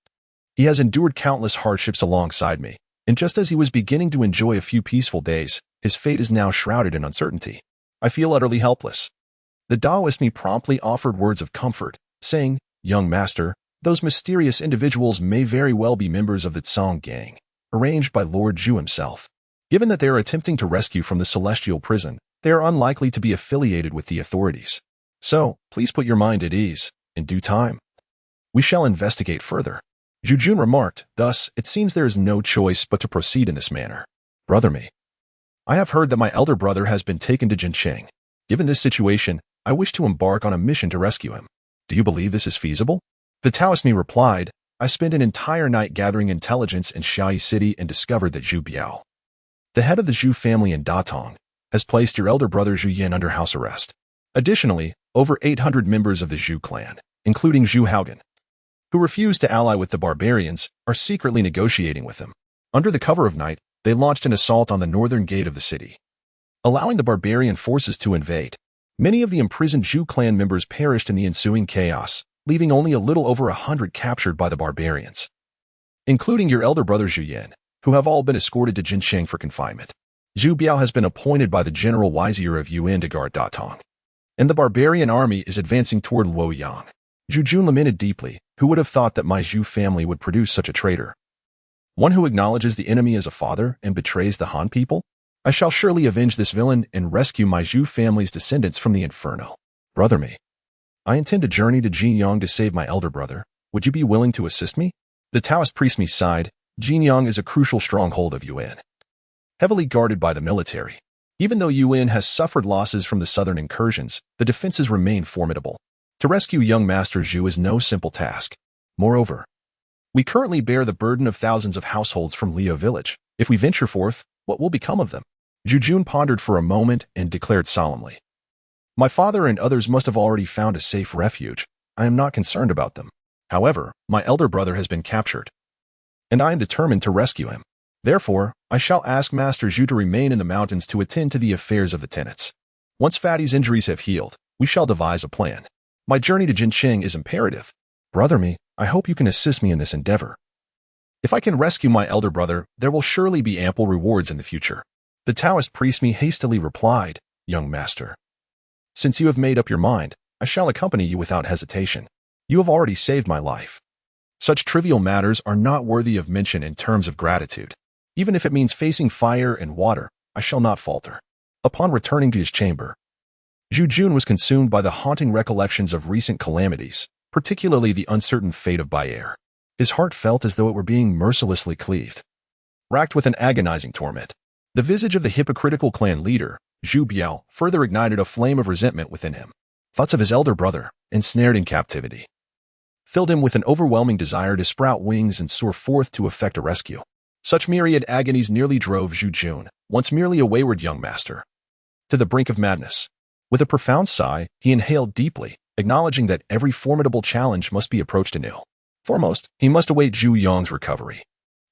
he has endured countless hardships alongside me, and just as he was beginning to enjoy a few peaceful days, his fate is now shrouded in uncertainty. I feel utterly helpless. The Taoist me promptly offered words of comfort, saying, Young master, those mysterious individuals may very well be members of the Tsong Gang, arranged by Lord Zhu himself. Given that they are attempting to rescue from the celestial prison, they are unlikely to be affiliated with the authorities. So, please put your mind at ease. In due time, we shall investigate further. Zhu Yan remarked, Thus, it seems there is no choice but to proceed in this manner. Brother me, I have heard that my elder brother has been taken to Jincheng. Given this situation, I wish to embark on a mission to rescue him. Do you believe this is feasible? The Taoist me replied, I spent an entire night gathering intelligence in Xiaoyi City and discovered that Zhu Biao, the head of the Zhu family in Datong, has placed your elder brother Zhu Yan under house arrest. Additionally, over 800 members of the Zhu clan, including Zhu Haugen, who refused to ally with the barbarians, are secretly negotiating with them. Under the cover of night, they launched an assault on the northern gate of the city, allowing the barbarian forces to invade. Many of the imprisoned Zhu clan members perished in the ensuing chaos, leaving only a little over 100 captured by the barbarians, including your elder brother Zhu Yan, who have all been escorted to Jincheng for confinement. Zhu Biao has been appointed by the General Vizier of Yuan to guard Datong, and the barbarian army is advancing toward Luoyang. Zhu Yan lamented deeply. Who would have thought that my Zhu family would produce such a traitor? One who acknowledges the enemy as a father and betrays the Han people? I shall surely avenge this villain and rescue my Zhu family's descendants from the inferno. Brother me, I intend to journey to Jinyang to save my elder brother. Would you be willing to assist me? The Taoist priest me sighed. Jinyang is a crucial stronghold of Yuan, heavily guarded by the military. Even though Yuan has suffered losses from the southern incursions, the defenses remain formidable. To rescue young Master Zhu is no simple task. Moreover, we currently bear the burden of thousands of households from Leo village. If we venture forth, what will become of them? Zhu Yan pondered for a moment and declared solemnly, My father and others must have already found a safe refuge. I am not concerned about them. However, my elder brother has been captured, and I am determined to rescue him. Therefore, I shall ask Master Zhu to remain in the mountains to attend to the affairs of the tenants. Once Fatty's injuries have healed, we shall devise a plan. My journey to Jincheng is imperative. Brother me, I hope you can assist me in this endeavor. If I can rescue my elder brother, there will surely be ample rewards in the future. The Taoist priest me hastily replied, Young master, since you have made up your mind, I shall accompany you without hesitation. You have already saved my life. Such trivial matters are not worthy of mention in terms of gratitude. Even if it means facing fire and water, I shall not falter. Upon returning to his chamber, Zhu Jun was consumed by the haunting recollections of recent calamities, particularly the uncertain fate of Bayer. His heart felt as though it were being mercilessly cleaved. Racked with an agonizing torment, the visage of the hypocritical clan leader, Zhu Biao, further ignited a flame of resentment within him. Thoughts of his elder brother, ensnared in captivity, filled him with an overwhelming desire to sprout wings and soar forth to effect a rescue. Such myriad agonies nearly drove Zhu Jun, once merely a wayward young master, to the brink of madness. With a profound sigh, he inhaled deeply, acknowledging that every formidable challenge must be approached anew. Foremost, he must await Zhu Yang's recovery.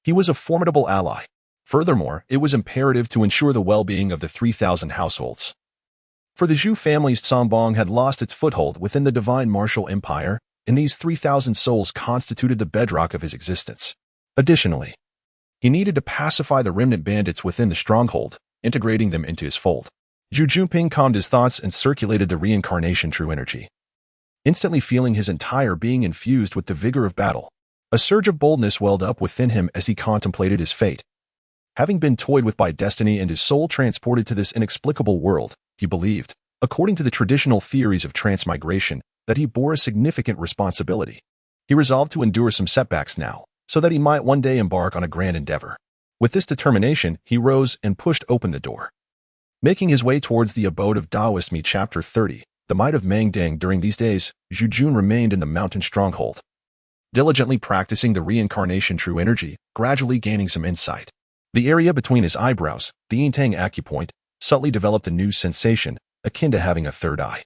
He was a formidable ally. Furthermore, it was imperative to ensure the well-being of the 3,000 households. For the Zhu family's Sambong had lost its foothold within the divine martial empire, and these 3,000 souls constituted the bedrock of his existence. Additionally, he needed to pacify the remnant bandits within the stronghold, integrating them into his fold. Zhu Junping calmed his thoughts and circulated the reincarnation true energy, instantly feeling his entire being infused with the vigor of battle. A surge of boldness welled up within him as he contemplated his fate. Having been toyed with by destiny and his soul transported to this inexplicable world, he believed, according to the traditional theories of transmigration, that he bore a significant responsibility. He resolved to endure some setbacks now, so that he might one day embark on a grand endeavor. With this determination, he rose and pushed open the door. Making his way towards the abode of Taoist Me Chapter 30, the might of Mangdang. During these days, Zhu Jun remained in the mountain stronghold, diligently practicing the reincarnation true energy, gradually gaining some insight. The area between his eyebrows, the Yintang acupoint, subtly developed a new sensation, akin to having a third eye,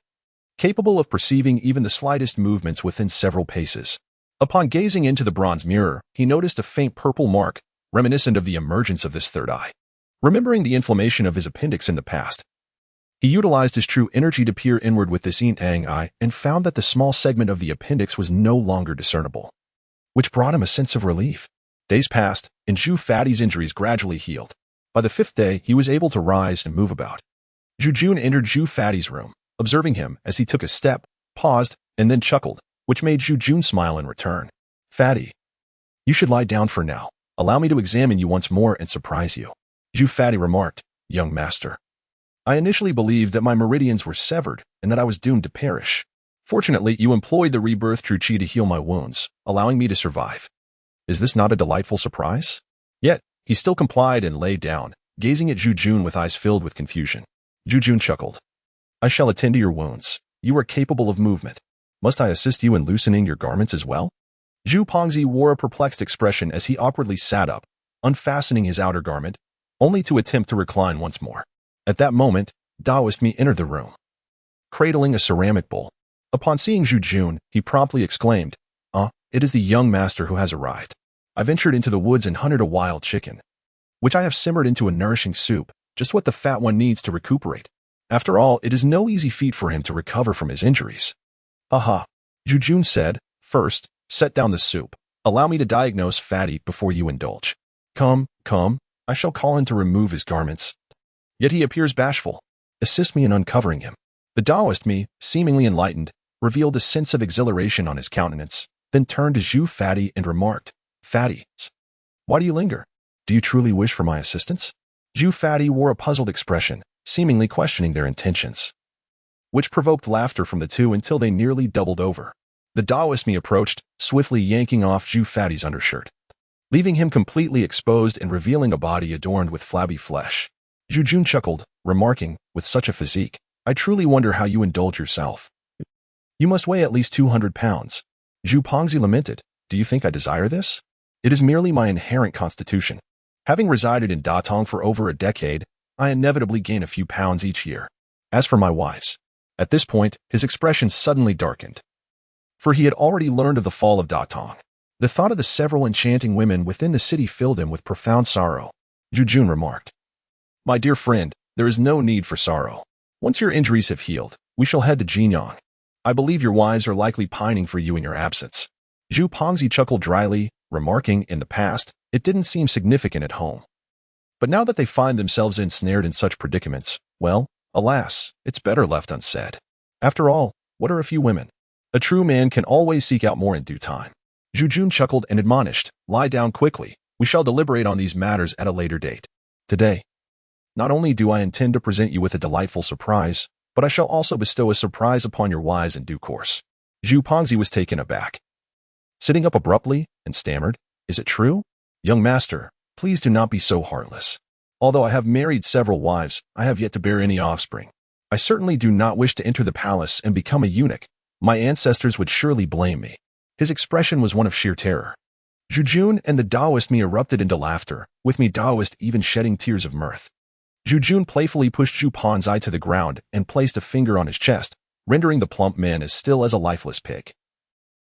capable of perceiving even the slightest movements within several paces. Upon gazing into the bronze mirror, he noticed a faint purple mark, reminiscent of the emergence of this third eye. Remembering the inflammation of his appendix in the past, he utilized his true energy to peer inward with this Yintang eye and found that the small segment of the appendix was no longer discernible, which brought him a sense of relief. Days passed, and Zhu Fatty's injuries gradually healed. By the 5th day, he was able to rise and move about. Zhu Jun entered Zhu Fatty's room, observing him as he took a step, paused, and then chuckled, which made Zhu Jun smile in return. "Fatty, you should lie down for now. Allow me to examine you once more and surprise you." Zhu Fatty remarked, "Young master, I initially believed that my meridians were severed and that I was doomed to perish. Fortunately, you employed the rebirth true chi to heal my wounds, allowing me to survive. Is this not a delightful surprise?" Yet, he still complied and lay down, gazing at Zhu Jun with eyes filled with confusion. Zhu Jun chuckled. "I shall attend to your wounds. You are capable of movement. Must I assist you in loosening your garments as well?" Zhu Pongzi wore a perplexed expression as he awkwardly sat up, unfastening his outer garment, only to attempt to recline once more. At that moment, Taoist Me entered the room, cradling a ceramic bowl. Upon seeing Zhu Jun, he promptly exclaimed, "It is the young master who has arrived. I ventured into the woods and hunted a wild chicken, which I have simmered into a nourishing soup, just what the fat one needs to recuperate. After all, it is no easy feat for him to recover from his injuries." "Aha," Zhu Jun said. "First, set down the soup. Allow me to diagnose Fatty before you indulge." Come, I shall call him to remove his garments. Yet he appears bashful. Assist me in uncovering him." The Taoist Me, seemingly enlightened, revealed a sense of exhilaration on his countenance, then turned to Zhu Fatty and remarked, "Fatty, why do you linger? Do you truly wish for my assistance?" Zhu Fatty wore a puzzled expression, seemingly questioning their intentions, which provoked laughter from the two until they nearly doubled over. The Taoist Me approached, swiftly yanking off Zhu Fatty's undershirt, leaving him completely exposed and revealing a body adorned with flabby flesh. Zhu Jun chuckled, remarking, "With such a physique, I truly wonder how you indulge yourself. You must weigh at least 200 pounds. Zhu Pongzi lamented, "Do you think I desire this? It is merely my inherent constitution. Having resided in Datong for over a decade, I inevitably gain a few pounds each year. As for my wives..." At this point, his expression suddenly darkened, for he had already learned of the fall of Datong. The thought of the several enchanting women within the city filled him with profound sorrow. Zhu Jun remarked, "My dear friend, there is no need for sorrow. Once your injuries have healed, we shall head to Jinyang. I believe your wives are likely pining for you in your absence." Zhu Pongzi chuckled dryly, remarking, "In the past, it didn't seem significant at home. But now that they find themselves ensnared in such predicaments, well, alas, it's better left unsaid. After all, what are a few women? A true man can always seek out more in due time." Zhu Jun chuckled and admonished, "Lie down quickly. We shall deliberate on these matters at a later date. Today, Not only do I intend to present you with a delightful surprise, but I shall also bestow a surprise upon your wives in due course." Zhu Pongzi was taken aback. Sitting up abruptly, and stammered, "Is it true? Young master, please do not be so heartless. Although I have married several wives, I have yet to bear any offspring. I certainly do not wish to enter the palace and become a eunuch. My ancestors would surely blame me." His expression was one of sheer terror. Zhu Jun and the Taoist me erupted into laughter, with me Taoist even shedding tears of mirth. Zhu Jun playfully pushed Zhu Ponzai to the ground and placed a finger on his chest, rendering the plump man as still as a lifeless pig.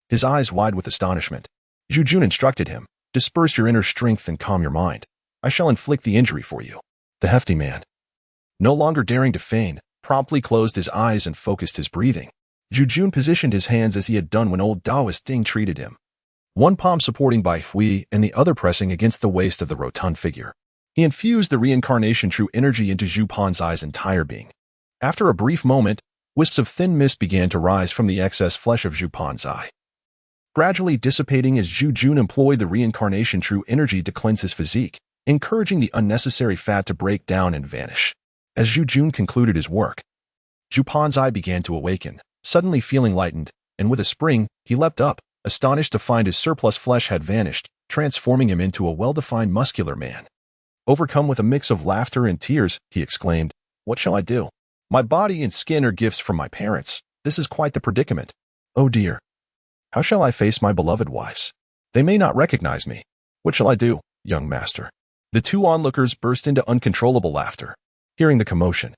His eyes wide with astonishment. Zhu Jun instructed him, "Disperse your inner strength and calm your mind. I shall inflict the injury for you." The hefty man, no longer daring to feign, promptly closed his eyes and focused his breathing. Zhu Jun positioned his hands as he had done when old Taoist Ding treated him, one palm supporting Bai Hui and the other pressing against the waist of the rotund figure. He infused the reincarnation true energy into Zhu Ponzai's entire being. After a brief moment, wisps of thin mist began to rise from the excess flesh of Zhu Ponzai, gradually dissipating as Zhu Jun employed the reincarnation true energy to cleanse his physique, encouraging the unnecessary fat to break down and vanish. As Zhu Jun concluded his work, Zhu Ponzai began to awaken, suddenly feeling lightened, and with a spring, he leapt up, astonished to find his surplus flesh had vanished, transforming him into a well-defined muscular man. Overcome with a mix of laughter and tears, he exclaimed, "What shall I do? My body and skin are gifts from my parents. This is quite the predicament. Oh dear. How shall I face my beloved wives? They may not recognize me. What shall I do, young master?" The two onlookers burst into uncontrollable laughter, hearing the commotion.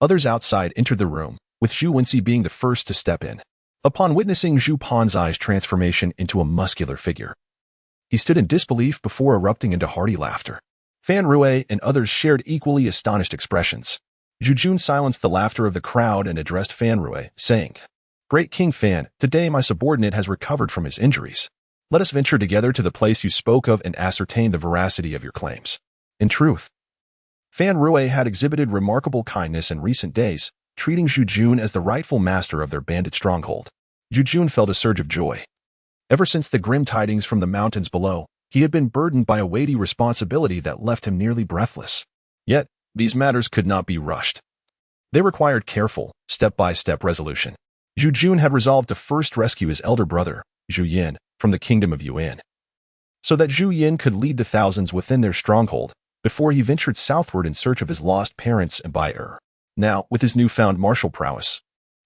Others outside entered the room, with Zhu Wenxi being the first to step in. Upon witnessing Zhu Ponzai's transformation into a muscular figure, he stood in disbelief before erupting into hearty laughter. Fan Rui and others shared equally astonished expressions. Zhu Jun silenced the laughter of the crowd and addressed Fan Rui, saying, "Great King Fan, today my subordinate has recovered from his injuries. Let us venture together to the place you spoke of and ascertain the veracity of your claims." In truth, Fan Rui had exhibited remarkable kindness in recent days, treating Zhu Jun as the rightful master of their bandit stronghold. Zhu Jun felt a surge of joy. Ever since the grim tidings from the mountains below, he had been burdened by a weighty responsibility that left him nearly breathless. Yet, these matters could not be rushed. They required careful, step-by-step resolution. Zhu Jun had resolved to first rescue his elder brother, Zhu Yan, from the kingdom of Yuan, so that Zhu Yan could lead the thousands within their stronghold before he ventured southward in search of his lost parents and Bai. Now, with his newfound martial prowess,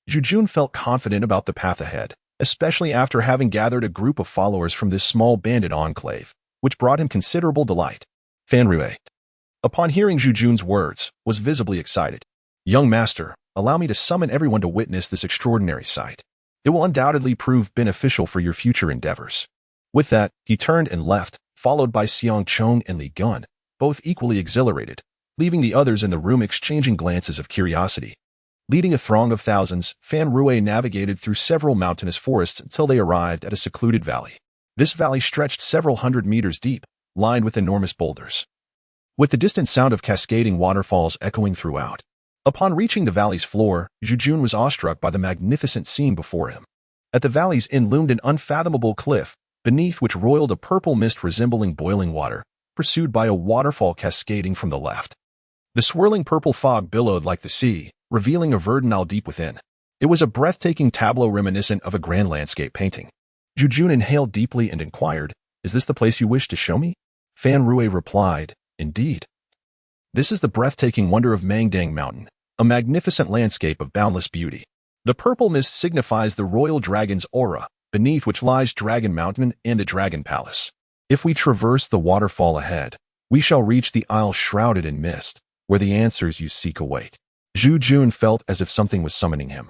Zhu Jun felt confident about the path ahead, especially after having gathered a group of followers from this small bandit enclave, which brought him considerable delight. Fan Rui, upon hearing Zhu Jun's words, was visibly excited. "Young master, allow me to summon everyone to witness this extraordinary sight. It will undoubtedly prove beneficial for your future endeavors." With that, he turned and left, followed by Xiang Chong and Li Gun, both equally exhilarated, leaving the others in the room exchanging glances of curiosity. Leading a throng of thousands, Fan Rui navigated through several mountainous forests until they arrived at a secluded valley. This valley stretched several hundred meters deep, lined with enormous boulders, with the distant sound of cascading waterfalls echoing throughout. Upon reaching the valley's floor, Zhu Jun was awestruck by the magnificent scene before him. At the valley's end loomed an unfathomable cliff, beneath which roiled a purple mist resembling boiling water, pursued by a waterfall cascading from the left. The swirling purple fog billowed like the sea, revealing a verdant deep within. It was a breathtaking tableau reminiscent of a grand landscape painting. Zhu Jun inhaled deeply and inquired, "Is this the place you wish to show me?" Fan Rui replied, "Indeed. This is the breathtaking wonder of Mangdang Mountain, a magnificent landscape of boundless beauty. The purple mist signifies the royal dragon's aura, beneath which lies Dragon Mountain and the Dragon Palace. If we traverse the waterfall ahead, we shall reach the isle shrouded in mist, where the answers you seek await." Zhu Jun felt as if something was summoning him,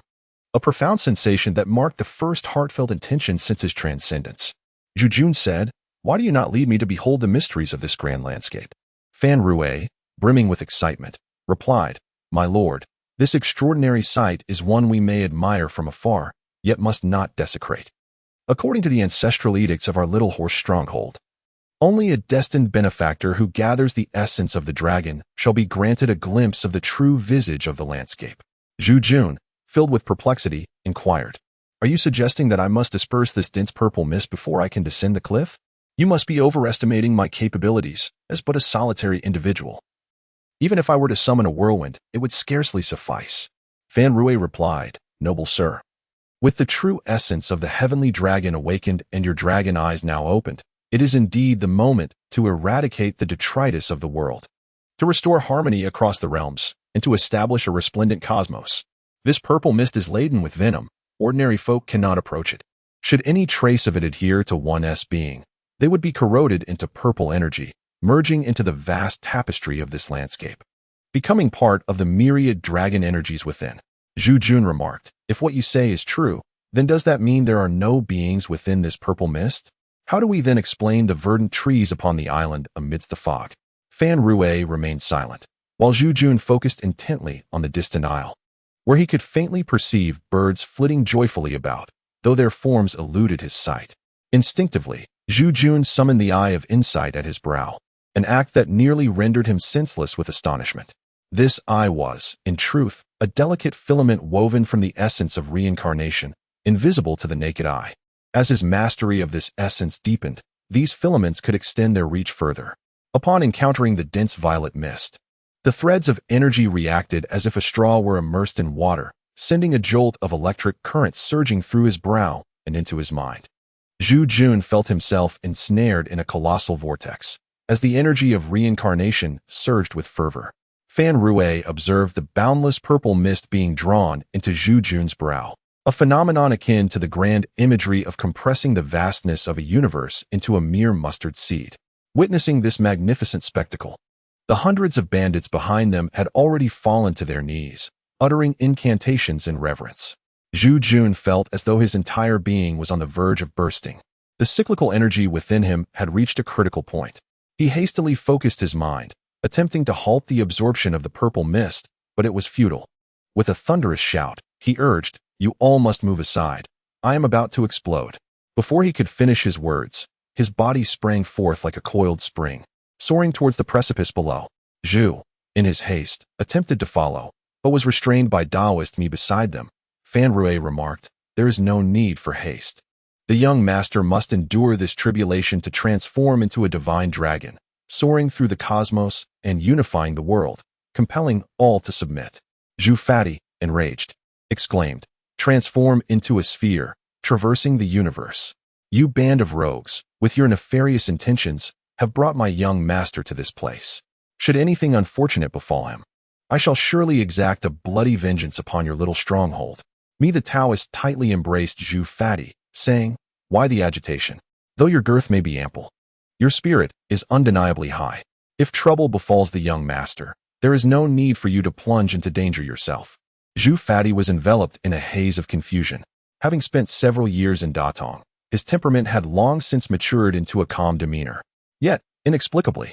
a profound sensation that marked the first heartfelt intention since his transcendence. Zhu Jun said, "Why do you not lead me to behold the mysteries of this grand landscape?" Fan Rui, brimming with excitement, replied, "My lord, this extraordinary sight is one we may admire from afar, yet must not desecrate. According to the ancestral edicts of our little horse stronghold, only a destined benefactor who gathers the essence of the dragon shall be granted a glimpse of the true visage of the landscape." Zhu Jun, filled with perplexity, inquired, "Are you suggesting that I must disperse this dense purple mist before I can descend the cliff? You must be overestimating my capabilities as but a solitary individual." Even if I were to summon a whirlwind, it would scarcely suffice. Fan Rui replied, "Noble sir, with the true essence of the heavenly dragon awakened and your dragon eyes now opened, it is indeed the moment to eradicate the detritus of the world, to restore harmony across the realms, and to establish a resplendent cosmos. This purple mist is laden with venom. Ordinary folk cannot approach it. Should any trace of it adhere to one's being, they would be corroded into purple energy, merging into the vast tapestry of this landscape, becoming part of the myriad dragon energies within." Zhu Yan remarked, "If what you say is true, then does that mean there are no beings within this purple mist? How do we then explain the verdant trees upon the island amidst the fog?" Fan Rui remained silent, while Zhu Yan focused intently on the distant isle, where he could faintly perceive birds flitting joyfully about, though their forms eluded his sight. Instinctively, Zhu Yan summoned the eye of insight at his brow, an act that nearly rendered him senseless with astonishment. This eye was, in truth, a delicate filament woven from the essence of reincarnation, invisible to the naked eye. As his mastery of this essence deepened, these filaments could extend their reach further. Upon encountering the dense violet mist, the threads of energy reacted as if a straw were immersed in water, sending a jolt of electric current surging through his brow and into his mind. Zhu Yan felt himself ensnared in a colossal vortex, as the energy of reincarnation surged with fervor. Fan Rui observed the boundless purple mist being drawn into Zhu Yan's brow, a phenomenon akin to the grand imagery of compressing the vastness of a universe into a mere mustard seed. Witnessing this magnificent spectacle, the hundreds of bandits behind them had already fallen to their knees, uttering incantations in reverence. Zhu Yan felt as though his entire being was on the verge of bursting. The cyclical energy within him had reached a critical point. He hastily focused his mind, attempting to halt the absorption of the purple mist, but it was futile. With a thunderous shout, he urged, "You all must move aside. I am about to explode." Before he could finish his words, his body sprang forth like a coiled spring, soaring towards the precipice below. Zhu, in his haste, attempted to follow, but was restrained by Taoist Mi beside them. Fan Rui remarked, "There is no need for haste. The young master must endure this tribulation to transform into a divine dragon, soaring through the cosmos and unifying the world, compelling all to submit." Zhu Fati, enraged, exclaimed, "Transform into a sphere, traversing the universe. You band of rogues, with your nefarious intentions, have brought my young master to this place. Should anything unfortunate befall him, I shall surely exact a bloody vengeance upon your little stronghold." Me the Taoist tightly embraced Zhu Fati, saying, "Why the agitation? Though your girth may be ample, your spirit is undeniably high. If trouble befalls the young master, there is no need for you to plunge into danger yourself." Zhu Fati was enveloped in a haze of confusion. Having spent several years in Datong, his temperament had long since matured into a calm demeanor. Yet, inexplicably,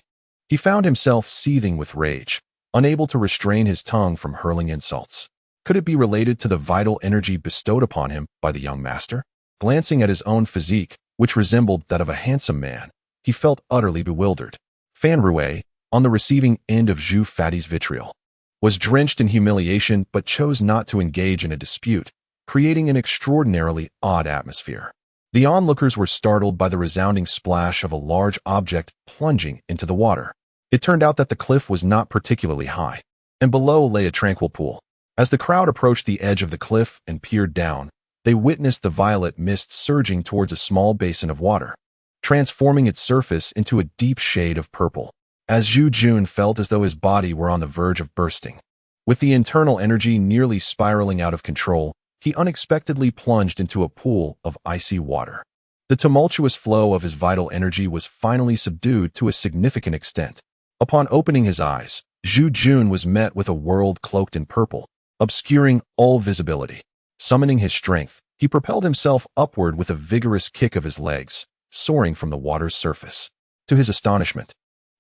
he found himself seething with rage, unable to restrain his tongue from hurling insults. Could it be related to the vital energy bestowed upon him by the young master? Glancing at his own physique, which resembled that of a handsome man, he felt utterly bewildered. Fan Rui, on the receiving end of Zhu Fati's vitriol, was drenched in humiliation but chose not to engage in a dispute, creating an extraordinarily odd atmosphere. The onlookers were startled by the resounding splash of a large object plunging into the water. It turned out that the cliff was not particularly high, and below lay a tranquil pool. As the crowd approached the edge of the cliff and peered down, they witnessed the violet mist surging towards a small basin of water, transforming its surface into a deep shade of purple. As Zhu Yan felt as though his body were on the verge of bursting, with the internal energy nearly spiraling out of control, he unexpectedly plunged into a pool of icy water. The tumultuous flow of his vital energy was finally subdued to a significant extent. Upon opening his eyes, Zhu Yan was met with a world cloaked in purple, obscuring all visibility. Summoning his strength, he propelled himself upward with a vigorous kick of his legs, soaring from the water's surface. To his astonishment,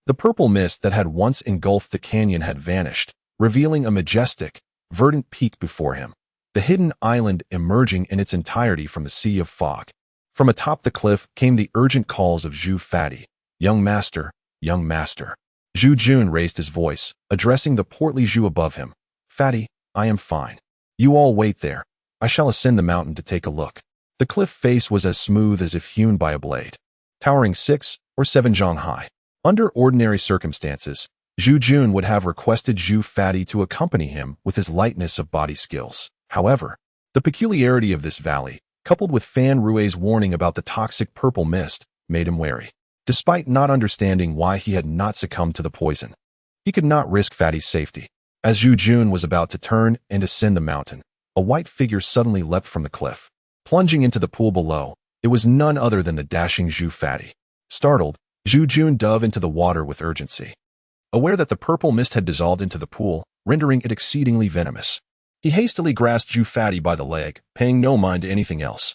the purple mist that had once engulfed the canyon had vanished, revealing a majestic, verdant peak before him, the hidden island emerging in its entirety from the sea of fog. From atop the cliff came the urgent calls of Zhu Fati, "Young master, young master." Zhu Yan raised his voice, addressing the portly Zhu above him. "Fati, I am fine. You all wait there. I shall ascend the mountain to take a look." The cliff face was as smooth as if hewn by a blade, towering 6 or 7 zhang high. Under ordinary circumstances, Zhu Jun would have requested Zhu Fatty to accompany him with his lightness of body skills. However, the peculiarity of this valley, coupled with Fan Rue's warning about the toxic purple mist, made him wary. Despite not understanding why he had not succumbed to the poison, he could not risk Fatty's safety. As Zhu Jun was about to turn and ascend the mountain, a white figure suddenly leapt from the cliff. Plunging into the pool below, it was none other than the dashing Zhu Fatty. Startled, Zhu Jun dove into the water with urgency. Aware that the purple mist had dissolved into the pool, rendering it exceedingly venomous, he hastily grasped Zhu Fatty by the leg, paying no mind to anything else,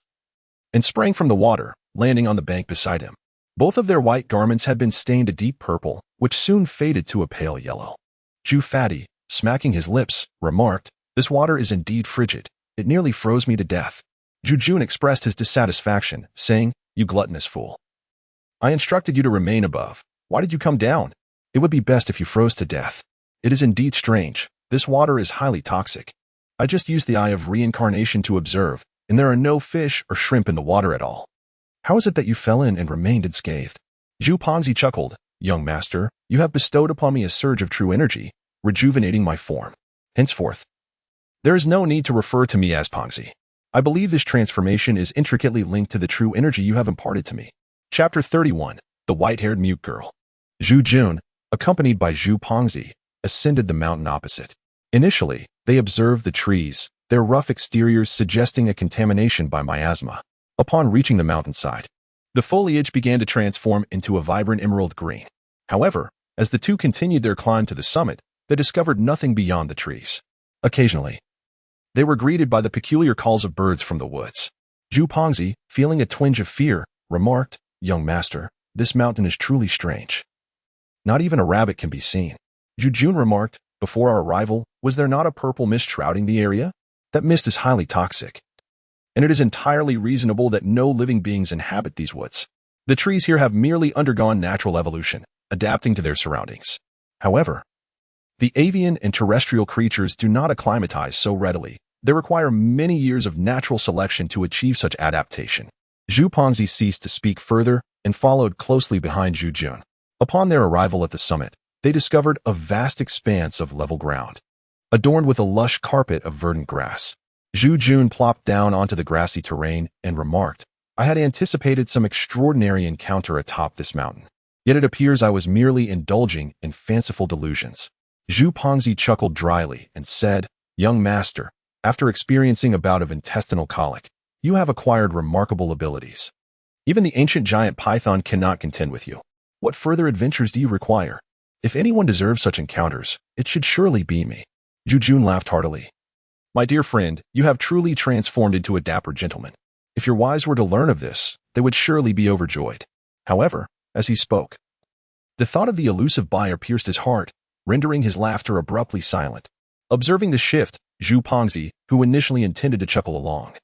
and sprang from the water, landing on the bank beside him. Both of their white garments had been stained a deep purple, which soon faded to a pale yellow. Zhu Fatty, smacking his lips, remarked, "This water is indeed frigid. It nearly froze me to death." Zhu Jun expressed his dissatisfaction, saying, "You gluttonous fool. I instructed you to remain above. Why did you come down? It would be best if you froze to death. It is indeed strange. This water is highly toxic. I just used the eye of reincarnation to observe, and there are no fish or shrimp in the water at all. How is it that you fell in and remained unscathed?" Zhu Pongzi chuckled, "Young master, you have bestowed upon me a surge of true energy, rejuvenating my form. Henceforth, there is no need to refer to me as Pongzi. I believe this transformation is intricately linked to the true energy you have imparted to me." Chapter 31. The White-Haired Mute Girl. Zhu Jun, accompanied by Zhu Pongzi, ascended the mountain opposite. Initially, they observed the trees, their rough exteriors suggesting a contamination by miasma. Upon reaching the mountainside, the foliage began to transform into a vibrant emerald green. However, as the two continued their climb to the summit, they discovered nothing beyond the trees. Occasionally, they were greeted by the peculiar calls of birds from the woods. Zhu Pongzi, feeling a twinge of fear, remarked, "Young master, this mountain is truly strange. Not even a rabbit can be seen." Zhu Jun remarked, "Before our arrival, was there not a purple mist shrouding the area? That mist is highly toxic, and it is entirely reasonable that no living beings inhabit these woods. The trees here have merely undergone natural evolution, adapting to their surroundings. However, the avian and terrestrial creatures do not acclimatize so readily. They require many years of natural selection to achieve such adaptation." Zhu Pongzi ceased to speak further and followed closely behind Zhu Jun. Upon their arrival at the summit, they discovered a vast expanse of level ground, adorned with a lush carpet of verdant grass. Zhu Jun plopped down onto the grassy terrain and remarked, "I had anticipated some extraordinary encounter atop this mountain. Yet it appears I was merely indulging in fanciful delusions." Zhu Pongzi chuckled dryly and said, "Young master, after experiencing a bout of intestinal colic, you have acquired remarkable abilities. Even the ancient giant python cannot contend with you. What further adventures do you require? If anyone deserves such encounters, it should surely be me." Zhu Jun laughed heartily. "My dear friend, you have truly transformed into a dapper gentleman. If your wives were to learn of this, they would surely be overjoyed." However, as he spoke, the thought of the elusive buyer pierced his heart, rendering his laughter abruptly silent. Observing the shift, Zhu Pongzi, who initially intended to chuckle along,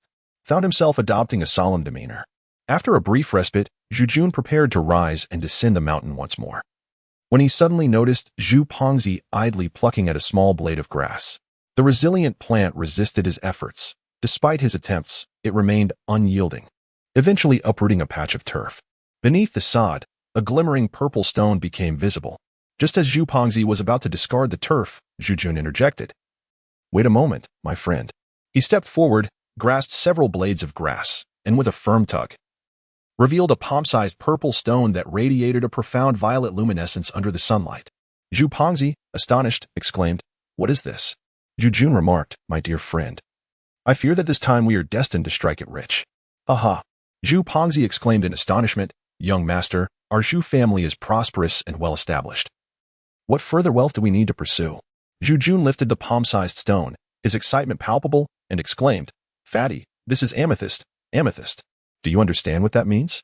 found himself adopting a solemn demeanor. After a brief respite, Zhu Jun prepared to rise and descend the mountain once more, when he suddenly noticed Zhu Pongzi idly plucking at a small blade of grass. The resilient plant resisted his efforts. Despite his attempts, it remained unyielding, eventually uprooting a patch of turf. Beneath the sod, a glimmering purple stone became visible. Just as Zhu Pongzi was about to discard the turf, Zhu Jun interjected, "Wait a moment, my friend." He stepped forward, grasped several blades of grass, and with a firm tug, revealed a palm-sized purple stone that radiated a profound violet luminescence under the sunlight. Zhu Pongzi, astonished, exclaimed, "What is this?" Zhu Jun remarked, "My dear friend, I fear that this time we are destined to strike it rich." "Aha!" Zhu Pongzi exclaimed in astonishment, "Young master, our Zhu family is prosperous and well-established. What further wealth do we need to pursue?" Zhu Jun lifted the palm-sized stone, his excitement palpable, and exclaimed, "Fatty, this is amethyst, amethyst. Do you understand what that means?"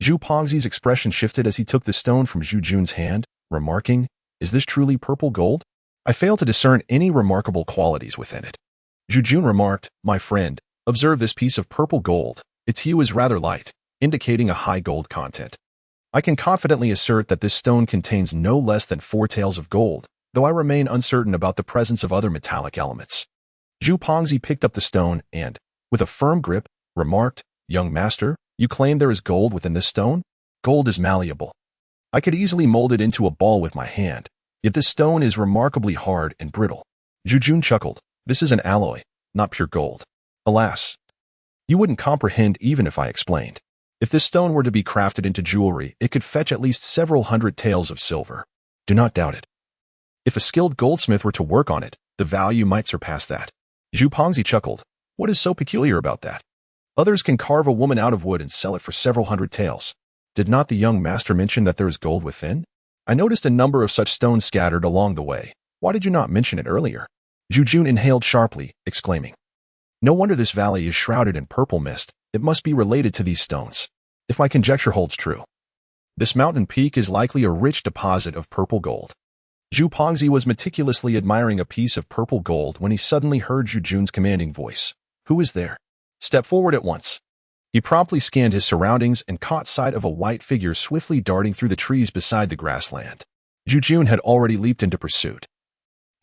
Zhu Pongzi's expression shifted as he took the stone from Zhu Jun's hand, remarking, "Is this truly purple gold? I fail to discern any remarkable qualities within it." Zhu Jun remarked, "My friend, observe this piece of purple gold. Its hue is rather light, indicating a high gold content. I can confidently assert that this stone contains no less than 4 taels of gold, though I remain uncertain about the presence of other metallic elements." Zhu Pongzi picked up the stone and, with a firm grip, remarked, "Young master, you claim there is gold within this stone? Gold is malleable. I could easily mold it into a ball with my hand, Yet this stone is remarkably hard and brittle. Zhu Jun chuckled. This is an alloy, not pure gold. Alas, you wouldn't comprehend even if I explained. If this stone were to be crafted into jewelry, it could fetch at least several hundred taels of silver. Do not doubt it. If a skilled goldsmith were to work on it, the value might surpass that. Zhu Pongzi chuckled. What is so peculiar about that? Others can carve a woman out of wood and sell it for several hundred taels. Did not the young master mention that there is gold within? I noticed a number of such stones scattered along the way. Why did you not mention it earlier? Zhu Jun inhaled sharply, exclaiming. No wonder this valley is shrouded in purple mist. It must be related to these stones. If my conjecture holds true, this mountain peak is likely a rich deposit of purple gold. Zhu Pongzi was meticulously admiring a piece of purple gold when he suddenly heard Zhu Jun's commanding voice. Who is there? Step forward at once. He promptly scanned his surroundings and caught sight of a white figure swiftly darting through the trees beside the grassland. Zhu Jun had already leaped into pursuit,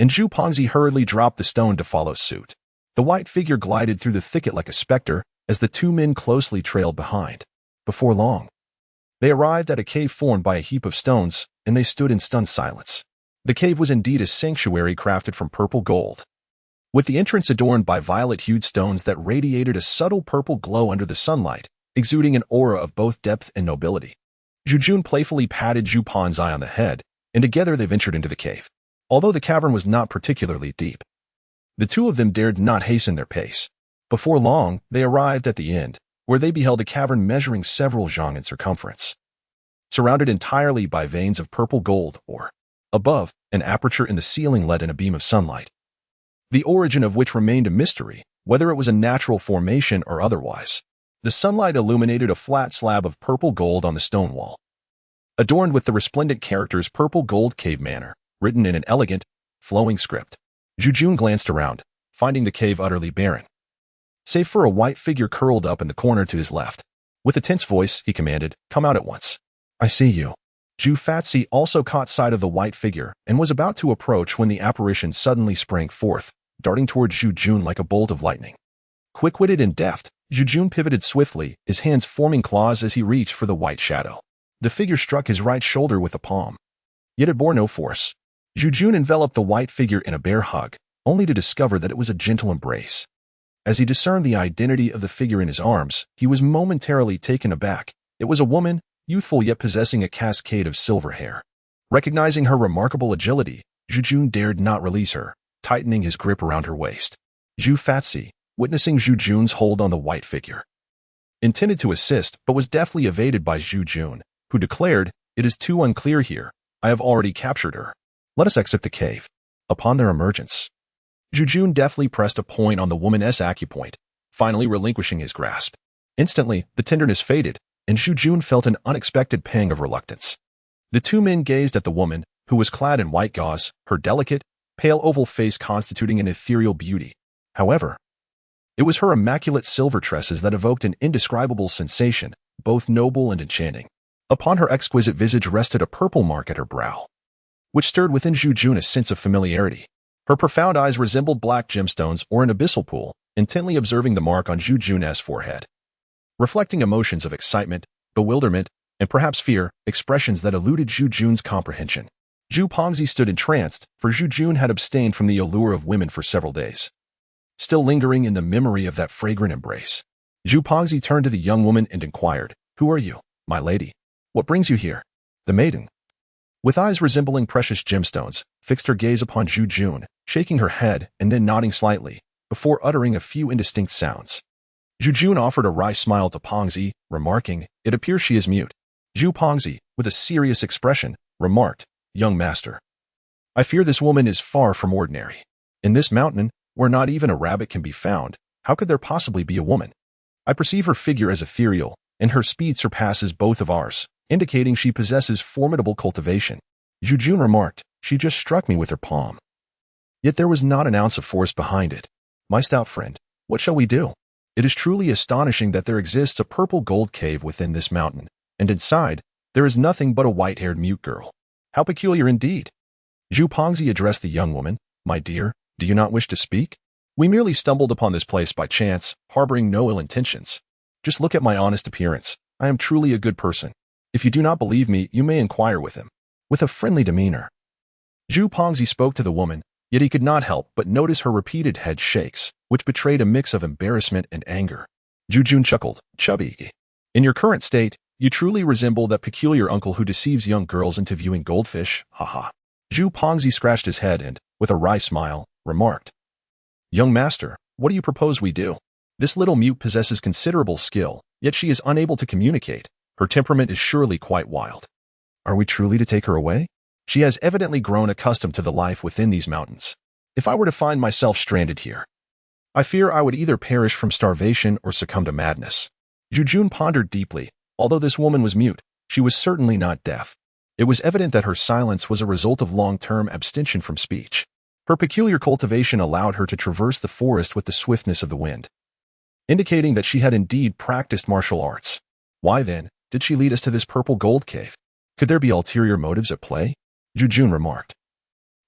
and Zhu Pongzi hurriedly dropped the stone to follow suit. The white figure glided through the thicket like a specter as the two men closely trailed behind. Before long, they arrived at a cave formed by a heap of stones, and they stood in stunned silence. The cave was indeed a sanctuary crafted from purple gold, with the entrance adorned by violet-hued stones that radiated a subtle purple glow under the sunlight, exuding an aura of both depth and nobility. Zhu Jun playfully patted Zhu Pongzi on the head, and together they ventured into the cave. Although the cavern was not particularly deep, the two of them dared not hasten their pace. Before long, they arrived at the end, where they beheld a cavern measuring several zhang in circumference, surrounded entirely by veins of purple gold ore. Above, an aperture in the ceiling let in a beam of sunlight, the origin of which remained a mystery, whether it was a natural formation or otherwise. The sunlight illuminated a flat slab of purple gold on the stone wall, adorned with the resplendent characters Purple Gold Cave Manor, written in an elegant, flowing script. Zhu Jun glanced around, finding the cave utterly barren, save for a white figure curled up in the corner to his left. With a tense voice, he commanded, "Come out at once." "I see you." Zhu Fatsi also caught sight of the white figure and was about to approach when the apparition suddenly sprang forth, darting toward Zhu Jun like a bolt of lightning. Quick-witted and deft, Zhu Jun pivoted swiftly, his hands forming claws as he reached for the white shadow. The figure struck his right shoulder with a palm, yet it bore no force. Zhu Jun enveloped the white figure in a bear hug, only to discover that it was a gentle embrace. As he discerned the identity of the figure in his arms, he was momentarily taken aback. It was a woman, youthful yet possessing a cascade of silver hair. Recognizing her remarkable agility, Zhu Jun dared not release her, tightening his grip around her waist. Zhu Fatsi, witnessing Zhu Jun's hold on the white figure, intended to assist but was deftly evaded by Zhu Jun, who declared, "It is too unclear here. I have already captured her. Let us exit the cave." Upon their emergence, Zhu Jun deftly pressed a point on the woman's acupoint, finally relinquishing his grasp. Instantly, the tenderness faded, and Zhu Jun felt an unexpected pang of reluctance. The two men gazed at the woman, who was clad in white gauze, her delicate, pale oval face constituting an ethereal beauty. However, it was her immaculate silver tresses that evoked an indescribable sensation, both noble and enchanting. Upon her exquisite visage rested a purple mark at her brow, which stirred within Zhu Jun a sense of familiarity. Her profound eyes resembled black gemstones or an abyssal pool, intently observing the mark on Zhu Jun's forehead, reflecting emotions of excitement, bewilderment, and perhaps fear, expressions that eluded Zhu Jun's comprehension. Zhu Pongzi stood entranced, for Zhu Jun had abstained from the allure of women for several days, still lingering in the memory of that fragrant embrace. Zhu Pongzi turned to the young woman and inquired, "Who are you, my lady? What brings you here?" The maiden, with eyes resembling precious gemstones, fixed her gaze upon Zhu Jun, shaking her head and then nodding slightly, before uttering a few indistinct sounds. Zhu Jun offered a wry smile to Pongzi, remarking, "It appears she is mute." Zhu Pongzi, with a serious expression, remarked, "Young master, I fear this woman is far from ordinary. In this mountain, where not even a rabbit can be found, how could there possibly be a woman? I perceive her figure as ethereal, and her speed surpasses both of ours, indicating she possesses formidable cultivation." Zhu Jun remarked, "She just struck me with her palm. Yet there was not an ounce of force behind it. My stout friend, what shall we do? It is truly astonishing that there exists a purple gold cave within this mountain, and inside, there is nothing but a white-haired mute girl. How peculiar indeed." Zhu Pongzi addressed the young woman, "My dear, do you not wish to speak? We merely stumbled upon this place by chance, harboring no ill intentions. Just look at my honest appearance. I am truly a good person. If you do not believe me, you may inquire with him." With a friendly demeanor, Zhu Pongzi spoke to the woman, yet he could not help but notice her repeated head shakes, which betrayed a mix of embarrassment and anger. Zhu Jun chuckled, "Chubby. In your current state, you truly resemble that peculiar uncle who deceives young girls into viewing goldfish, haha." Zhu Pongzi scratched his head and, with a wry smile, remarked, "Young master, what do you propose we do? This little mute possesses considerable skill, yet she is unable to communicate. Her temperament is surely quite wild. Are we truly to take her away? She has evidently grown accustomed to the life within these mountains. If I were to find myself stranded here, I fear I would either perish from starvation or succumb to madness." Zhu Jun pondered deeply. Although this woman was mute, she was certainly not deaf. It was evident that her silence was a result of long-term abstention from speech. Her peculiar cultivation allowed her to traverse the forest with the swiftness of the wind, indicating that she had indeed practiced martial arts. Why, then, did she lead us to this purple gold cave? Could there be ulterior motives at play? Zhu Jun remarked.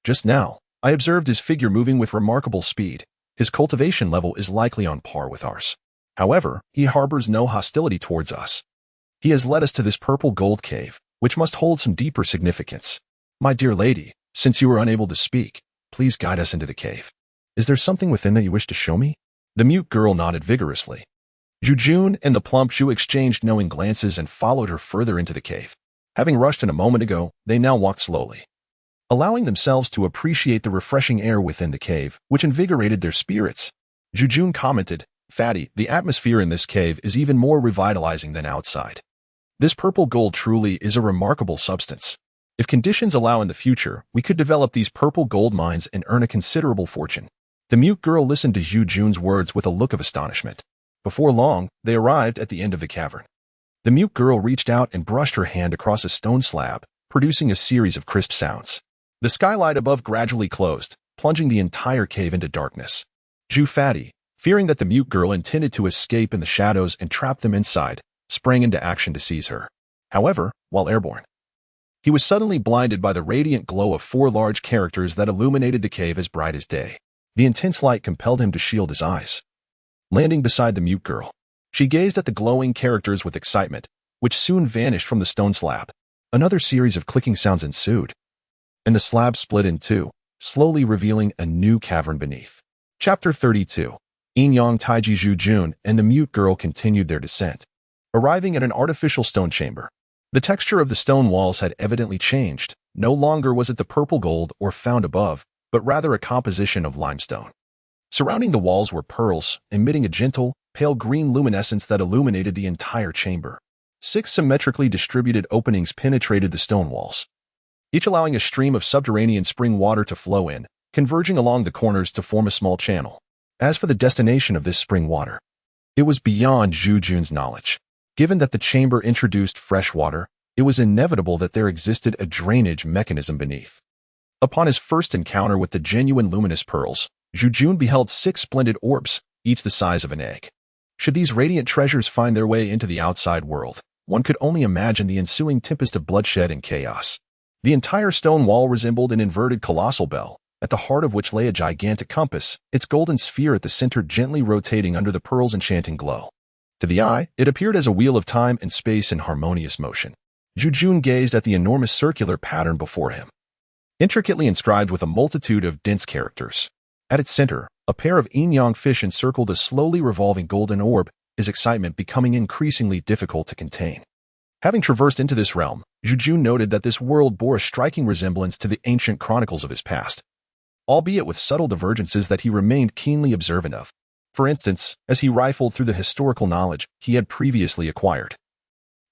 Just now, I observed his figure moving with remarkable speed. His cultivation level is likely on par with ours. However, he harbors no hostility towards us. He has led us to this purple gold cave, which must hold some deeper significance. My dear lady, since you are unable to speak, please guide us into the cave. Is there something within that you wish to show me? The mute girl nodded vigorously. Zhu Jun and the plump Zhu exchanged knowing glances and followed her further into the cave. Having rushed in a moment ago, they now walked slowly, allowing themselves to appreciate the refreshing air within the cave, which invigorated their spirits. Zhu Jun commented, "Fatty, the atmosphere in this cave is even more revitalizing than outside. This purple gold truly is a remarkable substance. If conditions allow in the future, we could develop these purple gold mines and earn a considerable fortune." The mute girl listened to Zhu Jun's words with a look of astonishment. Before long, they arrived at the end of the cavern. The mute girl reached out and brushed her hand across a stone slab, producing a series of crisp sounds. The skylight above gradually closed, plunging the entire cave into darkness. Zhu Fatty, fearing that the mute girl intended to escape in the shadows and trap them inside, sprang into action to seize her. However, while airborne, he was suddenly blinded by the radiant glow of 4 large characters that illuminated the cave as bright as day. The intense light compelled him to shield his eyes. Landing beside the mute girl, she gazed at the glowing characters with excitement, which soon vanished from the stone slab. Another series of clicking sounds ensued, and the slab split in two, slowly revealing a new cavern beneath. Chapter 32. Yin Yang Taiji Zhu Jun and the mute girl continued their descent, arriving at an artificial stone chamber. The texture of the stone walls had evidently changed. No longer was it the purple gold or found above, but rather a composition of limestone. Surrounding the walls were pearls, emitting a gentle, pale green luminescence that illuminated the entire chamber. 6 symmetrically distributed openings penetrated the stone walls, each allowing a stream of subterranean spring water to flow in, converging along the corners to form a small channel. As for the destination of this spring water, it was beyond Zhu Jun's knowledge. Given that the chamber introduced fresh water, it was inevitable that there existed a drainage mechanism beneath. Upon his first encounter with the genuine luminous pearls, Zhu Jun beheld 6 splendid orbs, each the size of an egg. Should these radiant treasures find their way into the outside world, one could only imagine the ensuing tempest of bloodshed and chaos. The entire stone wall resembled an inverted colossal bell, at the heart of which lay a gigantic compass, its golden sphere at the center gently rotating under the pearl's enchanting glow. To the eye, it appeared as a wheel of time and space in harmonious motion. Zhu Jun gazed at the enormous circular pattern before him, intricately inscribed with a multitude of dense characters. At its center, a pair of yin-yang fish encircled a slowly revolving golden orb, his excitement becoming increasingly difficult to contain. Having traversed into this realm, Zhu Jun noted that this world bore a striking resemblance to the ancient chronicles of his past, albeit with subtle divergences that he remained keenly observant of. For instance, as he rifled through the historical knowledge he had previously acquired,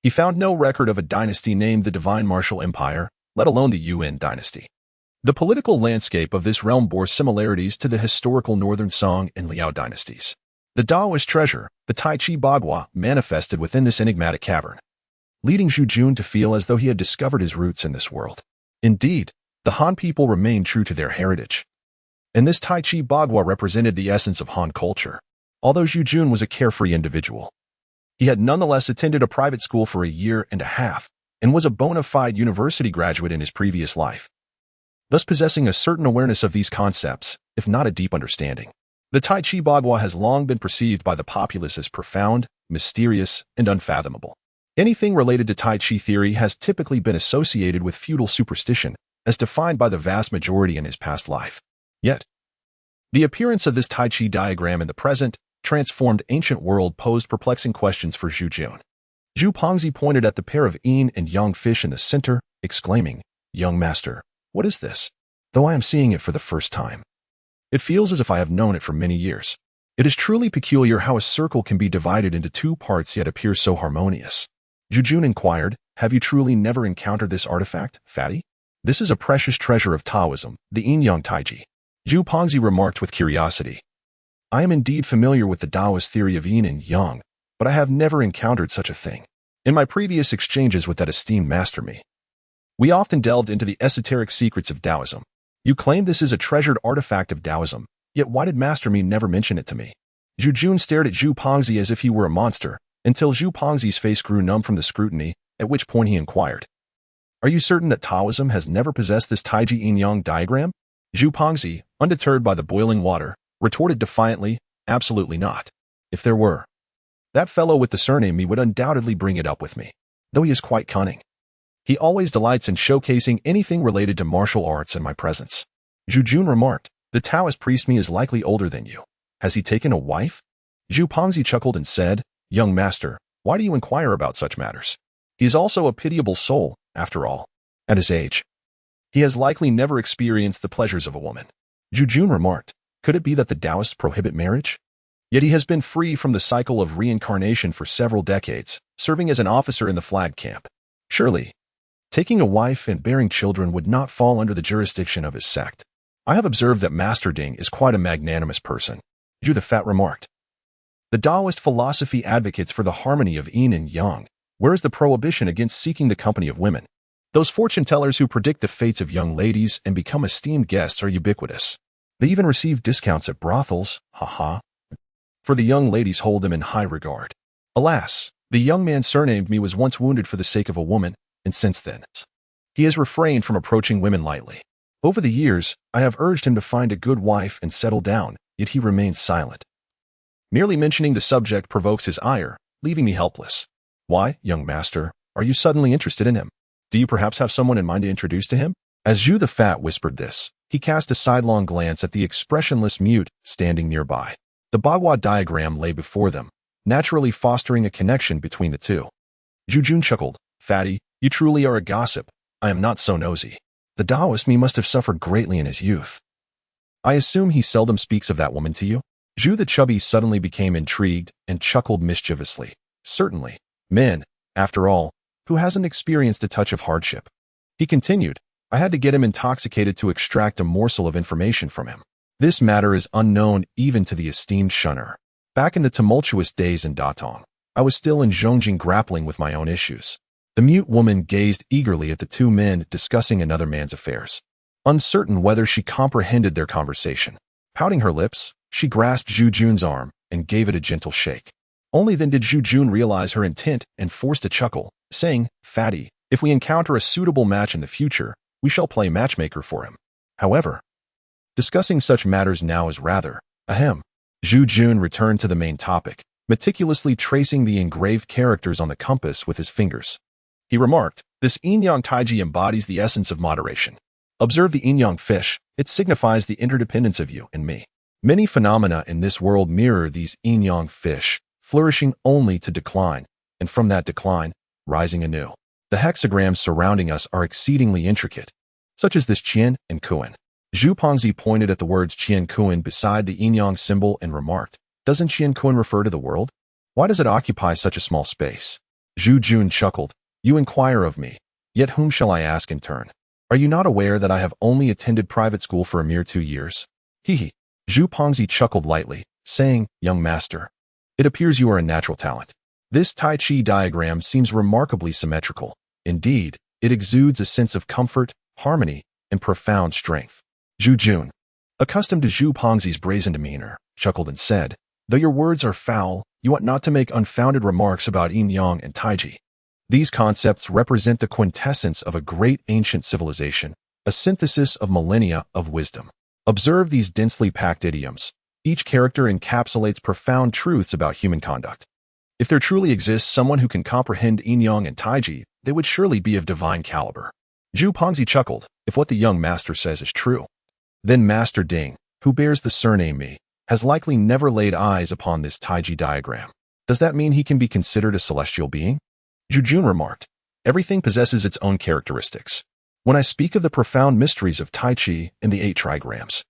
he found no record of a dynasty named the Divine Martial Empire, let alone the Yuan dynasty. The political landscape of this realm bore similarities to the historical Northern Song and Liao dynasties. The Taoist treasure, the Tai Chi Bagua, manifested within this enigmatic cavern, leading Zhu Jun to feel as though he had discovered his roots in this world. Indeed, the Han people remained true to their heritage, and this Tai Chi Bagua represented the essence of Han culture. Although Zhu Jun was a carefree individual, he had nonetheless attended a private school for a year and a half, and was a bona fide university graduate in his previous life, thus possessing a certain awareness of these concepts, if not a deep understanding. The Tai Chi Bagua has long been perceived by the populace as profound, mysterious, and unfathomable. Anything related to Tai Chi theory has typically been associated with feudal superstition, as defined by the vast majority in his past life. Yet, the appearance of this Tai Chi diagram in the present, transformed ancient world posed perplexing questions for Zhu Jun. Zhu Pongzi pointed at the pair of yin and yang fish in the center, exclaiming, "Young master, what is this? Though I am seeing it for the first time. It feels as if I have known it for many years. It is truly peculiar how a circle can be divided into two parts yet appear so harmonious." Zhu Jun inquired, "Have you truly never encountered this artifact, fatty? This is a precious treasure of Taoism, the yin-yang taiji." Zhu Pongzi remarked with curiosity, "I am indeed familiar with the Taoist theory of yin and yang, but I have never encountered such a thing. In my previous exchanges with that esteemed master me, we often delved into the esoteric secrets of Taoism. You claim this is a treasured artifact of Taoism, yet why did Master Me never mention it to me?" Zhu Jun stared at Zhu Pongzi as if he were a monster, until Zhu Pongzi's face grew numb from the scrutiny, at which point he inquired, "Are you certain that Taoism has never possessed this Taiji yin-yang diagram?" Zhu Pongzi, undeterred by the boiling water, retorted defiantly, "Absolutely not. If there were, that fellow with the surname Me would undoubtedly bring it up with me, though he is quite cunning. He always delights in showcasing anything related to martial arts in my presence." Zhu Jun remarked, "The Taoist priest Me is likely older than you. Has he taken a wife?" Zhu Pongzi chuckled and said, "Young master, why do you inquire about such matters? He is also a pitiable soul, after all. At his age, he has likely never experienced the pleasures of a woman." Zhu Jun remarked, "Could it be that the Taoists prohibit marriage? Yet he has been free from the cycle of reincarnation for several decades, serving as an officer in the flag camp. Surely, taking a wife and bearing children would not fall under the jurisdiction of his sect. I have observed that Master Ding is quite a magnanimous person," Zhu the Fat remarked. "The Taoist philosophy advocates for the harmony of yin and yang, whereas the prohibition against seeking the company of women. Those fortune-tellers who predict the fates of young ladies and become esteemed guests are ubiquitous. They even receive discounts at brothels, haha. For the young ladies hold them in high regard. Alas, the young man surnamed Me was once wounded for the sake of a woman, and since then, he has refrained from approaching women lightly. Over the years, I have urged him to find a good wife and settle down, yet he remains silent. Merely mentioning the subject provokes his ire, leaving me helpless. Why, young master, are you suddenly interested in him? Do you perhaps have someone in mind to introduce to him?" As Zhu the Fat whispered this, he cast a sidelong glance at the expressionless mute standing nearby. The Bagua diagram lay before them, naturally fostering a connection between the two. Zhu Jun chuckled, "Fatty, you truly are a gossip. I am not so nosy. The Taoist Me must have suffered greatly in his youth. I assume he seldom speaks of that woman to you?" Zhu the Chubby suddenly became intrigued and chuckled mischievously. "Certainly. Men, after all, who hasn't experienced a touch of hardship?" He continued, "I had to get him intoxicated to extract a morsel of information from him. This matter is unknown even to the esteemed shunner. Back in the tumultuous days in Datong, I was still in Zhongjing grappling with my own issues." The mute woman gazed eagerly at the two men discussing another man's affairs, uncertain whether she comprehended their conversation. Pouting her lips, she grasped Zhu Jun's arm and gave it a gentle shake. Only then did Zhu Jun realize her intent and forced a chuckle, saying, "Fatty, if we encounter a suitable match in the future, we shall play matchmaker for him. However, discussing such matters now is rather, ahem." Zhu Jun returned to the main topic, meticulously tracing the engraved characters on the compass with his fingers. He remarked, "This yin-yang taiji embodies the essence of moderation. Observe the yin-yang fish, it signifies the interdependence of you and me. Many phenomena in this world mirror these yin-yang fish, flourishing only to decline, and from that decline, rising anew. The hexagrams surrounding us are exceedingly intricate, such as this Qian and Kuan." Zhu Pongzi pointed at the words Qian Kuan beside the yin-yang symbol and remarked, "Doesn't Qian Kuan refer to the world? Why does it occupy such a small space?" Zhu Jun chuckled, "You inquire of me, yet whom shall I ask in turn? Are you not aware that I have only attended private school for a mere 2 years? Hee. Zhu Pongzi chuckled lightly, saying, "Young master, it appears you are a natural talent. This Tai Chi diagram seems remarkably symmetrical. Indeed, it exudes a sense of comfort, harmony, and profound strength." Zhu Jun, accustomed to Zhu Pongzi's brazen demeanor, chuckled and said, "Though your words are foul, you ought not to make unfounded remarks about yin-yang and taiji. These concepts represent the quintessence of a great ancient civilization, a synthesis of millennia of wisdom. Observe these densely packed idioms. Each character encapsulates profound truths about human conduct. If there truly exists someone who can comprehend yin-yang and taiji, they would surely be of divine caliber." Zhu Pongzi chuckled. If what the young master says is true, then Master Ding, who bears the surname Mi, has likely never laid eyes upon this Taiji diagram. Does that mean he can be considered a celestial being? Zhu Jun remarked. Everything possesses its own characteristics. When I speak of the profound mysteries of Tai Chi and the 8 trigrams,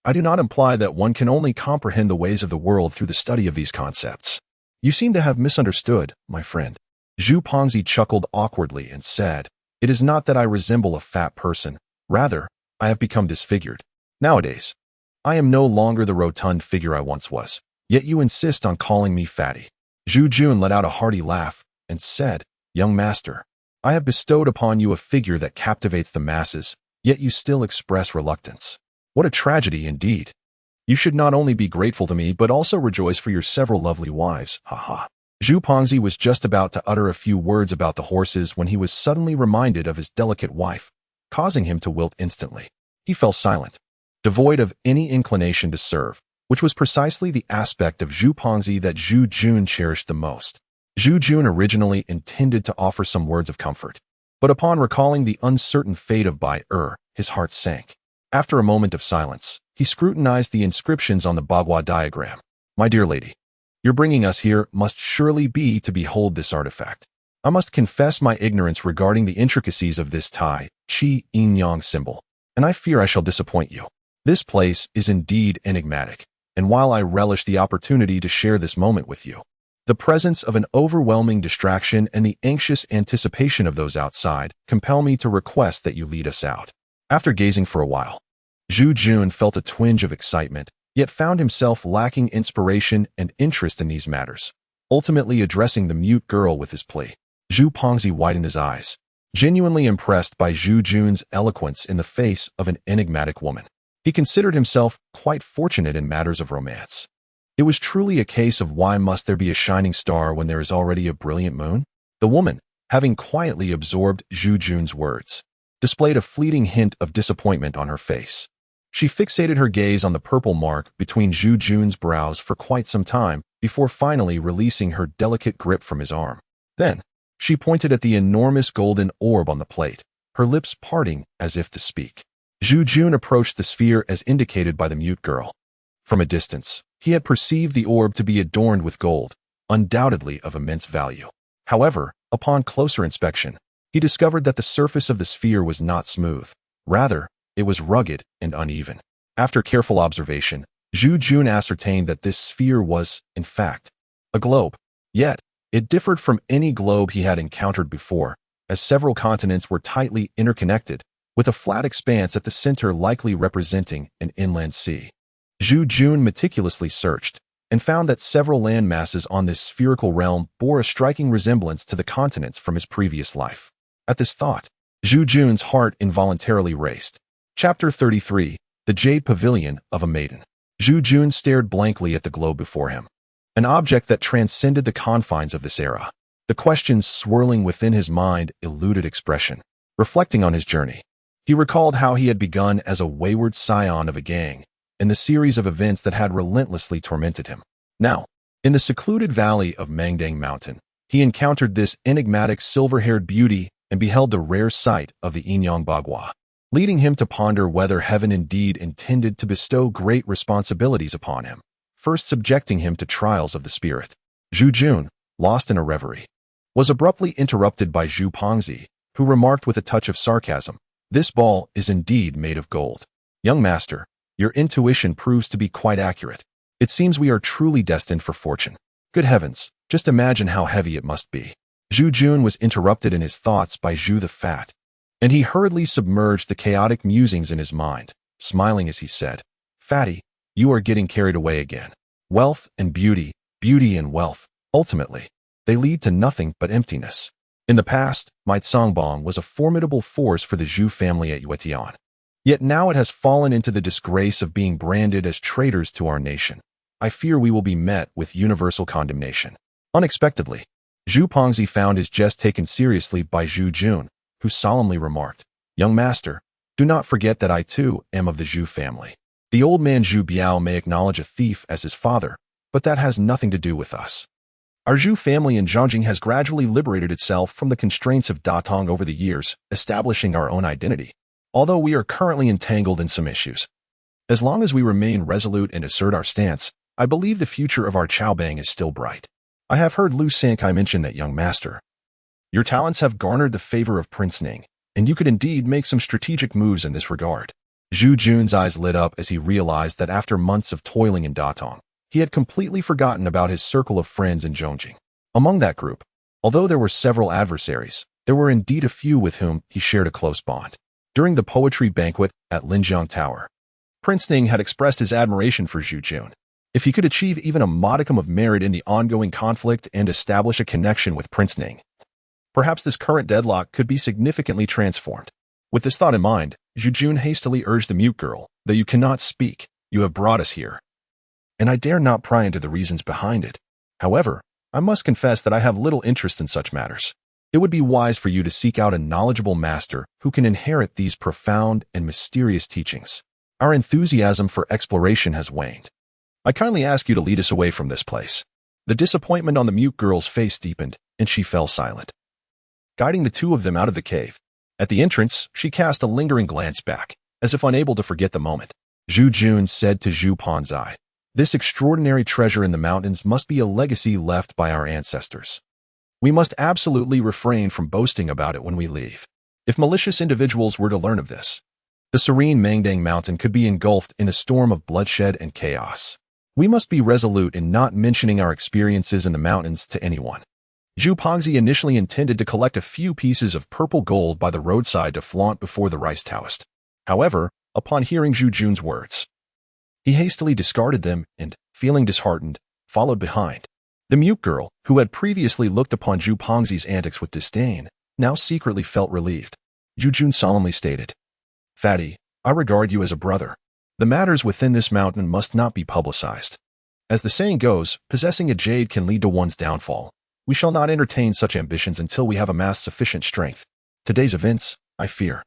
I do not imply that one can only comprehend the ways of the world through the study of these concepts. You seem to have misunderstood, my friend. Zhu Pongzi chuckled awkwardly and said, It is not that I resemble a fat person. Rather, I have become disfigured. Nowadays, I am no longer the rotund figure I once was, yet you insist on calling me fatty. Zhu Jun let out a hearty laugh and said, Young master, I have bestowed upon you a figure that captivates the masses, yet you still express reluctance. What a tragedy indeed. You should not only be grateful to me, but also rejoice for your several lovely wives, haha. Zhu Pongzi was just about to utter a few words about the horses when he was suddenly reminded of his delicate wife, causing him to wilt instantly. He fell silent, devoid of any inclination to serve, which was precisely the aspect of Zhu Pongzi that Zhu Jun cherished the most. Zhu Jun originally intended to offer some words of comfort, but upon recalling the uncertain fate of Bai his heart sank. After a moment of silence, he scrutinized the inscriptions on the Bagua diagram. My dear lady, your bringing us here must surely be to behold this artifact. I must confess my ignorance regarding the intricacies of this Tai Chi Yin Yang symbol, and I fear I shall disappoint you. This place is indeed enigmatic, and while I relish the opportunity to share this moment with you, the presence of an overwhelming distraction and the anxious anticipation of those outside compel me to request that you lead us out. After gazing for a while, Zhu Jun felt a twinge of excitement, yet found himself lacking inspiration and interest in these matters. Ultimately addressing the mute girl with his plea, Zhu Pongzi widened his eyes, genuinely impressed by Zhu Jun's eloquence in the face of an enigmatic woman. He considered himself quite fortunate in matters of romance. It was truly a case of why must there be a shining star when there is already a brilliant moon? The woman, having quietly absorbed Zhu Jun's words, displayed a fleeting hint of disappointment on her face. She fixated her gaze on the purple mark between Zhu Jun's brows for quite some time before finally releasing her delicate grip from his arm. Then, she pointed at the enormous golden orb on the plate, her lips parting as if to speak. Zhu Jun approached the sphere as indicated by the mute girl. From a distance, he had perceived the orb to be adorned with gold, undoubtedly of immense value. However, upon closer inspection, he discovered that the surface of the sphere was not smooth. Rather, it was rugged and uneven. After careful observation, Zhu Jun ascertained that this sphere was, in fact, a globe. Yet, it differed from any globe he had encountered before, as several continents were tightly interconnected, with a flat expanse at the center likely representing an inland sea. Zhu Jun meticulously searched, and found that several land masses on this spherical realm bore a striking resemblance to the continents from his previous life. At this thought, Zhu Jun's heart involuntarily raced. Chapter 33, The Jade Pavilion of a Maiden. Zhu Jun stared blankly at the globe before him, an object that transcended the confines of this era. The questions swirling within his mind eluded expression. Reflecting on his journey, he recalled how he had begun as a wayward scion of a gang, and the series of events that had relentlessly tormented him. Now, in the secluded valley of Mangdang Mountain, he encountered this enigmatic silver-haired beauty and beheld the rare sight of the Inyang Bagua, leading him to ponder whether heaven indeed intended to bestow great responsibilities upon him, first subjecting him to trials of the spirit. Zhu Jun, lost in a reverie, was abruptly interrupted by Zhu Pongzi, who remarked with a touch of sarcasm, "This ball is indeed made of gold. Young master, your intuition proves to be quite accurate. It seems we are truly destined for fortune. Good heavens, just imagine how heavy it must be." Zhu Jun was interrupted in his thoughts by Zhu the Fat, and he hurriedly submerged the chaotic musings in his mind, smiling as he said, "Fatty, you are getting carried away again. Wealth and beauty, beauty and wealth, ultimately, they lead to nothing but emptiness. In the past, my Songbong was a formidable force for the Zhu family at Yuetian. Yet now it has fallen into the disgrace of being branded as traitors to our nation. I fear we will be met with universal condemnation." Unexpectedly, Zhu Pongzi found his jest taken seriously by Zhu Jun, who solemnly remarked, "Young master, do not forget that I too am of the Zhu family. The old man Zhu Biao may acknowledge a thief as his father, but that has nothing to do with us. Our Zhu family in Zhongjing has gradually liberated itself from the constraints of Datong over the years, establishing our own identity. Although we are currently entangled in some issues. As long as we remain resolute and assert our stance, I believe the future of our Chaobang is still bright. I have heard Lu Sankai mention that, young master. Your talents have garnered the favor of Prince Ning, and you could indeed make some strategic moves in this regard. Zhu Jun's eyes lit up as he realized that after months of toiling in Datong, he had completely forgotten about his circle of friends in Zhongjing. Among that group, although there were several adversaries, there were indeed a few with whom he shared a close bond. During the poetry banquet at Linjiang Tower, Prince Ning had expressed his admiration for Zhu Jun. If he could achieve even a modicum of merit in the ongoing conflict and establish a connection with Prince Ning, perhaps this current deadlock could be significantly transformed. With this thought in mind, Zhu Jun hastily urged the mute girl, "Though you cannot speak, you have brought us here, and I dare not pry into the reasons behind it. However, I must confess that I have little interest in such matters. It would be wise for you to seek out a knowledgeable master who can inherit these profound and mysterious teachings. Our enthusiasm for exploration has waned. I kindly ask you to lead us away from this place." The disappointment on the mute girl's face deepened, and she fell silent. Guiding the two of them out of the cave, at the entrance, she cast a lingering glance back, as if unable to forget the moment. Zhu Jun said to Zhu Panzai, "This extraordinary treasure in the mountains must be a legacy left by our ancestors. We must absolutely refrain from boasting about it when we leave. If malicious individuals were to learn of this, the serene Mangdang Mountain could be engulfed in a storm of bloodshed and chaos. We must be resolute in not mentioning our experiences in the mountains to anyone." Zhu Pongzi initially intended to collect a few pieces of purple gold by the roadside to flaunt before the rice Taoist. However, upon hearing Zhu Jun's words, he hastily discarded them and, feeling disheartened, followed behind. The mute girl, who had previously looked upon Zhu Pongzi's antics with disdain, now secretly felt relieved. Zhu Jun solemnly stated, "Fatty, I regard you as a brother. The matters within this mountain must not be publicized. As the saying goes, possessing a jade can lead to one's downfall. We shall not entertain such ambitions until we have amassed sufficient strength. Today's events, I fear,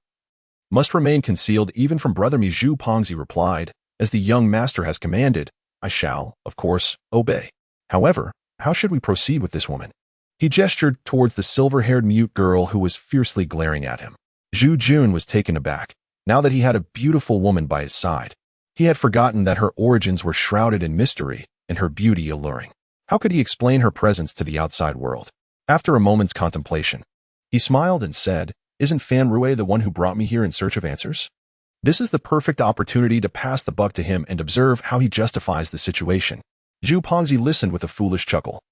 must remain concealed even from brother me." Zhu Pongzi replied, "As the young master has commanded, I shall, of course, obey. However, how should we proceed with this woman?" He gestured towards the silver-haired mute girl who was fiercely glaring at him. Zhu Jun was taken aback. Now that he had a beautiful woman by his side, he had forgotten that her origins were shrouded in mystery and her beauty alluring. How could he explain her presence to the outside world? After a moment's contemplation, he smiled and said, "Isn't Fan Rue the one who brought me here in search of answers? This is the perfect opportunity to pass the buck to him and observe how he justifies the situation." Zhu Pongzi listened with a foolish chuckle.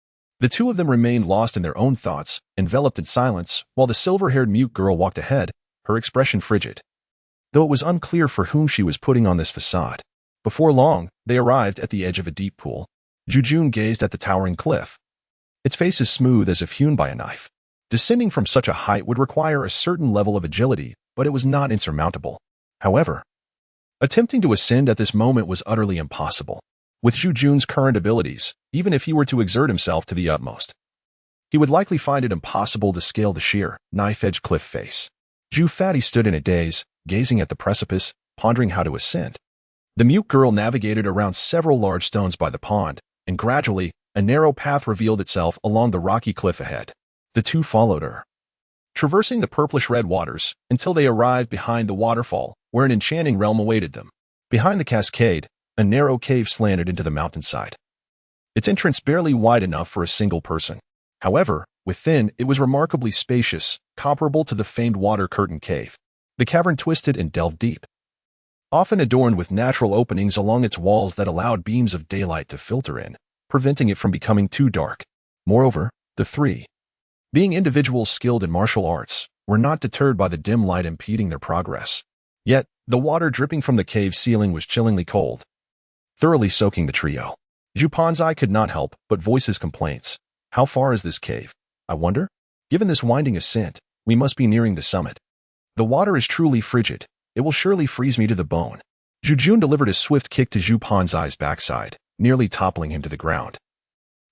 The two of them remained lost in their own thoughts, enveloped in silence, while the silver-haired mute girl walked ahead, her expression frigid, though it was unclear for whom she was putting on this facade. Before long, they arrived at the edge of a deep pool. Zhu Jun gazed at the towering cliff. Its face is smooth as if hewn by a knife. Descending from such a height would require a certain level of agility, but it was not insurmountable. However, attempting to ascend at this moment was utterly impossible. With Zhu Jun's current abilities, even if he were to exert himself to the utmost, he would likely find it impossible to scale the sheer, knife-edge cliff face. Zhu Fatty stood in a daze, gazing at the precipice, pondering how to ascend. The mute girl navigated around several large stones by the pond, and gradually, a narrow path revealed itself along the rocky cliff ahead. The two followed her, traversing the purplish-red waters until they arrived behind the waterfall, where an enchanting realm awaited them. Behind the cascade, a narrow cave slanted into the mountainside, its entrance barely wide enough for a single person. However, within, it was remarkably spacious, comparable to the famed water curtain cave. The cavern twisted and delved deep, often adorned with natural openings along its walls that allowed beams of daylight to filter in, preventing it from becoming too dark. Moreover, the three, being individuals skilled in martial arts, were not deterred by the dim light impeding their progress. Yet, the water dripping from the cave ceiling was chillingly cold, thoroughly soaking the trio. Zhu Panzai could not help but voice his complaints. "How far is this cave, I wonder? Given this winding ascent, we must be nearing the summit. The water is truly frigid. It will surely freeze me to the bone." Zhu Jun delivered a swift kick to Zhu Panzai's backside, nearly toppling him to the ground,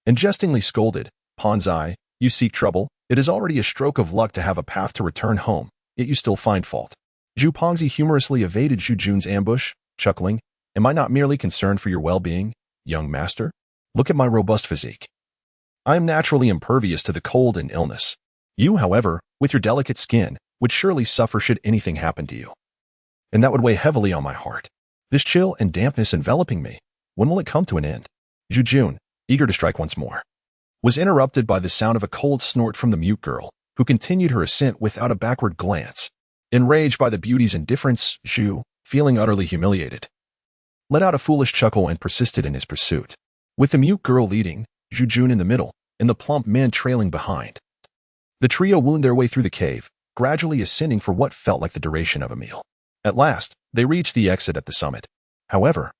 and jestingly scolded, "Panzai, you seek trouble? It is already a stroke of luck to have a path to return home, yet you still find fault." Zhu Pongzi humorously evaded Zhu Jun's ambush, chuckling, "Am I not merely concerned for your well-being, young master? Look at my robust physique. I am naturally impervious to the cold and illness. You, however, with your delicate skin, would surely suffer should anything happen to you. And that would weigh heavily on my heart. This chill and dampness enveloping me, when will it come to an end? Zhu Jun, eager to strike once more, was interrupted by the sound of a cold snort from the mute girl, who continued her ascent without a backward glance. Enraged by the beauty's indifference, Zhu, feeling utterly humiliated, let out a foolish chuckle and persisted in his pursuit. With the mute girl leading, Zhu Jun in the middle, and the plump man trailing behind. The trio wound their way through the cave, gradually ascending for what felt like the duration of a meal. At last, they reached the exit at the summit. However,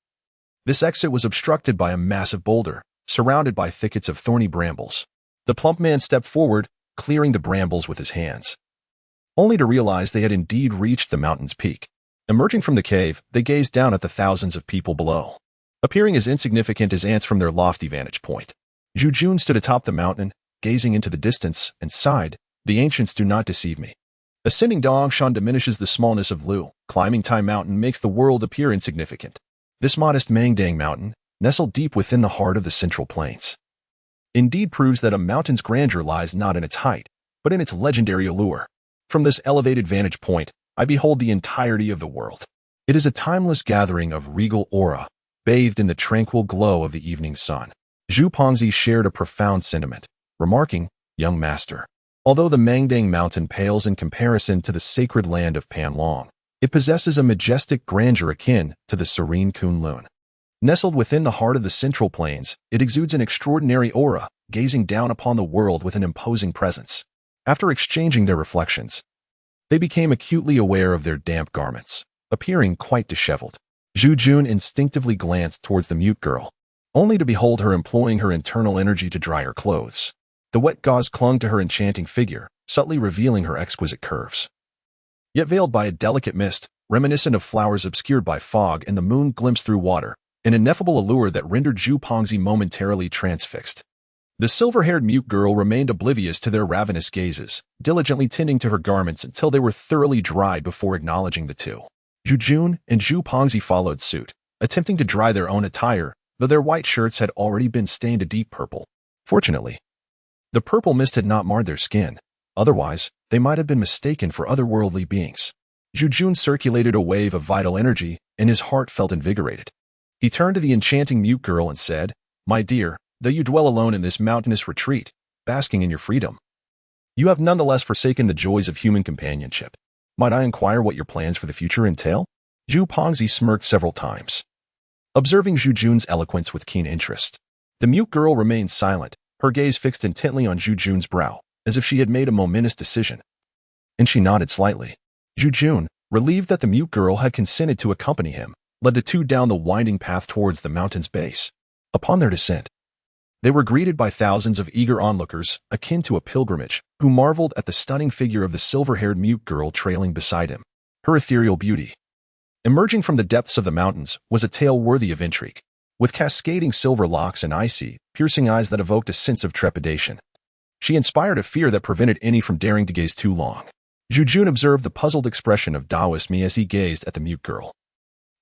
this exit was obstructed by a massive boulder, surrounded by thickets of thorny brambles. The plump man stepped forward, clearing the brambles with his hands, only to realize they had indeed reached the mountain's peak. Emerging from the cave, they gazed down at the thousands of people below, appearing as insignificant as ants from their lofty vantage point. Zhu Jun stood atop the mountain, gazing into the distance, and sighed, "The ancients do not deceive me. Ascending Dongshan diminishes the smallness of Lu. Climbing Tai Mountain makes the world appear insignificant. This modest Mangdang Mountain, nestled deep within the heart of the Central Plains, indeed proves that a mountain's grandeur lies not in its height, but in its legendary allure. From this elevated vantage point, I behold the entirety of the world. It is a timeless gathering of regal aura, bathed in the tranquil glow of the evening sun." Zhu Pongzi shared a profound sentiment, remarking, "Young master, although the Mangdang Mountain pales in comparison to the sacred land of Panlong, it possesses a majestic grandeur akin to the serene Kunlun. Nestled within the heart of the Central Plains, it exudes an extraordinary aura, gazing down upon the world with an imposing presence." After exchanging their reflections, they became acutely aware of their damp garments, appearing quite disheveled. Zhu Jun instinctively glanced towards the mute girl, only to behold her employing her internal energy to dry her clothes. The wet gauze clung to her enchanting figure, subtly revealing her exquisite curves, yet veiled by a delicate mist, reminiscent of flowers obscured by fog and the moon glimpsed through water, an ineffable allure that rendered Zhu Pongzi momentarily transfixed. The silver-haired mute girl remained oblivious to their ravenous gazes, diligently tending to her garments until they were thoroughly dried before acknowledging the two. Zhu Jun and Zhu Pongzi followed suit, attempting to dry their own attire, though their white shirts had already been stained a deep purple. Fortunately, the purple mist had not marred their skin. Otherwise, they might have been mistaken for otherworldly beings. Zhu Jun circulated a wave of vital energy, and his heart felt invigorated. He turned to the enchanting mute girl and said, "My dear, though you dwell alone in this mountainous retreat, basking in your freedom, you have nonetheless forsaken the joys of human companionship. Might I inquire what your plans for the future entail?" Zhu Pongzi smirked several times, observing Zhu Jun's eloquence with keen interest. The mute girl remained silent, her gaze fixed intently on Zhu Jun's brow, as if she had made a momentous decision. And she nodded slightly. Zhu Jun, relieved that the mute girl had consented to accompany him, led the two down the winding path towards the mountain's base. Upon their descent, they were greeted by thousands of eager onlookers, akin to a pilgrimage, who marveled at the stunning figure of the silver-haired mute girl trailing beside him. Her ethereal beauty, emerging from the depths of the mountains, was a tale worthy of intrigue, with cascading silver locks and icy, piercing eyes that evoked a sense of trepidation. She inspired a fear that prevented any from daring to gaze too long. Zhu Jun observed the puzzled expression of Daoist Mi as he gazed at the mute girl,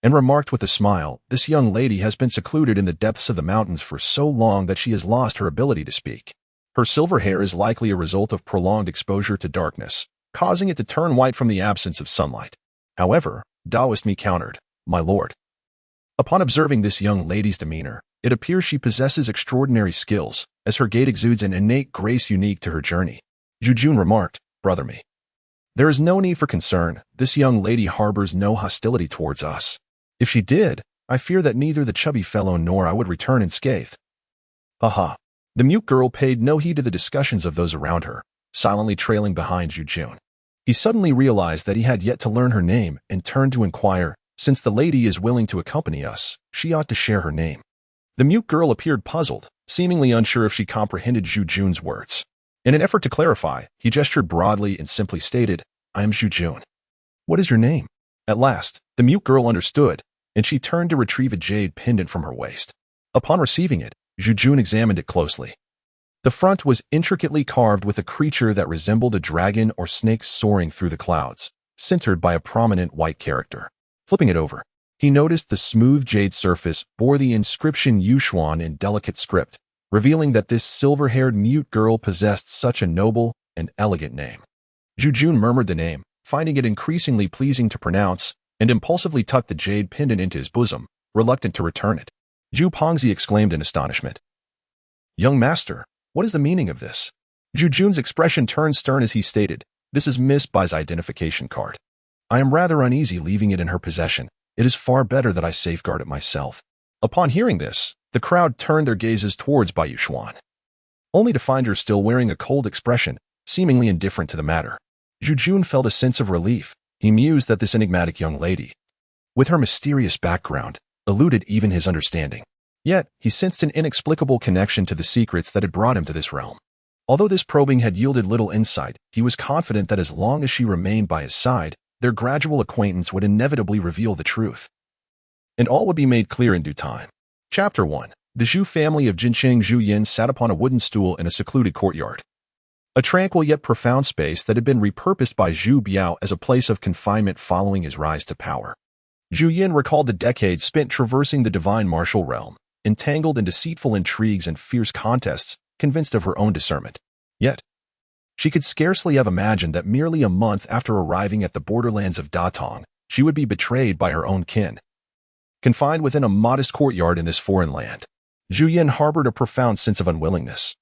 and remarked with a smile, "This young lady has been secluded in the depths of the mountains for so long that she has lost her ability to speak. Her silver hair is likely a result of prolonged exposure to darkness, causing it to turn white from the absence of sunlight." However, Daoist Mi countered, "My lord, upon observing this young lady's demeanor, it appears she possesses extraordinary skills, as her gait exudes an innate grace unique to her journey." Zhu Jun remarked, "Brother Mi, there is no need for concern. This young lady harbors no hostility towards us. If she did, I fear that neither the chubby fellow nor I would return unscathed." Haha. The mute girl paid no heed to the discussions of those around her, silently trailing behind Zhu Jun. He suddenly realized that he had yet to learn her name and turned to inquire, "Since the lady is willing to accompany us, she ought to share her name." The mute girl appeared puzzled, seemingly unsure if she comprehended Zhu Jun's words. In an effort to clarify, he gestured broadly and simply stated, "I am Zhu Jun. What is your name?" At last, the mute girl understood, and she turned to retrieve a jade pendant from her waist. Upon receiving it, Zhu Jun examined it closely. The front was intricately carved with a creature that resembled a dragon or snake soaring through the clouds, centered by a prominent white character. Flipping it over, he noticed the smooth jade surface bore the inscription Yushuan in delicate script, revealing that this silver-haired mute girl possessed such a noble and elegant name. Zhu Jun murmured the name, finding it increasingly pleasing to pronounce, and impulsively tucked the jade pendant into his bosom, reluctant to return it. Zhu Pongzi exclaimed in astonishment. "Young master, what is the meaning of this?" Zhu Jun's expression turned stern as he stated, "This is Miss Bai's identification card. I am rather uneasy leaving it in her possession. It is far better that I safeguard it myself." Upon hearing this, the crowd turned their gazes towards Bai Yuxuan, only to find her still wearing a cold expression, seemingly indifferent to the matter. Zhu Jun felt a sense of relief. He mused that this enigmatic young lady, with her mysterious background, eluded even his understanding. Yet, he sensed an inexplicable connection to the secrets that had brought him to this realm. Although this probing had yielded little insight, he was confident that as long as she remained by his side, their gradual acquaintance would inevitably reveal the truth. And all would be made clear in due time. Chapter 1. The Zhu family of Jincheng Zhu Yan sat upon a wooden stool in a secluded courtyard. A tranquil yet profound space that had been repurposed by Zhu Biao as a place of confinement following his rise to power. Zhu Yan recalled the decades spent traversing the divine martial realm, entangled in deceitful intrigues and fierce contests, convinced of her own discernment. Yet, she could scarcely have imagined that merely a month after arriving at the borderlands of Datong, she would be betrayed by her own kin. Confined within a modest courtyard in this foreign land, Zhu Yan harbored a profound sense of unwillingness.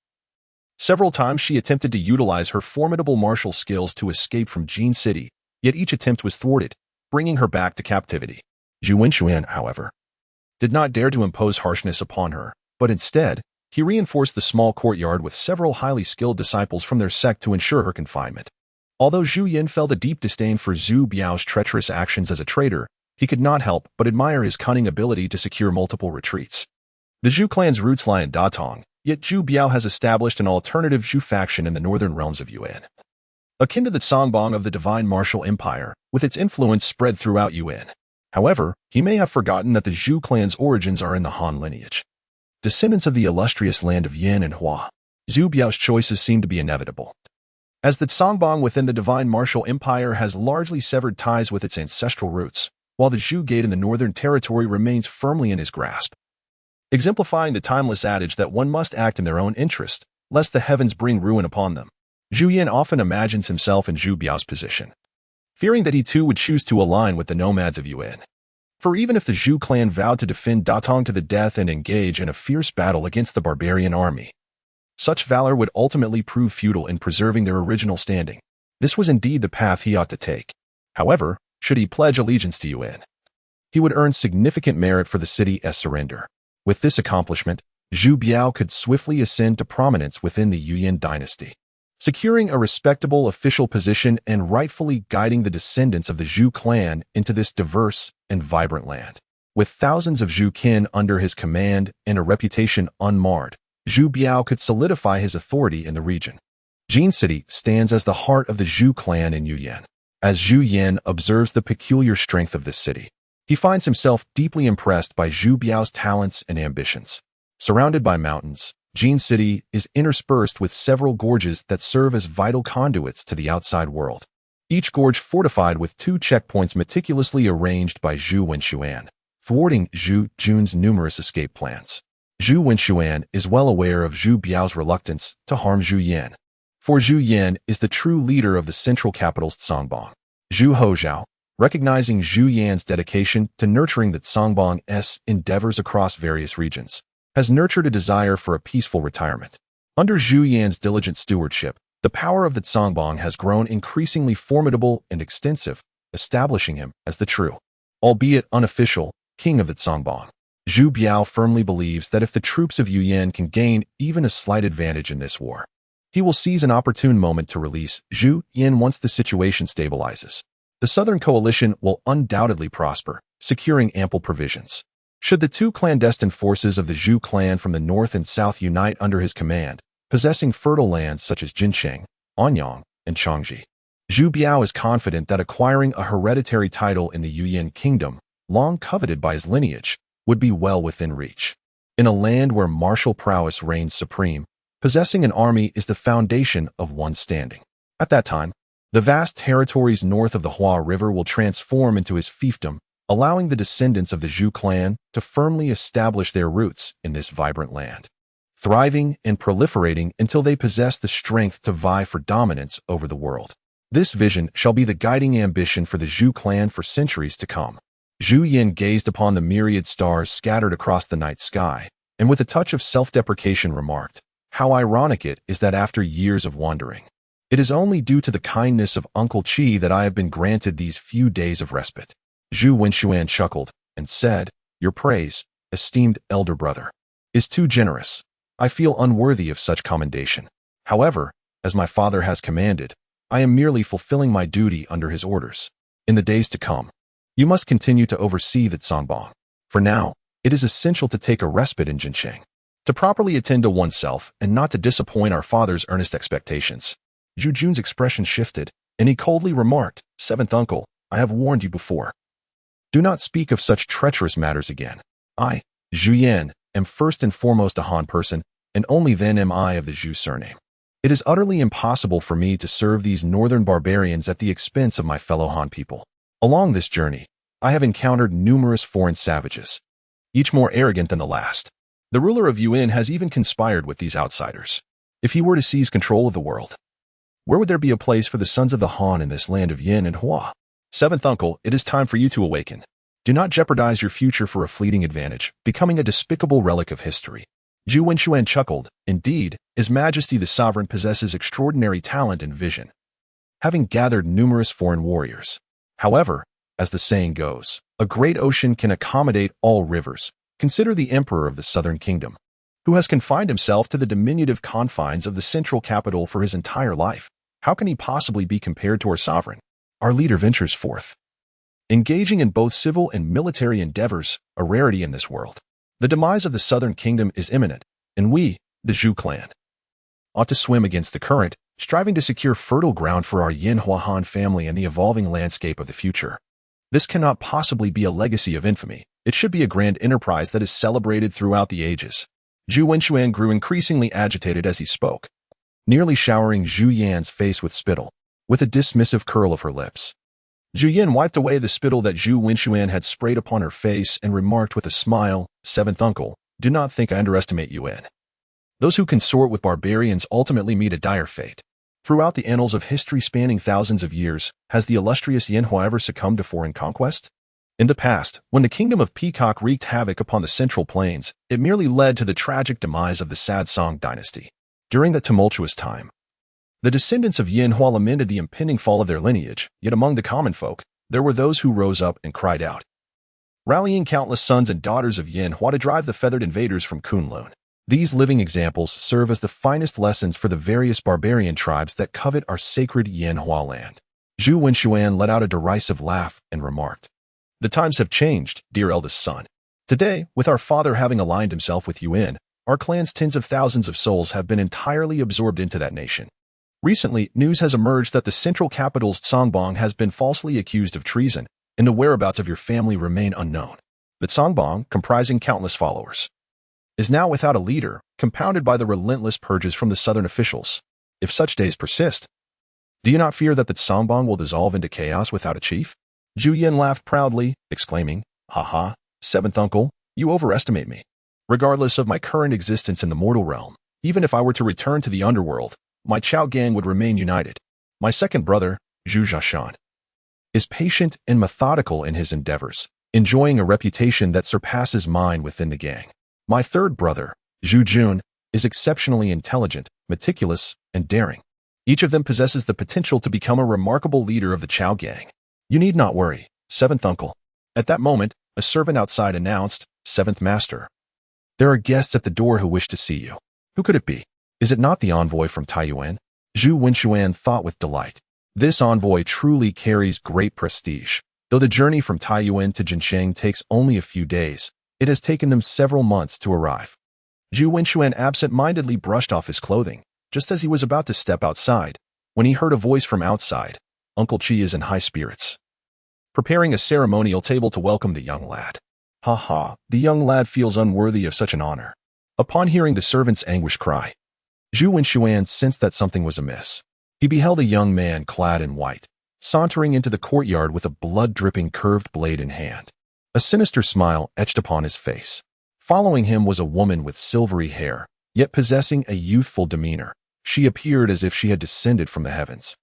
Several times she attempted to utilize her formidable martial skills to escape from Jin City, yet each attempt was thwarted, bringing her back to captivity. Zhu Wenxuan, however, did not dare to impose harshness upon her, but instead, he reinforced the small courtyard with several highly skilled disciples from their sect to ensure her confinement. Although Zhu Yan felt a deep disdain for Zhu Biao's treacherous actions as a traitor, he could not help but admire his cunning ability to secure multiple retreats. The Zhu clan's roots lie in Datong, yet Zhu Biao has established an alternative Zhu faction in the northern realms of Yuan. Akin to the Songbong of the Divine Martial Empire, with its influence spread throughout Yuan. However, he may have forgotten that the Zhu clan's origins are in the Han lineage. Descendants of the illustrious land of Yan and Hua, Zhu Biao's choices seem to be inevitable. As the Songbong within the Divine Martial Empire has largely severed ties with its ancestral roots, while the Zhu Gate in the northern territory remains firmly in his grasp. Exemplifying the timeless adage that one must act in their own interest, lest the heavens bring ruin upon them, Zhu Yan often imagines himself in Zhu Biao's position, fearing that he too would choose to align with the nomads of Yuan. For even if the Zhu clan vowed to defend Datong to the death and engage in a fierce battle against the barbarian army, such valor would ultimately prove futile in preserving their original standing. This was indeed the path he ought to take. However, should he pledge allegiance to Yuan, he would earn significant merit for the city's surrender. With this accomplishment, Zhu Biao could swiftly ascend to prominence within the Yuan dynasty, securing a respectable official position and rightfully guiding the descendants of the Zhu clan into this diverse and vibrant land. With thousands of Zhu kin under his command and a reputation unmarred, Zhu Biao could solidify his authority in the region. Jin City stands as the heart of the Zhu clan in Yuan. As Zhu Yan observes the peculiar strength of this city, he finds himself deeply impressed by Zhu Biao's talents and ambitions. Surrounded by mountains, Jin City is interspersed with several gorges that serve as vital conduits to the outside world. Each gorge fortified with 2 checkpoints meticulously arranged by Zhu Wenxuan, thwarting Zhu Jun's numerous escape plans. Zhu Wenxuan is well aware of Zhu Biao's reluctance to harm Zhu Yan, for Zhu Yan is the true leader of the central capital's Songbong. Zhu Hozhao, recognizing Zhu Yan's dedication to nurturing the Songbong's endeavors across various regions, has nurtured a desire for a peaceful retirement. Under Zhu Yan's diligent stewardship, the power of the Songbong has grown increasingly formidable and extensive, establishing him as the true, albeit unofficial, king of the Songbong. Zhu Biao firmly believes that if the troops of Yuan can gain even a slight advantage in this war, he will seize an opportune moment to release Zhu Yan once the situation stabilizes. The Southern Coalition will undoubtedly prosper, securing ample provisions. Should the 2 clandestine forces of the Zhu clan from the north and south unite under his command, possessing fertile lands such as Jincheng, Anyang, and Changji, Zhu Biao is confident that acquiring a hereditary title in the Yuan kingdom, long coveted by his lineage, would be well within reach. In a land where martial prowess reigns supreme, possessing an army is the foundation of one's standing. At that time, the vast territories north of the Hua River will transform into his fiefdom, allowing the descendants of the Zhu clan to firmly establish their roots in this vibrant land. thriving and proliferating until they possess the strength to vie for dominance over the world. This vision shall be the guiding ambition for the Zhu clan for centuries to come. Zhu Yan gazed upon the myriad stars scattered across the night sky, and with a touch of self-deprecation remarked, "How ironic it is that after years of wandering, it is only due to the kindness of Uncle Qi that I have been granted these few days of respite." Zhu Wenxuan chuckled and said, "Your praise, esteemed elder brother, is too generous. I feel unworthy of such commendation. However, as my father has commanded, I am merely fulfilling my duty under his orders. In the days to come, you must continue to oversee the Songbong. For now, it is essential to take a respite in Jincheng, to properly attend to oneself and not to disappoint our father's earnest expectations." Zhu Jun's expression shifted, and he coldly remarked, "Seventh uncle, I have warned you before. Do not speak of such treacherous matters again. I, Zhu Yan, am first and foremost a Han person, and only then am I of the Zhu surname. It is utterly impossible for me to serve these northern barbarians at the expense of my fellow Han people. Along this journey, I have encountered numerous foreign savages, each more arrogant than the last. The ruler of Yuan has even conspired with these outsiders. If he were to seize control of the world, where would there be a place for the sons of the Han in this land of Yin and Hua? Seventh uncle, it is time for you to awaken. Do not jeopardize your future for a fleeting advantage, becoming a despicable relic of history." Zhu Wenxuan chuckled. Indeed, His Majesty the Sovereign possesses extraordinary talent and vision, having gathered numerous foreign warriors. However, as the saying goes, a great ocean can accommodate all rivers. Consider the Emperor of the Southern Kingdom, who has confined himself to the diminutive confines of the central capital for his entire life. How can he possibly be compared to our sovereign? Our leader ventures forth, engaging in both civil and military endeavors, a rarity in this world. The demise of the Southern Kingdom is imminent, and we, the Zhu clan, ought to swim against the current, striving to secure fertile ground for our Yin Hua Han family and the evolving landscape of the future. This cannot possibly be a legacy of infamy. It should be a grand enterprise that is celebrated throughout the ages." Zhu Wenxuan grew increasingly agitated as he spoke, nearly showering Zhu Yan's face with spittle, with a dismissive curl of her lips. Zhu Yan wiped away the spittle that Zhu Wenxuan had sprayed upon her face and remarked with a smile, "Seventh uncle, do not think I underestimate Yuan. Those who consort with barbarians ultimately meet a dire fate. Throughout the annals of history spanning thousands of years, has the illustrious Yin Hua ever succumbed to foreign conquest? In the past, when the kingdom of Peacock wreaked havoc upon the Central Plains, it merely led to the tragic demise of the Sad Song dynasty. During that tumultuous time, the descendants of Yin Hua lamented the impending fall of their lineage, yet among the common folk, there were those who rose up and cried out, rallying countless sons and daughters of Yin Hua to drive the feathered invaders from Kunlun. These living examples serve as the finest lessons for the various barbarian tribes that covet our sacred Yin Hua land." Zhu Wenxuan let out a derisive laugh and remarked, "The times have changed, dear eldest son. Today, with our father having aligned himself with Yuan, our clan's tens of thousands of souls have been entirely absorbed into that nation. Recently, news has emerged that the central capital's Songbong has been falsely accused of treason, and the whereabouts of your family remain unknown. The Songbong, comprising countless followers, is now without a leader, compounded by the relentless purges from the southern officials. If such days persist, do you not fear that the Songbong will dissolve into chaos without a chief?" Zhu Yan laughed proudly, exclaiming, "Ha ha, seventh uncle, you overestimate me. Regardless of my current existence in the mortal realm, even if I were to return to the underworld, my Chao gang would remain united. My second brother, Zhu Zhashan, is patient and methodical in his endeavors, enjoying a reputation that surpasses mine within the gang. My third brother, Zhu Jun, is exceptionally intelligent, meticulous, and daring. Each of them possesses the potential to become a remarkable leader of the Chao gang. You need not worry, seventh uncle." At that moment, a servant outside announced, "Seventh master, there are guests at the door who wish to see you." Who could it be? Is it not the envoy from Taiyuan? Zhu Wenxuan thought with delight. This envoy truly carries great prestige. Though the journey from Taiyuan to Jincheng takes only a few days, it has taken them several months to arrive. Zhu Wenxuan absent-mindedly brushed off his clothing, just as he was about to step outside, when he heard a voice from outside. Uncle Qi is in high spirits, preparing a ceremonial table to welcome the young lad. Ha ha, the young lad feels unworthy of such an honor. Upon hearing the servant's anguished cry, Zhu Wenxuan sensed that something was amiss. He beheld a young man clad in white, sauntering into the courtyard with a blood-dripping curved blade in hand. A sinister smile etched upon his face. Following him was a woman with silvery hair, yet possessing a youthful demeanor. She appeared as if she had descended from the heavens,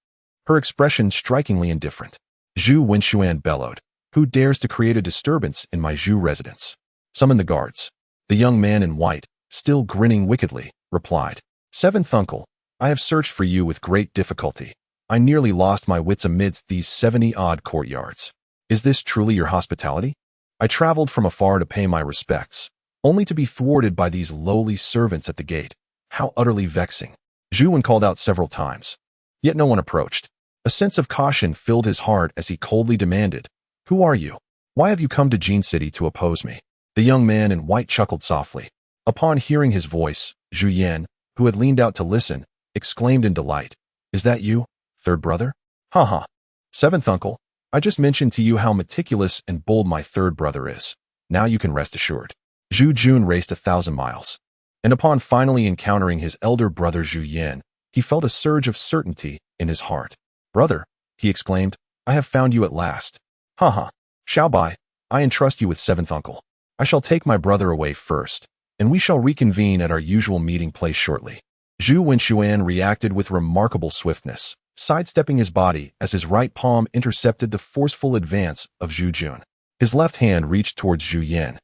her expression strikingly indifferent. Zhu Wenxuan bellowed, "Who dares to create a disturbance in my Zhu residence? Summon the guards." The young man in white, still grinning wickedly, replied, "Seventh uncle, I have searched for you with great difficulty. I nearly lost my wits amidst these 70-odd courtyards. Is this truly your hospitality? I traveled from afar to pay my respects, only to be thwarted by these lowly servants at the gate. How utterly vexing." Zhu Wen called out several times, yet no one approached. A sense of caution filled his heart as he coldly demanded, "Who are you? Why have you come to Jin City to oppose me?" The young man in white chuckled softly. Upon hearing his voice, Zhu Yan, who had leaned out to listen, exclaimed in delight, "Is that you, third brother?" "Ha ha. Seventh uncle, I just mentioned to you how meticulous and bold my third brother is. Now you can rest assured." Zhu Jun raced 1,000 miles, and upon finally encountering his elder brother Zhu Yan, he felt a surge of certainty in his heart. "Brother," he exclaimed, "I have found you at last." "Ha ha. Xiaobai, I entrust you with seventh uncle. I shall take my brother away first, and we shall reconvene at our usual meeting place shortly." Zhu Wenxuan reacted with remarkable swiftness, sidestepping his body as his right palm intercepted the forceful advance of Zhu Jun. His left hand reached towards Zhu Yan,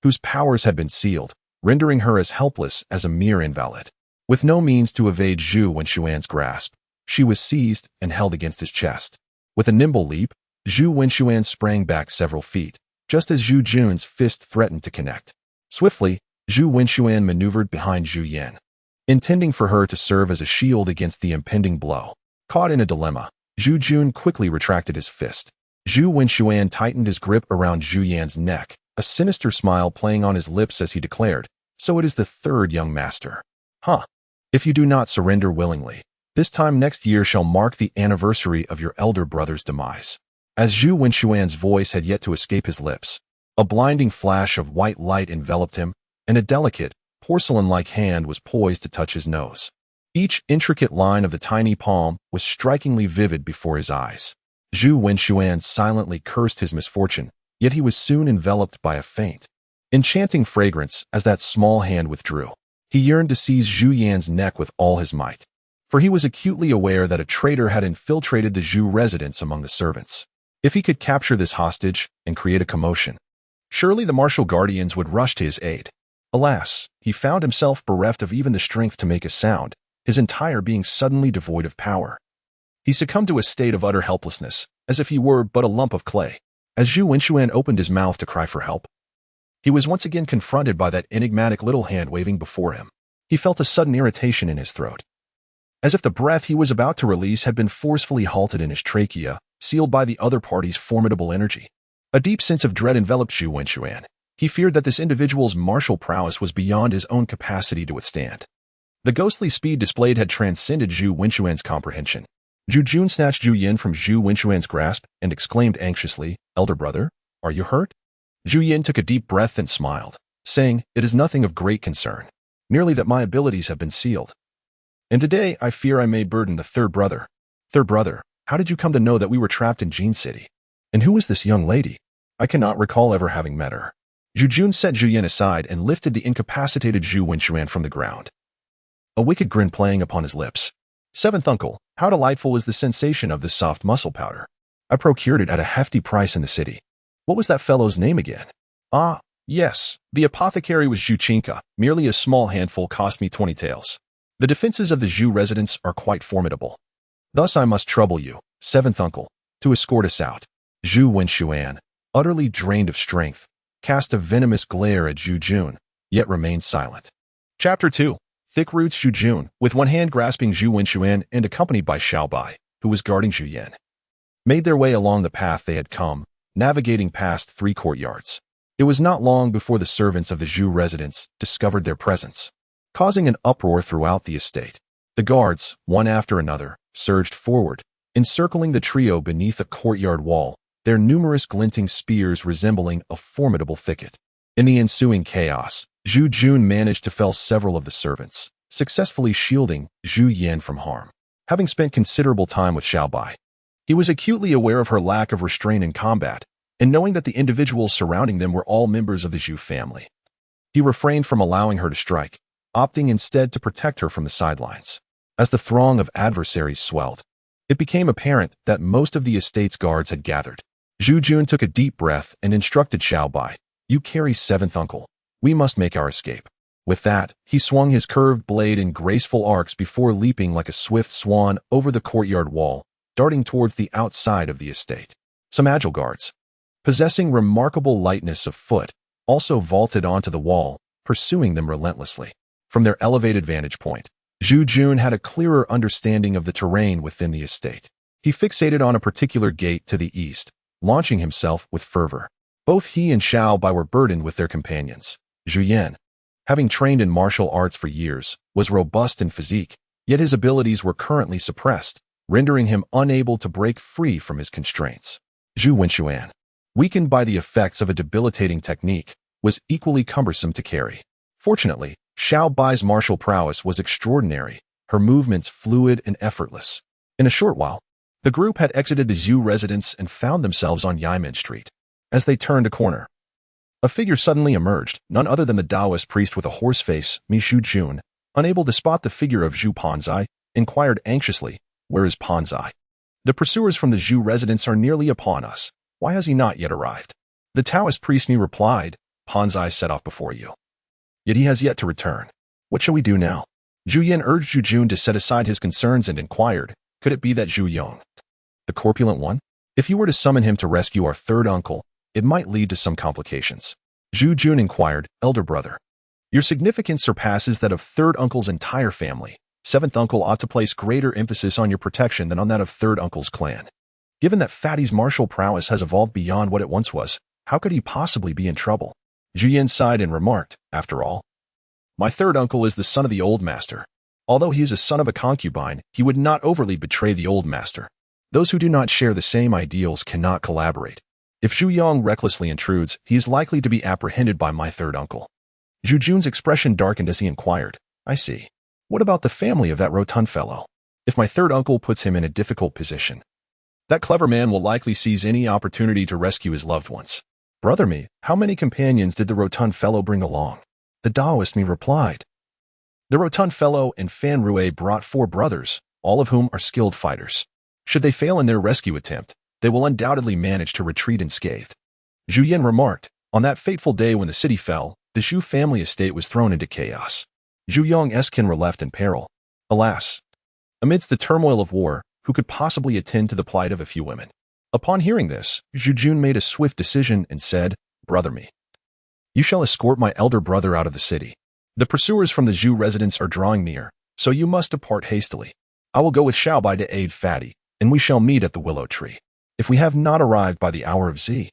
whose powers had been sealed, rendering her as helpless as a mere invalid. With no means to evade Zhu Wenxuan's grasp, she was seized and held against his chest. With a nimble leap, Zhu Wenxuan sprang back several feet, just as Zhu Jun's fist threatened to connect. Swiftly, Zhu Wenxuan maneuvered behind Zhu Yan, intending for her to serve as a shield against the impending blow. Caught in a dilemma, Zhu Jun quickly retracted his fist. Zhu Wenxuan tightened his grip around Zhu Yan's neck, a sinister smile playing on his lips as he declared, "So it is the third young master. Huh. If you do not surrender willingly, this time next year shall mark the anniversary of your elder brother's demise." As Zhu Wenxuan's voice had yet to escape his lips, a blinding flash of white light enveloped him, and a delicate, porcelain-like hand was poised to touch his nose. Each intricate line of the tiny palm was strikingly vivid before his eyes. Zhu Wenxuan silently cursed his misfortune, yet he was soon enveloped by a faint, enchanting fragrance as that small hand withdrew. He yearned to seize Zhu Yan's neck with all his might, for he was acutely aware that a traitor had infiltrated the Zhu residence among the servants. If he could capture this hostage and create a commotion, surely the martial guardians would rush to his aid. Alas, he found himself bereft of even the strength to make a sound, his entire being suddenly devoid of power. He succumbed to a state of utter helplessness, as if he were but a lump of clay. As Zhu Wenxuan opened his mouth to cry for help, he was once again confronted by that enigmatic little hand waving before him. He felt a sudden irritation in his throat, as if the breath he was about to release had been forcefully halted in his trachea, sealed by the other party's formidable energy. A deep sense of dread enveloped Zhu Wenxuan. He feared that this individual's martial prowess was beyond his own capacity to withstand. The ghostly speed displayed had transcended Zhu Wenxuan's comprehension. Zhu Jun snatched Zhu Yan from Zhu Wenxuan's grasp and exclaimed anxiously, "Elder brother, are you hurt?" Zhu Yan took a deep breath and smiled, saying, "It is nothing of great concern, merely that my abilities have been sealed. And today I fear I may burden the third brother." "Third brother, how did you come to know that we were trapped in Jin City? And who is this young lady? I cannot recall ever having met her." Zhu Jun set Zhu Yan aside and lifted the incapacitated Zhu Wenxuan from the ground, a wicked grin playing upon his lips. "Seventh uncle, how delightful is the sensation of this soft muscle powder. I procured it at a hefty price in the city. What was that fellow's name again?" "Ah, yes, the apothecary was Zhu Chinka. Merely a small handful cost me 20 taels. The defenses of the Zhu residence are quite formidable. Thus I must trouble you, seventh uncle, to escort us out." Zhu Wenxuan, utterly drained of strength, cast a venomous glare at Zhu Jun, yet remained silent. Chapter 2. Thick Roots. Zhu Jun, with one hand grasping Zhu Wenxuan and accompanied by Xiaobai, who was guarding Zhu Yan, made their way along the path they had come, navigating past 3 courtyards. It was not long before the servants of the Zhu residence discovered their presence, causing an uproar throughout the estate. The guards, one after another, surged forward, encircling the trio beneath a courtyard wall, their numerous glinting spears resembling a formidable thicket. In the ensuing chaos, Zhu Jun managed to fell several of the servants, successfully shielding Zhu Yan from harm. Having spent considerable time with Xiaobai, he was acutely aware of her lack of restraint in combat, and knowing that the individuals surrounding them were all members of the Zhu family, he refrained from allowing her to strike, opting instead to protect her from the sidelines. As the throng of adversaries swelled, it became apparent that most of the estate's guards had gathered. Zhu Jun took a deep breath and instructed Xiao Bai, "You carry seventh uncle. We must make our escape." With that, he swung his curved blade in graceful arcs before leaping like a swift swan over the courtyard wall, darting towards the outside of the estate. Some agile guards, possessing remarkable lightness of foot, also vaulted onto the wall, pursuing them relentlessly. From their elevated vantage point, Zhu Jun had a clearer understanding of the terrain within the estate. He fixated on a particular gate to the east, launching himself with fervor. Both he and Xiao Bai were burdened with their companions. Zhu Yan, having trained in martial arts for years, was robust in physique, yet his abilities were currently suppressed, rendering him unable to break free from his constraints. Zhu Wenxuan, weakened by the effects of a debilitating technique, was equally cumbersome to carry. Fortunately, Xiao Bai's martial prowess was extraordinary, her movements fluid and effortless. In a short while, the group had exited the Zhu residence and found themselves on Yimen Street. As they turned a corner, a figure suddenly emerged, none other than the Taoist priest with a horse face, Mi Shu Jun. Unable to spot the figure of Zhu Panzai, inquired anxiously, "Where is Panzai? The pursuers from the Zhu residence are nearly upon us. Why has he not yet arrived?" The Taoist priest Mi replied, "Panzai set off before you. Yet he has yet to return. What shall we do now?" Zhu Yan urged Zhu Jun to set aside his concerns and inquired, "Could it be that Zhu Yong, the corpulent one? If you were to summon him to rescue our third uncle, it might lead to some complications." Zhu Jun inquired, "Elder brother, your significance surpasses that of third uncle's entire family. Seventh uncle ought to place greater emphasis on your protection than on that of third uncle's clan. Given that Fatty's martial prowess has evolved beyond what it once was, how could he possibly be in trouble?" Zhu Yan sighed and remarked, "After all, my third uncle is the son of the old master. Although he is a son of a concubine, he would not overly betray the old master. Those who do not share the same ideals cannot collaborate. If Zhu Yong recklessly intrudes, he is likely to be apprehended by my third uncle." Zhu Jun's expression darkened as he inquired, "I see. What about the family of that rotund fellow? If my third uncle puts him in a difficult position, that clever man will likely seize any opportunity to rescue his loved ones." "Brother Mi, how many companions did the rotund fellow bring along?" The Taoist Mi replied, "The rotund fellow and Fan Rue brought 4 brothers, all of whom are skilled fighters. Should they fail in their rescue attempt, they will undoubtedly manage to retreat unscathed." Zhu Yan remarked, "On that fateful day when the city fell, the Zhu family estate was thrown into chaos. Zhu Yong's kin were left in peril. Alas, amidst the turmoil of war, who could possibly attend to the plight of a few women?" Upon hearing this, Zhu Jun made a swift decision and said, "Brother Mi, you shall escort my elder brother out of the city. The pursuers from the Zhu residence are drawing near, so you must depart hastily. I will go with Xiao Bai to aid Fatty, and we shall meet at the willow tree. If we have not arrived by the hour of Z,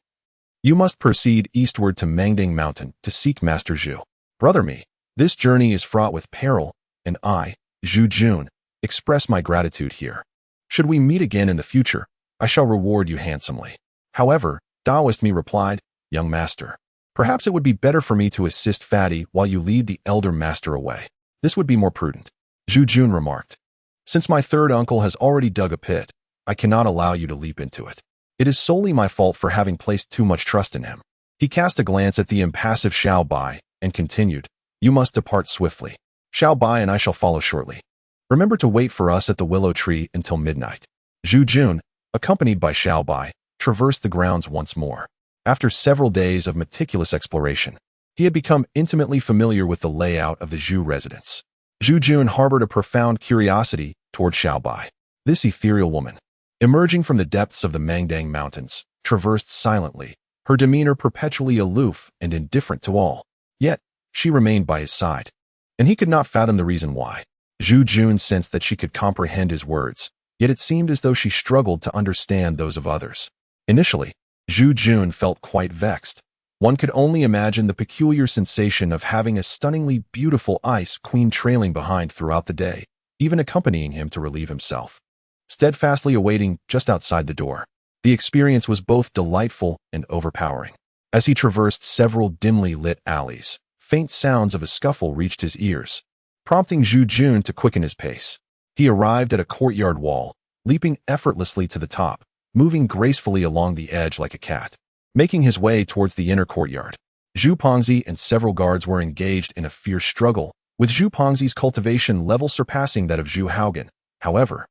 you must proceed eastward to Mangdang Mountain to seek Master Zhu. Brother Mi, this journey is fraught with peril, and I, Zhu Jun, express my gratitude here. Should we meet again in the future, I shall reward you handsomely." However, Taoist Mi replied, "Young master, perhaps it would be better for me to assist Fatty while you lead the elder master away. This would be more prudent." Zhu Jun remarked, "Since my third uncle has already dug a pit, I cannot allow you to leap into it. It is solely my fault for having placed too much trust in him." He cast a glance at the impassive Xiao Bai and continued, "You must depart swiftly. Xiao Bai and I shall follow shortly. Remember to wait for us at the willow tree until midnight." Zhu Jun, accompanied by Xiao Bai, traversed the grounds once more. After several days of meticulous exploration, he had become intimately familiar with the layout of the Zhu residence. Zhu Jun harbored a profound curiosity toward Xiao Bai. This ethereal woman, emerging from the depths of the Mangdang Mountains, traversed silently, her demeanor perpetually aloof and indifferent to all. Yet, she remained by his side, and he could not fathom the reason why. Zhu Jun sensed that she could comprehend his words, yet it seemed as though she struggled to understand those of others. Initially, Zhu Jun felt quite vexed. One could only imagine the peculiar sensation of having a stunningly beautiful ice queen trailing behind throughout the day, even accompanying him to relieve himself. Steadfastly awaiting just outside the door, the experience was both delightful and overpowering. As he traversed several dimly lit alleys, faint sounds of a scuffle reached his ears, prompting Zhu Jun to quicken his pace. He arrived at a courtyard wall, leaping effortlessly to the top, moving gracefully along the edge like a cat. Making his way towards the inner courtyard, Zhu Pongzi and several guards were engaged in a fierce struggle, with Zhu Pengzi's cultivation level surpassing that of Zhu Haogan. However,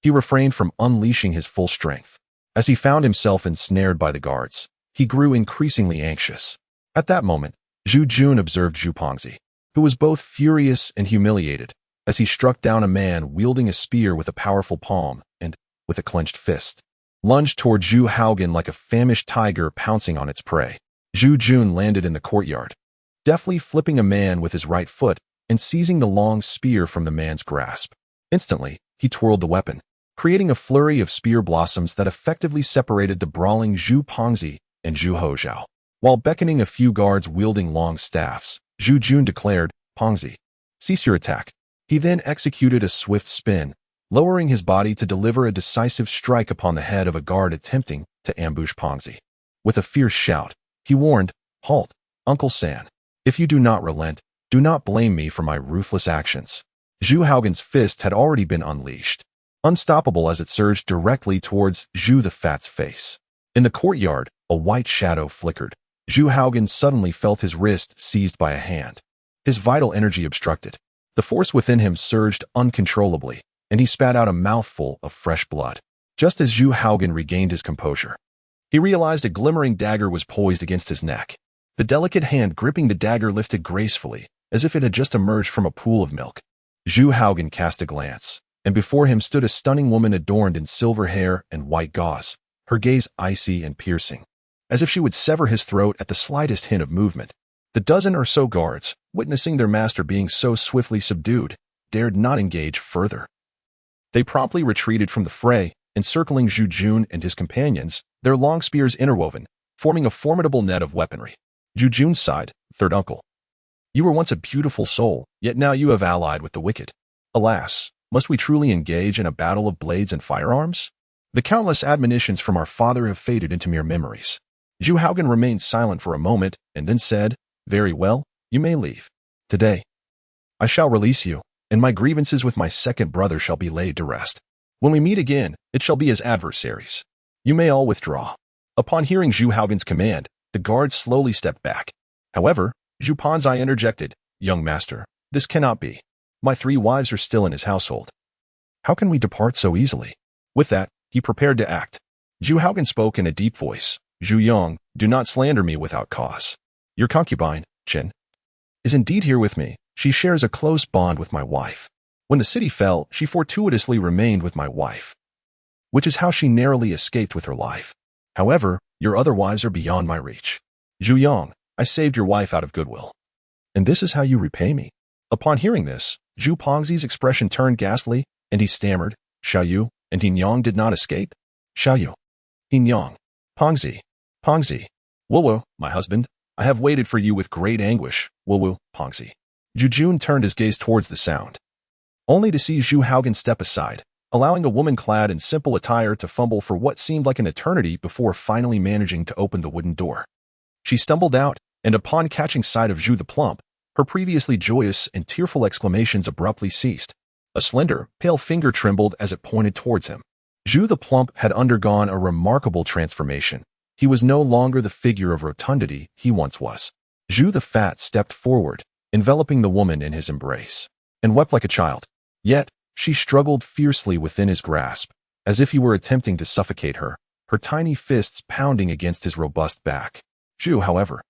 he refrained from unleashing his full strength. As he found himself ensnared by the guards, he grew increasingly anxious. At that moment, Zhu Jun observed Zhu Pengzi, who was both furious and humiliated, as he struck down a man wielding a spear with a powerful palm and, with a clenched fist, lunged toward Zhu Haogan like a famished tiger pouncing on its prey. Zhu Jun landed in the courtyard, deftly flipping a man with his right foot and seizing the long spear from the man's grasp. Instantly, he twirled the weapon, creating a flurry of spear blossoms that effectively separated the brawling Zhu Pengzi and Zhu Hozhao. While beckoning a few guards wielding long staffs, Zhu Jun declared, "Pengzi, cease your attack." He then executed a swift spin, lowering his body to deliver a decisive strike upon the head of a guard attempting to ambush Pengzi. With a fierce shout, he warned, "Halt, Uncle San. If you do not relent, do not blame me for my ruthless actions." Zhu Haogan's fist had already been unleashed, unstoppable as it surged directly towards Zhu the Fat's face. In the courtyard, a white shadow flickered. Zhu Haogan suddenly felt his wrist seized by a hand. His vital energy obstructed. The force within him surged uncontrollably, and he spat out a mouthful of fresh blood. Just as Zhu Haogan regained his composure, he realized a glimmering dagger was poised against his neck. The delicate hand gripping the dagger lifted gracefully, as if it had just emerged from a pool of milk. Zhu Haogan cast a glance, and before him stood a stunning woman adorned in silver hair and white gauze, her gaze icy and piercing, as if she would sever his throat at the slightest hint of movement. The dozen or so guards, witnessing their master being so swiftly subdued, dared not engage further. They promptly retreated from the fray, encircling Zhu Jun and his companions, their long spears interwoven, forming a formidable net of weaponry. Zhu Jun sighed, "Third uncle, you were once a beautiful soul, yet now you have allied with the wicked. Alas, must we truly engage in a battle of blades and firearms? The countless admonitions from our father have faded into mere memories." Zhu Haogan remained silent for a moment and then said, "Very well, you may leave. Today, I shall release you, and my grievances with my second brother shall be laid to rest. When we meet again, it shall be as adversaries. You may all withdraw." Upon hearing Zhu Haogan's command, the guards slowly stepped back. However, Zhu Pengzi interjected, "Young master, this cannot be. My 3 wives are still in his household. How can we depart so easily?" With that, he prepared to act. Zhu Haogan spoke in a deep voice, "Zhu Yong, do not slander me without cause. Your concubine, Chen, is indeed here with me. She shares a close bond with my wife. When the city fell, she fortuitously remained with my wife, which is how she narrowly escaped with her life. However, your other wives are beyond my reach. Zhu Yong, I saved your wife out of goodwill, and this is how you repay me." Upon hearing this, Zhu Pengzi's expression turned ghastly, and he stammered, "Xiaoyu and Tin Yang did not escape?" "Xiaoyu, Tin Yang, Pengzi, Wuwu, my husband, I have waited for you with great anguish, Wuwu, Pengzi." Zhu Jun turned his gaze towards the sound, only to see Zhu Haogan step aside, allowing a woman clad in simple attire to fumble for what seemed like an eternity before finally managing to open the wooden door. She stumbled out, and upon catching sight of Zhu the Plump, her previously joyous and tearful exclamations abruptly ceased. A slender, pale finger trembled as it pointed towards him. Zhu the Plump had undergone a remarkable transformation. He was no longer the figure of rotundity he once was. Zhu the Fat stepped forward, enveloping the woman in his embrace, and wept like a child. Yet, she struggled fiercely within his grasp, as if he were attempting to suffocate her, her tiny fists pounding against his robust back. Zhu, however,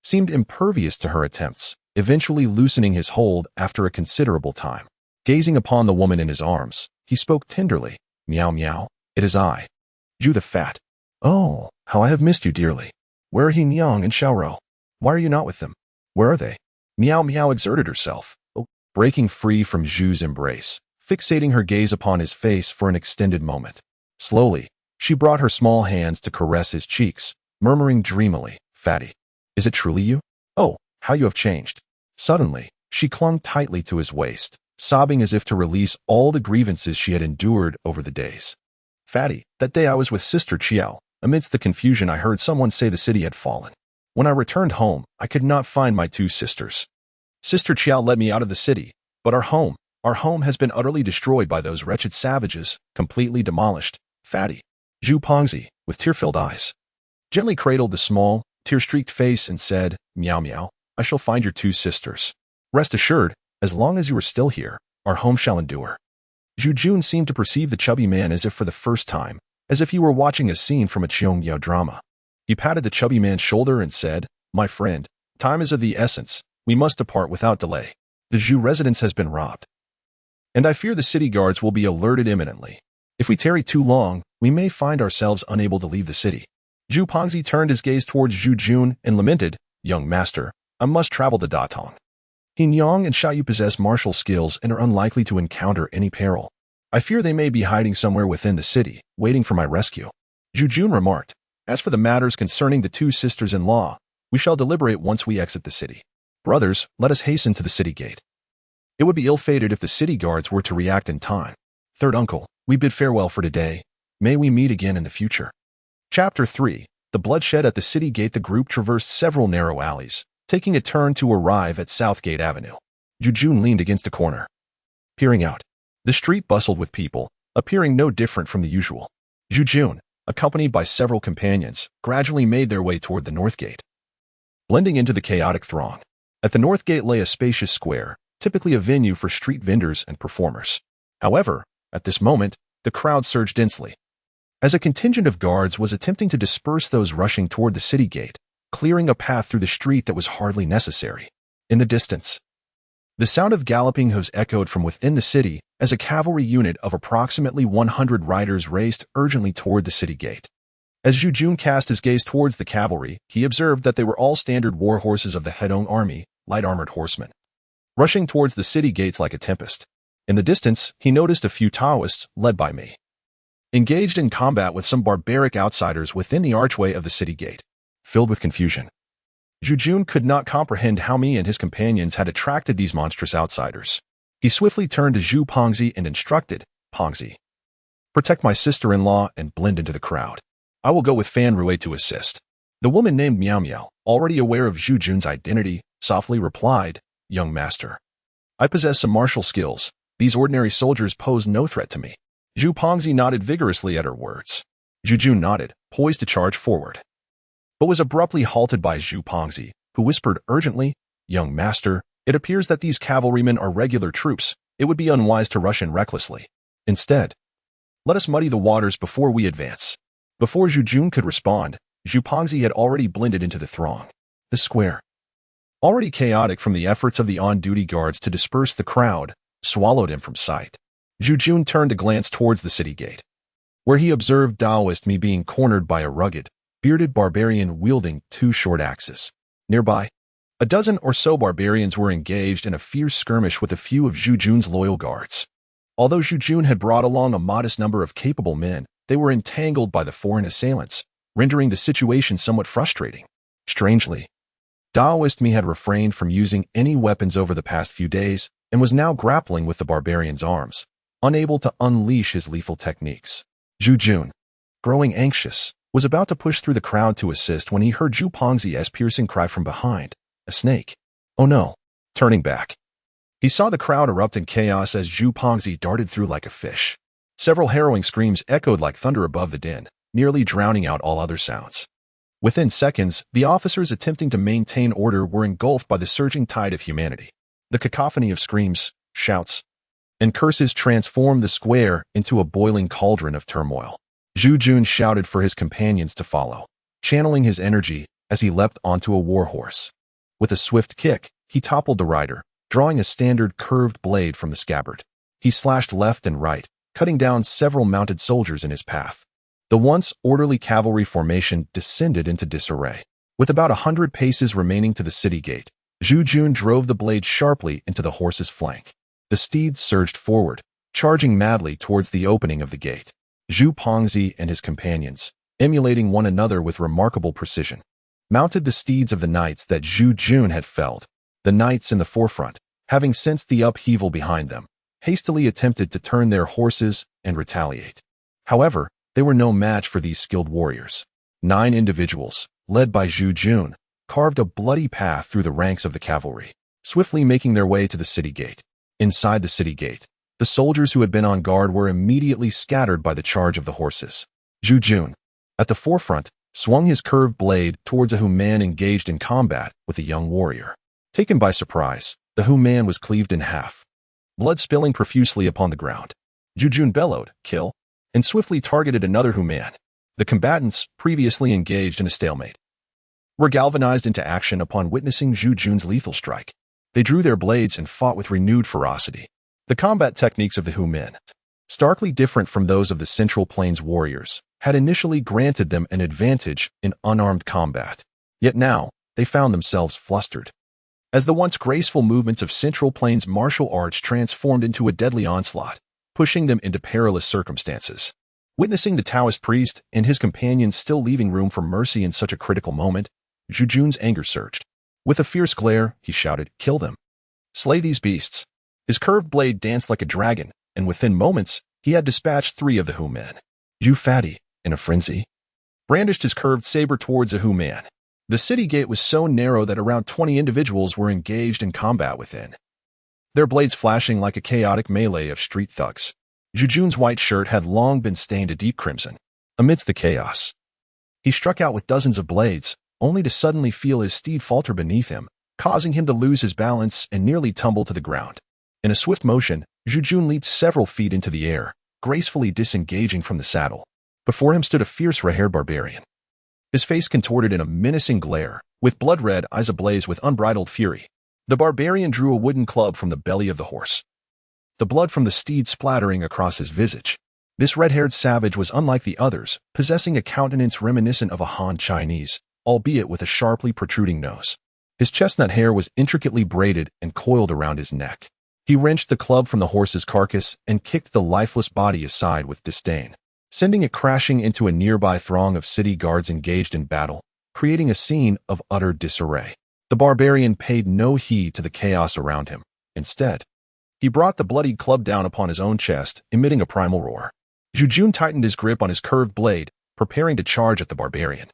seemed impervious to her attempts, eventually loosening his hold after a considerable time. Gazing upon the woman in his arms, he spoke tenderly, "Meow meow, it is I, Zhu the Fat. Oh, how I have missed you dearly. Where are Hin Yang and Xiaorou? Why are you not with them? Where are they?" Meow meow exerted herself, breaking free from Zhu's embrace, fixating her gaze upon his face for an extended moment. Slowly, she brought her small hands to caress his cheeks, murmuring dreamily, "Fatty, is it truly you? Oh, how you have changed." Suddenly, she clung tightly to his waist, sobbing as if to release all the grievances she had endured over the days. "Fatty, that day I was with Sister Chiao. Amidst the confusion, I heard someone say the city had fallen. When I returned home, I could not find my 2 sisters. Sister Chiao led me out of the city, but our home has been utterly destroyed by those wretched savages, completely demolished. Fatty." Zhu Pengzi, with tear-filled eyes, gently cradled the small, tear-streaked face and said, "Meow meow, I shall find your 2 sisters. Rest assured, As long as you are still here, our home shall endure. Zhu Jun seemed to perceive the chubby man as if for the first time, as if he were watching a scene from a Qiong drama. He patted the chubby man's shoulder and said, "My friend, time is of the essence. We must depart without delay. The Zhu residence has been robbed, and I fear the city guards will be alerted imminently. If we tarry too long, we may find ourselves unable to leave the city." Zhu Pongzi turned his gaze towards Zhu Jun and lamented, "Young master, I must travel to Datong. He Yang and Xiaoyu possess martial skills and are unlikely to encounter any peril. I fear they may be hiding somewhere within the city, waiting for my rescue." Zhu Jun remarked, "As for the matters concerning the two sisters-in-law, we shall deliberate once we exit the city. Brothers, let us hasten to the city gate. It would be ill-fated if the city guards were to react in time. Third uncle, we bid farewell for today. May we meet again in the future." Chapter 3. The bloodshed at the city gate. The group traversed several narrow alleys, taking a turn to arrive at Southgate Avenue. Zhu Jun leaned against a corner, peering out. The street bustled with people, appearing no different from the usual. Zhu Jun, accompanied by several companions, gradually made their way toward the North Gate, blending into the chaotic throng. At the North Gate lay a spacious square, typically a venue for street vendors and performers. However, at this moment, the crowd surged densely, as a contingent of guards was attempting to disperse those rushing toward the city gate, clearing a path through the street that was hardly necessary. In the distance, the sound of galloping hooves echoed from within the city as a cavalry unit of approximately 100 riders raced urgently toward the city gate. As Zhu Jun cast his gaze towards the cavalry, he observed that they were all standard war horses of the Hedong army, light armored horsemen, rushing towards the city gates like a tempest. In the distance, he noticed a few Taoists, led by me, engaged in combat with some barbaric outsiders within the archway of the city gate. Filled with confusion, Zhu Jun could not comprehend how Mi and his companions had attracted these monstrous outsiders. He swiftly turned to Zhu Pongzi and instructed, "Pongzi, protect my sister-in-law and blend into the crowd. I will go with Fan Rui to assist." The woman named Miao Miao, already aware of Zhu Jun's identity, softly replied, "Young master, I possess some martial skills. These ordinary soldiers pose no threat to me." Zhu Pongzi nodded vigorously at her words. Zhu Jun nodded, poised to charge forward, but was abruptly halted by Zhu Pongzi, who whispered urgently, "Young master, it appears that these cavalrymen are regular troops. It would be unwise to rush in recklessly. Instead, let us muddy the waters before we advance." Before Zhu Jun could respond, Zhu Pongzi had already blended into the throng. The square, already chaotic from the efforts of the on-duty guards to disperse the crowd, swallowed him from sight. Zhu Jun turned to glance towards the city gate, where he observed Taoist Mi being cornered by a rugged, bearded barbarian wielding 2 short axes. Nearby, a dozen or so barbarians were engaged in a fierce skirmish with a few of Zhu Jun's loyal guards. Although Zhu Jun had brought along a modest number of capable men, they were entangled by the foreign assailants, rendering the situation somewhat frustrating. Strangely, Taoist Mi had refrained from using any weapons over the past few days and was now grappling with the barbarian's arms, unable to unleash his lethal techniques. Zhu Jun, growing anxious, was about to push through the crowd to assist when he heard Zhu Pongzi's piercing cry from behind, "A snake." Oh no. Turning back, he saw the crowd erupt in chaos as Zhu Pongzi darted through like a fish. Several harrowing screams echoed like thunder above the din, nearly drowning out all other sounds. Within seconds, the officers attempting to maintain order were engulfed by the surging tide of humanity. The cacophony of screams, shouts, and curses transformed the square into a boiling cauldron of turmoil. Zhu Jun shouted for his companions to follow, channeling his energy as he leapt onto a warhorse. With a swift kick, he toppled the rider, drawing a standard curved blade from the scabbard. He slashed left and right, cutting down several mounted soldiers in his path. The once orderly cavalry formation descended into disarray. With about 100 paces remaining to the city gate, Zhu Jun drove the blade sharply into the horse's flank. The steed surged forward, charging madly towards the opening of the gate. Zhu Pongzi and his companions, emulating one another with remarkable precision, mounted the steeds of the knights that Zhu Jun had felled. The knights in the forefront, having sensed the upheaval behind them, hastily attempted to turn their horses and retaliate. However, they were no match for these skilled warriors. 9 individuals, led by Zhu Jun, carved a bloody path through the ranks of the cavalry, swiftly making their way to the city gate. Inside the city gate, the soldiers who had been on guard were immediately scattered by the charge of the horses. Zhu Jun, at the forefront, swung his curved blade towards a man engaged in combat with a young warrior. Taken by surprise, The Hu Man was cleaved in half, blood spilling profusely upon the ground. Zhu Yan bellowed, "Kill," and swiftly targeted another Hu Man. The combatants, previously engaged in a stalemate, were galvanized into action upon witnessing Zhu Yan's lethal strike. They drew their blades and fought with renewed ferocity. The combat techniques of the Hu Men, starkly different from those of the Central Plains warriors, had initially granted them an advantage in unarmed combat. Yet now, they found themselves flustered, as the once graceful movements of Central Plains martial arts transformed into a deadly onslaught, pushing them into perilous circumstances. Witnessing the Taoist priest and his companions still leaving room for mercy in such a critical moment, Zhu Yan's anger surged. With a fierce glare, he shouted, "Kill them! Slay these beasts!" His curved blade danced like a dragon, and within moments, he had dispatched 3 of the Hu Men. Zhu Fatty, in a frenzy, brandished his curved saber towards a Hu Man. The city gate was so narrow that around 20 individuals were engaged in combat within, their blades flashing like a chaotic melee of street thugs. Zhu Yan's white shirt had long been stained a deep crimson. Amidst the chaos, he struck out with dozens of blades, only to suddenly feel his steed falter beneath him, causing him to lose his balance and nearly tumble to the ground. In a swift motion, Zhu Yan leaped several feet into the air, gracefully disengaging from the saddle. Before him stood a fierce red-haired barbarian, his face contorted in a menacing glare, with blood-red eyes ablaze with unbridled fury. The barbarian drew a wooden club from the belly of the horse, the blood from the steed splattering across his visage. This red-haired savage was unlike the others, possessing a countenance reminiscent of a Han Chinese, albeit with a sharply protruding nose. His chestnut hair was intricately braided and coiled around his neck. He wrenched the club from the horse's carcass and kicked the lifeless body aside with disdain, sending it crashing into a nearby throng of city guards engaged in battle, creating a scene of utter disarray. The barbarian paid no heed to the chaos around him. Instead, he brought the bloodied club down upon his own chest, emitting a primal roar. Zhu Yan tightened his grip on his curved blade, preparing to charge at the barbarian,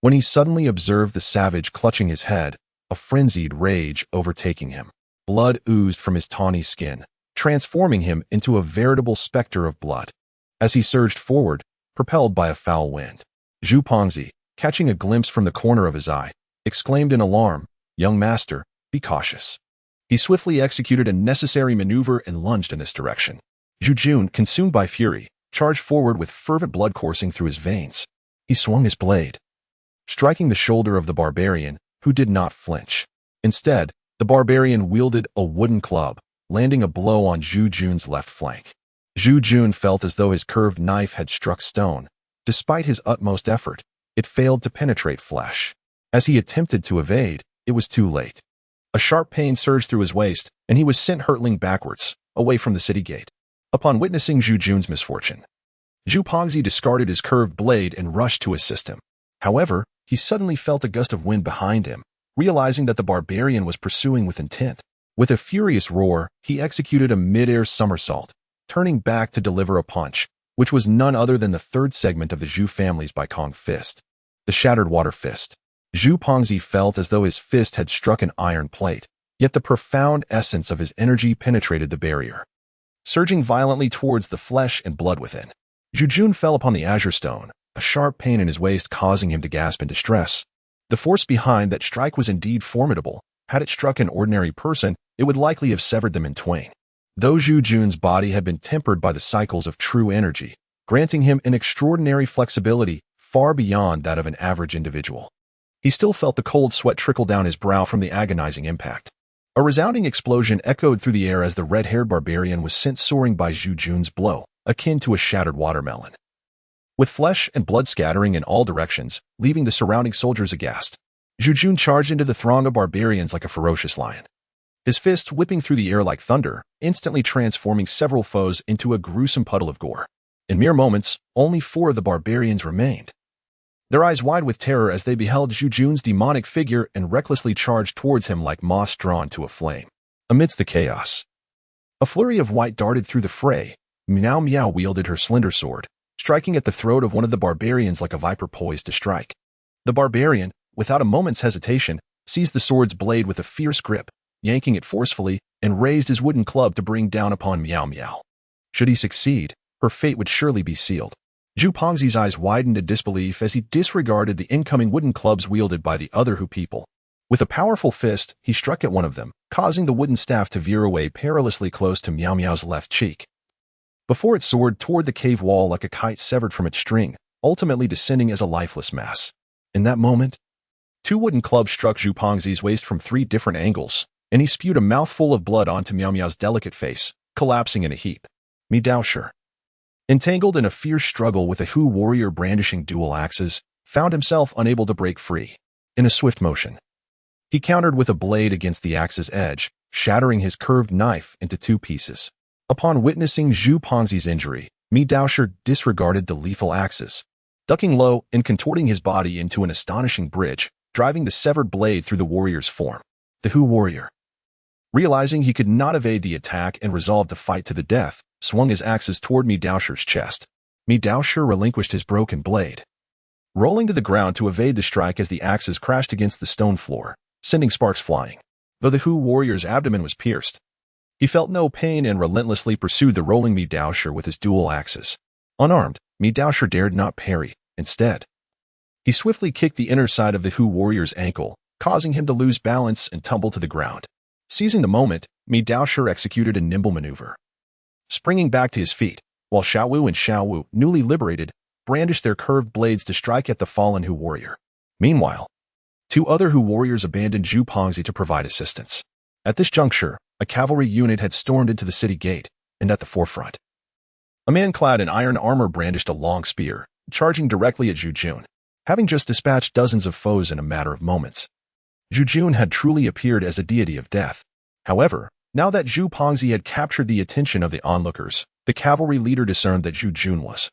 when he suddenly observed the savage clutching his head, a frenzied rage overtaking him. Blood oozed from his tawny skin, transforming him into a veritable specter of blood. As he surged forward, propelled by a foul wind, Zhu Pongzi, catching a glimpse from the corner of his eye, exclaimed in alarm, "Young master, be cautious." He swiftly executed a necessary maneuver and lunged in this direction. Zhu Yan, consumed by fury, charged forward with fervent blood coursing through his veins. He swung his blade, striking the shoulder of the barbarian, who did not flinch. Instead, the barbarian wielded a wooden club, landing a blow on Zhu Yan's left flank. Zhu Yan felt as though his curved knife had struck stone. Despite his utmost effort, it failed to penetrate flesh. As he attempted to evade, it was too late. A sharp pain surged through his waist, and he was sent hurtling backwards, away from the city gate. Upon witnessing Zhu Yan's misfortune, Zhu Pongzi discarded his curved blade and rushed to assist him. However, he suddenly felt a gust of wind behind him, realizing that the barbarian was pursuing with intent. With a furious roar, he executed a mid-air somersault, turning back to deliver a punch, which was none other than the third segment of the Zhu family's Baikong fist, the Shattered Water Fist. Zhu Pongzi felt as though his fist had struck an iron plate, yet the profound essence of his energy penetrated the barrier, surging violently towards the flesh and blood within. Zhu Yan fell upon the azure stone, a sharp pain in his waist causing him to gasp in distress. The force behind that strike was indeed formidable. Had it struck an ordinary person, it would likely have severed them in twain. Though Zhu Yan's body had been tempered by the cycles of true energy, granting him an extraordinary flexibility far beyond that of an average individual, he still felt the cold sweat trickle down his brow from the agonizing impact. A resounding explosion echoed through the air as the red-haired barbarian was sent soaring by Zhu Yan's blow, akin to a shattered watermelon, with flesh and blood scattering in all directions, leaving the surrounding soldiers aghast. Zhu Yan charged into the throng of barbarians like a ferocious lion, his fists whipping through the air like thunder, instantly transforming several foes into a gruesome puddle of gore. In mere moments, only 4 of the barbarians remained, their eyes wide with terror as they beheld Zhu Yan's demonic figure and recklessly charged towards him like moss drawn to a flame. Amidst the chaos, a flurry of white darted through the fray. Miao Miao wielded her slender sword, striking at the throat of one of the barbarians like a viper poised to strike. The barbarian, without a moment's hesitation, seized the sword's blade with a fierce grip, yanking it forcefully, and raised his wooden club to bring down upon Miao Miao. Should he succeed, her fate would surely be sealed. Zhu Pongzi's eyes widened in disbelief as he disregarded the incoming wooden clubs wielded by the other Hu people. With a powerful fist, he struck at one of them, causing the wooden staff to veer away perilously close to Miao Miao's left cheek. Before it soared toward the cave wall like a kite severed from its string, ultimately descending as a lifeless mass. In that moment, two wooden clubs struck Zhu Pongzi's waist from 3 different angles, and he spewed a mouthful of blood onto Miao Miao's delicate face, collapsing in a heap. Mi Daoshi, entangled in a fierce struggle with a Hu warrior brandishing dual axes, found himself unable to break free. In a swift motion, he countered with a blade against the axe's edge, shattering his curved knife into 2 pieces. Upon witnessing Zhu Pongzi's injury, Mi Daoshi disregarded the lethal axes, ducking low and contorting his body into an astonishing bridge, driving the severed blade through the warrior's form. The Hu warrior, realizing he could not evade the attack and resolved to fight to the death, swung his axes toward Mi Daoshi's chest. Mi Daoshi relinquished his broken blade, rolling to the ground to evade the strike as the axes crashed against the stone floor, sending sparks flying. Though the Hu warrior's abdomen was pierced, he felt no pain and relentlessly pursued the rolling Mi Daoshi with his dual axes. Unarmed, Mi Daoshi dared not parry. Instead, he swiftly kicked the inner side of the Hu warrior's ankle, causing him to lose balance and tumble to the ground. Seizing the moment, Mi Daoshi executed a nimble maneuver, springing back to his feet, while Xiaowu and Xiaowu, newly liberated, brandished their curved blades to strike at the fallen Hu warrior. Meanwhile, 2 other Hu warriors abandoned Zhu Pongzi to provide assistance. At this juncture, a cavalry unit had stormed into the city gate, and at the forefront, a man clad in iron armor brandished a long spear, charging directly at Zhu Jun. Having just dispatched dozens of foes in a matter of moments, Zhu Jun had truly appeared as a deity of death. However, now that Zhu Pongzi had captured the attention of the onlookers, the cavalry leader discerned that Zhu Jun was,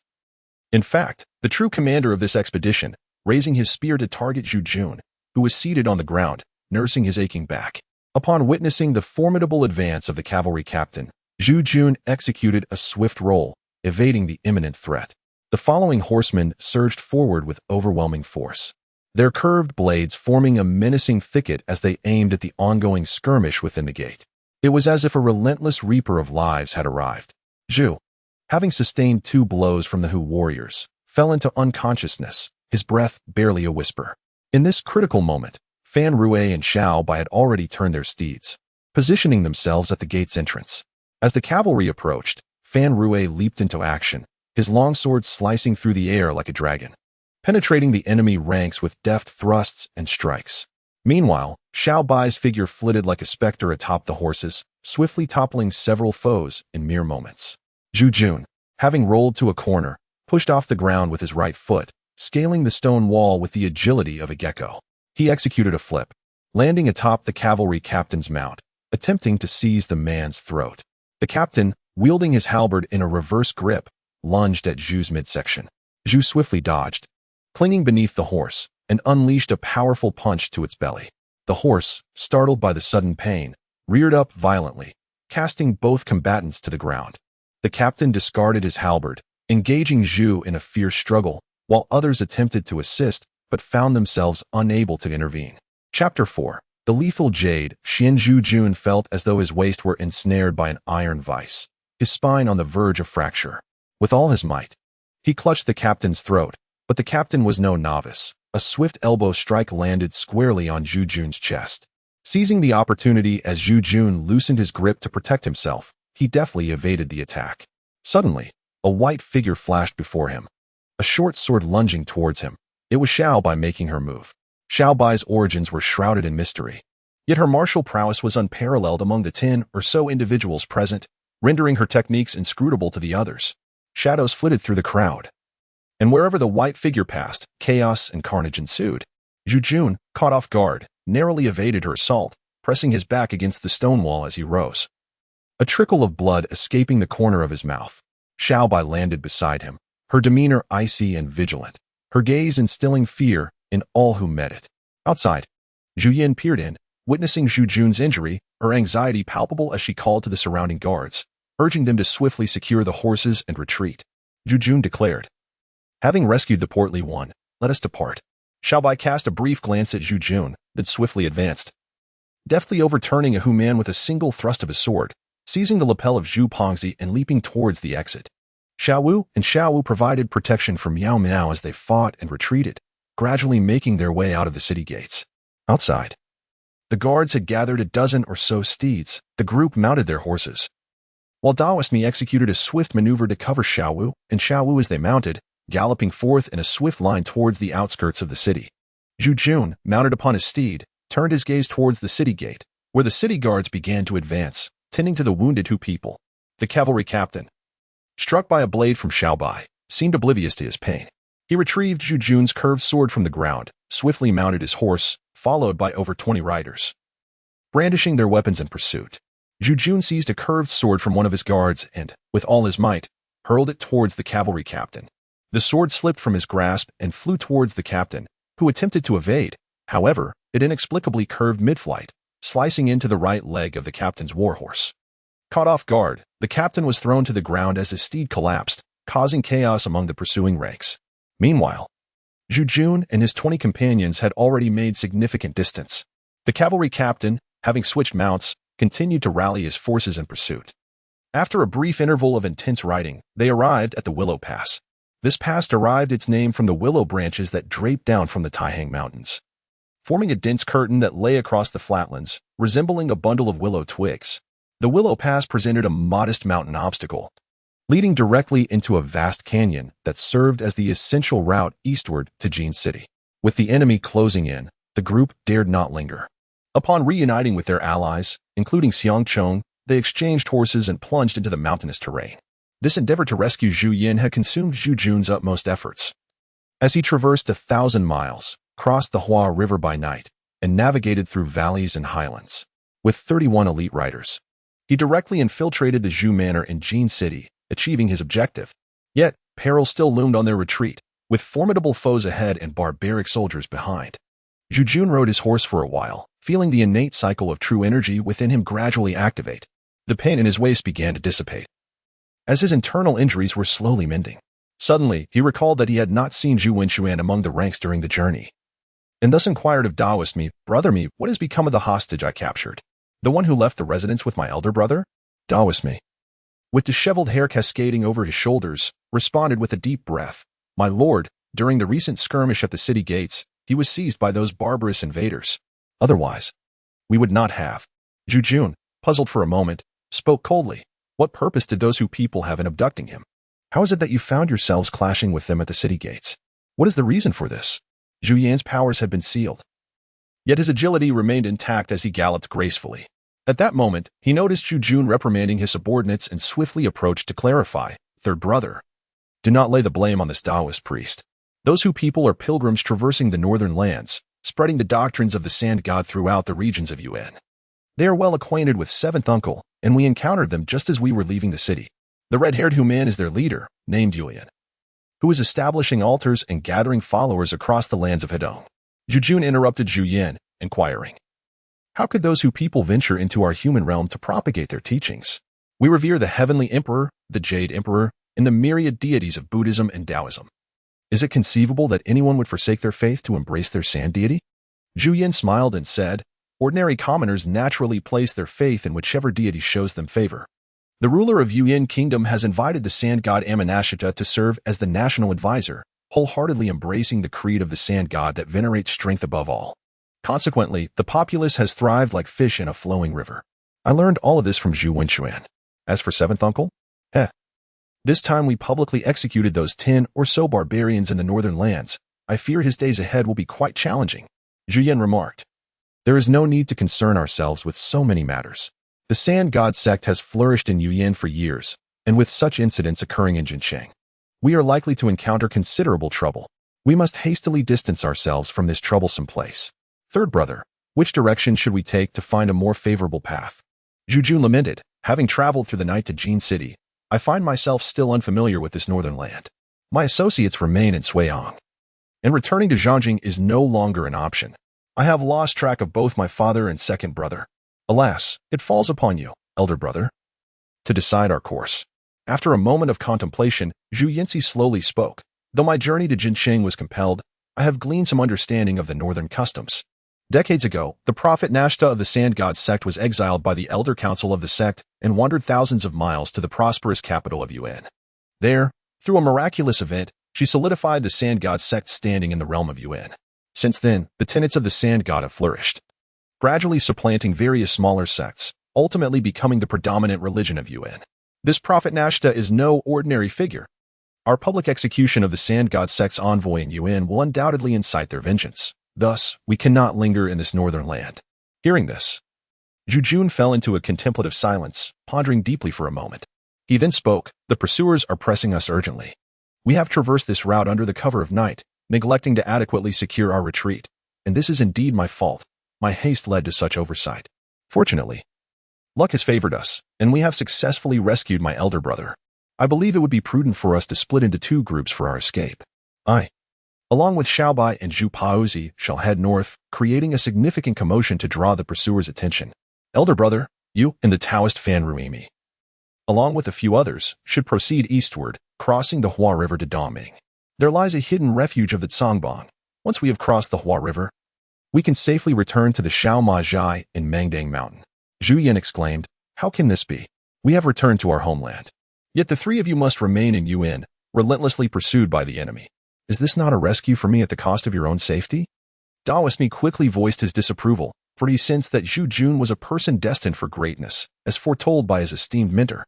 in fact, the true commander of this expedition, raising his spear to target Zhu Jun, who was seated on the ground, nursing his aching back. Upon witnessing the formidable advance of the cavalry captain, Zhu Jun executed a swift roll, evading the imminent threat. The following horsemen surged forward with overwhelming force, their curved blades forming a menacing thicket as they aimed at the ongoing skirmish within the gate. It was as if a relentless reaper of lives had arrived. Zhu, having sustained 2 blows from the Hu warriors, fell into unconsciousness, his breath barely a whisper. In this critical moment, Fan Rue and Xiao Bai had already turned their steeds, positioning themselves at the gate's entrance. As the cavalry approached, Fan Rue leaped into action, his longsword slicing through the air like a dragon, penetrating the enemy ranks with deft thrusts and strikes. Meanwhile, Xiao Bai's figure flitted like a specter atop the horses, swiftly toppling several foes in mere moments. Zhu Jun, having rolled to a corner, pushed off the ground with his right foot, scaling the stone wall with the agility of a gecko. He executed a flip, landing atop the cavalry captain's mount, attempting to seize the man's throat. The captain, wielding his halberd in a reverse grip, lunged at Zhu's midsection. Zhu swiftly dodged, clinging beneath the horse, and unleashed a powerful punch to its belly. The horse, startled by the sudden pain, reared up violently, casting both combatants to the ground. The captain discarded his halberd, engaging Zhu in a fierce struggle, while others attempted to assist but found themselves unable to intervene. Chapter 4. The Lethal Jade. Zhu Jun felt as though his waist were ensnared by an iron vice, his spine on the verge of fracture. With all his might, he clutched the captain's throat, but the captain was no novice. A swift elbow strike landed squarely on Zhu Jun's chest. Seizing the opportunity as Zhu Jun loosened his grip to protect himself, he deftly evaded the attack. Suddenly, a white figure flashed before him, a short sword lunging towards him. It was Xiao Bai making her move. Xiao Bai's origins were shrouded in mystery, yet her martial prowess was unparalleled among the 10 or so individuals present, rendering her techniques inscrutable to the others. Shadows flitted through the crowd, and wherever the white figure passed, chaos and carnage ensued. Zhu Jun, caught off guard, narrowly evaded her assault, pressing his back against the stone wall as he rose, a trickle of blood escaping the corner of his mouth. Xiao Bai landed beside him, her demeanor icy and vigilant, her gaze instilling fear in all who met it. Outside, Zhu Yan peered in, witnessing Zhu Jun's injury, her anxiety palpable as she called to the surrounding guards, urging them to swiftly secure the horses and retreat. Zhu Jun declared, "Having rescued the portly one, let us depart." Xiao Bai cast a brief glance at Zhu Jun, then swiftly advanced, deftly overturning a Hu man with a single thrust of his sword, seizing the lapel of Zhu Pongzi and leaping towards the exit. Xiaowu and Xiaowu provided protection for Miao Miao as they fought and retreated, gradually making their way out of the city gates. Outside, The guards had gathered a dozen or so steeds. The group mounted their horses, while Daoist executed a swift maneuver to cover Xiaowu and Xiaowu as they mounted, galloping forth in a swift line towards the outskirts of the city. Zhu Yan, mounted upon his steed, turned his gaze towards the city gate, where the city guards began to advance, tending to the wounded Hu people. The cavalry captain, struck by a blade from Xiaobai, seemed oblivious to his pain. He retrieved Zhu Yan's curved sword from the ground, swiftly mounted his horse, followed by over 20 riders, brandishing their weapons in pursuit. Zhu Yan seized a curved sword from one of his guards and, with all his might, hurled it towards the cavalry captain. The sword slipped from his grasp and flew towards the captain, who attempted to evade. However, it inexplicably curved mid-flight, slicing into the right leg of the captain's warhorse. Caught off guard, the captain was thrown to the ground as his steed collapsed, causing chaos among the pursuing ranks. Meanwhile, Zhu Yan and his 20 companions had already made significant distance. The cavalry captain, having switched mounts, continued to rally his forces in pursuit. After a brief interval of intense riding, they arrived at the Willow Pass. This pass derived its name from the willow branches that draped down from the Taihang Mountains, forming a dense curtain that lay across the flatlands, resembling a bundle of willow twigs. The Willow Pass presented a modest mountain obstacle, leading directly into a vast canyon that served as the essential route eastward to Jin City. With the enemy closing in, the group dared not linger. Upon reuniting with their allies, including Xiangcheng, they exchanged horses and plunged into the mountainous terrain. This endeavor to rescue Zhu Yan had consumed Zhu Yan's utmost efforts. As he traversed 1,000 miles, crossed the Hua River by night, and navigated through valleys and highlands, with 31 elite riders, he directly infiltrated the Zhu Manor in Jin City, achieving his objective. Yet, peril still loomed on their retreat, with formidable foes ahead and barbaric soldiers behind. Zhu Yan rode his horse for a while, feeling the innate cycle of true energy within him gradually activate. The pain in his waist began to dissipate, as his internal injuries were slowly mending. Suddenly, he recalled that he had not seen Zhu Wenxuan among the ranks during the journey, and thus inquired of Daoist me, "Brother me, what has become of the hostage I captured? The one who left the residence with my elder brother?" Daoist me, with disheveled hair cascading over his shoulders, responded with a deep breath, "My lord, during the recent skirmish at the city gates, he was seized by those barbarous invaders. Otherwise, we would not have." Zhu Yan, puzzled for a moment, spoke coldly. "What purpose did those Hu people have in abducting him? How is it that you found yourselves clashing with them at the city gates? What is the reason for this?" Zhu Yan's powers had been sealed, yet his agility remained intact as he galloped gracefully. At that moment, he noticed Zhu Yan reprimanding his subordinates and swiftly approached to clarify, "Third brother, do not lay the blame on this Taoist priest. Those Hu people are pilgrims traversing the northern lands, spreading the doctrines of the sand god throughout the regions of Yuan. They are well acquainted with Seventh Uncle, and we encountered them just as we were leaving the city. The red-haired Hu man is their leader, named Yuan, who is establishing altars and gathering followers across the lands of Hedong." Zhu Yan interrupted Zhu Yan, inquiring, "How could those Hu people venture into our human realm to propagate their teachings? We revere the Heavenly Emperor, the Jade Emperor, and the myriad deities of Buddhism and Taoism. Is it conceivable that anyone would forsake their faith to embrace their sand deity?" Zhu Yan smiled and said, "Ordinary commoners naturally place their faith in whichever deity shows them favor. The ruler of Yuan Kingdom has invited the sand god Amanashita to serve as the national advisor, wholeheartedly embracing the creed of the sand god that venerates strength above all. Consequently, the populace has thrived like fish in a flowing river. I learned all of this from Zhu Wenxuan. As for Seventh Uncle? This time we publicly executed those 10 or so barbarians in the northern lands. I fear his days ahead will be quite challenging." Zhu Yan remarked, "There is no need to concern ourselves with so many matters. The Sand God sect has flourished in Yuan for years, and with such incidents occurring in Jincheng, we are likely to encounter considerable trouble. We must hastily distance ourselves from this troublesome place. Third brother, which direction should we take to find a more favorable path?" Zhu Yan lamented, "Having traveled through the night to Jin City, I find myself still unfamiliar with this northern land. My associates remain in Suiyang, and returning to Zhangjing is no longer an option. I have lost track of both my father and second brother. Alas, it falls upon you, elder brother, to decide our course." After a moment of contemplation, Zhu Yanxi slowly spoke. "Though my journey to Jincheng was compelled, I have gleaned some understanding of the northern customs. Decades ago, the prophet Nashta of the Sand God sect was exiled by the elder council of the sect and wandered thousands of miles to the prosperous capital of Yuan. There, through a miraculous event, she solidified the Sand God sect's standing in the realm of Yuan. Since then, the tenets of the Sand God have flourished. gradually supplanting various smaller sects, ultimately becoming the predominant religion of Yuan. This prophet Nashta is no ordinary figure. Our public execution of the Sand God sect's envoy in Yuan will undoubtedly incite their vengeance. Thus, we cannot linger in this northern land. Hearing this, Zhu Yan fell into a contemplative silence, pondering deeply for a moment. He then spoke, "The pursuers are pressing us urgently. We have traversed this route under the cover of night, neglecting to adequately secure our retreat. And this is indeed my fault. My haste led to such oversight. Fortunately, luck has favored us, and we have successfully rescued my elder brother. I believe it would be prudent for us to split into two groups for our escape. I, along with Xiaobai and Zhu Paozi, shall head north, creating a significant commotion to draw the pursuers' attention. Elder brother, you and the Taoist Fan Ruimi, along with a few others, should proceed eastward, crossing the Hua River to Daming. There lies a hidden refuge of the Cangbang. Once we have crossed the Hua River, we can safely return to the Xiaomazhai in Mangdang Mountain." Zhu Yan exclaimed, "How can this be? We have returned to our homeland. Yet the three of you must remain in Yuan, relentlessly pursued by the enemy. Is this not a rescue for me at the cost of your own safety?" Daoist Mi quickly voiced his disapproval, for he sensed that Zhu Jun was a person destined for greatness, as foretold by his esteemed mentor.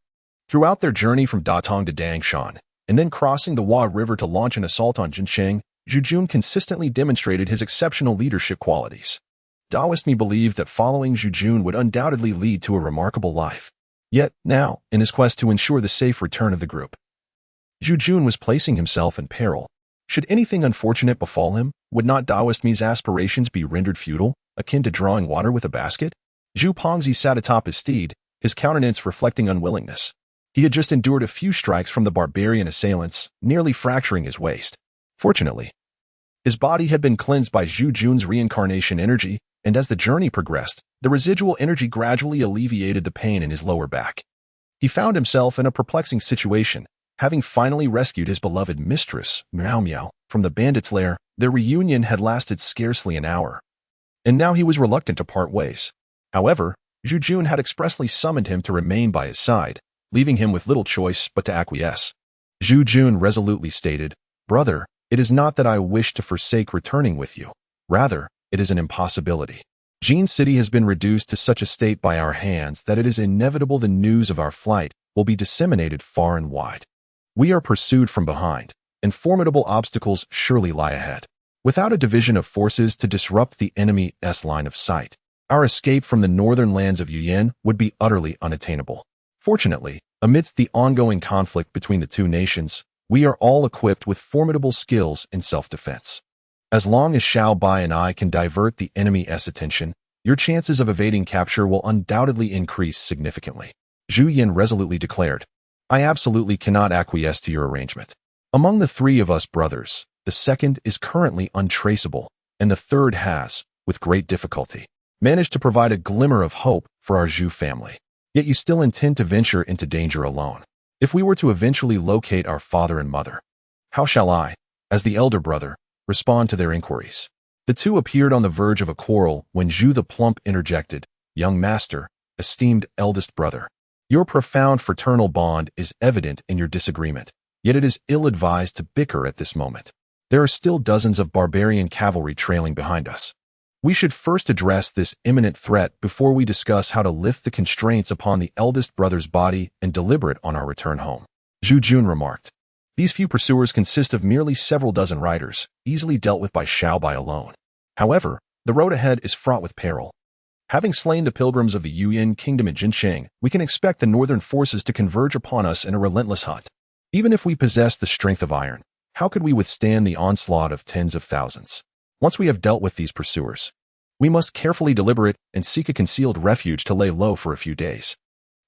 Throughout their journey from Datong to Dangshan, and then crossing the Hua River to launch an assault on Jincheng, Zhu Jun consistently demonstrated his exceptional leadership qualities. Daoist Mi believed that following Zhu Jun would undoubtedly lead to a remarkable life. Yet, now, in his quest to ensure the safe return of the group, Zhu Jun was placing himself in peril. Should anything unfortunate befall him, would not Daoist Mi's aspirations be rendered futile, akin to drawing water with a basket? Zhu Pongzi sat atop his steed, his countenance reflecting unwillingness. He had just endured a few strikes from the barbarian assailants, nearly fracturing his waist. Fortunately, his body had been cleansed by Zhu Jun's reincarnation energy, and as the journey progressed, the residual energy gradually alleviated the pain in his lower back. He found himself in a perplexing situation. Having finally rescued his beloved mistress, Miao Miao, from the bandits' lair, their reunion had lasted scarcely an hour. And now he was reluctant to part ways. However, Zhu Jun had expressly summoned him to remain by his side, leaving him with little choice but to acquiesce. Zhu Jun resolutely stated, "Brother, it is not that I wish to forsake returning with you. Rather, it is an impossibility. Jin City has been reduced to such a state by our hands that it is inevitable the news of our flight will be disseminated far and wide. We are pursued from behind, and formidable obstacles surely lie ahead. Without a division of forces to disrupt the enemy's line of sight, our escape from the northern lands of Yuan would be utterly unattainable. Fortunately, amidst the ongoing conflict between the two nations, we are all equipped with formidable skills in self-defense. As long as Xiao Bai and I can divert the enemy's attention, your chances of evading capture will undoubtedly increase significantly," Zhu Yan resolutely declared. "I absolutely cannot acquiesce to your arrangement. Among the three of us brothers, the second is currently untraceable, and the third has, with great difficulty, managed to provide a glimmer of hope for our Zhu family. Yet you still intend to venture into danger alone. If we were to eventually locate our father and mother, how shall I, as the elder brother, respond to their inquiries?" The two appeared on the verge of a quarrel when Zhu the Plump interjected, "Young master, esteemed eldest brother, your profound fraternal bond is evident in your disagreement, yet it is ill-advised to bicker at this moment. There are still dozens of barbarian cavalry trailing behind us. We should first address this imminent threat before we discuss how to lift the constraints upon the eldest brother's body and deliberate on our return home," Zhu Jun remarked. "These few pursuers consist of merely several dozen riders, easily dealt with by Xiao Bai alone. However, the road ahead is fraught with peril. Having slain the pilgrims of the Yuan kingdom at Jincheng, we can expect the northern forces to converge upon us in a relentless hunt. Even if we possess the strength of iron, how could we withstand the onslaught of tens of thousands? Once we have dealt with these pursuers, we must carefully deliberate and seek a concealed refuge to lay low for a few days.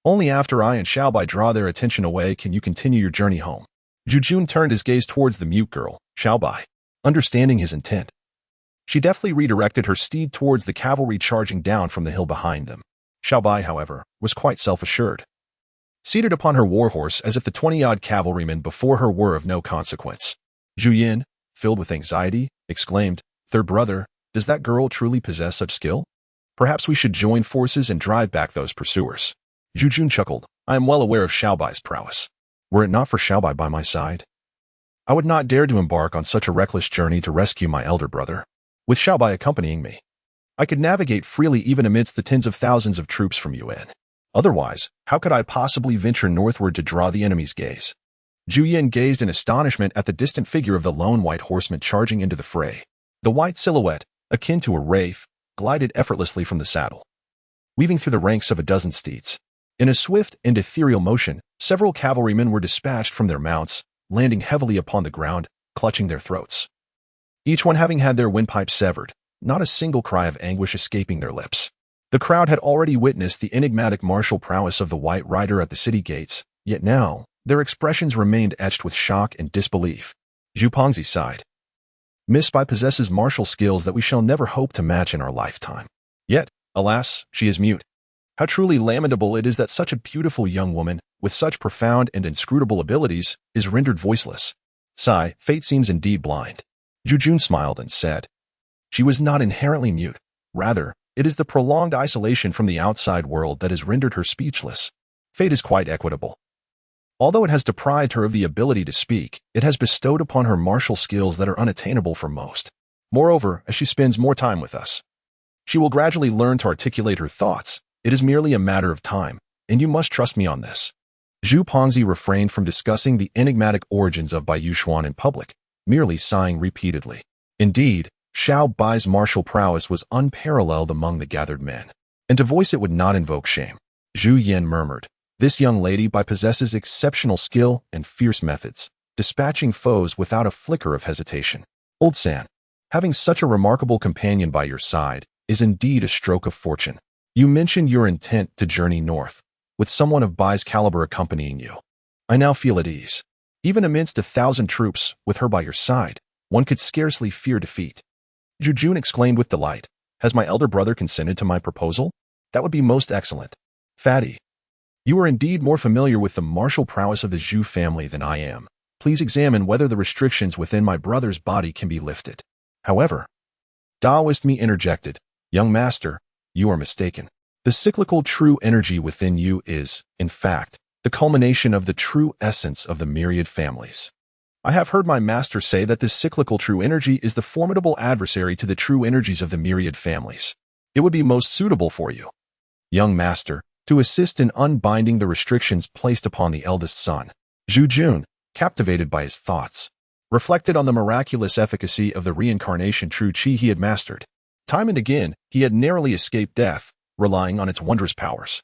Only after I and Xiaobai draw their attention away can you continue your journey home." Zhu Jun turned his gaze towards the mute girl, Xiaobai. Understanding his intent, she deftly redirected her steed towards the cavalry charging down from the hill behind them. Xiaobai, however, was quite self-assured, seated upon her warhorse as if the 20-odd cavalrymen before her were of no consequence. Zhu Yan, filled with anxiety, exclaimed, "Third brother, does that girl truly possess such skill? Perhaps we should join forces and drive back those pursuers." Zhu Jun chuckled, "I am well aware of Xiaobai's prowess. Were it not for Xiaobai by my side, I would not dare to embark on such a reckless journey to rescue my elder brother. With Xiaobai accompanying me, I could navigate freely even amidst the tens of thousands of troops from Yuan. Otherwise, how could I possibly venture northward to draw the enemy's gaze? Zhu Yan gazed in astonishment at the distant figure of the lone white horseman charging into the fray. The white silhouette, akin to a wraith, glided effortlessly from the saddle, weaving through the ranks of a dozen steeds. In a swift and ethereal motion, several cavalrymen were dispatched from their mounts, landing heavily upon the ground, clutching their throats. Each one having had their windpipe severed, not a single cry of anguish escaping their lips. The crowd had already witnessed the enigmatic martial prowess of the white rider at the city gates, yet now, their expressions remained etched with shock and disbelief. Zhu Pengzi sighed. Miss Spy possesses martial skills that we shall never hope to match in our lifetime. Yet, alas, she is mute. How truly lamentable it is that such a beautiful young woman, with such profound and inscrutable abilities, is rendered voiceless. Sigh, fate seems indeed blind. Zhu Jun smiled and said, she was not inherently mute. Rather, it is the prolonged isolation from the outside world that has rendered her speechless. Fate is quite equitable. Although it has deprived her of the ability to speak, it has bestowed upon her martial skills that are unattainable for most. Moreover, as she spends more time with us, she will gradually learn to articulate her thoughts. It is merely a matter of time, and you must trust me on this. Zhu Pengzi refrained from discussing the enigmatic origins of Bai Yuxuan in public, merely sighing repeatedly. Indeed, Xiao Bai's martial prowess was unparalleled among the gathered men, and to voice it would not invoke shame. Zhu Yan murmured, this young lady Bai possesses exceptional skill and fierce methods, dispatching foes without a flicker of hesitation. Old San, having such a remarkable companion by your side is indeed a stroke of fortune. You mentioned your intent to journey north, with someone of Bai's caliber accompanying you. I now feel at ease. Even amidst 1,000 troops, with her by your side, one could scarcely fear defeat. Zhu Jun exclaimed with delight, has my elder brother consented to my proposal? That would be most excellent. Fatty, you are indeed more familiar with the martial prowess of the Zhu family than I am. Please examine whether the restrictions within my brother's body can be lifted. However, Daoist me interjected, young master, you are mistaken. The cyclical true energy within you is, in fact, the culmination of the true essence of the myriad families. I have heard my master say that this cyclical true energy is the formidable adversary to the true energies of the myriad families. It would be most suitable for you, young master, to assist in unbinding the restrictions placed upon the eldest son. Zhu Jun, captivated by his thoughts, reflected on the miraculous efficacy of the reincarnation true chi he had mastered. Time and again, he had narrowly escaped death, relying on its wondrous powers.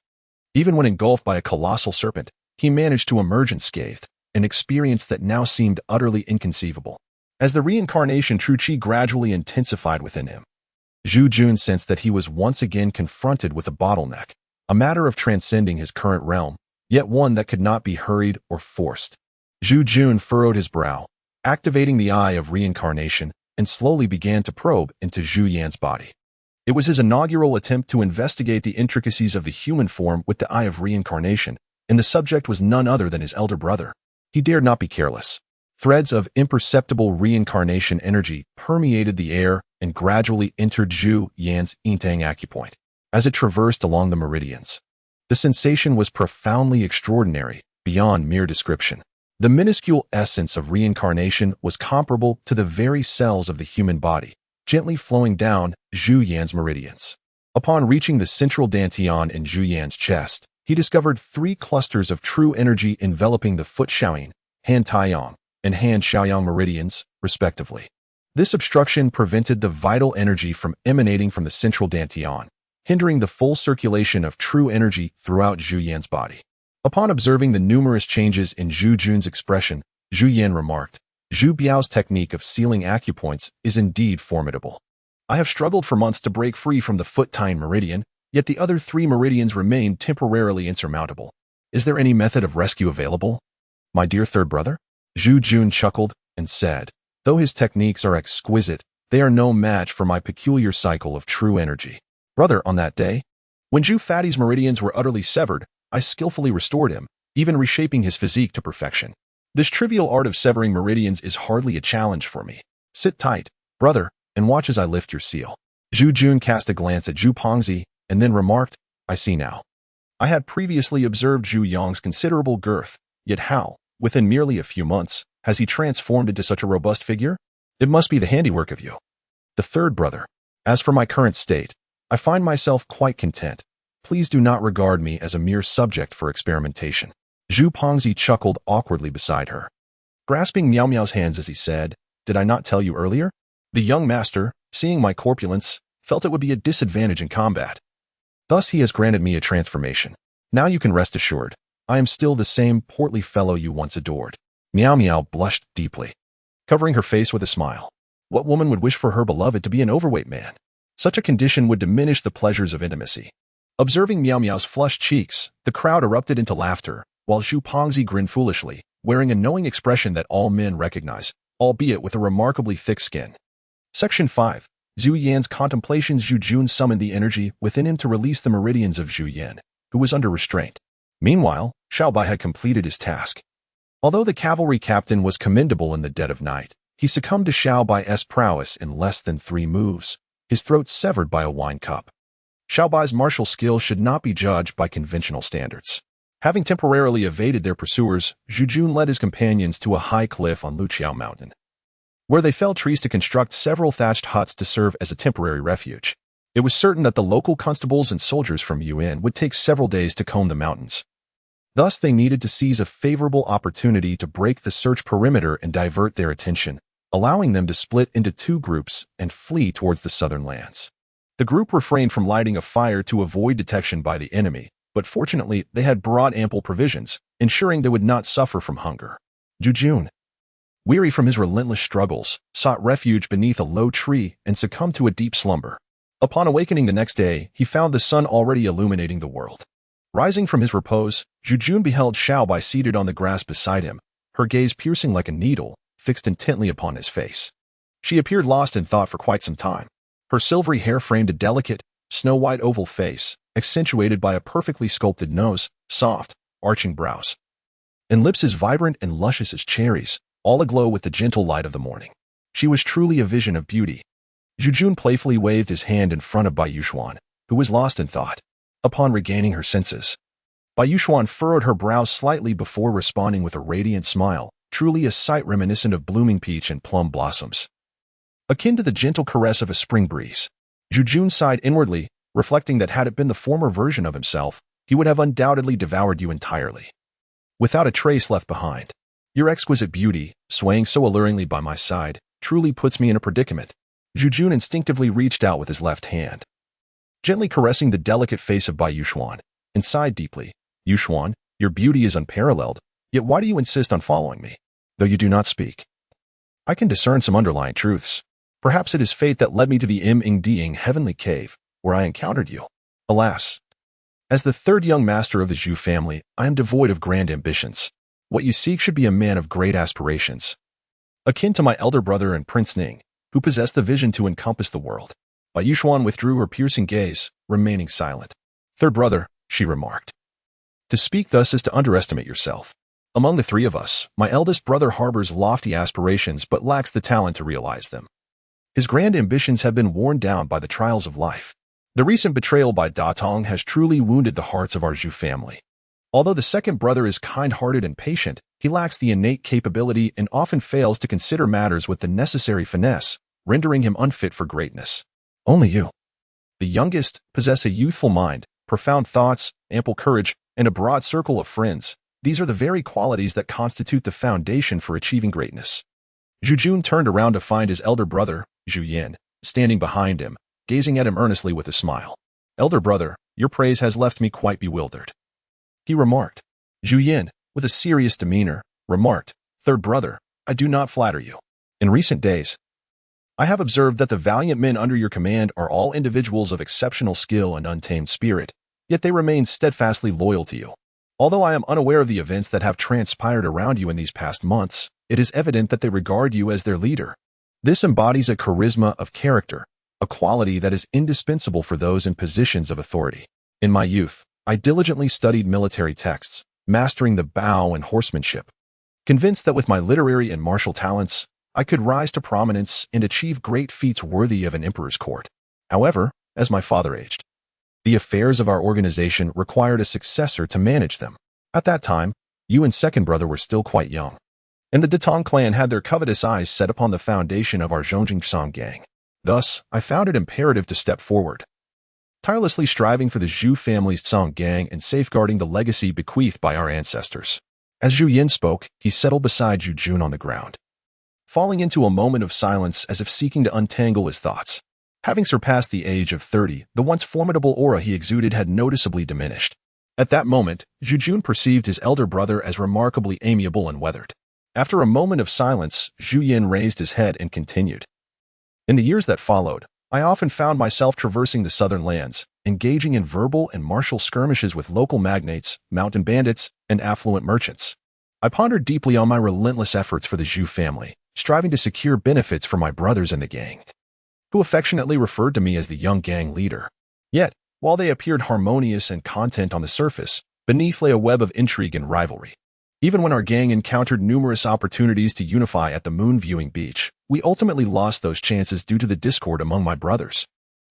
Even when engulfed by a colossal serpent, he managed to emerge unscathed, an experience that now seemed utterly inconceivable. As the reincarnation true chi gradually intensified within him, Zhu Jun sensed that he was once again confronted with a bottleneck, a matter of transcending his current realm, yet one that could not be hurried or forced. Zhu Jun furrowed his brow, activating the eye of reincarnation, and slowly began to probe into Zhu Yan's body. It was his inaugural attempt to investigate the intricacies of the human form with the eye of reincarnation, and the subject was none other than his elder brother. He dared not be careless. Threads of imperceptible reincarnation energy permeated the air and gradually entered Zhu Yan's Yintang acupoint. As it traversed along the meridians, the sensation was profoundly extraordinary, beyond mere description. The minuscule essence of reincarnation was comparable to the very cells of the human body, gently flowing down Zhu Yan's meridians. Upon reaching the central dantian in Zhu Yan's chest, he discovered 3 clusters of true energy enveloping the foot Shaoyin, hand Taiyang, and hand Shaoyang meridians, respectively. This obstruction prevented the vital energy from emanating from the central dantian, hindering the full circulation of true energy throughout Zhu Yan's body. Upon observing the numerous changes in Zhu Jun's expression, Zhu Yan remarked, Zhu Biao's technique of sealing acupoints is indeed formidable. I have struggled for months to break free from the foot Taiyang meridian, yet the other 3 meridians remain temporarily insurmountable. Is there any method of rescue available? My dear third brother? Zhu Jun chuckled and said, though his techniques are exquisite, they are no match for my peculiar cycle of true energy. Brother, on that day, when Zhu Fatty's meridians were utterly severed, I skillfully restored him, even reshaping his physique to perfection. This trivial art of severing meridians is hardly a challenge for me. Sit tight, brother, and watch as I lift your seal. Zhu Jun cast a glance at Zhu Pengzi and then remarked, I see now. I had previously observed Zhu Yang's considerable girth, yet how, within merely a few months, has he transformed into such a robust figure? It must be the handiwork of you, the third brother. As for my current state, I find myself quite content. Please do not regard me as a mere subject for experimentation. Zhu Pongzi chuckled awkwardly beside her, grasping Miao Miao's hands as he said, "Did I not tell you earlier?" The young master, seeing my corpulence, felt it would be a disadvantage in combat. Thus he has granted me a transformation. Now you can rest assured, I am still the same portly fellow you once adored. Miao Miao blushed deeply, covering her face with a smile. What woman would wish for her beloved to be an overweight man? Such a condition would diminish the pleasures of intimacy. Observing Miao Miao's flushed cheeks, the crowd erupted into laughter, while Zhu Pongzi grinned foolishly, wearing a knowing expression that all men recognize, albeit with a remarkably thick skin. Section 5. Zhu Yan's contemplations. Zhu Jun summoned the energy within him to release the meridians of Zhu Yan, who was under restraint. Meanwhile, Xiaobai had completed his task. Although the cavalry captain was commendable in the dead of night, he succumbed to Xiaobai's prowess in less than 3 moves, his throat severed by a wine cup. Xiaobai's martial skill should not be judged by conventional standards. Having temporarily evaded their pursuers, Zhu Jun led his companions to a high cliff on Luqiao Mountain, where they felled trees to construct several thatched huts to serve as a temporary refuge. It was certain that the local constables and soldiers from Yuan would take several days to comb the mountains. Thus, they needed to seize a favorable opportunity to break the search perimeter and divert their attention, allowing them to split into 2 groups and flee towards the southern lands. The group refrained from lighting a fire to avoid detection by the enemy, but fortunately they had brought ample provisions, ensuring they would not suffer from hunger. Zhu Jun, weary from his relentless struggles, sought refuge beneath a low tree and succumbed to a deep slumber. Upon awakening the next day, he found the sun already illuminating the world. Rising from his repose, Zhu Jun beheld Xiaobai seated on the grass beside him, her gaze piercing like a needle, fixed intently upon his face. She appeared lost in thought for quite some time. Her silvery hair framed a delicate, snow-white oval face, accentuated by a perfectly sculpted nose, soft, arching brows, and lips as vibrant and luscious as cherries, all aglow with the gentle light of the morning. She was truly a vision of beauty. Zhu Jun playfully waved his hand in front of Bai Yuxuan, who was lost in thought. Upon regaining her senses, Bai Yuxuan furrowed her brows slightly before responding with a radiant smile, truly a sight reminiscent of blooming peach and plum blossoms, akin to the gentle caress of a spring breeze. Zhu Jun sighed inwardly, reflecting that had it been the former version of himself, he would have undoubtedly devoured you entirely, without a trace left behind. Your exquisite beauty, swaying so alluringly by my side, truly puts me in a predicament. Zhu Jun instinctively reached out with his left hand, gently caressing the delicate face of Bai Yuxuan, and sighed deeply. Yuxuan, your beauty is unparalleled, yet why do you insist on following me? Though you do not speak, I can discern some underlying truths. Perhaps it is fate that led me to the Im-Ing-Ding heavenly cave, where I encountered you. Alas, as the 3rd young master of the Zhu family, I am devoid of grand ambitions. What you seek should be a man of great aspirations, akin to my elder brother and Prince Ning, who possessed the vision to encompass the world. Bai Yuxuan withdrew her piercing gaze, remaining silent. 3rd brother, she remarked. To speak thus is to underestimate yourself. Among the 3 of us, my eldest brother harbors lofty aspirations but lacks the talent to realize them. His grand ambitions have been worn down by the trials of life. The recent betrayal by Da Tong has truly wounded the hearts of our Zhu family. Although the 2nd brother is kind-hearted and patient, he lacks the innate capability and often fails to consider matters with the necessary finesse, rendering him unfit for greatness. Only you, the youngest, possess a youthful mind, profound thoughts, ample courage, and a broad circle of friends. These are the very qualities that constitute the foundation for achieving greatness. Zhu Jun turned around to find his elder brother, Zhu Yan, standing behind him, gazing at him earnestly with a smile. Elder brother, your praise has left me quite bewildered, he remarked. Zhu Yan, with a serious demeanor, remarked, 3rd brother, I do not flatter you. In recent days, I have observed that the valiant men under your command are all individuals of exceptional skill and untamed spirit, yet they remain steadfastly loyal to you. Although I am unaware of the events that have transpired around you in these past months, it is evident that they regard you as their leader. This embodies a charisma of character, a quality that is indispensable for those in positions of authority. In my youth, I diligently studied military texts, mastering the bow and horsemanship, convinced that with my literary and martial talents, I could rise to prominence and achieve great feats worthy of an emperor's court. However, as my father aged, the affairs of our organization required a successor to manage them. At that time, you and 2nd brother were still quite young, and the Datong clan had their covetous eyes set upon the foundation of our Zhongjing Song gang. Thus, I found it imperative to step forward, tirelessly striving for the Zhu family's Song gang and safeguarding the legacy bequeathed by our ancestors. As Zhu Yan spoke, he settled beside Zhu Jun on the ground, falling into a moment of silence as if seeking to untangle his thoughts. Having surpassed the age of 30, the once formidable aura he exuded had noticeably diminished. At that moment, Zhu Jun perceived his elder brother as remarkably amiable and weathered. After a moment of silence, Zhu Yan raised his head and continued. In the years that followed, I often found myself traversing the southern lands, engaging in verbal and martial skirmishes with local magnates, mountain bandits, and affluent merchants. I pondered deeply on my relentless efforts for the Zhu family, striving to secure benefits for my brothers in the gang, who affectionately referred to me as the young gang leader. Yet, while they appeared harmonious and content on the surface, beneath lay a web of intrigue and rivalry. Even when our gang encountered numerous opportunities to unify at the moon-viewing beach, we ultimately lost those chances due to the discord among my brothers.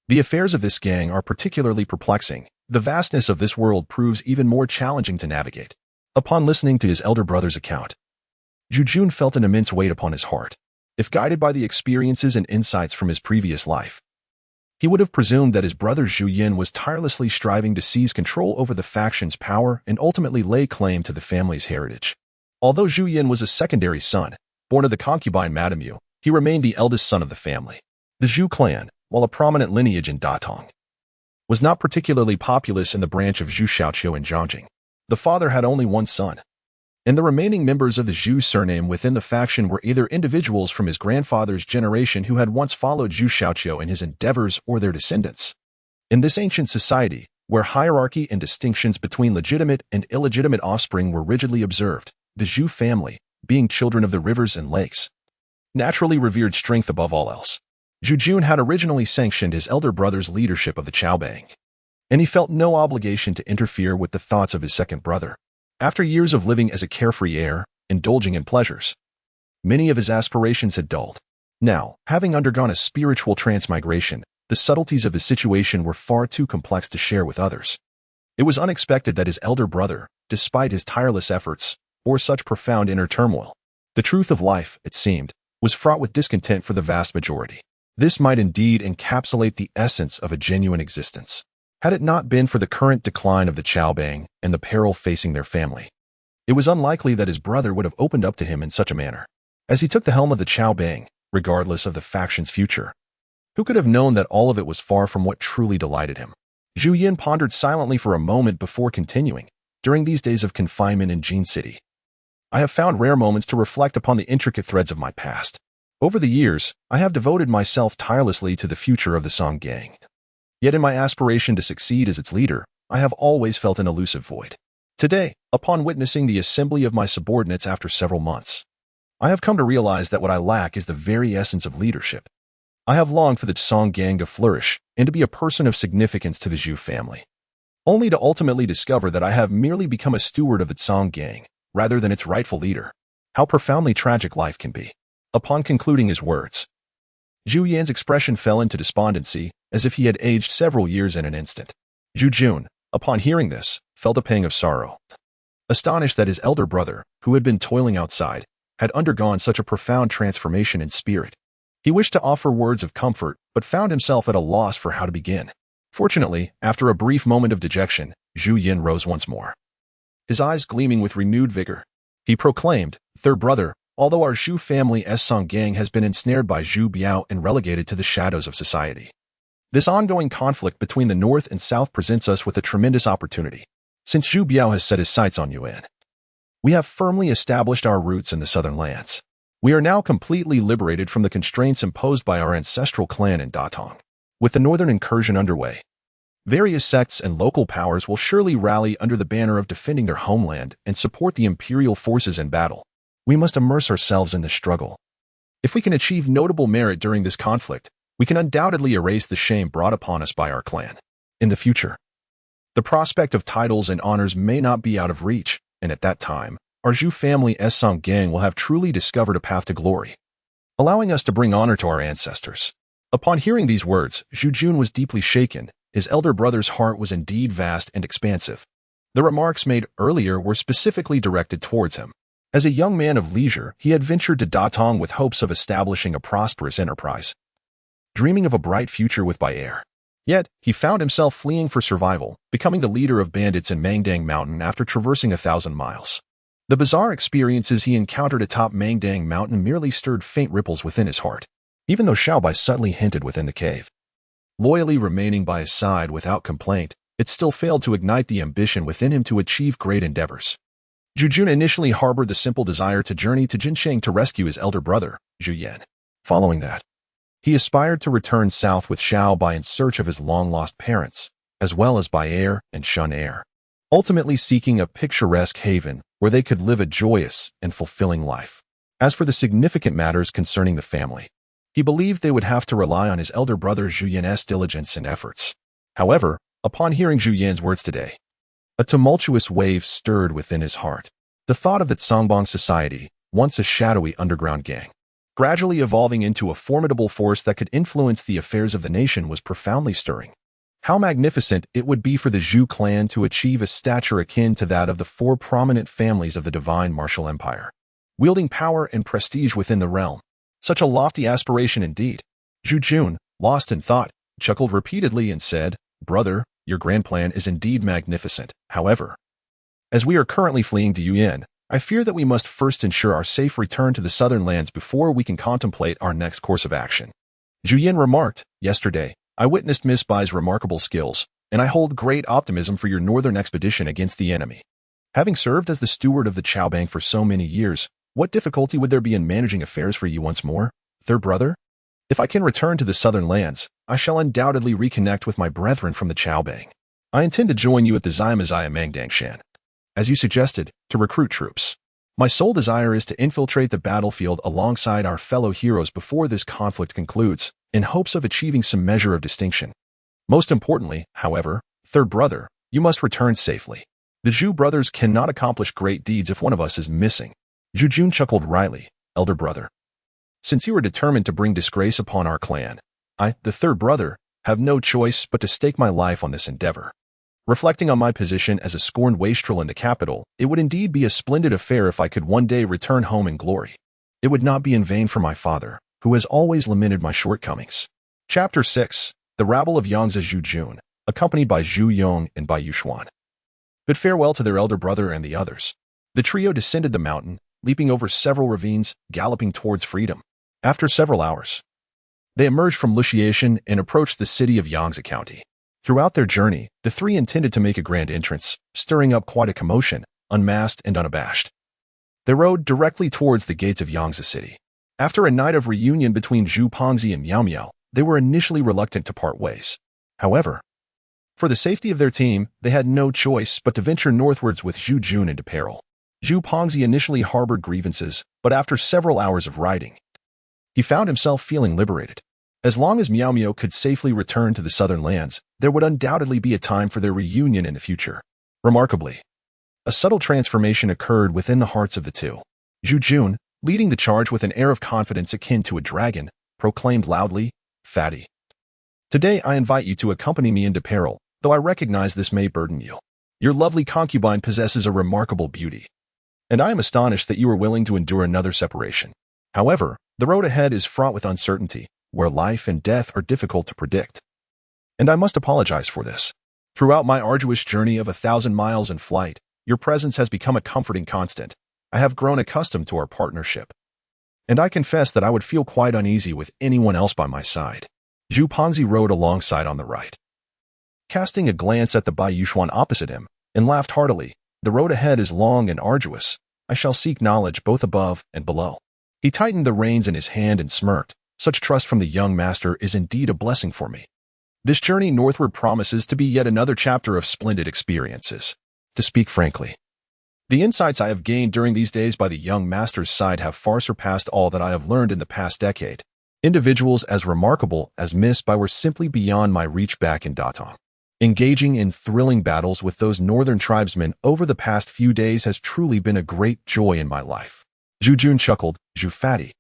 The affairs of this gang are particularly perplexing. The vastness of this world proves even more challenging to navigate. Upon listening to his elder brother's account, Zhu Jun felt an immense weight upon his heart. If guided by the experiences and insights from his previous life, he would have presumed that his brother Zhu Yan was tirelessly striving to seize control over the faction's power and ultimately lay claim to the family's heritage. Although Zhu Yan was a secondary son, born of the concubine Madame Yu, he remained the eldest son of the family. The Zhu clan, while a prominent lineage in Datong, was not particularly populous in the branch of Zhu Xiaoqiu and Zhongjing. The father had only one son, and the remaining members of the Zhu surname within the faction were either individuals from his grandfather's generation who had once followed Zhu Xiaoqiu in his endeavors or their descendants. In this ancient society, where hierarchy and distinctions between legitimate and illegitimate offspring were rigidly observed, the Zhu family, being children of the rivers and lakes, naturally revered strength above all else. Zhu Jun had originally sanctioned his elder brother's leadership of the Chaobang, and he felt no obligation to interfere with the thoughts of his second brother. After years of living as a carefree heir, indulging in pleasures, many of his aspirations had dulled. Now, having undergone a spiritual transmigration, the subtleties of his situation were far too complex to share with others. It was unexpected that his elder brother, despite his tireless efforts, bore such profound inner turmoil. The truth of life, it seemed, was fraught with discontent for the vast majority. This might indeed encapsulate the essence of a genuine existence, had it not been for the current decline of the Chaobang and the peril facing their family. It was unlikely that his brother would have opened up to him in such a manner. As he took the helm of the Chaobang, regardless of the faction's future, who could have known that all of it was far from what truly delighted him? Zhu Yan pondered silently for a moment before continuing. During these days of confinement in Jin City, I have found rare moments to reflect upon the intricate threads of my past. Over the years, I have devoted myself tirelessly to the future of the Song gang. Yet in my aspiration to succeed as its leader, I have always felt an elusive void. Today, upon witnessing the assembly of my subordinates after several months, I have come to realize that what I lack is the very essence of leadership. I have longed for the Song gang to flourish and to be a person of significance to the Zhu family, only to ultimately discover that I have merely become a steward of the Song gang, rather than its rightful leader. How profoundly tragic life can be. Upon concluding his words, Zhu Yan's expression fell into despondency, as if he had aged several years in an instant. Zhu Jun, upon hearing this, felt a pang of sorrow. Astonished that his elder brother, who had been toiling outside, had undergone such a profound transformation in spirit. He wished to offer words of comfort, but found himself at a loss for how to begin. Fortunately, after a brief moment of dejection, Zhu Yan rose once more, his eyes gleaming with renewed vigor. He proclaimed, "Third brother, although our Zhu family's Song gang has been ensnared by Zhu Biao and relegated to the shadows of society, this ongoing conflict between the North and South presents us with a tremendous opportunity. Since Zhu Biao has set his sights on Yuan, we have firmly established our roots in the southern lands. We are now completely liberated from the constraints imposed by our ancestral clan in Datong. With the northern incursion underway, various sects and local powers will surely rally under the banner of defending their homeland and support the imperial forces in battle. We must immerse ourselves in this struggle. If we can achieve notable merit during this conflict, we can undoubtedly erase the shame brought upon us by our clan. In the future, the prospect of titles and honors may not be out of reach, and at that time, our Zhu family's Song gang will have truly discovered a path to glory, allowing us to bring honor to our ancestors." Upon hearing these words, Zhu Jun was deeply shaken. His elder brother's heart was indeed vast and expansive. The remarks made earlier were specifically directed towards him. As a young man of leisure, he had ventured to Datong with hopes of establishing a prosperous enterprise, dreaming of a bright future with Bayer. Yet, he found himself fleeing for survival, becoming the leader of bandits in Mangdang Mountain after traversing 1,000 miles. The bizarre experiences he encountered atop Mangdang Mountain merely stirred faint ripples within his heart, even though Xiaobai subtly hinted within the cave. Loyally remaining by his side without complaint, it still failed to ignite the ambition within him to achieve great endeavors. Zhu Yan initially harbored the simple desire to journey to Jinsheng to rescue his elder brother, Zhu Yan. Following that, he aspired to return south with Xiaobai in search of his long-lost parents, as well as by air and shun air, ultimately seeking a picturesque haven where they could live a joyous and fulfilling life. As for the significant matters concerning the family, he believed they would have to rely on his elder brother Zhu Yan's diligence and efforts. However, upon hearing Zhu Yan's words today, a tumultuous wave stirred within his heart. The thought of that Songbong society, once a shadowy underground gang, gradually evolving into a formidable force that could influence the affairs of the nation, was profoundly stirring. How magnificent it would be for the Zhu clan to achieve a stature akin to that of the 4 prominent families of the divine martial empire, wielding power and prestige within the realm. Such a lofty aspiration indeed. Zhu Jun, lost in thought, chuckled repeatedly and said, "Brother, your grand plan is indeed magnificent. However, as we are currently fleeing to Yuan, I fear that we must first ensure our safe return to the southern lands before we can contemplate our next course of action." Zhu Yan remarked, "Yesterday, I witnessed Miss Bai's remarkable skills, and I hold great optimism for your northern expedition against the enemy. Having served as the steward of the Chaobang for so many years, what difficulty would there be in managing affairs for you once more, third brother? If I can return to the southern lands, I shall undoubtedly reconnect with my brethren from the Chaobang. I intend to join you at the Zimazaya Mangdangshan, as you suggested, to recruit troops. My sole desire is to infiltrate the battlefield alongside our fellow heroes before this conflict concludes, in hopes of achieving some measure of distinction. Most importantly, however, third brother, you must return safely. The Zhu brothers cannot accomplish great deeds if one of us is missing." Zhu Jun chuckled wryly, "Elder brother, since you are determined to bring disgrace upon our clan, I, the third brother, have no choice but to stake my life on this endeavor. Reflecting on my position as a scorned wastrel in the capital, it would indeed be a splendid affair if I could one day return home in glory. It would not be in vain for my father, who has always lamented my shortcomings." Chapter 6. The Rabble of Yangtze Zhu Jun, accompanied by Zhu Yong and Bai Yuxuan, bid farewell to their elder brother and the others. The trio descended the mountain, leaping over several ravines, galloping towards freedom. After several hours, they emerged from Lushiation and approached the city of Yangtze County. Throughout their journey, the three intended to make a grand entrance, stirring up quite a commotion, unmasked and unabashed. They rode directly towards the gates of Yangtze City. After a night of reunion between Zhu Pongzi and Miao Miao, they were initially reluctant to part ways. However, for the safety of their team, they had no choice but to venture northwards with Zhu Jun into peril. Zhu Pongzi initially harbored grievances, but after several hours of riding, he found himself feeling liberated. As long as Miao Miao could safely return to the southern lands, there would undoubtedly be a time for their reunion in the future. Remarkably, a subtle transformation occurred within the hearts of the two. Zhu Jun, leading the charge with an air of confidence akin to a dragon, proclaimed loudly, "Fatty, today I invite you to accompany me into peril, though I recognize this may burden you. Your lovely concubine possesses a remarkable beauty, and I am astonished that you are willing to endure another separation. However, the road ahead is fraught with uncertainty, where life and death are difficult to predict. And I must apologize for this. Throughout my arduous journey of 1,000 miles in flight, your presence has become a comforting constant. I have grown accustomed to our partnership, and I confess that I would feel quite uneasy with anyone else by my side." Zhu Pongzi rode alongside on the right, casting a glance at the Bai Yuxuan opposite him, and laughed heartily. "The road ahead is long and arduous. I shall seek knowledge both above and below." He tightened the reins in his hand and smirked. "Such trust from the young master is indeed a blessing for me. This journey northward promises to be yet another chapter of splendid experiences. To speak frankly, the insights I have gained during these days by the young master's side have far surpassed all that I have learned in the past decade. Individuals as remarkable as Miss Bai were simply beyond my reach back in Datong. Engaging in thrilling battles with those northern tribesmen over the past few days has truly been a great joy in my life." Zhu Jun chuckled, "Zhu Fatty,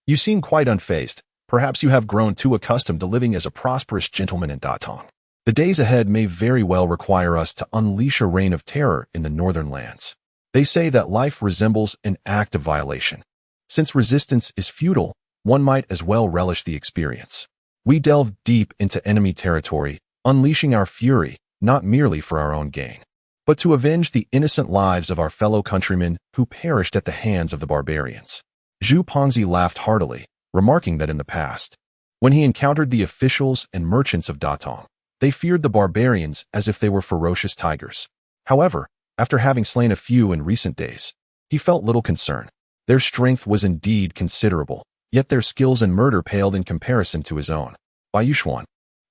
you seem quite unfazed. Perhaps you have grown too accustomed to living as a prosperous gentleman in Datong. The days ahead may very well require us to unleash a reign of terror in the northern lands. They say that life resembles an act of violation. Since resistance is futile, one might as well relish the experience. We delve deep into enemy territory, unleashing our fury not merely for our own gain, but to avenge the innocent lives of our fellow countrymen who perished at the hands of the barbarians. Zhu Ponzi laughed heartily, remarking that in the past, when he encountered the officials and merchants of Datong, they feared the barbarians as if they were ferocious tigers. However, after having slain a few in recent days, he felt little concern. Their strength was indeed considerable, yet their skills in murder paled in comparison to his own. Bai Yuxuan,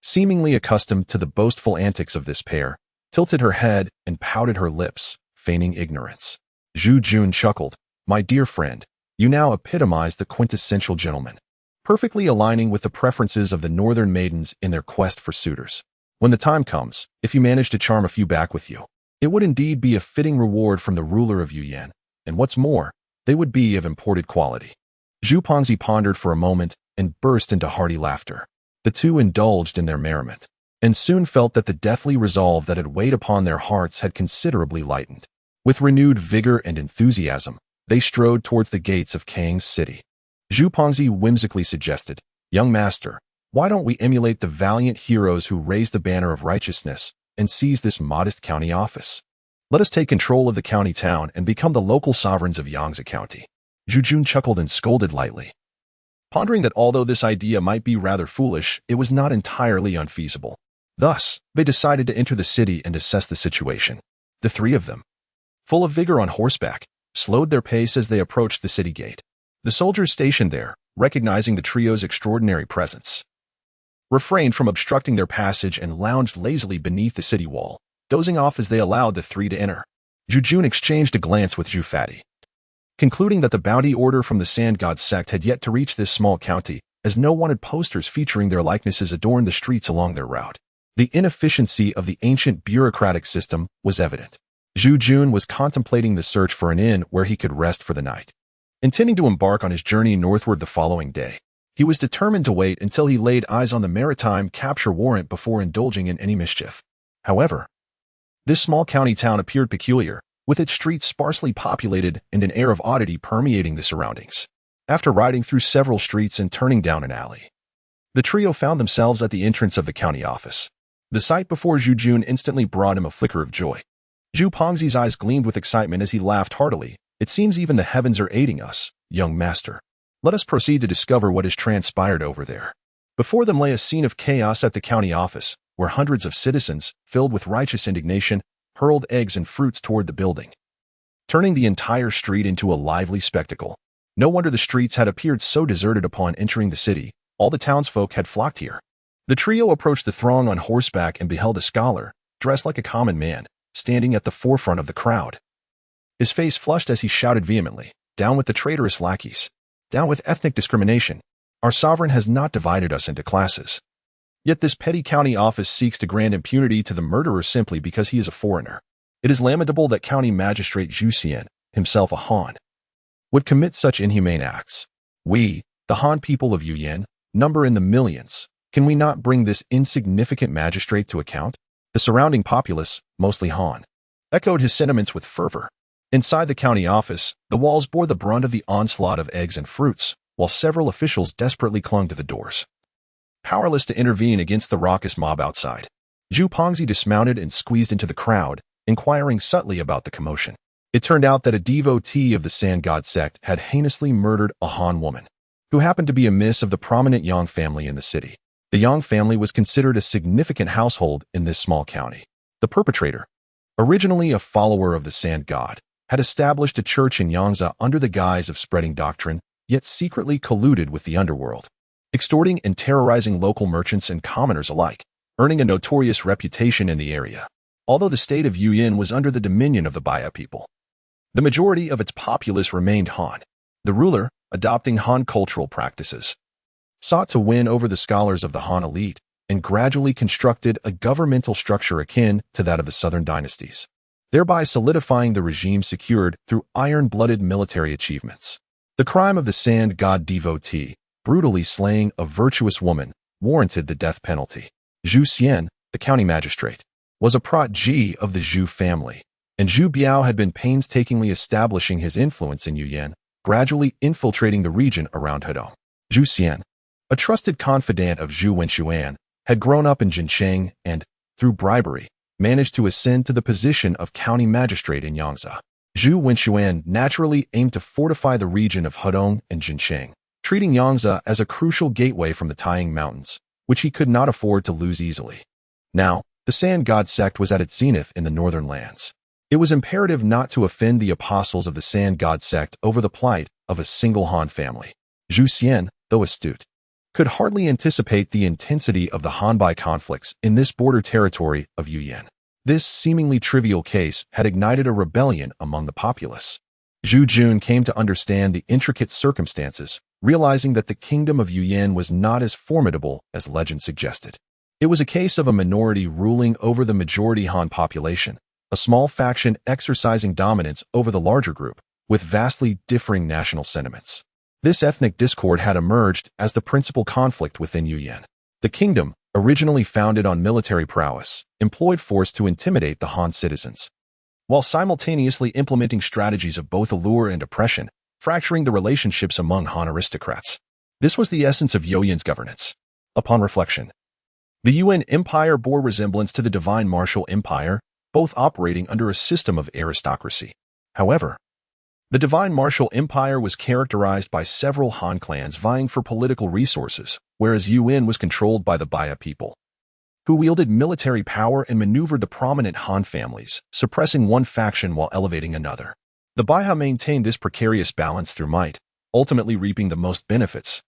seemingly accustomed to the boastful antics of this pair, tilted her head and pouted her lips, feigning ignorance. Zhu Jun chuckled. My dear friend, you now epitomize the quintessential gentleman, perfectly aligning with the preferences of the northern maidens in their quest for suitors. When the time comes, if you manage to charm a few back with you, it would indeed be a fitting reward from the ruler of Zhu Yan, and what's more, they would be of imported quality. Zhu Ponzi pondered for a moment and burst into hearty laughter. The two indulged in their merriment, and soon felt that the deathly resolve that had weighed upon their hearts had considerably lightened. With renewed vigor and enthusiasm, they strode towards the gates of Kang's city. Zhu Ponzi whimsically suggested, Young master, why don't we emulate the valiant heroes who raised the banner of righteousness and seize this modest county office? Let us take control of the county town and become the local sovereigns of Yangtze County. Zhu Jun chuckled and scolded lightly, pondering that although this idea might be rather foolish, it was not entirely unfeasible. Thus, they decided to enter the city and assess the situation. The three of them, full of vigor on horseback, slowed their pace as they approached the city gate. The soldiers stationed there, recognizing the trio's extraordinary presence, refrained from obstructing their passage and lounged lazily beneath the city wall, dozing off as they allowed the three to enter. Zhu Jun exchanged a glance with Zhu Fatty, concluding that the bounty order from the Sand God sect had yet to reach this small county, as no wanted posters featuring their likenesses adorned the streets along their route. The inefficiency of the ancient bureaucratic system was evident. Zhu Jun was contemplating the search for an inn where he could rest for the night. Intending to embark on his journey northward the following day, he was determined to wait until he laid eyes on the maritime capture warrant before indulging in any mischief. However, this small county town appeared peculiar, with its streets sparsely populated and an air of oddity permeating the surroundings. After riding through several streets and turning down an alley, the trio found themselves at the entrance of the county office. The sight before Zhu Jun instantly brought him a flicker of joy. Zhu Pongzi's eyes gleamed with excitement as he laughed heartily. It seems even the heavens are aiding us, young master. Let us proceed to discover what has transpired over there. Before them lay a scene of chaos at the county office, where hundreds of citizens, filled with righteous indignation, hurled eggs and fruits toward the building, turning the entire street into a lively spectacle. No wonder the streets had appeared so deserted upon entering the city. All the townsfolk had flocked here. The trio approached the throng on horseback and beheld a scholar, dressed like a common man, standing at the forefront of the crowd. His face flushed as he shouted vehemently, Down with the traitorous lackeys! Down with ethnic discrimination! Our sovereign has not divided us into classes. Yet this petty county office seeks to grant impunity to the murderer simply because he is a foreigner. It is lamentable that County Magistrate Zhu Yan, himself a Han, would commit such inhumane acts. We, the Han people of Zhu Yan, number in the millions. Can we not bring this insignificant magistrate to account? The surrounding populace, mostly Han, echoed his sentiments with fervor. Inside the county office, the walls bore the brunt of the onslaught of eggs and fruits, while several officials desperately clung to the doors, powerless to intervene against the raucous mob outside. Zhu Pongzi dismounted and squeezed into the crowd, inquiring subtly about the commotion. It turned out that a devotee of the Sand God sect had heinously murdered a Han woman, who happened to be a miss of the prominent Yang family in the city. The Yang family was considered a significant household in this small county. The perpetrator, originally a follower of the Sand God, had established a church in Yangtze under the guise of spreading doctrine, yet secretly colluded with the underworld, extorting and terrorizing local merchants and commoners alike, earning a notorious reputation in the area. Although the state of Zhu Yan was under the dominion of the Baya people, the majority of its populace remained Han. The ruler, adopting Han cultural practices, sought to win over the scholars of the Han elite and gradually constructed a governmental structure akin to that of the southern dynasties, thereby solidifying the regime secured through iron-blooded military achievements. The crime of the Sand God devotee, brutally slaying a virtuous woman, warranted the death penalty. Zhu Yan, the county magistrate, was a protege of the Zhu family, and Zhu Biao had been painstakingly establishing his influence in Zhu Yan, gradually infiltrating the region around Hedong. Zhu Yan, a trusted confidant of Zhu Wenxuan, had grown up in Jincheng and, through bribery, managed to ascend to the position of county magistrate in Yangtze. Zhu Yan naturally aimed to fortify the region of Hedong and Jincheng, treating Yangtze as a crucial gateway from the Taiying Mountains, which he could not afford to lose easily. Now, the Sand God sect was at its zenith in the northern lands. It was imperative not to offend the apostles of the Sand God sect over the plight of a single Han family. Zhu Yan, though astute, could hardly anticipate the intensity of the Hanbai conflicts in this border territory of Yuyan. This seemingly trivial case had ignited a rebellion among the populace. Zhu Jun came to understand the intricate circumstances, realizing that the kingdom of Yuyan was not as formidable as legend suggested. It was a case of a minority ruling over the majority Han population, a small faction exercising dominance over the larger group, with vastly differing national sentiments. This ethnic discord had emerged as the principal conflict within Yuyan. The kingdom, originally founded on military prowess, employed force to intimidate the Han citizens, while simultaneously implementing strategies of both allure and oppression, fracturing the relationships among Han aristocrats. This was the essence of Yuyan's governance. Upon reflection, the Yuan Empire bore resemblance to the Divine Martial Empire, both operating under a system of aristocracy. However, the Divine Martial Empire was characterized by several Han clans vying for political resources, whereas Yuan was controlled by the Baya people, who wielded military power and maneuvered the prominent Han families, suppressing one faction while elevating another. The Baya maintained this precarious balance through might, ultimately reaping the most benefits,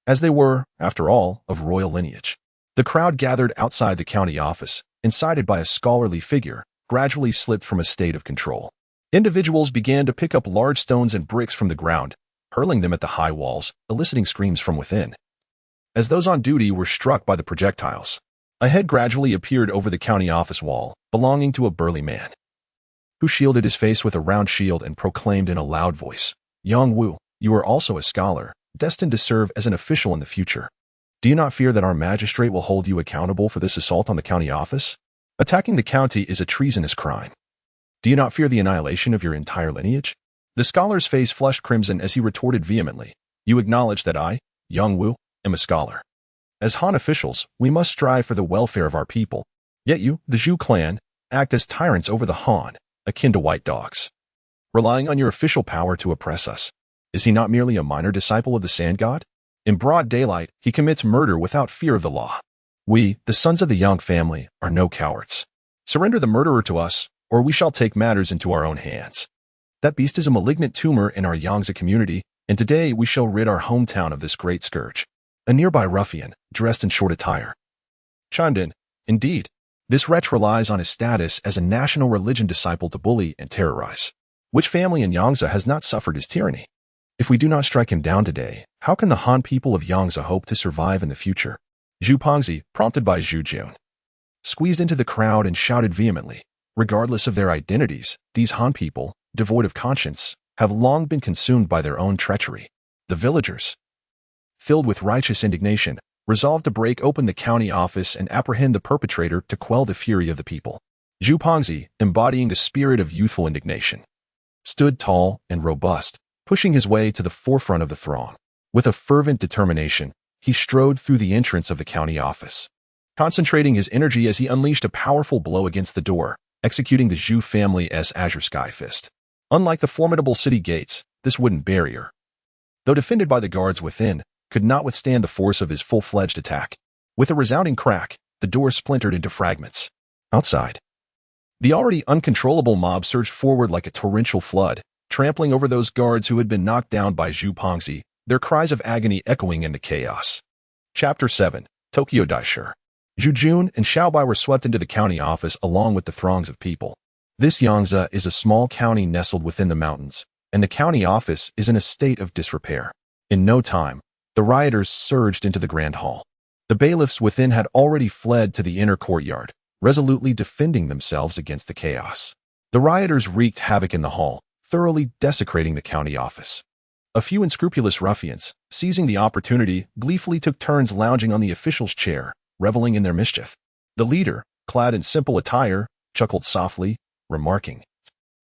as they were, after all, of royal lineage. The crowd gathered outside the county office, incited by a scholarly figure, gradually slipped from a state of control. Individuals began to pick up large stones and bricks from the ground, hurling them at the high walls, eliciting screams from within. As those on duty were struck by the projectiles, a head gradually appeared over the county office wall, belonging to a burly man, who shielded his face with a round shield and proclaimed in a loud voice, "Yang Wu, you are also a scholar, destined to serve as an official in the future. Do you not fear that our magistrate will hold you accountable for this assault on the county office? Attacking the county is a treasonous crime. Do you not fear the annihilation of your entire lineage?" The scholar's face flushed crimson as he retorted vehemently, "You acknowledge that I, Yang Wu, am a scholar. As Han officials, we must strive for the welfare of our people. Yet you, the Zhu clan, act as tyrants over the Han, akin to white dogs, relying on your official power to oppress us. Is he not merely a minor disciple of the Sand God? In broad daylight, he commits murder without fear of the law. We, the sons of the Yang family, are no cowards. Surrender the murderer to us, or we shall take matters into our own hands. That beast is a malignant tumor in our Yangtze community, and today we shall rid our hometown of this great scourge." A nearby ruffian, dressed in short attire, chimed in, "Indeed, this wretch relies on his status as a national religion disciple to bully and terrorize. Which family in Yangtze has not suffered his tyranny? If we do not strike him down today, how can the Han people of Yangtze hope to survive in the future?" Zhu Pongzi, prompted by Zhu Jun, squeezed into the crowd and shouted vehemently, "Regardless of their identities, these Han people, devoid of conscience, have long been consumed by their own treachery." The villagers, filled with righteous indignation, resolved to break open the county office and apprehend the perpetrator to quell the fury of the people. Zhu Pongzi, embodying the spirit of youthful indignation, stood tall and robust, pushing his way to the forefront of the throng. With a fervent determination, he strode through the entrance of the county office, concentrating his energy as he unleashed a powerful blow against the door, executing the Zhu family's Azure Sky Fist. Unlike the formidable city gates, this wooden barrier, though defended by the guards within, could not withstand the force of his full-fledged attack. With a resounding crack, the door splintered into fragments. Outside, the already uncontrollable mob surged forward like a torrential flood, trampling over those guards who had been knocked down by Zhu Pongzi, their cries of agony echoing in the chaos. Chapter 7, Tokyo Daisher. Zhu Jun and Xiaobai were swept into the county office along with the throngs of people. This Yangtze is a small county nestled within the mountains, and the county office is in a state of disrepair. In no time, the rioters surged into the grand hall. The bailiffs within had already fled to the inner courtyard, resolutely defending themselves against the chaos. The rioters wreaked havoc in the hall, thoroughly desecrating the county office. A few unscrupulous ruffians, seizing the opportunity, gleefully took turns lounging on the official's chair, reveling in their mischief. The leader, clad in simple attire, chuckled softly, remarking,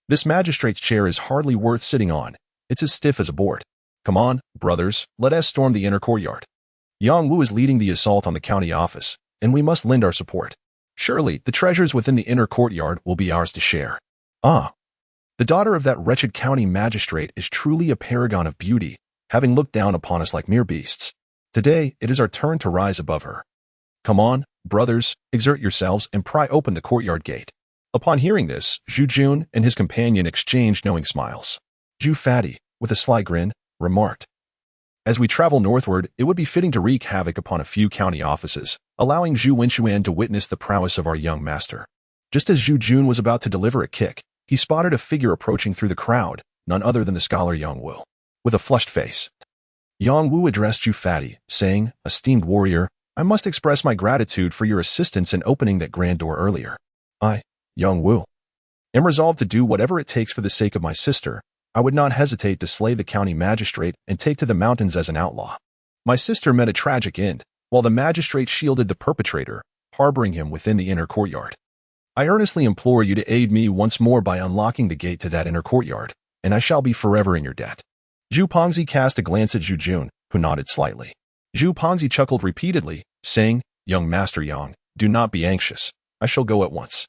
"This magistrate's chair is hardly worth sitting on. It's as stiff as a board. Come on, brothers, let us storm the inner courtyard." Yang Wu is leading the assault on the county office, and we must lend our support. Surely, the treasures within the inner courtyard will be ours to share. Ah, the daughter of that wretched county magistrate is truly a paragon of beauty, having looked down upon us like mere beasts. Today, it is our turn to rise above her. Come on, brothers, exert yourselves and pry open the courtyard gate. Upon hearing this, Zhu Yan and his companion exchanged knowing smiles. Zhu Fatty, with a sly grin, remarked, "As we travel northward, it would be fitting to wreak havoc upon a few county offices, allowing Zhu Wenxuan to witness the prowess of our young master." Just as Zhu Yan was about to deliver a kick, he spotted a figure approaching through the crowd, none other than the scholar Yang Wu. With a flushed face, Yang Wu addressed Zhu Fatty, saying, "Esteemed warrior, I must express my gratitude for your assistance in opening that grand door earlier. I, Yang Wu, am resolved to do whatever it takes for the sake of my sister. I would not hesitate to slay the county magistrate and take to the mountains as an outlaw." My sister met a tragic end, while the magistrate shielded the perpetrator, harboring him within the inner courtyard. I earnestly implore you to aid me once more by unlocking the gate to that inner courtyard, and I shall be forever in your debt. Zhu Pongzi cast a glance at Zhu Yan, who nodded slightly. Zhu Pongzi chuckled repeatedly, saying, "Young Master Yang, do not be anxious. I shall go at once."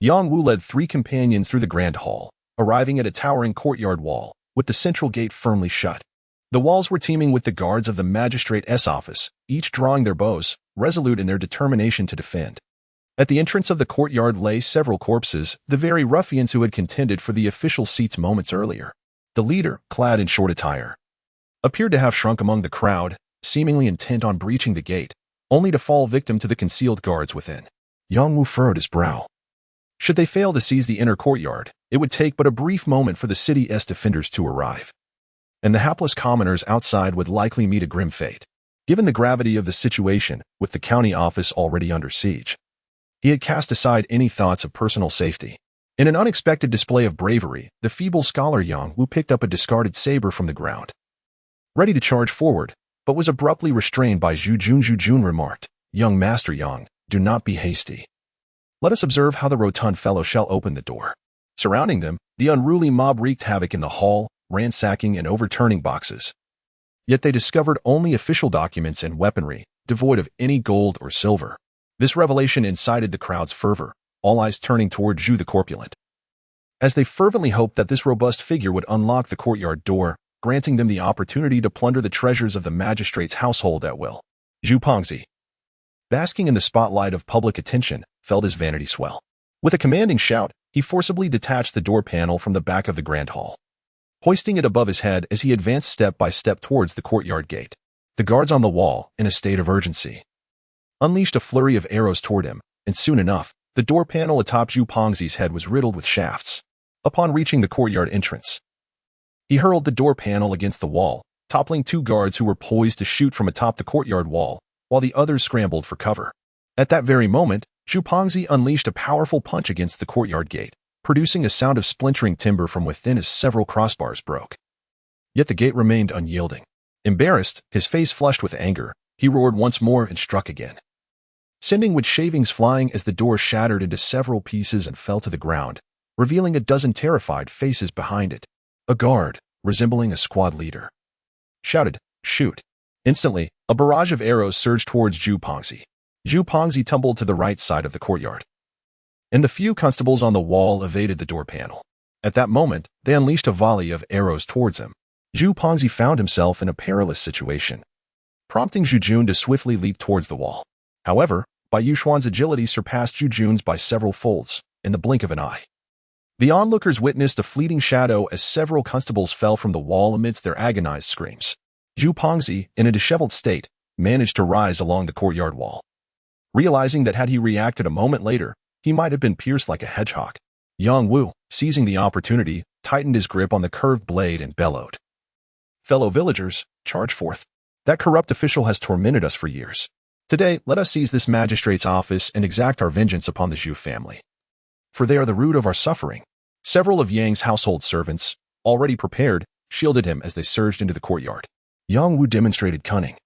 Yang Wu led 3 companions through the grand hall, arriving at a towering courtyard wall, with the central gate firmly shut. The walls were teeming with the guards of the magistrate's office, each drawing their bows, resolute in their determination to defend. At the entrance of the courtyard lay several corpses, the very ruffians who had contended for the official seats moments earlier. The leader, clad in short attire, appeared to have shrunk among the crowd, seemingly intent on breaching the gate, only to fall victim to the concealed guards within. Yang Wu furrowed his brow. Should they fail to seize the inner courtyard, it would take but a brief moment for the city's defenders to arrive, and the hapless commoners outside would likely meet a grim fate. Given the gravity of the situation, with the county office already under siege, he had cast aside any thoughts of personal safety. In an unexpected display of bravery, the feeble scholar Yang Wu picked up a discarded saber from the ground, ready to charge forward, but was abruptly restrained by Zhu Yan. Zhu Yan remarked, "Young Master Yang, do not be hasty. Let us observe how the rotund fellow shall open the door." Surrounding them, the unruly mob wreaked havoc in the hall, ransacking and overturning boxes. Yet they discovered only official documents and weaponry, devoid of any gold or silver. This revelation incited the crowd's fervor, all eyes turning toward Zhu the corpulent, as they fervently hoped that this robust figure would unlock the courtyard door, granting them the opportunity to plunder the treasures of the magistrate's household at will. Zhu Pongzi, basking in the spotlight of public attention, felt his vanity swell. With a commanding shout, he forcibly detached the door panel from the back of the grand hall, hoisting it above his head as he advanced step by step towards the courtyard gate. The guards on the wall, in a state of urgency, unleashed a flurry of arrows toward him, and soon enough, the door panel atop Zhu Pongzi's head was riddled with shafts. Upon reaching the courtyard entrance, he hurled the door panel against the wall, toppling 2 guards who were poised to shoot from atop the courtyard wall, while the others scrambled for cover. At that very moment, Zhu Pongzi unleashed a powerful punch against the courtyard gate, producing a sound of splintering timber from within as several crossbars broke. Yet the gate remained unyielding. Embarrassed, his face flushed with anger, he roared once more and struck again, sending wood shavings flying as the door shattered into several pieces and fell to the ground, revealing a dozen terrified faces behind it. A guard, resembling a squad leader, shouted, "Shoot!" Instantly, a barrage of arrows surged towards Zhu Pongzi. Zhu Pongzi tumbled to the right side of the courtyard, and the few constables on the wall evaded the door panel. At that moment, they unleashed a volley of arrows towards him. Zhu Pongzi found himself in a perilous situation, prompting Zhu Yan to swiftly leap towards the wall. However, Bai Yuxuan's agility surpassed Zhu Yan's by several folds, in the blink of an eye. The onlookers witnessed a fleeting shadow as several constables fell from the wall amidst their agonized screams. Zhu Pongzi, in a disheveled state, managed to rise along the courtyard wall, realizing that had he reacted a moment later, he might have been pierced like a hedgehog. Yang Wu, seizing the opportunity, tightened his grip on the curved blade and bellowed, "Fellow villagers, charge forth. That corrupt official has tormented us for years. Today, let us seize this magistrate's office and exact our vengeance upon the Zhu family, for they are the root of our suffering." Several of Yang's household servants, already prepared, shielded him as they surged into the courtyard. Yang Wu demonstrated cunning.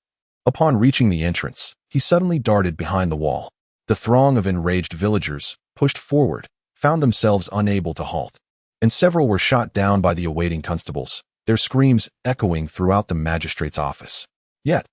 Upon reaching the entrance, he suddenly darted behind the wall. The throng of enraged villagers, pushed forward, found themselves unable to halt, and several were shot down by the awaiting constables, their screams echoing throughout the magistrate's office. Yet,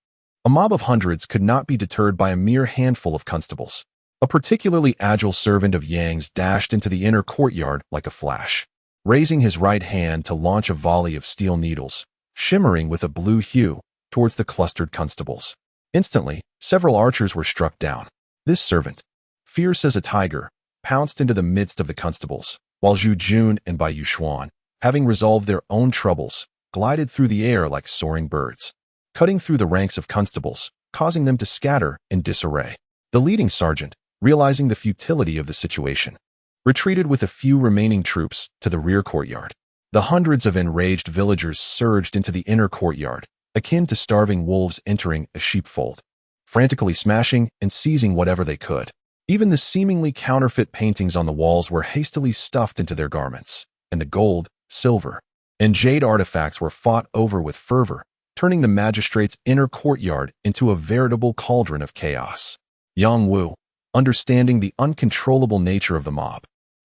A mob of hundreds could not be deterred by a mere handful of constables. A particularly agile servant of Yang's dashed into the inner courtyard like a flash, raising his right hand to launch a volley of steel needles, shimmering with a blue hue, towards the clustered constables. Instantly, several archers were struck down. This servant, fierce as a tiger, pounced into the midst of the constables, while Zhu Jun and Bai Yuxuan, having resolved their own troubles, glided through the air like soaring birds, cutting through the ranks of constables, causing them to scatter in disarray. The leading sergeant, realizing the futility of the situation, retreated with a few remaining troops to the rear courtyard. The hundreds of enraged villagers surged into the inner courtyard, akin to starving wolves entering a sheepfold, frantically smashing and seizing whatever they could. Even the seemingly counterfeit paintings on the walls were hastily stuffed into their garments, and the gold, silver, and jade artifacts were fought over with fervor, turning the magistrate's inner courtyard into a veritable cauldron of chaos. Yang Wu, understanding the uncontrollable nature of the mob,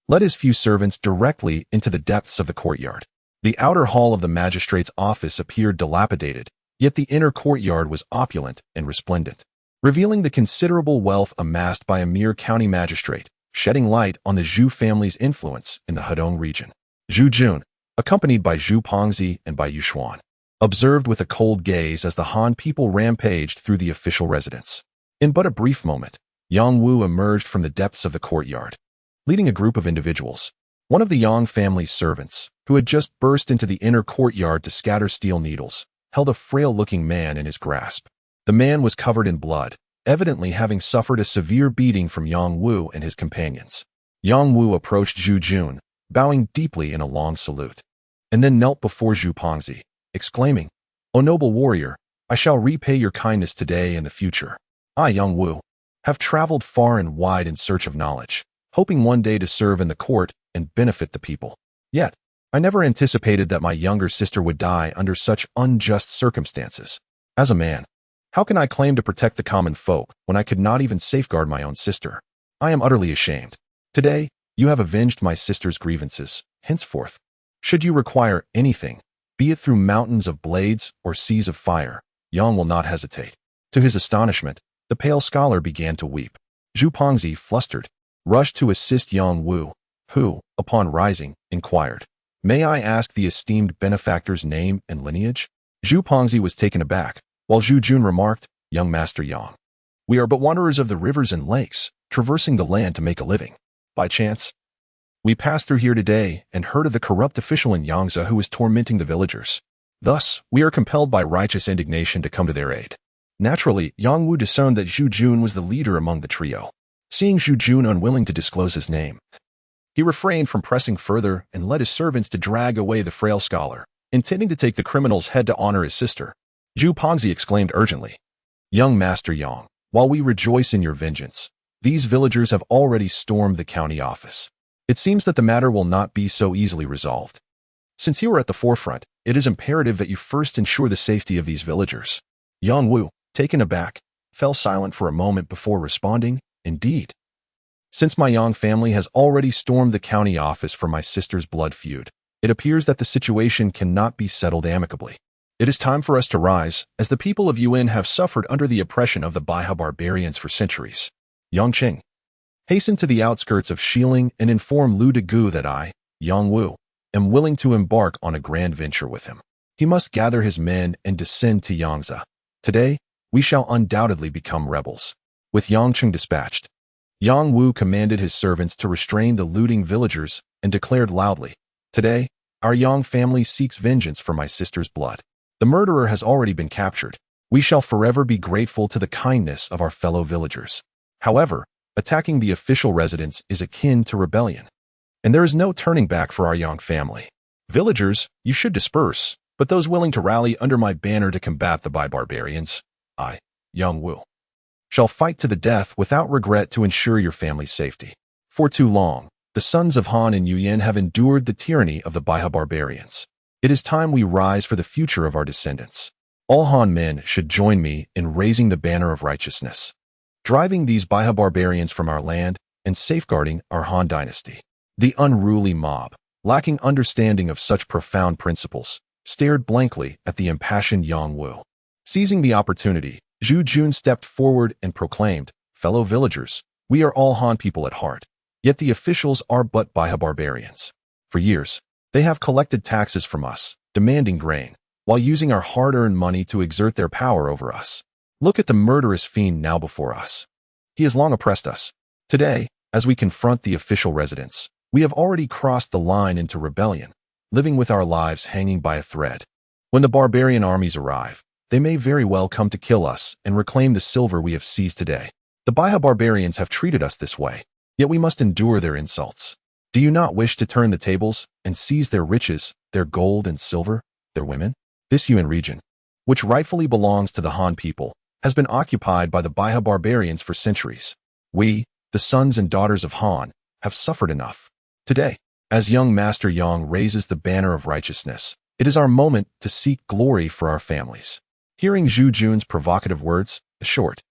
led his few servants directly into the depths of the courtyard. The outer hall of the magistrate's office appeared dilapidated, yet the inner courtyard was opulent and resplendent, revealing the considerable wealth amassed by a mere county magistrate, shedding light on the Zhu family's influence in the Hedong region. Zhu Jun, accompanied by Zhu Pongzi and Bai Yuxuan, observed with a cold gaze as the Han people rampaged through the official residence. In but a brief moment, Yang Wu emerged from the depths of the courtyard, leading a group of individuals. One of the Yang family's servants, who had just burst into the inner courtyard to scatter steel needles, held a frail-looking man in his grasp. The man was covered in blood, evidently having suffered a severe beating from Yang Wu and his companions. Yang Wu approached Zhu Jun, bowing deeply in a long salute, and then knelt before Zhu Pongzi, exclaiming, "O noble warrior, I shall repay your kindness today and the future. I, Yang Wu, have traveled far and wide in search of knowledge, hoping one day to serve in the court and benefit the people. Yet, I never anticipated that my younger sister would die under such unjust circumstances. As a man, how can I claim to protect the common folk when I could not even safeguard my own sister? I am utterly ashamed. Today, you have avenged my sister's grievances. Henceforth, should you require anything, be it through mountains of blades or seas of fire, Yang will not hesitate." To his astonishment, the pale scholar began to weep. Zhu Pongzi, flustered, rushed to assist Yang Wu, who, upon rising, inquired, "May I ask the esteemed benefactor's name and lineage?" Zhu Pongzi was taken aback, while Zhu Jun remarked, "Young Master Yang, we are but wanderers of the rivers and lakes, traversing the land to make a living. By chance, we passed through here today and heard of the corrupt official in Yangtze who is tormenting the villagers. Thus, we are compelled by righteous indignation to come to their aid." Naturally, Yang Wu discerned that Zhu Jun was the leader among the trio. Seeing Zhu Jun unwilling to disclose his name, he refrained from pressing further and led his servants to drag away the frail scholar, intending to take the criminal's head to honor his sister. Zhu Pongzi exclaimed urgently, "Young Master Yang, while we rejoice in your vengeance, these villagers have already stormed the county office. It seems that the matter will not be so easily resolved. Since you are at the forefront, it is imperative that you first ensure the safety of these villagers." Yang Wu, taken aback, fell silent for a moment before responding, "Indeed. Since my Yang family has already stormed the county office for my sister's blood feud, it appears that the situation cannot be settled amicably. It is time for us to rise, as the people of Yuan have suffered under the oppression of the Baiha barbarians for centuries. Yang Qing, hasten to the outskirts of Xiling and inform Lu Degu that I, Yang Wu, am willing to embark on a grand venture with him. He must gather his men and descend to Yangtze. Today, we shall undoubtedly become rebels." With Yang Qing dispatched, Yang Wu commanded his servants to restrain the looting villagers and declared loudly, "Today, our Yang family seeks vengeance for my sister's blood. The murderer has already been captured. We shall forever be grateful to the kindness of our fellow villagers. However, attacking the official residence is akin to rebellion, and there is no turning back for our Yang family. Villagers, you should disperse, but those willing to rally under my banner to combat the Bai barbarians, I, Yang Wu, shall fight to the death without regret to ensure your family's safety. For too long, the sons of Han and Yuyan have endured the tyranny of the Baiha barbarians. It is time we rise for the future of our descendants. All Han men should join me in raising the banner of righteousness, driving these Baiha barbarians from our land and safeguarding our Han dynasty." The unruly mob, lacking understanding of such profound principles, stared blankly at the impassioned Yang Wu. Seizing the opportunity, Zhu Jun stepped forward and proclaimed, "Fellow villagers, we are all Han people at heart. Yet the officials are but Baiha barbarians. For years, they have collected taxes from us, demanding grain, while using our hard-earned money to exert their power over us. Look at the murderous fiend now before us. He has long oppressed us. Today, as we confront the official residents, we have already crossed the line into rebellion, living with our lives hanging by a thread. When the barbarian armies arrive, they may very well come to kill us and reclaim the silver we have seized today. The Baiha barbarians have treated us this way, yet we must endure their insults. Do you not wish to turn the tables and seize their riches, their gold and silver, their women? This Yuan region, which rightfully belongs to the Han people, has been occupied by the Baiha barbarians for centuries. We, the sons and daughters of Han, have suffered enough. Today, as young Master Yang raises the banner of righteousness, it is our moment to seek glory for our families." Hearing Zhu Jun's provocative words, a short,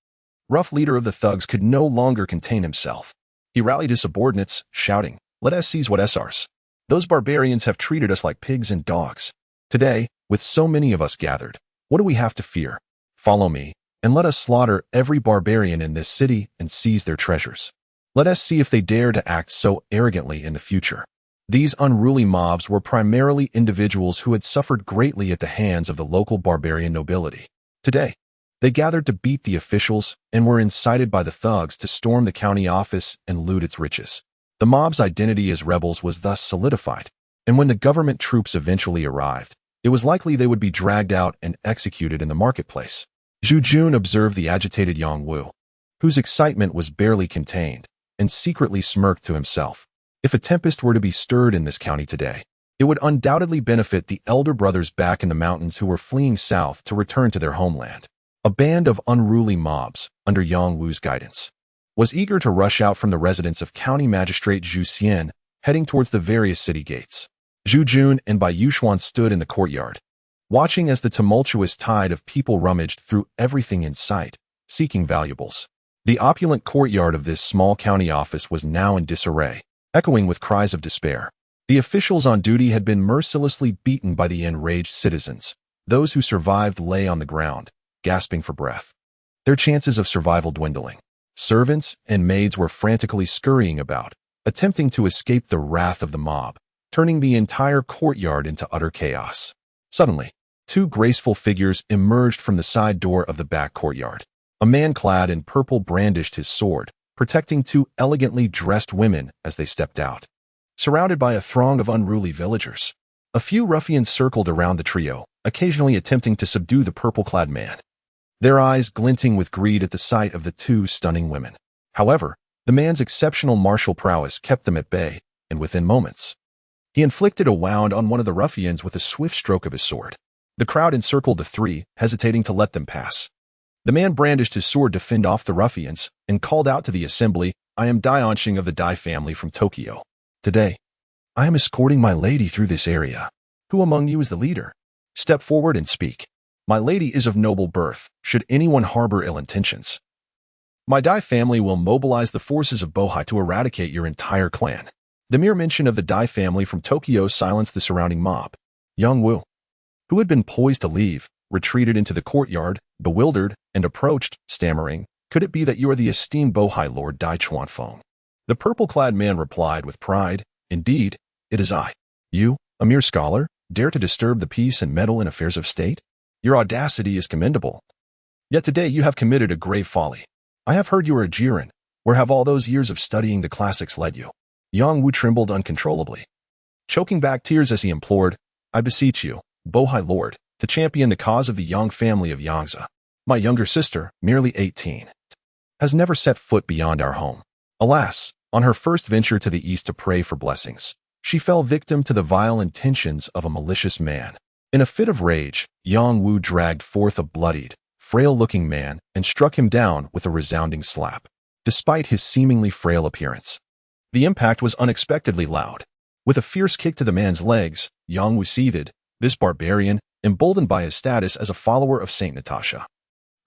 rough leader of the thugs could no longer contain himself. He rallied his subordinates, shouting, "Let us seize what is ours. Those barbarians have treated us like pigs and dogs. Today, with so many of us gathered, what do we have to fear? Follow me, and let us slaughter every barbarian in this city and seize their treasures. Let us see if they dare to act so arrogantly in the future." These unruly mobs were primarily individuals who had suffered greatly at the hands of the local barbarian nobility. Today, they gathered to beat the officials and were incited by the thugs to storm the county office and loot its riches. The mob's identity as rebels was thus solidified, and when the government troops eventually arrived, it was likely they would be dragged out and executed in the marketplace. Zhu Jun observed the agitated Yang Wu, whose excitement was barely contained, and secretly smirked to himself. If a tempest were to be stirred in this county today, it would undoubtedly benefit the elder brothers back in the mountains who were fleeing south to return to their homeland. A band of unruly mobs, under Yang Wu's guidance, was eager to rush out from the residence of County Magistrate Zhu Yan, heading towards the various city gates. Zhu Jun and Bai Yuxuan stood in the courtyard, watching as the tumultuous tide of people rummaged through everything in sight, seeking valuables. The opulent courtyard of this small county office was now in disarray, echoing with cries of despair. The officials on duty had been mercilessly beaten by the enraged citizens. Those who survived lay on the ground, gasping for breath, their chances of survival dwindling. Servants and maids were frantically scurrying about, attempting to escape the wrath of the mob, turning the entire courtyard into utter chaos. Suddenly, two graceful figures emerged from the side door of the back courtyard. A man clad in purple brandished his sword, protecting two elegantly dressed women as they stepped out. Surrounded by a throng of unruly villagers, a few ruffians circled around the trio, occasionally attempting to subdue the purple-clad man, their eyes glinting with greed at the sight of the two stunning women. However, the man's exceptional martial prowess kept them at bay, and within moments, he inflicted a wound on one of the ruffians with a swift stroke of his sword. The crowd encircled the three, hesitating to let them pass. The man brandished his sword to fend off the ruffians and called out to the assembly, "I am Daionshing of the Dai family from Tokyo. Today, I am escorting my lady through this area. Who among you is the leader? Step forward and speak. My lady is of noble birth, should anyone harbor ill intentions. My Dai family will mobilize the forces of Bohai to eradicate your entire clan." The mere mention of the Dai family from Tokyo silenced the surrounding mob. Yang Wu, who had been poised to leave, retreated into the courtyard, bewildered, and approached, stammering, "Could it be that you are the esteemed Bohai Lord Dai Chuanfeng?" The purple-clad man replied with pride, "Indeed, it is I. You, a mere scholar, dare to disturb the peace and meddle in affairs of state? Your audacity is commendable. Yet today you have committed a grave folly. I have heard you are a Jiren. Where have all those years of studying the classics led you?" Yang Wu trembled uncontrollably, choking back tears as he implored, "I beseech you, Bohai Lord, to champion the cause of the Yang family of Yangtze. My younger sister, merely 18, has never set foot beyond our home. Alas, on her first venture to the east to pray for blessings, she fell victim to the vile intentions of a malicious man. In a fit of rage, Yang Wu dragged forth a bloodied, frail-looking man and struck him down with a resounding slap. Despite his seemingly frail appearance, the impact was unexpectedly loud. With a fierce kick to the man's legs, Yang Wu seethed. This barbarian, emboldened by his status as a follower of Saint Natasha,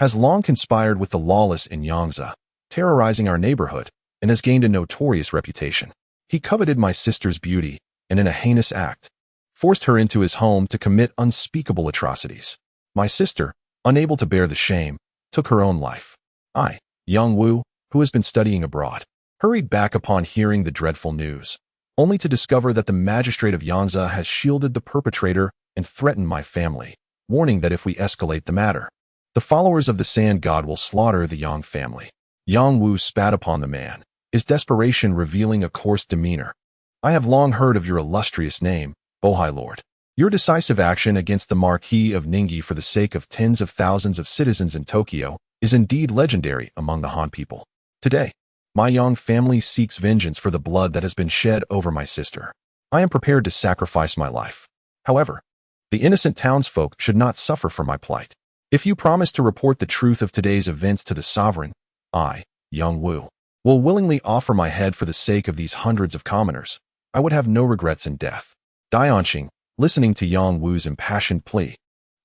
has long conspired with the lawless in Yangtze, terrorizing our neighborhood, and has gained a notorious reputation. He coveted my sister's beauty, and in a heinous act, forced her into his home to commit unspeakable atrocities. My sister, unable to bear the shame, took her own life. I, young Wu, who has been studying abroad, hurried back upon hearing the dreadful news, only to discover that the magistrate of Yangtze has shielded the perpetrator and threatened my family, warning that if we escalate the matter, the followers of the Sand God will slaughter the Yang family. Yang Wu spat upon the man, his desperation revealing a coarse demeanor. I have long heard of your illustrious name, Bohai Lord. Your decisive action against the Marquis of Ningyi for the sake of tens of thousands of citizens in Tokyo is indeed legendary among the Han people. Today, my Yang family seeks vengeance for the blood that has been shed over my sister. I am prepared to sacrifice my life. However, the innocent townsfolk should not suffer for my plight. If you promise to report the truth of today's events to the sovereign, I, young Wu, will willingly offer my head for the sake of these hundreds of commoners. I would have no regrets in death. Dianxing, listening to Yang Wu's impassioned plea,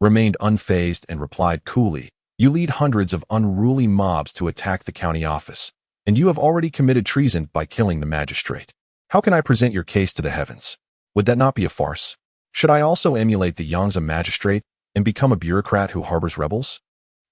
remained unfazed and replied coolly, you lead hundreds of unruly mobs to attack the county office, and you have already committed treason by killing the magistrate. How can I present your case to the heavens? Would that not be a farce? Should I also emulate the Yangtze magistrate and become a bureaucrat who harbors rebels?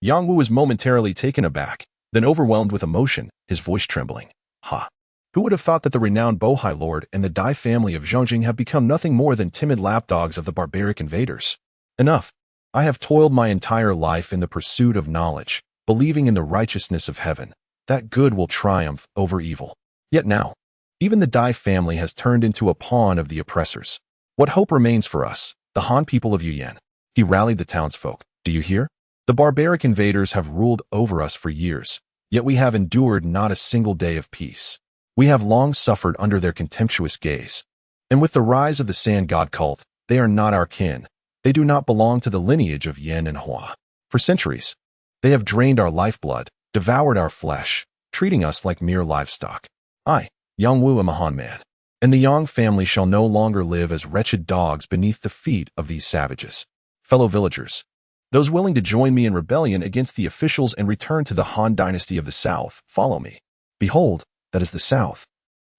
Yang Wu was momentarily taken aback, then overwhelmed with emotion, his voice trembling. Ha! Who would have thought that the renowned Bohai Lord and the Dai family of Zhongjing have become nothing more than timid lapdogs of the barbaric invaders? Enough! I have toiled my entire life in the pursuit of knowledge, believing in the righteousness of heaven, that good will triumph over evil. Yet now, even the Dai family has turned into a pawn of the oppressors. What hope remains for us, the Han people of Zhu Yan? He rallied the townsfolk. Do you hear? The barbaric invaders have ruled over us for years, yet we have endured not a single day of peace. We have long suffered under their contemptuous gaze. And with the rise of the Sand God cult, they are not our kin. They do not belong to the lineage of Yan and Hua. For centuries, they have drained our lifeblood, devoured our flesh, treating us like mere livestock. I, Yang Wu, am a Han man, and the Yang family shall no longer live as wretched dogs beneath the feet of these savages. Fellow villagers, those willing to join me in rebellion against the officials and return to the Han dynasty of the South, follow me. Behold, that is the South.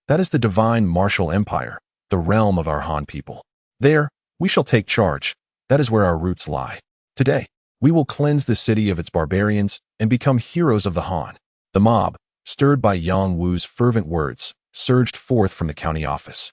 That is the divine martial empire, the realm of our Han people. There, we shall take charge. That is where our roots lie. Today, we will cleanse the city of its barbarians and become heroes of the Han. The mob, stirred by Yang Wu's fervent words, surged forth from the county office,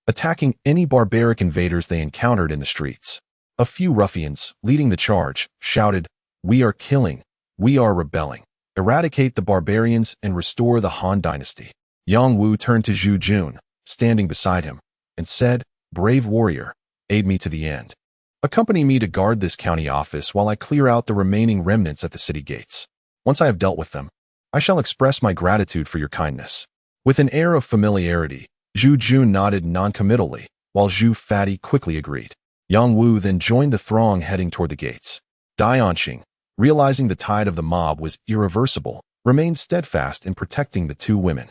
attacking any barbaric invaders they encountered in the streets. A few ruffians, leading the charge, shouted, "We are killing, we are rebelling. Eradicate the barbarians and restore the Han dynasty." Yang Wu turned to Zhu Jun, standing beside him, and said, "Brave warrior, aid me to the end. Accompany me to guard this county office while I clear out the remaining remnants at the city gates. Once I have dealt with them, I shall express my gratitude for your kindness." With an air of familiarity, Zhu Jun nodded noncommittally, while Zhu Fatty quickly agreed. Yang Wu then joined the throng heading toward the gates. Dianxing, realizing the tide of the mob was irreversible, remained steadfast in protecting the two women,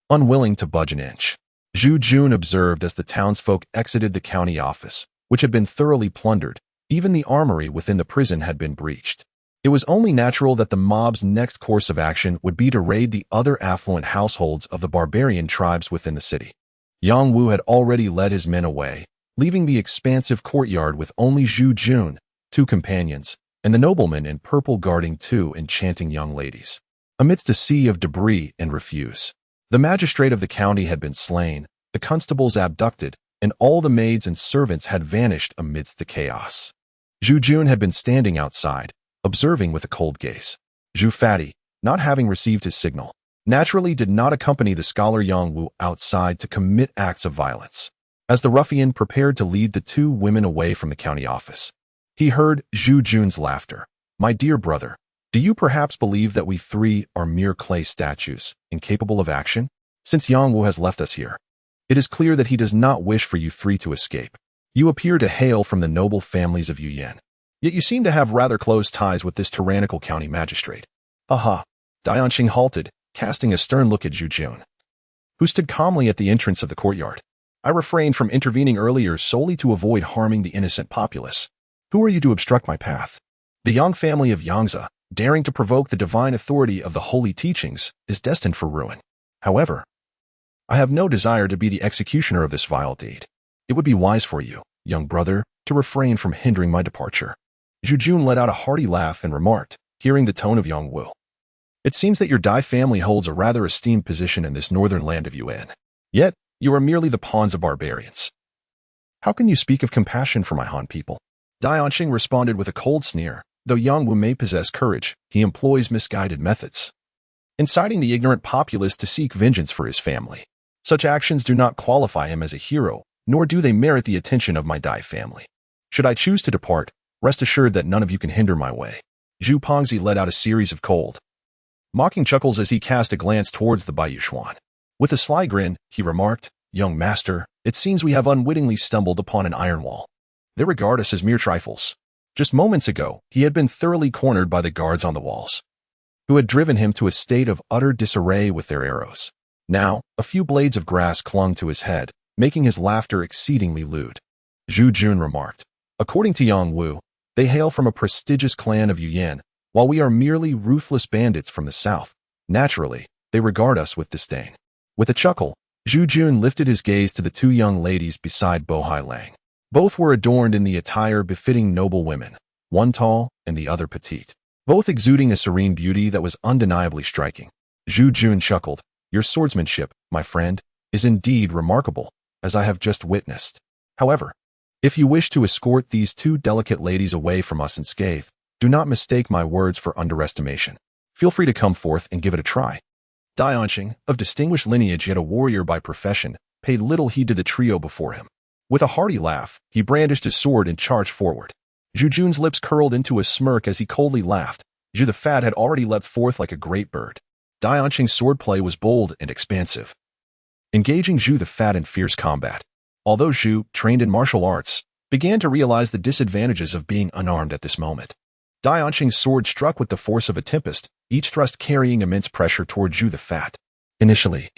unwilling to budge an inch. Zhu Jun observed as the townsfolk exited the county office, which had been thoroughly plundered. Even the armory within the prison had been breached. It was only natural that the mob's next course of action would be to raid the other affluent households of the barbarian tribes within the city. Yang Wu had already led his men away, leaving the expansive courtyard with only Zhu Jun, two companions, and the nobleman in purple guarding two enchanting young ladies. Amidst a sea of debris and refuse, the magistrate of the county had been slain, the constables abducted, and all the maids and servants had vanished amidst the chaos. Zhu Jun had been standing outside, observing with a cold gaze. Zhu Fatty, not having received his signal, naturally did not accompany the scholar Yang Wu outside to commit acts of violence. As the ruffian prepared to lead the two women away from the county office, he heard Zhu Jun's laughter. "My dear brother, do you perhaps believe that we three are mere clay statues, incapable of action? Since Yang Wu has left us here, it is clear that he does not wish for you three to escape. You appear to hail from the noble families of Zhu Yan, yet you seem to have rather close ties with this tyrannical county magistrate." Aha! Dianxing halted, casting a stern look at Zhu Jun, who stood calmly at the entrance of the courtyard. "I refrained from intervening earlier solely to avoid harming the innocent populace. Who are you to obstruct my path? The Yang family of Yangtze, daring to provoke the divine authority of the holy teachings, is destined for ruin. However, I have no desire to be the executioner of this vile deed. It would be wise for you, young brother, to refrain from hindering my departure." Zhu Jun let out a hearty laugh and remarked, hearing the tone of Yongwu. It seems that your Dai family holds a rather esteemed position in this northern land of Yuan. Yet, you are merely the pawns of barbarians. How can you speak of compassion for my Han people? Dai Anqing responded with a cold sneer. Though Yongwu may possess courage, he employs misguided methods, inciting the ignorant populace to seek vengeance for his family. Such actions do not qualify him as a hero, nor do they merit the attention of my Dai family. Should I choose to depart, rest assured that none of you can hinder my way. Zhu Pongzi let out a series of cold, mocking chuckles as he cast a glance towards the Baiyuxuan. With a sly grin, he remarked, "Young master, it seems we have unwittingly stumbled upon an iron wall. They regard us as mere trifles." Just moments ago, he had been thoroughly cornered by the guards on the walls, who had driven him to a state of utter disarray with their arrows. Now, a few blades of grass clung to his head, making his laughter exceedingly lewd. Zhu Jun remarked, "According to Yongwu, they hail from a prestigious clan of Yuan, while we are merely ruthless bandits from the south. Naturally, they regard us with disdain." With a chuckle, Zhu Jun lifted his gaze to the two young ladies beside Bo Hai Lang. Both were adorned in the attire befitting noble women, one tall and the other petite, both exuding a serene beauty that was undeniably striking. Zhu Jun chuckled, "Your swordsmanship, my friend, is indeed remarkable, as I have just witnessed. However, if you wish to escort these two delicate ladies away from us unscathed, do not mistake my words for underestimation. Feel free to come forth and give it a try." Dai Anqing, of distinguished lineage yet a warrior by profession, paid little heed to the trio before him. With a hearty laugh, he brandished his sword and charged forward. Zhu Jun's lips curled into a smirk as he coldly laughed. Zhu the Fat had already leapt forth like a great bird. Dai Anqing's swordplay was bold and expansive, engaging Zhu the Fat in fierce combat. Although Zhu, trained in martial arts, began to realize the disadvantages of being unarmed at this moment. Dai Anqing's sword struck with the force of a tempest, each thrust carrying immense pressure toward Zhu the Fat. Initially,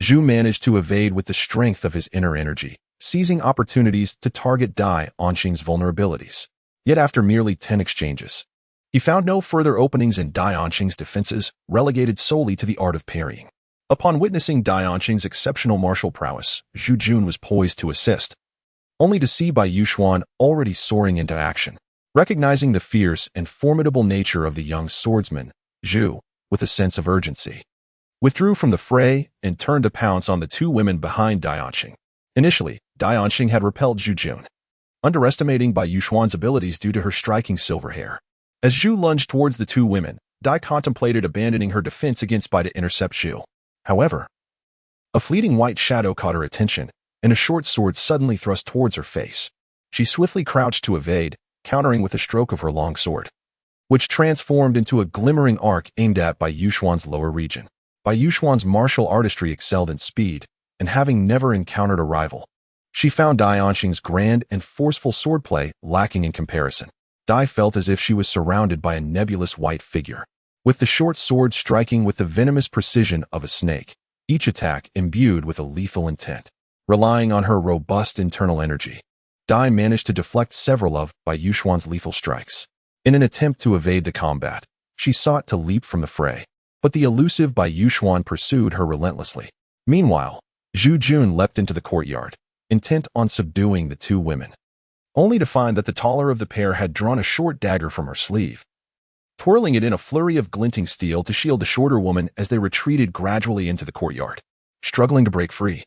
Zhu managed to evade with the strength of his inner energy, seizing opportunities to target Dai Anqing's vulnerabilities. Yet after merely 10 exchanges, he found no further openings in Dai Anqing's defenses, relegated solely to the art of parrying. Upon witnessing Dai Anqing's exceptional martial prowess, Zhu Jun was poised to assist, only to see Baiyuxuan already soaring into action. Recognizing the fierce and formidable nature of the young swordsman, Zhu, with a sense of urgency, withdrew from the fray and turned to pounce on the two women behind Dai Anqing. Initially, Dai Anqing had repelled Zhu Jun, underestimating Baiyuxuan's abilities due to her striking silver hair. As Zhu lunged towards the two women, Dai contemplated abandoning her defense against Bai to intercept Zhu. However, a fleeting white shadow caught her attention, and a short sword suddenly thrust towards her face. She swiftly crouched to evade, countering with a stroke of her long sword, which transformed into a glimmering arc aimed at Baiyuxuan's lower region. Baiyuxuan's martial artistry excelled in speed, and having never encountered a rival, she found Dai Anqing's grand and forceful swordplay lacking in comparison. Dai felt as if she was surrounded by a nebulous white figure, with the short sword striking with the venomous precision of a snake, each attack imbued with a lethal intent. Relying on her robust internal energy, Dai managed to deflect several of Baiyuxuan's lethal strikes. In an attempt to evade the combat, she sought to leap from the fray, but the elusive Baiyuxuan pursued her relentlessly. Meanwhile, Zhu Jun leapt into the courtyard, intent on subduing the two women, only to find that the taller of the pair had drawn a short dagger from her sleeve, twirling it in a flurry of glinting steel to shield the shorter woman as they retreated gradually into the courtyard. Struggling to break free,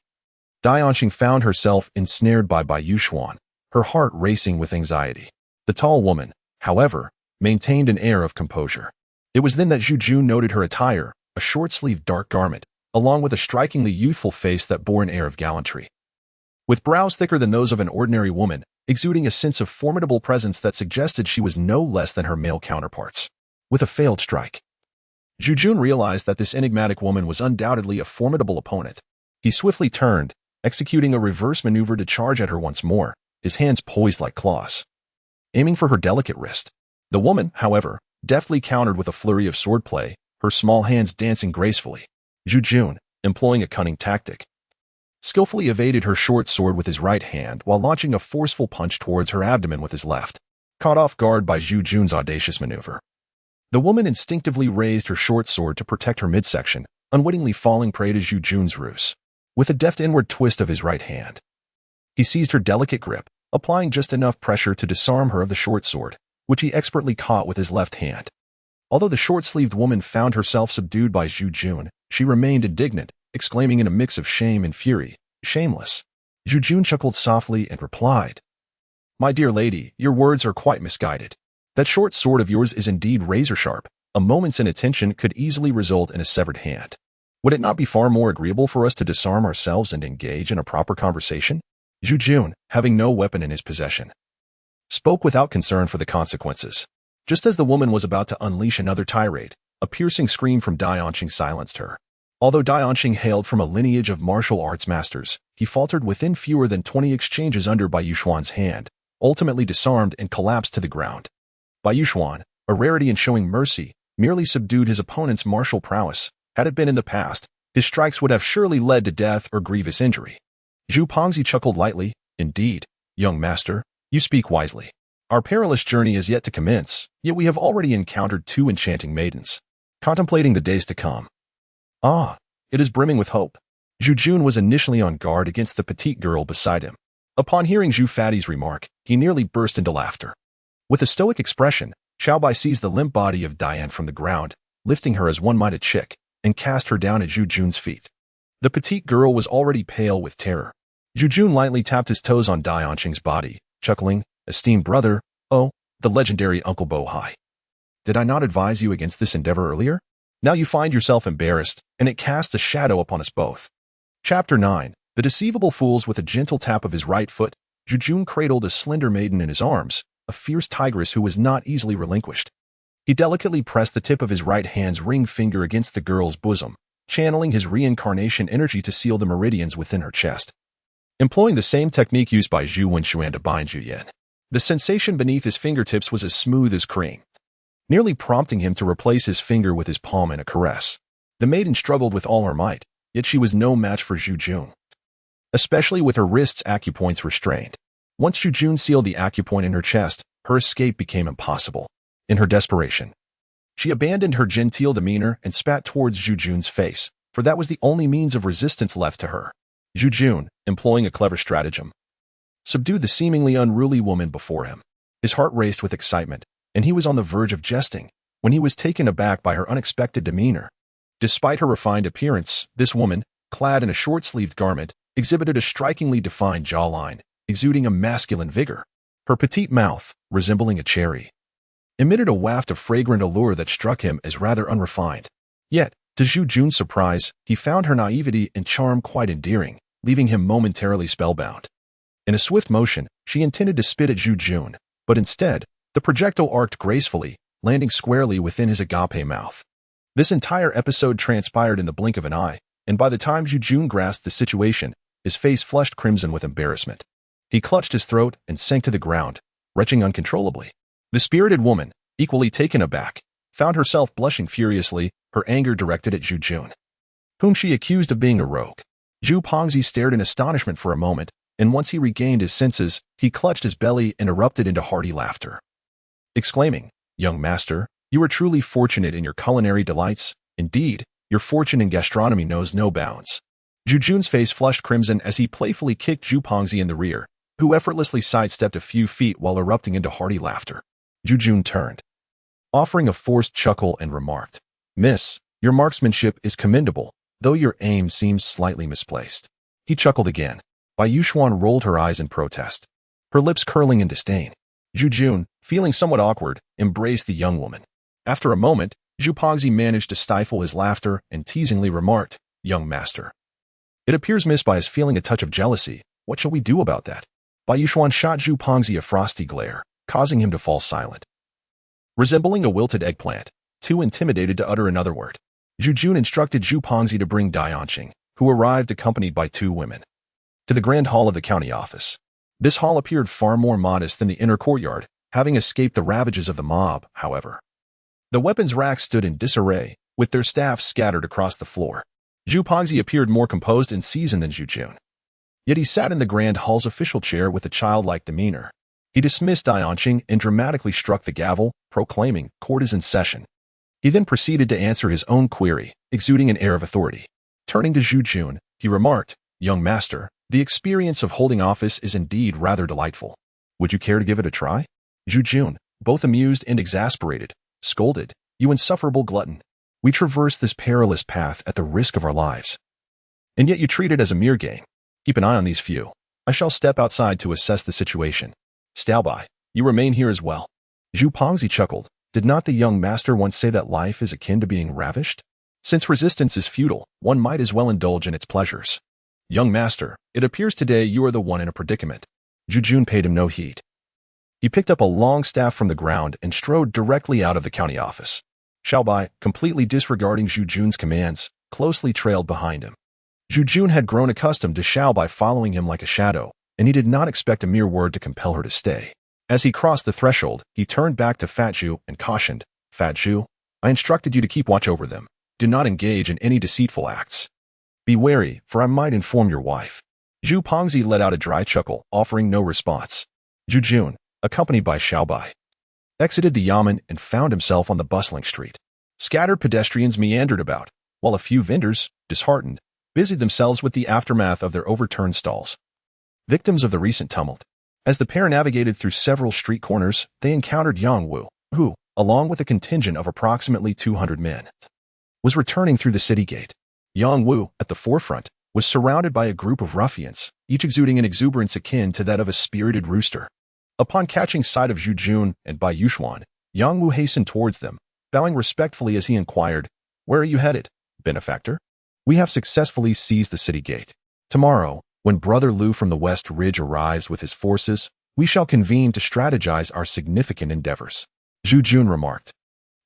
Dai Anqing found herself ensnared by Baiyuxuan, her heart racing with anxiety. The tall woman, however, maintained an air of composure. It was then that Zhu Jun noted her attire, a short-sleeved dark garment, along with a strikingly youthful face that bore an air of gallantry. With brows thicker than those of an ordinary woman, exuding a sense of formidable presence that suggested she was no less than her male counterparts. With a failed strike, Zhu Jun realized that this enigmatic woman was undoubtedly a formidable opponent. He swiftly turned, executing a reverse maneuver to charge at her once more, his hands poised like claws, aiming for her delicate wrist. The woman, however, deftly countered with a flurry of swordplay, her small hands dancing gracefully. Zhu Jun, employing a cunning tactic, skillfully evaded her short sword with his right hand while launching a forceful punch towards her abdomen with his left. Caught off guard by Zhu Jun's audacious maneuver, the woman instinctively raised her short sword to protect her midsection, unwittingly falling prey to Zhu Jun's ruse. With a deft inward twist of his right hand, he seized her delicate grip, applying just enough pressure to disarm her of the short sword, which he expertly caught with his left hand. Although the short-sleeved woman found herself subdued by Zhu Jun, she remained indignant, exclaiming in a mix of shame and fury, "Shameless." Zhu Jun chuckled softly and replied, "My dear lady, your words are quite misguided. That short sword of yours is indeed razor-sharp. A moment's inattention could easily result in a severed hand. Would it not be far more agreeable for us to disarm ourselves and engage in a proper conversation?" Zhu Jun, having no weapon in his possession, spoke without concern for the consequences. Just as the woman was about to unleash another tirade, a piercing scream from Dianqing silenced her. Although Dianqing hailed from a lineage of martial arts masters, he faltered within fewer than 20 exchanges under Bai Yuxuan's hand, ultimately disarmed and collapsed to the ground. Bai Yuxuan, a rarity in showing mercy, merely subdued his opponent's martial prowess. Had it been in the past, his strikes would have surely led to death or grievous injury. Zhu Pongzi chuckled lightly, "Indeed, young master, you speak wisely. Our perilous journey is yet to commence, yet we have already encountered 2 enchanting maidens. Contemplating the days to come. Ah, it is brimming with hope." Zhu Jun was initially on guard against the petite girl beside him. Upon hearing Zhu Fatty's remark, he nearly burst into laughter. With a stoic expression, Xiaobai seized the limp body of Dian from the ground, lifting her as one might a chick, and cast her down at Zhu Jun's feet. The petite girl was already pale with terror. Zhu Jun lightly tapped his toes on Dianqing's body, chuckling, "Esteemed brother, oh, the legendary Uncle Bohai. Did I not advise you against this endeavor earlier? Now you find yourself embarrassed, and it casts a shadow upon us both." Chapter 9. The deceivable fools. With a gentle tap of his right foot, Zhu Jun cradled a slender maiden in his arms, a fierce tigress who was not easily relinquished. He delicately pressed the tip of his right hand's ring finger against the girl's bosom, channeling his reincarnation energy to seal the meridians within her chest. Employing the same technique used by Zhu Wenxuan to bind Zhu Yan, the sensation beneath his fingertips was as smooth as cream, nearly prompting him to replace his finger with his palm in a caress. The maiden struggled with all her might, yet she was no match for Zhu Jun, especially with her wrists' acupoints restrained. Once Zhu Jun sealed the acupoint in her chest, her escape became impossible. In her desperation, she abandoned her genteel demeanor and spat towards Zhu Jun's face, for that was the only means of resistance left to her. Zhu Jun, employing a clever stratagem, subdued the seemingly unruly woman before him. His heart raced with excitement, and he was on the verge of jesting, when he was taken aback by her unexpected demeanor. Despite her refined appearance, this woman, clad in a short-sleeved garment, exhibited a strikingly defined jawline, exuding a masculine vigor. Her petite mouth, resembling a cherry, emitted a waft of fragrant allure that struck him as rather unrefined. Yet, to Zhu Jun's surprise, he found her naivety and charm quite endearing, leaving him momentarily spellbound. In a swift motion, she intended to spit at Zhu Jun, but instead, the projectile arced gracefully, landing squarely within his agape mouth. This entire episode transpired in the blink of an eye, and by the time Zhu Jun grasped the situation, his face flushed crimson with embarrassment. He clutched his throat and sank to the ground, retching uncontrollably. The spirited woman, equally taken aback, found herself blushing furiously, her anger directed at Zhu Jun, whom she accused of being a rogue. Zhu Pongzi stared in astonishment for a moment, and once he regained his senses, he clutched his belly and erupted into hearty laughter, exclaiming, "Young master, you are truly fortunate in your culinary delights. Indeed, your fortune in gastronomy knows no bounds." Zhu Jun's face flushed crimson as he playfully kicked Zhu Pongzi in the rear, who effortlessly sidestepped a few feet while erupting into hearty laughter. Zhu Jun turned, offering a forced chuckle, and remarked, "Miss, your marksmanship is commendable, though your aim seems slightly misplaced." He chuckled again. Bai Yuxuan rolled her eyes in protest, her lips curling in disdain. Zhu Jun, feeling somewhat awkward, embraced the young woman. After a moment, Zhu Pongzi managed to stifle his laughter and teasingly remarked, "Young master, it appears Miss Bai is feeling a touch of jealousy. What shall we do about that?" Bai Yuxuan shot Zhu Pongzi a frosty glare, causing him to fall silent, resembling a wilted eggplant, too intimidated to utter another word. Zhu Jun instructed Zhu Pongzi to bring Dianqing, who arrived accompanied by 2 women, to the grand hall of the county office. This hall appeared far more modest than the inner courtyard, having escaped the ravages of the mob, however. The weapons racks stood in disarray, with their staffs scattered across the floor. Zhu Pongzi appeared more composed and seasoned than Zhu Jun. Yet he sat in the grand hall's official chair with a childlike demeanor. He dismissed Dianqing and dramatically struck the gavel, proclaiming, "Court is in session." He then proceeded to answer his own query, exuding an air of authority. Turning to Zhu Jun, he remarked, "Young master, the experience of holding office is indeed rather delightful. Would you care to give it a try?" Zhu Jun, both amused and exasperated, scolded, You insufferable glutton. We traverse this perilous path at the risk of our lives. And yet you treat it as a mere game. Keep an eye on these few. I shall step outside to assess the situation. Stalbai, you remain here as well. Zhu Pongzi chuckled. Did not the young master once say that life is akin to being ravished? Since resistance is futile, one might as well indulge in its pleasures. Young master, it appears today you are the one in a predicament. Zhu Jun paid him no heed. He picked up a long staff from the ground and strode directly out of the county office. Xiaobai, completely disregarding Zhu Jun's commands, closely trailed behind him. Zhu Jun had grown accustomed to Xiaobai following him like a shadow, and he did not expect a mere word to compel her to stay. As he crossed the threshold, he turned back to Fat Zhu and cautioned, Fat Zhu, I instructed you to keep watch over them. Do not engage in any deceitful acts. Be wary, for I might inform your wife. Zhu Pongzi let out a dry chuckle, offering no response. Zhu Jun, accompanied by Xiaobai, exited the yamen and found himself on the bustling street. Scattered pedestrians meandered about, while a few vendors, disheartened, busied themselves with the aftermath of their overturned stalls. Victims of the recent tumult. As the pair navigated through several street corners, they encountered Yang Wu, who, along with a contingent of approximately 200 men, was returning through the city gate. Yang Wu, at the forefront, was surrounded by a group of ruffians, each exuding an exuberance akin to that of a spirited rooster. Upon catching sight of Zhu Jun and Bai Yuxuan, Yang Wu hastened towards them, bowing respectfully as he inquired, Where are you headed, benefactor? We have successfully seized the city gate. Tomorrow, when Brother Liu from the West Ridge arrives with his forces, we shall convene to strategize our significant endeavors. Zhu Jun remarked.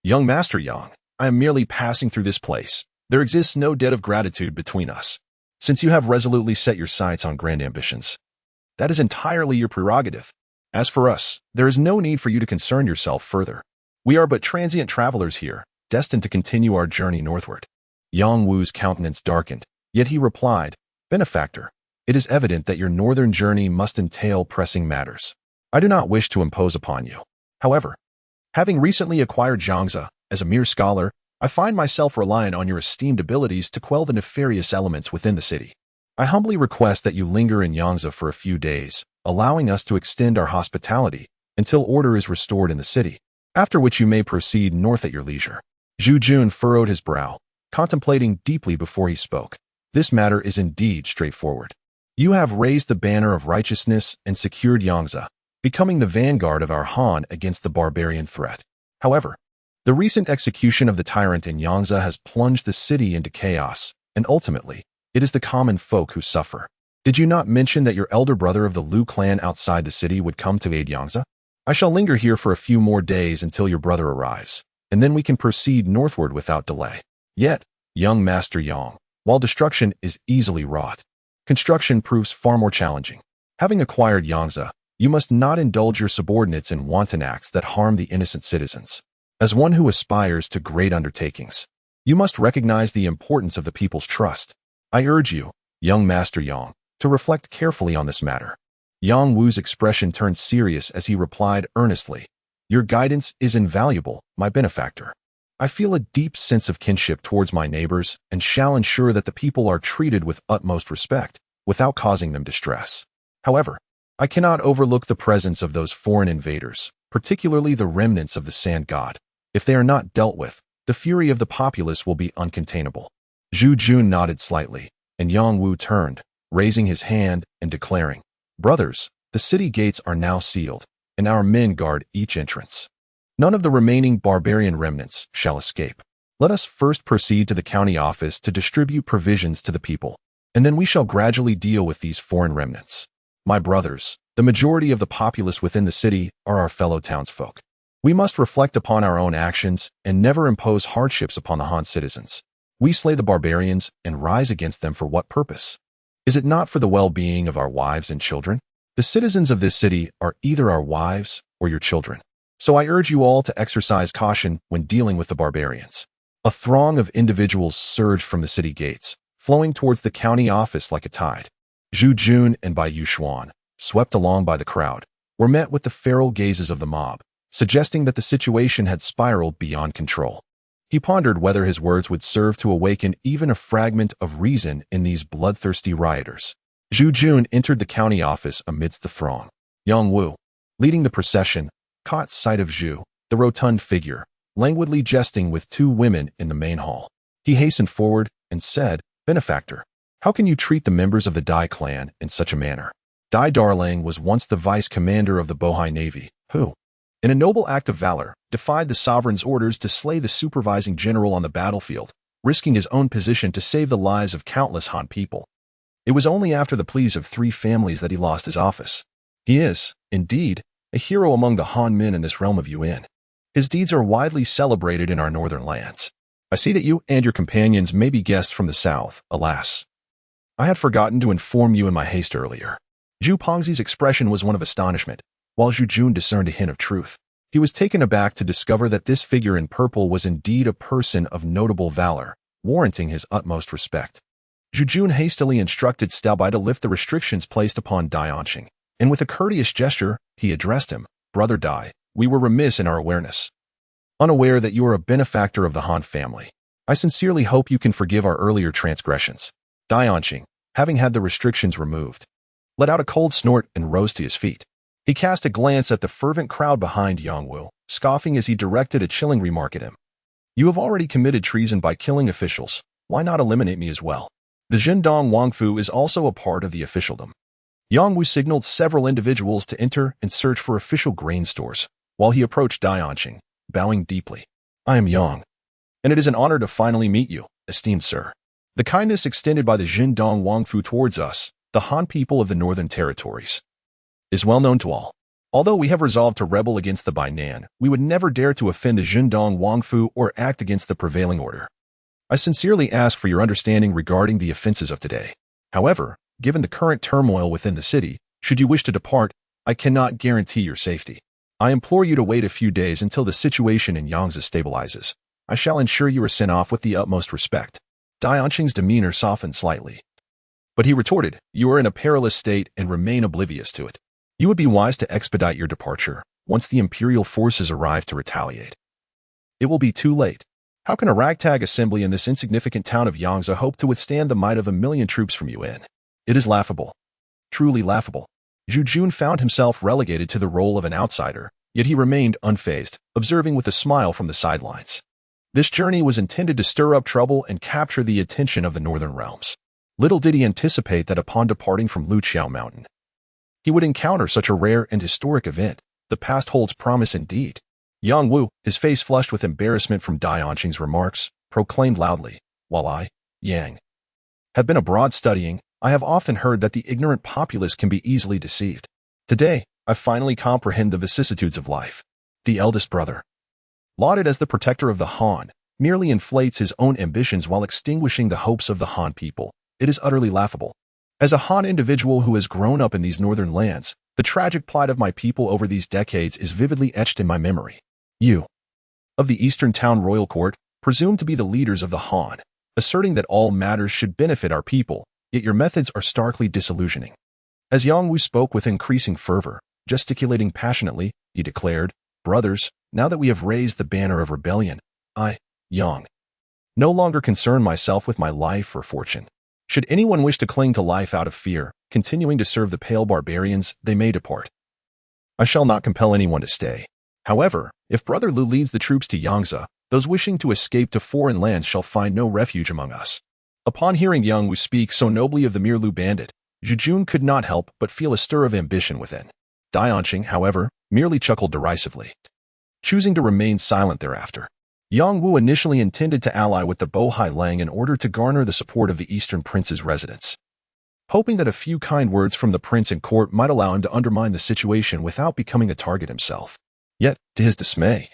Young Master Yang, I am merely passing through this place. There exists no debt of gratitude between us, since you have resolutely set your sights on grand ambitions. That is entirely your prerogative. As for us, there is no need for you to concern yourself further. We are but transient travelers here, destined to continue our journey northward. Yang Wu's countenance darkened, yet he replied, Benefactor, it is evident that your northern journey must entail pressing matters. I do not wish to impose upon you. However, having recently acquired Zhangzi, as a mere scholar, I find myself reliant on your esteemed abilities to quell the nefarious elements within the city. I humbly request that you linger in Yangtze for a few days, allowing us to extend our hospitality until order is restored in the city, after which you may proceed north at your leisure. Zhu Jun furrowed his brow, contemplating deeply before he spoke. This matter is indeed straightforward. You have raised the banner of righteousness and secured Yangtze, becoming the vanguard of our Han against the barbarian threat. However, the recent execution of the tyrant in Yangtze has plunged the city into chaos, and ultimately, it is the common folk who suffer. Did you not mention that your elder brother of the Liu clan outside the city would come to aid Yangtze? I shall linger here for a few more days until your brother arrives, and then we can proceed northward without delay. Yet, young Master Yang, while destruction is easily wrought, construction proves far more challenging. Having acquired Yangtze, you must not indulge your subordinates in wanton acts that harm the innocent citizens. As one who aspires to great undertakings, you must recognize the importance of the people's trust. I urge you, young Master Yang, to reflect carefully on this matter. Yang Wu's expression turned serious as he replied earnestly, Your guidance is invaluable, my benefactor. I feel a deep sense of kinship towards my neighbors and shall ensure that the people are treated with utmost respect, without causing them distress. However, I cannot overlook the presence of those foreign invaders, particularly the remnants of the Sand God. If they are not dealt with, the fury of the populace will be uncontainable. Zhu Jun nodded slightly, and Yang Wu turned, raising his hand and declaring, Brothers, the city gates are now sealed, and our men guard each entrance. None of the remaining barbarian remnants shall escape. Let us first proceed to the county office to distribute provisions to the people, and then we shall gradually deal with these foreign remnants. My brothers, the majority of the populace within the city are our fellow townsfolk. We must reflect upon our own actions and never impose hardships upon the Han citizens. We slay the barbarians and rise against them for what purpose? Is it not for the well-being of our wives and children? The citizens of this city are either our wives or your children. So I urge you all to exercise caution when dealing with the barbarians. A throng of individuals surged from the city gates, flowing towards the county office like a tide. Zhu Jun and Bai Yuxuan, swept along by the crowd, were met with the feral gazes of the mob, suggesting that the situation had spiraled beyond control. He pondered whether his words would serve to awaken even a fragment of reason in these bloodthirsty rioters. Zhu Jun entered the county office amidst the throng. Yang Wu, leading the procession, caught sight of Zhu, the rotund figure, languidly jesting with two women in the main hall. He hastened forward and said, "Benefactor, how can you treat the members of the Dai clan in such a manner?" Dai Darlang was once the vice commander of the Bohai Navy, who, in a noble act of valor, defied the sovereign's orders to slay the supervising general on the battlefield, risking his own position to save the lives of countless Han people. It was only after the pleas of 3 families that he lost his office. He is, indeed, a hero among the Han men in this realm of Yuan. His deeds are widely celebrated in our northern lands. I see that you and your companions may be guests from the south, alas. I had forgotten to inform you in my haste earlier. Zhu Pengxi's expression was one of astonishment, while Zhu Jun discerned a hint of truth. He was taken aback to discover that this figure in purple was indeed a person of notable valor, warranting his utmost respect. Zhu Jun hastily instructed Stao Bai to lift the restrictions placed upon Dai Anqing, and with a courteous gesture, he addressed him, "Brother Dai, we were remiss in our awareness. Unaware that you are a benefactor of the Han family, I sincerely hope you can forgive our earlier transgressions." Dai Anqing, having had the restrictions removed, let out a cold snort and rose to his feet. He cast a glance at the fervent crowd behind Yang Wu, scoffing as he directed a chilling remark at him. "You have already committed treason by killing officials. Why not eliminate me as well?" The Zhendong Wangfu is also a part of the officialdom. Yang Wu signaled several individuals to enter and search for official grain stores, while he approached Dai Anqing, bowing deeply. "I am Yang, and it is an honor to finally meet you, esteemed sir." The kindness extended by the Zhendong Wangfu towards us, the Han people of the northern territories, is well known to all. Although we have resolved to rebel against the Bainan, we would never dare to offend the Zhendong Wangfu or act against the prevailing order. I sincerely ask for your understanding regarding the offenses of today. However, given the current turmoil within the city, should you wish to depart, I cannot guarantee your safety. I implore you to wait a few days until the situation in Yangtze stabilizes. I shall ensure you are sent off with the utmost respect. Dai Anqing's demeanor softened slightly. But he retorted, "You are in a perilous state and remain oblivious to it. You would be wise to expedite your departure once the imperial forces arrive to retaliate. It will be too late. How can a ragtag assembly in this insignificant town of Yangtze hope to withstand the might of 1,000,000 troops from Yuan? It is laughable. Truly laughable." Zhu Jun found himself relegated to the role of an outsider, yet he remained unfazed, observing with a smile from the sidelines. This journey was intended to stir up trouble and capture the attention of the northern realms. Little did he anticipate that upon departing from Luqiao Mountain, he would encounter such a rare and historic event. The past holds promise indeed. Yang Wu, his face flushed with embarrassment from Dai Anqing's remarks, proclaimed loudly, "While I, Yang, have been abroad studying, I have often heard that the ignorant populace can be easily deceived. Today, I finally comprehend the vicissitudes of life. The eldest brother, lauded as the protector of the Han, merely inflates his own ambitions while extinguishing the hopes of the Han people. It is utterly laughable. As a Han individual who has grown up in these northern lands, the tragic plight of my people over these decades is vividly etched in my memory. You, of the Eastern Town Royal Court, presume to be the leaders of the Han, asserting that all matters should benefit our people, yet your methods are starkly disillusioning." As Yang Wu spoke with increasing fervor, gesticulating passionately, he declared, "Brothers, now that we have raised the banner of rebellion, I, Yang, no longer concern myself with my life or fortune. Should anyone wish to cling to life out of fear, continuing to serve the pale barbarians, they may depart. I shall not compel anyone to stay. However, if Brother Lu leads the troops to Yangtze, those wishing to escape to foreign lands shall find no refuge among us." Upon hearing Yang Wu speak so nobly of the mere Lu bandit, Zhu Jun could not help but feel a stir of ambition within. Dai Anqing, however, merely chuckled derisively, choosing to remain silent thereafter. Yang Wu initially intended to ally with the Bohai Lang in order to garner the support of the Eastern Prince's residents, hoping that a few kind words from the prince and court might allow him to undermine the situation without becoming a target himself. Yet, to his dismay,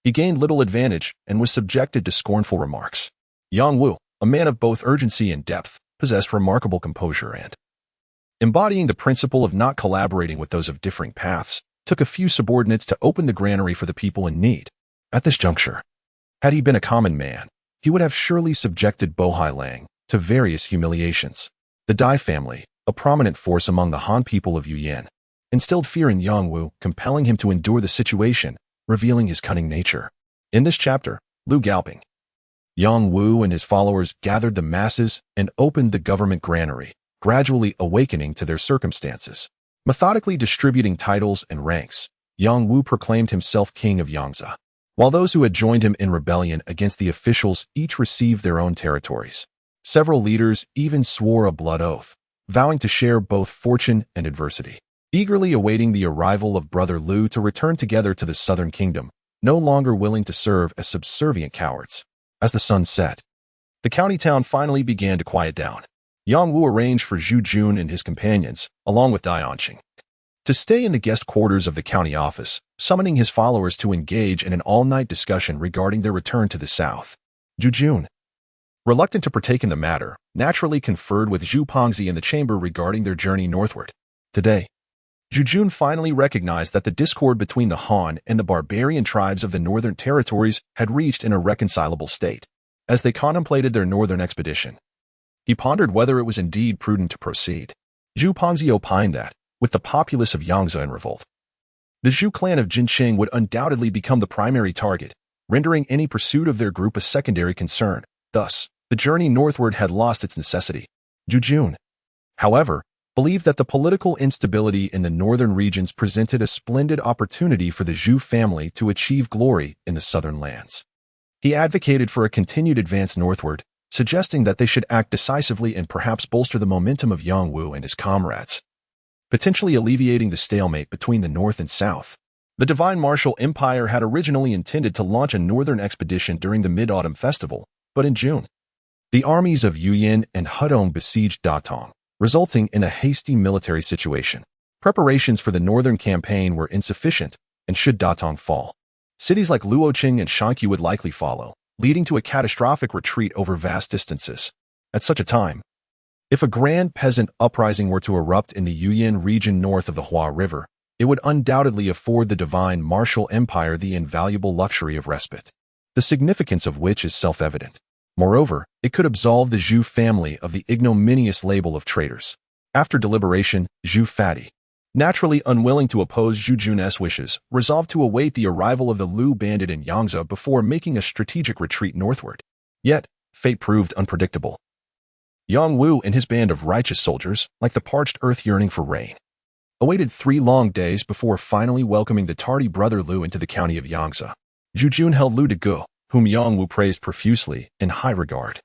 he gained little advantage and was subjected to scornful remarks. Yang Wu, a man of both urgency and depth, possessed remarkable composure and, embodying the principle of not collaborating with those of differing paths, took a few subordinates to open the granary for the people in need. At this juncture, had he been a common man, he would have surely subjected Bohai Lang to various humiliations. The Dai family, a prominent force among the Han people of Yuan, instilled fear in Yang Wu, compelling him to endure the situation, revealing his cunning nature. In this chapter, Lu Gaoping, Yang Wu and his followers gathered the masses and opened the government granary, gradually awakening to their circumstances. Methodically distributing titles and ranks, Yang Wu proclaimed himself king of Yangtze. while those who had joined him in rebellion against the officials each received their own territories. Several leaders even swore a blood oath, vowing to share both fortune and adversity, eagerly awaiting the arrival of Brother Lu to return together to the southern kingdom, no longer willing to serve as subservient cowards. As the sun set, the county town finally began to quiet down. Yang Wu arranged for Zhu Jun and his companions, along with Dai Anqing, to stay in the guest quarters of the county office, summoning his followers to engage in an all-night discussion regarding their return to the south. Zhu Jun, reluctant to partake in the matter, naturally conferred with Zhu Pongzi in the chamber regarding their journey northward. Today, Zhu Jun finally recognized that the discord between the Han and the barbarian tribes of the northern territories had reached an irreconcilable state. As they contemplated their northern expedition, he pondered whether it was indeed prudent to proceed. Zhu Pongzi opined that, with the populace of Yangtze in revolt, the Zhu clan of Jinqing would undoubtedly become the primary target, rendering any pursuit of their group a secondary concern. Thus, the journey northward had lost its necessity. Zhu Jun, however, believed that the political instability in the northern regions presented a splendid opportunity for the Zhu family to achieve glory in the southern lands. He advocated for a continued advance northward, suggesting that they should act decisively and perhaps bolster the momentum of Yang Wu and his comrades, potentially alleviating the stalemate between the north and south. The Divine Martial Empire had originally intended to launch a northern expedition during the Mid-Autumn Festival, but in June, the armies of Zhu Yan and Hudong besieged Datong, resulting in a hasty military situation. Preparations for the northern campaign were insufficient, and should Datong fall, cities like Luoqing and Shanqiu would likely follow, leading to a catastrophic retreat over vast distances. At such a time, if a grand peasant uprising were to erupt in the Yuyan region north of the Hua River, it would undoubtedly afford the Divine Martial Empire the invaluable luxury of respite, the significance of which is self-evident. Moreover, it could absolve the Zhu family of the ignominious label of traitors. After deliberation, Zhu Fati, naturally unwilling to oppose Zhu Jun's wishes, resolved to await the arrival of the Lu bandit in Yangtze before making a strategic retreat northward. Yet, fate proved unpredictable. Yang Wu and his band of righteous soldiers, like the parched earth yearning for rain, awaited 3 long days before finally welcoming the tardy Brother Lu into the county of Yangtze. Zhu Jun held Lu Degu, whom Yang Wu praised profusely, in high regard,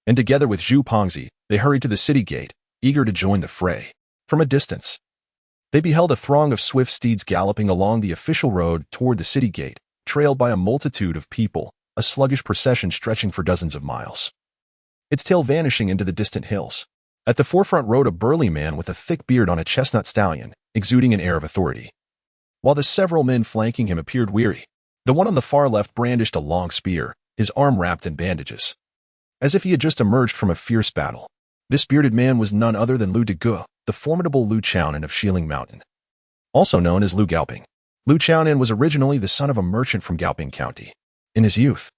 and together with Zhu Pongzi, they hurried to the city gate, eager to join the fray. From a distance, they beheld a throng of swift steeds galloping along the official road toward the city gate, trailed by a multitude of people, a sluggish procession stretching for dozens of miles, its tail vanishing into the distant hills. At the forefront rode a burly man with a thick beard on a chestnut stallion, exuding an air of authority, while the several men flanking him appeared weary. The one on the far left brandished a long spear, his arm wrapped in bandages, as if he had just emerged from a fierce battle. This bearded man was none other than Lu Degu, the formidable Lu Chaonan of Xiling Mountain, also known as Lu Gaoping. Lu Chaonan was originally the son of a merchant from Gaoping County. In his youth,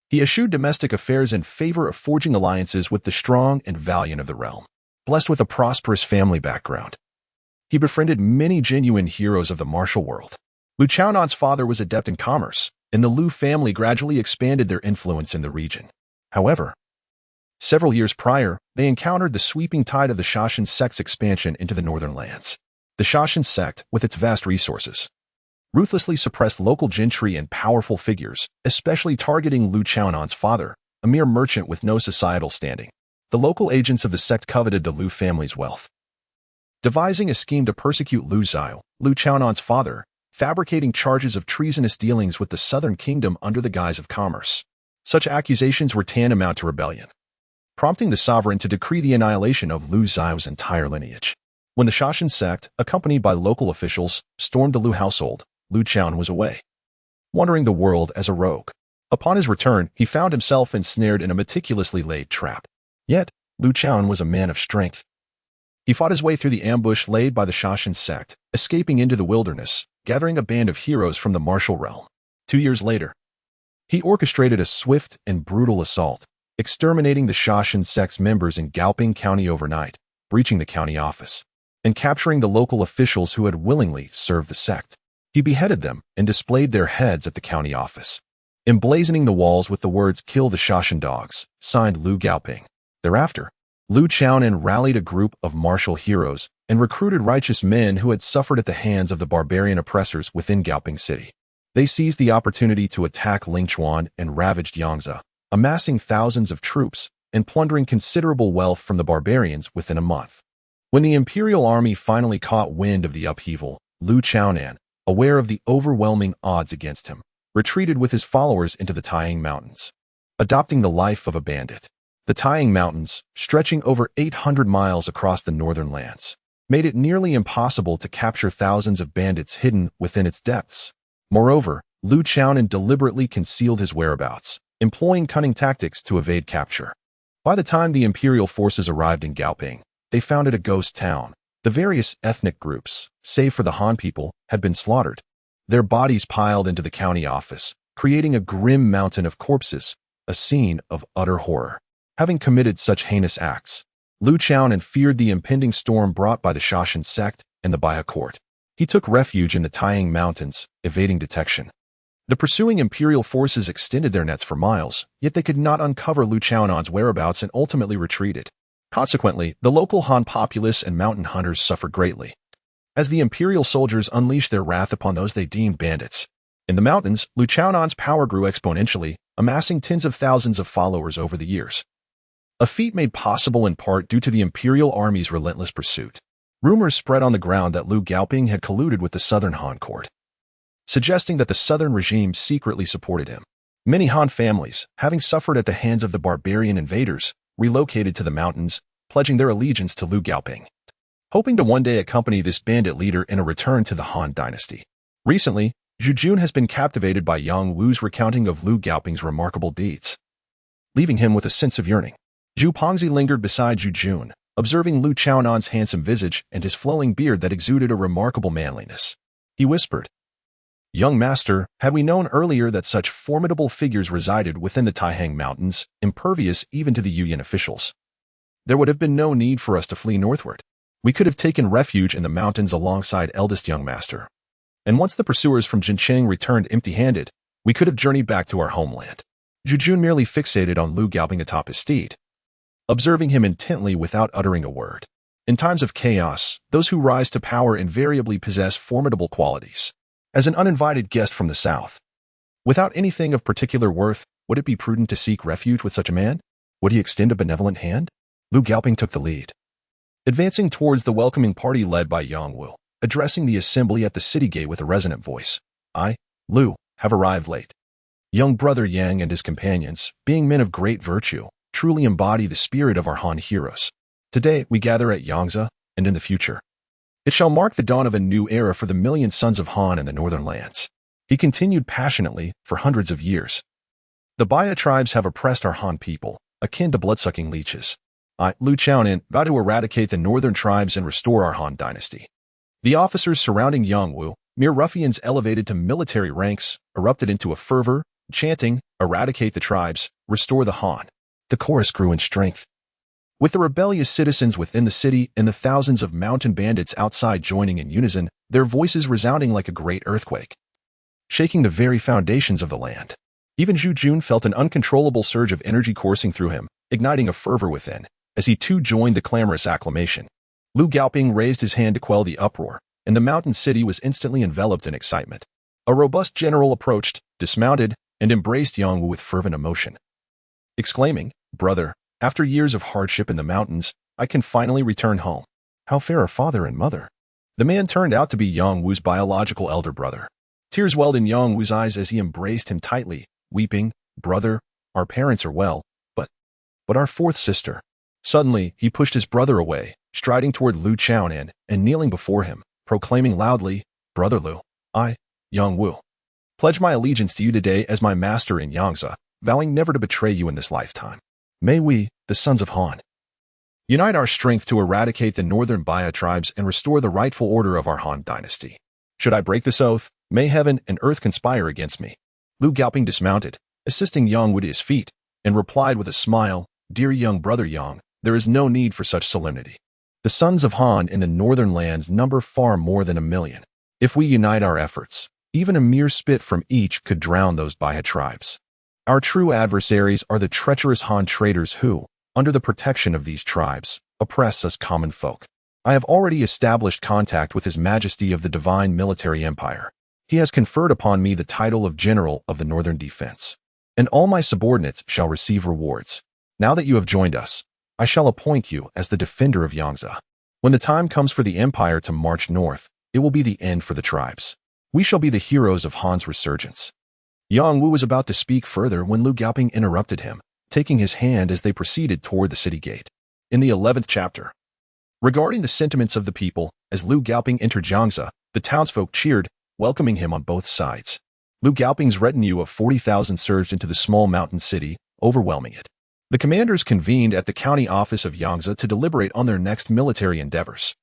he eschewed domestic affairs in favor of forging alliances with the strong and valiant of the realm. Blessed with a prosperous family background, he befriended many genuine heroes of the martial world. Lu Chaonan's father was adept in commerce, and the Lu family gradually expanded their influence in the region. However, several years prior, they encountered the sweeping tide of the Shashan sect's expansion into the northern lands. The Shashan sect, with its vast resources, ruthlessly suppressed local gentry and powerful figures, especially targeting Lu Chaonan's father, a mere merchant with no societal standing. The local agents of the sect coveted the Lu family's wealth, devising a scheme to persecute Lu Zhao, Lu Chaonan's father, fabricating charges of treasonous dealings with the southern kingdom under the guise of commerce. Such accusations were tantamount to rebellion, prompting the sovereign to decree the annihilation of Lu Zhao's entire lineage. When the Shashan sect, accompanied by local officials, stormed the Lu household, Lu Chaonan was away, wandering the world as a rogue. Upon his return, he found himself ensnared in a meticulously laid trap. Yet, Lu Chaonan was a man of strength. He fought his way through the ambush laid by the Shashan sect, escaping into the wilderness, gathering a band of heroes from the martial realm. 2 years later, he orchestrated a swift and brutal assault, exterminating the Shashan sect's members in Gaoping County overnight, breaching the county office, and capturing the local officials who had willingly served the sect. He beheaded them and displayed their heads at the county office, emblazoning the walls with the words "Kill the Shashan dogs," signed Lu Gaoping. Thereafter, Lu Chaonan rallied a group of martial heroes and recruited righteous men who had suffered at the hands of the barbarian oppressors within Gaoping City. They seized the opportunity to attack Lingchuan and ravaged Yangzhe, amassing thousands of troops and plundering considerable wealth from the barbarians within a month. When the imperial army finally caught wind of the upheaval, Lu Chaonan, aware of the overwhelming odds against him, retreated with his followers into the Taiyang Mountains, adopting the life of a bandit. The Taiyang Mountains, stretching over 800 miles across the northern lands, made it nearly impossible to capture thousands of bandits hidden within its depths. Moreover, Lu Chaonan deliberately concealed his whereabouts, employing cunning tactics to evade capture. By the time the imperial forces arrived in Gaoping, they found it a ghost town. The various ethnic groups, save for the Han people, had been slaughtered. Their bodies piled into the county office, creating a grim mountain of corpses, a scene of utter horror. Having committed such heinous acts, Lu Chaonan feared the impending storm brought by the Shashan sect and the Baya court. He took refuge in the Taiyang Mountains, evading detection. The pursuing imperial forces extended their nets for miles, yet they could not uncover Lu Chaonan's whereabouts and ultimately retreated. Consequently, the local Han populace and mountain hunters suffered greatly, as the imperial soldiers unleashed their wrath upon those they deemed bandits. In the mountains, Lu Chaonan's power grew exponentially, amassing tens of thousands of followers over the years. A feat made possible in part due to the imperial army's relentless pursuit. Rumors spread on the ground that Lu Gaoping had colluded with the southern Han court, suggesting that the southern regime secretly supported him. Many Han families, having suffered at the hands of the barbarian invaders, relocated to the mountains, pledging their allegiance to Lu Gaoping, hoping to one day accompany this bandit leader in a return to the Han dynasty. Recently, Zhu Yan has been captivated by Yang Wu's recounting of Lu Gaoping's remarkable deeds, leaving him with a sense of yearning. Zhu Pongzi lingered beside Zhu Yan, observing Lu Chaonan's handsome visage and his flowing beard that exuded a remarkable manliness. He whispered, "Young master, had we known earlier that such formidable figures resided within the Taiyang Mountains, impervious even to the Yuyan officials, there would have been no need for us to flee northward. We could have taken refuge in the mountains alongside eldest young master. And once the pursuers from Jincheng returned empty-handed, we could have journeyed back to our homeland." Zhu Yan merely fixated on Lu Gaoping atop his steed, observing him intently without uttering a word. In times of chaos, those who rise to power invariably possess formidable qualities. As an uninvited guest from the south, without anything of particular worth, would it be prudent to seek refuge with such a man? Would he extend a benevolent hand? Lu Gaoping took the lead, advancing towards the welcoming party led by Yang Wu, addressing the assembly at the city gate with a resonant voice. "I, Lu, have arrived late. Young brother Yang and his companions, being men of great virtue, truly embody the spirit of our Han heroes. Today we gather at Yangzhe, and in the future, it shall mark the dawn of a new era for the million sons of Han in the northern lands." He continued passionately for hundreds of years. "The Baya tribes have oppressed our Han people, akin to blood-sucking leeches. I, Lu Chaonan, vow to eradicate the northern tribes and restore our Han dynasty." The officers surrounding Yang Wu, mere ruffians elevated to military ranks, erupted into a fervor, chanting, "Eradicate the tribes, restore the Han." The chorus grew in strength, with the rebellious citizens within the city and the thousands of mountain bandits outside joining in unison, their voices resounding like a great earthquake, shaking the very foundations of the land. Even Zhu Yan felt an uncontrollable surge of energy coursing through him, igniting a fervor within, as he too joined the clamorous acclamation. Lu Gaoping raised his hand to quell the uproar, and the mountain city was instantly enveloped in excitement. A robust general approached, dismounted, and embraced Yang Wu with fervent emotion, exclaiming, "Brother, after years of hardship in the mountains, I can finally return home. How fair are father and mother." The man turned out to be Yang Wu's biological elder brother. Tears welled in Yang Wu's eyes as he embraced him tightly, weeping, "Brother, our parents are well, but our fourth sister." Suddenly, he pushed his brother away, striding toward Lu Chaonan and kneeling before him, proclaiming loudly, "Brother Lu, I, Yang Wu, pledge my allegiance to you today as my master in Yangzhe, vowing never to betray you in this lifetime. May we, the sons of Han, unite our strength to eradicate the northern Baya tribes and restore the rightful order of our Han dynasty. Should I break this oath, may heaven and earth conspire against me." Lu Gaoping dismounted, assisting Yang Wu to his feet, and replied with a smile, "Dear young brother Yang, there is no need for such solemnity. The sons of Han in the northern lands number far more than 1,000,000. If we unite our efforts, even a mere spit from each could drown those Baya tribes. Our true adversaries are the treacherous Han traitors who, under the protection of these tribes, oppress us common folk. I have already established contact with His Majesty of the Divine Military Empire. He has conferred upon me the title of General of the Northern Defense, and all my subordinates shall receive rewards. Now that you have joined us, I shall appoint you as the defender of Yangtze. When the time comes for the empire to march north, it will be the end for the tribes. We shall be the heroes of Han's resurgence." Yang Wu was about to speak further when Lu Gaoping interrupted him, taking his hand as they proceeded toward the city gate. In the 11th chapter, regarding the sentiments of the people, as Lu Gaoping entered Yangtze, the townsfolk cheered, welcoming him on both sides. Lu Gaoping's retinue of 40,000 surged into the small mountain city, overwhelming it. The commanders convened at the county office of Yangtze to deliberate on their next military endeavors.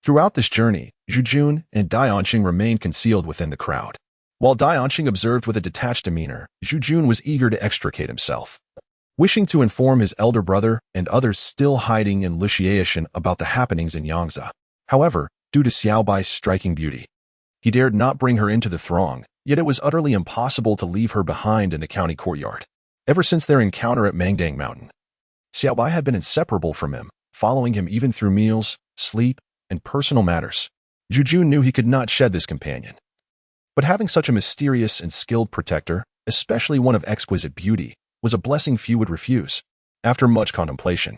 Throughout this journey, Zhu Jun and Dianxing remained concealed within the crowd. While Dianxing observed with a detached demeanor, Zhu Jun was eager to extricate himself, wishing to inform his elder brother and others still hiding in Lushiaishan about the happenings in Yangtze. However, due to Xiaobai's striking beauty, he dared not bring her into the throng, yet it was utterly impossible to leave her behind in the county courtyard. Ever since their encounter at Mangdang Mountain, Xiaobai had been inseparable from him, following him even through meals, sleep, and personal matters. Zhu Jun knew he could not shed this companion. But having such a mysterious and skilled protector, especially one of exquisite beauty, was a blessing few would refuse. After much contemplation,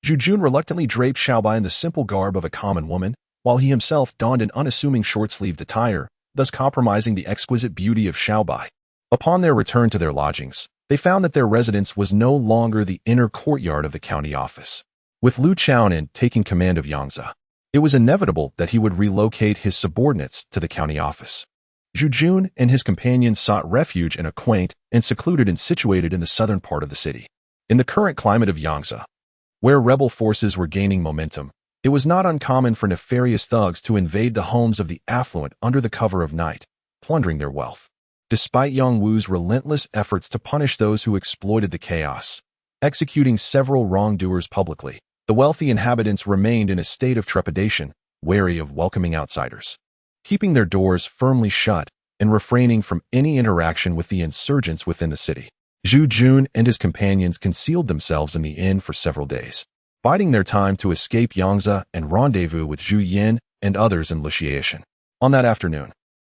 Zhu Jun reluctantly draped Xiaobai in the simple garb of a common woman, while he himself donned an unassuming short-sleeved attire, thus compromising the exquisite beauty of Xiaobai. Upon their return to their lodgings, they found that their residence was no longer the inner courtyard of the county office. With Lu Chaonan taking command of Yangtze, it was inevitable that he would relocate his subordinates to the county office. Zhu Jun and his companions sought refuge in a quaint and secluded and situated in the southern part of the city. In the current climate of Yangtze, where rebel forces were gaining momentum, it was not uncommon for nefarious thugs to invade the homes of the affluent under the cover of night, plundering their wealth. Despite Yang Wu's relentless efforts to punish those who exploited the chaos, executing several wrongdoers publicly, the wealthy inhabitants remained in a state of trepidation, wary of welcoming outsiders, keeping their doors firmly shut and refraining from any interaction with the insurgents within the city. Zhu Jun and his companions concealed themselves in the inn for several days, biding their time to escape Yangtze and rendezvous with Zhu Yan and others in Lushiaishan. On that afternoon,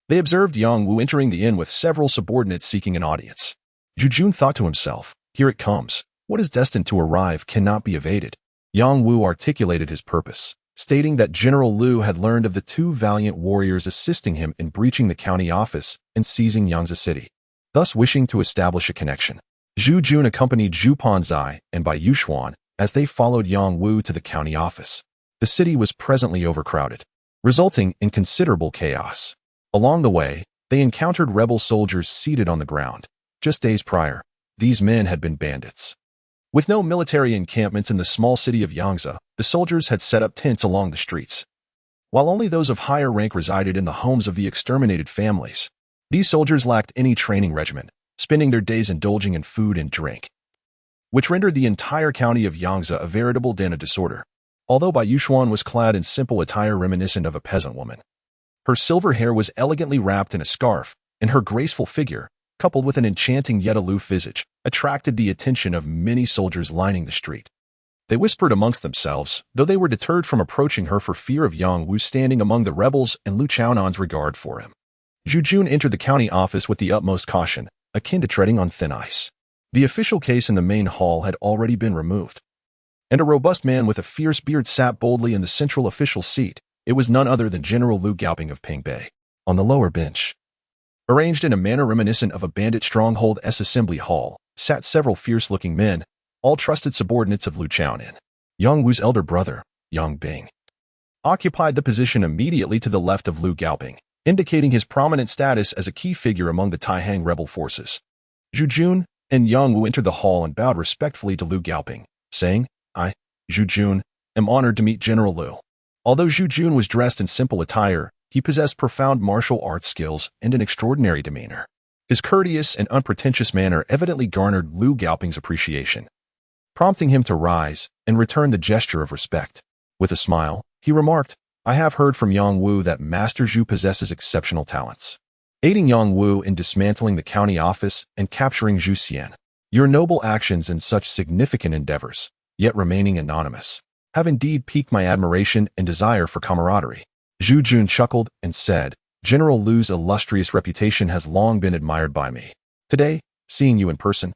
they observed Yang Wu entering the inn with several subordinates seeking an audience. Zhu Jun thought to himself, "Here it comes. What is destined to arrive cannot be evaded." Yang Wu articulated his purpose, stating that General Lu had learned of the two valiant warriors assisting him in breaching the county office and seizing Yangtze City, thus wishing to establish a connection. Zhu Jun accompanied Zhu Panzai and Bai Yuxuan as they followed Yang Wu to the county office. The city was presently overcrowded, resulting in considerable chaos. Along the way, they encountered rebel soldiers seated on the ground. Just days prior, these men had been bandits. With no military encampments in the small city of Yangtze, the soldiers had set up tents along the streets. While only those of higher rank resided in the homes of the exterminated families, these soldiers lacked any training regimen, spending their days indulging in food and drink, which rendered the entire county of Yangtze a veritable den of disorder. Although Bai Yuxuan was clad in simple attire reminiscent of a peasant woman, her silver hair was elegantly wrapped in a scarf, and her graceful figure, coupled with an enchanting yet aloof visage, attracted the attention of many soldiers lining the street. They whispered amongst themselves, though they were deterred from approaching her for fear of Yang Wu standing among the rebels and Lu Chaonan's regard for him. Zhu Jun entered the county office with the utmost caution, akin to treading on thin ice. The official case in the main hall had already been removed, and a robust man with a fierce beard sat boldly in the central official seat. It was none other than General Lu Gaoping of Pingbei. On the lower bench, arranged in a manner reminiscent of a bandit stronghold assembly hall, sat several fierce-looking men, all trusted subordinates of Lu Chaonan. Yang Wu's elder brother, Yang Bing, occupied the position immediately to the left of Lu Gaoping, indicating his prominent status as a key figure among the Taihang rebel forces. Zhu Jun and Yang Wu entered the hall and bowed respectfully to Lu Gaoping, saying, "I, Zhu Jun, am honored to meet General Lu." Although Zhu Jun was dressed in simple attire, he possessed profound martial arts skills and an extraordinary demeanor. His courteous and unpretentious manner evidently garnered Lu Gaoping's appreciation, prompting him to rise and return the gesture of respect. With a smile, he remarked, "I have heard from Yang Wu that Master Zhu possesses exceptional talents, aiding Yang Wu in dismantling the county office and capturing Zhu Xian. Your noble actions in such significant endeavors, yet remaining anonymous, have indeed piqued my admiration and desire for camaraderie." Zhu Jun chuckled and said, General Lu's illustrious reputation has long been admired by me. Today, seeing you in person,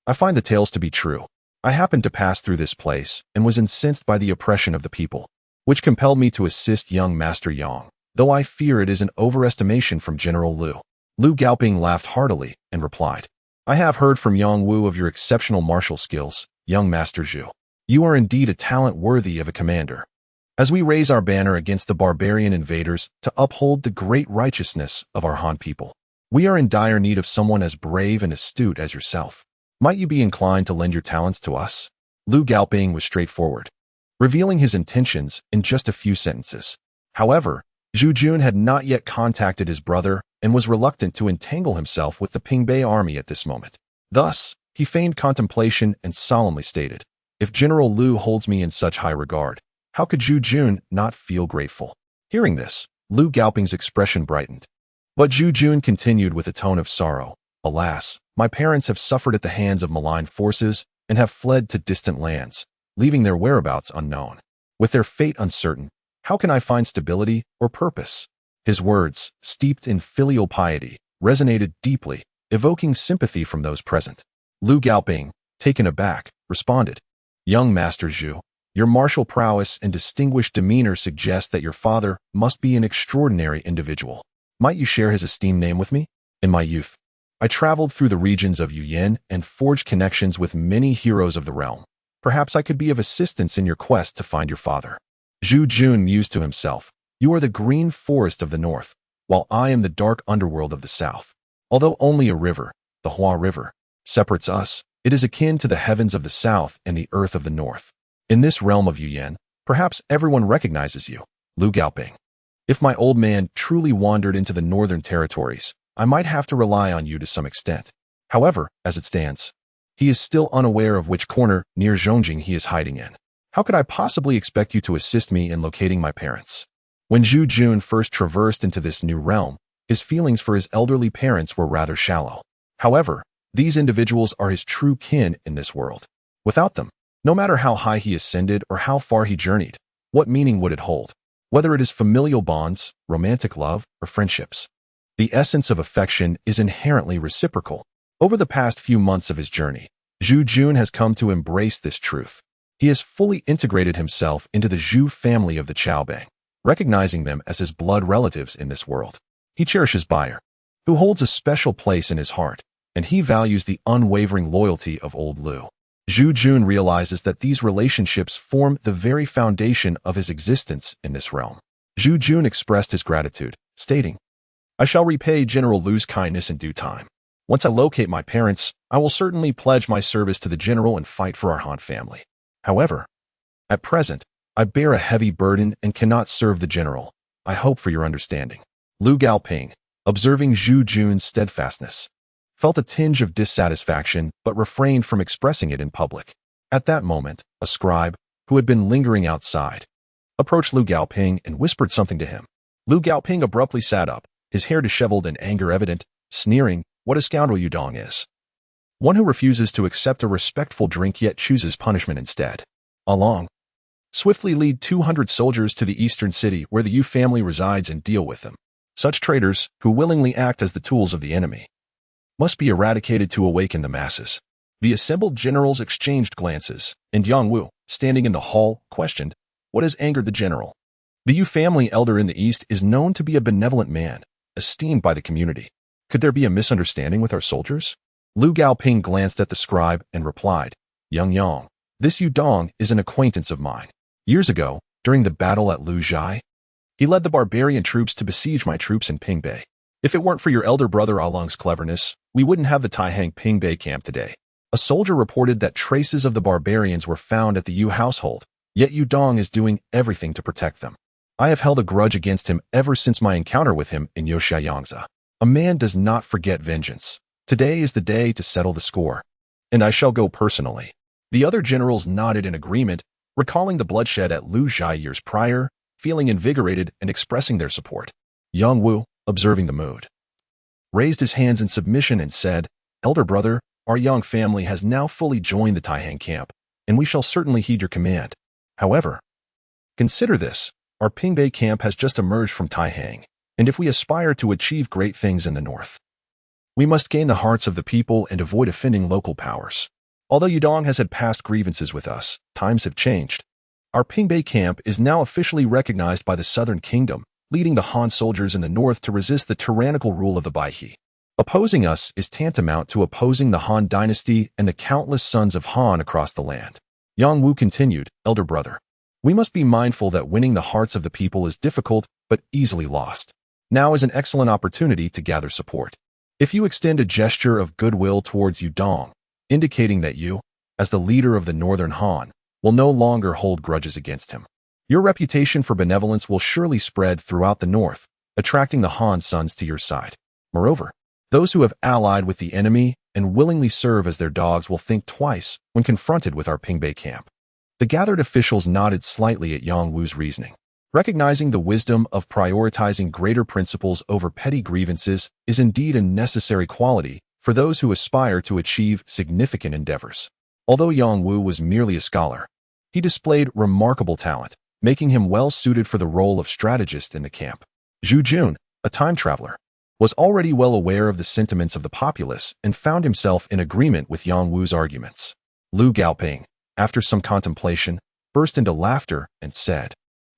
I find the tales to be true. I happened to pass through this place and was incensed by the oppression of the people, which compelled me to assist young Master Yang, though I fear it is an overestimation from General Lu. Lu Gaoping laughed heartily and replied, I have heard from Yang Wu of your exceptional martial skills, young Master Zhu. You are indeed a talent worthy of a commander. As we raise our banner against the barbarian invaders to uphold the great righteousness of our Han people, we are in dire need of someone as brave and astute as yourself. Might you be inclined to lend your talents to us? Lu Gaoping was straightforward, revealing his intentions in just a few sentences. However, Zhu Jun had not yet contacted his brother and was reluctant to entangle himself with the Pingbei army at this moment. Thus, he feigned contemplation and solemnly stated, If General Lu holds me in such high regard, how could Zhu Jun not feel grateful? Hearing this, Lu Gaoping's expression brightened. But Zhu Jun continued with a tone of sorrow, Alas, my parents have suffered at the hands of malign forces and have fled to distant lands, leaving their whereabouts unknown. With their fate uncertain, how can I find stability or purpose? His words, steeped in filial piety, resonated deeply, evoking sympathy from those present. Lu Gaoping, taken aback, responded, Young Master Zhu, your martial prowess and distinguished demeanor suggest that your father must be an extraordinary individual. Might you share his esteemed name with me? In my youth, I traveled through the regions of Yuyan and forged connections with many heroes of the realm. Perhaps I could be of assistance in your quest to find your father. Zhu Jun mused to himself, You are the green forest of the north, while I am the dark underworld of the south. Although only a river, the Hua River, separates us, it is akin to the heavens of the south and the earth of the north. In this realm of Yuyan, perhaps everyone recognizes you, Lu Gaoping. If my old man truly wandered into the northern territories, I might have to rely on you to some extent. However, as it stands, he is still unaware of which corner near Zhongjing he is hiding in. How could I possibly expect you to assist me in locating my parents? When Zhu Jun first traversed into this new realm, his feelings for his elderly parents were rather shallow. However, these individuals are his true kin in this world. Without them, no matter how high he ascended or how far he journeyed, what meaning would it hold? Whether it is familial bonds, romantic love, or friendships, the essence of affection is inherently reciprocal. Over the past few months of his journey, Zhu Jun has come to embrace this truth. He has fully integrated himself into the Zhu family of the Chaobang, recognizing them as his blood relatives in this world. He cherishes Bayer, who holds a special place in his heart, and he values the unwavering loyalty of old Lu. Zhu Jun realizes that these relationships form the very foundation of his existence in this realm. Zhu Jun expressed his gratitude, stating, I shall repay General Lu's kindness in due time. Once I locate my parents, I will certainly pledge my service to the general and fight for our Han family. However, at present, I bear a heavy burden and cannot serve the general. I hope for your understanding. Lu Gaoping, observing Zhu Jun's steadfastness, felt a tinge of dissatisfaction but refrained from expressing it in public. At that moment, a scribe, who had been lingering outside, approached Lu Gaoping and whispered something to him. Lu Gaoping abruptly sat up, his hair disheveled and anger evident, sneering, What a scoundrel Yudong is. One who refuses to accept a respectful drink yet chooses punishment instead. Along, swiftly lead 200 soldiers to the eastern city where the Yu family resides and deal with them. Such traitors, who willingly act as the tools of the enemy, must be eradicated to awaken the masses. The assembled generals exchanged glances, and Yang Wu, standing in the hall, questioned, What has angered the general? The Yu family elder in the east is known to be a benevolent man, esteemed by the community. Could there be a misunderstanding with our soldiers? Lu Gaoping glanced at the scribe and replied, Young Yang, this Yudong is an acquaintance of mine. Years ago, during the battle at Lu Zhai, he led the barbarian troops to besiege my troops in Pingbei. If it weren't for your elder brother Along's cleverness, we wouldn't have the Taihang Pingbei camp today. A soldier reported that traces of the barbarians were found at the Yu household, yet Yudong is doing everything to protect them. I have held a grudge against him ever since my encounter with him in Yoshiayangza. A man does not forget vengeance. Today is the day to settle the score, and I shall go personally. The other generals nodded in agreement, recalling the bloodshed at Lu Zhai years prior, feeling invigorated and expressing their support. Yang Wu, observing the mood, raised his hands in submission and said, Elder brother, our Yang family has now fully joined the Taihang camp, and we shall certainly heed your command. However, consider this, our Pingbei camp has just emerged from Taihang, And if we aspire to achieve great things in the north, we must gain the hearts of the people and avoid offending local powers. Although Yudong has had past grievances with us, times have changed. Our Pingbei camp is now officially recognized by the Southern Kingdom, leading the Han soldiers in the north to resist the tyrannical rule of the Baihe. Opposing us is tantamount to opposing the Han dynasty and the countless sons of Han across the land. Yang Wu continued, Elder brother. We must be mindful that winning the hearts of the people is difficult but easily lost. Now is an excellent opportunity to gather support. If you extend a gesture of goodwill towards Yudong, indicating that you, as the leader of the Northern Han, will no longer hold grudges against him, your reputation for benevolence will surely spread throughout the north, attracting the Han sons to your side. Moreover, those who have allied with the enemy and willingly serve as their dogs will think twice when confronted with our Pingbei camp. The gathered officials nodded slightly at Yang Wu's reasoning. Recognizing the wisdom of prioritizing greater principles over petty grievances is indeed a necessary quality for those who aspire to achieve significant endeavors. Although Yang Wu was merely a scholar, he displayed remarkable talent, making him well suited for the role of strategist in the camp. Zhu Jun, a time traveler, was already well aware of the sentiments of the populace and found himself in agreement with Yang Wu's arguments. Lu Gaoping, after some contemplation, burst into laughter and said,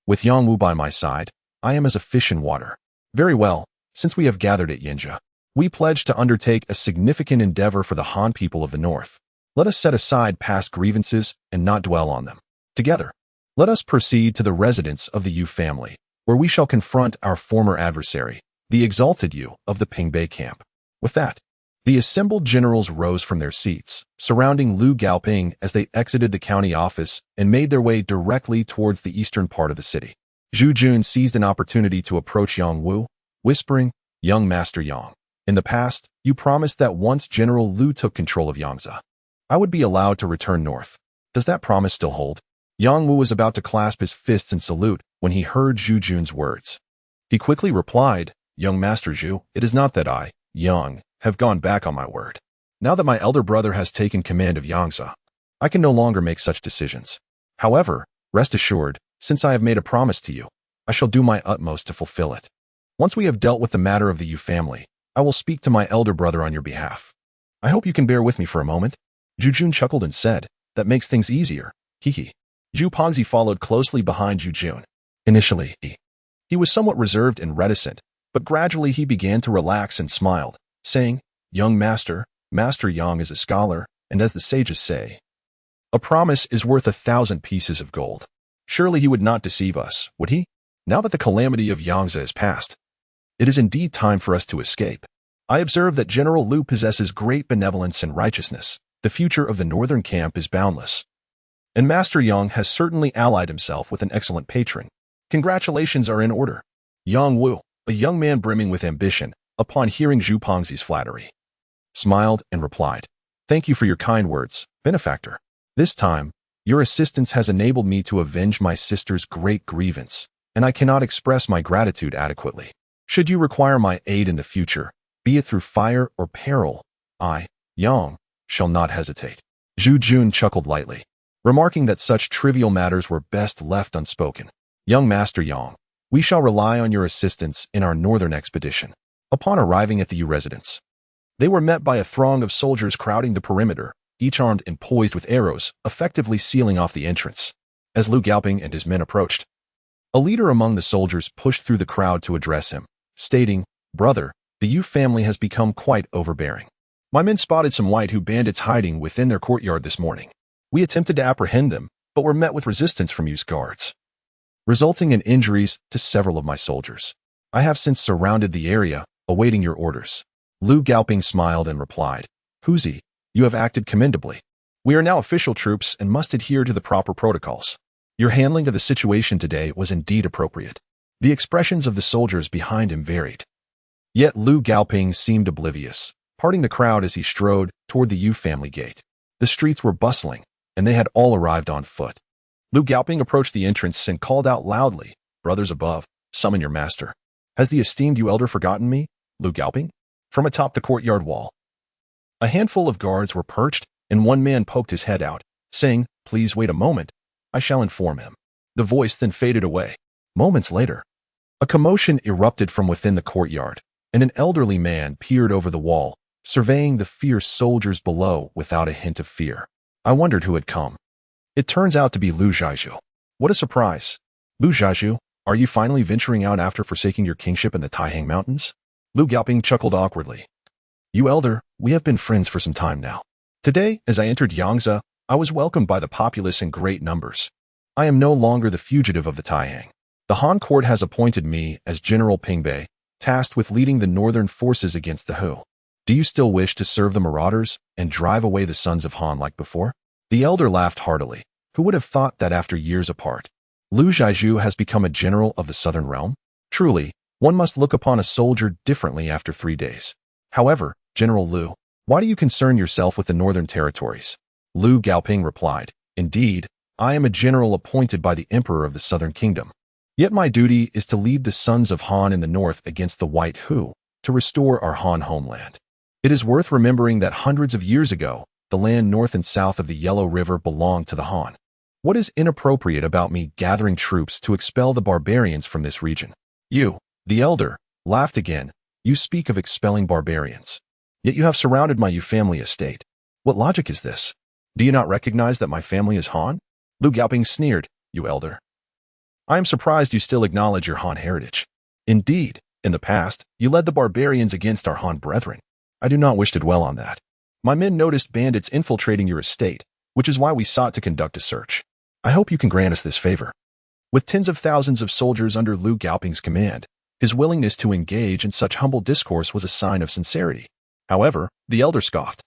With Yang Wu by my side, I am as a fish in water. Very well, since we have gathered at Yinjia, we pledge to undertake a significant endeavor for the Han people of the north. Let us set aside past grievances and not dwell on them. Together, let us proceed to the residence of the Yu family, where we shall confront our former adversary, the exalted Yu of the Pingbei camp. With that, the assembled generals rose from their seats, surrounding Lu Gaoping as they exited the county office and made their way directly towards the eastern part of the city. Zhu Jun seized an opportunity to approach Yang Wu, whispering, Young Master Yang, in the past, you promised that once General Lu took control of Yangzhou, I would be allowed to return north. Does that promise still hold? Yang Wu was about to clasp his fists in salute when he heard Zhu Jun's words. He quickly replied, Young Master Zhu, it is not that I, Yang, have gone back on my word. Now that my elder brother has taken command of Yangzhou, I can no longer make such decisions. However, rest assured, since I have made a promise to you, I shall do my utmost to fulfill it. Once we have dealt with the matter of the Yu family, I will speak to my elder brother on your behalf. I hope you can bear with me for a moment. Zhu Jun chuckled and said, That makes things easier. Hee. Zhu Pongzi followed closely behind Zhu Jun. Initially, he was somewhat reserved and reticent, but gradually he began to relax and smiled, saying, Young Master, Master Yang is a scholar, and as the sages say, a promise is worth 1,000 pieces of gold. Surely he would not deceive us, would he? Now that the calamity of Yangzhou is past, it is indeed time for us to escape. I observe that General Lu possesses great benevolence and righteousness. The future of the northern camp is boundless. And Master Yang has certainly allied himself with an excellent patron. Congratulations are in order. Yang Wu, a young man brimming with ambition, upon hearing Zhu Pongzi's flattery, smiled and replied, Thank you for your kind words, benefactor. This time, your assistance has enabled me to avenge my sister's great grievance, and I cannot express my gratitude adequately. Should you require my aid in the future, be it through fire or peril, I, Yang, shall not hesitate. Zhu Jun chuckled lightly, remarking that such trivial matters were best left unspoken. Young Master Yang, we shall rely on your assistance in our northern expedition. Upon arriving at the Yu residence, they were met by a throng of soldiers crowding the perimeter, each armed and poised with arrows, effectively sealing off the entrance. As Lu Gaoping and his men approached, a leader among the soldiers pushed through the crowd to address him, stating, Brother, the Yu family has become quite overbearing. My men spotted some white Hu bandits hiding within their courtyard this morning. We attempted to apprehend them, but were met with resistance from Yu's guards, resulting in injuries to several of my soldiers. I have since surrounded the area, awaiting your orders. Lu Gaoping smiled and replied, Huzi, you have acted commendably. We are now official troops and must adhere to the proper protocols. Your handling of the situation today was indeed appropriate. The expressions of the soldiers behind him varied. Yet Lu Gaoping seemed oblivious, parting the crowd as he strode toward the Yu family gate. The streets were bustling, and they had all arrived on foot. Lu Gaoping approached the entrance and called out loudly, Brothers above, summon your master. Has the esteemed Yu elder forgotten me, Lu Gaoping? From atop the courtyard wall, a handful of guards were perched, and one man poked his head out, saying, Please wait a moment, I shall inform him. The voice then faded away. Moments later, A commotion erupted from within the courtyard, and an elderly man peered over the wall, surveying the fierce soldiers below without a hint of fear. I wondered who had come. It turns out to be Lu Zhaizhu. What a surprise! Lu Zhaizhu, are you finally venturing out after forsaking your kingship in the Taihang Mountains? Lu Gaoping chuckled awkwardly. You elder, we have been friends for some time now. Today, as I entered Yangtze, I was welcomed by the populace in great numbers. I am no longer the fugitive of the Taihang. The Han court has appointed me as General Pingbei, tasked with leading the northern forces against the Hu. Do you still wish to serve the marauders and drive away the sons of Han like before? The elder laughed heartily. Who would have thought that after years apart, Lu Zhaizhu has become a general of the southern realm? Truly, one must look upon a soldier differently after 3 days. However, General Lu, why do you concern yourself with the northern territories? Lu Gaoping replied, Indeed, I am a general appointed by the emperor of the southern kingdom. Yet my duty is to lead the sons of Han in the north against the White Hu, to restore our Han homeland. It is worth remembering that hundreds of years ago, the land north and south of the Yellow River belonged to the Han. What is inappropriate about me gathering troops to expel the barbarians from this region? You, the elder, laughed again. You speak of expelling barbarians. Yet you have surrounded my Yu family estate. What logic is this? Do you not recognize that my family is Han? Lu Gaoping sneered, You elder. I am surprised you still acknowledge your Han heritage. Indeed, in the past, you led the barbarians against our Han brethren. I do not wish to dwell on that. My men noticed bandits infiltrating your estate, which is why we sought to conduct a search. I hope you can grant us this favor. With tens of thousands of soldiers under Lu Gaoping's command, his willingness to engage in such humble discourse was a sign of sincerity. However, the elder scoffed.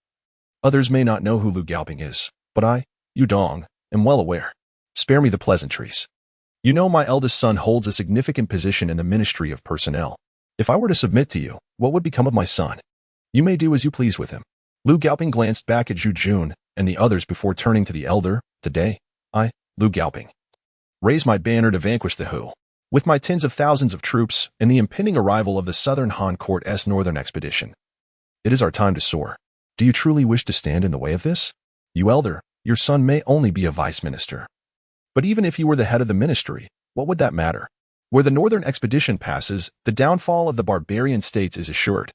Others may not know who Lu Gaoping is, but I, Yu Dong, am well aware. Spare me the pleasantries. You know my eldest son holds a significant position in the Ministry of Personnel. If I were to submit to you, what would become of my son? You may do as you please with him. Lu Gaoping glanced back at Zhu Jun and the others before turning to the elder. Today, I, Lu Gaoping, raise my banner to vanquish the Hu. With my tens of thousands of troops and the impending arrival of the Southern Han Court's northern expedition, it is our time to soar. Do you truly wish to stand in the way of this? You elder, your son may only be a vice minister. But even if he were the head of the ministry, what would that matter? Where the northern expedition passes, the downfall of the barbarian states is assured.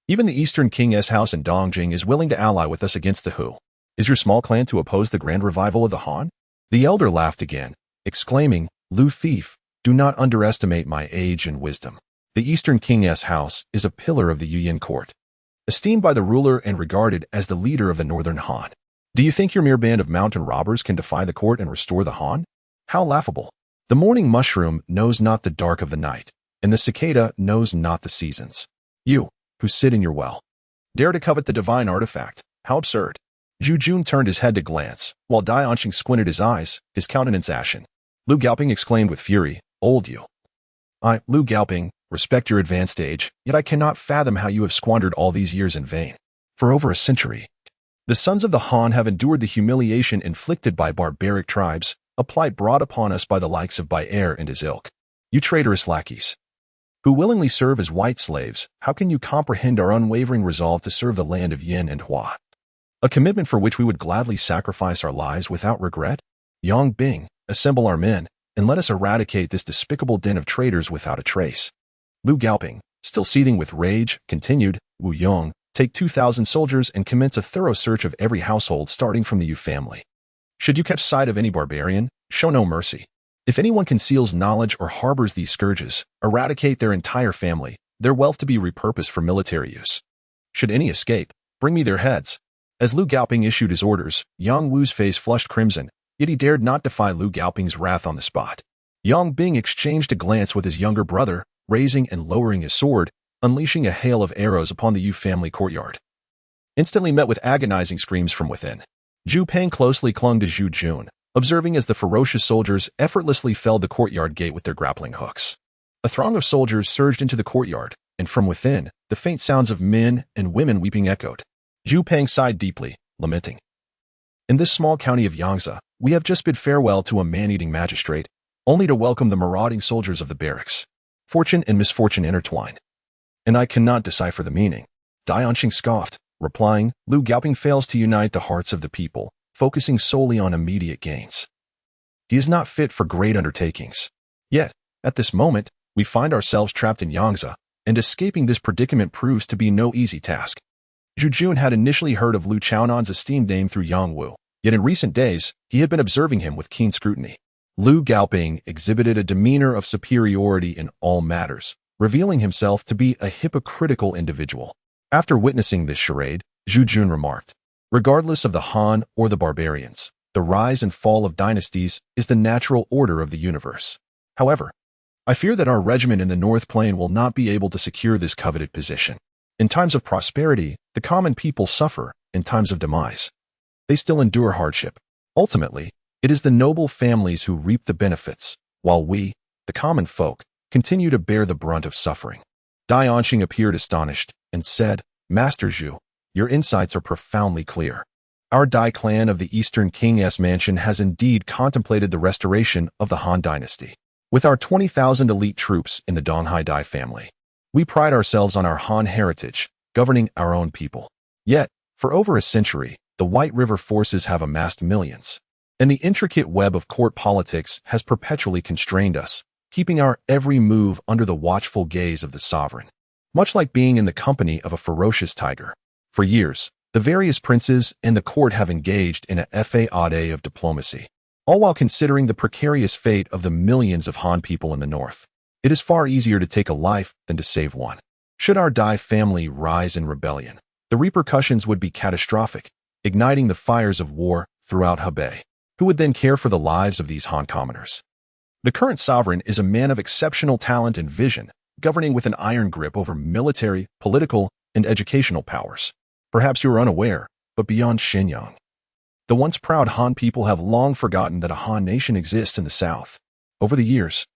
Even the Eastern King's house in Dongjing is willing to ally with us against the Hu. Is your small clan to oppose the grand revival of the Han? The elder laughed again, exclaiming, Lu Thief, do not underestimate my age and wisdom. The Eastern King's house is a pillar of the Zhu Yan court, esteemed by the ruler and regarded as the leader of the northern Han. Do you think your mere band of mountain robbers can defy the court and restore the Han? How laughable. The morning mushroom knows not the dark of the night, and the cicada knows not the seasons. You, who sit in your well, dare to covet the divine artifact. How absurd. Zhu Jun turned his head to glance, while Dai Anqing squinted his eyes, his countenance ashen. Lu Gaoping exclaimed with fury, Old you. I, Lu Gaoping, respect your advanced age, yet I cannot fathom how you have squandered all these years in vain. For over a century, the sons of the Han have endured the humiliation inflicted by barbaric tribes, a plight brought upon us by the likes of Baer and his ilk. You traitorous lackeys, who willingly serve as white slaves, how can you comprehend our unwavering resolve to serve the land of Yin and Hua? A commitment for which we would gladly sacrifice our lives without regret? Yang Bing, assemble our men, and let us eradicate this despicable den of traitors without a trace. Lu Gaoping, still seething with rage, continued, Wu Yong, take 2,000 soldiers and commence a thorough search of every household starting from the Yu family. Should you catch sight of any barbarian, show no mercy. If anyone conceals knowledge or harbors these scourges, eradicate their entire family, their wealth to be repurposed for military use. Should any escape, bring me their heads. As Lu Gaoping issued his orders, Yang Wu's face flushed crimson, yet he dared not defy Lu Gaoping's wrath on the spot. Yang Bing exchanged a glance with his younger brother, raising and lowering his sword, unleashing a hail of arrows upon the Yu family courtyard. Instantly met with agonizing screams from within. Zhu Peng closely clung to Zhu Jun, observing as the ferocious soldiers effortlessly felled the courtyard gate with their grappling hooks. A throng of soldiers surged into the courtyard, and from within, the faint sounds of men and women weeping echoed. Zhu Peng sighed deeply, lamenting. In this small county of Yangtze, we have just bid farewell to a man-eating magistrate, only to welcome the marauding soldiers of the barracks. Fortune and misfortune intertwine. And I cannot decipher the meaning. Dai Anqing scoffed, replying, Lu Gaoping fails to unite the hearts of the people, focusing solely on immediate gains. He is not fit for great undertakings. Yet, at this moment, We find ourselves trapped in Yangtze, and escaping this predicament proves to be no easy task. Zhu Yan had initially heard of Lu Chaonan's esteemed name through Yang Wu, yet in recent days, he had been observing him with keen scrutiny. Lu Gaoping exhibited a demeanor of superiority in all matters, revealing himself to be a hypocritical individual. After witnessing this charade, Zhu Yan remarked, "Regardless of the Han or the barbarians, the rise and fall of dynasties is the natural order of the universe. However, I fear that our regiment in the North Plain will not be able to secure this coveted position. In times of prosperity, the common people suffer. In times of demise, they still endure hardship. Ultimately, it is the noble families who reap the benefits, while we, the common folk, continue to bear the brunt of suffering." Dai Anqing appeared astonished and said, "Master Zhu, your insights are profoundly clear. Our Dai clan of the Eastern King's Mansion has indeed contemplated the restoration of the Han dynasty. With our 20,000 elite troops in the Donghai Dai family, we pride ourselves on our Han heritage, governing our own people. Yet, for over a century, the White River forces have amassed millions, and the intricate web of court politics has perpetually constrained us, keeping our every move under the watchful gaze of the sovereign, much like being in the company of a ferocious tiger. For years, the various princes and the court have engaged in a fade of diplomacy, all while considering the precarious fate of the millions of Han people in the north. It is far easier to take a life than to save one. Should our Dai family rise in rebellion, the repercussions would be catastrophic, igniting the fires of war throughout Hebei. Who would then care for the lives of these Han commoners? The current sovereign is a man of exceptional talent and vision, governing with an iron grip over military, political, and educational powers. Perhaps you are unaware, but beyond Shenyang, the once proud Han people have long forgotten that a Han nation exists in the south. Over the years,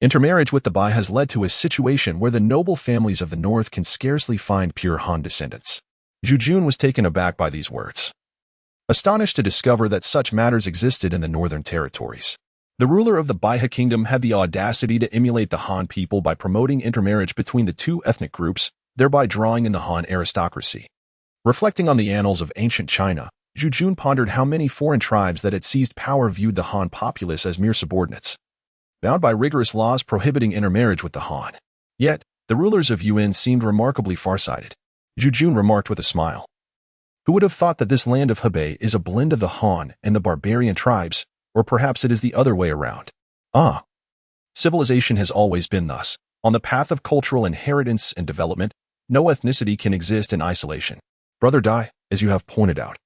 intermarriage with the Bai has led to a situation where the noble families of the north can scarcely find pure Han descendants." Zhu Yan was taken aback by these words, astonished to discover that such matters existed in the northern territories. The ruler of the Baiha kingdom had the audacity to emulate the Han people by promoting intermarriage between the two ethnic groups, thereby drawing in the Han aristocracy. Reflecting on the annals of ancient China, Zhu Yan pondered how many foreign tribes that had seized power viewed the Han populace as mere subordinates, bound by rigorous laws prohibiting intermarriage with the Han. Yet, the rulers of Yuan seemed remarkably farsighted. Zhu Yan remarked with a smile, "Who would have thought that this land of Hebei is a blend of the Han and the barbarian tribes, or perhaps it is the other way around? Ah, civilization has always been thus. On the path of cultural inheritance and development, no ethnicity can exist in isolation. Brother Dai, as you have pointed out,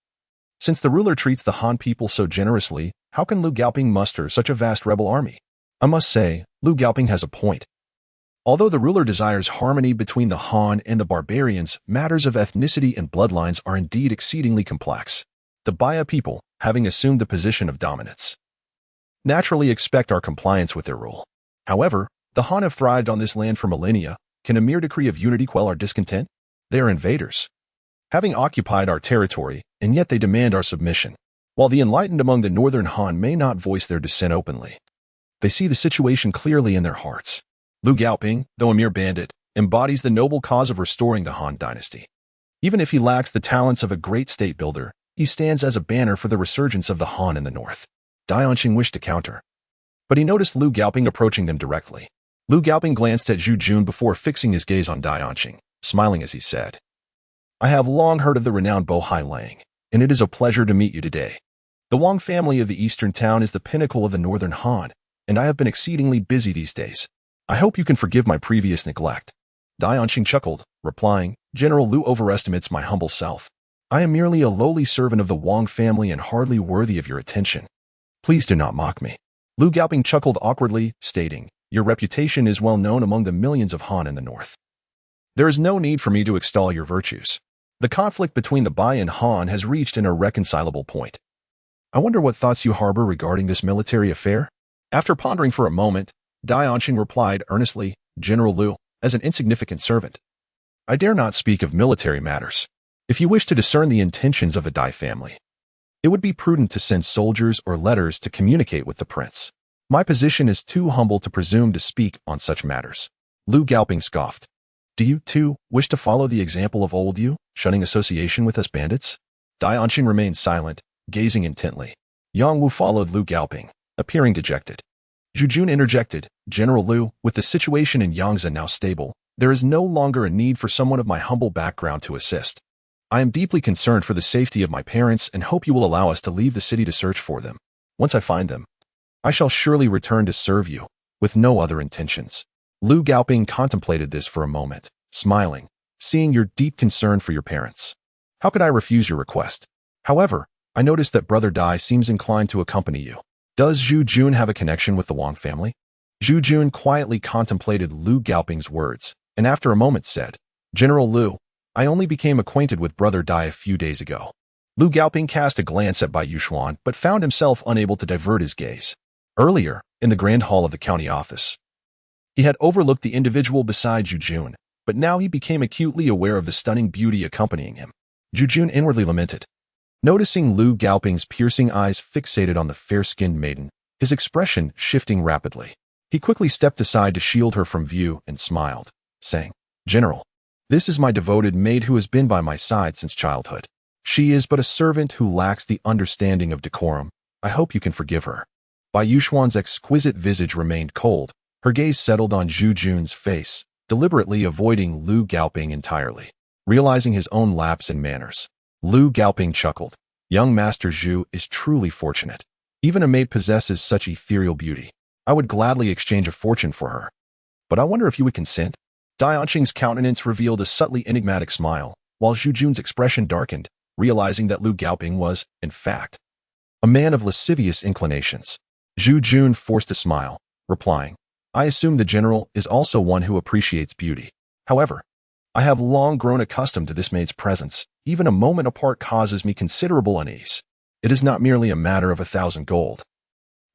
since the ruler treats the Han people so generously, how can Lu Gaoping muster such a vast rebel army? I must say, Lu Gaoping has a point. Although the ruler desires harmony between the Han and the barbarians, matters of ethnicity and bloodlines are indeed exceedingly complex. The Baya people, having assumed the position of dominance, naturally expect our compliance with their rule. However, the Han have thrived on this land for millennia. Can a mere decree of unity quell our discontent? They are invaders, having occupied our territory, and yet they demand our submission. While the enlightened among the northern Han may not voice their dissent openly, they see the situation clearly in their hearts. Lu Gaoping, though a mere bandit, embodies the noble cause of restoring the Han dynasty. Even if he lacks the talents of a great state builder, he stands as a banner for the resurgence of the Han in the north." Dai Anqing wished to counter, but he noticed Lu Gaoping approaching them directly. Lu Gaoping glanced at Zhu Yan before fixing his gaze on Dai Anqing, smiling as he said, "I have long heard of the renowned Bohai Lang, and it is a pleasure to meet you today. The Wang family of the eastern town is the pinnacle of the northern Han, and I have been exceedingly busy these days. I hope you can forgive my previous neglect." Dai Anqing chuckled, replying, "General Lu overestimates my humble self. I am merely a lowly servant of the Wang family and hardly worthy of your attention. Please do not mock me." Lu Gaoping chuckled awkwardly, stating, "Your reputation is well known among the millions of Han in the north. There is no need for me to extol your virtues. The conflict between the Bai and Han has reached an irreconcilable point. I wonder what thoughts you harbor regarding this military affair?" After pondering for a moment, Dai Anqing replied earnestly, "General Lu, as an insignificant servant, I dare not speak of military matters. If you wish to discern the intentions of the Dai family, it would be prudent to send soldiers or letters to communicate with the prince. My position is too humble to presume to speak on such matters." Lu Gaoping scoffed. "Do you, too, wish to follow the example of old you, shunning association with us bandits?" Dai Anqing remained silent, gazing intently. Yang Wu followed Lu Gaoping, appearing dejected. Zhu Jun interjected, General Liu, with the situation in Yangtze now stable, there is no longer a need for someone of my humble background to assist. I am deeply concerned for the safety of my parents and hope you will allow us to leave the city to search for them. Once I find them, I shall surely return to serve you, with no other intentions. Lu Gaoping contemplated this for a moment, smiling, seeing your deep concern for your parents. How could I refuse your request? However, I noticed that Brother Dai seems inclined to accompany you. Does Zhu Jun have a connection with the Wang family? Zhu Jun quietly contemplated Lu Gaoping's words, and after a moment said, General Liu, I only became acquainted with Brother Dai a few days ago. Lu Gaoping cast a glance at Bai Yuxuan but found himself unable to divert his gaze. Earlier, in the grand hall of the county office, he had overlooked the individual beside Zhu Jun, but now he became acutely aware of the stunning beauty accompanying him. Zhu Jun inwardly lamented. Noticing Lu Gaoping's piercing eyes fixated on the fair-skinned maiden, his expression shifting rapidly, he quickly stepped aside to shield her from view and smiled, saying, General, this is my devoted maid who has been by my side since childhood. She is but a servant who lacks the understanding of decorum. I hope you can forgive her. Bai Yuxuan's exquisite visage remained cold. Her gaze settled on Zhu Jun's face, deliberately avoiding Lu Gaoping entirely. Realizing his own lapse in manners, Lu Gaoping chuckled. Young Master Zhu is truly fortunate. Even a maid possesses such ethereal beauty. I would gladly exchange a fortune for her. But I wonder if you would consent? Dianqing's countenance revealed a subtly enigmatic smile, while Zhu Jun's expression darkened, realizing that Lu Gaoping was, in fact, a man of lascivious inclinations. Zhu Jun forced a smile, replying, I assume the general is also one who appreciates beauty. However, I have long grown accustomed to this maid's presence. Even a moment apart causes me considerable unease. It is not merely a matter of 1,000 gold.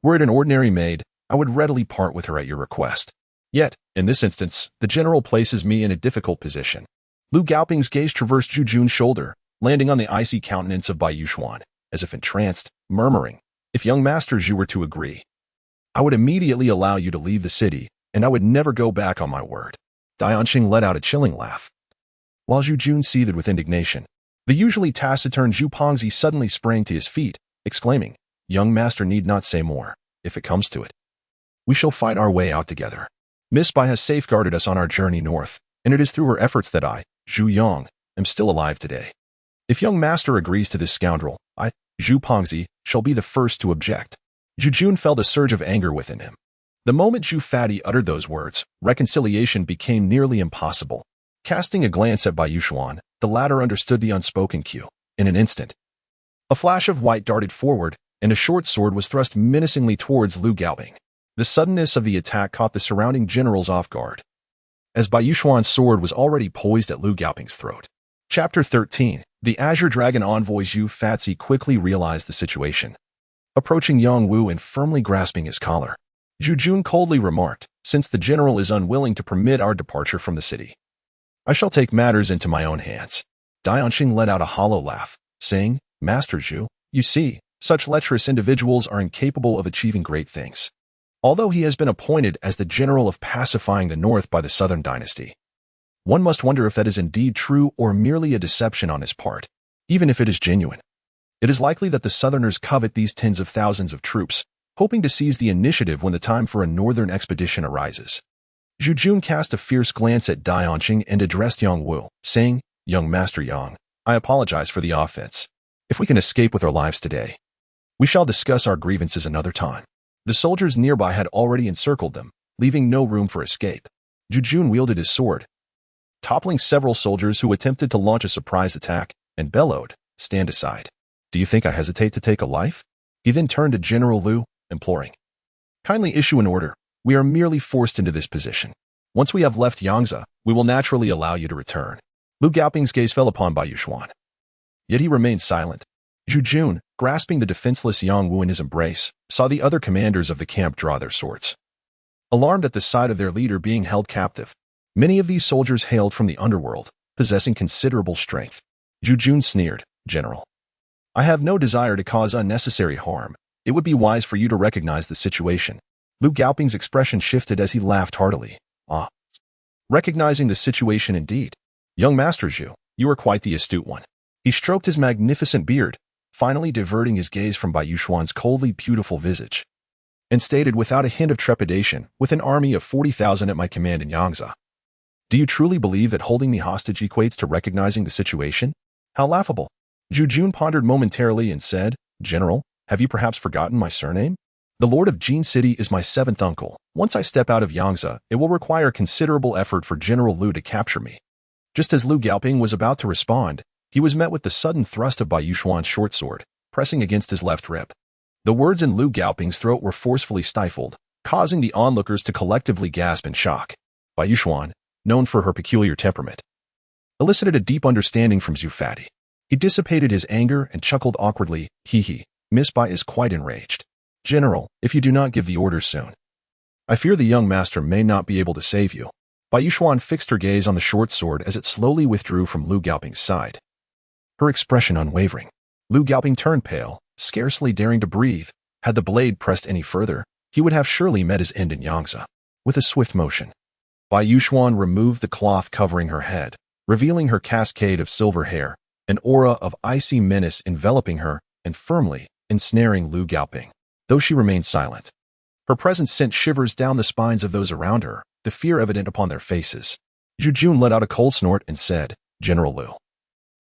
Were it an ordinary maid, I would readily part with her at your request. Yet, in this instance, the general places me in a difficult position. Lu Gaoping's gaze traversed Zhu Jun's shoulder, landing on the icy countenance of Bai Yuxuan, as if entranced, murmuring, if young Master Zhu were to agree, I would immediately allow you to leave the city, and I would never go back on my word. Dianqing let out a chilling laugh. While Zhu Jun seethed with indignation, the usually taciturn Zhu Pongzi suddenly sprang to his feet, exclaiming, Young Master need not say more, if it comes to it. We shall fight our way out together. Miss Bai has safeguarded us on our journey north, and it is through her efforts that I, Zhu Yang, am still alive today. If young Master agrees to this scoundrel, I, Zhu Pongzi, shall be the first to object. Zhu Jun felt a surge of anger within him. The moment Zhu Fati uttered those words, reconciliation became nearly impossible. Casting a glance at Bai Yuxuan, the latter understood the unspoken cue. In an instant, a flash of white darted forward, and a short sword was thrust menacingly towards Lu Gaoping. The suddenness of the attack caught the surrounding generals off guard, as Bai Yuxuan's sword was already poised at Lu Gaoping's throat. Chapter 13. The Azure Dragon Envoy Zhu Fatsi quickly realized the situation. Approaching Yang Wu and firmly grasping his collar, Zhu Jun coldly remarked, since the general is unwilling to permit our departure from the city, I shall take matters into my own hands. Dianqing let out a hollow laugh, saying, Master Zhu, you see, such lecherous individuals are incapable of achieving great things. Although he has been appointed as the general of pacifying the north by the Southern Dynasty, one must wonder if that is indeed true or merely a deception on his part. Even if it is genuine, it is likely that the Southerners covet these tens of thousands of troops, hoping to seize the initiative when the time for a northern expedition arises. Zhu Jun cast a fierce glance at Dianqing and addressed Yang Wu, saying, Young Master Yang, I apologize for the offense. If we can escape with our lives today, we shall discuss our grievances another time. The soldiers nearby had already encircled them, leaving no room for escape. Zhu Jun wielded his sword, toppling several soldiers who attempted to launch a surprise attack, and bellowed, Stand aside. Do you think I hesitate to take a life? He then turned to General Liu, imploring, Kindly issue an order. We are merely forced into this position. Once we have left Yangtze, we will naturally allow you to return. Lu Gaoping's gaze fell upon Bai Yuxuan. Yet he remained silent. Zhu Jun, grasping the defenseless Yang Wu in his embrace, saw the other commanders of the camp draw their swords. Alarmed at the sight of their leader being held captive, many of these soldiers hailed from the underworld, possessing considerable strength. Zhu Jun sneered, General, I have no desire to cause unnecessary harm. It would be wise for you to recognize the situation. Lu Gaoping's expression shifted as he laughed heartily. Ah, recognizing the situation indeed. Young Master Zhu, you are quite the astute one. He stroked his magnificent beard, finally diverting his gaze from Bai Yuxuan's coldly beautiful visage. and stated without a hint of trepidation, with an army of 40,000 at my command in Yangtze. Do you truly believe that holding me hostage equates to recognizing the situation? How laughable. Zhu Jun pondered momentarily and said, General, have you perhaps forgotten my surname? The Lord of Jin City is my seventh uncle. Once I step out of Yangtze, it will require considerable effort for General Liu to capture me. Just as Liu Gaoping was about to respond, he was met with the sudden thrust of Bai Yuxuan's short sword, pressing against his left rib. The words in Liu Gaoping's throat were forcefully stifled, causing the onlookers to collectively gasp in shock. Bai Yuxuan, known for her peculiar temperament, elicited a deep understanding from Zhu Fati. He dissipated his anger and chuckled awkwardly, hee. Miss Bai is quite enraged. General, if you do not give the orders soon, I fear the young master may not be able to save you. Bai Yuxuan fixed her gaze on the short sword as it slowly withdrew from Liu Gaoping's side. Her expression unwavering. Liu Gaoping turned pale, scarcely daring to breathe. Had the blade pressed any further, he would have surely met his end in Yangtze. With a swift motion, Bai Yuxuan removed the cloth covering her head, revealing her cascade of silver hair, an aura of icy menace enveloping her and firmly ensnaring Liu Gaoping. Though she remained silent, her presence sent shivers down the spines of those around her, the fear evident upon their faces. Zhu Jun let out a cold snort and said, General Liu,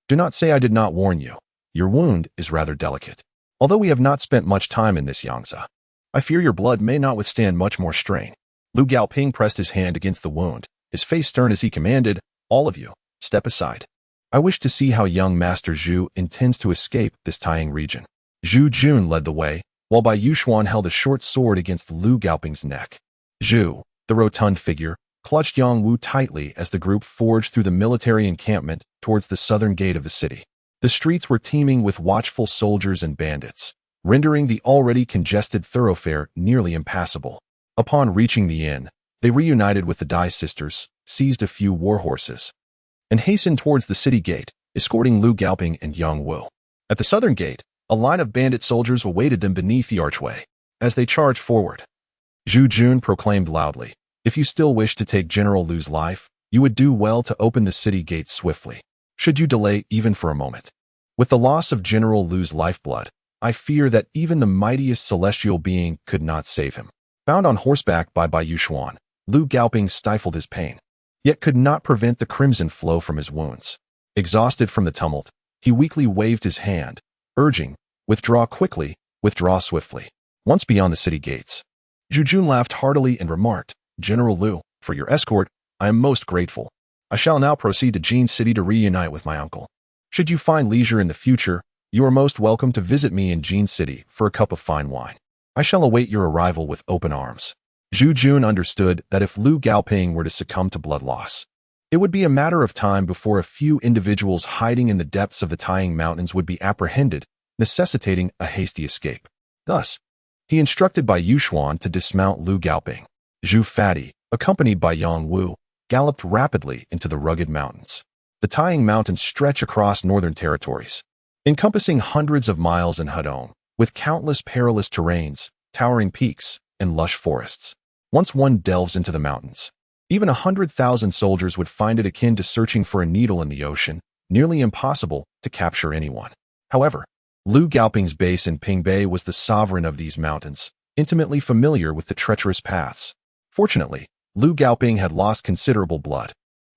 do not say I did not warn you. Your wound is rather delicate. Although we have not spent much time in this Yangtze, I fear your blood may not withstand much more strain. Liu Gaoping pressed his hand against the wound, his face stern as he commanded, all of you, step aside. I wish to see how young Master Zhu intends to escape this Taiying region. Zhu Jun led the way, while Bai Yuxuan held a short sword against Liu Gaoping's neck. Zhu, the rotund figure, clutched Yang Wu tightly as the group forged through the military encampment towards the southern gate of the city. The streets were teeming with watchful soldiers and bandits, rendering the already congested thoroughfare nearly impassable. Upon reaching the inn, they reunited with the Dai sisters, seized a few war horses, and hastened towards the city gate, escorting Liu Gaoping and Yang Wu. At the southern gate, a line of bandit soldiers awaited them beneath the archway. As they charged forward, Zhu Jun proclaimed loudly, if you still wish to take General Liu's life, you would do well to open the city gates swiftly. Should you delay even for a moment? With the loss of General Liu's lifeblood, I fear that even the mightiest celestial being could not save him. Bound on horseback by Bai Yuxuan, Liu Gaoping stifled his pain, yet could not prevent the crimson flow from his wounds. Exhausted from the tumult, he weakly waved his hand, urging, withdraw quickly, withdraw swiftly. Once beyond the city gates, Zhu Jun laughed heartily and remarked, General Liu, for your escort, I am most grateful. I shall now proceed to Jin City to reunite with my uncle. Should you find leisure in the future, you are most welcome to visit me in Jin City for a cup of fine wine. I shall await your arrival with open arms. Zhu Jun understood that if Liu Gaoping were to succumb to blood loss, it would be a matter of time before a few individuals hiding in the depths of the Taiying Mountains would be apprehended, necessitating a hasty escape. Thus, he instructed Bai Yuxuan to dismount Liu Gaoping. Zhu Fati, accompanied by Yang Wu, galloped rapidly into the rugged mountains. The Taiying Mountains stretch across northern territories, encompassing hundreds of miles in Hudong, with countless perilous terrains, towering peaks, and lush forests. Once one delves into the mountains, even 100,000 soldiers would find it akin to searching for a needle in the ocean, nearly impossible to capture anyone. However, Liu Gaoping's base in Pingbei was the sovereign of these mountains, intimately familiar with the treacherous paths. Fortunately, Liu Gaoping had lost considerable blood.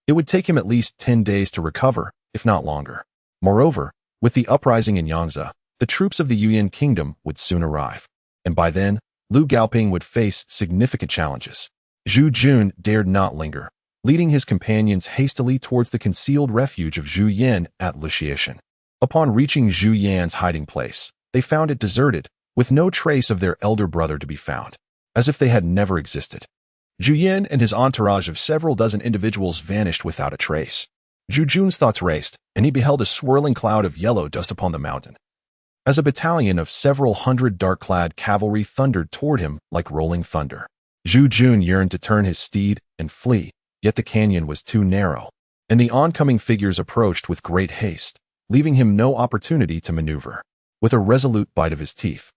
It would take him at least 10 days to recover, if not longer. Moreover, with the uprising in Yangtze, the troops of the Yuan kingdom would soon arrive, and by then, Liu Gaoping would face significant challenges. Zhu Jun dared not linger, leading his companions hastily towards the concealed refuge of Zhu Yan at Lushiishan. Upon reaching Zhu Yan's hiding place, they found it deserted, with no trace of their elder brother to be found, as if they had never existed. Zhu Yan and his entourage of several dozen individuals vanished without a trace. Zhu Jun's thoughts raced, and he beheld a swirling cloud of yellow dust upon the mountain, as a battalion of several hundred dark-clad cavalry thundered toward him like rolling thunder. Zhu Jun yearned to turn his steed and flee, yet the canyon was too narrow, and the oncoming figures approached with great haste, leaving him no opportunity to maneuver. With a resolute bite of his teeth,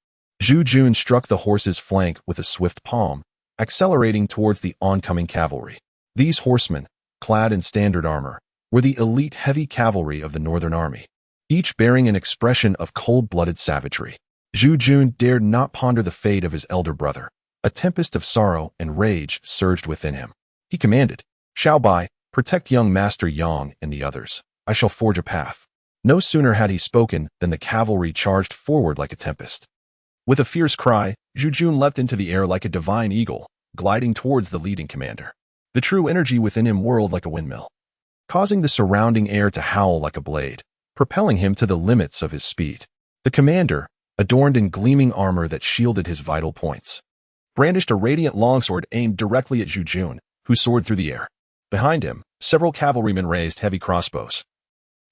Zhu Jun struck the horse's flank with a swift palm, accelerating towards the oncoming cavalry. These horsemen, clad in standard armor, were the elite heavy cavalry of the Northern Army, each bearing an expression of cold-blooded savagery. Zhu Jun dared not ponder the fate of his elder brother, A tempest of sorrow and rage surged within him. He commanded, "Xiao Bai, protect young Master Yang and the others. I shall forge a path." No sooner had he spoken than the cavalry charged forward like a tempest. With a fierce cry, Zhu Jun leapt into the air like a divine eagle, gliding towards the leading commander. The true energy within him whirled like a windmill, causing the surrounding air to howl like a blade, propelling him to the limits of his speed. The commander, adorned in gleaming armor that shielded his vital points, brandished a radiant longsword aimed directly at Zhu Jun, who soared through the air. Behind him, several cavalrymen raised heavy crossbows,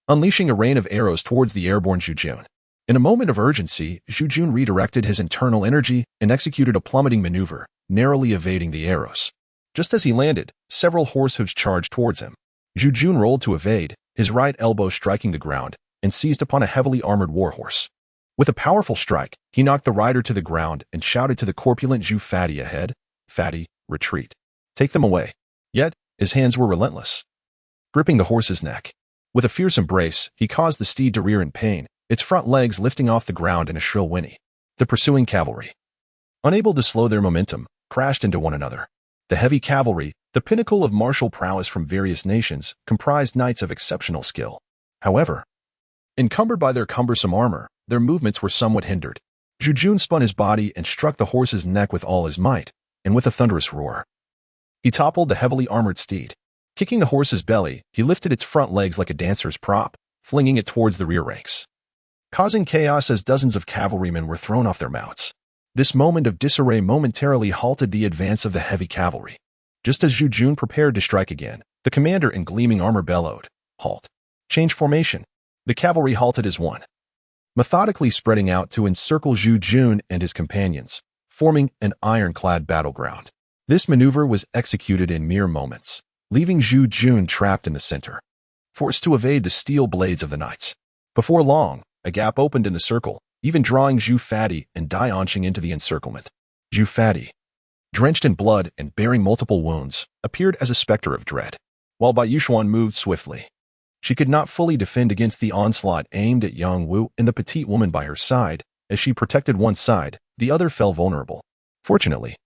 unleashing a rain of arrows towards the airborne Zhu Jun. In a moment of urgency, Zhu Jun redirected his internal energy and executed a plummeting maneuver, narrowly evading the arrows. Just as he landed, several horse hooves charged towards him. Zhu Jun rolled to evade, his right elbow striking the ground, and seized upon a heavily armored warhorse. With a powerful strike, he knocked the rider to the ground and shouted to the corpulent Zhu Fatty ahead, "Fatty, retreat. Take them away." Yet, his hands were relentless, gripping the horse's neck. With a fierce embrace, he caused the steed to rear in pain, its front legs lifting off the ground in a shrill whinny. The pursuing cavalry, unable to slow their momentum, crashed into one another. The heavy cavalry, the pinnacle of martial prowess from various nations, comprised knights of exceptional skill. However, encumbered by their cumbersome armor, their movements were somewhat hindered. Zhu Jun spun his body and struck the horse's neck with all his might, and with a thunderous roar, he toppled the heavily armored steed. Kicking the horse's belly, he lifted its front legs like a dancer's prop, flinging it towards the rear ranks, causing chaos as dozens of cavalrymen were thrown off their mounts. This moment of disarray momentarily halted the advance of the heavy cavalry. Just as Zhu Jun prepared to strike again, the commander in gleaming armor bellowed, "Halt. Change formation." The cavalry halted as one, methodically spreading out to encircle Zhu Jun and his companions, forming an ironclad battleground. This maneuver was executed in mere moments, leaving Zhu Jun trapped in the center, forced to evade the steel blades of the knights. Before long, a gap opened in the circle, even drawing Zhu Fatty and Dai Anqing into the encirclement. Zhu Fatty, drenched in blood and bearing multiple wounds, appeared as a specter of dread, while Bai Yuxuan moved swiftly. She could not fully defend against the onslaught aimed at Yang Wu and the petite woman by her side. As she protected one side, the other fell vulnerable. Fortunately,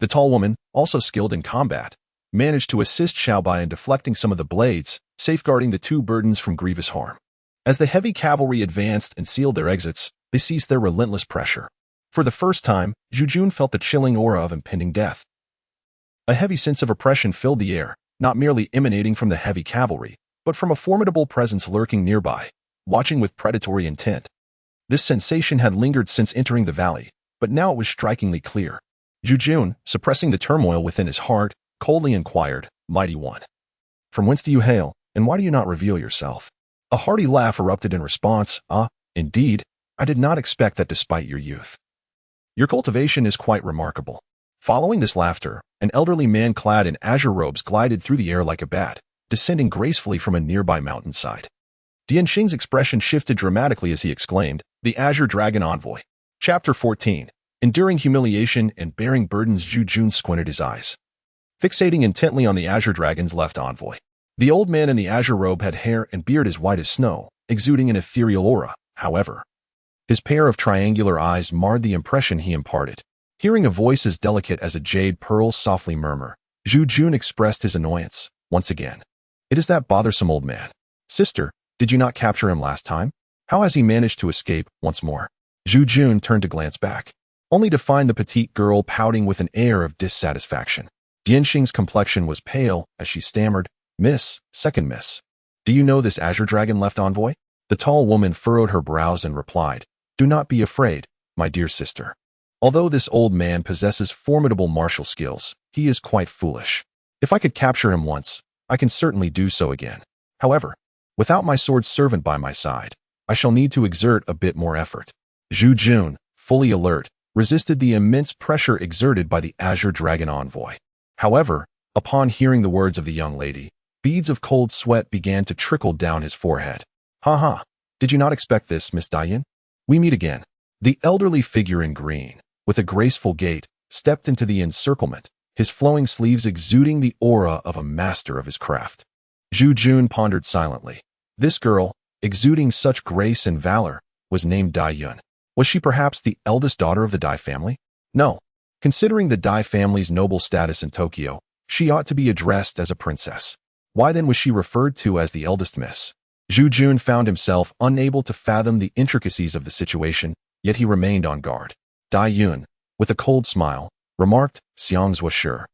the tall woman, also skilled in combat, managed to assist Xiao Bai in deflecting some of the blades, safeguarding the two burdens from grievous harm. As the heavy cavalry advanced and sealed their exits, they ceased their relentless pressure. For the first time, Zhu Jun felt the chilling aura of impending death. A heavy sense of oppression filled the air, not merely emanating from the heavy cavalry, but from a formidable presence lurking nearby, watching with predatory intent. This sensation had lingered since entering the valley, but now it was strikingly clear. Zhu Jun, suppressing the turmoil within his heart, coldly inquired, "Mighty one, from whence do you hail, and why do you not reveal yourself?" A hearty laugh erupted in response. Indeed, I did not expect that despite your youth. Your cultivation is quite remarkable." Following this laughter, an elderly man clad in azure robes glided through the air like a bat, descending gracefully from a nearby mountainside. Dianxing's expression shifted dramatically as he exclaimed, "The Azure Dragon Envoy." Chapter 14. Enduring humiliation and bearing burdens. Zhu Jun squinted his eyes, fixating intently on the Azure Dragon's left envoy. The old man in the azure robe had hair and beard as white as snow, exuding an ethereal aura. However, his pair of triangular eyes marred the impression he imparted. Hearing a voice as delicate as a jade pearl softly murmur, Zhu Jun expressed his annoyance. Once again, "It is that bothersome old man. Sister, did you not capture him last time? How has he managed to escape once more?" Zhu Jun turned to glance back, only to find the petite girl pouting with an air of dissatisfaction. Dianxing's complexion was pale as she stammered, "Miss, second miss. Do you know this Azure Dragon left envoy?" The tall woman furrowed her brows and replied, "Do not be afraid, my dear sister. Although this old man possesses formidable martial skills, he is quite foolish. If I could capture him once, I can certainly do so again. However, without my sword servant by my side, I shall need to exert a bit more effort." Zhu Jun, fully alert, resisted the immense pressure exerted by the Azure Dragon envoy. However, upon hearing the words of the young lady, beads of cold sweat began to trickle down his forehead. "Ha! Did you not expect this, Miss Dian? We meet again." The elderly figure in green, with a graceful gait, stepped into the encirclement, his flowing sleeves exuding the aura of a master of his craft. Zhu Jun pondered silently. This girl, exuding such grace and valor, was named Dai Yun. Was she perhaps the eldest daughter of the Dai family? No. Considering the Dai family's noble status in Tokyo, she ought to be addressed as a princess. Why then was she referred to as the eldest miss? Zhu Jun found himself unable to fathom the intricacies of the situation, yet he remained on guard. Dai Yun, with a cold smile, remarked, "Xiang's was sure.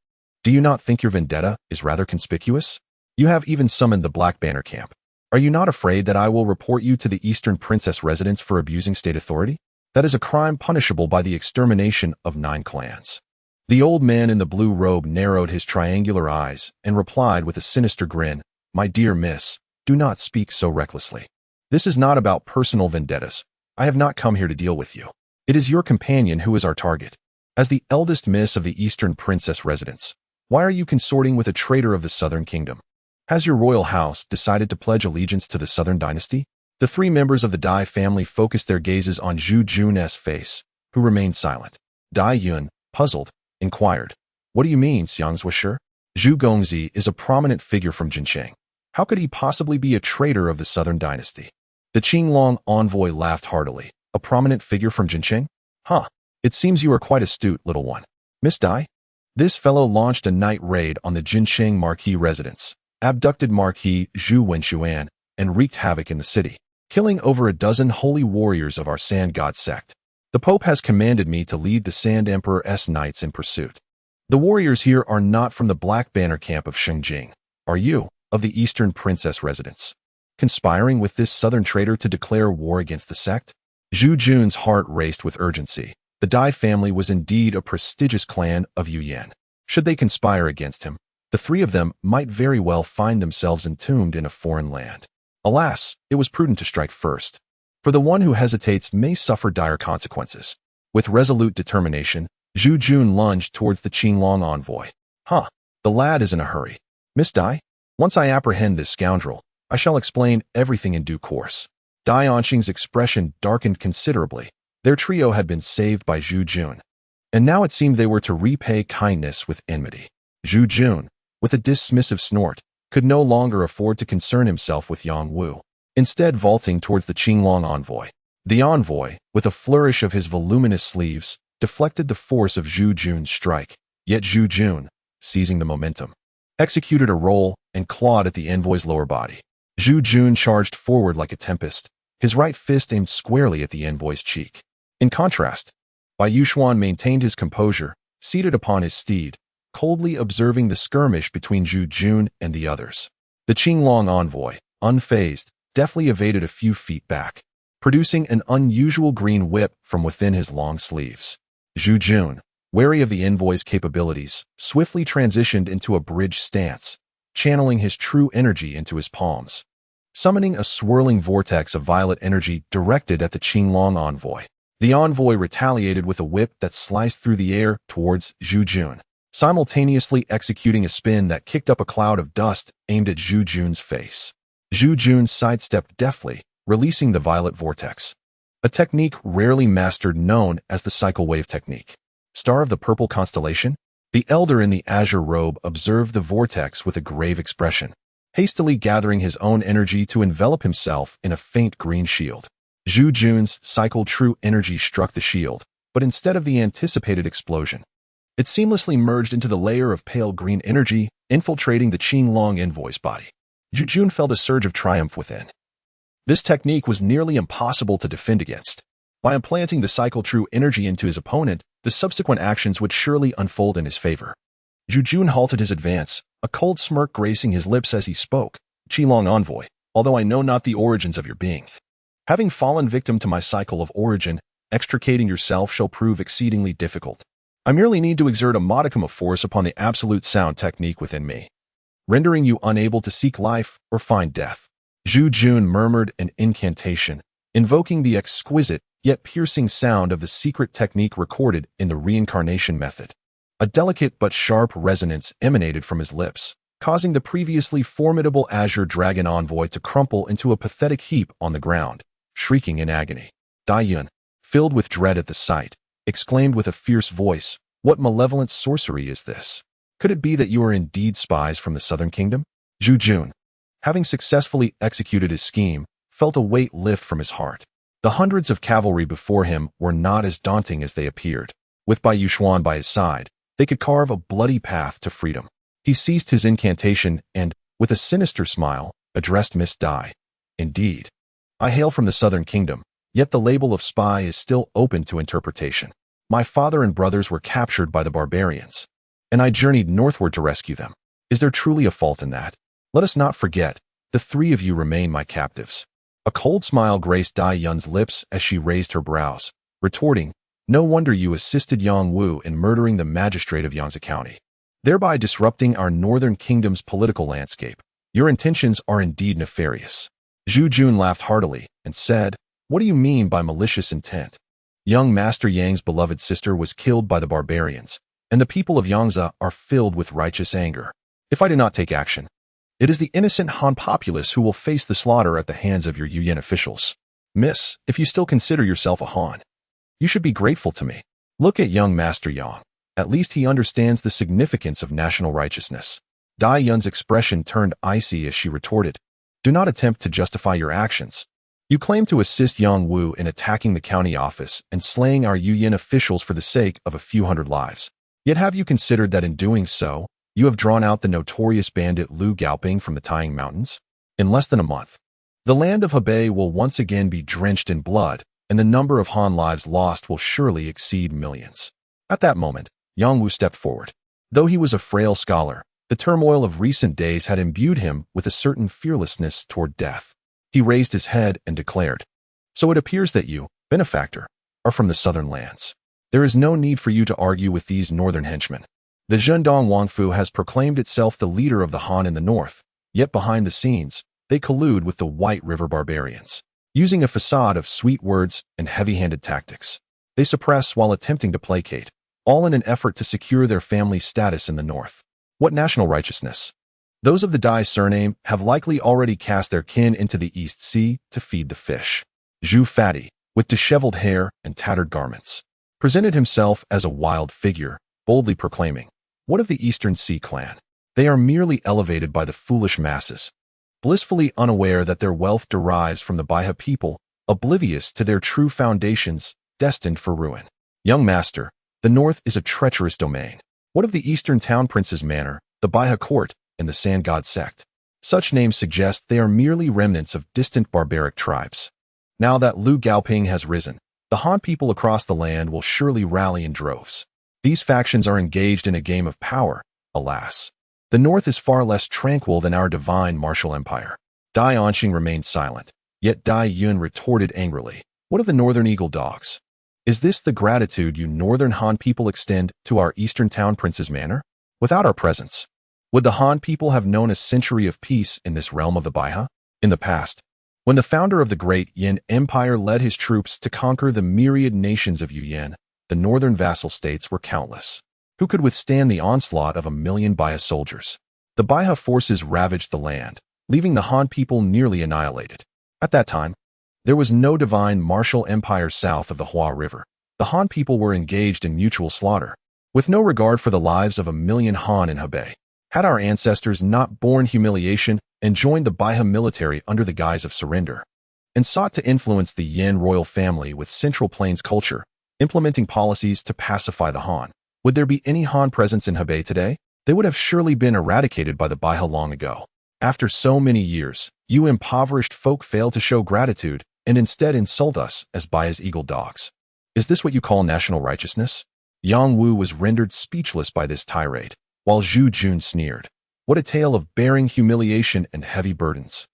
Do you not think your vendetta is rather conspicuous? You have even summoned the Black Banner camp. Are you not afraid that I will report you to the Eastern Princess residence for abusing state authority? That is a crime punishable by the extermination of 9 clans." The old man in the blue robe narrowed his triangular eyes and replied with a sinister grin, "My dear miss, do not speak so recklessly. This is not about personal vendettas. I have not come here to deal with you. It is your companion who is our target. As the eldest miss of the Eastern Princess residence, why are you consorting with a traitor of the Southern Kingdom? Has your royal house decided to pledge allegiance to the Southern dynasty?" The 3 members of the Dai family focused their gazes on Zhu Jun's face, who remained silent. Dai Yun, puzzled, inquired, "What do you mean, Xiang's was sure? Zhu Gongzi is a prominent figure from Jincheng. How could he possibly be a traitor of the Southern dynasty?" The Qinglong envoy laughed heartily. "A prominent figure from Jincheng? Huh. It seems you are quite astute, little one. Miss Dai? This fellow launched a night raid on the Jincheng Marquis residence, abducted Marquis Zhu Wenxuan, and wreaked havoc in the city, killing over a dozen holy warriors of our Sand God sect. The Pope has commanded me to lead the Sand Emperor's knights in pursuit. The warriors here are not from the Black Banner camp of Shengjing. Are you, of the Eastern Princess residence, conspiring with this southern traitor to declare war against the sect?" Zhu Jun's heart raced with urgency. The Dai family was indeed a prestigious clan of Zhu Yan. Should they conspire against him, the 3 of them might very well find themselves entombed in a foreign land. Alas, it was prudent to strike first, for the one who hesitates may suffer dire consequences. With resolute determination, Zhu Jun lunged towards the Qinglong envoy. "Huh, the lad is in a hurry. Miss Dai, once I apprehend this scoundrel, I shall explain everything in due course." Dai Anqing's expression darkened considerably. Their trio had been saved by Zhu Jun, and now it seemed they were to repay kindness with enmity. Zhu Jun, with a dismissive snort, could no longer afford to concern himself with Yang Wu, instead vaulting towards the Qinglong envoy. The envoy, with a flourish of his voluminous sleeves, deflected the force of Zhu Jun's strike, yet Zhu Jun, seizing the momentum, executed a roll and clawed at the envoy's lower body. Zhu Jun charged forward like a tempest, his right fist aimed squarely at the envoy's cheek. In contrast, Bai Yuxuan maintained his composure, seated upon his steed, coldly observing the skirmish between Zhu Jun and the others. The Qinglong envoy, unfazed, deftly evaded a few feet back, producing an unusual green whip from within his long sleeves. Zhu Jun, wary of the envoy's capabilities, swiftly transitioned into a bridge stance, channeling his true energy into his palms, summoning a swirling vortex of violet energy directed at the Qinglong envoy. The envoy retaliated with a whip that sliced through the air towards Zhu Jun, simultaneously executing a spin that kicked up a cloud of dust aimed at Zhu Jun's face. Zhu Jun sidestepped deftly, releasing the violet vortex, a technique rarely mastered known as the cycle wave technique. Star of the purple constellation? The elder in the azure robe observed the vortex with a grave expression, hastily gathering his own energy to envelop himself in a faint green shield. Zhu Jun's cycle true energy struck the shield, but instead of the anticipated explosion, it seamlessly merged into the layer of pale green energy, infiltrating the Qinglong envoy's body. Zhu Jun felt a surge of triumph within. This technique was nearly impossible to defend against. By implanting the cycle true energy into his opponent, the subsequent actions would surely unfold in his favor. Zhu Jun halted his advance, a cold smirk gracing his lips as he spoke. "Qinglong envoy, although I know not the origins of your being, having fallen victim to my cycle of origin, extricating yourself shall prove exceedingly difficult. I merely need to exert a modicum of force upon the absolute sound technique within me, rendering you unable to seek life or find death." Zhu Jun murmured an incantation, invoking the exquisite yet piercing sound of the secret technique recorded in the reincarnation method. A delicate but sharp resonance emanated from his lips, causing the previously formidable azure dragon envoy to crumple into a pathetic heap on the ground, shrieking in agony. Dai Yun, filled with dread at the sight, exclaimed with a fierce voice, "What malevolent sorcery is this? Could it be that you are indeed spies from the Southern Kingdom?" Zhu Jun, having successfully executed his scheme, felt a weight lift from his heart. The hundreds of cavalry before him were not as daunting as they appeared. With Bai Yuxuan by his side, they could carve a bloody path to freedom. He ceased his incantation and, with a sinister smile, addressed Miss Dai. Indeed, I hail from the Southern Kingdom, yet the label of spy is still open to interpretation. My father and brothers were captured by the barbarians, and I journeyed northward to rescue them. Is there truly a fault in that? Let us not forget, the three of you remain my captives. A cold smile graced Dai Yun's lips as she raised her brows, retorting, no wonder you assisted Yang Wu in murdering the magistrate of Yangtze County, thereby disrupting our northern kingdom's political landscape. Your intentions are indeed nefarious. Zhu Jun laughed heartily and said, what do you mean by malicious intent? Young Master Yang's beloved sister was killed by the barbarians, and the people of Yangtze are filled with righteous anger. If I do not take action, it is the innocent Han populace who will face the slaughter at the hands of your Yuyan officials. Miss, if you still consider yourself a Han, you should be grateful to me. Look at young Master Yang. At least he understands the significance of national righteousness. Dai Yun's expression turned icy as she retorted, do not attempt to justify your actions. You claim to assist Yang Wu in attacking the county office and slaying our Yuyan officials for the sake of a few hundred lives. Yet have you considered that in doing so, you have drawn out the notorious bandit Lu Gaoping from the Taiying Mountains? In less than a month, the land of Hebei will once again be drenched in blood, and the number of Han lives lost will surely exceed millions. At that moment, Yang Wu stepped forward. Though he was a frail scholar, the turmoil of recent days had imbued him with a certain fearlessness toward death. He raised his head and declared, so it appears that you, benefactor, are from the southern lands. There is no need for you to argue with these northern henchmen. The Zhendong Wangfu has proclaimed itself the leader of the Han in the north, yet behind the scenes, they collude with the White River barbarians. Using a facade of sweet words and heavy-handed tactics, they suppress while attempting to placate, all in an effort to secure their family's status in the north. What national righteousness? Those of the Dai surname have likely already cast their kin into the East Sea to feed the fish. Zhu Fati, with disheveled hair and tattered garments, presented himself as a wild figure, boldly proclaiming, what of the Eastern Sea clan? They are merely elevated by the foolish masses, blissfully unaware that their wealth derives from the Baiha people, oblivious to their true foundations, destined for ruin. Young master, the north is a treacherous domain. What of the Eastern Town Prince's manor, the Baiha court, and the Sand God sect? Such names suggest they are merely remnants of distant barbaric tribes. Now that Lu Gaoping has risen, the Han people across the land will surely rally in droves. These factions are engaged in a game of power, alas. The north is far less tranquil than our divine martial empire. Dai Anxing remained silent, yet Dai Yun retorted angrily, what of the northern eagle dogs? Is this the gratitude you northern Han people extend to our eastern town prince's manor? Without our presence, would the Han people have known a century of peace in this realm of the Baiha? In the past, when the founder of the great Yin Empire led his troops to conquer the myriad nations of Yuyan, the northern vassal states were countless. Who could withstand the onslaught of 1,000,000 Baiha soldiers? The Baiha forces ravaged the land, leaving the Han people nearly annihilated. At that time, there was no divine martial empire south of the Hua River. The Han people were engaged in mutual slaughter, with no regard for the lives of 1,000,000 Han in Hebei. Had our ancestors not borne humiliation and joined the Baiha military under the guise of surrender, and sought to influence the Yin royal family with Central Plains culture, implementing policies to pacify the Han, would there be any Han presence in Hebei today? They would have surely been eradicated by the Baiha long ago. After so many years, you impoverished folk fail to show gratitude and instead insult us as Baiha's eagle dogs. Is this what you call national righteousness? Yang Wu was rendered speechless by this tirade, while Zhu Jun sneered. What a tale of bearing humiliation and heavy burdens.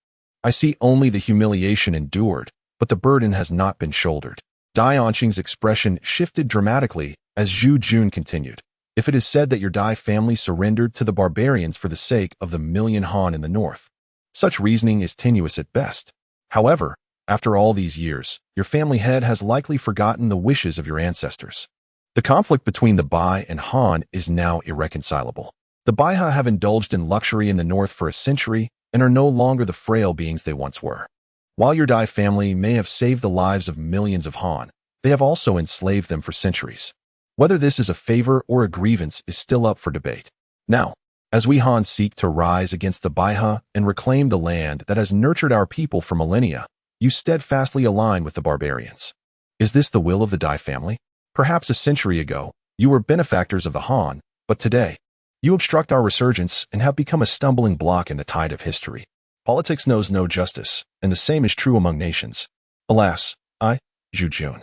I see only the humiliation endured, but the burden has not been shouldered. Dai Anxing's expression shifted dramatically as Zhu Jun continued. If it is said that your Dai family surrendered to the barbarians for the sake of the 1,000,000 Han in the north, such reasoning is tenuous at best. However, after all these years, your family head has likely forgotten the wishes of your ancestors. The conflict between the Bai and Han is now irreconcilable. The Baiha have indulged in luxury in the north for a century and are no longer the frail beings they once were. While your Dai family may have saved the lives of millions of Han, they have also enslaved them for centuries. Whether this is a favor or a grievance is still up for debate. Now, as we Han seek to rise against the Baiha and reclaim the land that has nurtured our people for millennia, you steadfastly align with the barbarians. Is this the will of the Dai family? Perhaps a century ago, You were benefactors of the Han, but today, you obstruct our resurgence and have become a stumbling block in the tide of history. Politics knows no justice, and the same is true among nations. Alas, I, Zhu Yan,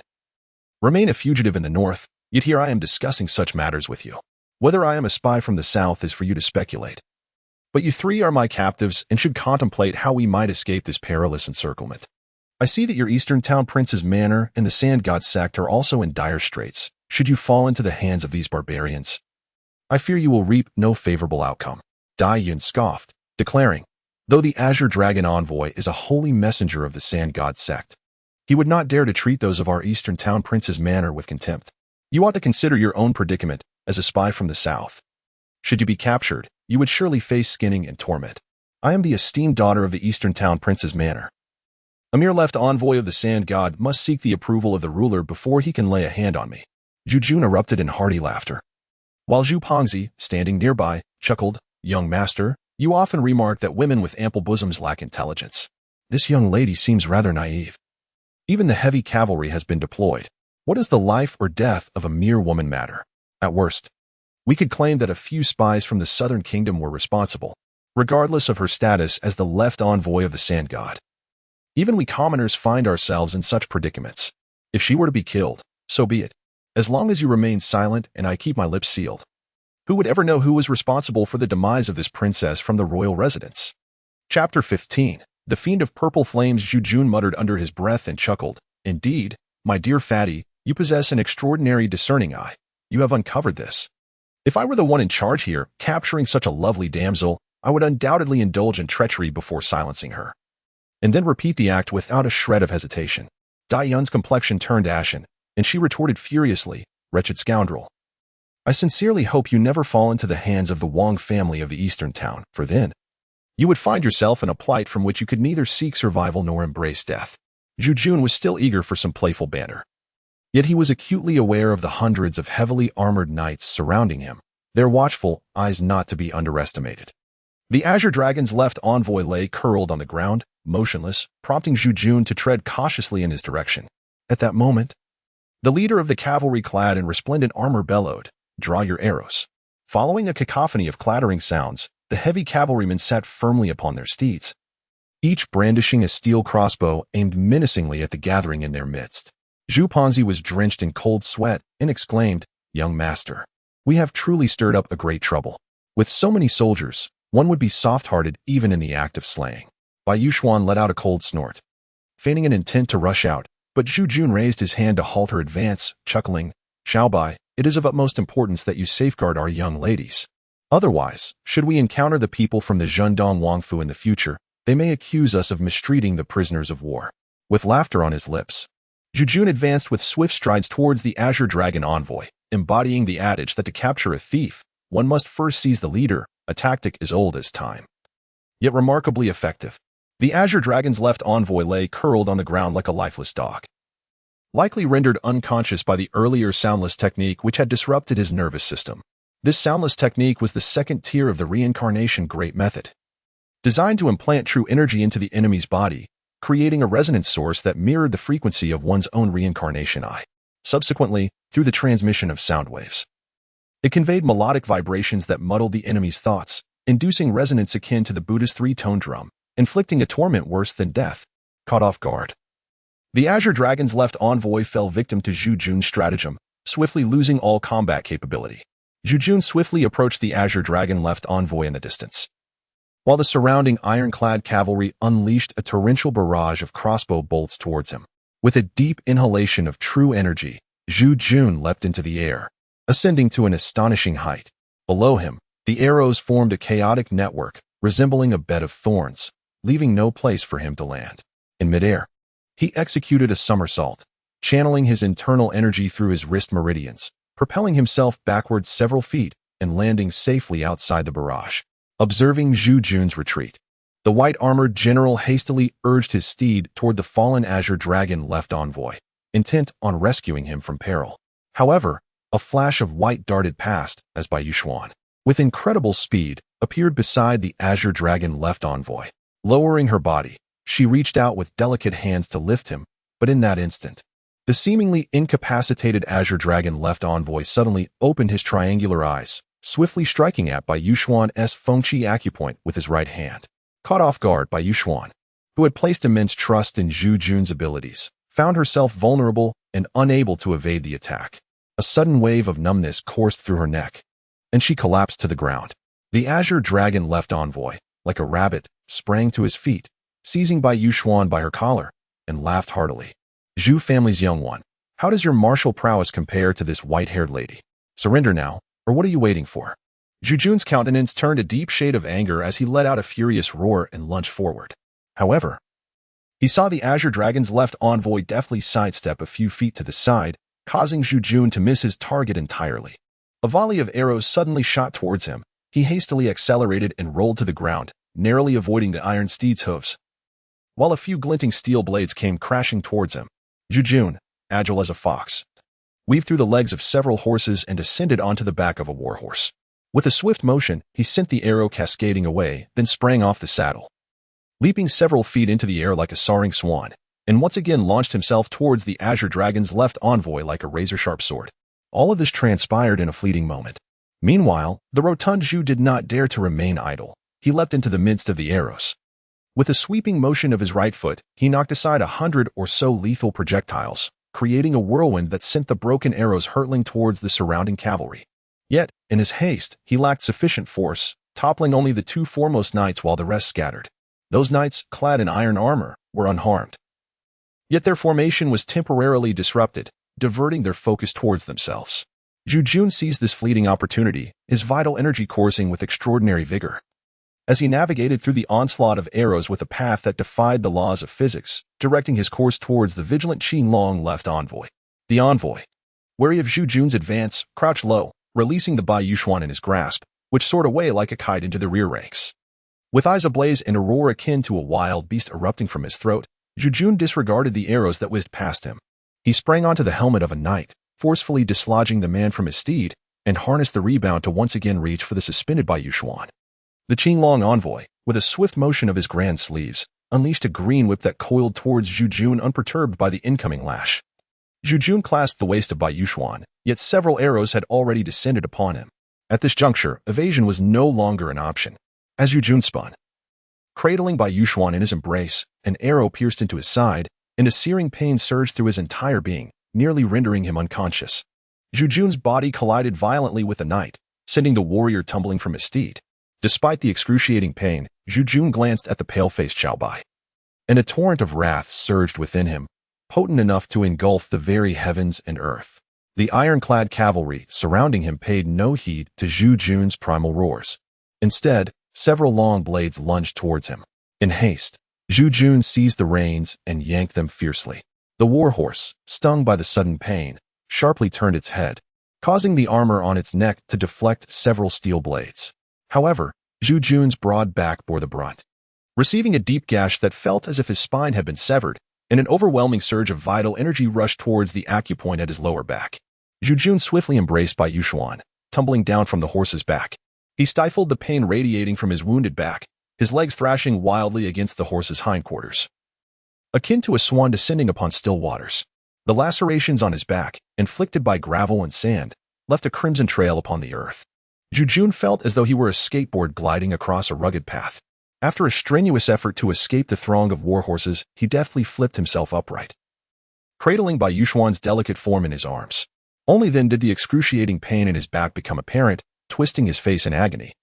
remain a fugitive in the north, yet here I am discussing such matters with you. Whether I am a spy from the south is for you to speculate. But you three are my captives and should contemplate how we might escape this perilous encirclement. I see that your eastern town prince's manor and the Sand God sect are also in dire straits, should you fall into the hands of these barbarians. I fear you will reap no favorable outcome. Zhu Yan scoffed, declaring, though the Azure Dragon envoy is a holy messenger of the Sand God sect, he would not dare to treat those of our eastern town prince's manor with contempt. You ought to consider your own predicament as a spy from the south. Should you be captured, you would surely face skinning and torment. I am the esteemed daughter of the eastern town prince's manor. A mere left envoy of the Sand God must seek the approval of the ruler before he can lay a hand on me. Zhu Yan erupted in hearty laughter. While Zhu Pongzi, standing nearby, chuckled, young master, you often remark that women with ample bosoms lack intelligence. This young lady seems rather naive. Even the heavy cavalry has been deployed. What does the life or death of a mere woman matter? At worst, we could claim that a few spies from the southern kingdom were responsible, regardless of her status as the left envoy of the Sand God. Even we commoners find ourselves in such predicaments. If she were to be killed, so be it, as long as you remain silent and I keep my lips sealed. Who would ever know who was responsible for the demise of this princess from the royal residence? Chapter 15. The Fiend of Purple Flames. Zhu Yan muttered under his breath and chuckled. Indeed, my dear fatty, you possess an extraordinary discerning eye. You have uncovered this. If I were the one in charge here, capturing such a lovely damsel, I would undoubtedly indulge in treachery before silencing her, and then repeat the act without a shred of hesitation. Zhu Yan's complexion turned ashen, and she retorted furiously, wretched scoundrel. I sincerely hope you never fall into the hands of the Wang family of the eastern town, for then you would find yourself in a plight from which you could neither seek survival nor embrace death. Zhu Yan was still eager for some playful banter. Yet he was acutely aware of the hundreds of heavily armored knights surrounding him, their watchful eyes not to be underestimated. The Azure Dragon's left envoy lay curled on the ground, motionless, prompting Zhu Yan to tread cautiously in his direction. At that moment, the leader of the cavalry clad in resplendent armor bellowed, "Draw your arrows." Following a cacophony of clattering sounds, the heavy cavalrymen sat firmly upon their steeds, each brandishing a steel crossbow aimed menacingly at the gathering in their midst. Zhu Pongzi was drenched in cold sweat and exclaimed, "Young master, we have truly stirred up a great trouble. With so many soldiers, one would be soft-hearted even in the act of slaying." Bai Yuxuan let out a cold snort, feigning an intent to rush out, but Zhu Yan raised his hand to halt her advance, chuckling, "Xiaobai, it is of utmost importance that you safeguard our young ladies. Otherwise, should we encounter the people from the Zhendong Wangfu in the future, they may accuse us of mistreating the prisoners of war." With laughter on his lips, Zhu Yan advanced with swift strides towards the Azure Dragon envoy, embodying the adage that to capture a thief, one must first seize the leader, a tactic as old as time, yet remarkably effective. The Azure Dragon's left envoy lay curled on the ground like a lifeless dog, likely rendered unconscious by the earlier soundless technique which had disrupted his nervous system. This soundless technique was the second tier of the reincarnation great method, designed to implant true energy into the enemy's body, creating a resonance source that mirrored the frequency of one's own reincarnation eye. Subsequently, through the transmission of sound waves, it conveyed melodic vibrations that muddled the enemy's thoughts, inducing resonance akin to the Buddha's three-tone drum, inflicting a torment worse than death. Caught off guard, the Azure Dragon's left envoy fell victim to Zhu Yan's stratagem, swiftly losing all combat capability. Zhu Yan swiftly approached the Azure Dragon left envoy in the distance, while the surrounding ironclad cavalry unleashed a torrential barrage of crossbow bolts towards him. With a deep inhalation of true energy, Zhu Yan leapt into the air, ascending to an astonishing height. Below him, the arrows formed a chaotic network, resembling a bed of thorns, leaving no place for him to land. In midair, he executed a somersault, channeling his internal energy through his wrist meridians, propelling himself backwards several feet and landing safely outside the barrage. Observing Zhu Yan's retreat, the white-armored general hastily urged his steed toward the fallen Azure Dragon left envoy, intent on rescuing him from peril. However, a flash of white darted past as Bai Yuxuan, with incredible speed, appeared beside the Azure Dragon left envoy. Lowering her body, she reached out with delicate hands to lift him, but in that instant, The seemingly incapacitated Azure Dragon left envoy suddenly opened his triangular eyes, swiftly striking at Bai Yuxuan's Fengqi acupoint with his right hand. Caught off guard, Bai Yuxuan, who had placed immense trust in Zhu Jun's abilities, found herself vulnerable and unable to evade the attack. A sudden wave of numbness coursed through her neck, and she collapsed to the ground. The Azure Dragon left envoy, like a rabbit, sprang to his feet, seizing Bai Yuxuan by her collar, and laughed heartily. Zhu family's young one, how does your martial prowess compare to this white-haired lady? Surrender now, or what are you waiting for? Zhu Jun's countenance turned a deep shade of anger as he let out a furious roar and lunged forward. However, he saw the Azure Dragon's left envoy deftly sidestep a few feet to the side, causing Zhu Jun to miss his target entirely. A volley of arrows suddenly shot towards him. He hastily accelerated and rolled to the ground, narrowly avoiding the iron steed's hooves, while a few glinting steel blades came crashing towards him. Zhu Jun, agile as a fox, weaved through the legs of several horses and ascended onto the back of a warhorse. With a swift motion, he sent the arrow cascading away, then sprang off the saddle, leaping several feet into the air like a soaring swan, and once again launched himself towards the Azure Dragon's left envoy like a razor-sharp sword. All of this transpired in a fleeting moment. Meanwhile, the rotund Zhu did not dare to remain idle. He leapt into the midst of the arrows. With a sweeping motion of his right foot, he knocked aside 100 or so lethal projectiles, creating a whirlwind that sent the broken arrows hurtling towards the surrounding cavalry. Yet, in his haste, he lacked sufficient force, toppling only the two foremost knights while the rest scattered. Those knights, clad in iron armor, were unharmed. Yet their formation was temporarily disrupted, diverting their focus towards themselves. Zhu Jun seized this fleeting opportunity, his vital energy coursing with extraordinary vigor. As he navigated through the onslaught of arrows with a path that defied the laws of physics, directing his course towards the vigilant Qinglong left envoy. The envoy, wary of Zhu Jun's advance, crouched low, releasing the Bai Yuxuan in his grasp, which soared away like a kite into the rear ranks. With eyes ablaze and a roar akin to a wild beast erupting from his throat, Zhu Jun disregarded the arrows that whizzed past him. He sprang onto the helmet of a knight, forcefully dislodging the man from his steed, and harnessed the rebound to once again reach for the suspended Bai Yuxuan. The Qinglong envoy, with a swift motion of his grand sleeves, unleashed a green whip that coiled towards Zhu Jun unperturbed by the incoming lash. Zhu Jun clasped the waist of Bai Yuxuan, yet several arrows had already descended upon him. At this juncture, evasion was no longer an option. As Zhu Jun spun, cradling Bai Yuxuan in his embrace, an arrow pierced into his side, and a searing pain surged through his entire being, nearly rendering him unconscious. Zhu Jun's body collided violently with the knight, sending the warrior tumbling from his steed. Despite the excruciating pain, Zhu Jun glanced at the pale-faced Xiao Bai, and a torrent of wrath surged within him, potent enough to engulf the very heavens and earth. The iron-clad cavalry surrounding him paid no heed to Zhu Jun's primal roars. Instead, several long blades lunged towards him. In haste, Zhu Jun seized the reins and yanked them fiercely. The warhorse, stung by the sudden pain, sharply turned its head, causing the armor on its neck to deflect several steel blades. However, Zhu Jun's broad back bore the brunt, receiving a deep gash that felt as if his spine had been severed, and an overwhelming surge of vital energy rushed towards the acupoint at his lower back. Zhu Jun swiftly embraced Bai Yuxuan, tumbling down from the horse's back. He stifled the pain radiating from his wounded back, his legs thrashing wildly against the horse's hindquarters, akin to a swan descending upon still waters. The lacerations on his back, inflicted by gravel and sand, left a crimson trail upon the earth. Zhu Jun felt as though he were a skateboard gliding across a rugged path. After a strenuous effort to escape the throng of warhorses, he deftly flipped himself upright, cradling Bai Yuxuan's delicate form in his arms. Only then did the excruciating pain in his back become apparent, twisting his face in agony,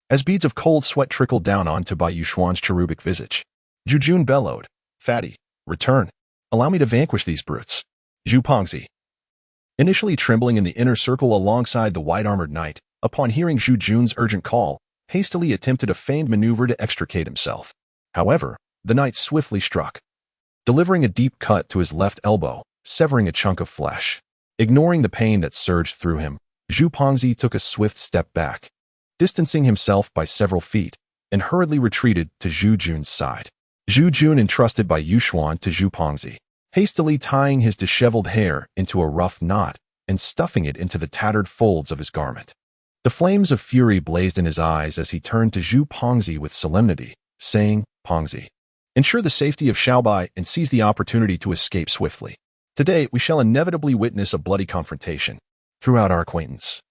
as beads of cold sweat trickled down onto Bai Yuxuan's cherubic visage. Zhu Jun bellowed, "Fatty, return. Allow me to vanquish these brutes." Zhu Pongzi, initially trembling in the inner circle alongside the white-armored knight, upon hearing Zhu Jun's urgent call, hastily attempted a feigned maneuver to extricate himself. However, the knight swiftly struck, delivering a deep cut to his left elbow, severing a chunk of flesh. Ignoring the pain that surged through him, Zhu Pongzi took a swift step back, distancing himself by several feet, and hurriedly retreated to Zhu Jun's side. Zhu Jun entrusted Bai Yuxuan to Zhu Pongzi, hastily tying his disheveled hair into a rough knot and stuffing it into the tattered folds of his garment. The flames of fury blazed in his eyes as he turned to Zhu Pongzi with solemnity, saying, "Pongzi, ensure the safety of Xiaobai and seize the opportunity to escape swiftly." Today, we shall inevitably witness a bloody confrontation. Throughout our acquaintance,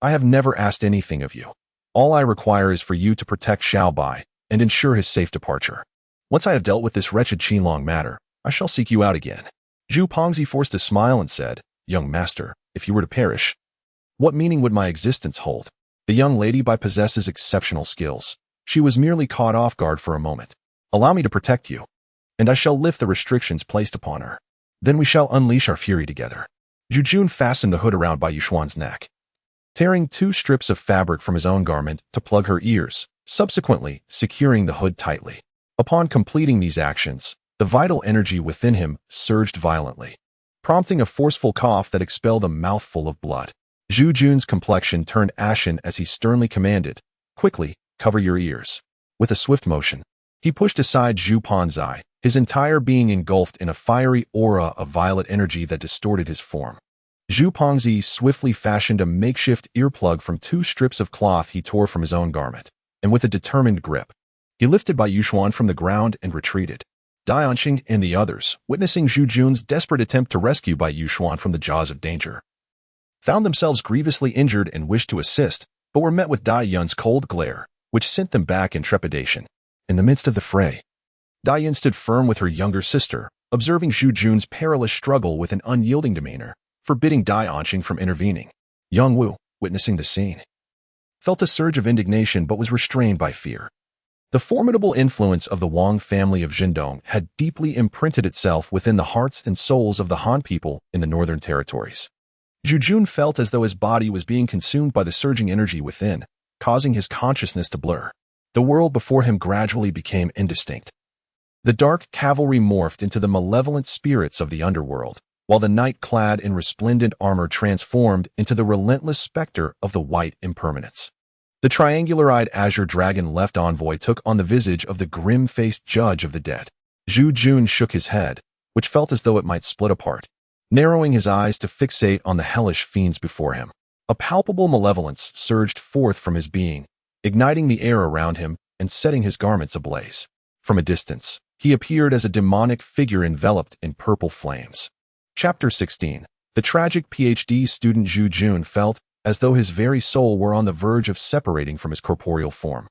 I have never asked anything of you. All I require is for you to protect Xiao Bai and ensure his safe departure. Once I have dealt with this wretched Qinlong matter, I shall seek you out again." Zhu Pongzi forced a smile and said, "Young master, if you were to perish, what meaning would my existence hold?" The young lady possesses exceptional skills. She was merely caught off guard for a moment. "Allow me to protect you, and I shall lift the restrictions placed upon her. Then we shall unleash our fury together." Zhu Jun fastened the hood around Bai Yuxuan's neck, tearing 2 strips of fabric from his own garment to plug her ears, subsequently securing the hood tightly. Upon completing these actions, the vital energy within him surged violently, prompting a forceful cough that expelled a mouthful of blood. Zhu Jun's complexion turned ashen as he sternly commanded, "Quickly, cover your ears." With a swift motion, he pushed aside Zhu Panzai, his entire being engulfed in a fiery aura of violet energy that distorted his form. Zhu Pongzi swiftly fashioned a makeshift earplug from 2 strips of cloth he tore from his own garment, and with a determined grip, he lifted Bai Yuxuan from the ground and retreated. Dai Anqing and the others, witnessing Zhu Jun's desperate attempt to rescue Bai Yuxuan from the jaws of danger, found themselves grievously injured and wished to assist, but were met with Dai Yun's cold glare, which sent them back in trepidation. In the midst of the fray, Dai Yun stood firm with her younger sister, observing Zhu Jun's perilous struggle with an unyielding demeanor, forbidding Dai Anqing from intervening. Yang Wu, witnessing the scene, felt a surge of indignation but was restrained by fear. The formidable influence of the Wang family of Jindong had deeply imprinted itself within the hearts and souls of the Han people in the northern territories. Zhu Jun felt as though his body was being consumed by the surging energy within, causing his consciousness to blur. The world before him gradually became indistinct. The dark cavalry morphed into the malevolent spirits of the underworld, while the knight clad in resplendent armor transformed into the relentless specter of the white impermanence. The triangular-eyed azure dragon left envoy took on the visage of the grim-faced judge of the dead. Zhu Jun shook his head, which felt as though it might split apart, narrowing his eyes to fixate on the hellish fiends before him. A palpable malevolence surged forth from his being, igniting the air around him and setting his garments ablaze. From a distance, he appeared as a demonic figure enveloped in purple flames. Chapter 16. The tragic PhD student Zhu Jun felt as though his very soul were on the verge of separating from his corporeal form.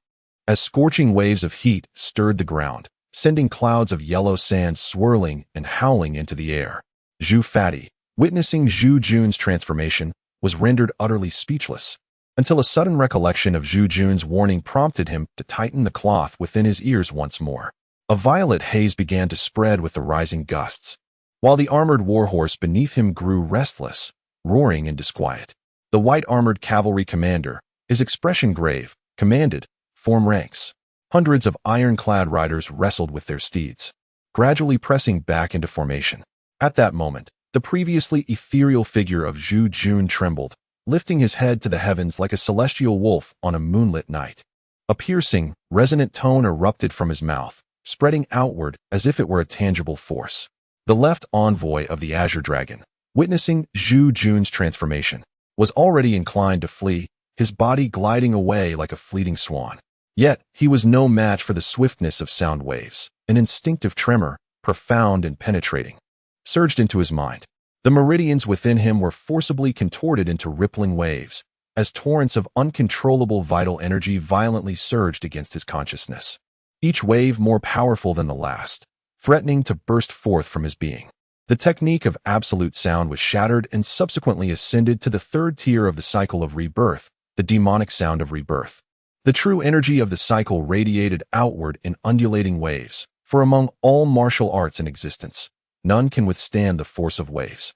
As scorching waves of heat stirred the ground, sending clouds of yellow sand swirling and howling into the air, Zhu Fati, witnessing Zhu Jun's transformation, was rendered utterly speechless, until a sudden recollection of Zhu Jun's warning prompted him to tighten the cloth within his ears once more. A violet haze began to spread with the rising gusts, while the armored warhorse beneath him grew restless, roaring in disquiet. The white-armored cavalry commander, his expression grave, commanded, "Form ranks." Hundreds of iron-clad riders wrestled with their steeds, gradually pressing back into formation. At that moment, the previously ethereal figure of Zhu Jun trembled, lifting his head to the heavens like a celestial wolf on a moonlit night. A piercing, resonant tone erupted from his mouth, spreading outward as if it were a tangible force. The left envoy of the Azure Dragon, witnessing Zhu Jun's transformation, was already inclined to flee, his body gliding away like a fleeting swan. Yet, he was no match for the swiftness of sound waves. An instinctive tremor, profound and penetrating, surged into his mind. The meridians within him were forcibly contorted into rippling waves, as torrents of uncontrollable vital energy violently surged against his consciousness, each wave more powerful than the last, threatening to burst forth from his being. The technique of absolute sound was shattered and subsequently ascended to the 3rd tier of the cycle of rebirth, the demonic sound of rebirth. The true energy of the cycle radiated outward in undulating waves, for among all martial arts in existence, none can withstand the force of waves.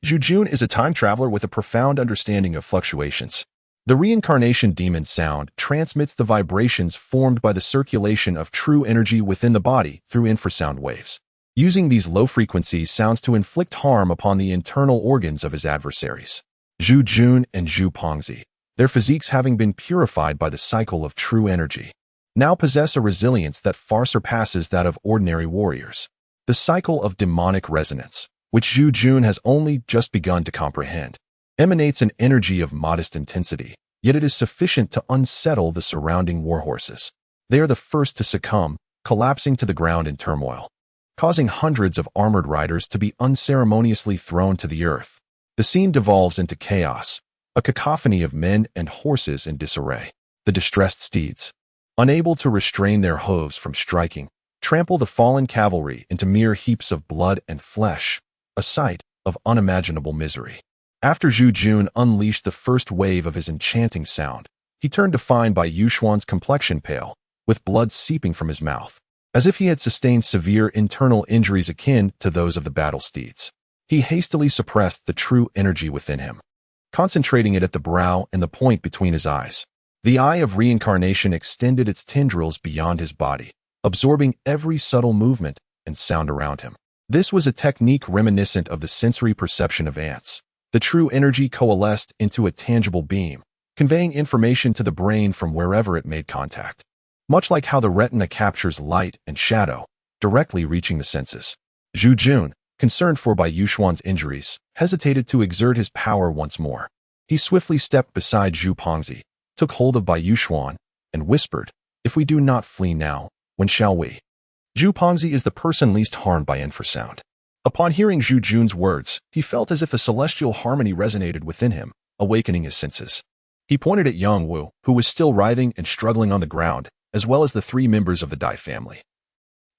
Zhu Jun is a time traveler with a profound understanding of fluctuations. The reincarnation demon sound transmits the vibrations formed by the circulation of true energy within the body through infrasound waves, using these low-frequency sounds to inflict harm upon the internal organs of his adversaries. Zhu Jun and Zhu Pongzi, their physiques having been purified by the cycle of true energy, now possess a resilience that far surpasses that of ordinary warriors. The cycle of demonic resonance, which Zhu Jun has only just begun to comprehend, emanates an energy of modest intensity, yet it is sufficient to unsettle the surrounding warhorses. They are the first to succumb, collapsing to the ground in turmoil. causing hundreds of armored riders to be unceremoniously thrown to the earth. The scene devolves into chaos, a cacophony of men and horses in disarray. The distressed steeds, unable to restrain their hooves from striking, trample the fallen cavalry into mere heaps of blood and flesh, a sight of unimaginable misery. After Zhu Jun unleashed the first wave of his enchanting sound, he turned to find Bai Yuxuan's complexion pale, with blood seeping from his mouth, as if he had sustained severe internal injuries akin to those of the battle steeds. He hastily suppressed the true energy within him, concentrating it at the brow and the point between his eyes. The eye of reincarnation extended its tendrils beyond his body, absorbing every subtle movement and sound around him. This was a technique reminiscent of the sensory perception of ants. The true energy coalesced into a tangible beam, conveying information to the brain from wherever it made contact. Much like how the retina captures light and shadow, directly reaching the senses. Zhu Jun, concerned for Bai Yuxuan's injuries, hesitated to exert his power once more. He swiftly stepped beside Zhu Pongzi, took hold of Bai Yuxuan, and whispered, "If we do not flee now, when shall we?" Zhu Pongzi is the person least harmed by infrasound. Upon hearing Zhu Jun's words, he felt as if a celestial harmony resonated within him, awakening his senses. He pointed at Yang Wu, who was still writhing and struggling on the ground, as well as the 3 members of the Dai family,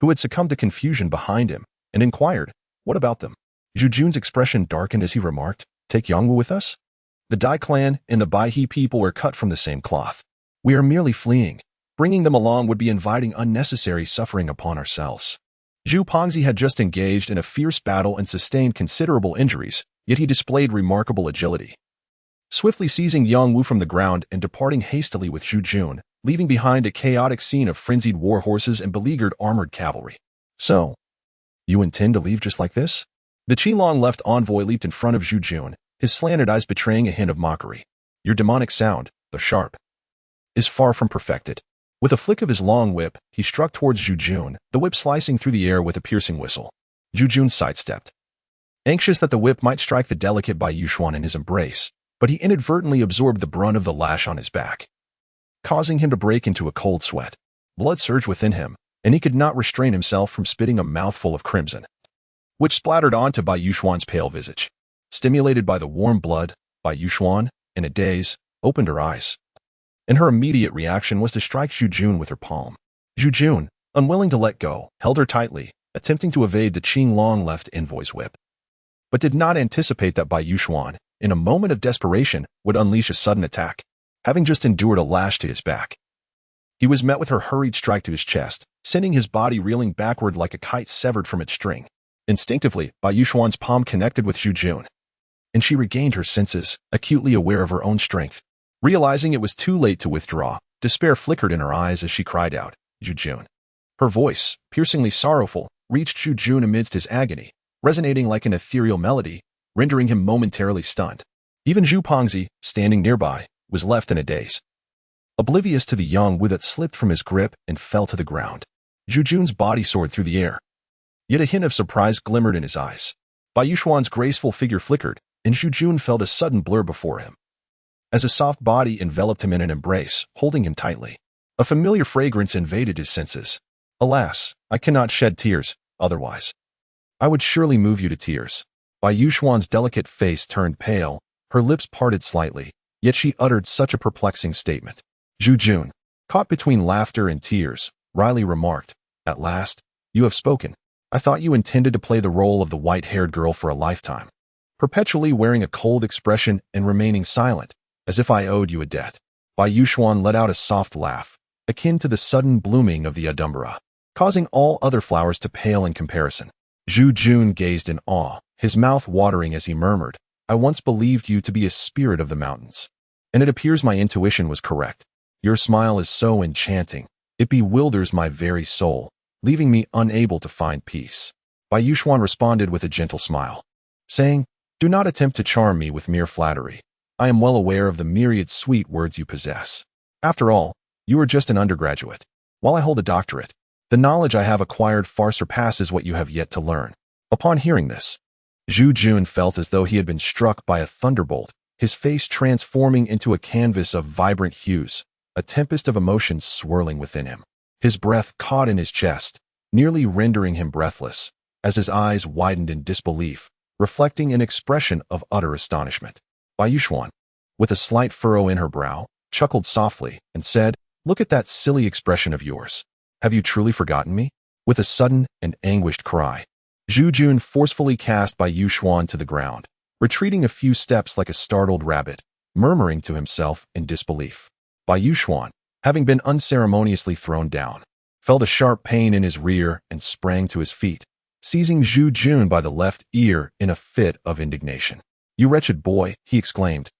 who had succumbed to confusion behind him, and inquired, "What about them?" Zhu Jun's expression darkened as he remarked, "Take Yang Wu with us? The Dai clan and the Bai He people are cut from the same cloth. We are merely fleeing. Bringing them along would be inviting unnecessary suffering upon ourselves." Zhu Pongzi had just engaged in a fierce battle and sustained considerable injuries, yet he displayed remarkable agility. Swiftly seizing Yang Wu from the ground and departing hastily with Zhu Jun, leaving behind a chaotic scene of frenzied war horses and beleaguered armored cavalry. "So, you intend to leave just like this?" The Qilong left envoy leaped in front of Zhu Jun, his slanted eyes betraying a hint of mockery. "Your demonic sound, though sharp, is far from perfected." With a flick of his long whip, he struck towards Zhu Jun, the whip slicing through the air with a piercing whistle. Zhu Jun sidestepped, anxious that the whip might strike the delicate Bai Yuxuan in his embrace, but he inadvertently absorbed the brunt of the lash on his back, causing him to break into a cold sweat. Blood surged within him, and he could not restrain himself from spitting a mouthful of crimson, which splattered onto Bai Yuxuan's pale visage. Stimulated by the warm blood, Bai Yuxuan, in a daze, opened her eyes, and her immediate reaction was to strike Zhu Jun with her palm. Zhu Jun, unwilling to let go, held her tightly, attempting to evade the Qilong left envoy's whip, but did not anticipate that Bai Yuxuan, in a moment of desperation, would unleash a sudden attack. Having just endured a lash to his back, he was met with her hurried strike to his chest, sending his body reeling backward like a kite severed from its string. Instinctively, Bai Yuxuan's palm connected with Zhu Jun, and she regained her senses, acutely aware of her own strength. Realizing it was too late to withdraw, despair flickered in her eyes as she cried out, "Zhu Jun." Her voice, piercingly sorrowful, reached Zhu Jun amidst his agony, resonating like an ethereal melody, rendering him momentarily stunned. Even Zhu Pongzi, standing nearby, was left in a daze, oblivious to the Yang Wu that slipped from his grip and fell to the ground. Zhu Jun's body soared through the air, yet a hint of surprise glimmered in his eyes. Bai Yuxuan's graceful figure flickered, and Zhu Jun felt a sudden blur before him, as a soft body enveloped him in an embrace, holding him tightly. A familiar fragrance invaded his senses. "Alas, I cannot shed tears, otherwise I would surely move you to tears." Bai Yuxuan's delicate face turned pale, her lips parted slightly, yet she uttered such a perplexing statement. Zhu Jun, caught between laughter and tears, wryly remarked, "At last, you have spoken. I thought you intended to play the role of the white-haired girl for a lifetime, perpetually wearing a cold expression and remaining silent, as if I owed you a debt." Bai Yuxuan let out a soft laugh, akin to the sudden blooming of the Adumbra, causing all other flowers to pale in comparison. Zhu Jun gazed in awe, his mouth watering as he murmured, "I once believed you to be a spirit of the mountains, and it appears my intuition was correct. Your smile is so enchanting, it bewilders my very soul, leaving me unable to find peace." Bai Yuxuan responded with a gentle smile, saying, "Do not attempt to charm me with mere flattery. I am well aware of the myriad sweet words you possess. After all, you are just an undergraduate, while I hold a doctorate. The knowledge I have acquired far surpasses what you have yet to learn." Upon hearing this, Zhu Jun felt as though he had been struck by a thunderbolt, his face transforming into a canvas of vibrant hues, a tempest of emotions swirling within him. His breath caught in his chest, nearly rendering him breathless, as his eyes widened in disbelief, reflecting an expression of utter astonishment. Bai Yuxuan, with a slight furrow in her brow, chuckled softly and said, "Look at that silly expression of yours. Have you truly forgotten me?" With a sudden and anguished cry, Zhu Jun forcefully cast Bai Yuxuan to the ground, retreating a few steps like a startled rabbit, murmuring to himself in disbelief. Bai Yuxuan, having been unceremoniously thrown down, felt a sharp pain in his rear and sprang to his feet, seizing Zhu Jun by the left ear in a fit of indignation. "You wretched boy," he exclaimed.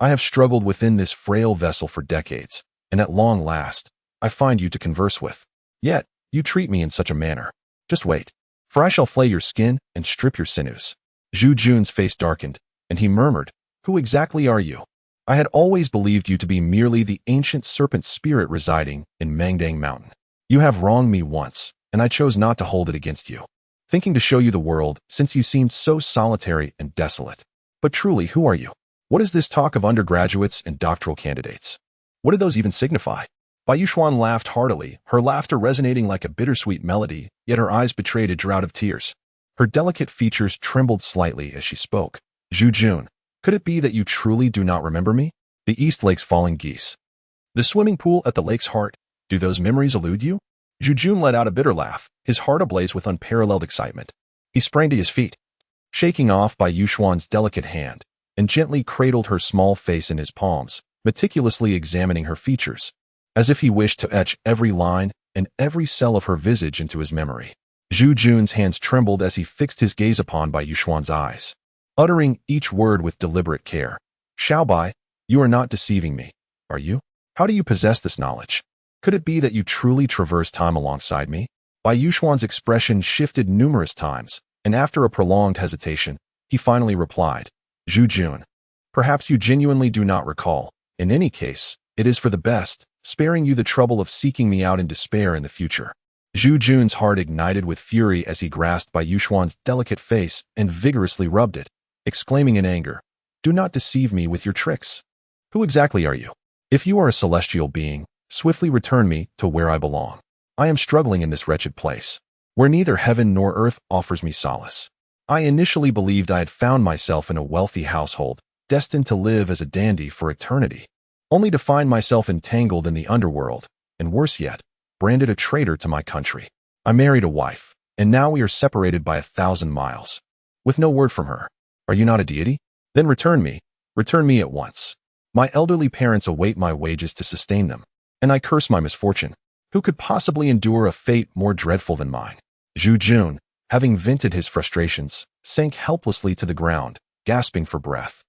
"I have struggled within this frail vessel for decades, and at long last, I find you to converse with. Yet, you treat me in such a manner. Just wait, for I shall flay your skin and strip your sinews." Zhu Jun's face darkened, and he murmured, "Who exactly are you? I had always believed you to be merely the ancient serpent spirit residing in Mangdang Mountain. You have wronged me once, and I chose not to hold it against you, thinking to show you the world since you seemed so solitary and desolate. But truly, who are you? What is this talk of undergraduates and doctoral candidates? What do those even signify?" Bai Yuxuan laughed heartily, her laughter resonating like a bittersweet melody, yet her eyes betrayed a drought of tears. Her delicate features trembled slightly as she spoke. "Zhu Jun, could it be that you truly do not remember me? The East Lake's falling geese. The swimming pool at the lake's heart. Do those memories elude you?" Zhu Jun let out a bitter laugh, his heart ablaze with unparalleled excitement. He sprang to his feet, shaking off Bai Yuxuan's delicate hand, and gently cradled her small face in his palms, meticulously examining her features, as if he wished to etch every line and every cell of her visage into his memory. Zhu Jun's hands trembled as he fixed his gaze upon Bai Yuxuan's eyes, uttering each word with deliberate care. "Xiao Bai, you are not deceiving me, are you? How do you possess this knowledge? Could it be that you truly traverse time alongside me?" Bai Yuxuan's expression shifted numerous times, and after a prolonged hesitation, he finally replied, "Zhu Jun, perhaps you genuinely do not recall. In any case, it is for the best, sparing you the trouble of seeking me out in despair in the future." Zhu Jun's heart ignited with fury as he grasped Bai Yuxuan's delicate face and vigorously rubbed it, exclaiming in anger, "Do not deceive me with your tricks. Who exactly are you? If you are a celestial being, swiftly return me to where I belong. I am struggling in this wretched place, where neither heaven nor earth offers me solace. I initially believed I had found myself in a wealthy household, destined to live as a dandy for eternity, only to find myself entangled in the underworld, and worse yet, branded a traitor to my country. I married a wife, and now we are separated by 1,000 miles, with no word from her. Are you not a deity? Then return me at once. My elderly parents await my wages to sustain them, and I curse my misfortune. Who could possibly endure a fate more dreadful than mine?" Zhu Jun, having vented his frustrations, sank helplessly to the ground, gasping for breath.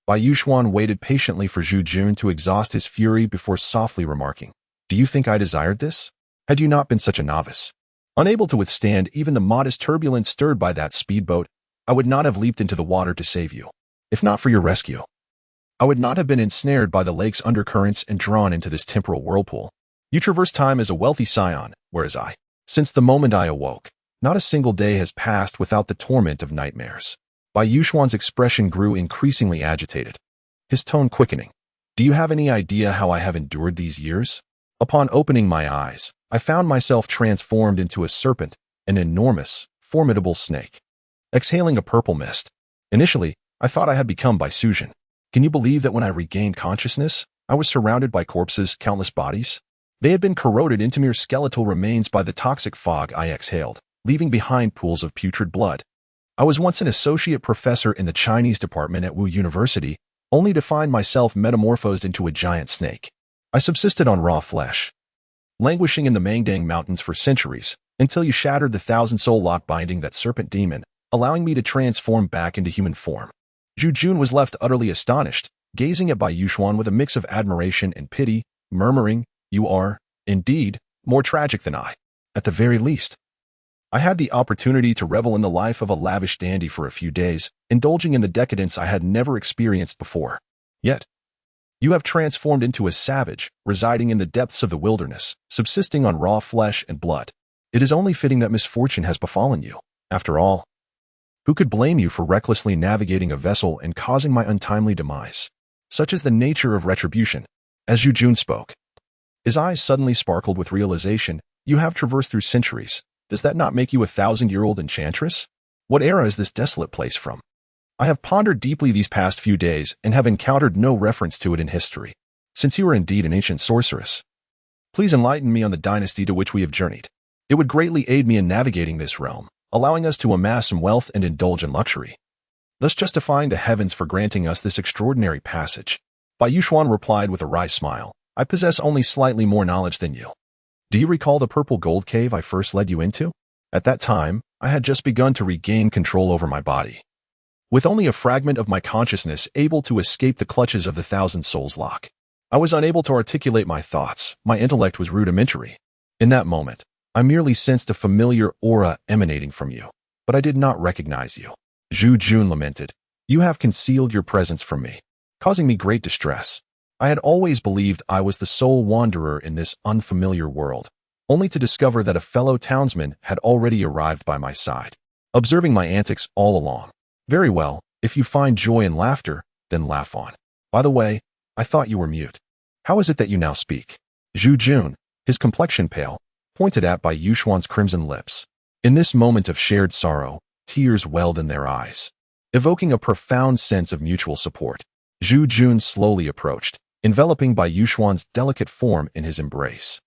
Bai Yuxuan waited patiently for Zhu Jun to exhaust his fury before softly remarking, "Do you think I desired this? Had you not been such a novice, unable to withstand even the modest turbulence stirred by that speedboat, I would not have leaped into the water to save you. If not for your rescue, I would not have been ensnared by the lake's undercurrents and drawn into this temporal whirlpool. You traverse time as a wealthy scion, whereas I, since the moment I awoke, not a single day has passed without the torment of nightmares." Bai Yuxuan's expression grew increasingly agitated, his tone quickening. "Do you have any idea how I have endured these years? Upon opening my eyes, I found myself transformed into a serpent, an enormous, formidable snake, exhaling a purple mist. Initially, I thought I had become Bai Suzhen. Can you believe that when I regained consciousness, I was surrounded by corpses, countless bodies? They had been corroded into mere skeletal remains by the toxic fog I exhaled, leaving behind pools of putrid blood. I was once an associate professor in the Chinese department at Wu University, only to find myself metamorphosed into a giant snake. I subsisted on raw flesh, languishing in the Mangdang Mountains for centuries, until you shattered the 1,000-soul lock binding that serpent demon, allowing me to transform back into human form." Zhu Jun was left utterly astonished, gazing at Bai Yuxuan with a mix of admiration and pity, murmuring, "You are, indeed, more tragic than I. At the very least, I had the opportunity to revel in the life of a lavish dandy for a few days, indulging in the decadence I had never experienced before. Yet, you have transformed into a savage, residing in the depths of the wilderness, subsisting on raw flesh and blood. It is only fitting that misfortune has befallen you. After all, who could blame you for recklessly navigating a vessel and causing my untimely demise? Such is the nature of retribution." As Zhu Jun spoke, his eyes suddenly sparkled with realization. "You have traversed through centuries, Does that not make you a 1,000-year-old enchantress? What era is this desolate place from? I have pondered deeply these past few days and have encountered no reference to it in history. Since you are indeed an ancient sorceress, please enlighten me on the dynasty to which we have journeyed. It would greatly aid me in navigating this realm, allowing us to amass some wealth and indulge in luxury, thus justifying the heavens for granting us this extraordinary passage. Bai Yuxuan replied with a wry smile, I possess only slightly more knowledge than you. Do you recall the purple gold cave I first led you into? At that time, I had just begun to regain control over my body, with only a fragment of my consciousness able to escape the clutches of the Thousand Souls lock. I was unable to articulate my thoughts. My intellect was rudimentary. In that moment, I merely sensed a familiar aura emanating from you, but I did not recognize you. Zhu Jun lamented, You have concealed your presence from me, causing me great distress. I had always believed I was the sole wanderer in this unfamiliar world, only to discover that a fellow townsman had already arrived by my side, observing my antics all along. Very well, if you find joy in laughter, then laugh on. By the way, I thought you were mute. How is it that you now speak? Zhu Jun, his complexion pale, pointed at Bai Yuxuan's crimson lips. In this moment of shared sorrow, tears welled in their eyes, evoking a profound sense of mutual support. Zhu Jun slowly approached, enveloping Bai Yuxuan's delicate form in his embrace,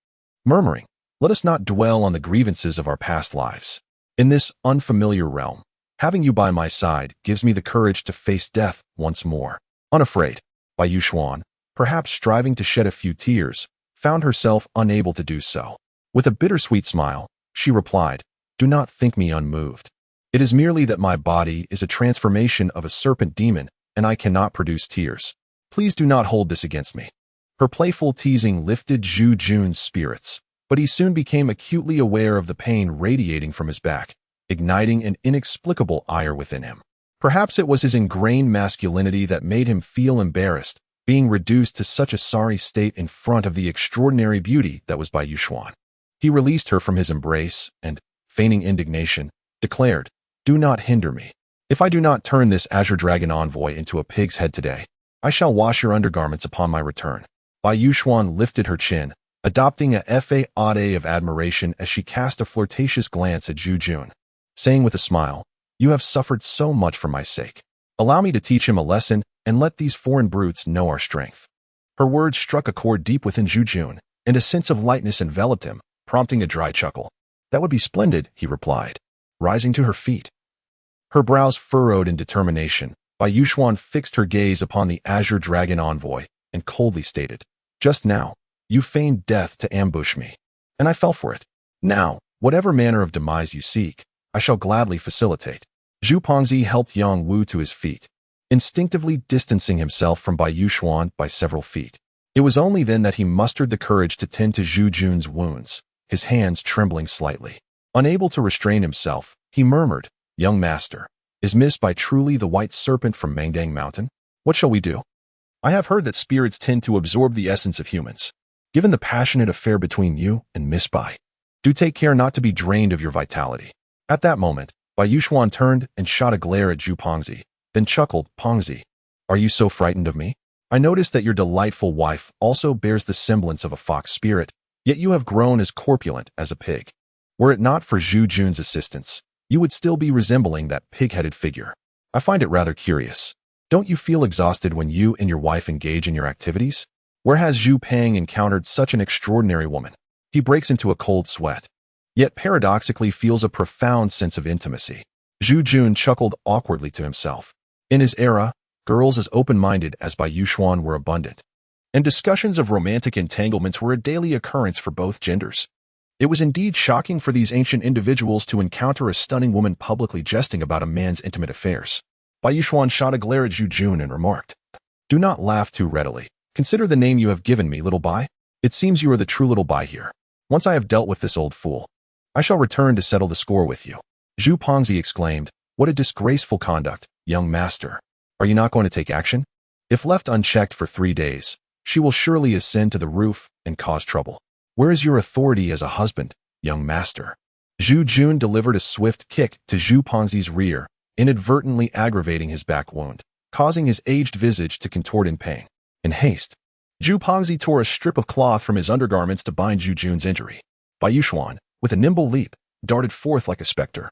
murmuring, Let us not dwell on the grievances of our past lives. In this unfamiliar realm, having you by my side gives me the courage to face death once more. Unafraid, Bai Yuxuan, perhaps striving to shed a few tears, found herself unable to do so. With a bittersweet smile, she replied, Do not think me unmoved. It is merely that my body is a transformation of a serpent demon, and I cannot produce tears. Please do not hold this against me. Her playful teasing lifted Zhu Jun's spirits, but he soon became acutely aware of the pain radiating from his back, igniting an inexplicable ire within him. Perhaps it was his ingrained masculinity that made him feel embarrassed, being reduced to such a sorry state in front of the extraordinary beauty that was Bai Yuxuan. He released her from his embrace and, feigning indignation, declared, Do not hinder me. If I do not turn this azure dragon envoy into a pig's head today, I shall wash your undergarments upon my return. Bai Yuxuan lifted her chin, adopting a fade of admiration as she cast a flirtatious glance at Zhu Jun, saying with a smile, You have suffered so much for my sake. Allow me to teach him a lesson and let these foreign brutes know our strength. Her words struck a chord deep within Zhu Jun, and a sense of lightness enveloped him, prompting a dry chuckle. That would be splendid, he replied, rising to her feet. Her brows furrowed in determination. Bai Yuxuan fixed her gaze upon the azure dragon envoy and coldly stated, Just now, you feigned death to ambush me, and I fell for it. Now, whatever manner of demise you seek, I shall gladly facilitate. Zhu Pengzi helped Yang Wu to his feet, instinctively distancing himself from Bai Yuxuan by several feet. It was only then that he mustered the courage to tend to Zhu Jun's wounds, his hands trembling slightly. Unable to restrain himself, he murmured, Young master, is Miss Bai truly the white serpent from Mangdang Mountain? What shall we do? I have heard that spirits tend to absorb the essence of humans. Given the passionate affair between you and Miss Bai, do take care not to be drained of your vitality. At that moment, Bai Yuxuan turned and shot a glare at Zhu Pengzi, then chuckled, Pengzi, are you so frightened of me? I noticed that your delightful wife also bears the semblance of a fox spirit, yet you have grown as corpulent as a pig. Were it not for Zhu Jun's assistance, you would still be resembling that pig-headed figure. I find it rather curious. Don't you feel exhausted when you and your wife engage in your activities? Where has Zhu Peng encountered such an extraordinary woman? He breaks into a cold sweat, yet paradoxically feels a profound sense of intimacy. Zhu Jun chuckled awkwardly to himself. In his era, girls as open-minded as Bai Yuxuan were abundant, and discussions of romantic entanglements were a daily occurrence for both genders. It was indeed shocking for these ancient individuals to encounter a stunning woman publicly jesting about a man's intimate affairs. Bai Yuxuan shot a glare at Zhu Jun and remarked, Do not laugh too readily. Consider the name you have given me, little Bai. It seems you are the true little Bai here. Once I have dealt with this old fool, I shall return to settle the score with you. Zhu Pengzi exclaimed, What a disgraceful conduct, young master. Are you not going to take action? If left unchecked for 3 days, she will surely ascend to the roof and cause trouble. Where is your authority as a husband, young master? Zhu Jun delivered a swift kick to Zhu Pengzi's rear, inadvertently aggravating his back wound, causing his aged visage to contort in pain. In haste, Zhu Pengzi tore a strip of cloth from his undergarments to bind Zhu Jun's injury. Bai Yuxuan, with a nimble leap, darted forth like a specter,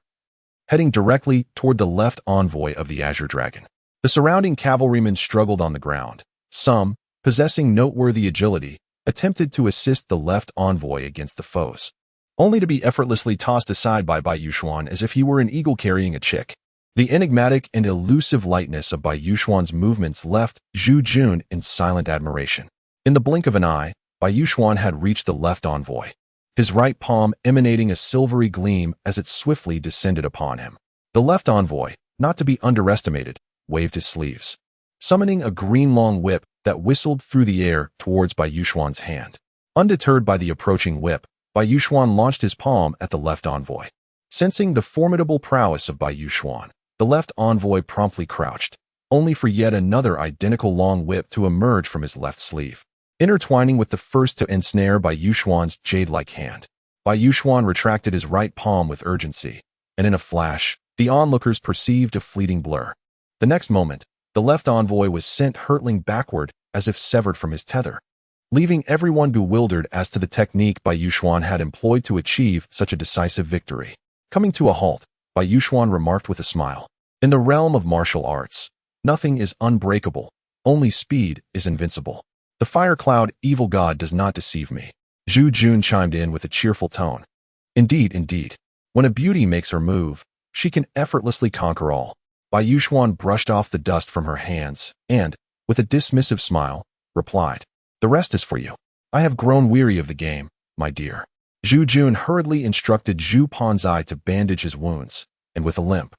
heading directly toward the left envoy of the Azure Dragon. The surrounding cavalrymen struggled on the ground. Some, possessing noteworthy agility, attempted to assist the left envoy against the foes, only to be effortlessly tossed aside by Bai Yuxuan as if he were an eagle carrying a chick. The enigmatic and elusive lightness of Bai Yuxuan's movements left Zhu Jun in silent admiration. In the blink of an eye, Bai Yuxuan had reached the left envoy, his right palm emanating a silvery gleam as it swiftly descended upon him. The left envoy, not to be underestimated, waved his sleeves, summoning a green long whip that whistled through the air towards Bai Yuxuan's hand. Undeterred by the approaching whip, Bai Yuxuan launched his palm at the left envoy. Sensing the formidable prowess of Bai Yuxuan, the left envoy promptly crouched, only for yet another identical long whip to emerge from his left sleeve, intertwining with the first to ensnare Bai Yuxuan's jade-like hand. Bai Yuxuan retracted his right palm with urgency, and in a flash, the onlookers perceived a fleeting blur. The next moment, the left envoy was sent hurtling backward as if severed from his tether, leaving everyone bewildered as to the technique Bai Yuxuan had employed to achieve such a decisive victory. Coming to a halt, Bai Yuxuan remarked with a smile, "In the realm of martial arts, nothing is unbreakable, only speed is invincible. The fire cloud evil god does not deceive me." Zhu Jun chimed in with a cheerful tone. Indeed, indeed. When a beauty makes her move, she can effortlessly conquer all." Bai Yuxuan brushed off the dust from her hands and, with a dismissive smile, replied, "The rest is for you. I have grown weary of the game, my dear." Zhu Jun hurriedly instructed Zhu Panzai to bandage his wounds, and with a limp,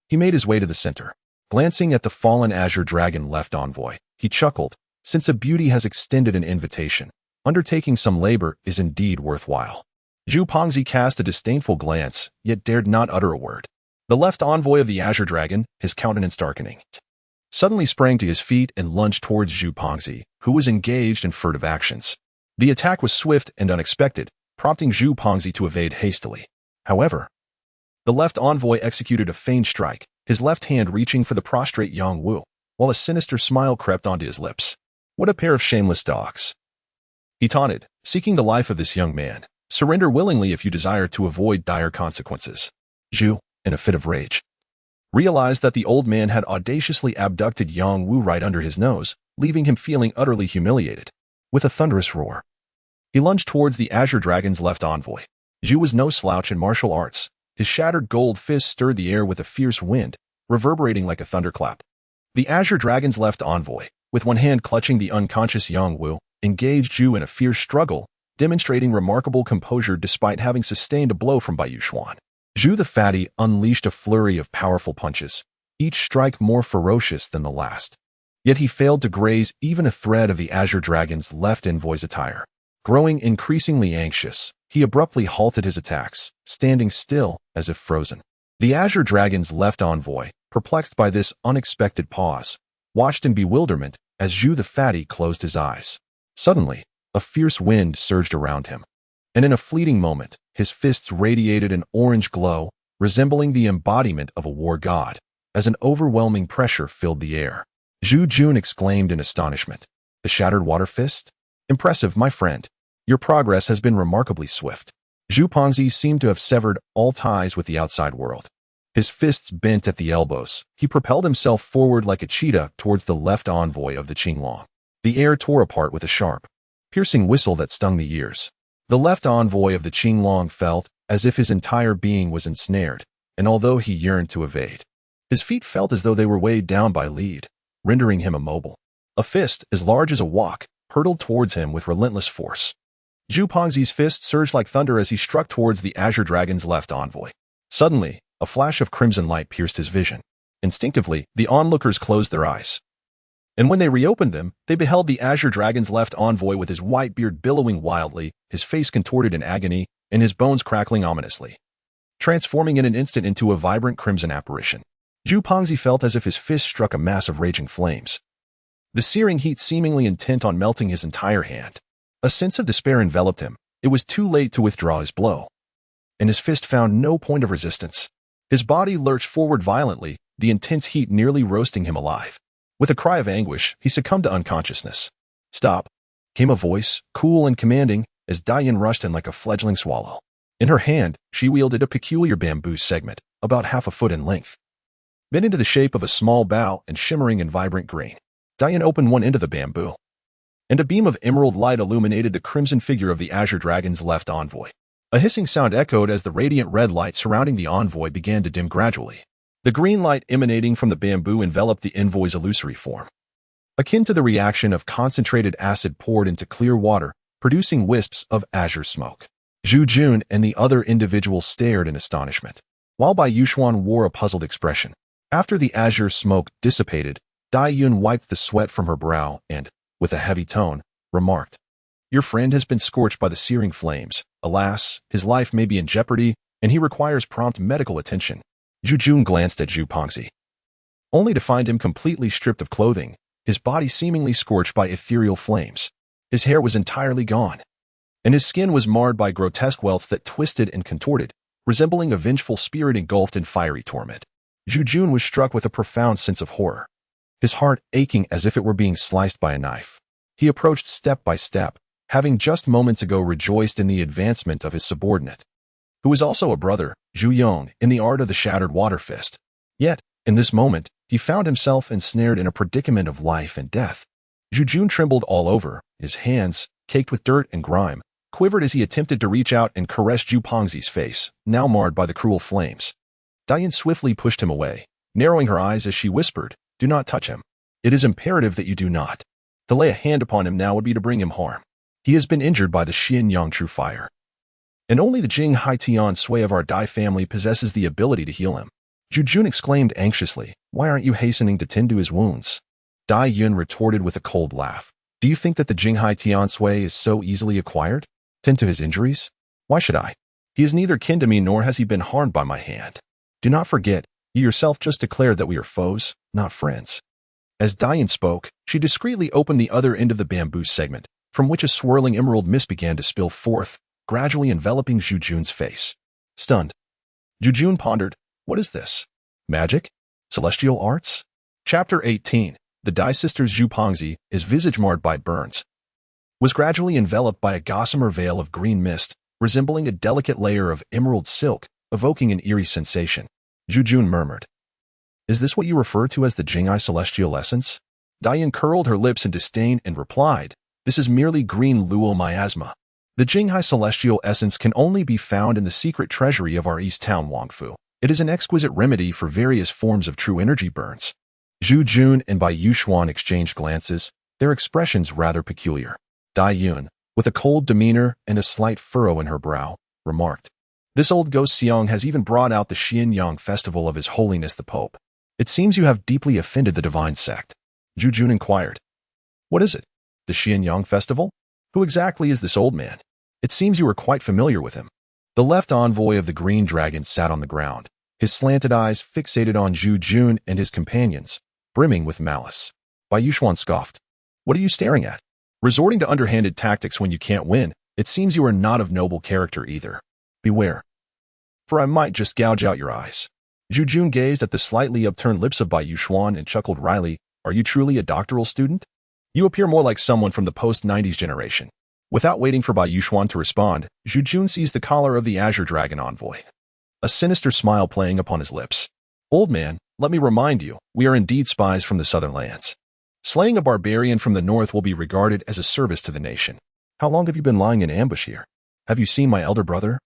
he made his way to the center. Glancing at the fallen Azure Dragon left envoy, he chuckled. Since a beauty has extended an invitation, undertaking some labor is indeed worthwhile. Zhu Pengzi cast a disdainful glance, yet dared not utter a word. The left envoy of the Azure Dragon, his countenance darkening, suddenly sprang to his feet and lunged towards Zhu Pengzi, who was engaged in furtive actions. The attack was swift and unexpected, prompting Zhu Pengzi to evade hastily. However, the left envoy executed a feigned strike, his left hand reaching for the prostrate Yang Wu, while a sinister smile crept onto his lips. "What a pair of shameless dogs," he taunted, seeking the life of this young man. "Surrender willingly if you desire to avoid dire consequences." Zhu, in a fit of rage, realized that the old man had audaciously abducted Yang Wu right under his nose, leaving him feeling utterly humiliated. With a thunderous roar, he lunged towards the Azure Dragon's left envoy. Zhu was no slouch in martial arts. His shattered gold fist stirred the air with a fierce wind, reverberating like a thunderclap. The Azure Dragon's left envoy, with one hand clutching the unconscious Yang Wu, engaged Zhu in a fierce struggle, demonstrating remarkable composure despite having sustained a blow from Bai Yuxuan. Zhu the Fatty unleashed a flurry of powerful punches, each strike more ferocious than the last. Yet he failed to graze even a thread of the Azure Dragon's left envoy's attire. Growing increasingly anxious, he abruptly halted his attacks, standing still as if frozen. The Azure Dragon's left envoy, perplexed by this unexpected pause, watched in bewilderment as Zhu the Fatty closed his eyes. Suddenly, a fierce wind surged around him, and in a fleeting moment, his fists radiated an orange glow, resembling the embodiment of a war god, as an overwhelming pressure filled the air. Zhu Jun exclaimed in astonishment. "The shattered water fist? Impressive, my friend. Your progress has been remarkably swift." Zhu Pengzi seemed to have severed all ties with the outside world. His fists bent at the elbows, he propelled himself forward like a cheetah towards the left envoy of the Qinglong. The air tore apart with a sharp, piercing whistle that stung the ears. The left envoy of the Qinglong felt as if his entire being was ensnared, and although he yearned to evade, his feet felt as though they were weighed down by lead, rendering him immobile. A fist, as large as a wok, hurtled towards him with relentless force. Zhu Pengzi's fist surged like thunder as he struck towards the Azure Dragon's left envoy. Suddenly, a flash of crimson light pierced his vision. Instinctively, the onlookers closed their eyes. And when they reopened them, they beheld the Azure Dragon's left envoy with his white beard billowing wildly, his face contorted in agony, and his bones crackling ominously, transforming in an instant into a vibrant crimson apparition. Zhu Pengzi felt as if his fist struck a mass of raging flames, the searing heat seemingly intent on melting his entire hand. A sense of despair enveloped him. It was too late to withdraw his blow, and his fist found no point of resistance. His body lurched forward violently, the intense heat nearly roasting him alive. With a cry of anguish, he succumbed to unconsciousness. "Stop," came a voice, cool and commanding, as Dian rushed in like a fledgling swallow. In her hand, she wielded a peculiar bamboo segment, about half a foot in length, bent into the shape of a small bow and shimmering in vibrant green. Diane opened one end of the bamboo, and a beam of emerald light illuminated the crimson figure of the Azure Dragon's left envoy. A hissing sound echoed as the radiant red light surrounding the envoy began to dim gradually. The green light emanating from the bamboo enveloped the envoy's illusory form, akin to the reaction of concentrated acid poured into clear water, producing wisps of azure smoke. Zhu Jun and the other individuals stared in astonishment, while Bai Yuxuan wore a puzzled expression. After the azure smoke dissipated, Dai Yun wiped the sweat from her brow and, with a heavy tone, remarked, "Your friend has been scorched by the searing flames. Alas, his life may be in jeopardy, and he requires prompt medical attention." Zhu Jun glanced at Zhu Pengzi, only to find him completely stripped of clothing, his body seemingly scorched by ethereal flames. His hair was entirely gone, and his skin was marred by grotesque welts that twisted and contorted, resembling a vengeful spirit engulfed in fiery torment. Zhu Jun was struck with a profound sense of horror, his heart aching as if it were being sliced by a knife. He approached step by step, having just moments ago rejoiced in the advancement of his subordinate, who was also a brother, Zhu Yan, in the art of the shattered water fist. Yet, in this moment, he found himself ensnared in a predicament of life and death. Zhu Jun trembled all over, his hands, caked with dirt and grime, quivered as he attempted to reach out and caress Zhu Pengzi's face, now marred by the cruel flames. Diane swiftly pushed him away, narrowing her eyes as she whispered, "Do not touch him. It is imperative that you do not. To lay a hand upon him now would be to bring him harm. He has been injured by the Xian Yang True Fire, and only the Jing Hai Tian Sui of our Dai family possesses the ability to heal him." Zhu Jun exclaimed anxiously, "Why aren't you hastening to tend to his wounds?" Dai Yun retorted with a cold laugh. "Do you think that the Jing Hai Tian Sui is so easily acquired? Tend to his injuries? Why should I? He is neither kin to me nor has he been harmed by my hand. Do not forget, you yourself just declared that we are foes, not friends." As Diane spoke, she discreetly opened the other end of the bamboo segment, from which a swirling emerald mist began to spill forth, gradually enveloping Zhu Jun's face. Stunned, Zhu Jun pondered, "What is this? Magic? Celestial arts?" Chapter 18. The Dai sisters Zhu Pengzi, his visage marred by burns, was gradually enveloped by a gossamer veil of green mist, resembling a delicate layer of emerald silk, evoking an eerie sensation. Zhu Jun murmured, "Is this what you refer to as the Jing'ai celestial essence?" Diane curled her lips in disdain and replied, "This is merely green luo miasma. The Jing'ai celestial essence can only be found in the secret treasury of our East Town Wangfu. It is an exquisite remedy for various forms of true energy burns." Zhu Jun and Bai Yuxuan exchanged glances, their expressions rather peculiar. Dai Yun, with a cold demeanor and a slight furrow in her brow, remarked, "This old ghost Xiang has even brought out the Xian Yang festival of His Holiness the Pope. It seems you have deeply offended the divine sect." Zhu Jun inquired, "What is it? The Xian Yang festival? Who exactly is this old man? It seems you are quite familiar with him." The left envoy of the Green Dragon sat on the ground, his slanted eyes fixated on Zhu Jun and his companions, brimming with malice. Bai Yuxuan scoffed, "What are you staring at? Resorting to underhanded tactics when you can't win, it seems you are not of noble character either. Beware, for I might just gouge out your eyes." Zhu Jun gazed at the slightly upturned lips of Bai Yuxuan and chuckled wryly, "Are you truly a doctoral student? You appear more like someone from the post-90s generation." Without waiting for Bai Yuxuan to respond, Zhu Jun seized the collar of the Azure Dragon envoy, a sinister smile playing upon his lips. "Old man, let me remind you, we are indeed spies from the southern lands. Slaying a barbarian from the north will be regarded as a service to the nation. How long have you been lying in ambush here? Have you seen my elder brother,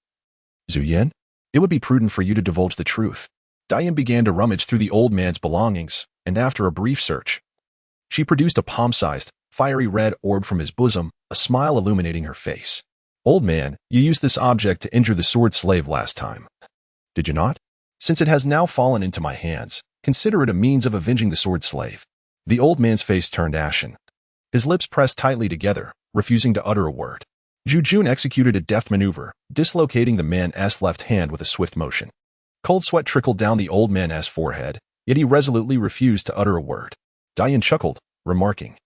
Zhu Yan? It would be prudent for you to divulge the truth." Diane began to rummage through the old man's belongings, and after a brief search, she produced a palm-sized, fiery red orb from his bosom, a smile illuminating her face. "Old man, you used this object to injure the sword slave last time, did you not? Since it has now fallen into my hands, consider it a means of avenging the sword slave." The old man's face turned ashen. His lips pressed tightly together, refusing to utter a word. Zhu Jun executed a deft maneuver, dislocating the man's left hand with a swift motion. Cold sweat trickled down the old man's forehead, yet he resolutely refused to utter a word. Diane chuckled, remarking,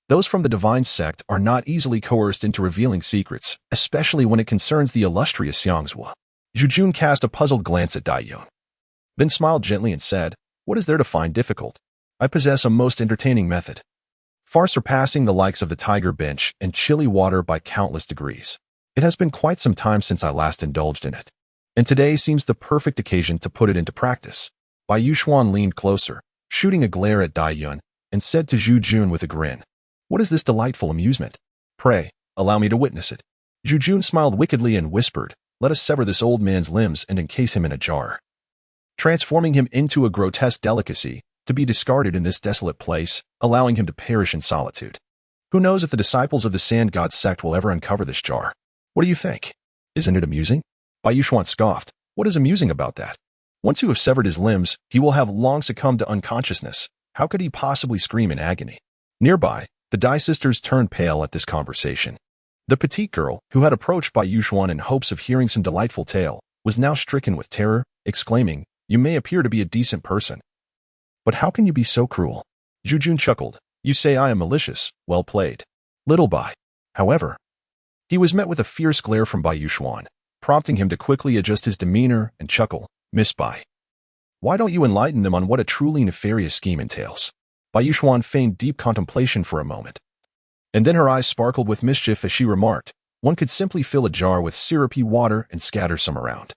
"Those from the divine sect are not easily coerced into revealing secrets, especially when it concerns the illustrious Xiangzhua." Zhu Jun cast a puzzled glance at Dai Yun, then smiled gently and said, "What is there to find difficult? I possess a most entertaining method, far surpassing the likes of the tiger bench and chilly water by countless degrees." It has been quite some time since I last indulged in it, and today seems the perfect occasion to put it into practice. Bai Yuxuan leaned closer, shooting a glare at Dai Yun, and said to Zhu Jun with a grin, "What is this delightful amusement? Pray, allow me to witness it." Zhu Jun smiled wickedly and whispered, "Let us sever this old man's limbs and encase him in a jar, transforming him into a grotesque delicacy, to be discarded in this desolate place, allowing him to perish in solitude. Who knows if the disciples of the Sand God sect will ever uncover this jar? What do you think? Isn't it amusing?" Bai Yuxuan scoffed. "What is amusing about that? Once you have severed his limbs, he will have long succumbed to unconsciousness. How could he possibly scream in agony?" Nearby, the Dai sisters turned pale at this conversation. The petite girl, who had approached Bai Yuxuan in hopes of hearing some delightful tale, was now stricken with terror, exclaiming, "You may appear to be a decent person, but how can you be so cruel?" Zhu Jun chuckled. "You say I am malicious. Well played, little Bai." However, he was met with a fierce glare from Bai Yuxuan, prompting him to quickly adjust his demeanor and chuckle. "Miss Bai, why don't you enlighten them on what a truly nefarious scheme entails?" Bai Yuxuan feigned deep contemplation for a moment, and then her eyes sparkled with mischief as she remarked, "One could simply fill a jar with syrupy water and scatter some around.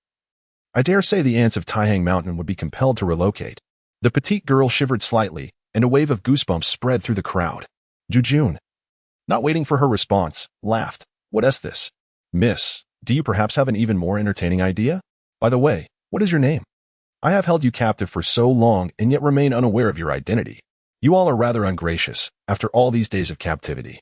I dare say the ants of Taihang Mountain would be compelled to relocate." The petite girl shivered slightly, and a wave of goosebumps spread through the crowd. Zhu Jun, not waiting for her response, laughed. "What is this? Miss, do you perhaps have an even more entertaining idea? By the way, what is your name? I have held you captive for so long and yet remain unaware of your identity. You all are rather ungracious, after all these days of captivity.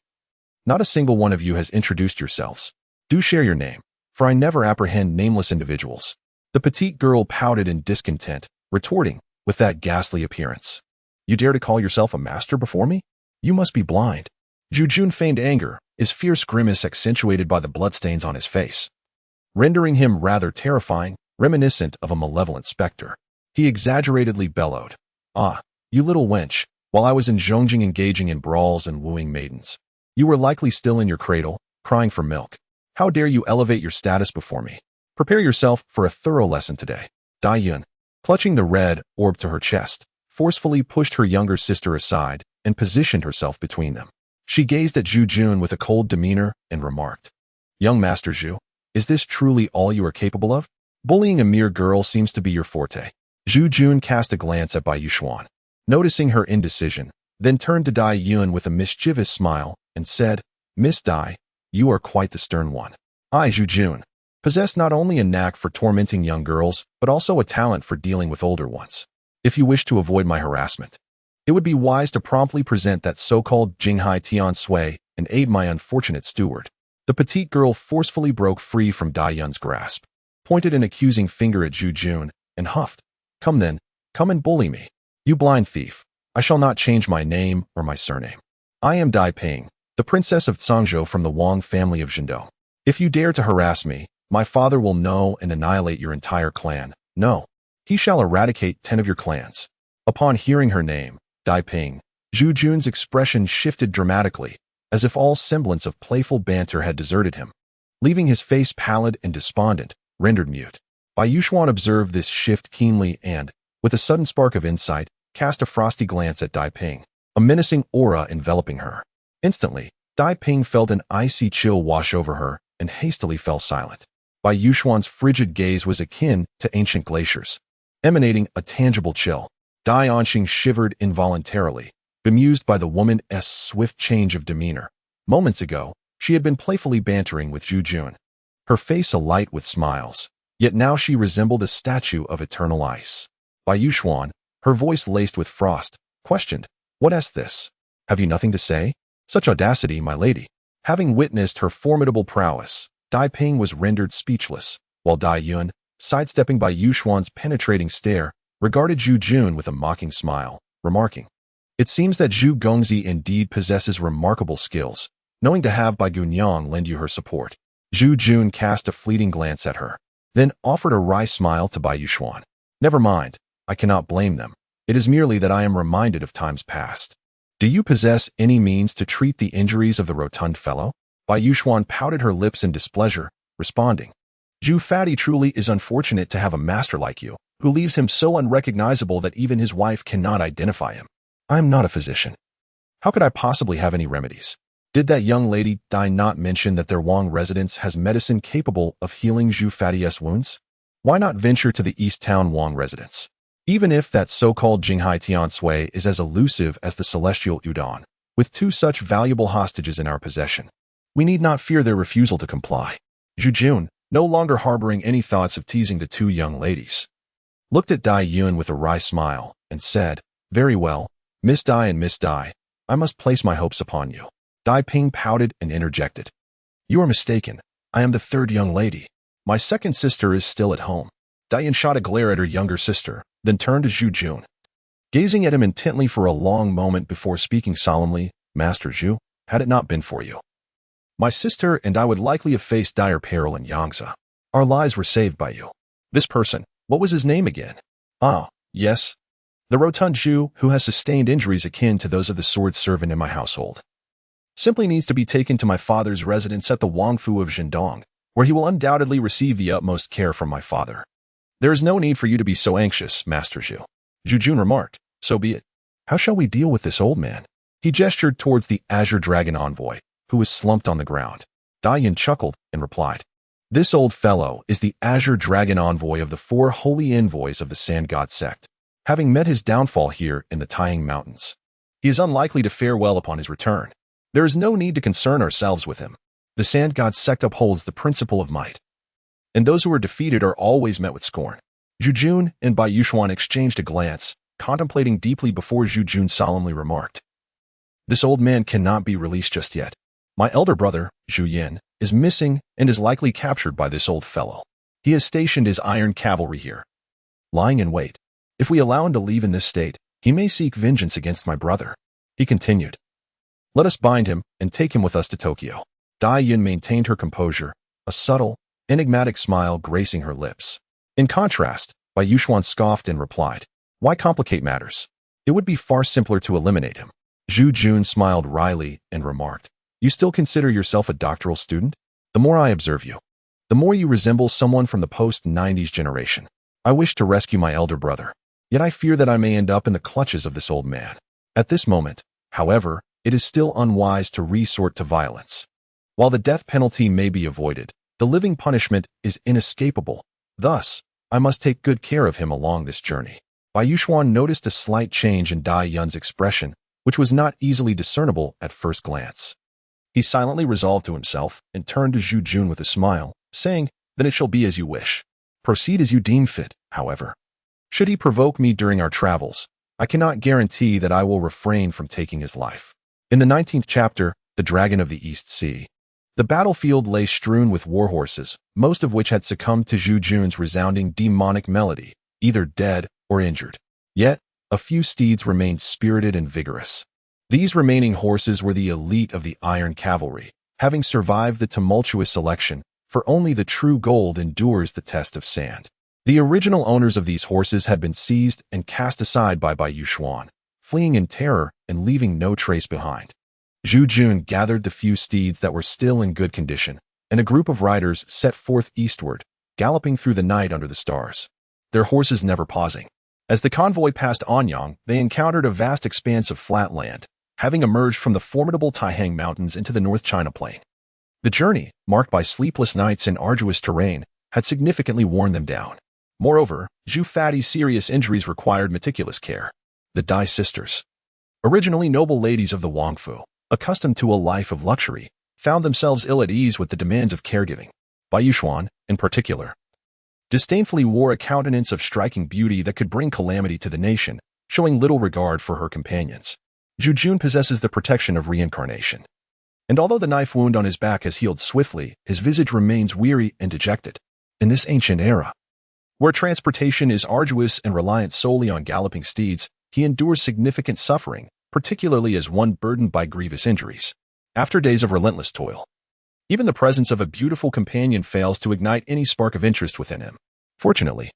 Not a single one of you has introduced yourselves. Do share your name, for I never apprehend nameless individuals." The petite girl pouted in discontent, retorting, "With that ghastly appearance, you dare to call yourself a master before me? You must be blind." Zhu Jun feigned anger, his fierce grimace accentuated by the bloodstains on his face, rendering him rather terrifying, reminiscent of a malevolent specter. He exaggeratedly bellowed, "Ah, you little wench, while I was in Zhongjing engaging in brawls and wooing maidens, you were likely still in your cradle, crying for milk. How dare you elevate your status before me? Prepare yourself for a thorough lesson today." Dai Yun, clutching the red orb to her chest, forcefully pushed her younger sister aside and positioned herself between them. She gazed at Zhu Jun with a cold demeanor and remarked, "Young Master Zhu, is this truly all you are capable of? Bullying a mere girl seems to be your forte." Zhu Jun cast a glance at Bai Yuxuan, noticing her indecision, then turned to Dai Yun with a mischievous smile and said, "Miss Dai, you are quite the stern one. I, Zhu Jun, possess not only a knack for tormenting young girls, but also a talent for dealing with older ones. If you wish to avoid my harassment, it would be wise to promptly present that so-called Jinghai Tian Sui and aid my unfortunate steward." The petite girl forcefully broke free from Dai Yun's grasp, pointed an accusing finger at Zhu Jun, and huffed, "Come then, come and bully me. You blind thief, I shall not change my name or my surname. I am Dai Ping, the princess of Cangzhou from the Wang family of Zhengdou. If you dare to harass me, my father will know and annihilate your entire clan. No, he shall eradicate 10 of your clans." Upon hearing her name, Dai Ping, Zhu Jun's expression shifted dramatically, as if all semblance of playful banter had deserted him, leaving his face pallid and despondent, rendered mute. Bai Yuxuan observed this shift keenly and, with a sudden spark of insight, cast a frosty glance at Dai Ping, a menacing aura enveloping her. Instantly, Dai Ping felt an icy chill wash over her and hastily fell silent. Bai Yuxuan's frigid gaze was akin to ancient glaciers, emanating a tangible chill. Dai Anxing shivered involuntarily, bemused by the woman's swift change of demeanor. Moments ago, she had been playfully bantering with Zhu Jun, her face alight with smiles, yet now she resembled a statue of eternal ice. Bai Yuxuan, her voice laced with frost, questioned, "What is this? Have you nothing to say?" "Such audacity, my lady." Having witnessed her formidable prowess, Dai Ping was rendered speechless, while Dai Yun, sidestepping Bai Yuxuan's penetrating stare, regarded Zhu Jun with a mocking smile, remarking, "It seems that Zhu Gongzi indeed possesses remarkable skills, knowing to have Bai Gunyang lend you her support." Zhu Jun cast a fleeting glance at her, then offered a wry smile to Bai Yuxuan. "Never mind, I cannot blame them. It is merely that I am reminded of times past. Do you possess any means to treat the injuries of the rotund fellow?" Bai Yuxuan pouted her lips in displeasure, responding, "Zhu Fatty truly is unfortunate to have a master like you, who leaves him so unrecognizable that even his wife cannot identify him. I am not a physician. How could I possibly have any remedies? Did that young lady Dai not mention that their Wang residence has medicine capable of healing Zhu Fatty's wounds? Why not venture to the East Town Wang residence? Even if that so-called Jinghai Tiansui is as elusive as the celestial Udon, with two such valuable hostages in our possession, we need not fear their refusal to comply. Zhu Jun, no longer harboring any thoughts of teasing the two young ladies, looked at Dai Yun with a wry smile and said, "Very well, Miss Dai and Miss Dai, I must place my hopes upon you." Dai Ping pouted and interjected, "You are mistaken. I am the third young lady. My second sister is still at home." Dai Yun shot a glare at her younger sister, then turned to Zhu Jun, gazing at him intently for a long moment before speaking solemnly, "Master Zhu, had it not been for you, my sister and I would likely have faced dire peril in Yangtze. Our lives were saved by you. This person, what was his name again?" "Ah, yes. The rotund Zhu, who has sustained injuries akin to those of the sword servant in my household, simply needs to be taken to my father's residence at the Wangfu of Zhendong, where he will undoubtedly receive the utmost care from my father. There is no need for you to be so anxious, Master Zhu." Zhu Jun remarked, "So be it. How shall we deal with this old man?" He gestured towards the Azure Dragon envoy, who was slumped on the ground. Dai Yun chuckled and replied, "This old fellow is the Azure Dragon envoy of the four holy envoys of the Sand God sect. Having met his downfall here in the Taiyang Mountains, he is unlikely to fare well upon his return. There is no need to concern ourselves with him. The Sand God sect upholds the principle of might, and those who are defeated are always met with scorn." Zhu Jun and Bai Yuxuan exchanged a glance, contemplating deeply before Zhu Jun solemnly remarked, "This old man cannot be released just yet. My elder brother, Zhu Yan, is missing and is likely captured by this old fellow. He has stationed his iron cavalry here, lying in wait. If we allow him to leave in this state, he may seek vengeance against my brother." He continued, "Let us bind him and take him with us to Tokyo." Dai Yun maintained her composure, a subtle, enigmatic smile gracing her lips. In contrast, Bai Yuxuan scoffed and replied, "Why complicate matters? It would be far simpler to eliminate him." Zhu Jun smiled wryly and remarked, "You still consider yourself a doctoral student? The more I observe you, the more you resemble someone from the post-90s generation. I wish to rescue my elder brother, yet I fear that I may end up in the clutches of this old man. At this moment, however, it is still unwise to resort to violence. While the death penalty may be avoided, the living punishment is inescapable. Thus, I must take good care of him along this journey." Bai Yuxuan noticed a slight change in Dai Yun's expression, which was not easily discernible at first glance. He silently resolved to himself and turned to Zhu Jun with a smile, saying, "Then it shall be as you wish. Proceed as you deem fit, however. Should he provoke me during our travels, I cannot guarantee that I will refrain from taking his life." In the 19th chapter, The Dragon of the East Sea, the battlefield lay strewn with warhorses, most of which had succumbed to Zhu Jun's resounding demonic melody, either dead or injured. Yet, a few steeds remained spirited and vigorous. These remaining horses were the elite of the Iron Cavalry, having survived the tumultuous selection, for only the true gold endures the test of sand. The original owners of these horses had been seized and cast aside by Bai Yuxuan, fleeing in terror and leaving no trace behind. Zhu Jun gathered the few steeds that were still in good condition, and a group of riders set forth eastward, galloping through the night under the stars, their horses never pausing. As the convoy passed Anyang, they encountered a vast expanse of flat land, having emerged from the formidable Taiyang Mountains into the North China Plain. The journey, marked by sleepless nights and arduous terrain, had significantly worn them down. Moreover, Zhu Fatty's serious injuries required meticulous care. The Dai sisters, originally noble ladies of the Wangfu, accustomed to a life of luxury, found themselves ill at ease with the demands of caregiving. Bai Yuxuan, in particular, disdainfully wore a countenance of striking beauty that could bring calamity to the nation, showing little regard for her companions. Zhu Jun possesses the protection of reincarnation, and although the knife wound on his back has healed swiftly, his visage remains weary and dejected. In this ancient era, where transportation is arduous and reliant solely on galloping steeds, he endures significant suffering, particularly as one burdened by grievous injuries. After days of relentless toil, even the presence of a beautiful companion fails to ignite any spark of interest within him. Fortunately,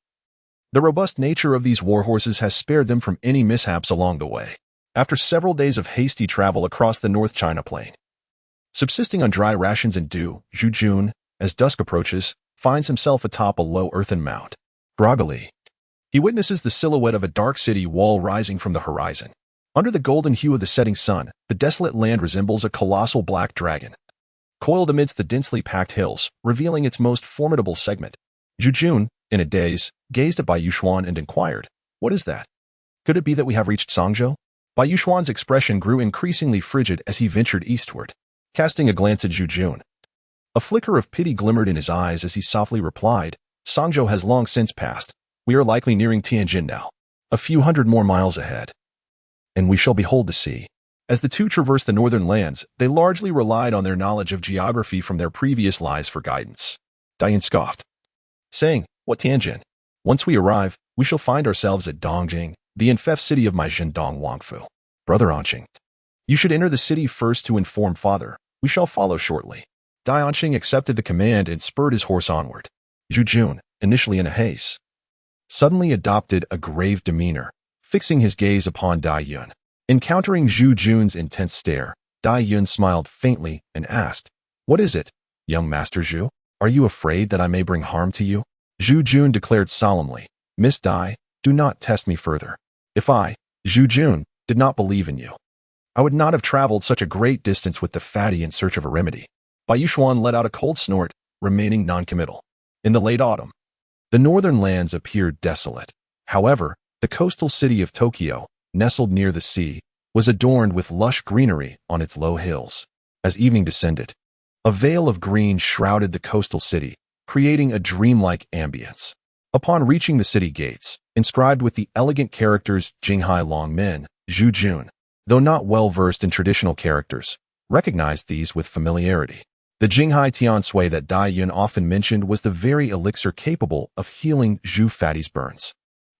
the robust nature of these warhorses has spared them from any mishaps along the way. After several days of hasty travel across the North China Plain, subsisting on dry rations and dew, Zhu Jun, as dusk approaches, finds himself atop a low earthen mound. Groggily, he witnesses the silhouette of a dark city wall rising from the horizon. Under the golden hue of the setting sun, the desolate land resembles a colossal black dragon, coiled amidst the densely packed hills, revealing its most formidable segment. Zhu Jun, in a daze, gazed at Bai Yuxuan and inquired, "What is that? Could it be that we have reached Sangzhou?" Bai Yuxuan's expression grew increasingly frigid as he ventured eastward, casting a glance at Zhu Jun. A flicker of pity glimmered in his eyes as he softly replied, "Sangzhou has long since passed. We are likely nearing Tianjin now, a few hundred more miles ahead, and we shall behold the sea." As the two traversed the northern lands, they largely relied on their knowledge of geography from their previous lives for guidance. Dian scoffed, saying, "What Tianjin? Once we arrive, we shall find ourselves at Dongjing, the infeft city of my Zhendong Wangfu. Brother Anqing, you should enter the city first to inform father. We shall follow shortly." Dai Anqing accepted the command and spurred his horse onward. Zhu Jun, initially in a haste, suddenly adopted a grave demeanor, fixing his gaze upon Dai Yun. Encountering Zhu Jun's intense stare, Dai Yun smiled faintly and asked, "What is it, young Master Zhu? Are you afraid that I may bring harm to you?" Zhu Jun declared solemnly, "Miss Dai, do not test me further. If I, Zhu Jun, did not believe in you, I would not have traveled such a great distance with the fatty in search of a remedy." Bai Yuxuan let out a cold snort, remaining noncommittal. In the late autumn, the northern lands appeared desolate. However, the coastal city of Tokyo, nestled near the sea, was adorned with lush greenery on its low hills. As evening descended, a veil of green shrouded the coastal city, creating a dreamlike ambience. Upon reaching the city gates, inscribed with the elegant characters Jinghai Longmen, Zhu Jun, though not well versed in traditional characters, recognized these with familiarity. The Jinghai Tian Sui that Dai Yun often mentioned was the very elixir capable of healing Zhu Fatty's burns.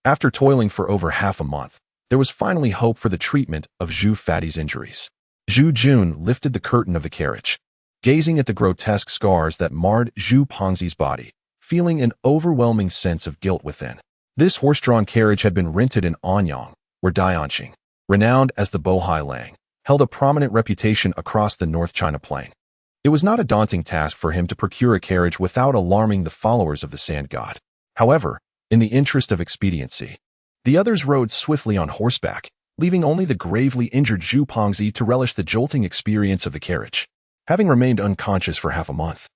After toiling for over half a month, there was finally hope for the treatment of Zhu Fatty's injuries. Zhu Jun lifted the curtain of the carriage, gazing at the grotesque scars that marred Zhu Pengxi's body, feeling an overwhelming sense of guilt within. This horse-drawn carriage had been rented in Anyang, where Dai Anqing, renowned as the Bohai Lang, held a prominent reputation across the North China Plain. It was not a daunting task for him to procure a carriage without alarming the followers of the sand god. However, in the interest of expediency, the others rode swiftly on horseback, leaving only the gravely injured Zhu Pengxi to relish the jolting experience of the carriage. Having remained unconscious for half a month,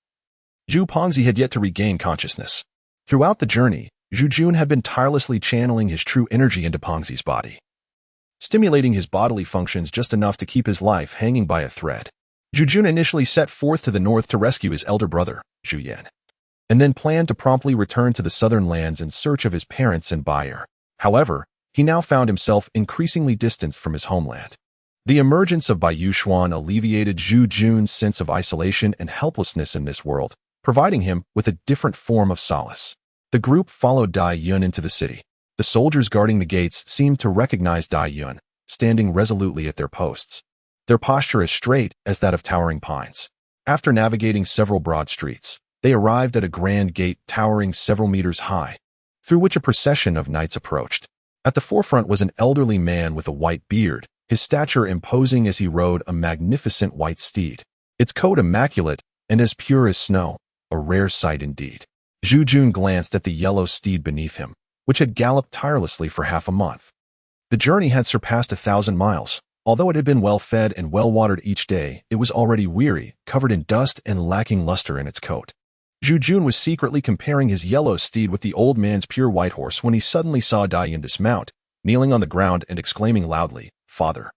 Zhu Pengxi had yet to regain consciousness. Throughout the journey, Zhu Jun had been tirelessly channeling his true energy into Pengxi's body, stimulating his bodily functions just enough to keep his life hanging by a thread. Zhu Jun initially set forth to the north to rescue his elder brother, Zhu Yan, and then planned to promptly return to the southern lands in search of his parents and buyer. However, he now found himself increasingly distanced from his homeland. The emergence of Bai Yuxuan alleviated Zhu Jun's sense of isolation and helplessness in this world, providing him with a different form of solace. The group followed Dai Yun into the city. The soldiers guarding the gates seemed to recognize Dai Yun, standing resolutely at their posts, their posture as straight as that of towering pines. After navigating several broad streets, they arrived at a grand gate towering several meters high, through which a procession of knights approached. At the forefront was an elderly man with a white beard, his stature imposing as he rode a magnificent white steed, its coat immaculate and as pure as snow, a rare sight indeed. Zhu Jun glanced at the yellow steed beneath him, which had galloped tirelessly for half a month. The journey had surpassed 1,000 miles. Although it had been well-fed and well-watered each day, it was already weary, covered in dust and lacking luster in its coat. Zhu Jun was secretly comparing his yellow steed with the old man's pure white horse when he suddenly saw Dai Yun dismount, kneeling on the ground and exclaiming loudly, "Father,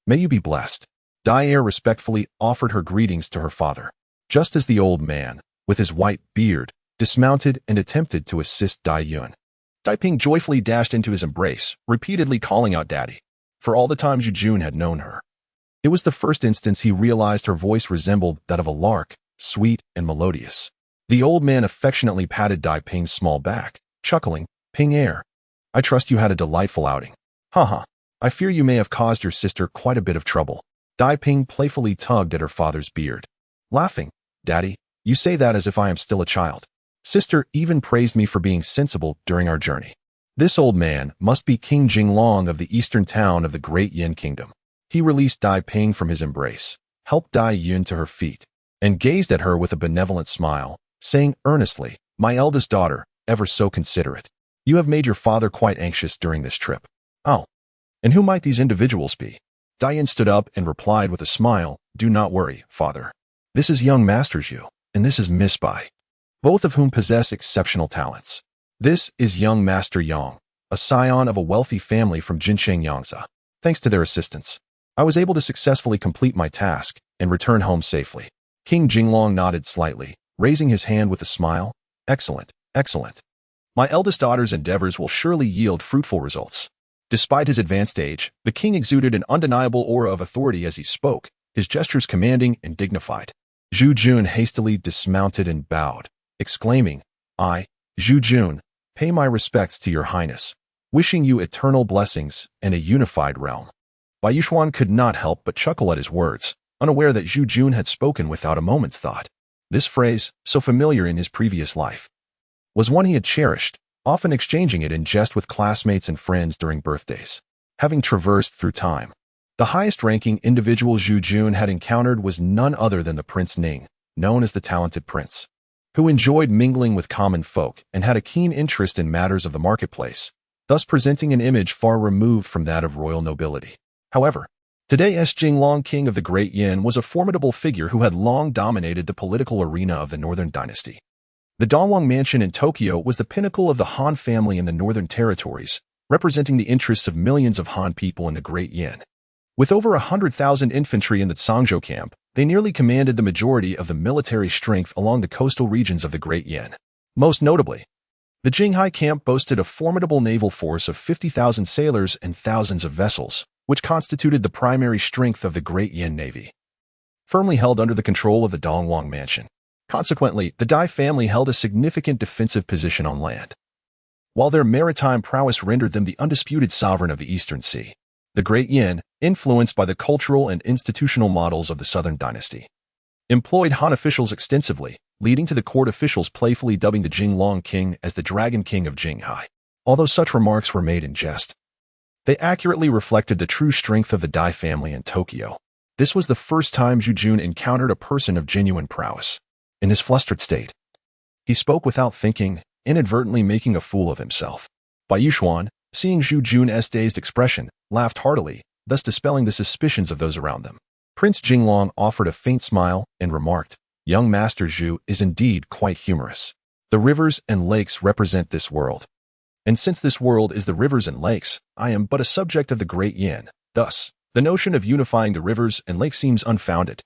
may you be blessed." Dai Er respectfully offered her greetings to her father, just as the old man, with his white beard, dismounted and attempted to assist Dai Yun. Dai Ping joyfully dashed into his embrace, repeatedly calling out "Daddy." For all the time Zhu Jun had known her, it was the first instance he realized her voice resembled that of a lark, sweet and melodious. The old man affectionately patted Dai Ping's small back, chuckling, "Ping Er, I trust you had a delightful outing. Haha, I fear you may have caused your sister quite a bit of trouble." Dai Ping playfully tugged at her father's beard, laughing, "Daddy, you say that as if I am still a child. Sister even praised me for being sensible during our journey." This old man must be King Jinglong of the eastern town of the Great Yin Kingdom. He released Dai Ping from his embrace, helped Dai Yun to her feet, and gazed at her with a benevolent smile, saying earnestly, "My eldest daughter, ever so considerate. You have made your father quite anxious during this trip. Oh, And who might these individuals be? Dian stood up and replied with a smile, "Do not worry, father. This is young Master Zhu, and this is Miss Bai, both of whom possess exceptional talents. This is young Master Yang, a scion of a wealthy family from Jinsheng Yangzi. Thanks to their assistance, I was able to successfully complete my task and return home safely." King Jinglong nodded slightly, raising his hand with a smile. "Excellent, excellent. My eldest daughter's endeavors will surely yield fruitful results." Despite his advanced age, the king exuded an undeniable aura of authority as he spoke, his gestures commanding and dignified. Zhu Jun hastily dismounted and bowed, exclaiming, "I, Zhu Jun, pay my respects to your highness, wishing you eternal blessings and a unified realm." Bai Yuxuan could not help but chuckle at his words, unaware that Zhu Jun had spoken without a moment's thought. This phrase, so familiar in his previous life, was one he had cherished, often exchanging it in jest with classmates and friends during birthdays. Having traversed through time, the highest-ranking individual Zhu Jun had encountered was none other than the Prince Ning, known as the Talented Prince, who enjoyed mingling with common folk and had a keen interest in matters of the marketplace, thus presenting an image far removed from that of royal nobility. However, today's Jinglong, king of the Great Yin, was a formidable figure who had long dominated the political arena of the Northern Dynasty. The Dongwang Mansion in Tokyo was the pinnacle of the Han family in the Northern Territories, representing the interests of millions of Han people in the Great Yin. With over 100,000 infantry in the Zhangzhou camp, they nearly commanded the majority of the military strength along the coastal regions of the Great Yin. Most notably, the Jinghai camp boasted a formidable naval force of 50,000 sailors and thousands of vessels, which constituted the primary strength of the Great Yin Navy, firmly held under the control of the Dongwang Mansion. Consequently, the Dai family held a significant defensive position on land, while their maritime prowess rendered them the undisputed sovereign of the Eastern Sea. The Great Yin, influenced by the cultural and institutional models of the Southern Dynasty, employed Han officials extensively, leading to the court officials playfully dubbing the Jinglong king as the Dragon King of Jinghai. Although such remarks were made in jest, they accurately reflected the true strength of the Dai family in Tokyo. This was the first time Zhu Jun encountered a person of genuine prowess. In his flustered state, he spoke without thinking, inadvertently making a fool of himself. Bai Yuxuan, seeing Zhu Jun's dazed expression, laughed heartily, thus dispelling the suspicions of those around them. Prince Jinglong offered a faint smile and remarked, "Young Master Zhu is indeed quite humorous. The rivers and lakes represent this world. And since this world is the rivers and lakes, I am but a subject of the Great Yin. Thus, the notion of unifying the rivers and lakes seems unfounded.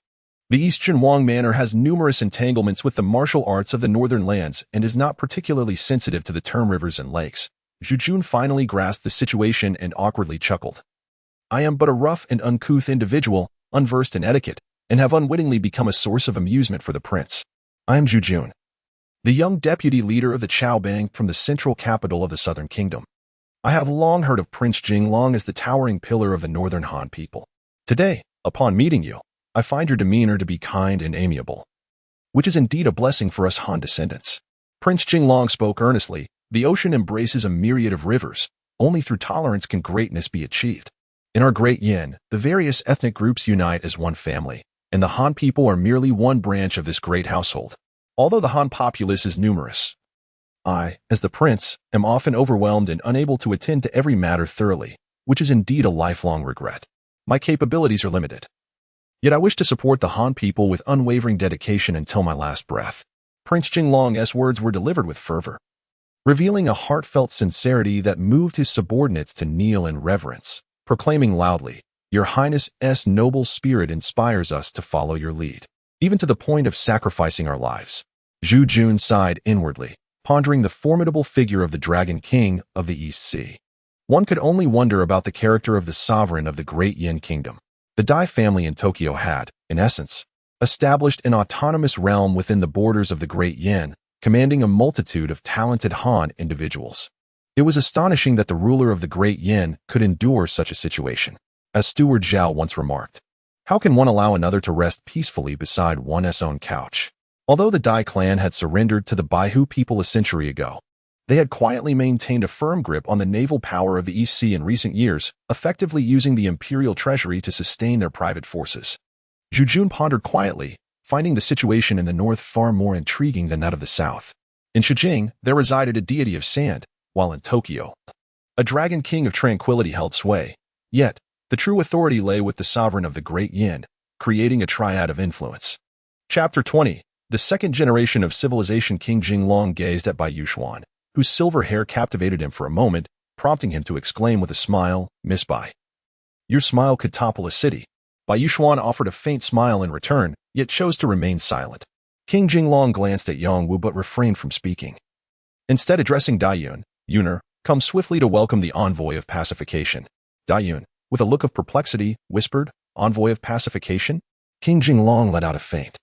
The East Jinwang Manor has numerous entanglements with the martial arts of the northern lands and is not particularly sensitive to the term rivers and lakes." Zhu Jun finally grasped the situation and awkwardly chuckled. "I am but a rough and uncouth individual, unversed in etiquette, and have unwittingly become a source of amusement for the prince. I am Zhu Jun, the young deputy leader of the Chao Bang from the central capital of the Southern Kingdom. I have long heard of Prince Jinglong as the towering pillar of the Northern Han people. Today, upon meeting you, I find your demeanor to be kind and amiable, which is indeed a blessing for us Han descendants." Prince Jinglong spoke earnestly. "The ocean embraces a myriad of rivers. Only through tolerance can greatness be achieved. In our Great Yin, the various ethnic groups unite as one family, and the Han people are merely one branch of this great household. Although the Han populace is numerous, I, as the prince, am often overwhelmed and unable to attend to every matter thoroughly, which is indeed a lifelong regret. My capabilities are limited. Yet I wish to support the Han people with unwavering dedication until my last breath." Prince Jinglong's words were delivered with fervor, revealing a heartfelt sincerity that moved his subordinates to kneel in reverence, proclaiming loudly, "Your Highness's noble spirit inspires us to follow your lead, even to the point of sacrificing our lives." Zhu Jun sighed inwardly, pondering the formidable figure of the Dragon King of the East Sea. One could only wonder about the character of the sovereign of the Great Yin Kingdom. The Dai family in Tokyo had, in essence, established an autonomous realm within the borders of the Great Yin, commanding a multitude of talented Han individuals. It was astonishing that the ruler of the Great Yin could endure such a situation. As Steward Zhao once remarked, "How can one allow another to rest peacefully beside one's own couch?" Although the Dai clan had surrendered to the Baihu people a century ago, they had quietly maintained a firm grip on the naval power of the East Sea in recent years, effectively using the imperial treasury to sustain their private forces. Zhu Jun pondered quietly, finding the situation in the north far more intriguing than that of the south. In Shijing, there resided a deity of sand, while in Tokyo, a dragon king of tranquility held sway, Yet, the true authority lay with the sovereign of the Great Yin, creating a triad of influence. Chapter 20. The second generation of civilization. King Jinglong gazed at Bai Yuxuan, whose silver hair captivated him for a moment, prompting him to exclaim with a smile, "Miss Bai, your smile could topple a city." Bai Yuxuan offered a faint smile in return, yet chose to remain silent. King Jinglong glanced at Yang Wu but refrained from speaking. Instead, addressing Dayun, "Yuner, come swiftly to welcome the envoy of pacification." Dayun, with a look of perplexity, whispered, "Envoy of pacification?" King Jinglong let out a faint,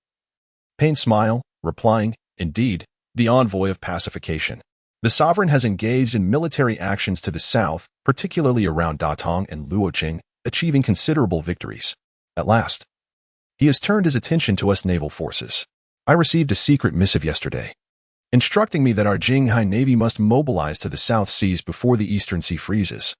pained smile, replying, "Indeed, the envoy of pacification. The sovereign has engaged in military actions to the south, particularly around Datong and Luoqing, achieving considerable victories. At last, he has turned his attention to us naval forces. I received a secret missive yesterday, instructing me that our Jinghai Navy must mobilize to the South Seas before the Eastern Sea freezes,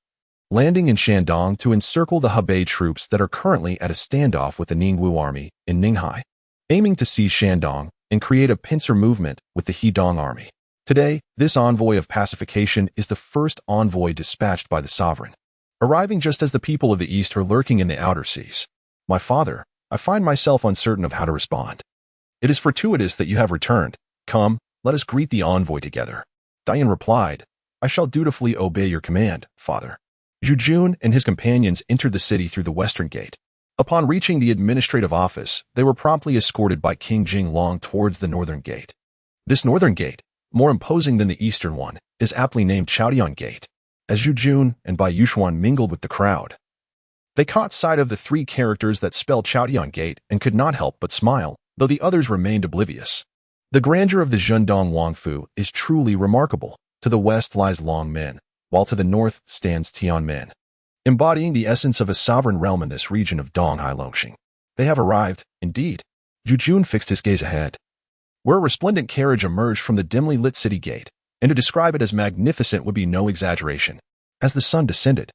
landing in Shandong to encircle the Hebei troops that are currently at a standoff with the Ningwu army in Ninghai, aiming to seize Shandong and create a pincer movement with the Hedong army. Today, this envoy of pacification is the first envoy dispatched by the sovereign, arriving just as the people of the East are lurking in the outer seas. My father, I find myself uncertain of how to respond. It is fortuitous that you have returned. Come, let us greet the envoy together." Dian replied, "I shall dutifully obey your command, father." Zhu Jun and his companions entered the city through the western gate. Upon reaching the administrative office, they were promptly escorted by King Jinglong towards the northern gate. This northern gate, more imposing than the eastern one, is aptly named Chaodian Gate. As Zhu Jun and Bai Yuxuan mingled with the crowd, they caught sight of the three characters that spell Chaodian Gate and could not help but smile, though the others remained oblivious. The grandeur of the Zhendong Wangfu is truly remarkable. To the west lies Longmen, while to the north stands Tianmen, embodying the essence of a sovereign realm in this region of Donghai Longxing. They have arrived, indeed. Zhu Jun fixed his gaze ahead, where a resplendent carriage emerged from the dimly lit city gate, and to describe it as magnificent would be no exaggeration. As the sun descended,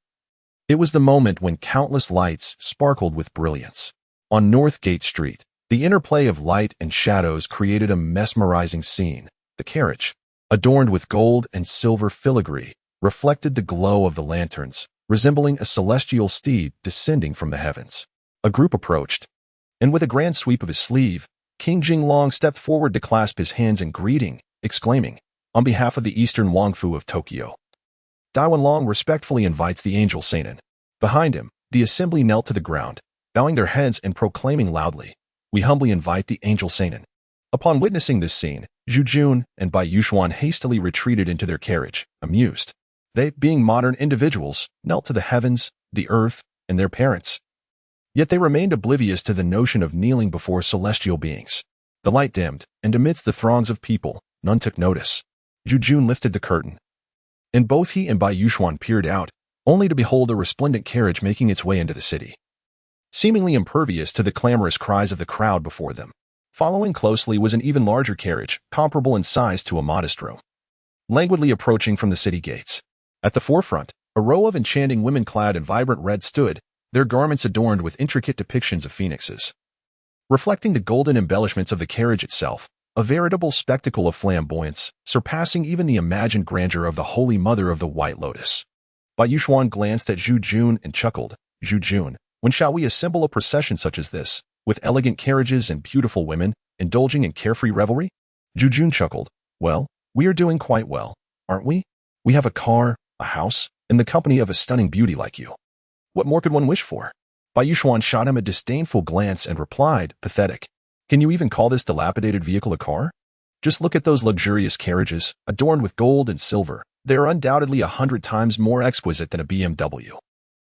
it was the moment when countless lights sparkled with brilliance. On North Gate Street, the interplay of light and shadows created a mesmerizing scene. The carriage, adorned with gold and silver filigree, reflected the glow of the lanterns, resembling a celestial steed descending from the heavens. A group approached, and with a grand sweep of his sleeve, King Jinglong stepped forward to clasp his hands in greeting, exclaiming, "On behalf of the Eastern Wangfu of Tokyo, Daiwanlong respectfully invites the Angel Seinen." Behind him, the assembly knelt to the ground, bowing their heads and proclaiming loudly, "We humbly invite the Angel Seinen." Upon witnessing this scene, Zhu Jun and Bai Yuxuan hastily retreated into their carriage, amused. They, being modern individuals, knelt to the heavens, the earth, and their parents. Yet they remained oblivious to the notion of kneeling before celestial beings. The light dimmed, and amidst the throngs of people, none took notice. Zhu Jun lifted the curtain, and both he and Bai Yuxuan peered out, only to behold a resplendent carriage making its way into the city, seemingly impervious to the clamorous cries of the crowd before them. Following closely was an even larger carriage, comparable in size to a modest room, languidly approaching from the city gates. At the forefront, a row of enchanting women clad in vibrant red stood, their garments adorned with intricate depictions of phoenixes, reflecting the golden embellishments of the carriage itself, a veritable spectacle of flamboyance, surpassing even the imagined grandeur of the Holy Mother of the White Lotus. Bai Yuxuan glanced at Zhu Jun and chuckled. "Zhu Jun, when shall we assemble a procession such as this, with elegant carriages and beautiful women, indulging in carefree revelry?" Zhu Jun chuckled. "Well, we are doing quite well, aren't we? We have a car, a house, and the company of a stunning beauty like you. What more could one wish for?" Bai Yuxuan shot him a disdainful glance and replied, "Pathetic. Can you even call this dilapidated vehicle a car? Just look at those luxurious carriages, adorned with gold and silver. They are undoubtedly 100 times more exquisite than a BMW.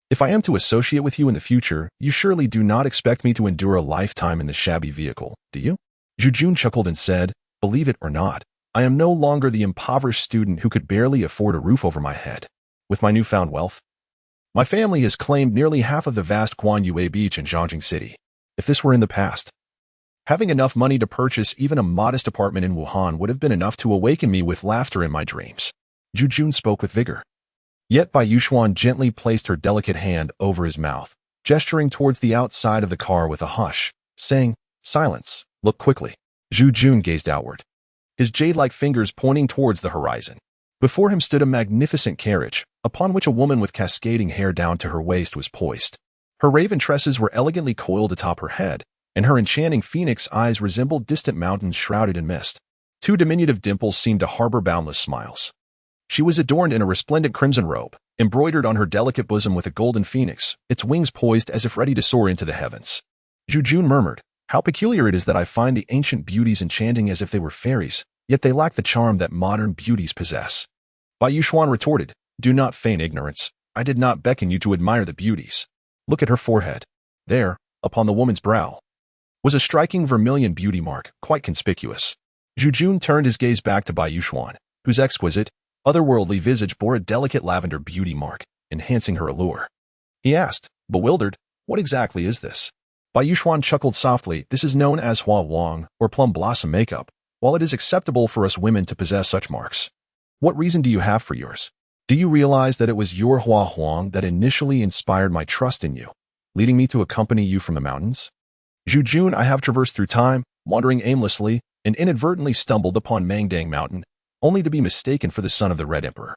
If I am to associate with you in the future, you surely do not expect me to endure a lifetime in this shabby vehicle, do you?" Zhu Jun chuckled and said, "Believe it or not, I am no longer the impoverished student who could barely afford a roof over my head. With my newfound wealth, my family has claimed nearly half of the vast Guanyue Beach in Zhongjing City. If this were in the past, having enough money to purchase even a modest apartment in Wuhan would have been enough to awaken me with laughter in my dreams." Zhu Jun spoke with vigor. Yet Bai Yuxuan gently placed her delicate hand over his mouth, gesturing towards the outside of the car with a hush, saying, "Silence, look quickly." Zhu Jun gazed outward, his jade-like fingers pointing towards the horizon. Before him stood a magnificent carriage, upon which a woman with cascading hair down to her waist was poised. Her raven tresses were elegantly coiled atop her head, and her enchanting phoenix eyes resembled distant mountains shrouded in mist. Two diminutive dimples seemed to harbor boundless smiles. She was adorned in a resplendent crimson robe, embroidered on her delicate bosom with a golden phoenix, its wings poised as if ready to soar into the heavens. Zhu Yan murmured, "How peculiar it is that I find the ancient beauties enchanting as if they were fairies, yet they lack the charm that modern beauties possess." Bai Yuxuan retorted, "Do not feign ignorance. I did not beckon you to admire the beauties. Look at her forehead. There, upon the woman's brow, was a striking vermilion beauty mark, quite conspicuous." Zhu Yan turned his gaze back to Bai Yuxuan, whose exquisite, otherworldly visage bore a delicate lavender beauty mark, enhancing her allure. He asked, bewildered, "What exactly is this?" Bai Yuxuan chuckled softly. "This is known as Hua Wang, or plum blossom makeup, while it is acceptable for us women to possess such marks. What reason do you have for yours? Do you realize that it was your Hua Wang that initially inspired my trust in you, leading me to accompany you from the mountains? Zhu Yan, I have traversed through time, wandering aimlessly, and inadvertently stumbled upon Mangdang Mountain, only to be mistaken for the son of the Red Emperor.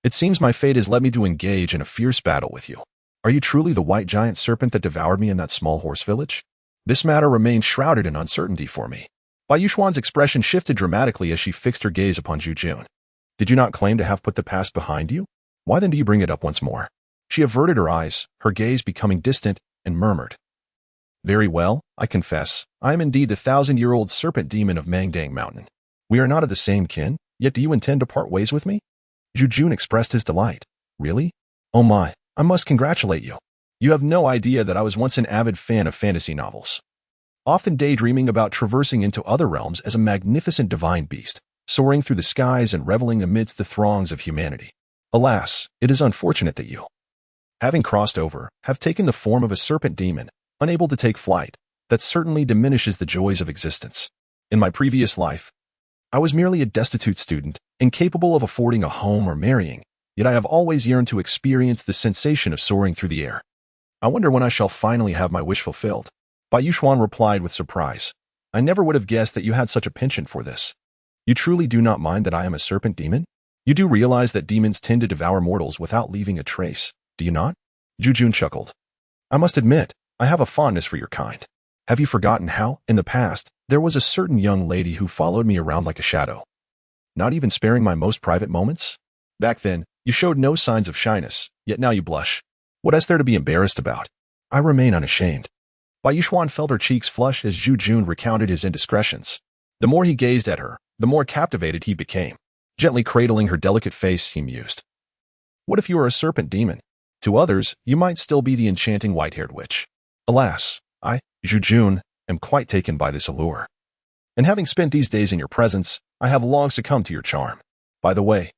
It seems my fate has led me to engage in a fierce battle with you. Are you truly the white giant serpent that devoured me in that small horse village? This matter remains shrouded in uncertainty for me." Bai Yuxuan's expression shifted dramatically as she fixed her gaze upon Zhu Yan. "Did you not claim to have put the past behind you? Why then do you bring it up once more?" She averted her eyes, her gaze becoming distant, and murmured, "Very well, I confess, I am indeed the 1,000-year-old serpent demon of Mangdang Mountain. We are not of the same kin, yet do you intend to part ways with me?" Zhu Yan expressed his delight. "Really? Oh my, I must congratulate you. You have no idea that I was once an avid fan of fantasy novels, often daydreaming about traversing into other realms as a magnificent divine beast, soaring through the skies and reveling amidst the throngs of humanity. Alas, it is unfortunate that you, having crossed over, have taken the form of a serpent demon, unable to take flight. That certainly diminishes the joys of existence. In my previous life, I was merely a destitute student, incapable of affording a home or marrying, yet I have always yearned to experience the sensation of soaring through the air. I wonder when I shall finally have my wish fulfilled." Bai Yuxuan replied with surprise, "I never would have guessed that you had such a penchant for this. You truly do not mind that I am a serpent demon? You do realize that demons tend to devour mortals without leaving a trace, do you not?" Zhu Yan chuckled. "I must admit, I have a fondness for your kind. Have you forgotten how, in the past, there was a certain young lady who followed me around like a shadow, not even sparing my most private moments? Back then, you showed no signs of shyness, yet now you blush. What is there to be embarrassed about? I remain unashamed." Bai Yuxuan felt her cheeks flush as Zhu Yan recounted his indiscretions. The more he gazed at her, the more captivated he became. Gently cradling her delicate face, he mused, "What if you are a serpent demon? To others, you might still be the enchanting white-haired witch. Alas, I, Zhu Yan, am quite taken by this allure. And having spent these days in your presence, I have long succumbed to your charm. By the way,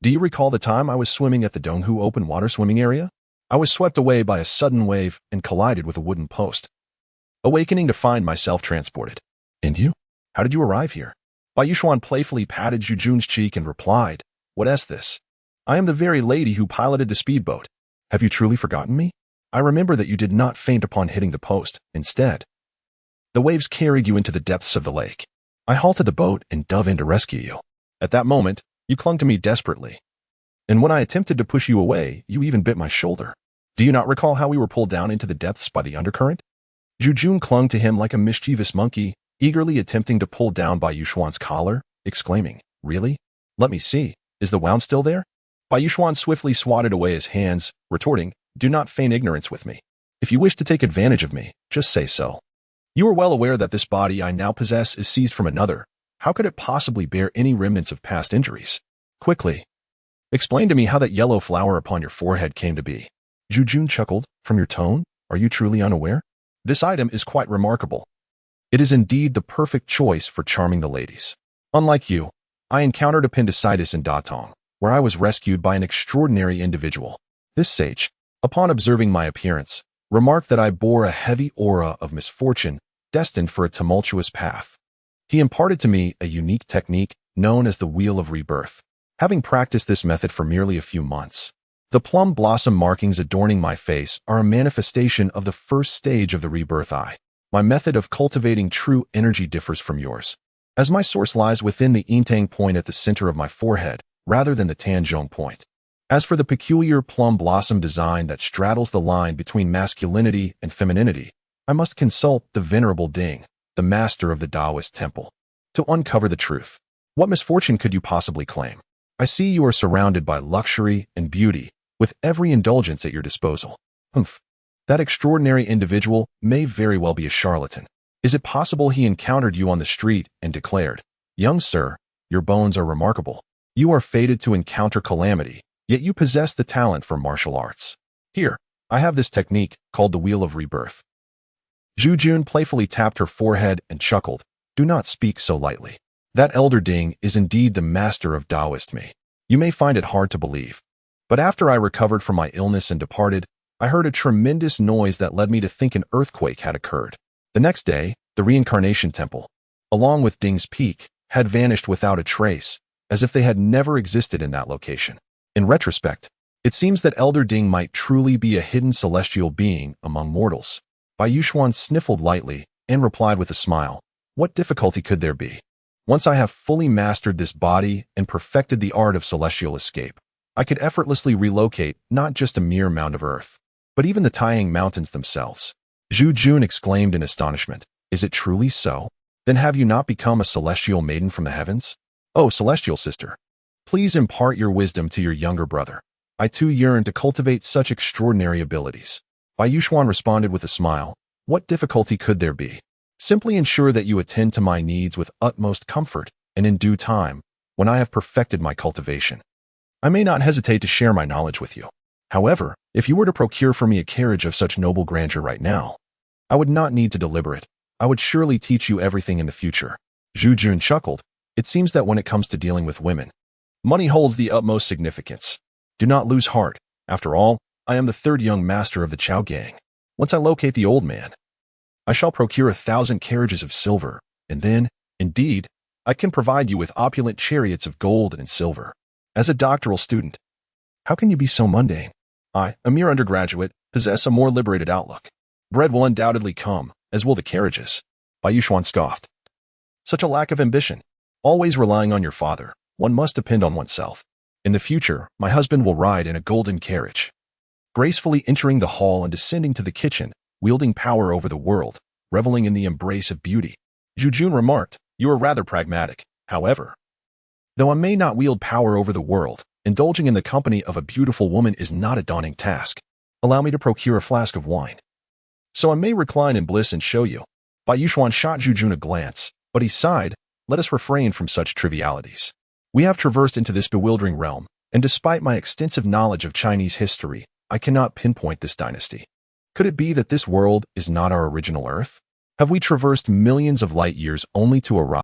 do you recall the time I was swimming at the Donghu open water swimming area? I was swept away by a sudden wave and collided with a wooden post, awakening to find myself transported. And you? How did you arrive here?" Bai Yuxuan playfully patted Zhu Yan's cheek and replied, "What is this? I am the very lady who piloted the speedboat. Have you truly forgotten me? I remember that you did not faint upon hitting the post. Instead, the waves carried you into the depths of the lake. I halted the boat and dove in to rescue you. At that moment, you clung to me desperately. And when I attempted to push you away, you even bit my shoulder. Do you not recall how we were pulled down into the depths by the undercurrent?" Zhu Yan clung to him like a mischievous monkey, eagerly attempting to pull down Bai Yuxuan's collar, exclaiming, "Really? Let me see. Is the wound still there?" Bai Yuxuan swiftly swatted away his hands, retorting, "Do not feign ignorance with me. If you wish to take advantage of me, just say so. You are well aware that this body I now possess is seized from another. How could it possibly bear any remnants of past injuries? Quickly, explain to me how that yellow flower upon your forehead came to be." Zhu Yan chuckled. "From your tone, are you truly unaware? This item is quite remarkable. It is indeed the perfect choice for charming the ladies. Unlike you, I encountered appendicitis in Datong, where I was rescued by an extraordinary individual. This sage, upon observing my appearance, remarked that I bore a heavy aura of misfortune destined for a tumultuous path. He imparted to me a unique technique known as the Wheel of Rebirth. Having practiced this method for merely a few months, the plum blossom markings adorning my face are a manifestation of the first stage of the rebirth eye. My method of cultivating true energy differs from yours. As my source lies within the Intang point at the center of my forehead, rather than the Tanzhong point. As for the peculiar plum blossom design that straddles the line between masculinity and femininity, I must consult the Venerable Ding, the master of the Taoist temple, to uncover the truth. What misfortune could you possibly claim? I see you are surrounded by luxury and beauty, with every indulgence at your disposal. Humph. That extraordinary individual may very well be a charlatan. Is it possible he encountered you on the street and declared, "Young sir, your bones are remarkable. You are fated to encounter calamity, yet you possess the talent for martial arts. Here, I have this technique called the Wheel of Rebirth." Zhu Yan playfully tapped her forehead and chuckled. "Do not speak so lightly. That elder Ding is indeed the master of Taoist me. You may find it hard to believe. But after I recovered from my illness and departed, I heard a tremendous noise that led me to think an earthquake had occurred. The next day, the reincarnation temple, along with Ding's peak, had vanished without a trace, as if they had never existed in that location. In retrospect, it seems that Elder Ding might truly be a hidden celestial being among mortals. Bai Yuxuan sniffled lightly and replied with a smile, "What difficulty could there be? Once I have fully mastered this body and perfected the art of celestial escape, I could effortlessly relocate not just a mere mound of earth, but even the Taiyang Mountains themselves." Zhu Yan exclaimed in astonishment, "Is it truly so? Then have you not become a celestial maiden from the heavens? Oh, celestial sister, please impart your wisdom to your younger brother. I too yearn to cultivate such extraordinary abilities." Bai Yuxuan responded with a smile, "What difficulty could there be? Simply ensure that you attend to my needs with utmost comfort, and in due time, when I have perfected my cultivation, I may not hesitate to share my knowledge with you. However, if you were to procure for me a carriage of such noble grandeur right now, I would not need to deliberate. I would surely teach you everything in the future." Zhu Yan chuckled. "It seems that when it comes to dealing with women, money holds the utmost significance. Do not lose heart. After all, I am the third young master of the Chao gang. Once I locate the old man, I shall procure 1,000 carriages of silver, and then, indeed, I can provide you with opulent chariots of gold and silver. As a doctoral student, how can you be so mundane? I, a mere undergraduate, possess a more liberated outlook. Bread will undoubtedly come, as will the carriages." Bai Yuxuan scoffed. "Such a lack of ambition. Always relying on your father, one must depend on oneself. In the future, my husband will ride in a golden carriage, gracefully entering the hall and descending to the kitchen, wielding power over the world, reveling in the embrace of beauty." Zhu Yan remarked, "You are rather pragmatic. However, though I may not wield power over the world, indulging in the company of a beautiful woman is not a daunting task. Allow me to procure a flask of wine, so I may recline in bliss and show you." Bai Yuxuan shot Zhu Yan a glance, but he sighed, "Let us refrain from such trivialities. We have traversed into this bewildering realm, and despite my extensive knowledge of Chinese history, I cannot pinpoint this dynasty. Could it be that this world is not our original Earth? Have we traversed millions of light years only to arrive